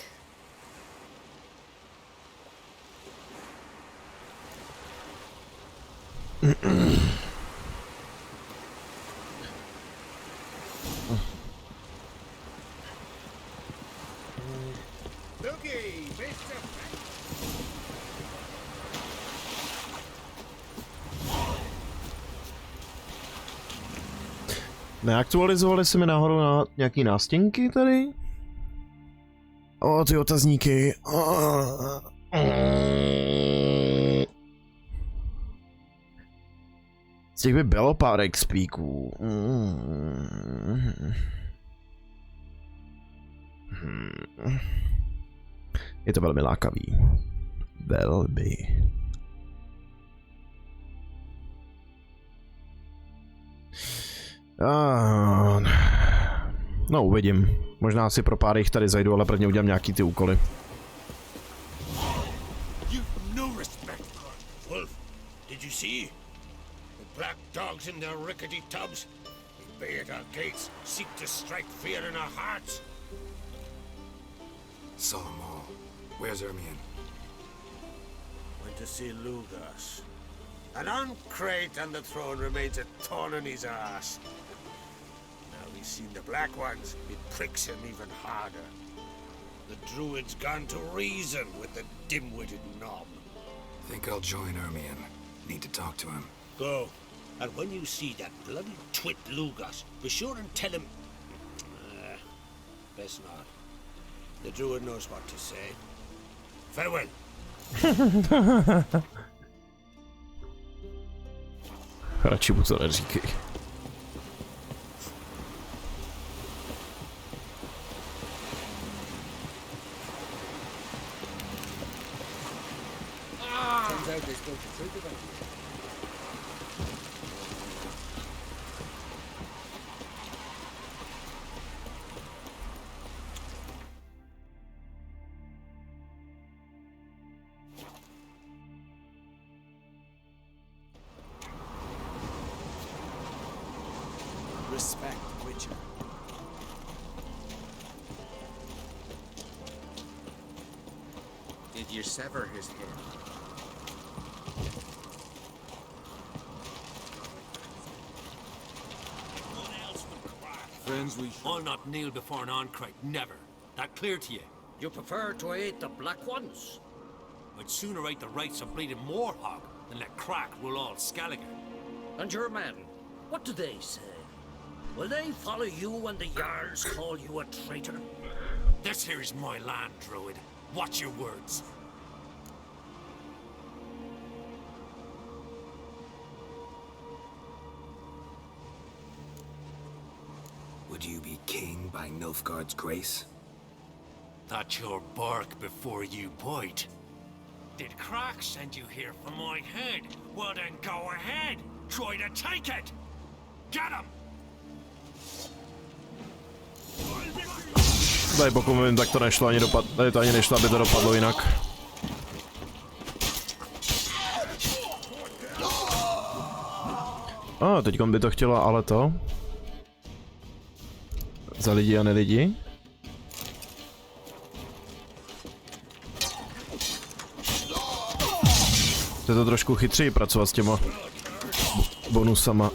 Speaker 1: Neaktualizovali se mi náhodou na nějaký nástěnky tady? O, ty otazníky. Z těch by bylo pár expíků. Je to velmi lákavý. Velmi. No, uvidím. Možná si pro pár jich tady zajdu, ale prvně udělám nějaký ty úkoly.
Speaker 14: No respect for us. Wolf, did you see? The black dogs in their rickety tubs. They bay at our gates, seek to strike fear in our hearts.
Speaker 5: Saw them all. Where's Ermion?
Speaker 14: Went to see Lugas. An uncrate on the throne remains a thorn in his ass. Now he's seen the Black Ones, it pricks him even harder. The druid's gone to reason with the dim-witted knob.
Speaker 5: Think I'll join Ermion. Need to talk to him.
Speaker 14: Go. And when you see that bloody twit Lugas, be sure and tell him... best not. The druid knows what to say. Farewell.
Speaker 1: Radši mu to neříkej.
Speaker 11: Respect, Witcher.
Speaker 3: Did you sever his head?
Speaker 7: Friends, I'll not kneel before an Oncrite, never. That clear to you?
Speaker 17: You prefer to aid the Black Ones?
Speaker 7: I'd sooner aid the rights of bleeding Moorhog than let Crack rule all Skellige.
Speaker 17: And your men, what do they say? Will they follow you when the Jarls call you a traitor?
Speaker 7: This here is my land, Druid. Watch your words.
Speaker 5: Would you be king by Nilfgaard's grace?
Speaker 7: That's your bark before you bite. Did Crack send you here for my head? Well then go ahead. Try to take it. Get him!
Speaker 1: Tady pokud vím, tak to nešlo ani tady to ani nešlo, aby to dopadlo jinak. Teďkon by to chtělo, ale to... Za lidi a nelidi. To je to trošku chytřeji pracovat s těma bonusama.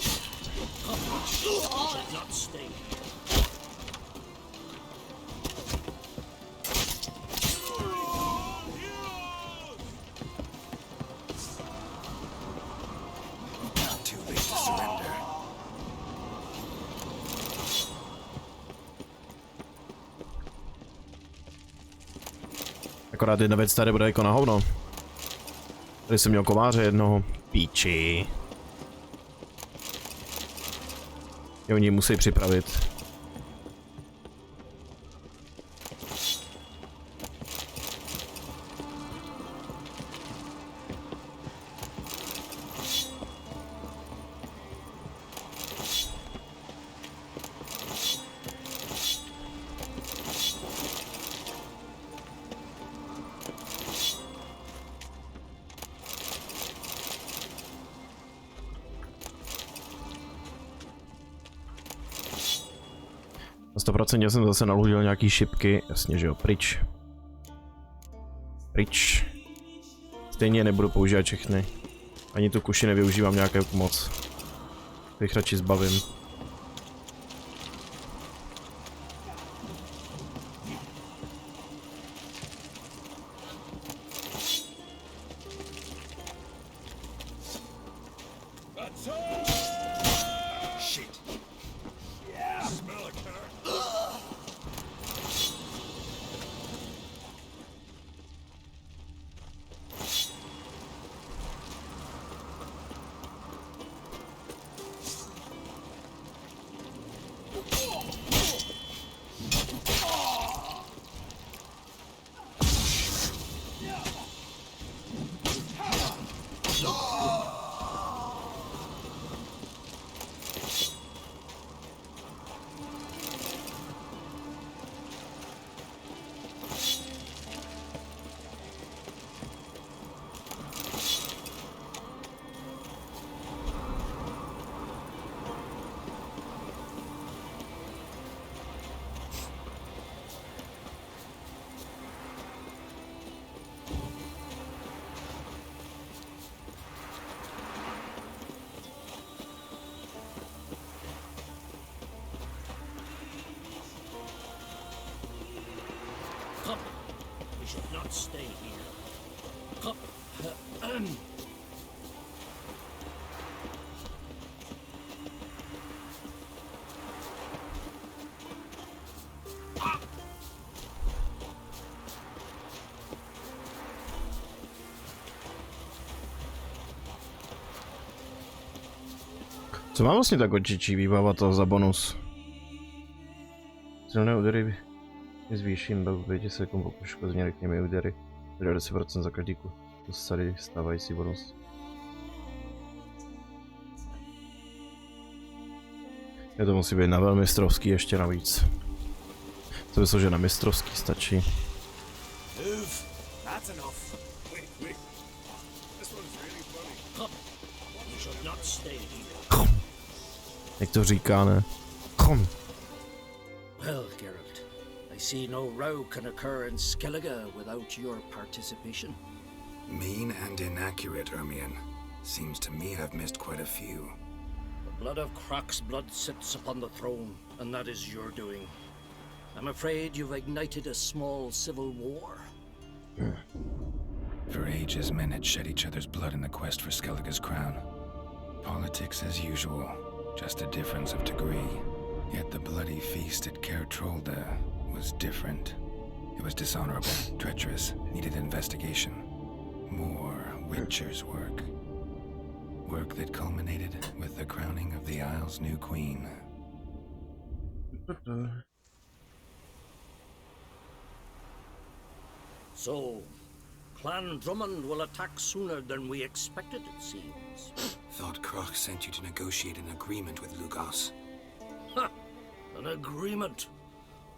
Speaker 1: Akorát jedna věc tady bude jako na hovno. Tady jsem měl komáře jednoho. Píči. Oni musí připravit. Na 100% jsem zase naložil nějaký šipky, jasně že jo, pryč. Pryč. Stejně nebudu používat všechny. Ani tu kuši nevyužívám nějaké moc. Bych radši zbavím.
Speaker 14: should not stay here. Come,
Speaker 1: Co má vlastně ta kočičí výbava toho za bonus? Silné údery zvýším do 5 sekund po poškození řekněme údery. 10% za každý kus sady stávající bonus. Je to musí být na velmi mistrovský ještě navíc. To myslím, že na mistrovský stačí. Jak to říká, ne?
Speaker 9: Well, Geralt, I see no row can occur in Skellige without your participation.
Speaker 5: Mean and inaccurate, Ermion. Seems to me I've missed quite a few.
Speaker 9: The blood of Croc's blood sits upon the throne, and that is your doing. I'm afraid you've ignited a small civil war.
Speaker 5: For ages, men had shed each other's blood in the quest for Skellige's crown. Politics as usual, just a difference of degree. Yet the bloody feast at Caer Trolda was different. It was dishonorable, treacherous, needed investigation. More Witcher's work. Work that culminated with the crowning of the Isle's new queen.
Speaker 9: So, Clan Drummond will attack sooner than we expected, it seems.
Speaker 5: Thought Croc sent you to negotiate an agreement with Lugos.
Speaker 9: Ha! An agreement?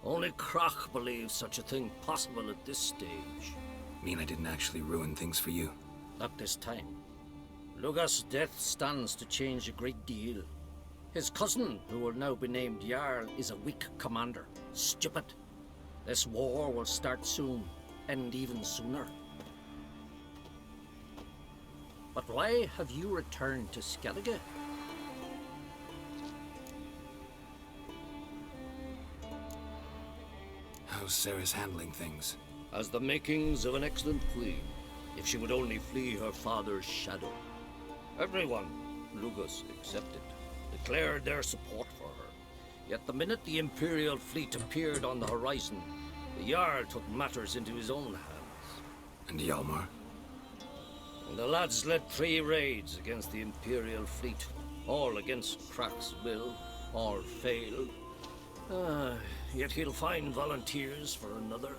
Speaker 9: Only Croc believes such a thing possible at this stage.
Speaker 5: Mean I didn't actually ruin things for you?
Speaker 9: Not this time. Lugos' death stands to change a great deal. His cousin, who will now be named Jarl, is a weak commander. Stupid. This war will start soon, end even sooner. But why have you returned to Skellige?
Speaker 5: How's Sarah's handling things?
Speaker 9: Has the makings of an excellent queen, if she would only flee her father's shadow. Everyone, Lugos excepted, declared their support for her. Yet the minute the Imperial fleet appeared on the horizon, the Jarl took matters into his own hands.
Speaker 5: And Hjalmar?
Speaker 9: And the lads led 3 raids against the Imperial fleet, all against Croc's will, all failed. Yet he'll find volunteers for another.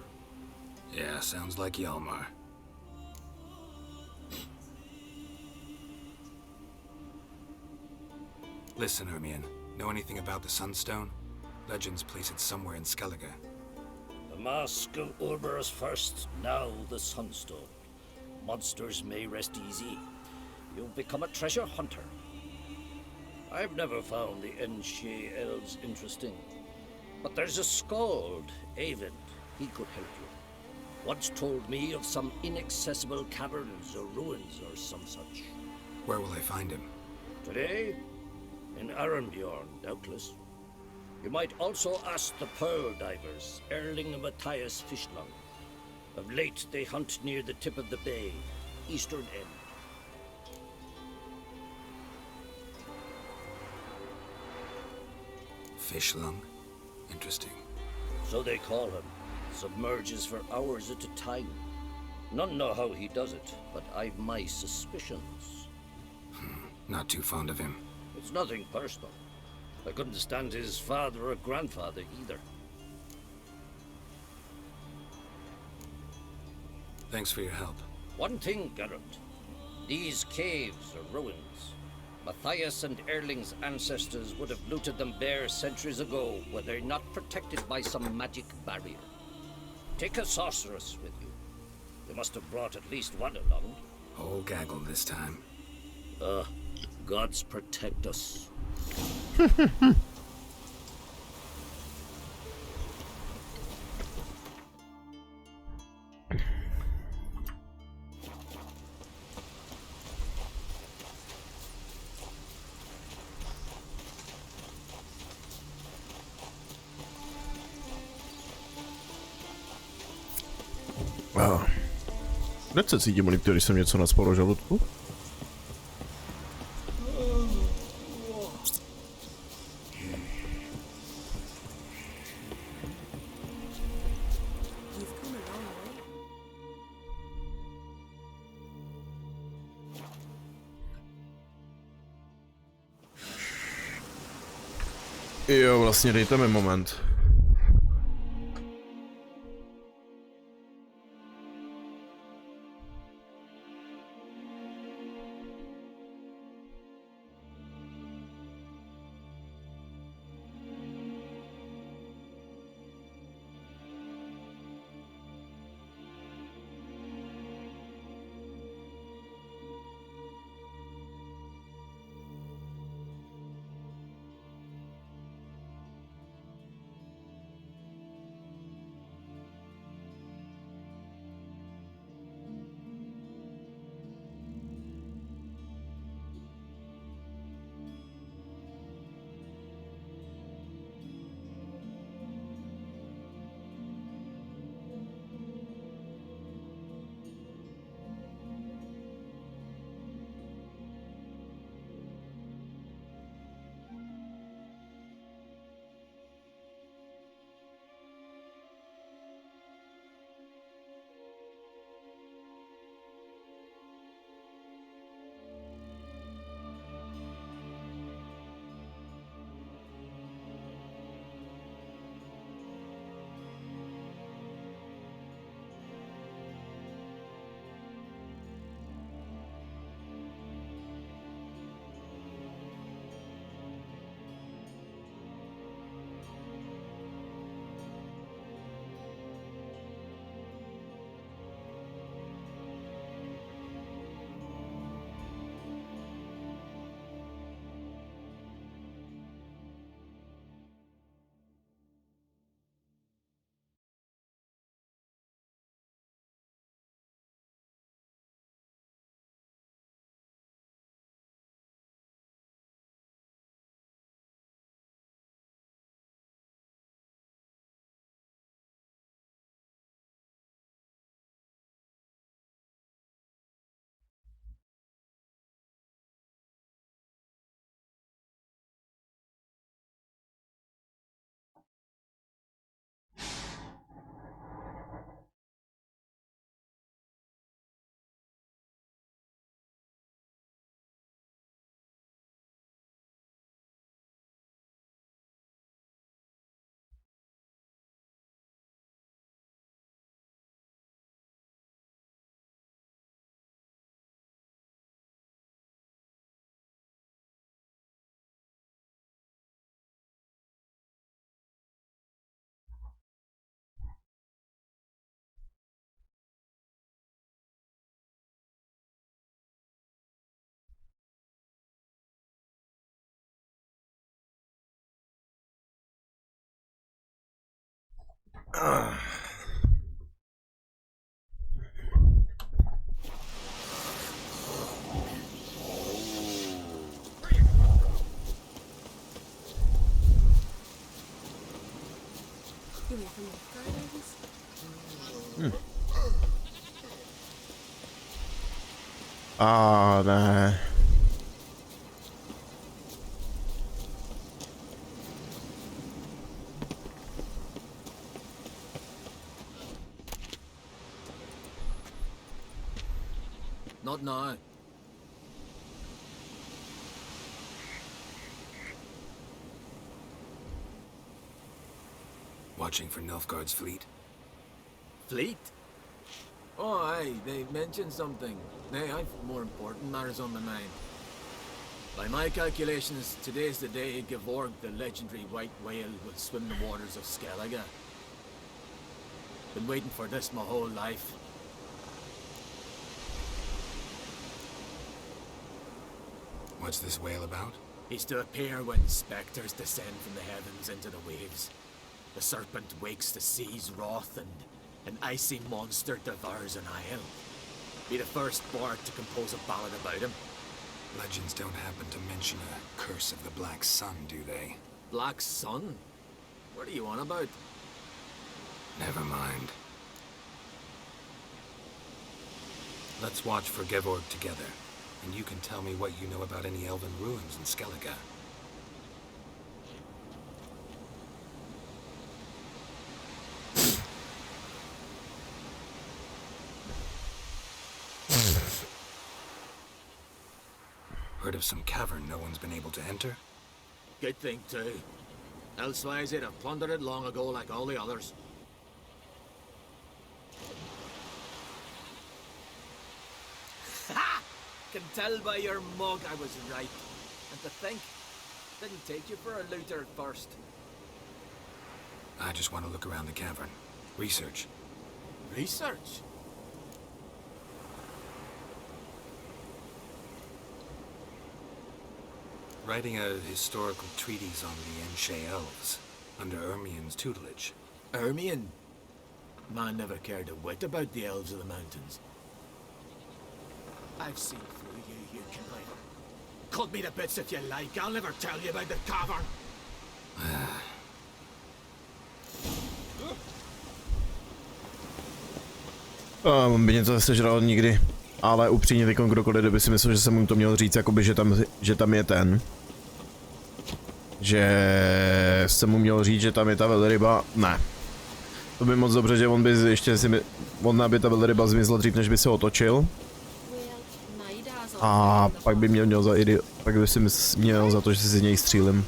Speaker 5: Yeah, sounds like Hjalmar. Listen, Ermion. Know anything about the Sunstone? Legends place it somewhere in Skellige.
Speaker 9: The Mask of Urberus first, now the Sunstone. Monsters may rest easy. You've become a treasure hunter. I've never found the Enshe elves interesting. But there's a skald, Avid. He could help you. Once told me of some inaccessible caverns or ruins or some such.
Speaker 5: Where will I find him?
Speaker 9: Today? In Arenbjorn, doubtless. You might also ask the Pearl Divers, Erling and Matthias Fishlung. Of late, they hunt near the tip of the bay, eastern end.
Speaker 5: Fishlung? Interesting.
Speaker 9: So they call him. Submerges for hours at a time. None know how he does it, but I've my suspicions.
Speaker 5: Not too fond of him.
Speaker 9: It's nothing personal. I couldn't stand his father or grandfather either.
Speaker 5: Thanks for your help.
Speaker 9: One thing, Geralt. These caves are ruins. Matthias and Erling's ancestors would have looted them bare centuries ago were they not protected by some magic barrier. Take a sorceress with you. You must have brought at least one along.
Speaker 5: Whole gaggle this time.
Speaker 9: Gods protect us.
Speaker 1: Proč se cítím líp, když jsem něco nacpal do žaludku? Jo, vlastně dejte mi moment. Ne.
Speaker 19: Not now.
Speaker 5: Watching for Nilfgaard's fleet?
Speaker 19: Fleet? Oh, aye, they mentioned something. Nay, I've more important matters on my mind. By my calculations, today's the day Gevorg, the legendary white whale, will swim the waters of Skellige. Been waiting for this my whole life.
Speaker 5: What's this whale about?
Speaker 19: He's to appear when spectres descend from the heavens into the waves. The serpent wakes the sea's wrath and an icy monster devours an isle. Be the first bard to compose a ballad about him.
Speaker 5: Legends don't happen to mention a curse of the Black Sun, do they?
Speaker 19: Black Sun? What are you on about?
Speaker 5: Never mind. Let's watch for Gevorg together, and you can tell me what you know about any elven ruins in Skellige. Heard of some cavern no one's been able to enter?
Speaker 19: Good thing, too. Elsewise, they'd have plundered it long ago like all the others. Ha! Can tell by your mug I was right. And to think, didn't take you for a looter at first.
Speaker 5: I just want to look around the cavern. Research.
Speaker 19: Research?
Speaker 5: Writing a historical treatise on the Enshe elves, under Ermien's tutelage.
Speaker 19: Ermien? Man never cared a whit about the elves of the mountains. I've seen through you, you conniver. Cut me to bits if you like, I'll never tell you about the cavern.
Speaker 1: On by něco sežral nikdy, ale upřímně teď kdokoliv by si myslel, že jsem mu to měl říct, jakoby, že tam je ten. Že jsem mu měl říct, že tam je ta velryba, ne. To by moc dobře, že on by ještě aby ta velryba zmizla dřív, než by se otočil. A pak by mě měl pak by si měl za to, že si z něj střílím.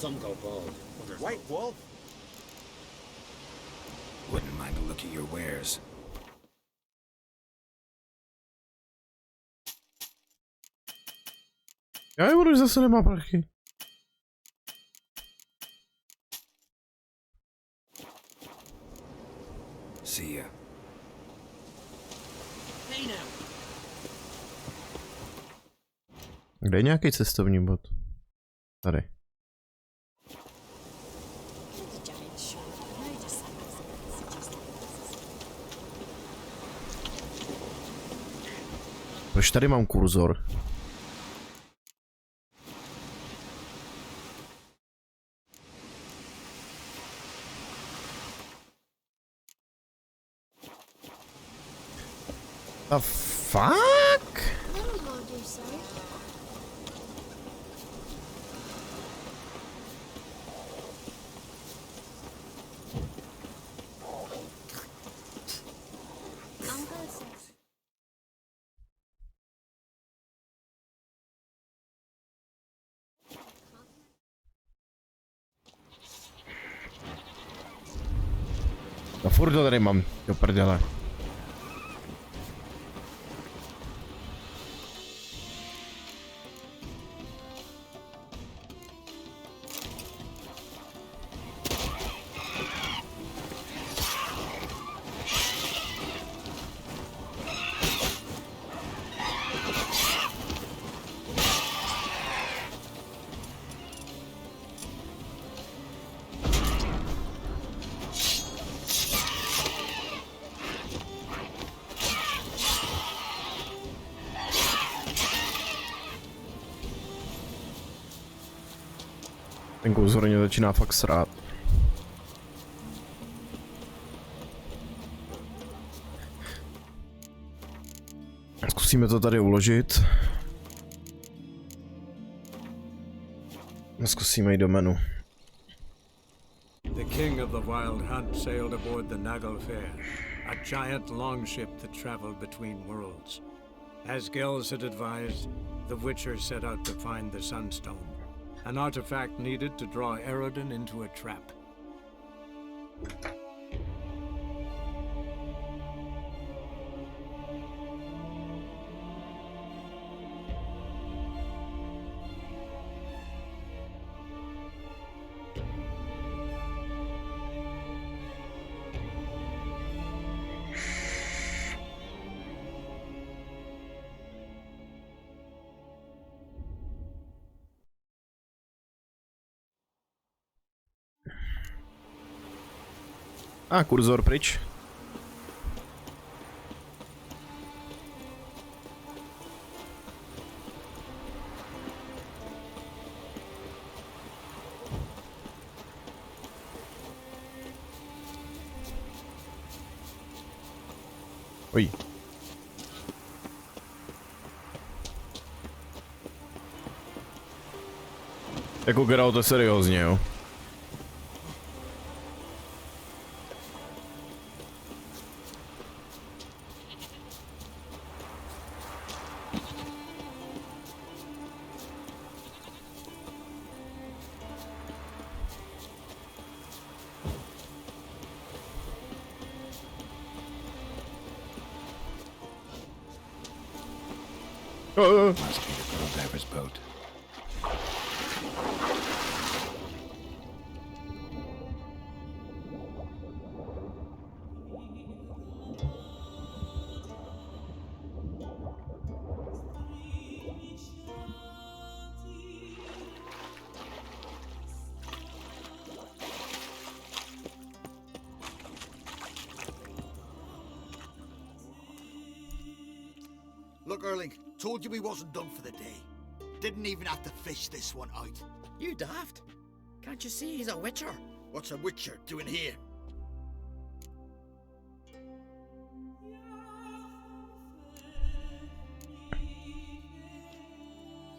Speaker 22: Some go bald.
Speaker 15: White wolf?
Speaker 5: Wouldn't mind a look at your wares.
Speaker 1: Já budu zase nemá prachy.
Speaker 5: See ya.
Speaker 1: Kde je nějaký cestovní bod? Tady. Proč tady mám kurzor? The fuck? No furt to tady mám, do prdele. Ten kouzor mě začíná fakt srát. Zkusíme to tady uložit. Zkusíme jít do menu.
Speaker 20: The king of the Wild Hunt sailed aboard the Naglfar, a giant longship that traveled between worlds. As Gels had advised, the Witcher set out to find the Sunstone, an artifact needed to draw Eredin into a trap.
Speaker 1: A kurzor pryč. Oj. Jako Geralt to seriózně, jo.
Speaker 5: Must be the Pearl boat.
Speaker 9: Look, Erling, told you we wasn't done for the day. Didn't even have to fish this one out.
Speaker 4: You daft? Can't you see he's a witcher?
Speaker 9: What's a witcher doing here?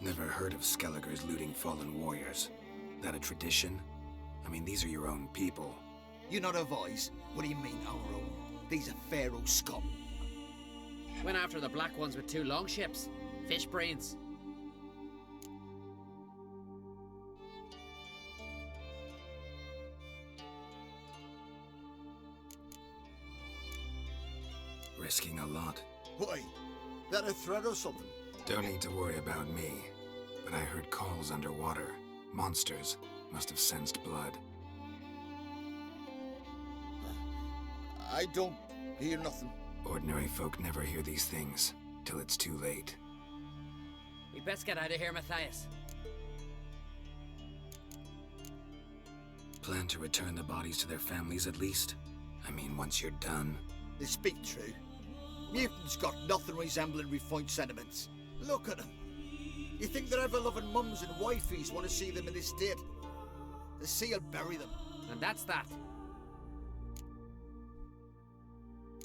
Speaker 5: Never heard of Skelligers looting fallen warriors. That a tradition? I mean, these are your own people.
Speaker 9: You not advise? What do you mean, our own? These are Pharaoh scum.
Speaker 4: Went after the black ones with 2 longships. Fish brains.
Speaker 5: Risking a lot.
Speaker 9: Why? That a threat or something?
Speaker 5: Don't need to worry about me. But I heard calls underwater. Monsters must have sensed blood.
Speaker 9: I don't hear nothing.
Speaker 5: Ordinary folk never hear these things, till it's too late.
Speaker 4: We best get out of here, Matthias.
Speaker 5: Plan to return the bodies to their families at least? I mean, once you're done.
Speaker 9: They speak true. Mutants got nothing resembling refined sentiments. Look at them. You think their ever-loving mums and wifeys want to see them in this state? The sea will bury them.
Speaker 4: And that's that.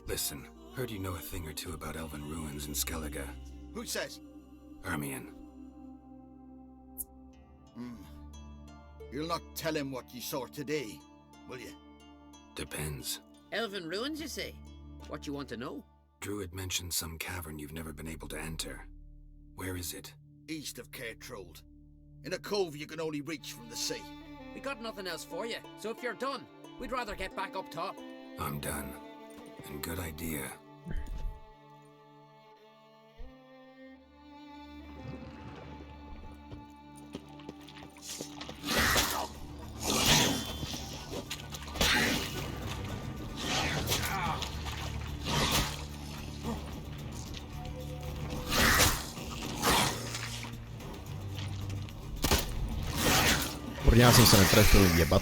Speaker 5: Listen, heard you know a thing or two about elven ruins in Skellige.
Speaker 9: Who says?
Speaker 5: Ermion.
Speaker 9: You'll not tell him what you saw today, will you?
Speaker 5: Depends.
Speaker 4: Elven ruins, you say? What you want to know?
Speaker 5: Druid mentioned some cavern you've never been able to enter. Where is it?
Speaker 9: East of Cairtrold. In a cove you can only reach from the sea.
Speaker 4: We got nothing else for you, so if you're done, we'd rather get back up top.
Speaker 5: I'm done. And good idea.
Speaker 1: Já jsem se netrefil, jebat.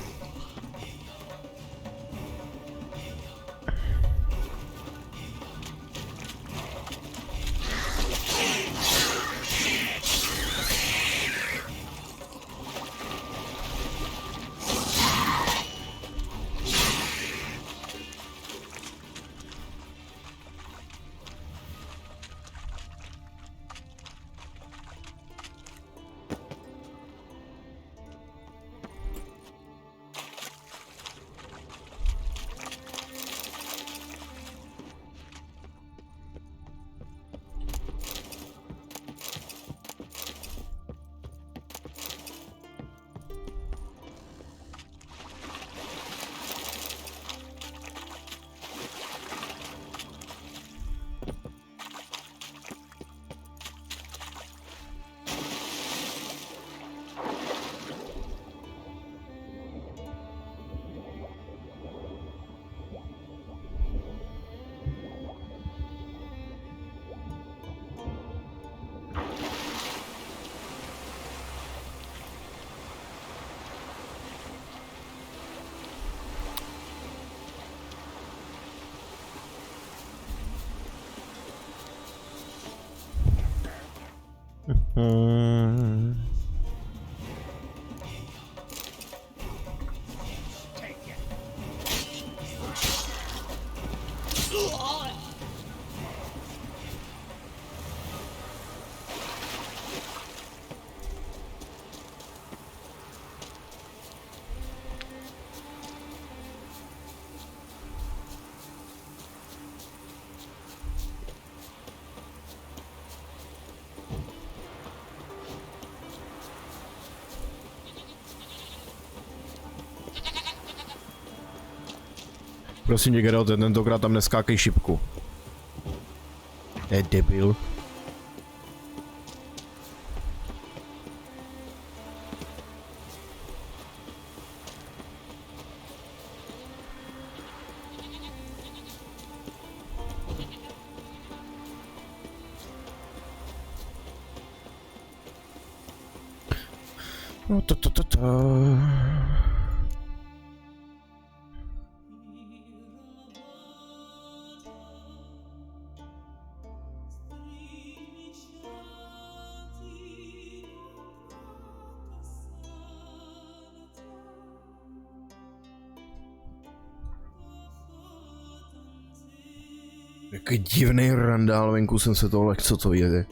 Speaker 1: Prosím tě, Geralt, tentokrát tam neskákej šipku. To je debil. No to. Jaký divný randál, venku jsem se tohle, co to jede.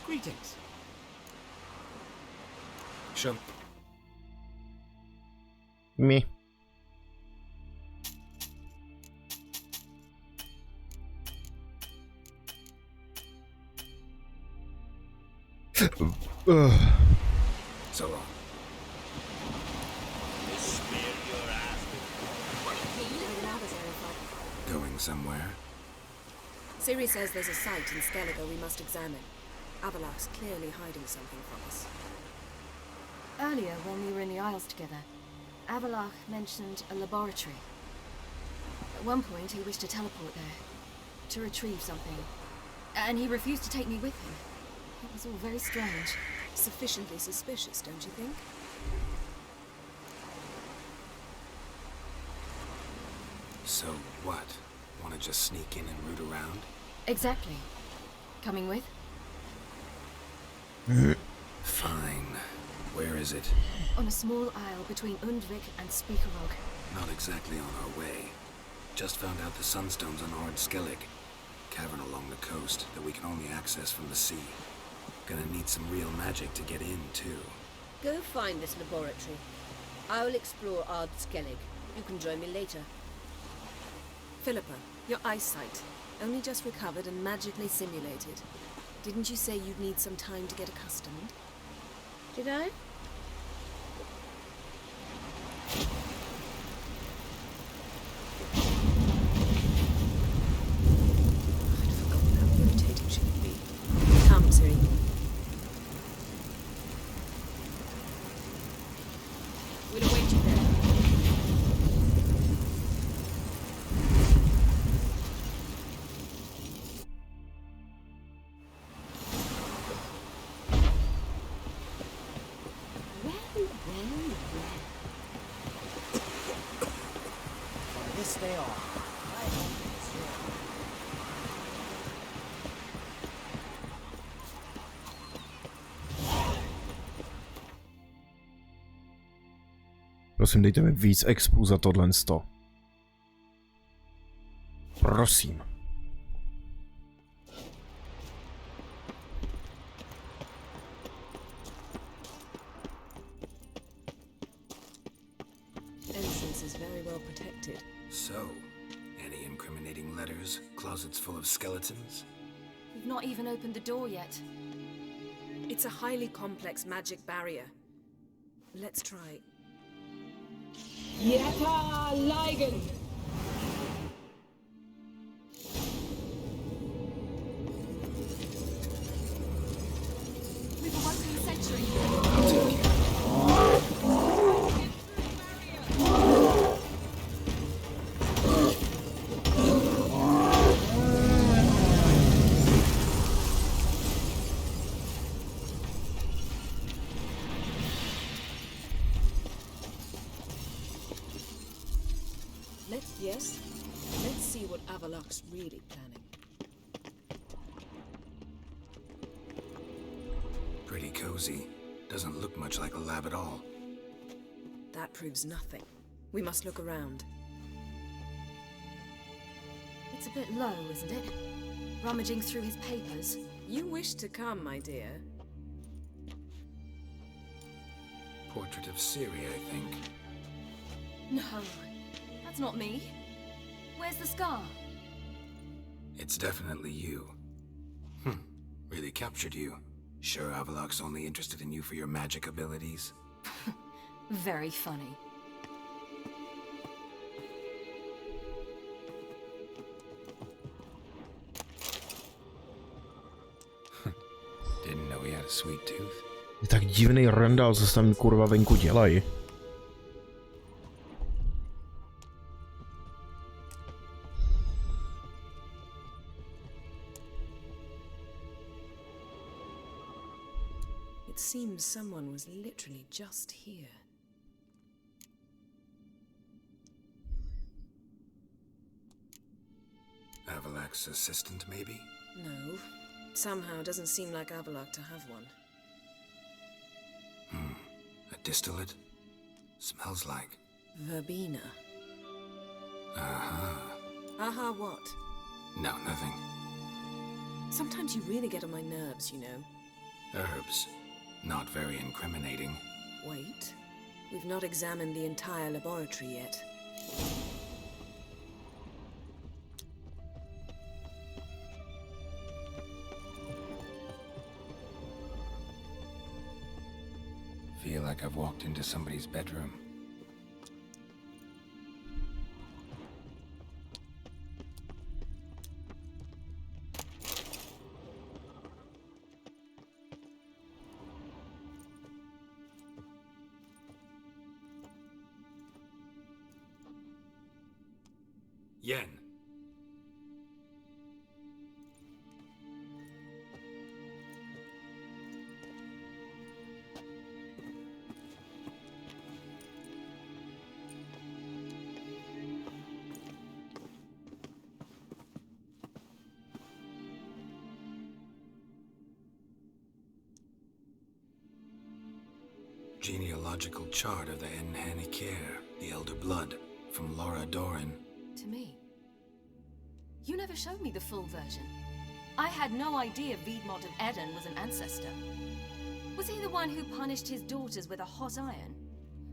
Speaker 4: Greetings.
Speaker 3: Show.
Speaker 1: Me.
Speaker 5: So long. Going somewhere?
Speaker 2: Ciri says there's a site in Skellige we must examine. Avalak's clearly hiding something from us.
Speaker 16: Earlier, when we were in the Isles together, Avalak mentioned a laboratory. At one point, he wished to teleport there, to retrieve something. And he refused to take me with him. It was all very strange.
Speaker 2: Sufficiently suspicious, don't you think?
Speaker 5: So what? Want to just sneak in and root around?
Speaker 16: Exactly. Coming with?
Speaker 5: Fine. Where is it?
Speaker 16: On a small isle between Undvik and Speakerog.
Speaker 5: Not exactly on our way. Just found out the sunstone's on Ord Skellig. Cavern along the coast that we can only access from the sea. Gonna need some real magic to get in, too.
Speaker 17: Go find this laboratory. I'll explore Ard Skellig. You can join me later.
Speaker 2: Philippa, your eyesight. Only just recovered and magically simulated. Didn't you say you'd need some time to get accustomed?
Speaker 17: Did I?
Speaker 2: Irritating should it be? Come, Ciri. We'll await you there.
Speaker 4: Yes, they are.
Speaker 1: Prosím, dejte mi víc expu za tohle 100. Prosím.
Speaker 2: Entrance is very well protected.
Speaker 5: So, any incriminating letters? Closets full of skeletons?
Speaker 16: We've not even opened the door yet.
Speaker 2: It's a highly complex magic barrier. Let's try.
Speaker 18: Yeta Ligen!
Speaker 10: We've awoken the sentry.
Speaker 2: Let's see what Avalok's really planning.
Speaker 5: Pretty cozy. Doesn't look much like a lab at all.
Speaker 2: That proves nothing. We must look around.
Speaker 6: It's a bit low, isn't it? Rummaging through his papers.
Speaker 2: You wish to come, my dear.
Speaker 5: Portrait of Siri, I think.
Speaker 6: No, that's not me. Where's the scar?
Speaker 5: It's definitely you. Really captured you. Sure Avalok's only interested in you for your magic abilities?
Speaker 6: Very funny.
Speaker 5: Didn't know he had a sweet tooth.
Speaker 1: Je tak divný randál, co se tam kurva venku dělají.
Speaker 2: It seems someone was literally just here.
Speaker 5: Avalok's assistant, maybe?
Speaker 2: No. Somehow doesn't seem like Avalok to have one.
Speaker 5: A distillate? Smells like...
Speaker 2: Verbena. Aha, what?
Speaker 5: No, nothing.
Speaker 2: Sometimes you really get on my nerves, you know.
Speaker 5: Herbs. Not very incriminating.
Speaker 2: Wait. We've not examined the entire laboratory yet.
Speaker 5: Feel like I've walked into somebody's bedroom. Yen. Genealogical chart of the Enhanikir, the Elder Blood, from Laura Doran.
Speaker 6: To me. You never showed me the full version. I had no idea Viedmont of Eden was an ancestor. Was he the one who punished his daughters with a hot iron?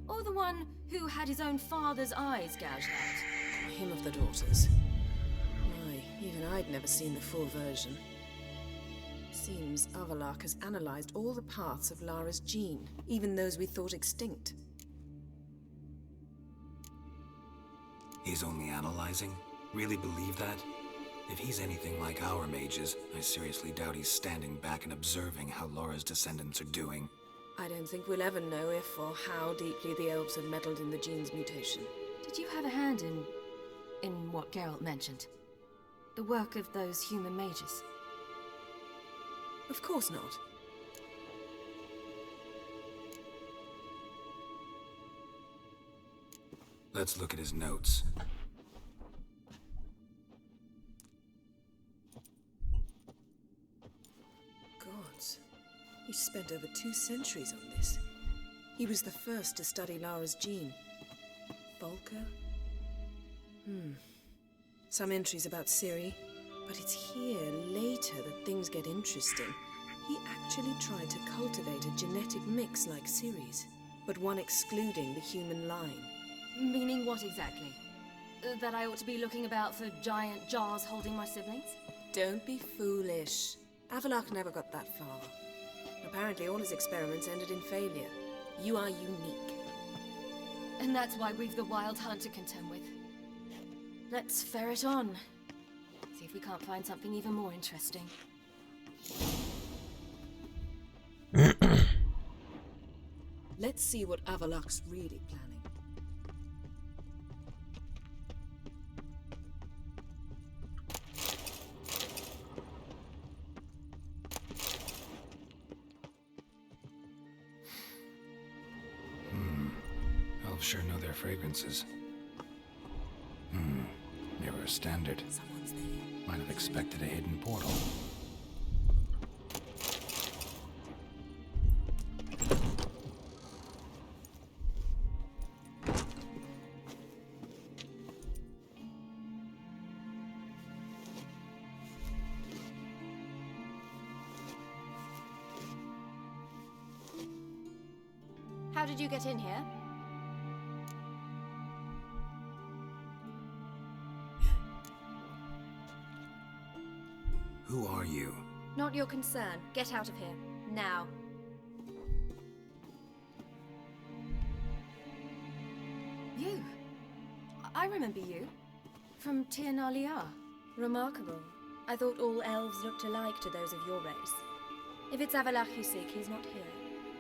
Speaker 6: Or the one who had his own father's eyes gouged out?
Speaker 2: Him of the daughters. My, even I'd never seen the full version. Seems Avalok has analyzed all the paths of Lara's gene, even those we thought extinct.
Speaker 5: He's only analyzing? Really believe that? If he's anything like our mages, I seriously doubt he's standing back and observing how Laura's descendants are doing.
Speaker 2: I don't think we'll ever know if or how deeply the elves have meddled in the gene's mutation.
Speaker 6: Did you have a hand in what Geralt mentioned? The work of those human mages?
Speaker 2: Of course not.
Speaker 5: Let's look at his notes.
Speaker 2: Gods. He spent over 2 centuries on this. He was the first to study Lara's gene. Volker? Some entries about Ciri. But it's here, later, that things get interesting. He actually tried to cultivate a genetic mix like Ciri's, but one excluding the human line.
Speaker 6: Meaning what exactly? That I ought to be looking about for giant jars holding my siblings?
Speaker 2: Don't be foolish. Avalok never got that far. Apparently all his experiments ended in failure. You are unique.
Speaker 16: And that's why we've the Wild Hunt to contend with. Let's ferret on. See if we can't find something even more interesting.
Speaker 2: Let's see what Avalok's really planning.
Speaker 5: Elves sure know their fragrances. Never a standard.
Speaker 2: Someone's there.
Speaker 5: Might have expected a hidden portal.
Speaker 6: How did you get in here?
Speaker 5: Who are you?
Speaker 6: Not your concern. Get out of here. Now. You. I remember you. From Tir Nalia. Remarkable. I thought all elves looked alike to those of your race. If it's Avalok you seek, he's not here.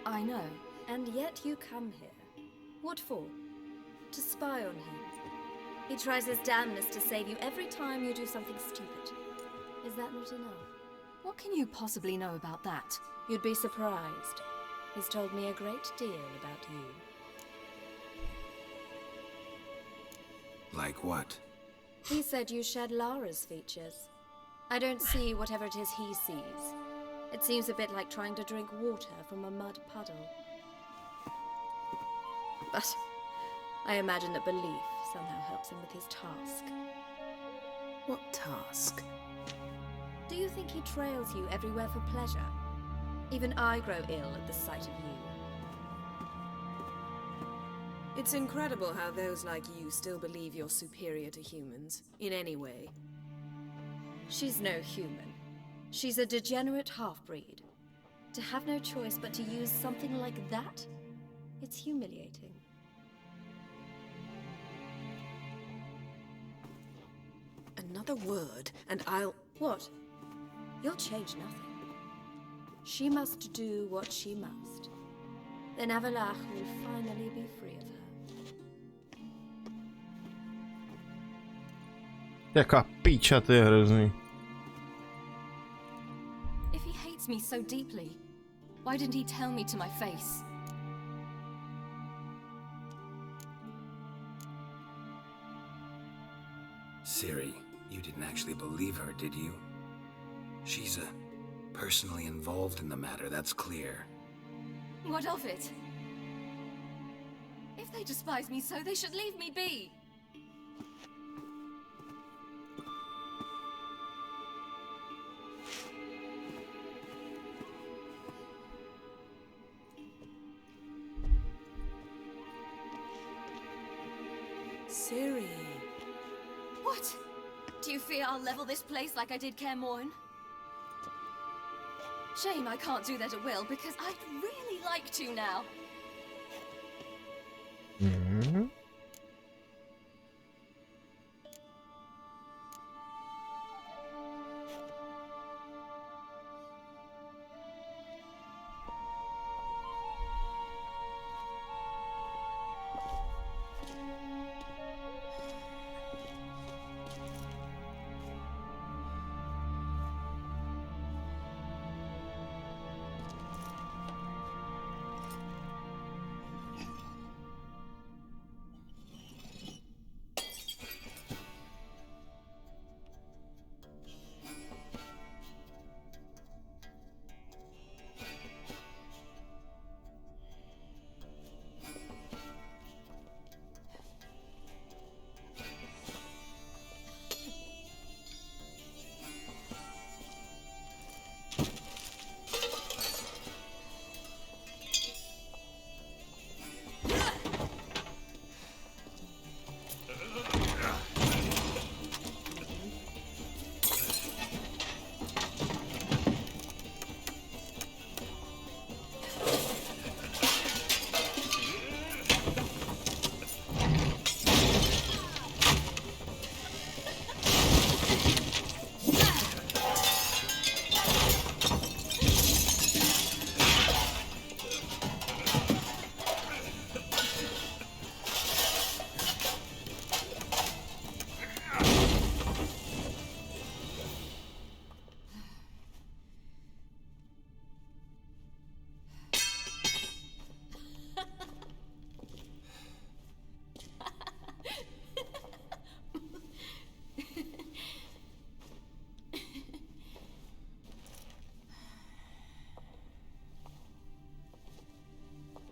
Speaker 6: I know. And yet you come here. What for? To spy on him. He tries his damnedest to save you every time you do something stupid. Is that not enough?
Speaker 16: What can you possibly know about that?
Speaker 6: You'd be surprised. He's told me a great deal about you.
Speaker 5: Like what?
Speaker 6: He said you shared Lara's features. I don't see whatever it is he sees. It seems a bit like trying to drink water from a mud puddle. But I imagine that belief somehow helps him with his task.
Speaker 2: What task?
Speaker 6: Do you think he trails you everywhere for pleasure? Even I grow ill at the sight of you.
Speaker 2: It's incredible how those like you still believe you're superior to humans, in any way.
Speaker 6: She's no human. She's a degenerate half-breed. To have no choice but to use something like that? It's humiliating.
Speaker 2: Another word, and I'll...
Speaker 6: What? You'll change nothing. She must do what she must. Then Avalok will finally be free of her.
Speaker 1: Jaká píča, to je hrozný.
Speaker 16: If he hates me so deeply, why didn't he tell me to my face?
Speaker 5: Ciri, you didn't actually believe her, did you? She's personally involved in the matter, that's clear.
Speaker 16: What of it? If they despise me so, they should leave me be.
Speaker 2: Ciri.
Speaker 16: What? Do you fear I'll level this place like I did Kaer Morhen? Shame I can't do that at will, because I'd really like to now.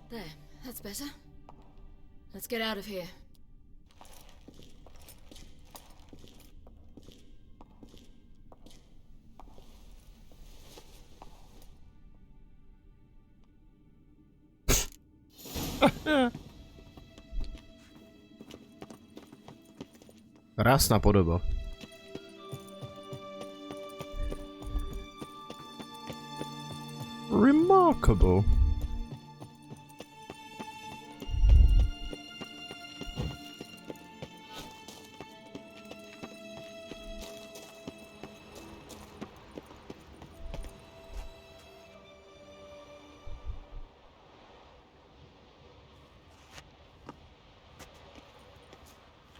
Speaker 16: There, that's better. Let's get out of here.
Speaker 1: Krásná podoba. Remarkable.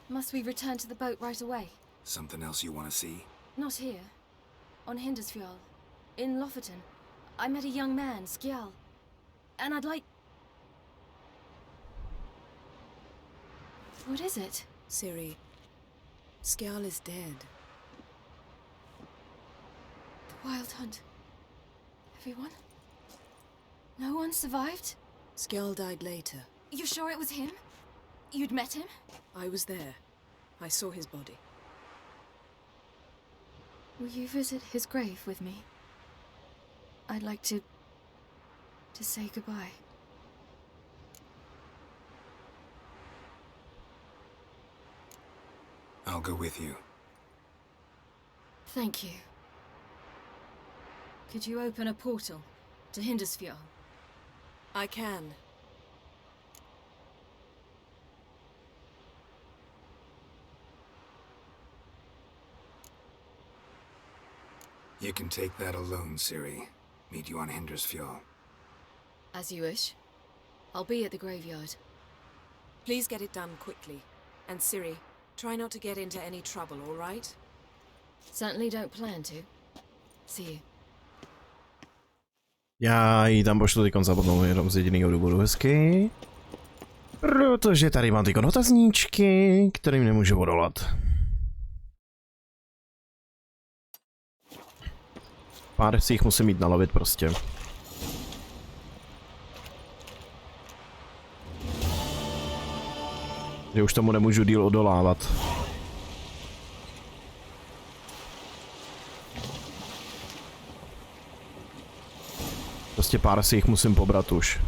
Speaker 16: Must we return to the boat right away?
Speaker 5: Something else you want to see?
Speaker 16: Not here. On Hindersfjall. In Lofoten. I met a young man, Skjal. And I'd like... What is it?
Speaker 2: Ciri, Skjal is dead.
Speaker 16: The Wild Hunt. Everyone? No one survived?
Speaker 2: Skjal died later.
Speaker 16: You sure it was him? You'd met him?
Speaker 2: I was there. I saw his body.
Speaker 16: Will you visit his grave with me? I'd like to say goodbye.
Speaker 5: I'll go with you.
Speaker 16: Thank you. Could you open a portal to Hindersfjall?
Speaker 2: I can.
Speaker 5: You can take that alone, Ciri. Meet you on Hindersfjall.
Speaker 16: As you wish. I'll be at the graveyard.
Speaker 2: Please get it done quickly. And Ciri, try not to get into any trouble, all right?
Speaker 16: Certainly don't plan to. See you.
Speaker 1: Já ji tam pošlu teďkon zapomnou jenom z jediného důvodu hezky. Protože tady mám teďkon otazníčky, kterým nemůžu odolat. Pár si jich musím mít nalovit prostě. Že už tomu nemůžu díl odolávat. Prostě pár si jich musím pobrat už.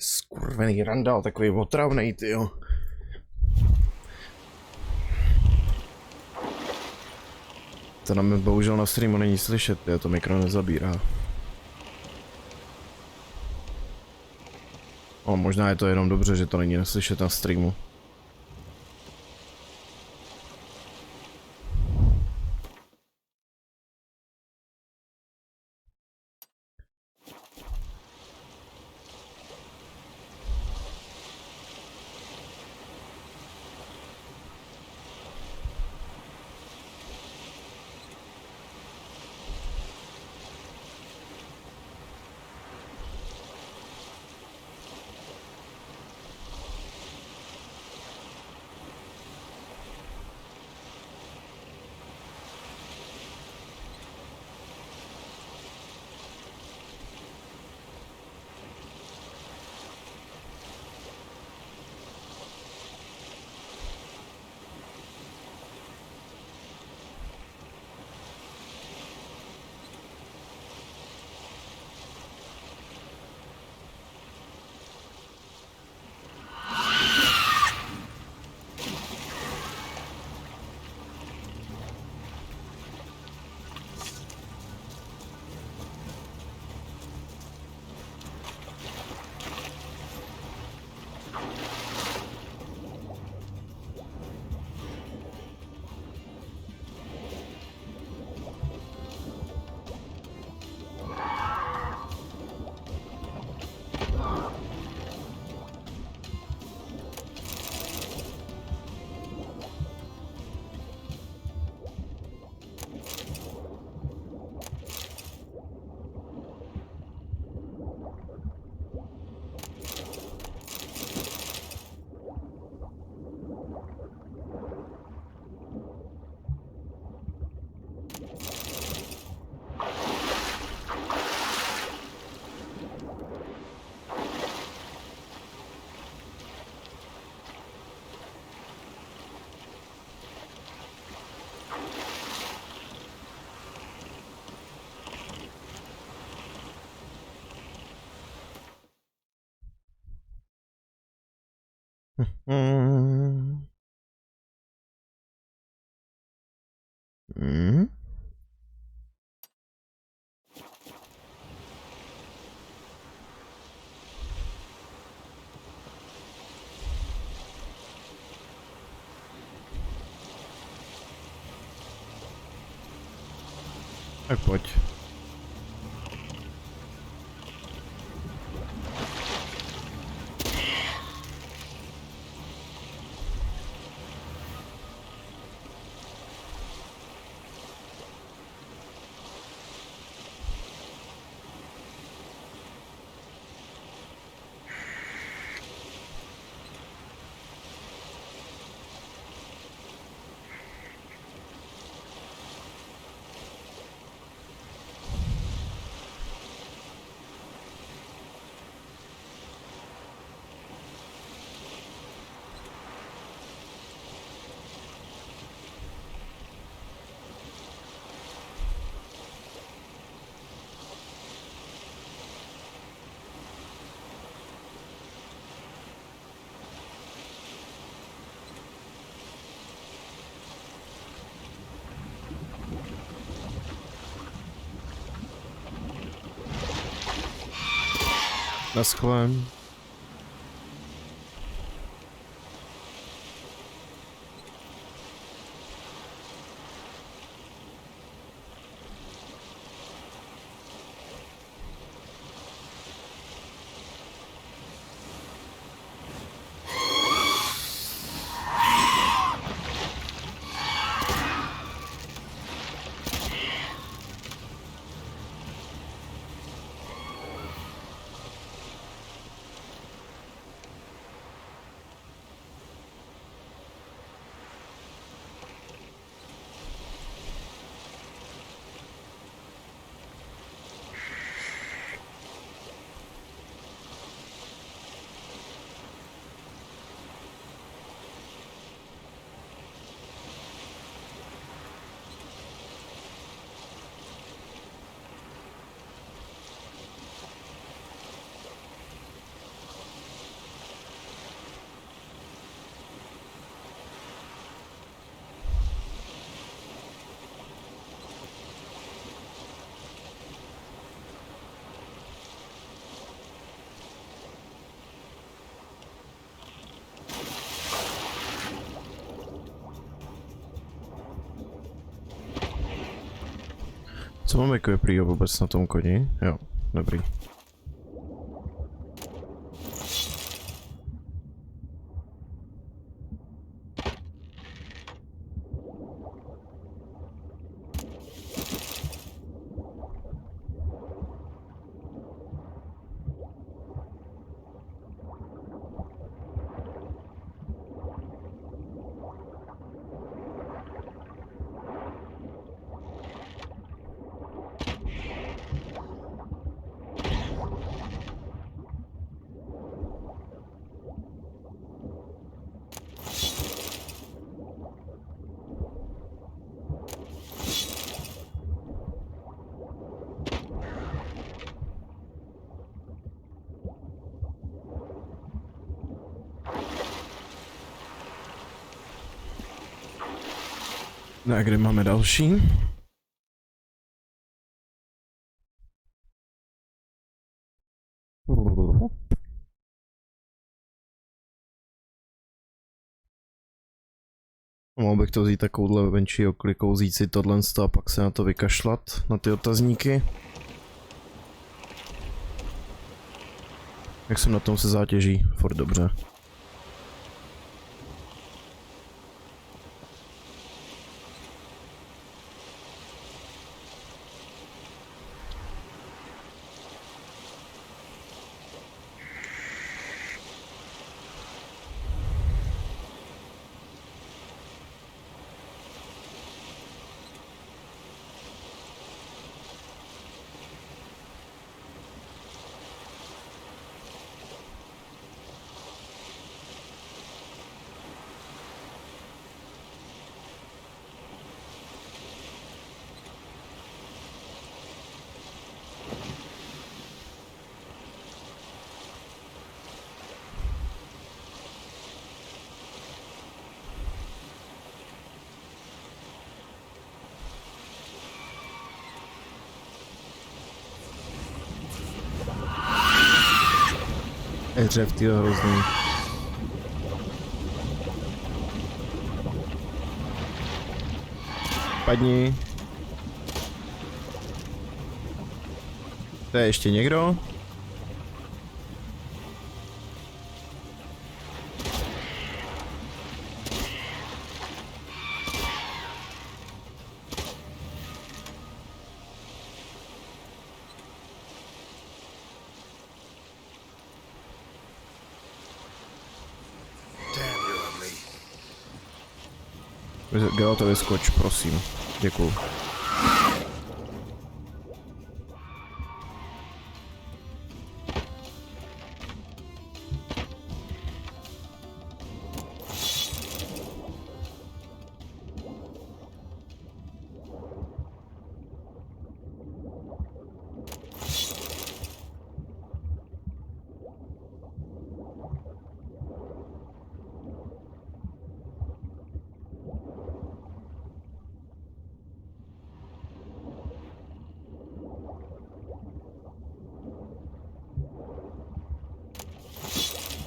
Speaker 1: Skurvený randál, takový otravnej, tyjo. To na mě bohužel na streamu není slyšet, tyjo, to mikro nezabírá. O, možná je to jenom dobře, že to není neslyšet na streamu. Tak pojď. Naschle. Co mám jako je prý vůbec na tom koni? Jo, dobrý. No a kde máme další? Mohl bych to vzít takovouhle menší oklikou, vzít si tohle a pak se na to vykašlat, na ty otazníky. Jak jsem na tom se zátěží? Furt dobře. Eřev, tyjo, hrozný. Padni. To je ještě někdo? Geralto, vyskoč, prosím. Děkuju.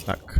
Speaker 1: Tak.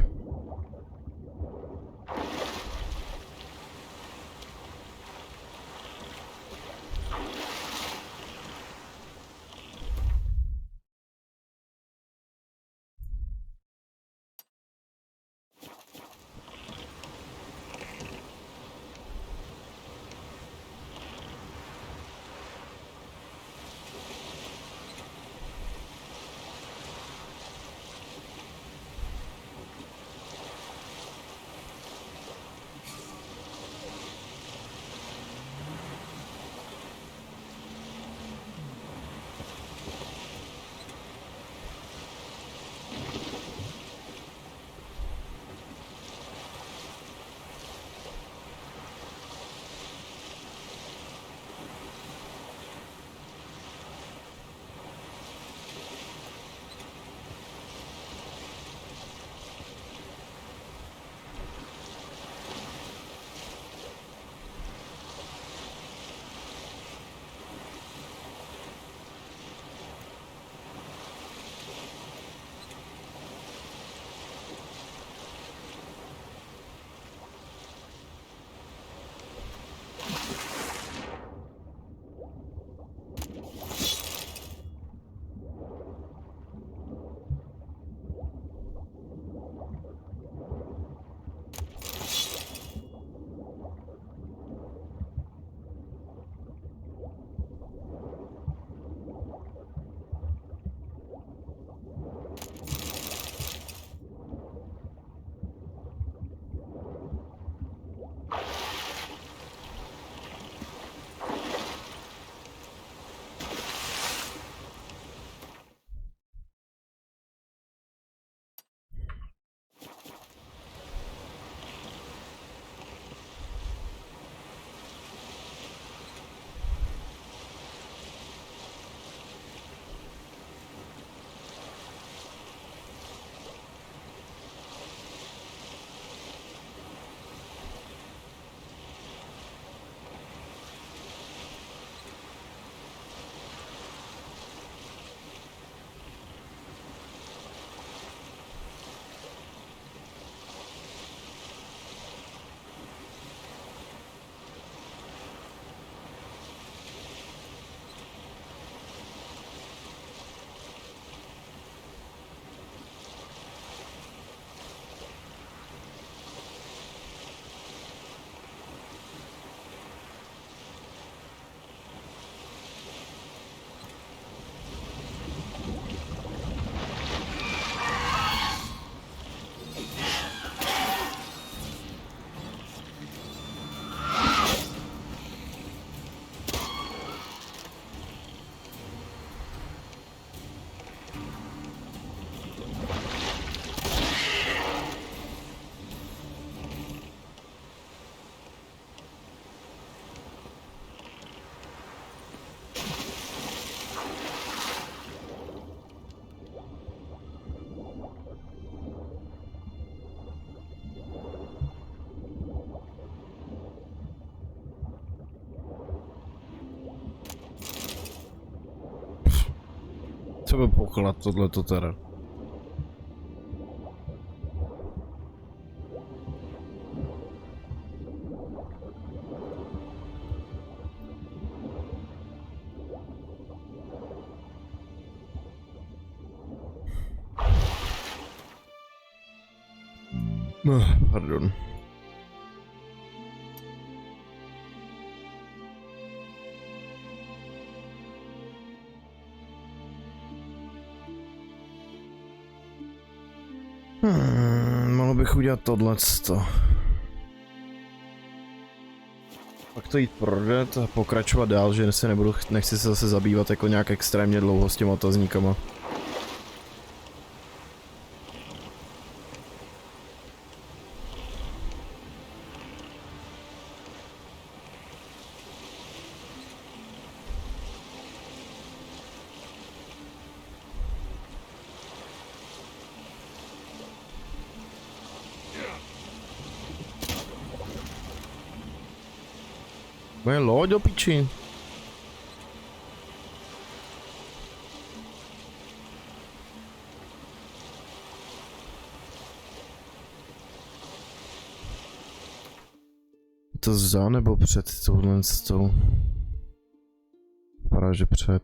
Speaker 1: Co by poklad tohleto teda? Pardon. Mohl bych udělat tohleto. Pak to jít prodat a pokračovat dál, že nechci se zase zabývat jako nějak extrémně dlouho s těma otazníkama. Moje loď do piči. To za nebo před touhle stou? Vypadá, že před.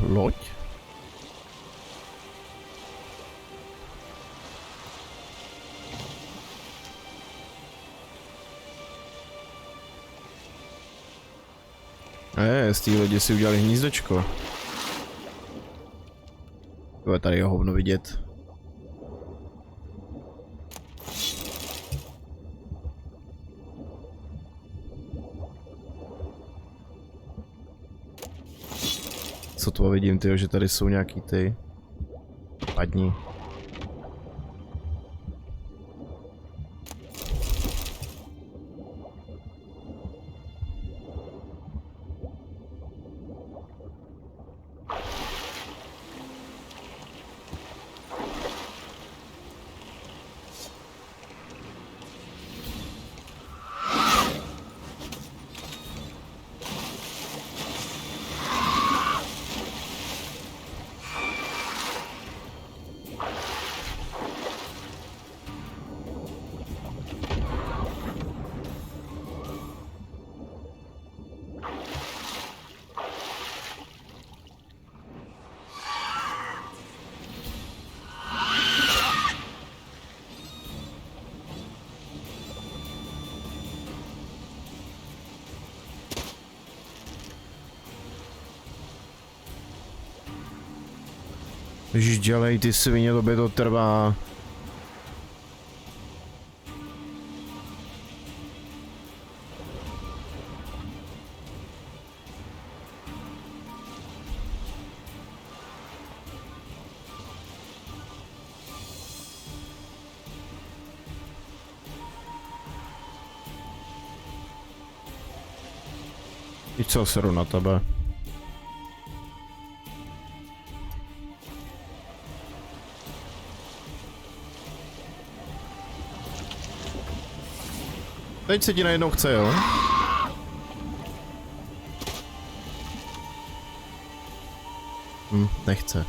Speaker 1: Loď? Z té lodi si udělali hnízdečko. Je tady je hovno vidět. Co to vidím, tyjo, že tady jsou nějaký ty padní. Ježiš, dělej ty svině, tobě to trvá. I co seru na tebe? Teď se ti najednou chce, jo? Nechce.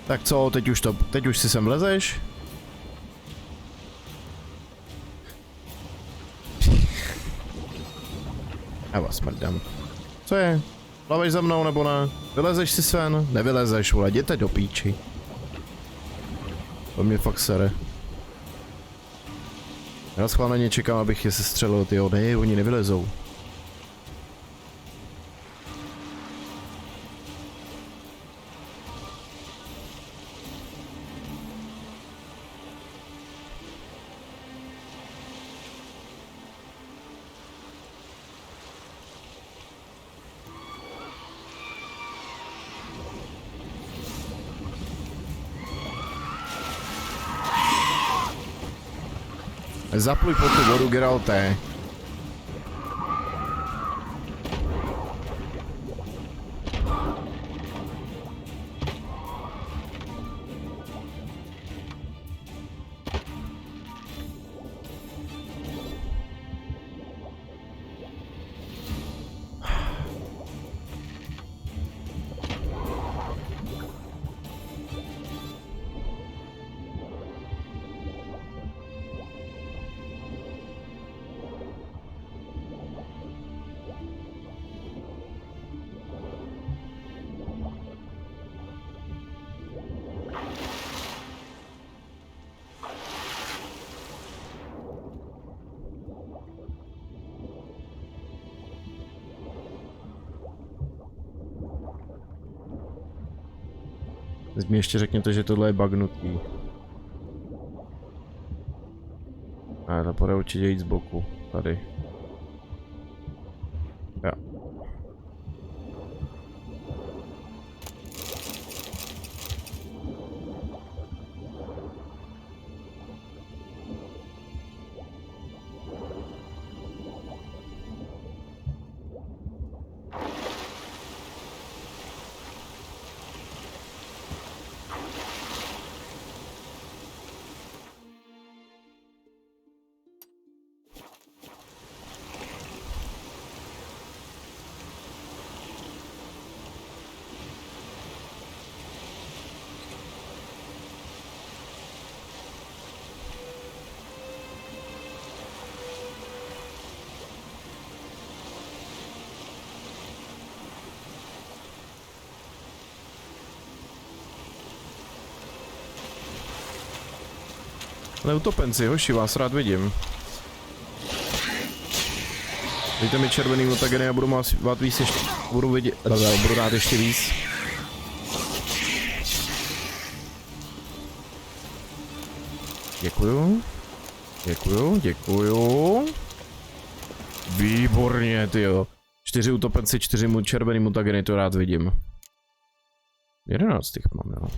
Speaker 1: Tak co, teď už si sem vlezeš? Já vás mrdám. Co je? Plaveš za mnou nebo ne? Vylezeš si sen? Nevylezeš, vole, jděte do píči. To mě fakt sere. Já schválně čekám, abych je sestřelil, tyjo, ne, oni nevylezou. Zapluj pod tu vodu, Geralte. Teď mi ještě řekněte, že tohle je bugnutý. A to půjde určitě jít z boku. Tady. Jo. Ale utopenci, hoši, vás rád vidím. Dejte mi červený mutageny a budu vás víc ještě, budu rád ještě víc. Děkuju. Děkuju, děkuju. Výborně, tyjo. 4 utopenci, 4 červený mutageny, to rád vidím. 11 těch mám, jo.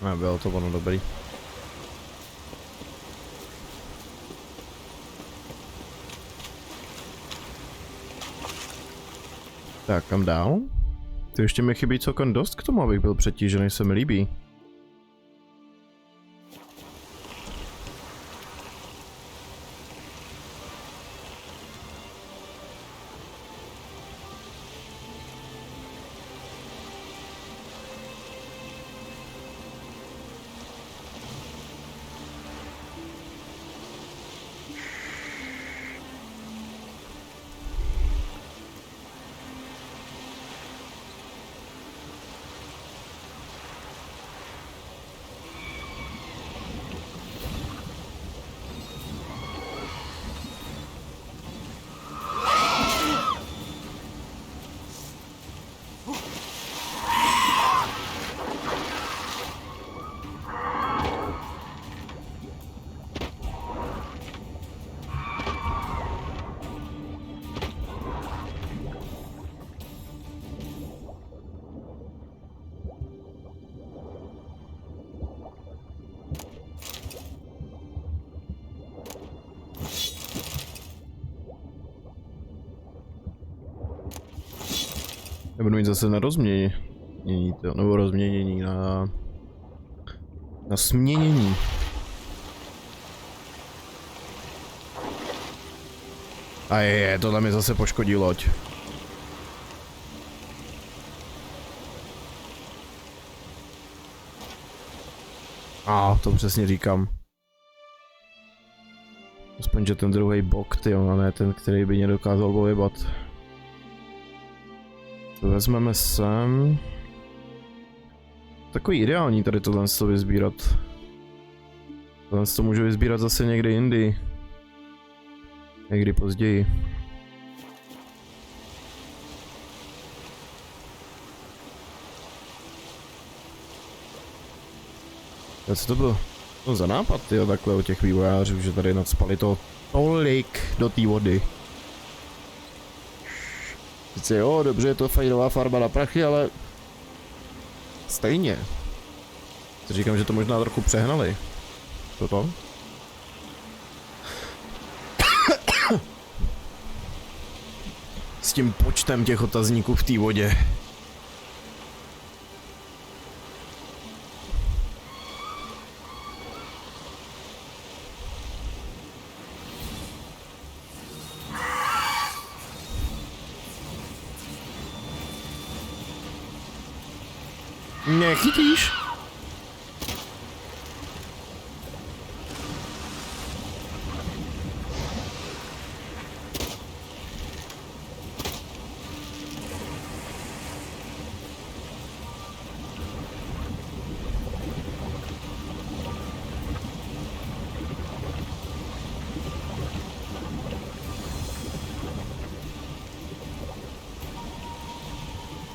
Speaker 1: A bylo to ono dobrý. Tak, kam dál? Ty ještě mi chybí celkem dost k tomu, abych byl přetížený, se mi líbí. Nebudu mít zase na rozměnění, nebo rozměnění na směnění. A tohle mi zase poškodí loď. To přesně říkám. Aspoň, že ten druhý bok, tyjo, a ne ten, který by mě dokázal pojebat. To vezmeme sem. Takový ideální tady tohle to vyzbírat. Tohle to můžu vyzbírat zase někde jindy. Někdy později. Co to bylo? No za nápad, tyjo, takhle o těch vývojářů, že tady nadspali to tolik do té vody. Sice jo, dobře, je to fajnová farba na prachy, ale stejně. Si říkám, že to možná trochu přehnali. Toto? S tím počtem těch otazníků v té vodě. Nechytíš?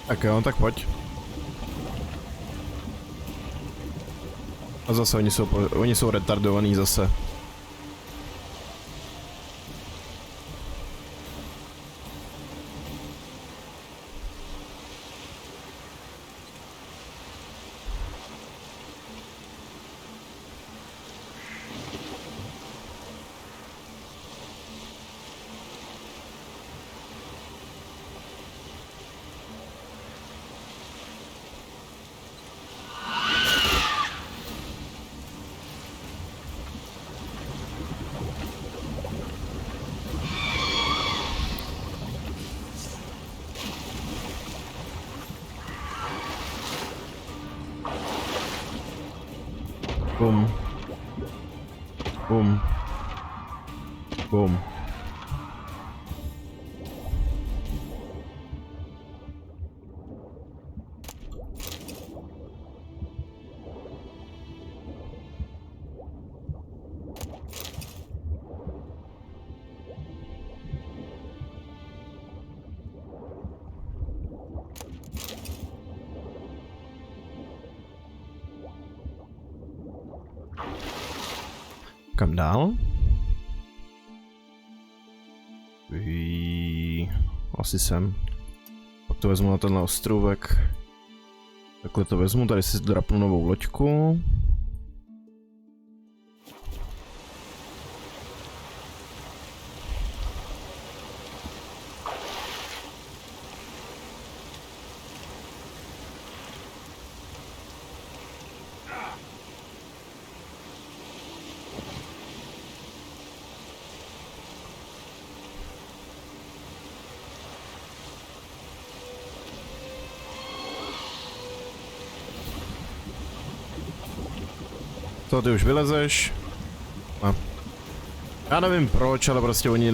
Speaker 1: Tak jo, tak pojď. A zase oni jsou retardovaní zase. Bum. Bum. Bum. Kam dál? Asi sem. Pak to vezmu na tenhle ostrůvek. Takhle to vezmu, tady si drapnu novou loďku. To ty už vylezeš. A. Já nevím proč, ale prostě oni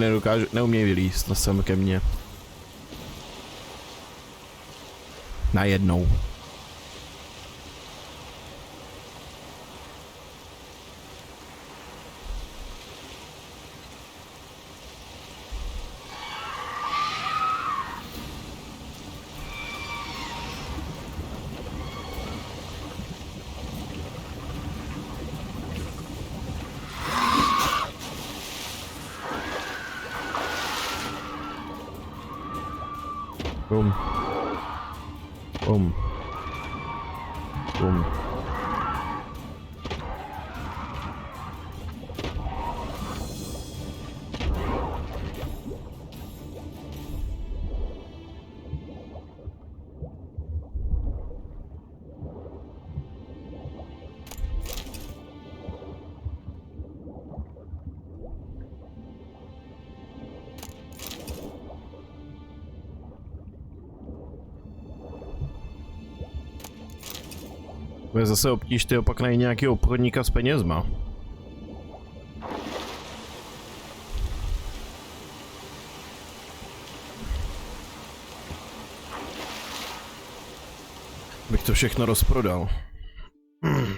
Speaker 1: neumějí vylízt sem ke mně. Najednou. Boom. Boom. Boom. Bude zase obtíž, ty opak najít nějaký obchodníka s penězma. Bych to všechno rozprodal.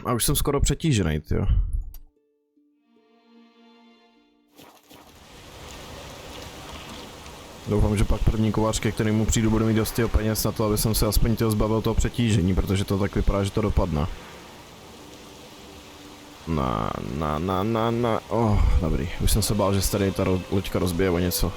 Speaker 1: A už jsem skoro přetížený, tyjo. Doufám, že pak první kovář, ke kterému přijdu, bude mít dost peněz na to, aby jsem se aspoň zbavil toho přetížení, protože to tak vypadá, že to dopadne. Dobrý. Už jsem se bál, že se tady ta loďka rozbije o něco.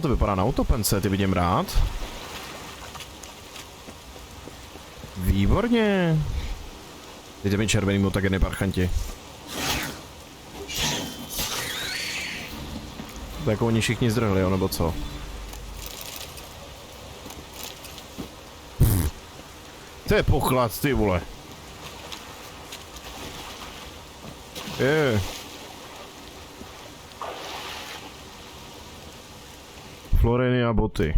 Speaker 1: To vypadá na utopence, ty vidím rád. Výborně. Dejte mi červený mutageny, parchanti. To jako oni všichni zdrhli, jo, nebo co? To je pochlad, ty vole. Floreny a boty.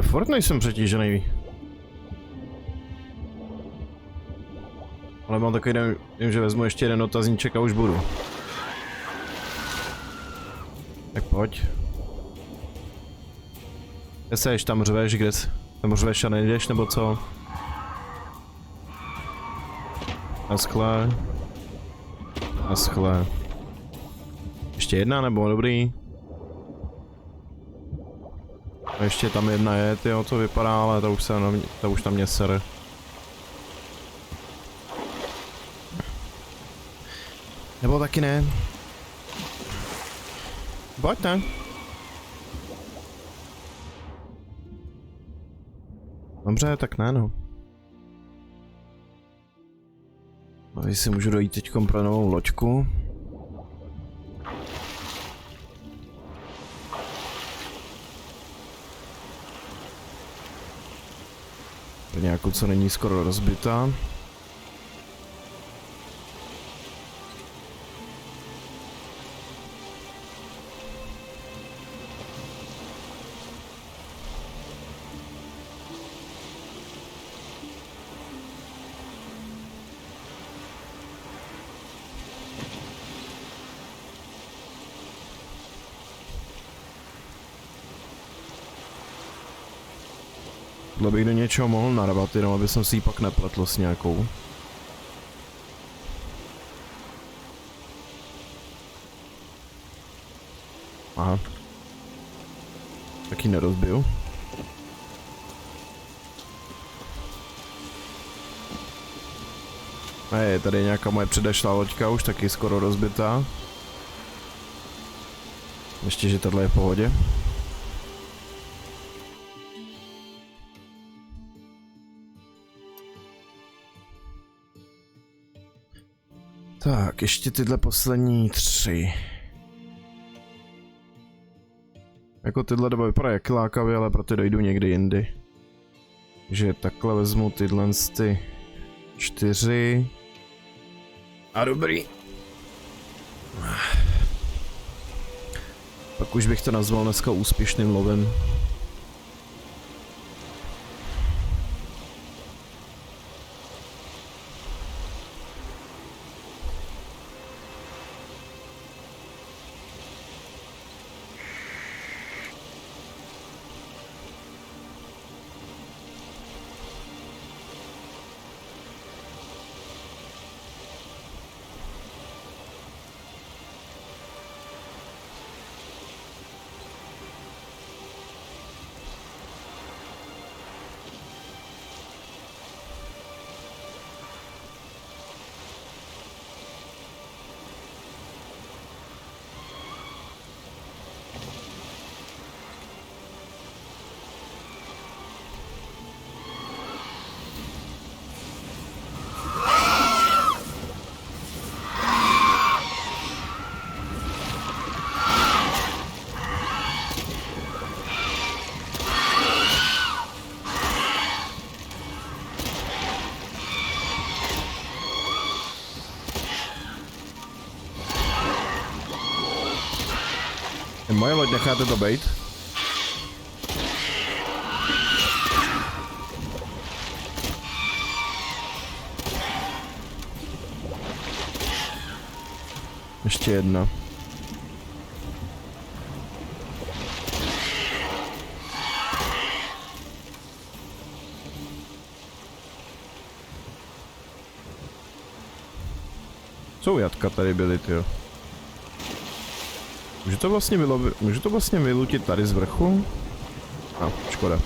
Speaker 1: Furt nejsem přetížený. Ale mám takový den, že vezmu ještě jeden otazníček a už budu. Tak pojď. Kde seš, tam řveš, kde jsi? Tam řveš a nejdeš, nebo co? Naschle. Naschle. Ještě jedna, nebo dobrý? A ještě tam jedna je, tyjo, to vypadá, ale ta už tam mě sere. Nebo taky ne. Pojďte. Dobře, tak ne, no. Tady si můžu dojít teďkom pro novou loďku. Nějakou, co není skoro rozbitá. Tohle bych do něčeho mohl narvat, jenom aby jsem si ji pak nepletl s nějakou. Aha. Taky nerozbiju. A je tady nějaká moje předešlá loďka, už taky skoro rozbitá. Ještě, že tohle je v pohodě. Tak, ještě tyhle poslední 3. Jako tyhle doba vypadá jak lákavě, ale pro ty dojdu někdy jindy. Takže takhle vezmu tyhle ty 4. A dobrý. Pak už bych to nazval dneska úspěšným lovem. Moje loď, necháte to bejt? Ještě jedna. Co jatka tady byly, tyjo? Můžu to vlastně vylutit tady z vrchu? A, škoda.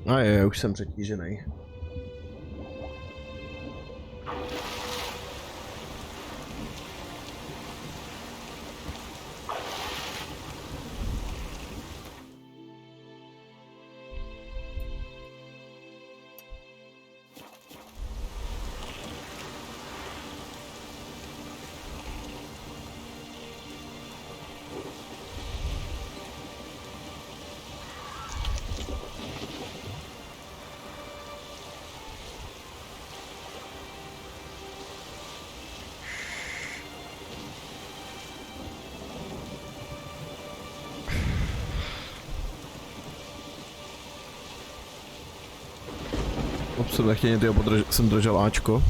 Speaker 1: A je, už jsem přetížený. Jsem nechtěně jsem držel Ačko.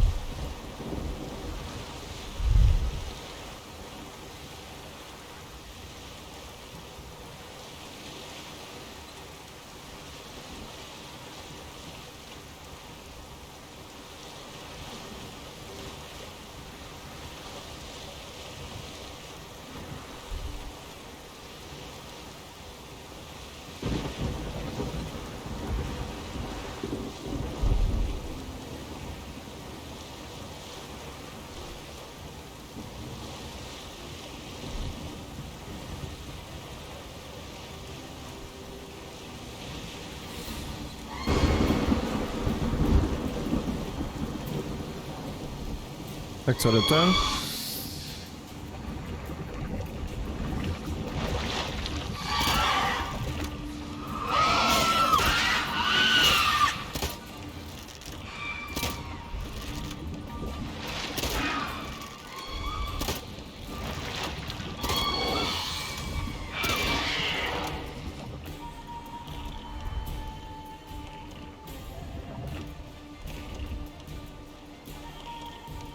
Speaker 1: Tak co jdete?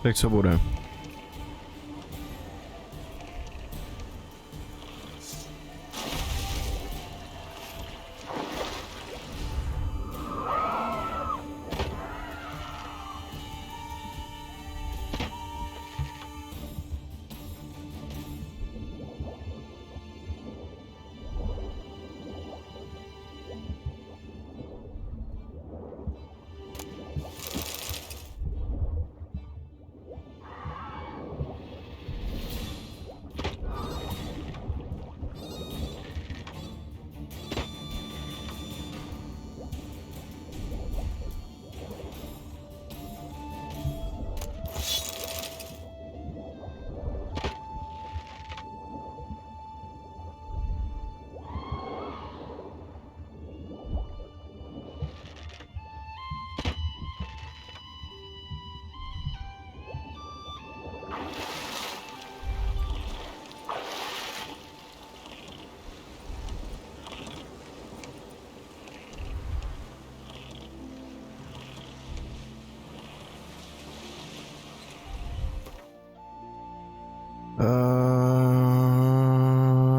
Speaker 1: Tak co bude?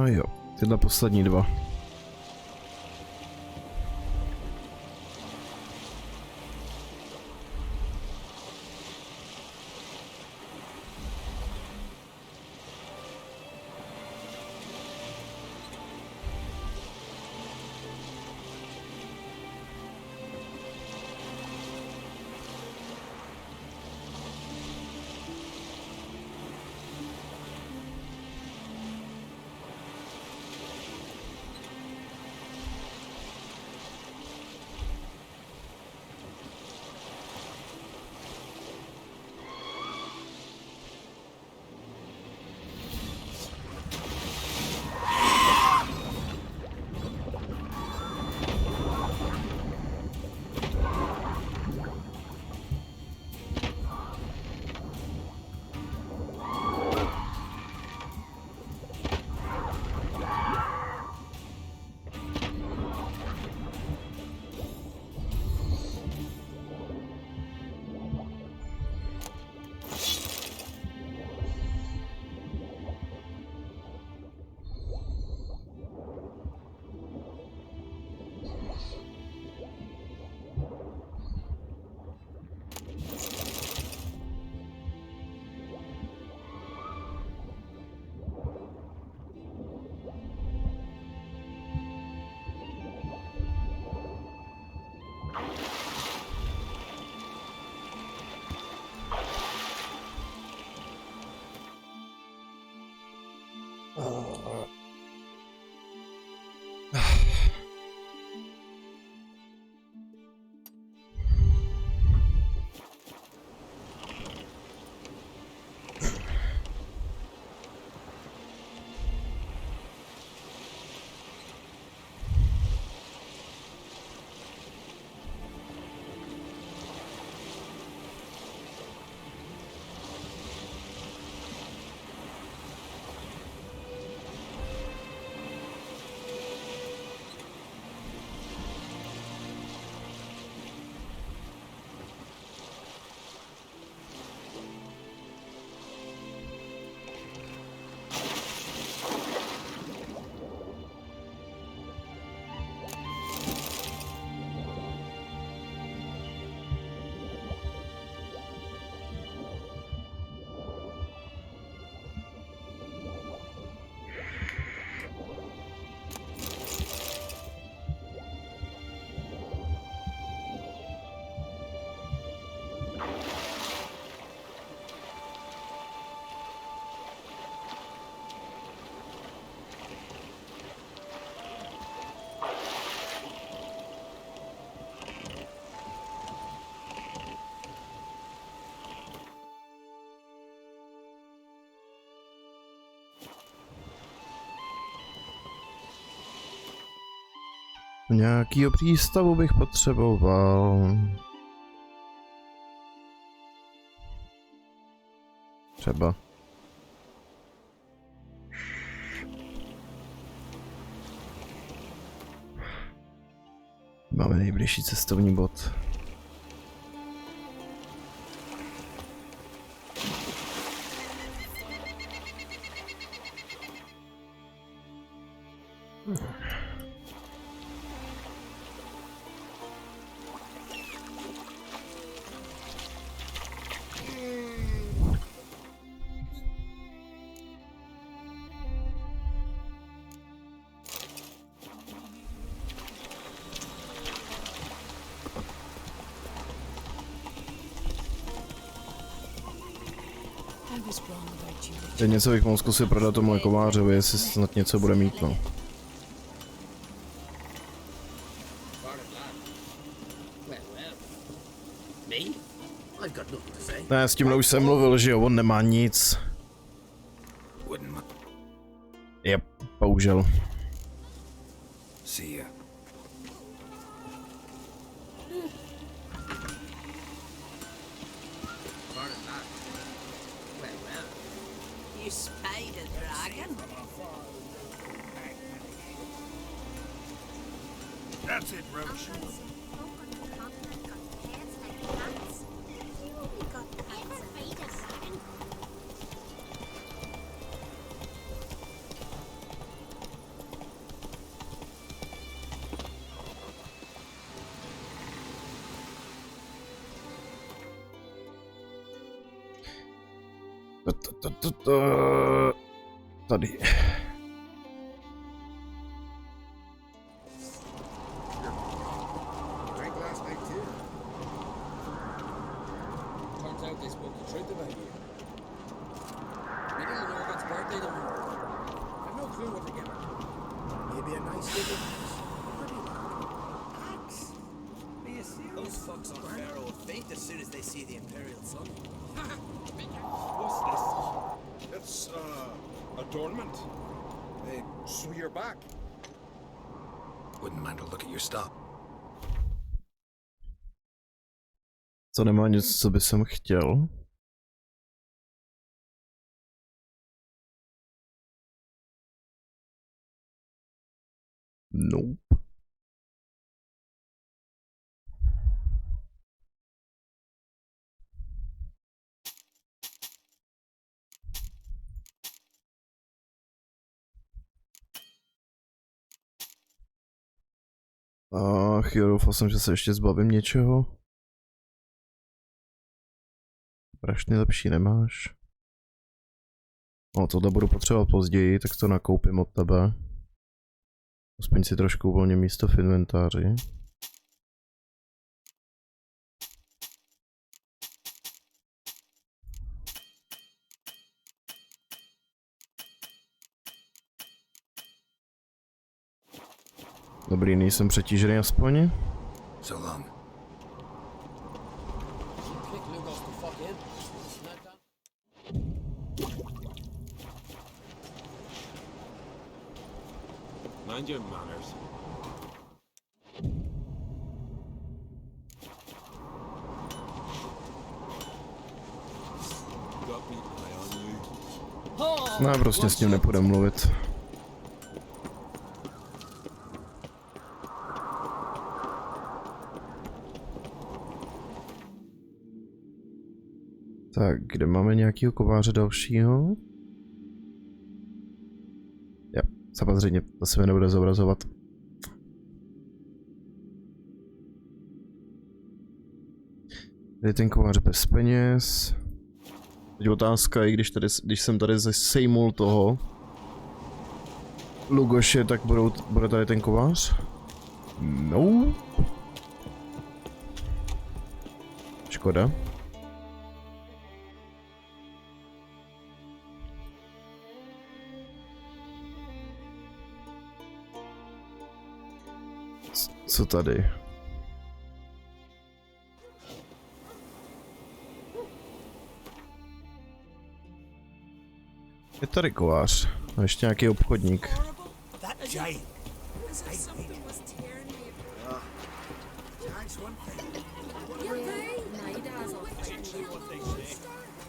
Speaker 1: Jo, tyhle poslední dva. Nějakýho přístavu bych potřeboval. Třeba. Máme nejbližší cestovní bod. Teď něco bych mohl zkusit prodat tomu kovářovi, jestli snad něco bude mít, no. Ne, s tímhle už jsem mluvil, že jo, on nemá nic. Je, bohužel.
Speaker 5: See ya.
Speaker 18: You spayed a dragon?
Speaker 9: That's it, Roach.
Speaker 1: Tady.
Speaker 4: Turns out they spoke the truth about you. We didn't know if it's birthday tomorrow. I've no clue what to get her.
Speaker 11: Maybe a nice little pretty axe. Are you serious?
Speaker 13: Those fucks on Pharaoh will faint as soon as they see the Imperial sun.
Speaker 8: What's this? It's, adornment. They sew your back.
Speaker 5: Wouldn't mind a look at your stuff.
Speaker 1: Co nemá nic, co by jsem chtěl? Nope. Ach jo, doufal jsem, že se ještě zbavím něčeho. Prašný lepší nemáš. No, tohle budu potřebovat později, tak to nakoupím od tebe. Aspoň si trošku uvolním místo v inventáři. Dobrý, nejsem přetížený aspoň.
Speaker 5: So long.
Speaker 21: Mind your manners. Got me eye on you.
Speaker 1: No, prostě s ním nepůjdem mluvit. Tak, kde máme nějakýho kováře dalšího? Jo, samozřejmě, to se mi nebude zobrazovat. Tady ten kovář bez peněz. Teď otázka, i když jsem tady sejmul toho Lugoše, tak bude tady ten kovář? No. Škoda. Co tady? Je tady kovář. A ještě nějaký obchodník.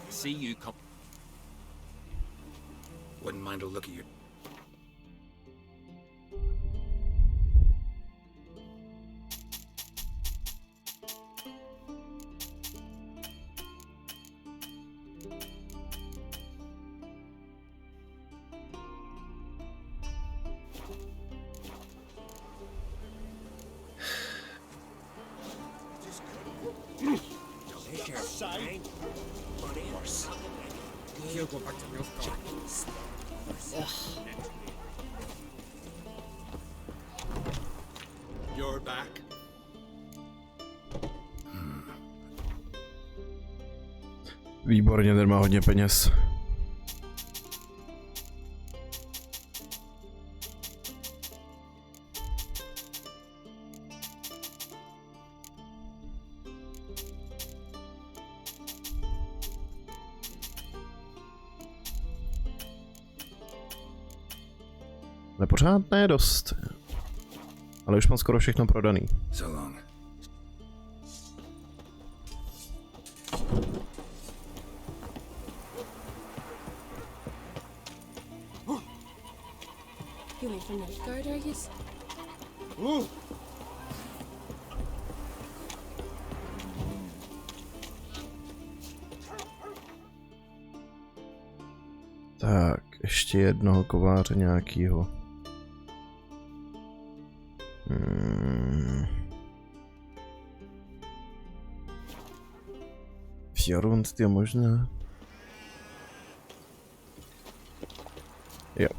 Speaker 5: See you come. Wouldn't mind a look at you.
Speaker 9: say?
Speaker 4: Horse. He'll go back to Milford.
Speaker 9: You're back.
Speaker 1: Výborně, ten má hodně peněz. Ale pořád ne dost. Ale už mám skoro všechno prodaný.
Speaker 5: So long.
Speaker 18: You ain't from Nilfgaard, are yous?
Speaker 1: Tak, ještě jednoho kováře nějakýho. Fjorund je možná. Jo.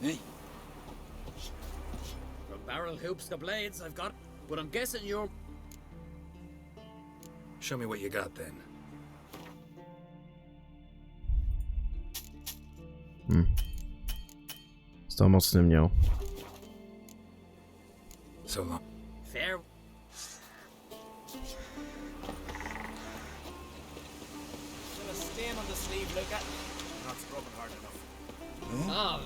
Speaker 4: Hey. The barrel hoops the blades I've got, but I'm guessing you're...
Speaker 5: Show me what you got then.
Speaker 1: Z toho moc neměl.
Speaker 5: So long.
Speaker 4: Fair.
Speaker 13: Still a stain on the sleeve, look at. Not scrubbing hard enough.
Speaker 4: Ah.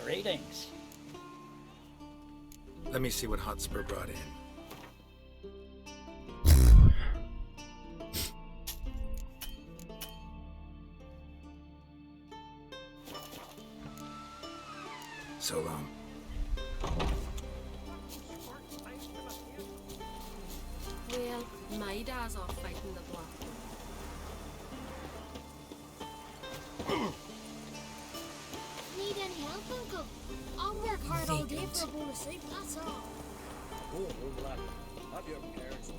Speaker 4: Greetings.
Speaker 5: Let me see what Hotspur brought in. So long.
Speaker 18: Well, my dad's off fighting the black.
Speaker 10: Need any help, Uncle? I'll work hard all day for a bowl of soup, that's all.
Speaker 4: Oh, lad. Have your parents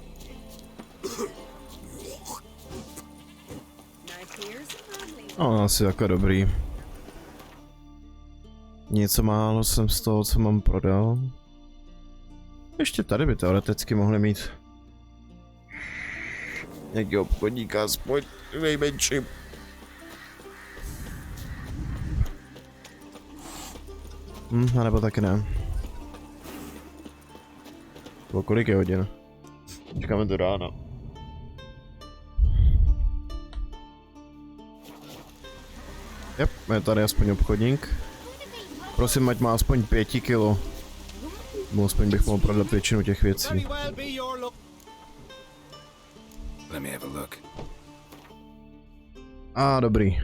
Speaker 18: Now here's a family.
Speaker 1: No, asi jako dobrý. Něco málo jsem z toho, co mám prodal. Ještě tady by teoreticky mohli mít nějaký obchodníka, aspoň nejmenší. A nebo taky ne. Bo kolik je hodin? Čekáme do rána. Jep, je tady aspoň obchodník. Prosím, ať má aspoň 5 kilo. Bo aspoň bych mohl prodat většinu těch věcí.
Speaker 5: Let me have a look.
Speaker 1: Dobrý.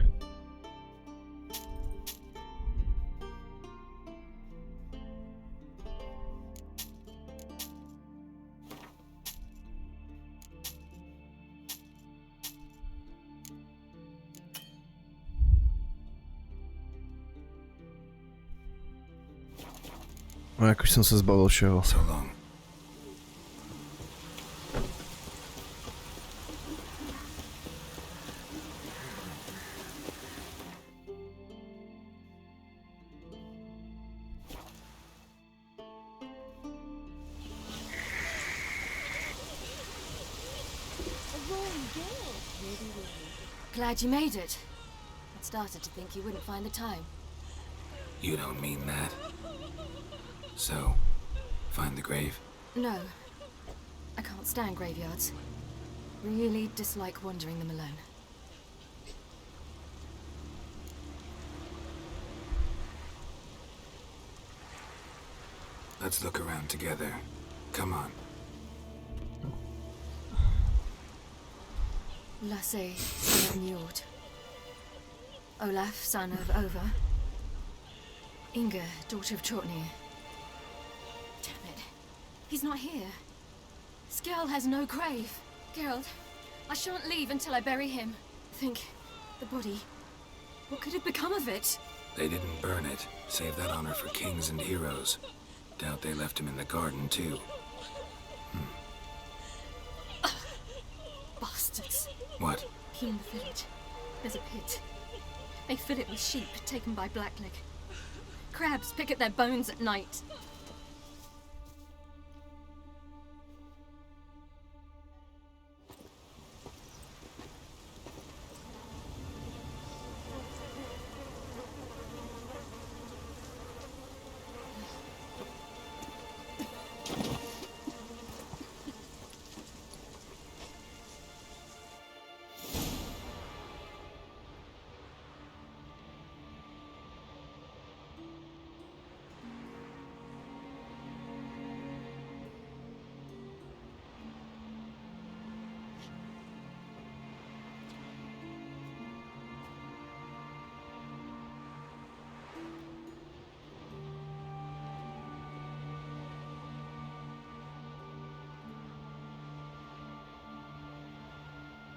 Speaker 1: No, jak už jsem se zbavil všeho.
Speaker 5: So long.
Speaker 16: Glad you made it. I started to think you wouldn't find the time.
Speaker 5: You don't mean that. So, find the grave?
Speaker 16: No. I can't stand graveyards. Really dislike wandering them alone.
Speaker 5: Let's look around together. Come on.
Speaker 16: Lasse, son of Njord. Olaf, son of Over. Inga, daughter of Trotnir. Damn it. He's not here. Skell has no grave. Geralt, I shan't leave until I bury him. Think, the body. What could have become of it?
Speaker 5: They didn't burn it. Save that honor for kings and heroes. Doubt they left him in the garden, too.
Speaker 16: Bastards.
Speaker 5: What?
Speaker 16: Here in the village, there's a pit. They fill it with sheep taken by Blackleg. Crabs pick at their bones at night.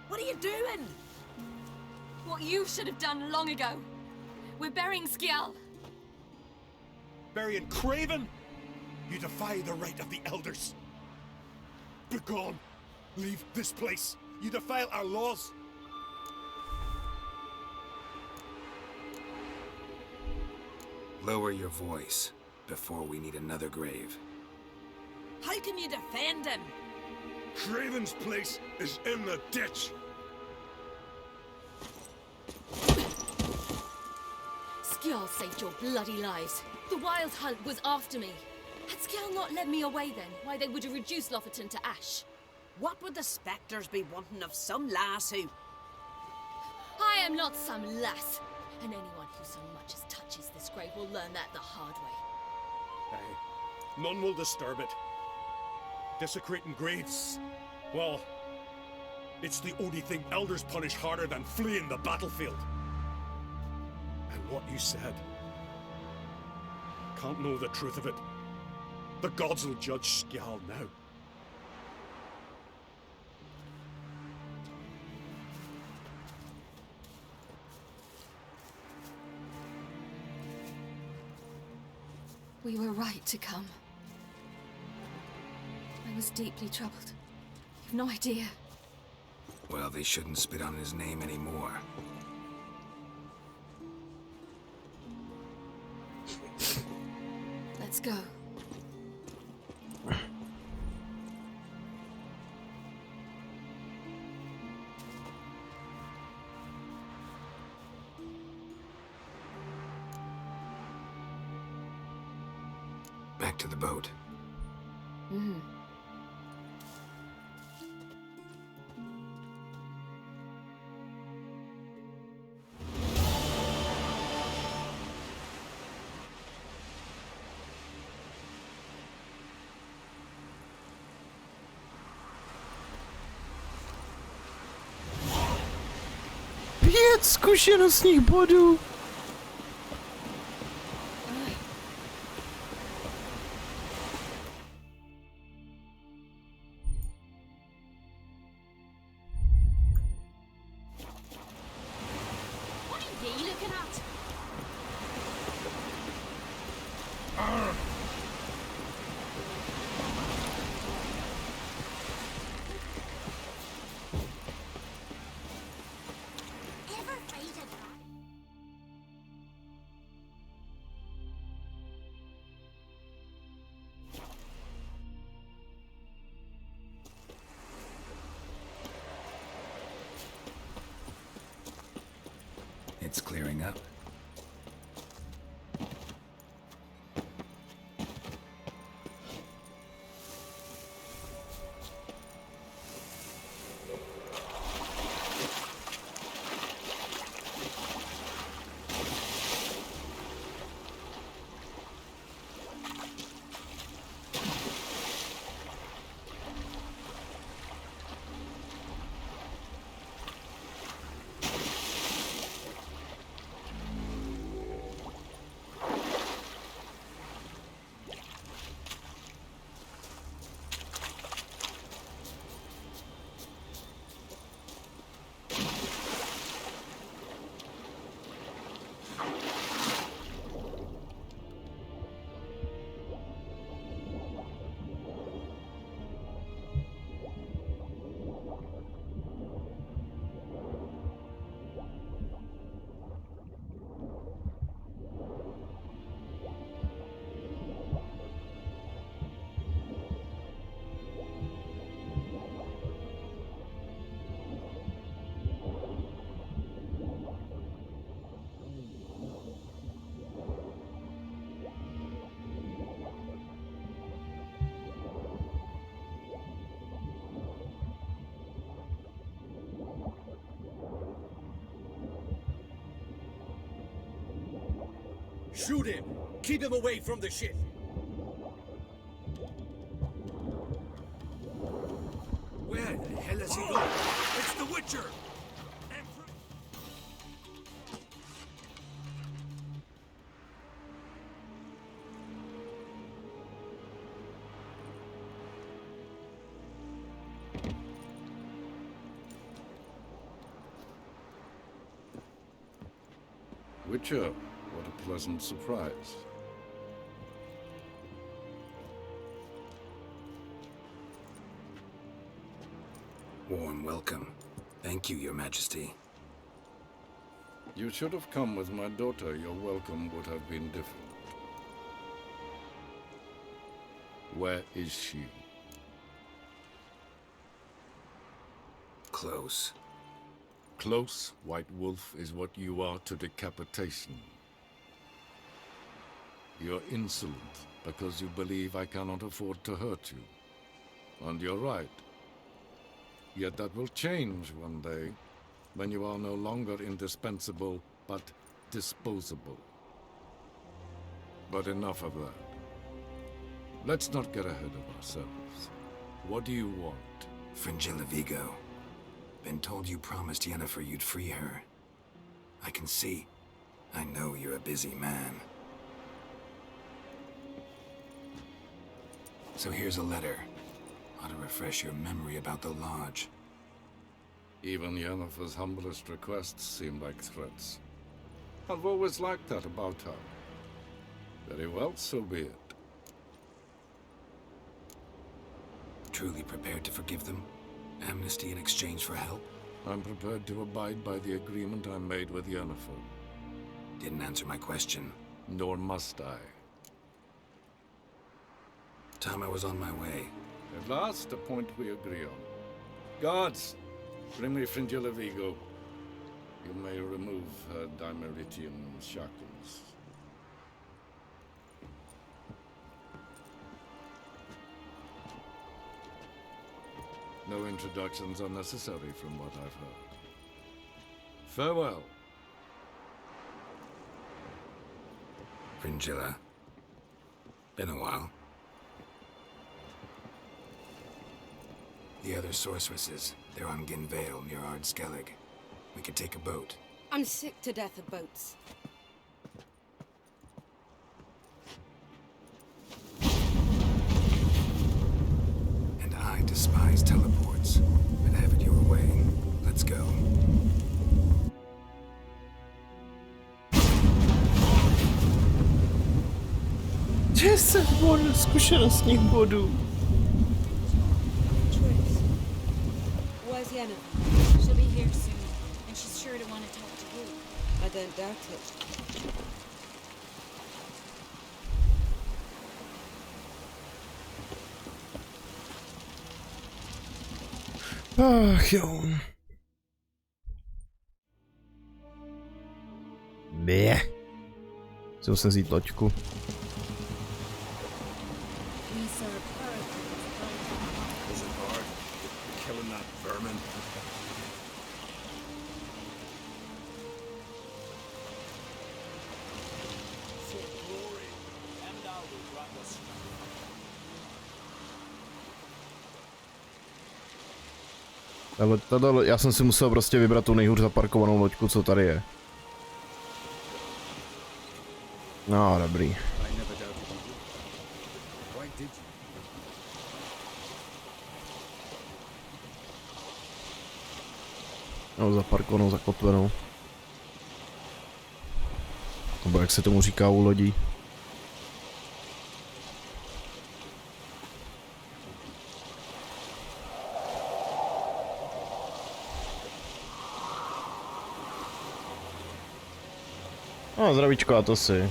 Speaker 16: What are you doing? What you should have done long ago. We're burying Skjal.
Speaker 14: Burying Craven? You defy the right of the elders. Begone. Leave this place. You defile our laws.
Speaker 5: Lower your voice before we need another grave.
Speaker 18: How can you defend him?
Speaker 14: Craven's place is in the ditch.
Speaker 16: Skjal saved your bloody lives. The Wild Hunt was after me. Had Skjal not led me away then, why they would have reduced Lofferton to ash.
Speaker 18: What would the spectres be wanting of some lass who...
Speaker 16: I am not some lass, and anyone who so much as touches this grave will learn that the hard way.
Speaker 14: Aye. None will disturb it. Desecrating graves, well, it's the only thing elders punish harder than fleeing the battlefield. And what you said, can't know the truth of it. The gods will judge Skjal now.
Speaker 16: We were right to come. I was deeply troubled. You've no idea.
Speaker 5: Well, they shouldn't spit on his name anymore.
Speaker 16: Let's go.
Speaker 5: Back to the boat.
Speaker 1: Pět zkušenostních bodů!
Speaker 5: It's clearing up.
Speaker 14: Shoot him! Keep him away from the ship! Where the hell has he gone? It's the Witcher!
Speaker 21: Witcher, what a pleasant surprise.
Speaker 5: Warm welcome. Thank you, Your Majesty.
Speaker 21: You should have come with my daughter. Your welcome would have been different. Where is she?
Speaker 5: Close.
Speaker 21: Close, White Wolf, is what you are to decapitation. You're insolent because you believe I cannot afford to hurt you. And you're right. Yet that will change one day, when you are no longer indispensable, but disposable. But enough of that. Let's not get ahead of ourselves. What do you want?
Speaker 5: Fringilla Vigo. Been told you promised Yennefer you'd free her. I can see. I know you're a busy man. So here's a letter. Ought to refresh your memory about the Lodge.
Speaker 21: Even Yennefer's humblest requests seem like threats. I've always liked that about her. Very well, so be it.
Speaker 5: Truly prepared to forgive them? Amnesty in exchange for help?
Speaker 21: I'm prepared to abide by the agreement I made with Yennefer.
Speaker 5: Didn't answer my question.
Speaker 21: Nor must I.
Speaker 5: Time I was on my way.
Speaker 21: At last, a point we agree on. Guards, bring me Fringilla Vigo. You may remove her Dimeritian shackles. No introductions are necessary from what I've heard. Farewell.
Speaker 5: Fringilla. Been a while. The other sorceresses, they're on Ginvale near Ardskellig. We could take a boat.
Speaker 18: I'm sick to death of boats.
Speaker 5: And I despise teleports. But have it your way. Let's go.
Speaker 1: Zkušenostních bodů.
Speaker 18: Where's Yennefer?
Speaker 10: She'll be here soon, and she's sure to want to talk to you.
Speaker 18: I don't doubt it.
Speaker 1: Ach jo. Bleh. Chci se vzít loďku. Já jsem si musel prostě vybrat tu nejhůř zaparkovanou loďku, co tady je. No, dobrý. No, zaparkovanou, zakotvenou. Nebo jak se tomu říká u lodí. No, zdravíčko, a to si.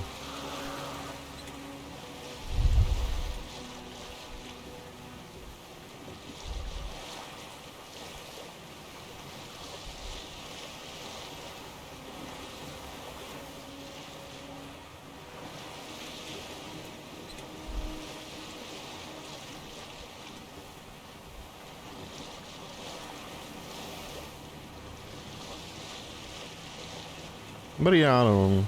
Speaker 1: Dobrý ráno.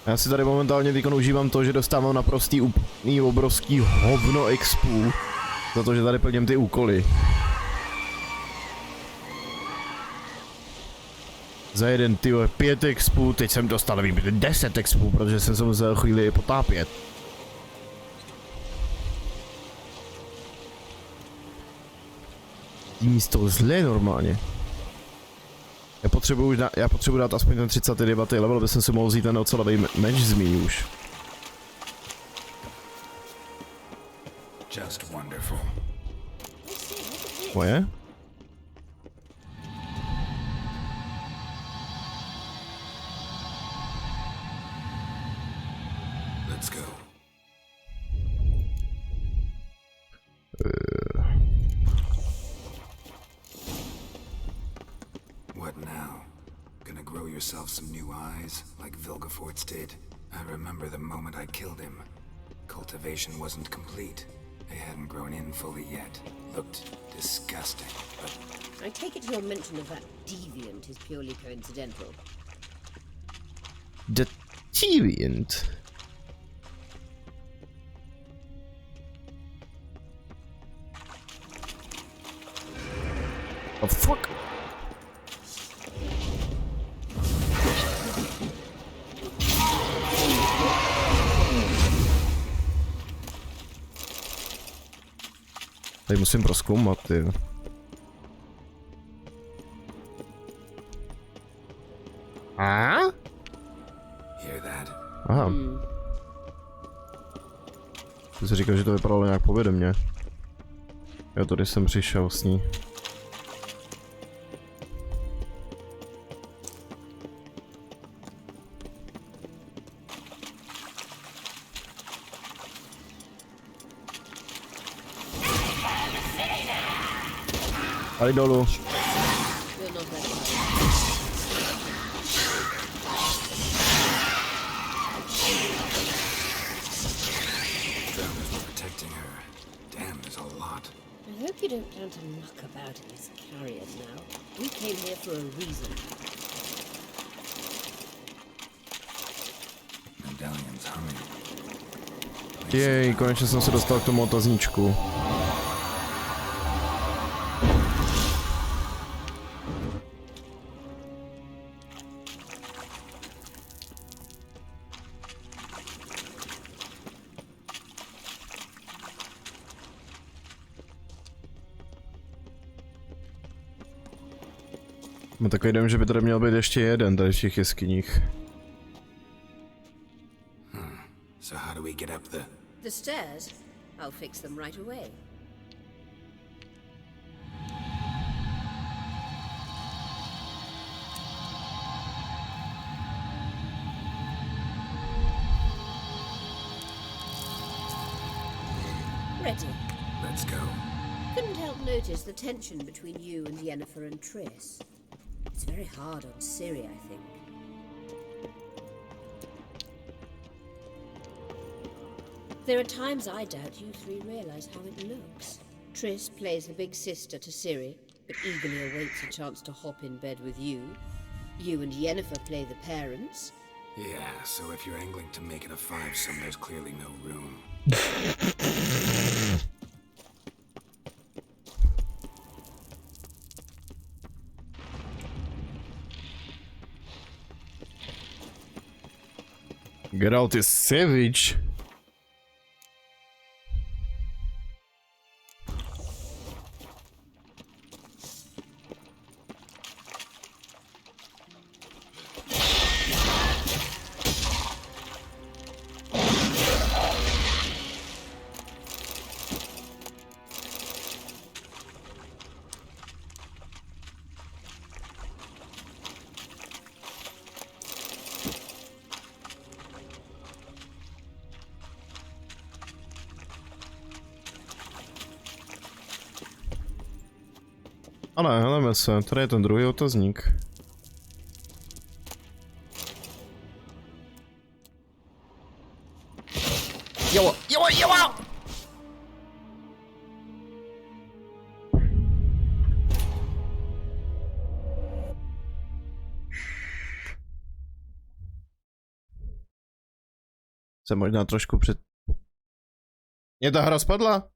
Speaker 1: Já si tady momentálně teď užívám to, že dostávám naprostý úplný obrovský hovno expů za to, že tady plním ty úkoly. Za jeden, ty 5 expů, teď jsem dostal, nevím, 10 expů, protože jsem se musel chvíli potápět. Místo zlé normálně. Já potřebuji dát aspoň ten 39. level, aby jsem si mohl vzít ten ocelový meč z mí už.
Speaker 5: Just wonderful.
Speaker 1: Moje?
Speaker 5: Let's go. What now? Gonna grow yourself some new eyes, like Vilgefortz did? I remember the moment I killed him. Cultivation wasn't complete. They hadn't grown in fully yet. Looked disgusting, but...
Speaker 17: I take it your mention of that deviant is purely coincidental.
Speaker 1: The deviant? Oh fuck! Tady musím prozkoumat, ty.
Speaker 5: Hear that?
Speaker 1: Aha. Ty jsi říkal, že to vypadalo nějak povědomně. Jo, tady jsem přišel s ní. Tady dolů.
Speaker 17: I hope you don't plan to muck about in this carrier now. We came here for a reason.
Speaker 5: Medallion's humming.
Speaker 1: Jej, konečně jsem se dostal k tomu otazníčku. Mám takový dojem, že by tady měl být ještě jeden tady v těch jeskyních.
Speaker 5: So how do we get up
Speaker 17: The stairs? I'll fix them right away. Ready.
Speaker 5: Let's go.
Speaker 17: Couldn't help notice the tension between you and Yennefer and Triss. It's very hard on Ciri, I think. There are times I doubt you three realize how it looks. Triss plays the big sister to Ciri, but eagerly awaits a chance to hop in bed with you. You and Yennefer play the parents.
Speaker 5: Yeah, so if you're angling to make it a 5-some, there's clearly no room.
Speaker 1: Geralt is savage. Ale heleme se, tady je ten druhý otazník. Jo! Jsem možná trošku před... Mě ta hra spadla?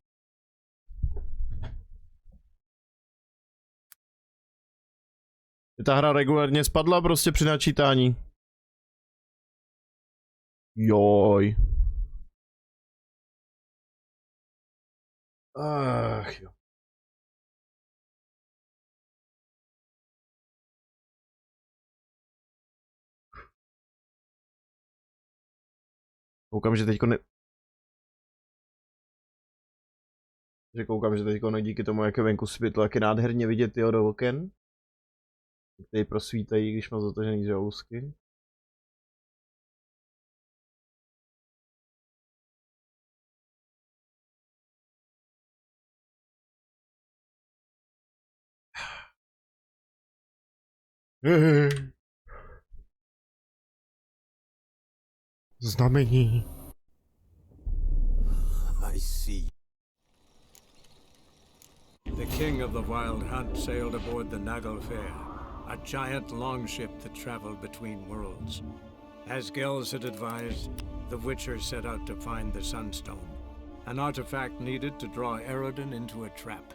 Speaker 1: Mě ta hra regulárně spadla prostě při načítání. Joj. Ach jo. Koukám, že teďko ne... Koukám, že teďko díky tomu, jak je venku světlo, jak je nádherně vidět tyho do oken. Tady prosvítají, když má zatažený žalousky. Znamení.
Speaker 11: I see.
Speaker 20: The king of the Wild Hunt sailed aboard the Nagel Fair, a giant longship that traveled between worlds. As Gels had advised, the Witcher set out to find the Sunstone, an artifact needed to draw Eredin into a trap.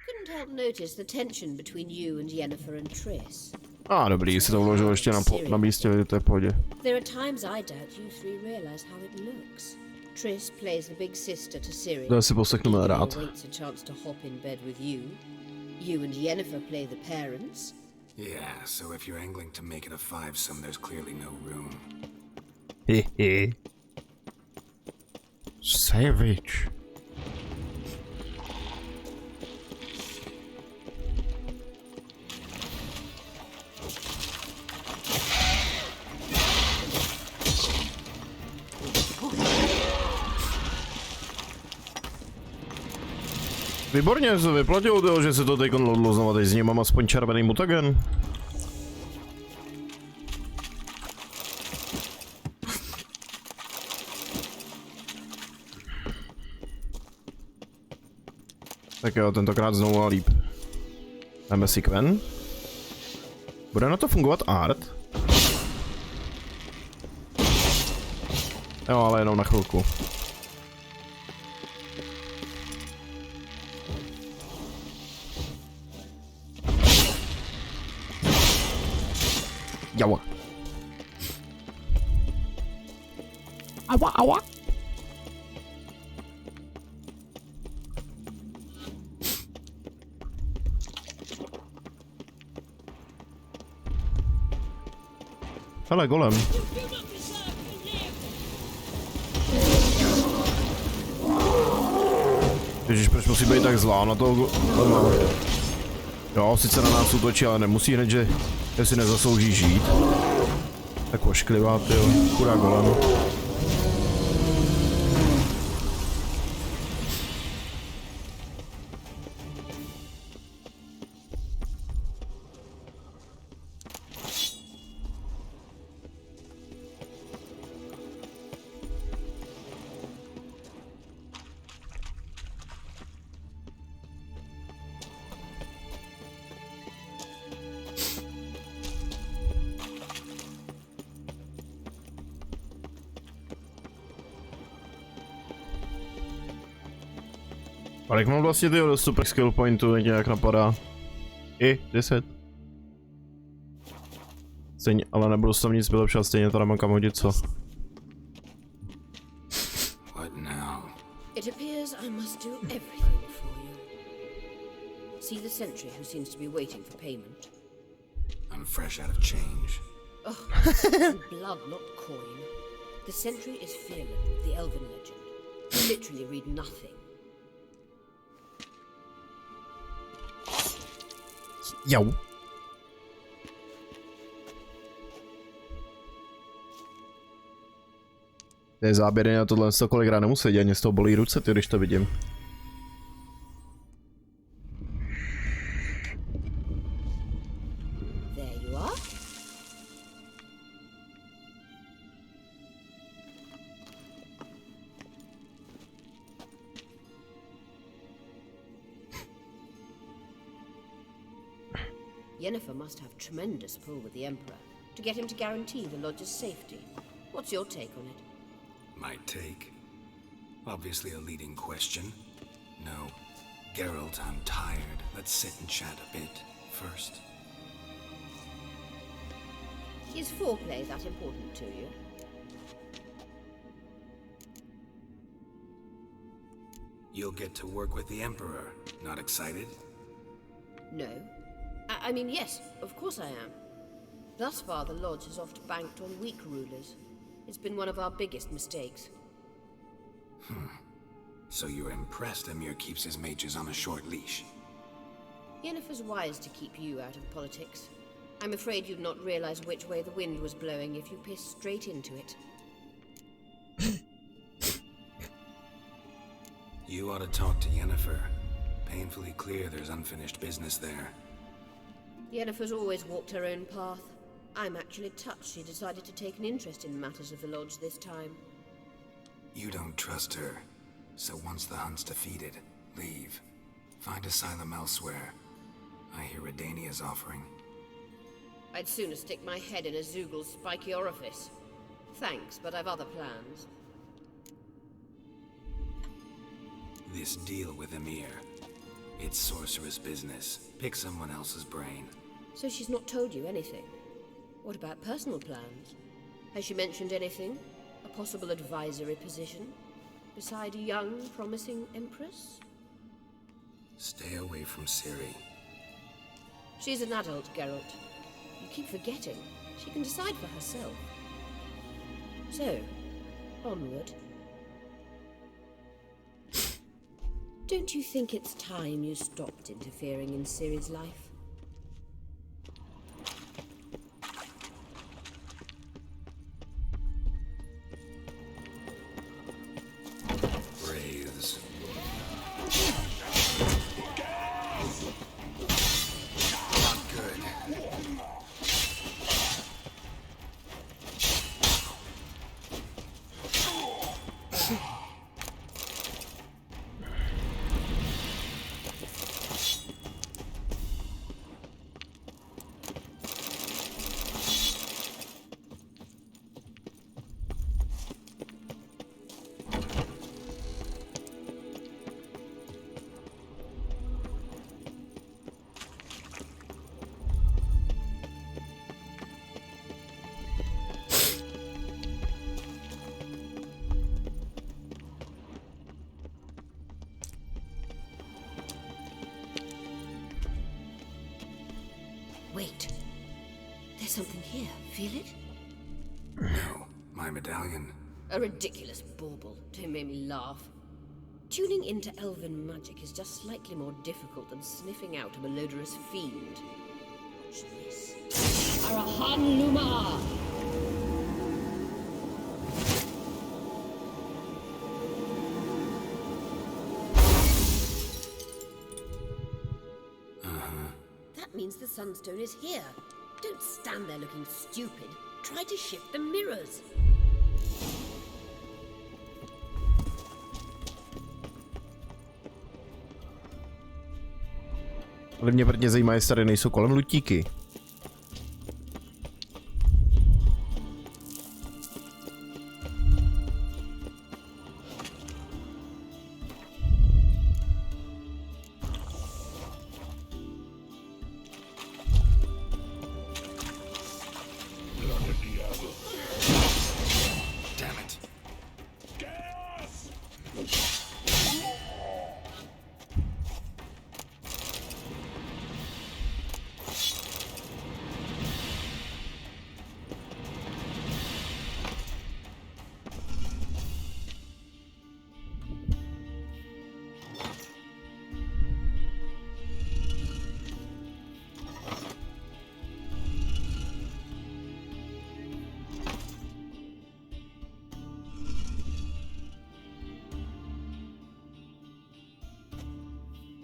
Speaker 17: Couldn't help notice the tension between you and Yennefer and Triss.
Speaker 1: Dobrý, si to vložil ještě na místě, to je v pohodě.
Speaker 17: There are times I doubt you three realize how it looks. Triss plays the big sister to Ciri.
Speaker 1: To si poslechneme rád.
Speaker 17: Waits a chance to hop in bed with you. You and Yennefer play the parents.
Speaker 5: Yeah, so if you're angling to make it a fivesome, there's clearly no room.
Speaker 1: Hehe. Savage. Výborně se vyplatilo to, že se to teď lodlo znova teď s ním, mám aspoň červený mutagen. Tak jo, tentokrát znovu a líp. Dáme si Quen. Bude na to fungovat art? Jo, ale jenom na chvilku. Jaua. Aua, aua. Hele, golem. Ježiš, proč musí být tak zlá na toho golema? Jo, sice na nás útočí, ale nemusí hned, že si nezaslouží žít. Tak ošklivá, tyjo, chudá golem. Ale jak mám vlastně tyho dostupných skill pointů, nějak napadá. I 10. Stejně, ale nebudu se tam nic vylepšovat, stejně to nemám kam hodit, co?
Speaker 17: It appears I must do everything for you. See the sentry who seems to be waiting for payment?
Speaker 5: I'm fresh out of change.
Speaker 17: Oh, blood, not coin. The sentry is Fearless with the Elven legend. You literally read nothing.
Speaker 1: Jau. To je záběry na tohle, kolikrát nemusí, ani z toho bolí ruce, ty, když to vidím.
Speaker 17: There you are. Yennefer must have tremendous pull with the Emperor to get him to guarantee the Lodge's safety. What's your take on it?
Speaker 5: My take? Obviously a leading question. No. Geralt, I'm tired. Let's sit and chat a bit first.
Speaker 17: Is foreplay that important to you?
Speaker 5: You'll get to work with the Emperor. Not excited?
Speaker 17: No. I mean, yes, of course I am. Thus far, the Lodge has oft banked on weak rulers. It's been one of our biggest mistakes.
Speaker 5: So you're impressed Emir keeps his mages on a short leash?
Speaker 17: Yennefer's wise to keep you out of politics. I'm afraid you'd not realize which way the wind was blowing if you pissed straight into it.
Speaker 5: You ought to talk to Yennefer. Painfully clear there's unfinished business there.
Speaker 17: Yennefer's always walked her own path. I'm actually touched she decided to take an interest in matters of the Lodge this time.
Speaker 5: You don't trust her. So once the hunt's defeated, leave. Find asylum elsewhere. I hear Redania's offering.
Speaker 17: I'd sooner stick my head in a Zoogl's spiky orifice. Thanks, but I've other plans.
Speaker 5: This deal with Emir. It's sorceress business. Pick someone else's brain.
Speaker 17: So she's not told you anything? What about personal plans? Has she mentioned anything? A possible advisory position? Beside a young, promising Empress?
Speaker 5: Stay away from Ciri.
Speaker 17: She's an adult, Geralt. You keep forgetting. She can decide for herself. So, onward. Don't you think it's time you stopped interfering in Ciri's life?
Speaker 5: Wraiths. Not good.
Speaker 17: Wait. There's something here. Feel it?
Speaker 5: No, my medallion.
Speaker 17: A ridiculous bauble. Don't make me laugh. Tuning into elven magic is just slightly more difficult than sniffing out a malodorous fiend. Watch this. Arahan Luma! That means the Sunstone is here. Don't stand there looking stupid. Try to shift the mirrors.
Speaker 1: Ale mě prvně zajímá, jestli tady nejsou kolem lutíky.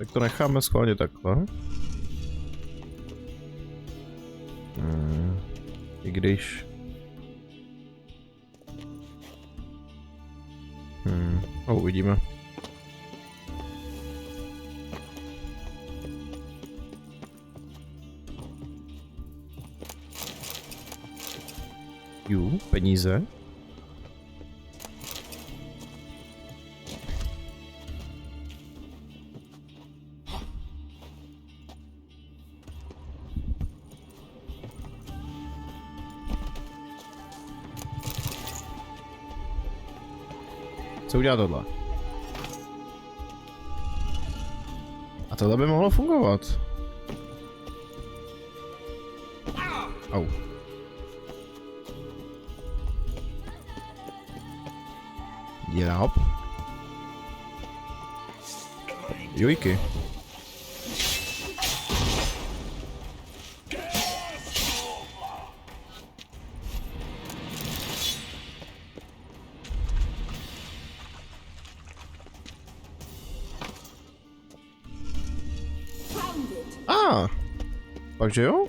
Speaker 1: Tak to necháme schválně takhle. I když... uvidíme. Peníze. Co udělá tohle? A tohle by mohlo fungovat. Au. Dělá. Jojky. Takže jo?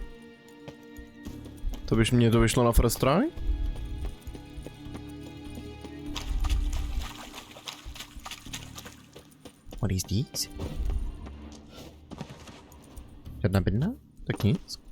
Speaker 1: To byš mě to vyšlo na first try? What is this? Žádná bedna? Tak nic.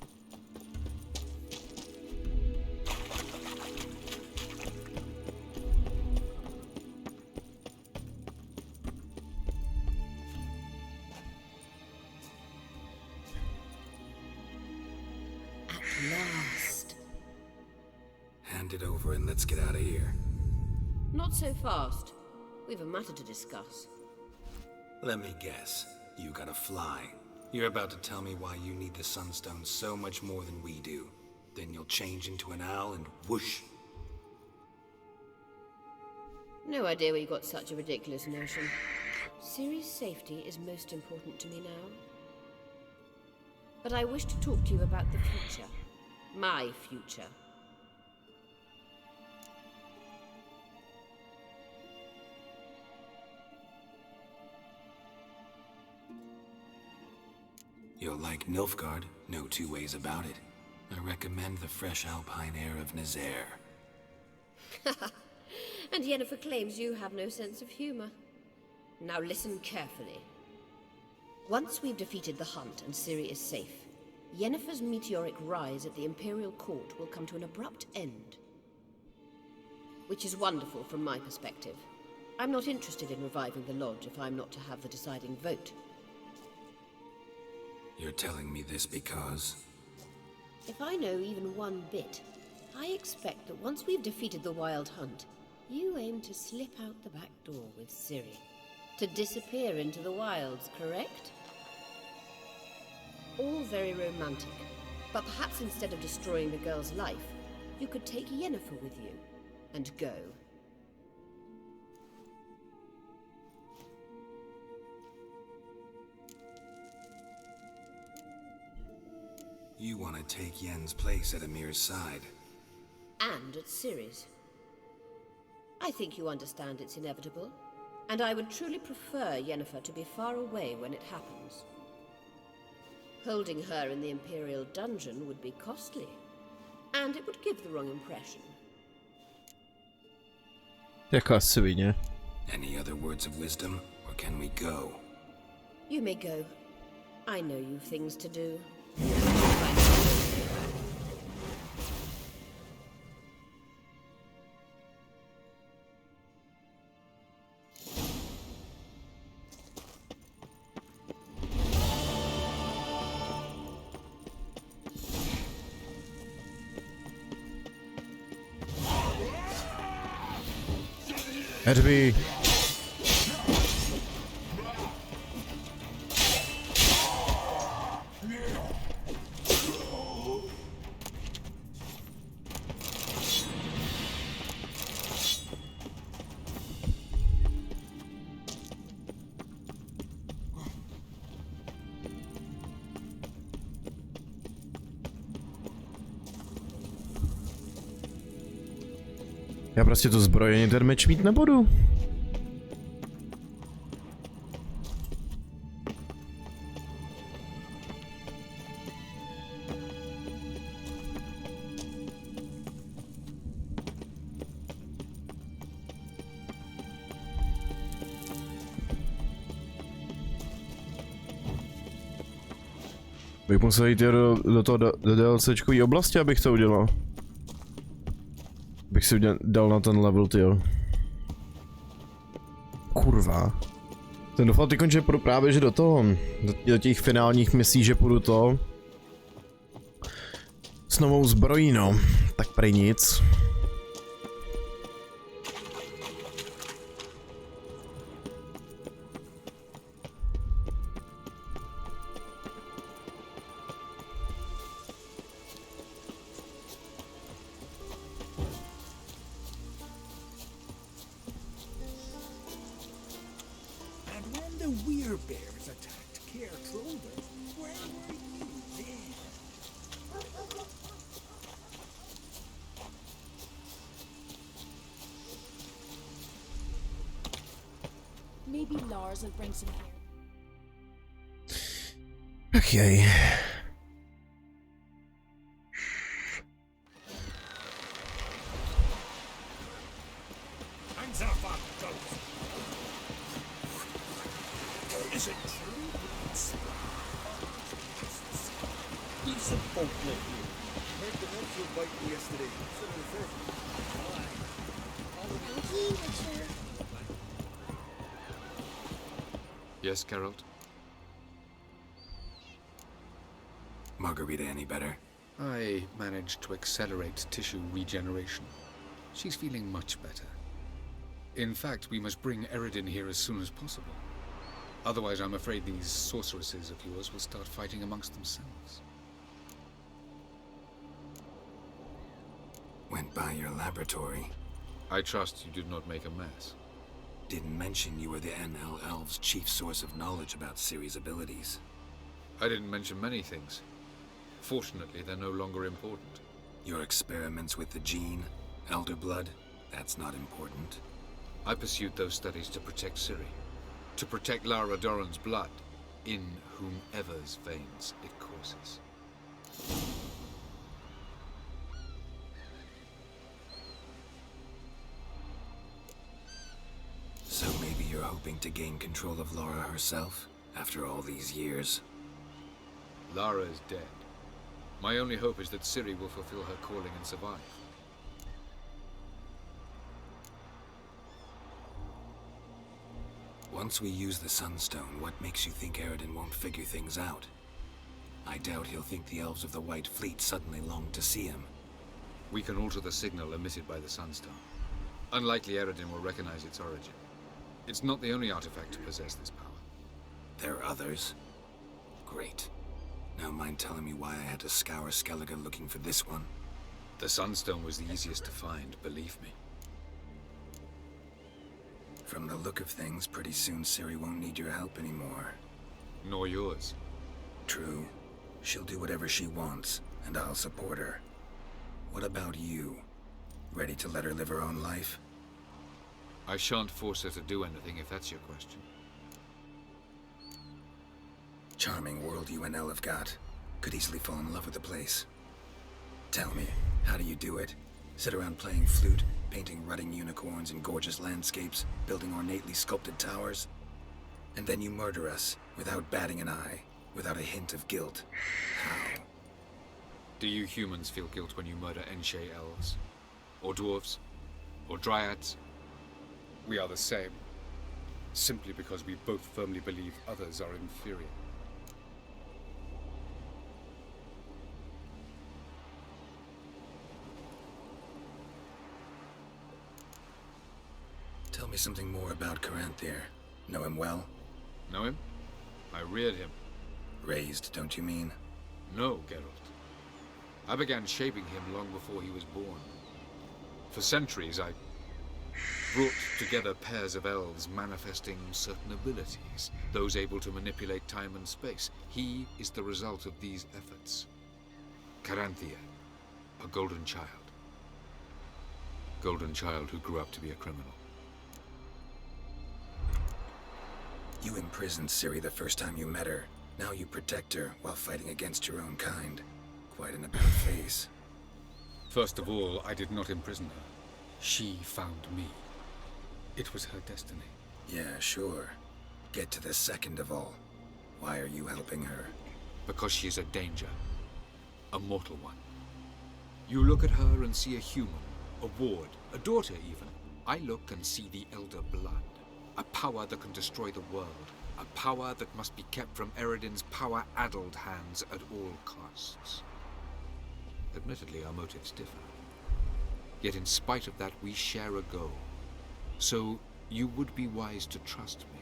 Speaker 5: Hand it over and let's get out of here.
Speaker 17: Not so fast. We've a matter to discuss.
Speaker 5: Let me guess. You gotta fly. You're about to tell me why you need the Sunstone so much more than we do. Then you'll change into an owl and whoosh.
Speaker 17: No idea where you got such a ridiculous notion. Ciri's safety is most important to me now. But I wish to talk to you about the future. My future.
Speaker 5: You'll like Nilfgaard, no two ways about it. I recommend the fresh alpine air of Nazaire.
Speaker 17: And Yennefer claims you have no sense of humor. Now listen carefully. Once we've defeated the hunt and Ciri is safe, Yennefer's meteoric rise at the Imperial Court will come to an abrupt end. Which is wonderful from my perspective. I'm not interested in reviving the Lodge if I'm not to have the deciding vote.
Speaker 5: You're telling me this because...
Speaker 17: If I know even one bit, I expect that once we've defeated the Wild Hunt, you aim to slip out the back door with Ciri. To disappear into the wilds, correct? All very romantic, but perhaps instead of destroying the girl's life, you could take Yennefer with you, and go.
Speaker 5: You want to take Yen's place at Amir's side.
Speaker 17: And at Ciri's. I think you understand it's inevitable, and I would truly prefer Yennefer to be far away when it happens. Holding her in the Imperial dungeon would be costly, and it would give the wrong impression.
Speaker 1: Jaka svině.
Speaker 5: Any other words of wisdom, or can we go?
Speaker 17: You may go. I know you've things to do.
Speaker 1: Hedví. Já prostě to zbrojení ten meč mít nebudu. Bych musel jít do toho DLCčkový oblasti, abych to udělal. Bych si dal na ten level, tyjo. Kurva. Ten doufal ty že půjdu právě že do toho. Do těch finálních misí, že půjdu to. S novou zbrojí, no. Tak prej nic.
Speaker 10: Maybe Lars will bring some here.
Speaker 1: Okay.
Speaker 14: Hands up, ghost. Is it true? Decent folk live here. Heard the ones who bite me yesterday.
Speaker 3: Yes, Geralt?
Speaker 5: Margarita any better?
Speaker 3: I managed to accelerate tissue regeneration. She's feeling much better. In fact, we must bring Eredin here as soon as possible. Otherwise, I'm afraid these sorceresses of yours will start fighting amongst themselves.
Speaker 5: Went by your laboratory.
Speaker 3: I trust you did not make a mess.
Speaker 5: Didn't mention you were the NL Elves' chief source of knowledge about Ciri's abilities.
Speaker 3: I didn't mention many things. Fortunately, they're no longer important.
Speaker 5: Your experiments with the gene, Elder Blood, that's not important.
Speaker 3: I pursued those studies to protect Ciri. To protect Lara Doran's blood, in whomever's veins it courses.
Speaker 5: So maybe you're hoping to gain control of Lara herself, after all these years?
Speaker 3: Lara is dead. My only hope is that Ciri will fulfill her calling and survive.
Speaker 5: Once we use the Sunstone, what makes you think Eredin won't figure things out? I doubt he'll think the Elves of the White Fleet suddenly long to see him.
Speaker 3: We can alter the signal emitted by the Sunstone. Unlikely Eredin will recognize its origin. It's not the only artifact to possess this power.
Speaker 5: There are others? Great. Now mind telling me why I had to scour Skellige looking for this one?
Speaker 3: The Sunstone was the easiest to find, believe me.
Speaker 5: From the look of things, pretty soon Ciri won't need your help anymore.
Speaker 3: Nor yours.
Speaker 5: True. She'll do whatever she wants, and I'll support her. What about you? Ready to let her live her own life?
Speaker 3: I shan't force her to do anything, if that's your question.
Speaker 5: Charming world you and Elle have got. Could easily fall in love with the place. Tell me, how do you do it? Sit around playing flute, painting rutting unicorns in gorgeous landscapes, building ornately sculpted towers? And then you murder us, without batting an eye, without a hint of guilt. How?
Speaker 3: Do you humans feel guilt when you murder Enshe elves? Or dwarves? Or dryads? We are the same. Simply because we both firmly believe others are inferior.
Speaker 5: Tell me something more about Caranthir. Know him well?
Speaker 3: Know him? I reared him.
Speaker 5: Raised, don't you mean?
Speaker 3: No, Geralt. I began shaping him long before he was born. For centuries, I brought together pairs of elves manifesting certain abilities, those able to manipulate time and space. He is the result of these efforts. Caranthir, a golden child. Golden child who grew up to be a criminal.
Speaker 5: You imprisoned Ciri the first time you met her. Now you protect her while fighting against your own kind. Quite an about-face.
Speaker 3: First of all, I did not imprison her. She found me. It was her destiny.
Speaker 5: Yeah, sure. Get to the second of all. Why are you helping her?
Speaker 3: because she is a danger, a mortal one. You look at her and see a human, a ward, a daughter even. I look and see the Elder Blood, a power that can destroy the world, a power that must be kept from Eredin's power-addled hands at all costs. Admittedly, our motives differ. Yet in spite of that, we share a goal. So you would be wise to trust me,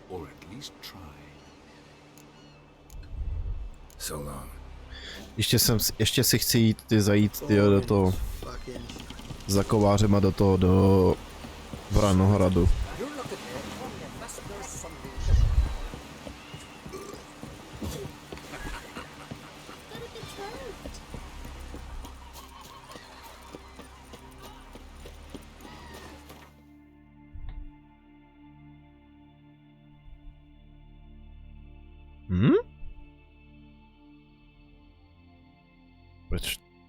Speaker 3: or at least try.
Speaker 5: So long.
Speaker 1: Ještě si chci jít zajít do toho za kovářema do Vranohradu.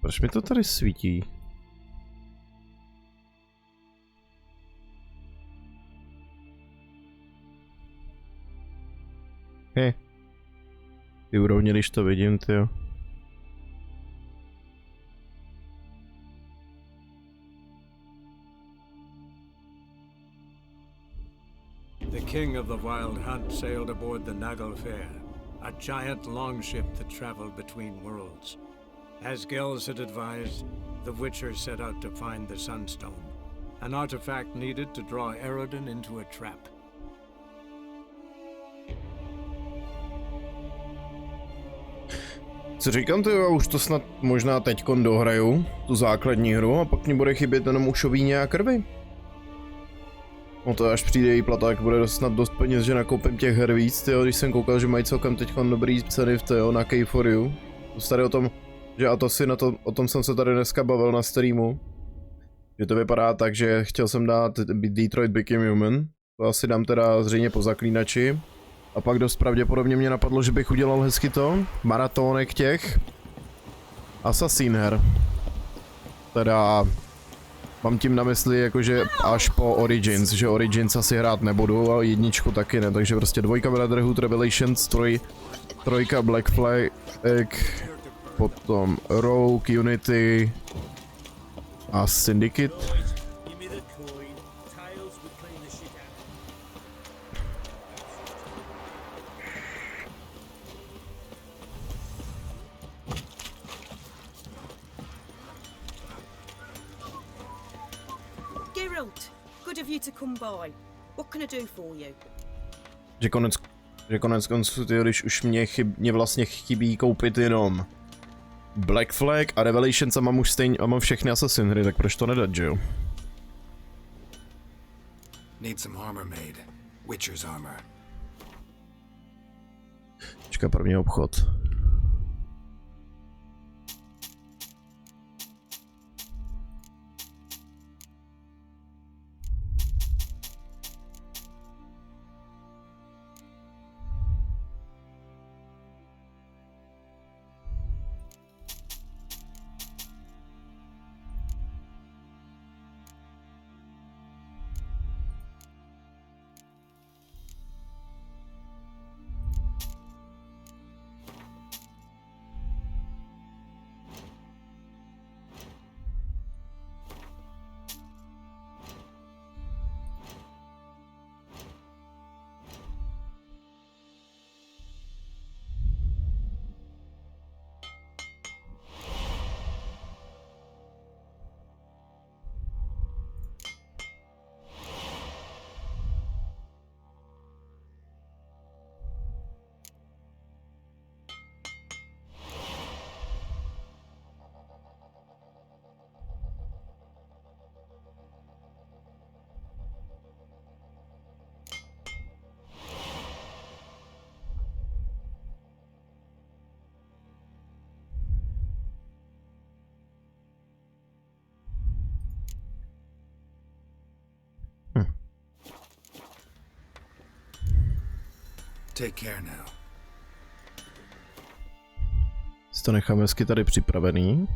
Speaker 1: Proč mi to tady svítí? Ty úrovně, když to vidím, tyjo.
Speaker 20: The king of the Wild Hunt sailed aboard the Naglfar, a giant longship that traveled between worlds. As Gels had advised, the Witcher set out to find the Sunstone, an artifact needed to draw Eredin into a trap.
Speaker 1: Co říkám, ty já už to snad možná teďkon dohraju, tu základní hru, a pak mi bude chybět jenom už o víně a krvi. No to až přijde výplata, tak bude snad dost peněz, že nakoupím těch her víc, tyjo, když jsem koukal, že mají celkem teďkon dobrý ceny v tyjo, na K4U. To tady o tom, že a to si o tom jsem se tady dneska bavil na streamu. Že to vypadá tak, že chtěl jsem dát Detroit Become Human, to asi dám teda zřejmě po zaklínači. A pak dost pravděpodobně mě napadlo, že bych udělal hezky to, maratonek těch Assassin her. Teda mám tím na mysli jakože až po Origins, že Origins asi hrát nebudu a jedničku taky ne, takže prostě 2 Brotherhood Revelations, 3 Black Flag, potom Rogue, Unity a Syndicate.
Speaker 17: Good of you to come by. What can I do for you?
Speaker 1: Že konec konců, když už mě vlastně chybí koupit jenom Black Flag a Revelations a mám už stejně, a mám všechny Assassin hry, tak proč to nedat, že jo?
Speaker 5: Need some armor made. Witcher's armor.
Speaker 1: Čeká první obchod.
Speaker 5: Take care now.
Speaker 1: Si to nechám hezky tady připravený.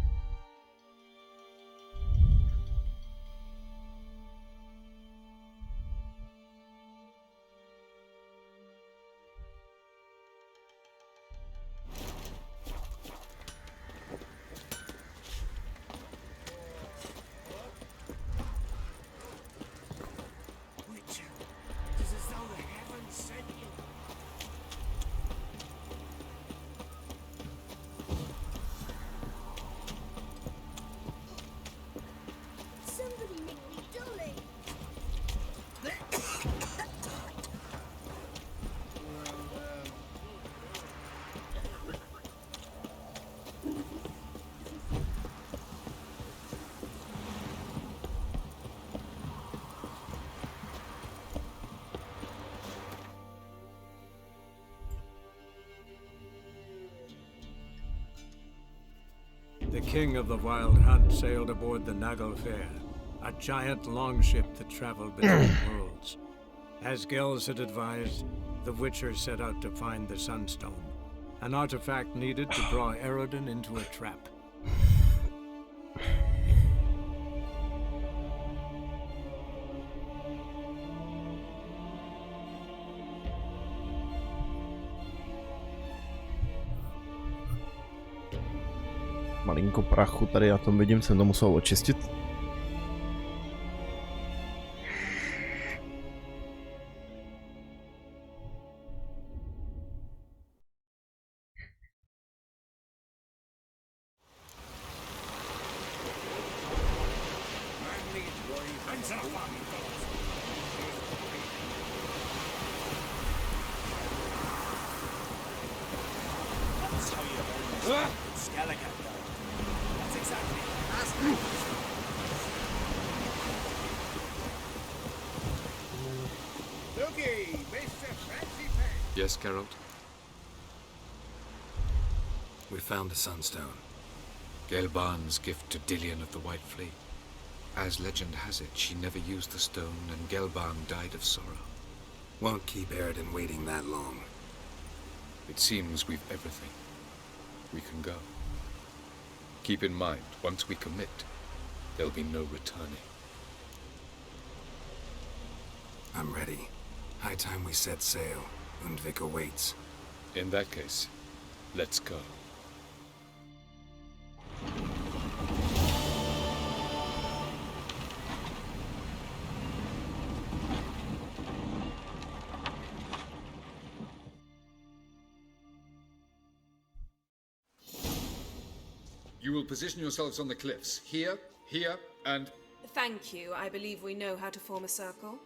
Speaker 20: The king of the Wild Hunt sailed aboard the Naglfar, a giant longship that traveled between worlds. As Gels had advised, the Witcher set out to find the Sunstone, an artifact needed to draw Eredin into a trap.
Speaker 1: Malinko prachu tady, já tom vidím, jsem to musel očistit.
Speaker 3: Yes, Geralt?
Speaker 5: We found the Sunstone.
Speaker 3: Gelban's gift to Dillion of the White Fleet. As legend has it, she never used the stone, and Gelban died of sorrow.
Speaker 5: Won't keep Eredin waiting that long.
Speaker 3: It seems we've everything. We can go. Keep in mind, once we commit, there'll be no returning.
Speaker 5: I'm ready. High time we set sail. Undvik awaits.
Speaker 3: In that case, let's go. You will position yourselves on the cliffs. Here, here, and...
Speaker 2: Thank you. I believe we know how to form a circle.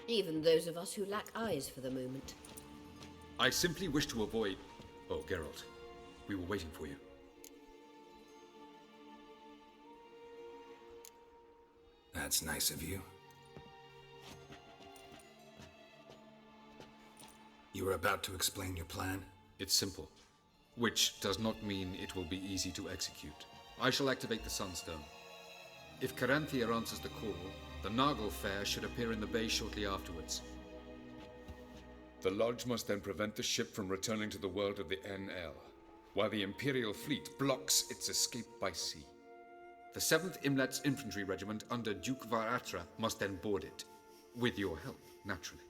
Speaker 17: Even those of us who lack eyes for the moment.
Speaker 3: I simply wish to avoid... Oh, Geralt. We were waiting for you.
Speaker 5: That's nice of you. You were about to explain your plan?
Speaker 3: It's simple. Which does not mean it will be easy to execute. I shall activate the Sunstone. If Caranthia answers the call, the Naglfar should appear in the bay shortly afterwards. The Lodge must then prevent the ship from returning to the world of the NL, while the Imperial fleet blocks its escape by sea. The 7th Imlet's Infantry Regiment under Duke Varatra must then board it, with your help, naturally.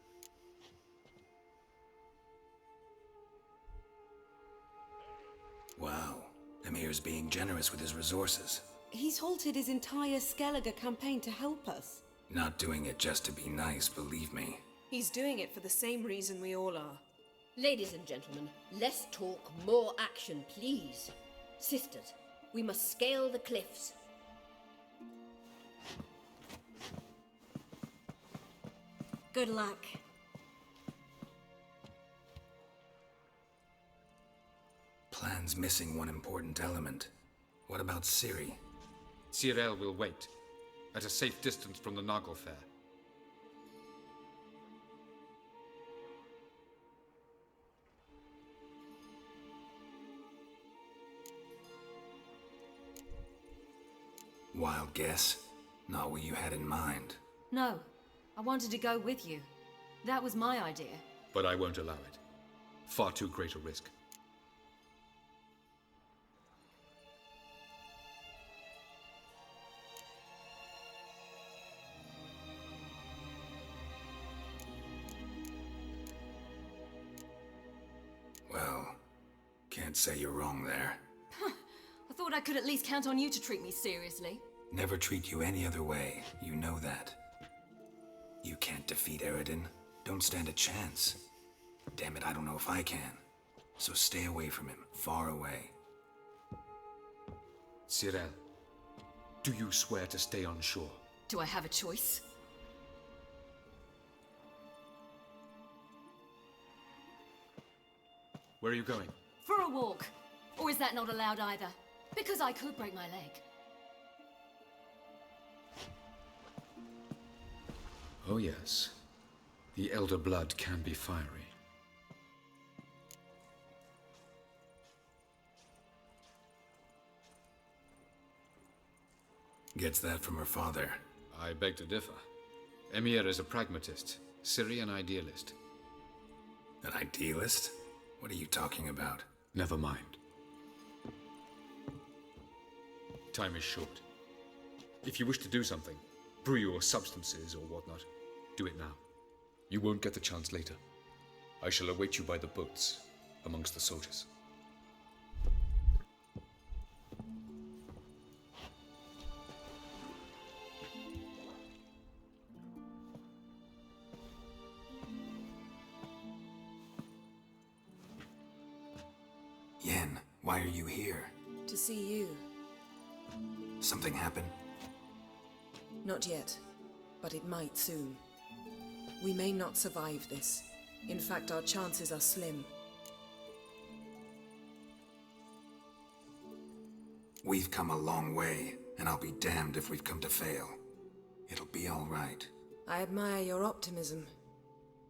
Speaker 5: Wow. Emir's being generous with his resources.
Speaker 18: He's halted his entire Skellige campaign to help us.
Speaker 5: Not doing it just to be nice, believe me.
Speaker 2: He's doing it for the same reason we all are.
Speaker 17: Ladies and gentlemen, less talk, more action, please. Sisters, we must scale the cliffs.
Speaker 10: Good luck.
Speaker 5: Plan's missing one important element. What about Ciri?
Speaker 3: Cyril will wait, at a safe distance from the Naglfar.
Speaker 5: Wild guess? Not what you had in mind.
Speaker 16: No, I wanted to go with you. That was my idea.
Speaker 3: But I won't allow it. Far too great a risk.
Speaker 5: Well, can't say you're wrong there.
Speaker 16: I thought I could at least count on you to treat me seriously.
Speaker 5: Never treat you any other way, you know that. You can't defeat Eredin. Don't stand a chance. Damn it, I don't know if I can. So stay away from him, far away.
Speaker 3: Cyril, do you swear to stay on shore?
Speaker 16: Do I have a choice?
Speaker 3: Where are you going?
Speaker 16: For a walk. Or is that not allowed either? Because I could break my leg.
Speaker 3: Oh yes. The elder blood can be fiery.
Speaker 5: Gets that from her father.
Speaker 3: I beg to differ. Emir is a pragmatist, Syrian idealist.
Speaker 5: An idealist? What are you talking about?
Speaker 3: Never mind. Time is short. If you wish to do something, brew your substances or whatnot, do it now. You won't get the chance later. I shall await you by the boats, amongst the soldiers.
Speaker 5: Yen, why are you here?
Speaker 2: To see you.
Speaker 5: Something happen?
Speaker 2: Not yet, but it might soon. We may not survive this. In fact, our chances are slim.
Speaker 5: We've come a long way, and I'll be damned if we've come to fail. It'll be all right.
Speaker 2: I admire your optimism.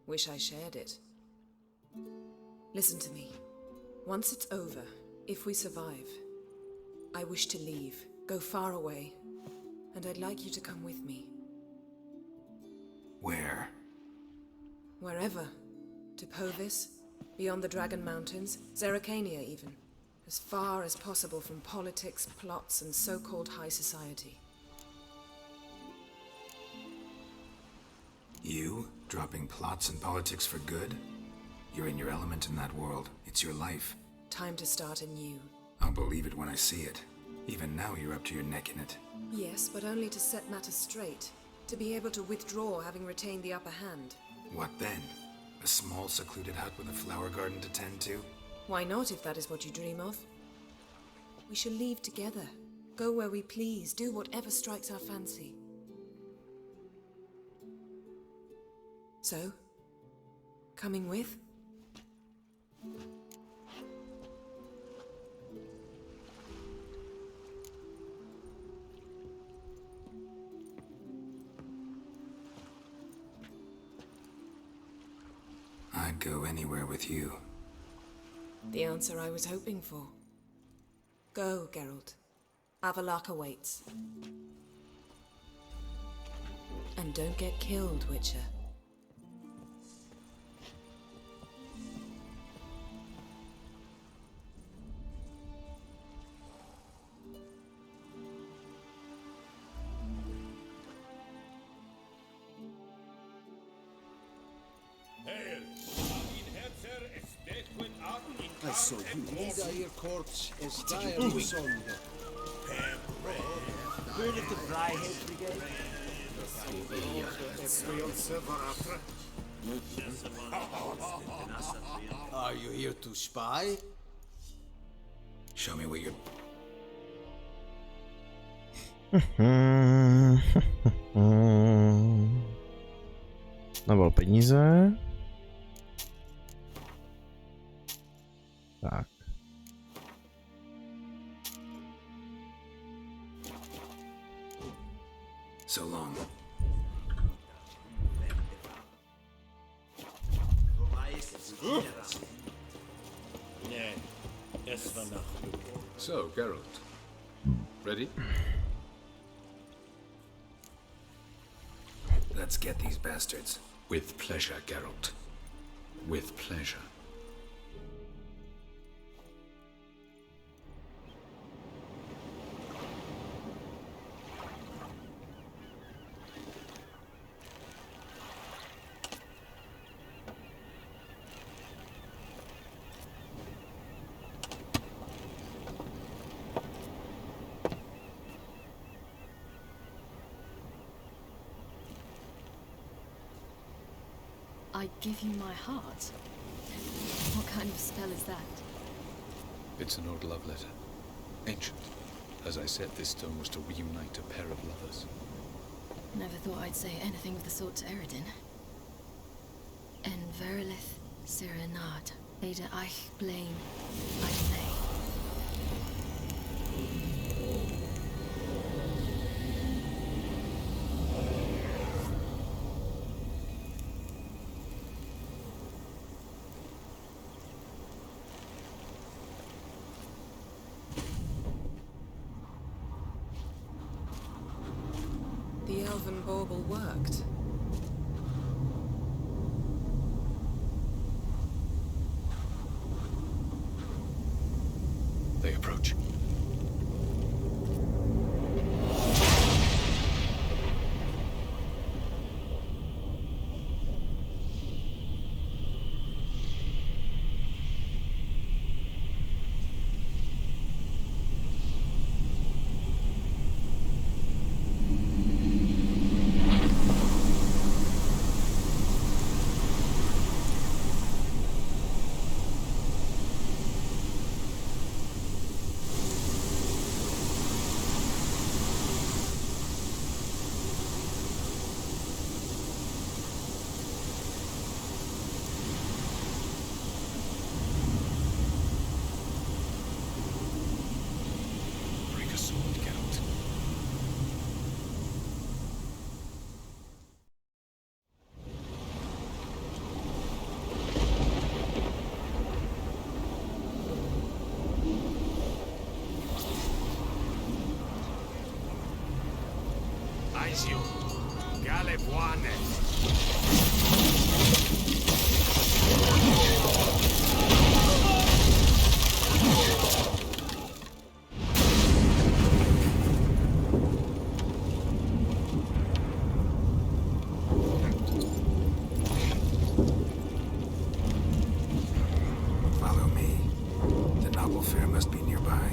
Speaker 2: Wish I shared it. Listen to me. Once it's over, if we survive, I wish to leave, go far away, and I'd like you to come with me.
Speaker 5: Where?
Speaker 2: Wherever. To Povis, beyond the Dragon Mountains, Zeracania even. As far as possible from politics, plots, and so-called high society.
Speaker 5: You? Dropping plots and politics for good? You're in your element in that world. It's your life.
Speaker 2: Time to start anew.
Speaker 5: I'll believe it when I see it. Even now you're up to your neck in it.
Speaker 2: Yes, but only to set matters straight. To be able to withdraw having retained the upper hand.
Speaker 5: What then? A small secluded hut with a flower garden to tend to?
Speaker 2: Why not, if that is what you dream of? We shall leave together. Go where we please, do whatever strikes our fancy. So, coming with?
Speaker 5: I'd go anywhere with you.
Speaker 2: The answer I was hoping for. Go, Geralt. Avalok awaits. And don't get killed, Witcher.
Speaker 9: Also, nieder ihr Korps, es daher die Sonde.
Speaker 13: Heard of the Freiheit Brigade?
Speaker 9: Are you here to spy?
Speaker 5: Show me what you're...
Speaker 1: Naval peníze. Tak.
Speaker 5: So long.
Speaker 3: So, Geralt. Ready?
Speaker 5: Let's get these bastards.
Speaker 3: With pleasure, Geralt. With pleasure.
Speaker 16: I give you my heart? What kind of spell is that?
Speaker 3: It's an old love letter. Ancient. As I said, this stone was to reunite a pair of lovers.
Speaker 16: Never thought I'd say anything of the sort to Eredin. En verilith serenad, Ada eich blain, I say.
Speaker 2: Elven bauble worked.
Speaker 8: They approach.
Speaker 14: Aizio, gale buone.
Speaker 5: Follow me. The noble fair must be nearby.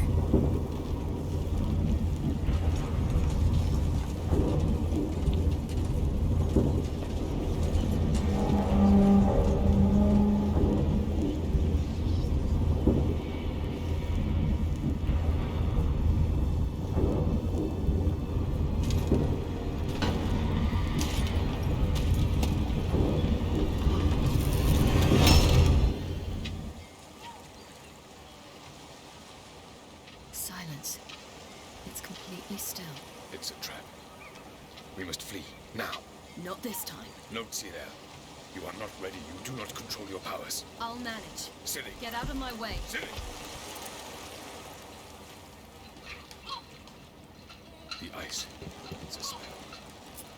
Speaker 6: Silence. It's completely still.
Speaker 8: It's a trap. We must flee, now.
Speaker 6: Not this time.
Speaker 8: No, Cyril. You are not ready. You do not control your powers.
Speaker 6: I'll manage.
Speaker 8: Silly.
Speaker 6: Get out of my way.
Speaker 8: Silly. The ice. It's a spell.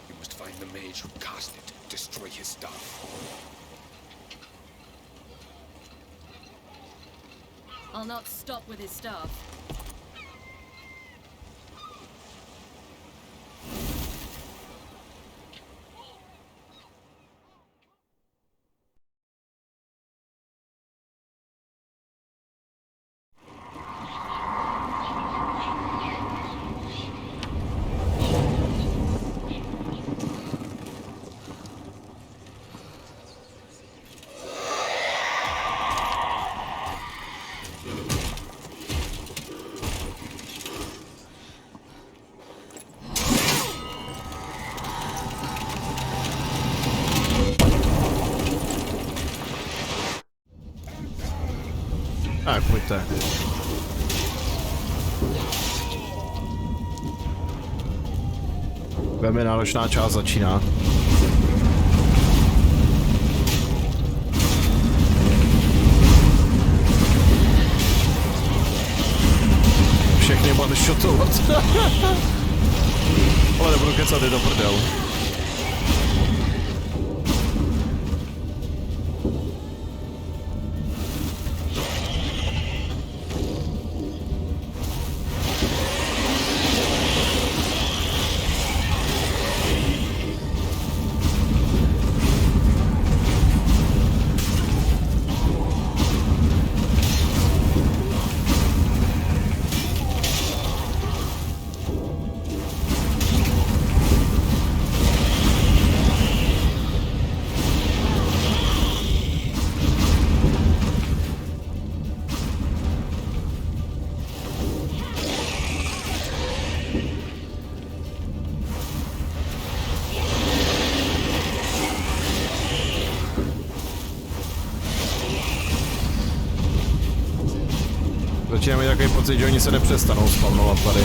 Speaker 8: You must find the mage who cast it. Destroy his staff.
Speaker 6: I'll not stop with his staff.
Speaker 1: Tak, pojďte. Velmi náročná část začíná. Všechny budeme šotovat. Ale nebudu kecat, jde do prdel. Začíná mít takový pocit, že oni se nepřestanou spavnovat tady.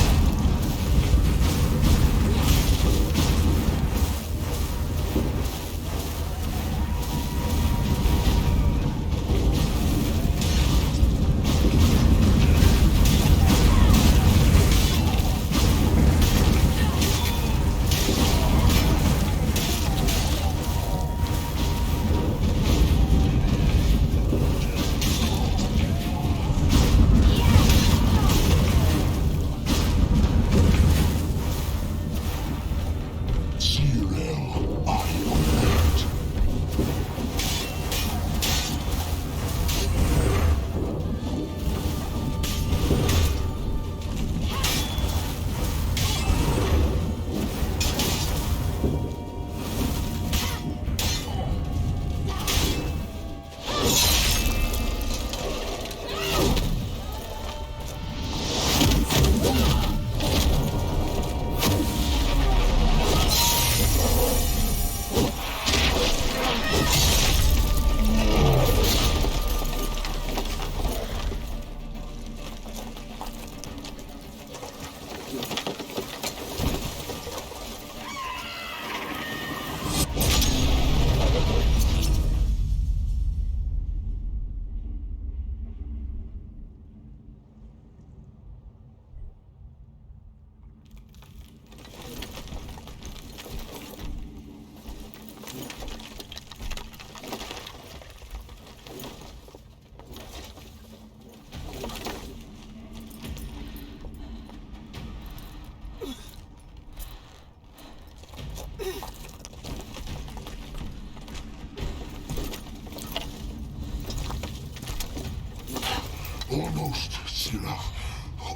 Speaker 7: Almost, Silla.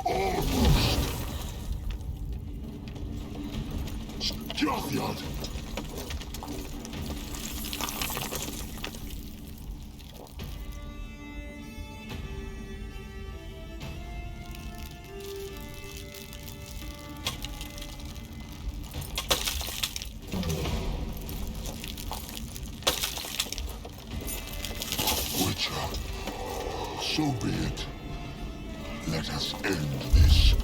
Speaker 7: Almost. Jothyard. So be it. Let us end this.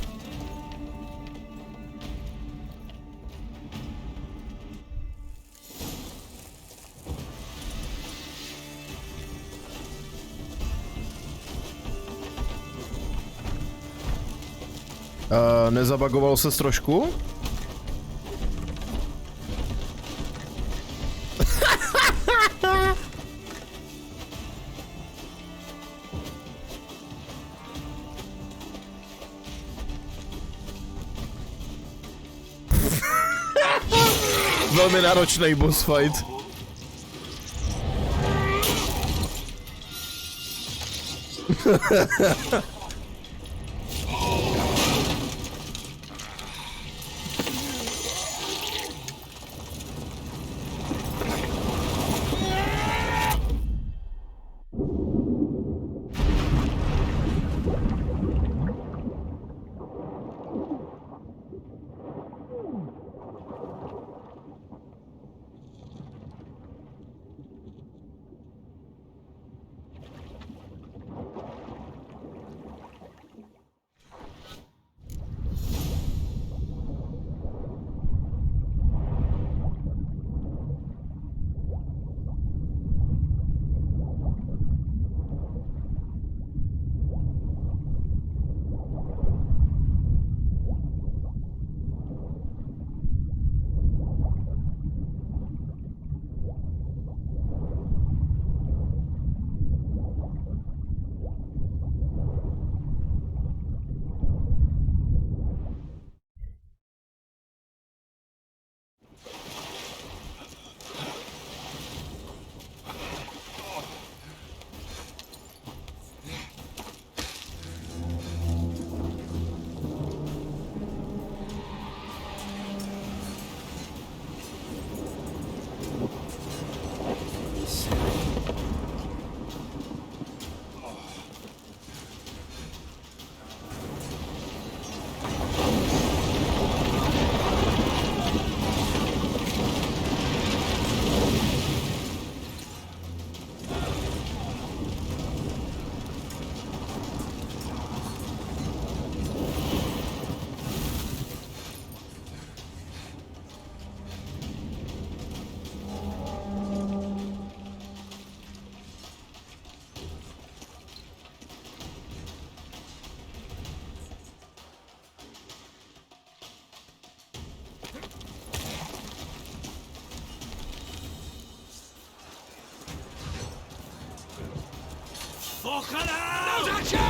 Speaker 1: Nezabagoval ses trošku? Velmi náročný boss fight.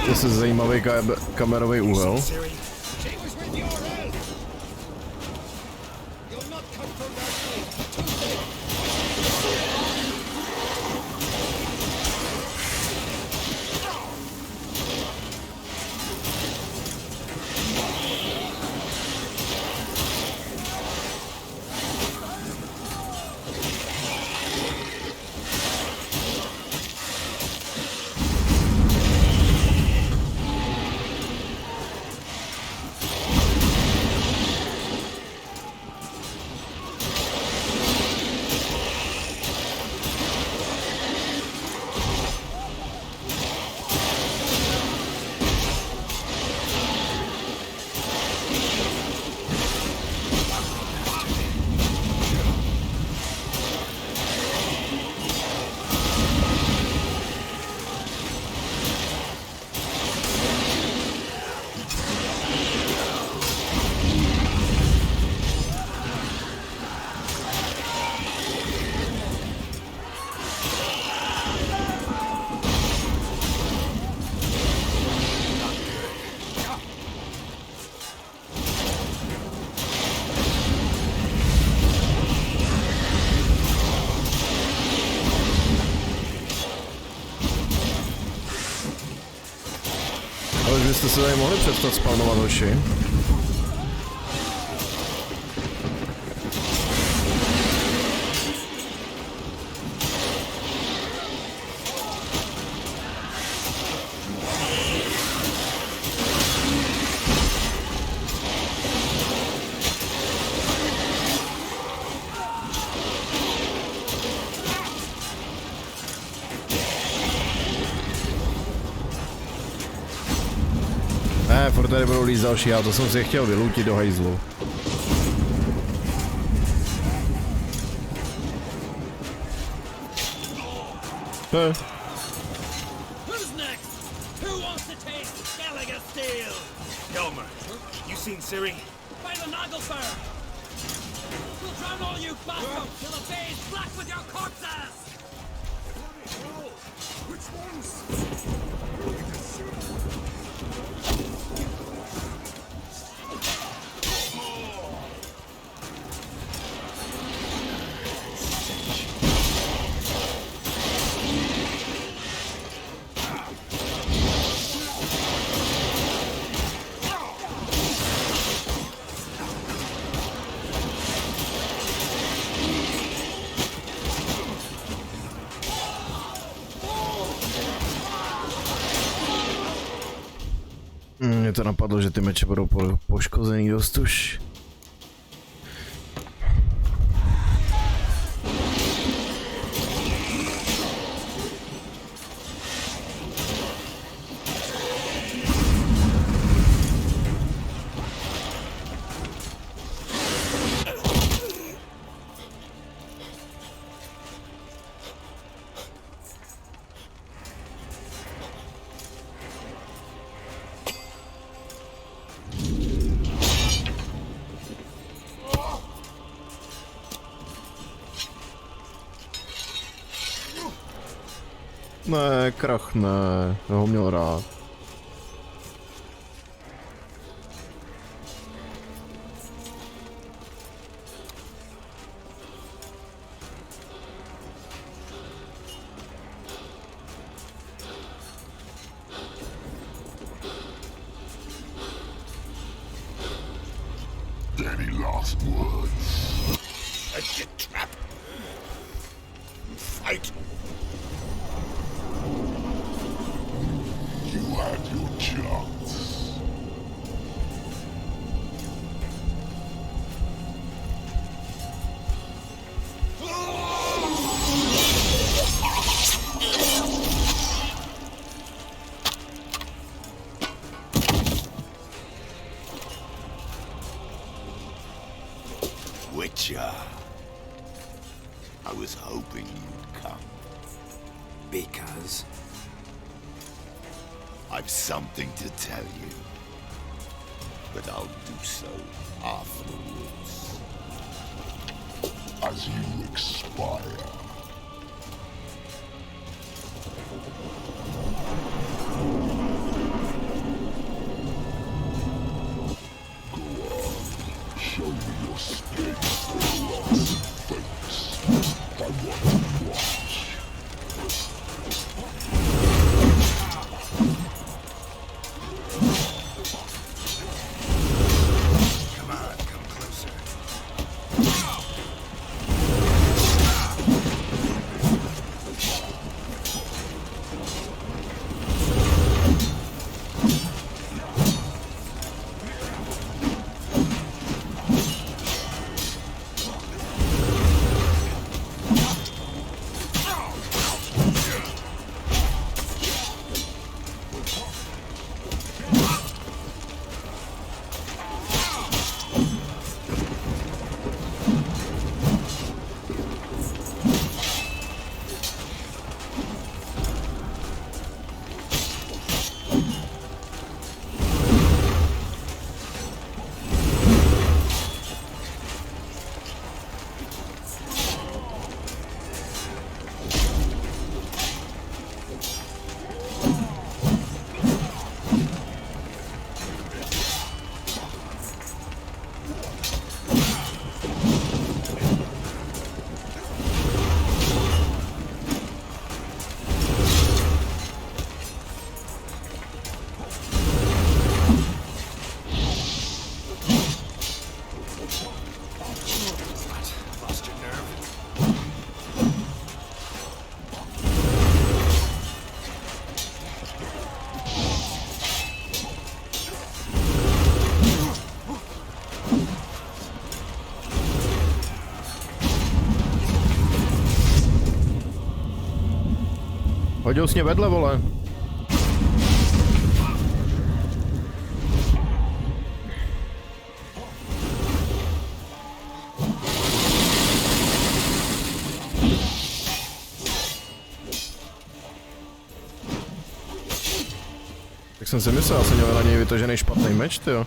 Speaker 1: To je zajímavý kamerový úhel. už byste se tady mohli přestat spawnovat, hoši. Furt tady budou líst další, já to jsem si chtěl vylutit do hajzlu.
Speaker 14: Who's next? Who wants to taste Gallagher steel? Helmer, you seen Siri? By the Nagelfire! We'll drown all you bastards till the bay's black with your corpses! Which ones?
Speaker 1: Mě to napadlo, že ty meče budou poškozený dost už. Ne, krach ne, já ho měl rád.
Speaker 7: Any last words?
Speaker 14: A dead trap. Fight.
Speaker 7: You had your chance. Witcher, I was hoping you'd come.
Speaker 5: Because?
Speaker 7: I've something to tell you, but I'll do so afterwards. As you expire. Go on, show me your strength or loss face. I want to watch.
Speaker 5: Come on, come closer.
Speaker 1: Hodil jsi mě vedle, vole. Tak jsem si myslel, já jsem měl na něj vytažený špatný meč, tyjo.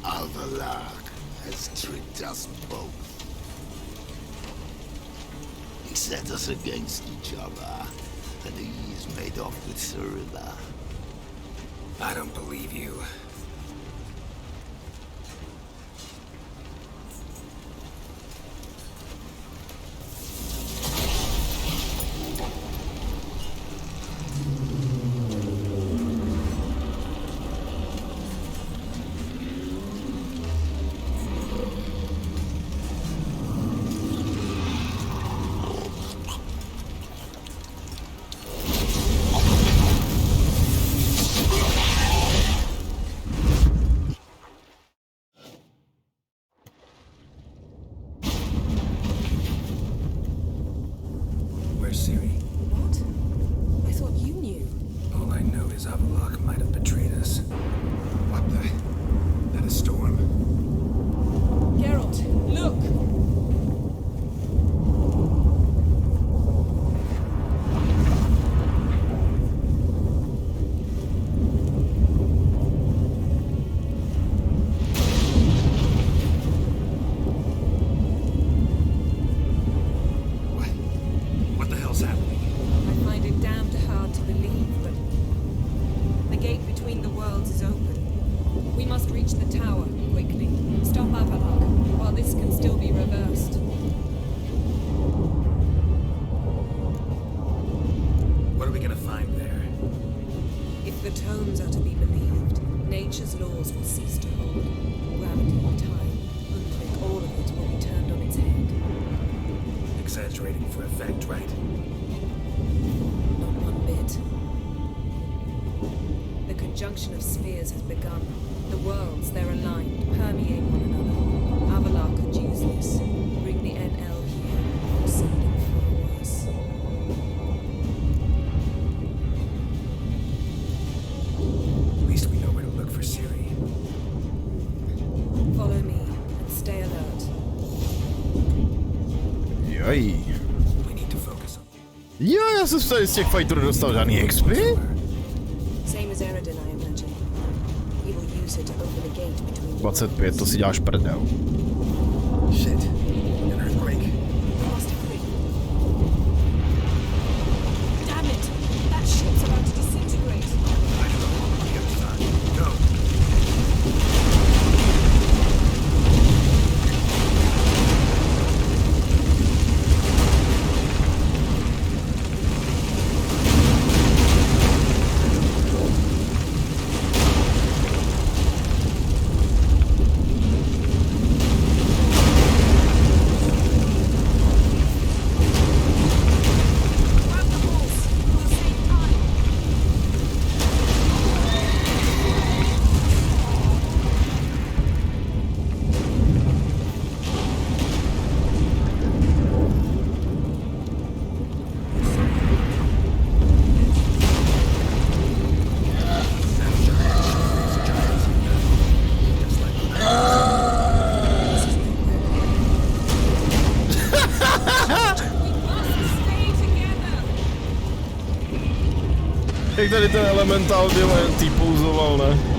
Speaker 7: Alvalak has tricked us both. He set us against each other, and he's made off with Cirilla.
Speaker 5: I don't believe you.
Speaker 2: Of spheres has begun. The worlds, they're aligned, permeate one another. Avalar could use this. Bring the NL here, or something far worse.
Speaker 5: At least we know where to look for Ciri.
Speaker 2: Follow me, and stay alert.
Speaker 1: Jaj.
Speaker 5: We need to focus on...
Speaker 1: Jo, já jsem se z těch fighterů dostal žádný XP.
Speaker 2: Same as Eredin, I imagine. He will use it to open a gate between
Speaker 1: 25, to si děláš prdel.
Speaker 5: Shit. An earthquake.
Speaker 18: Damn it! That ship's about to disintegrate.
Speaker 5: I don't know on the other side. Go.
Speaker 1: jak tady ten elementál tý pouzoval, ne?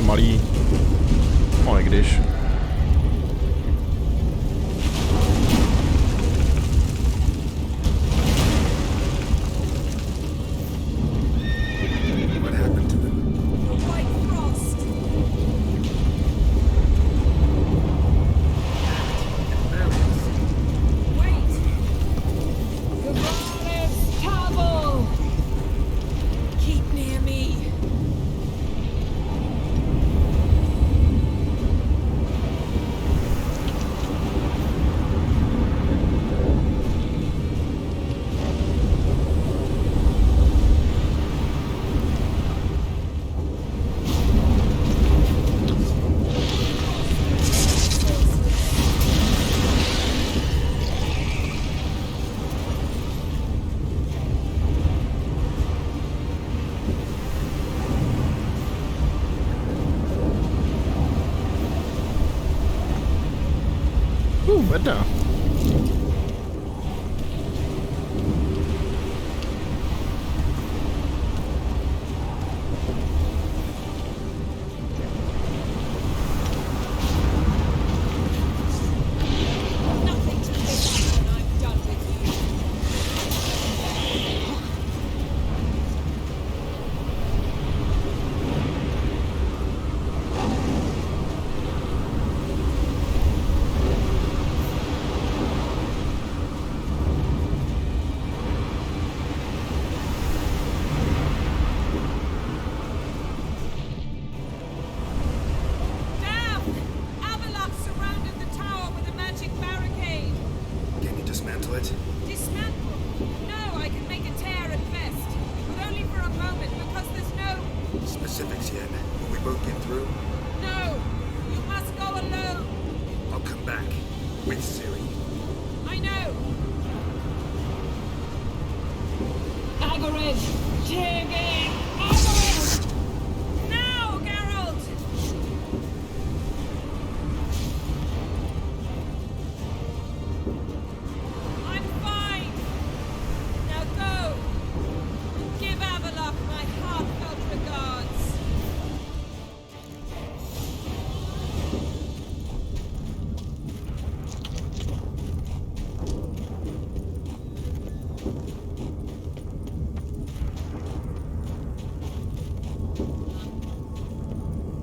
Speaker 1: Malý. No i když. Vedá.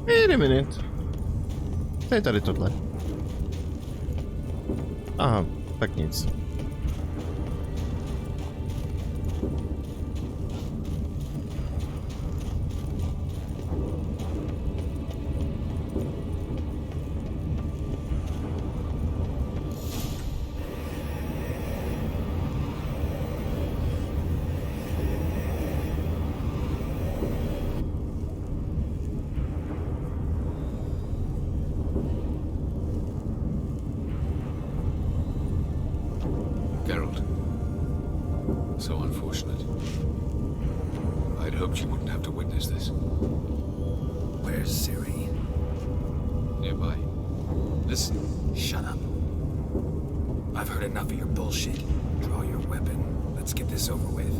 Speaker 1: Wait a minute. Co je tady tohle? Aha, tak nic.
Speaker 3: So unfortunate. I'd hoped you wouldn't have to witness this.
Speaker 5: Where's Siri?
Speaker 3: Nearby. Listen.
Speaker 5: Shut up. I've heard enough of your bullshit. Draw your weapon. Let's get this over with.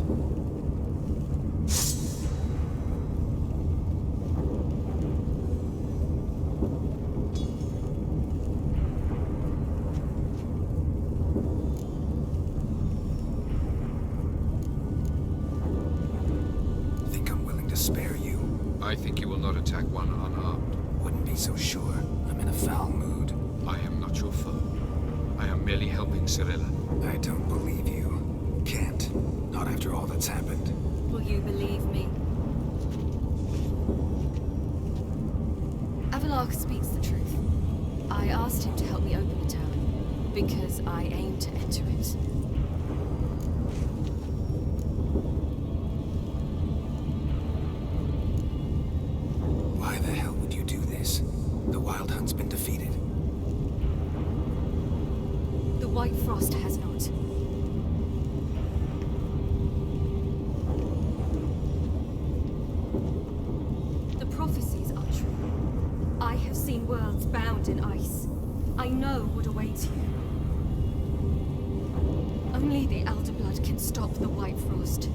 Speaker 5: Spare you.
Speaker 3: I think you will not attack one unarmed.
Speaker 5: Wouldn't be so sure. I'm in a foul mood.
Speaker 3: I am not your foe. I am merely helping Cyrilla.
Speaker 5: I don't believe you. Can't. Not after all that's happened.
Speaker 10: Will you believe me? Avalok speaks the truth. I asked him to help me open the tower.
Speaker 16: Because I aim to enter it.
Speaker 5: Why the hell would you do this? The Wild Hunt's been defeated.
Speaker 16: The White Frost has not. The prophecies are true. I have seen worlds bound in ice. I know what awaits you. Only the Elder Blood can stop the White Frost.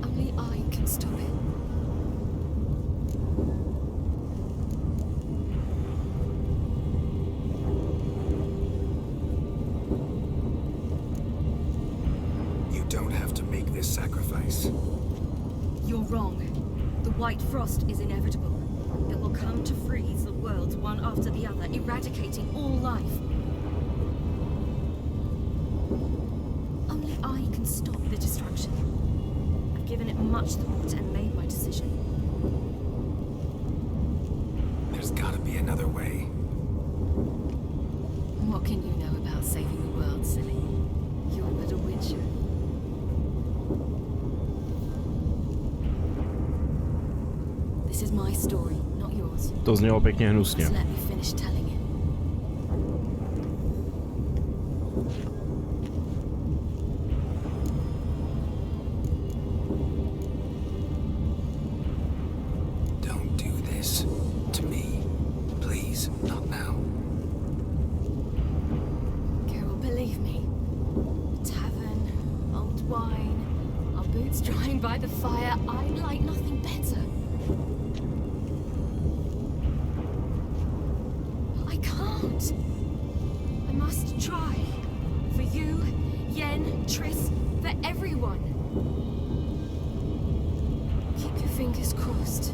Speaker 16: Only I can stop it.
Speaker 5: You don't have to make this sacrifice.
Speaker 16: You're wrong. The White Frost is inevitable. It will come to freeze the worlds one after the other, eradicating all life. Only I can stop the destruction. I've given it much thought and made my decision.
Speaker 5: There's gotta be another way.
Speaker 16: What can you know about saving the world, silly? You're but a witcher. This is my story, not yours.
Speaker 1: To znělo pěkně hnusně.
Speaker 16: Just let me finish telling it.
Speaker 5: Don't do this to me. Please, not now.
Speaker 16: Carol, believe me. Tavern, old wine, our boots drying by the fire. I like nothing better. I can't. I must try. For you, Yen, Triss, for everyone. Keep your fingers crossed.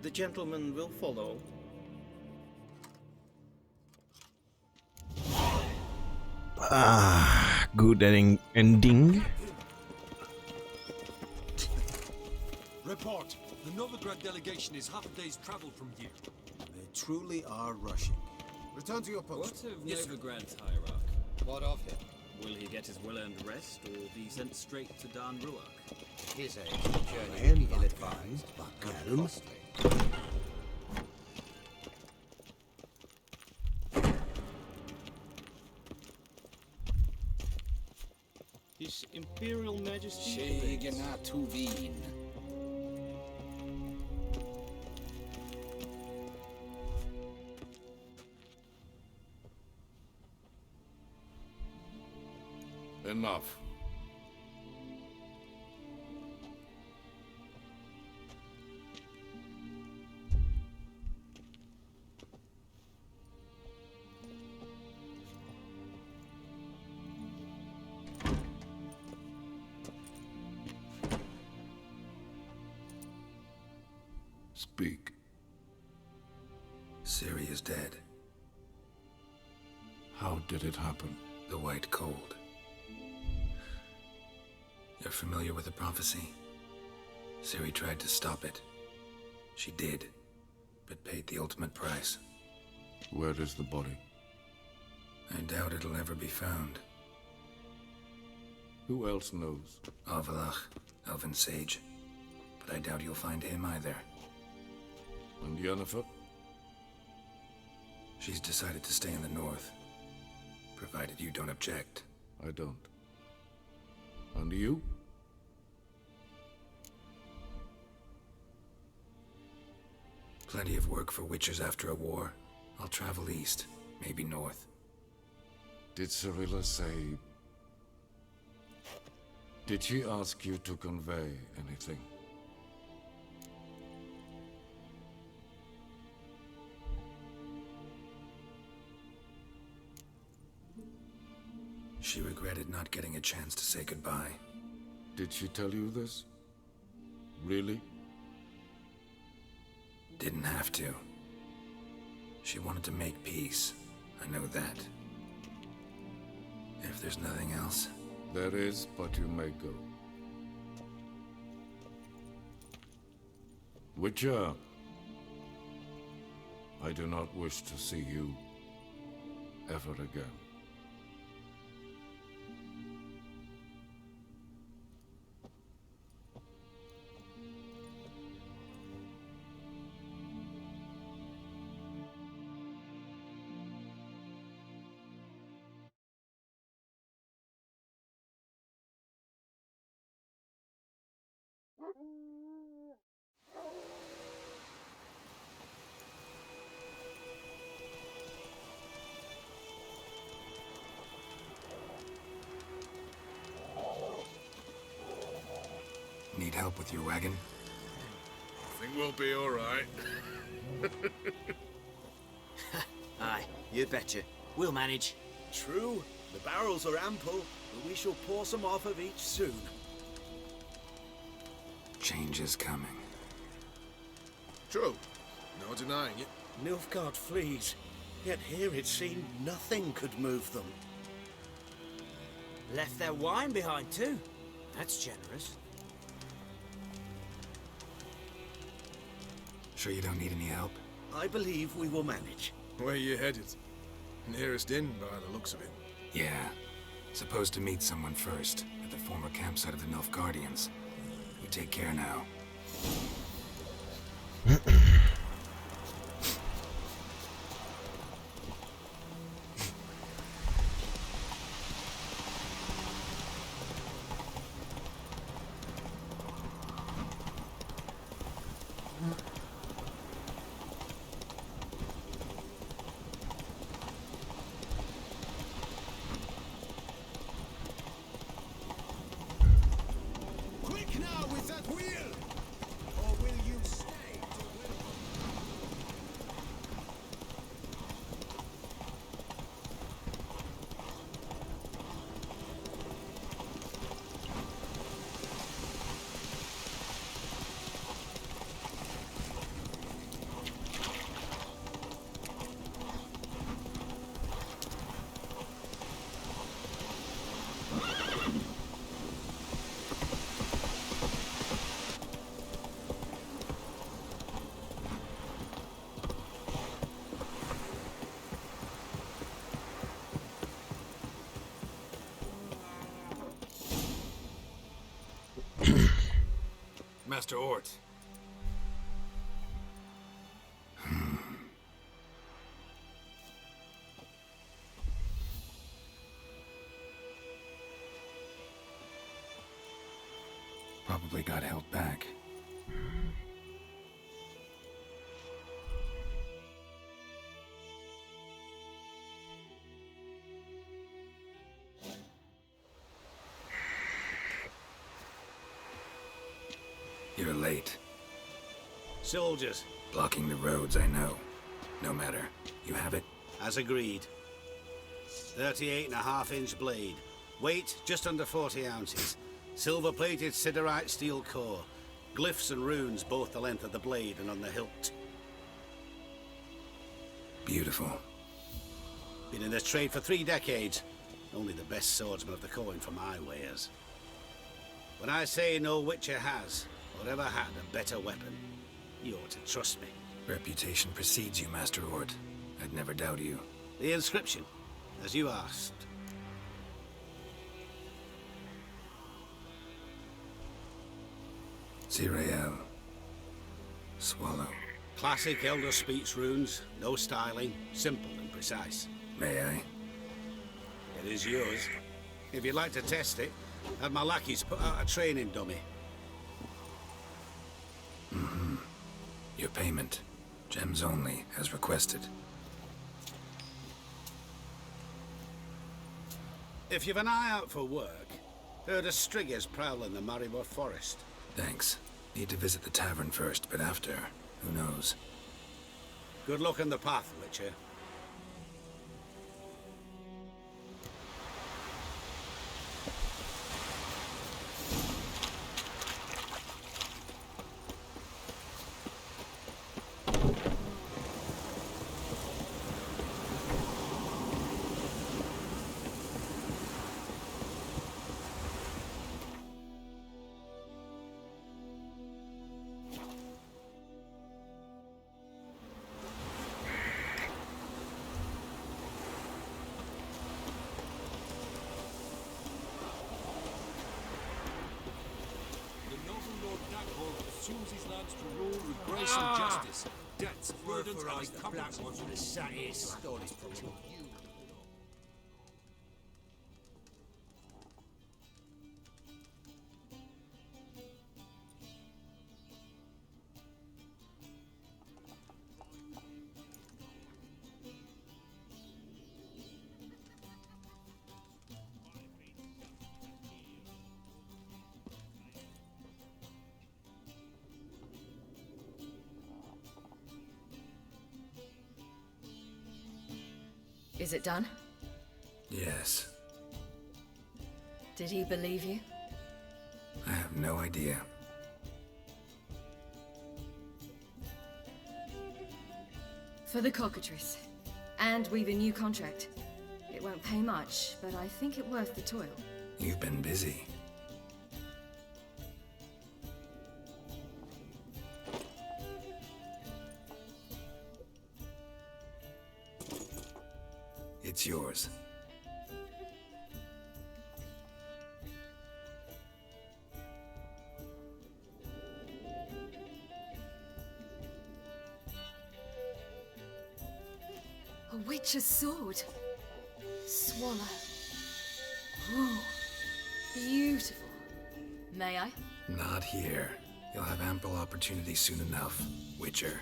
Speaker 13: The gentleman will follow.
Speaker 1: Ah, good ending.
Speaker 12: Report. The Novigrad delegation is half a day's travel from here. They truly are rushing. Return to your post.
Speaker 19: What of Novigrad's hierarch?
Speaker 12: What of him?
Speaker 19: Will he get his well-earned rest, or be sent straight to Dan Ruach?
Speaker 12: His age, the journey would be ill-advised, but costly.
Speaker 13: His Imperial Majesty.
Speaker 4: Tuvin.
Speaker 21: Enough. Speak.
Speaker 5: Ciri is dead.
Speaker 21: How did it happen?
Speaker 5: The White Cold. You're familiar with the prophecy? Ciri tried to stop it. She did, but paid the ultimate price.
Speaker 21: Where is the body?
Speaker 5: I doubt it'll ever be found.
Speaker 21: Who else knows?
Speaker 5: Avalach, Elven Sage. But I doubt you'll find him either.
Speaker 21: And Yennefer?
Speaker 5: She's decided to stay in the north. Provided you don't object.
Speaker 21: I don't. And you?
Speaker 5: Plenty of work for witchers after a war. I'll travel east, maybe north.
Speaker 21: Did Cirilla say... Did she ask you to convey anything?
Speaker 5: She regretted not getting a chance to say goodbye.
Speaker 21: Did she tell you this? Really?
Speaker 5: Didn't have to. She wanted to make peace. I know that. If there's nothing else...
Speaker 21: There is, but you may go. Witcher, I do not wish to see you ever again.
Speaker 5: Need help with your wagon?
Speaker 8: I think we'll be all right.
Speaker 11: Aye, you betcha. We'll manage.
Speaker 9: True, the barrels are ample, but we shall pour some off of each soon.
Speaker 5: Change is coming.
Speaker 8: True. No denying it.
Speaker 9: Nilfgaard flees, yet here it seemed nothing could move them.
Speaker 11: Left their wine behind too. That's generous.
Speaker 5: Sure you don't need any help?
Speaker 9: I believe we will manage.
Speaker 8: Where you headed? Nearest inn by the looks of it.
Speaker 5: Yeah. Supposed to meet someone first, at the former campsite of the Nilfgaardians. You take care now.
Speaker 9: Quick now with that wheel! Or will you stay to win?
Speaker 5: Master Ort? Probably got held back. You're late.
Speaker 9: Soldiers.
Speaker 5: Blocking the roads, I know. No matter. You have it?
Speaker 9: As agreed. 38.5-inch blade. Weight just under 40 ounces. Silver-plated siderite steel core. Glyphs and runes both the length of the blade and on the hilt.
Speaker 5: Beautiful.
Speaker 9: Been in this trade for 3 decades. Only the best swordsman of the coin for my wares. When I say no witcher has, or ever had, a better weapon, you ought to trust me.
Speaker 5: Reputation precedes you, Master Ort. I'd never doubt you.
Speaker 9: The inscription, as you asked.
Speaker 5: Zirael. Swallow.
Speaker 9: Classic Elder Speech runes, no styling, simple and precise.
Speaker 5: May I?
Speaker 9: It is yours. If you'd like to test it, have my lackeys put out a training dummy.
Speaker 5: Mm-hmm. Your payment. Gems only, as requested.
Speaker 9: If you've an eye out for work, heard of striggers prowling the Maribor forest.
Speaker 5: Thanks. Need to visit the tavern first, but after, who knows?
Speaker 9: Good luck on the path, Witcher.
Speaker 12: Assumes his lands to rule with grace and justice. Debts, burdens, and encumbrances.
Speaker 16: Is it done?
Speaker 5: Yes.
Speaker 16: Did he believe you?
Speaker 5: I have no idea.
Speaker 16: For the cockatrice. And we've a new contract. It won't pay much, but I think it worth the toil.
Speaker 5: You've been busy. It's yours.
Speaker 16: A witch's sword. Swallow. Ooh, beautiful. May I?
Speaker 5: Not here. You'll have ample opportunity soon enough, Witcher.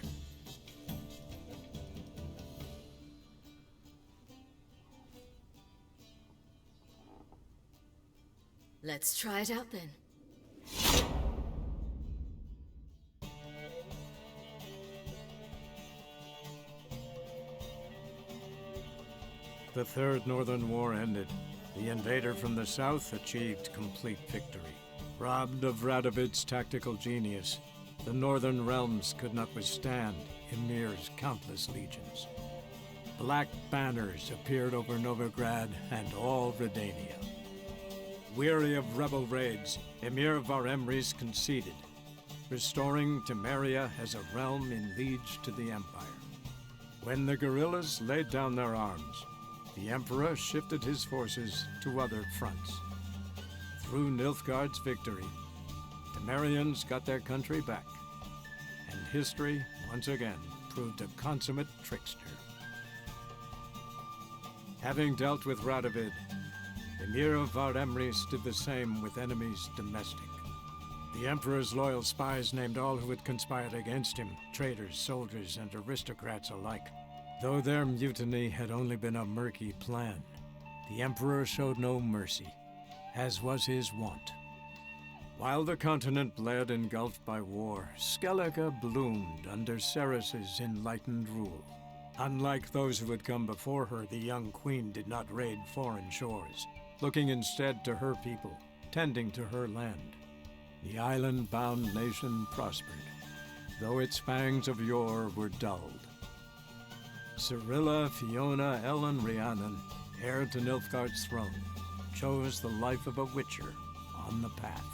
Speaker 16: Let's try it out then.
Speaker 20: The Third Northern War ended. The invader from the south achieved complete victory. Robbed of Radovid's tactical genius, the northern realms could not withstand Ymir's countless legions. Black banners appeared over Novigrad and all Redania. Weary of rebel raids, Emir Var-Emreis conceded, restoring Temeria as a realm in liege to the Empire. When the guerrillas laid down their arms, the Emperor shifted his forces to other fronts. Through Nilfgaard's victory, Temerians got their country back, and history, once again, proved a consummate trickster. Having dealt with Radovid, Emir of Var Emrys did the same with enemies domestic. The Emperor's loyal spies named all who had conspired against him, traitors, soldiers, and aristocrats alike. Though their mutiny had only been a murky plan, the Emperor showed no mercy, as was his wont. While the continent bled engulfed by war, Skellige bloomed under Ceres's enlightened rule. Unlike those who had come before her, the young queen did not raid foreign shores, looking instead to her people, tending to her land. The island-bound nation prospered, though its fangs of yore were dulled. Cyrilla, Fiona, Ellen, Rhiannon, heir to Nilfgaard's throne, chose the life of a witcher on the path.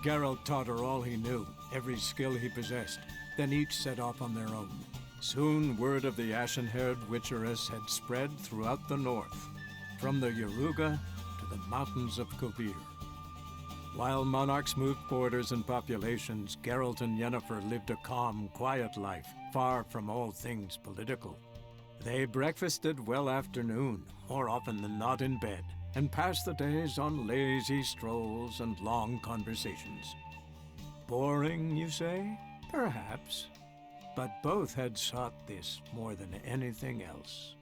Speaker 20: Geralt taught her all he knew, every skill he possessed, then each set off on their own. Soon word of the ashen-haired witcheress had spread throughout the north, from the Yaruga to the mountains of Kovir. While monarchs moved borders and populations, Geralt and Yennefer lived a calm, quiet life, far from all things political. They breakfasted well after noon, more often than not in bed, and passed the days on lazy strolls and long conversations. Boring, you say? Perhaps. But both had sought this more than anything else.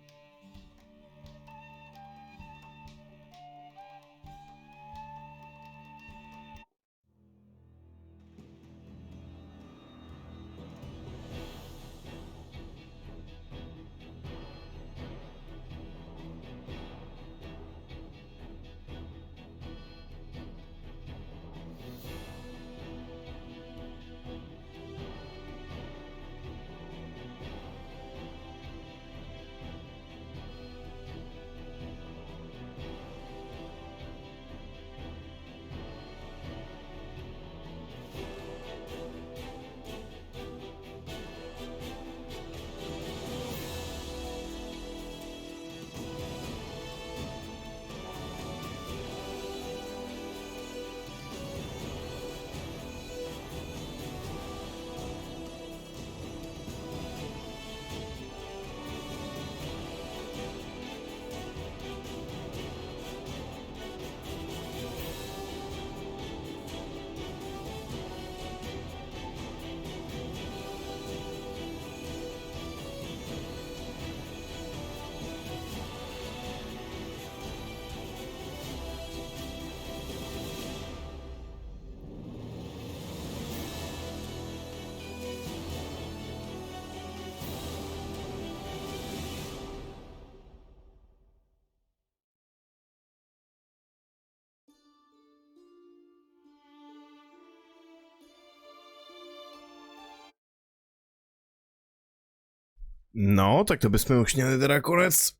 Speaker 1: No, tak to bychom už měli teda konec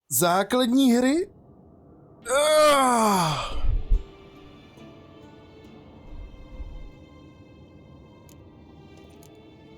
Speaker 1: základní hry.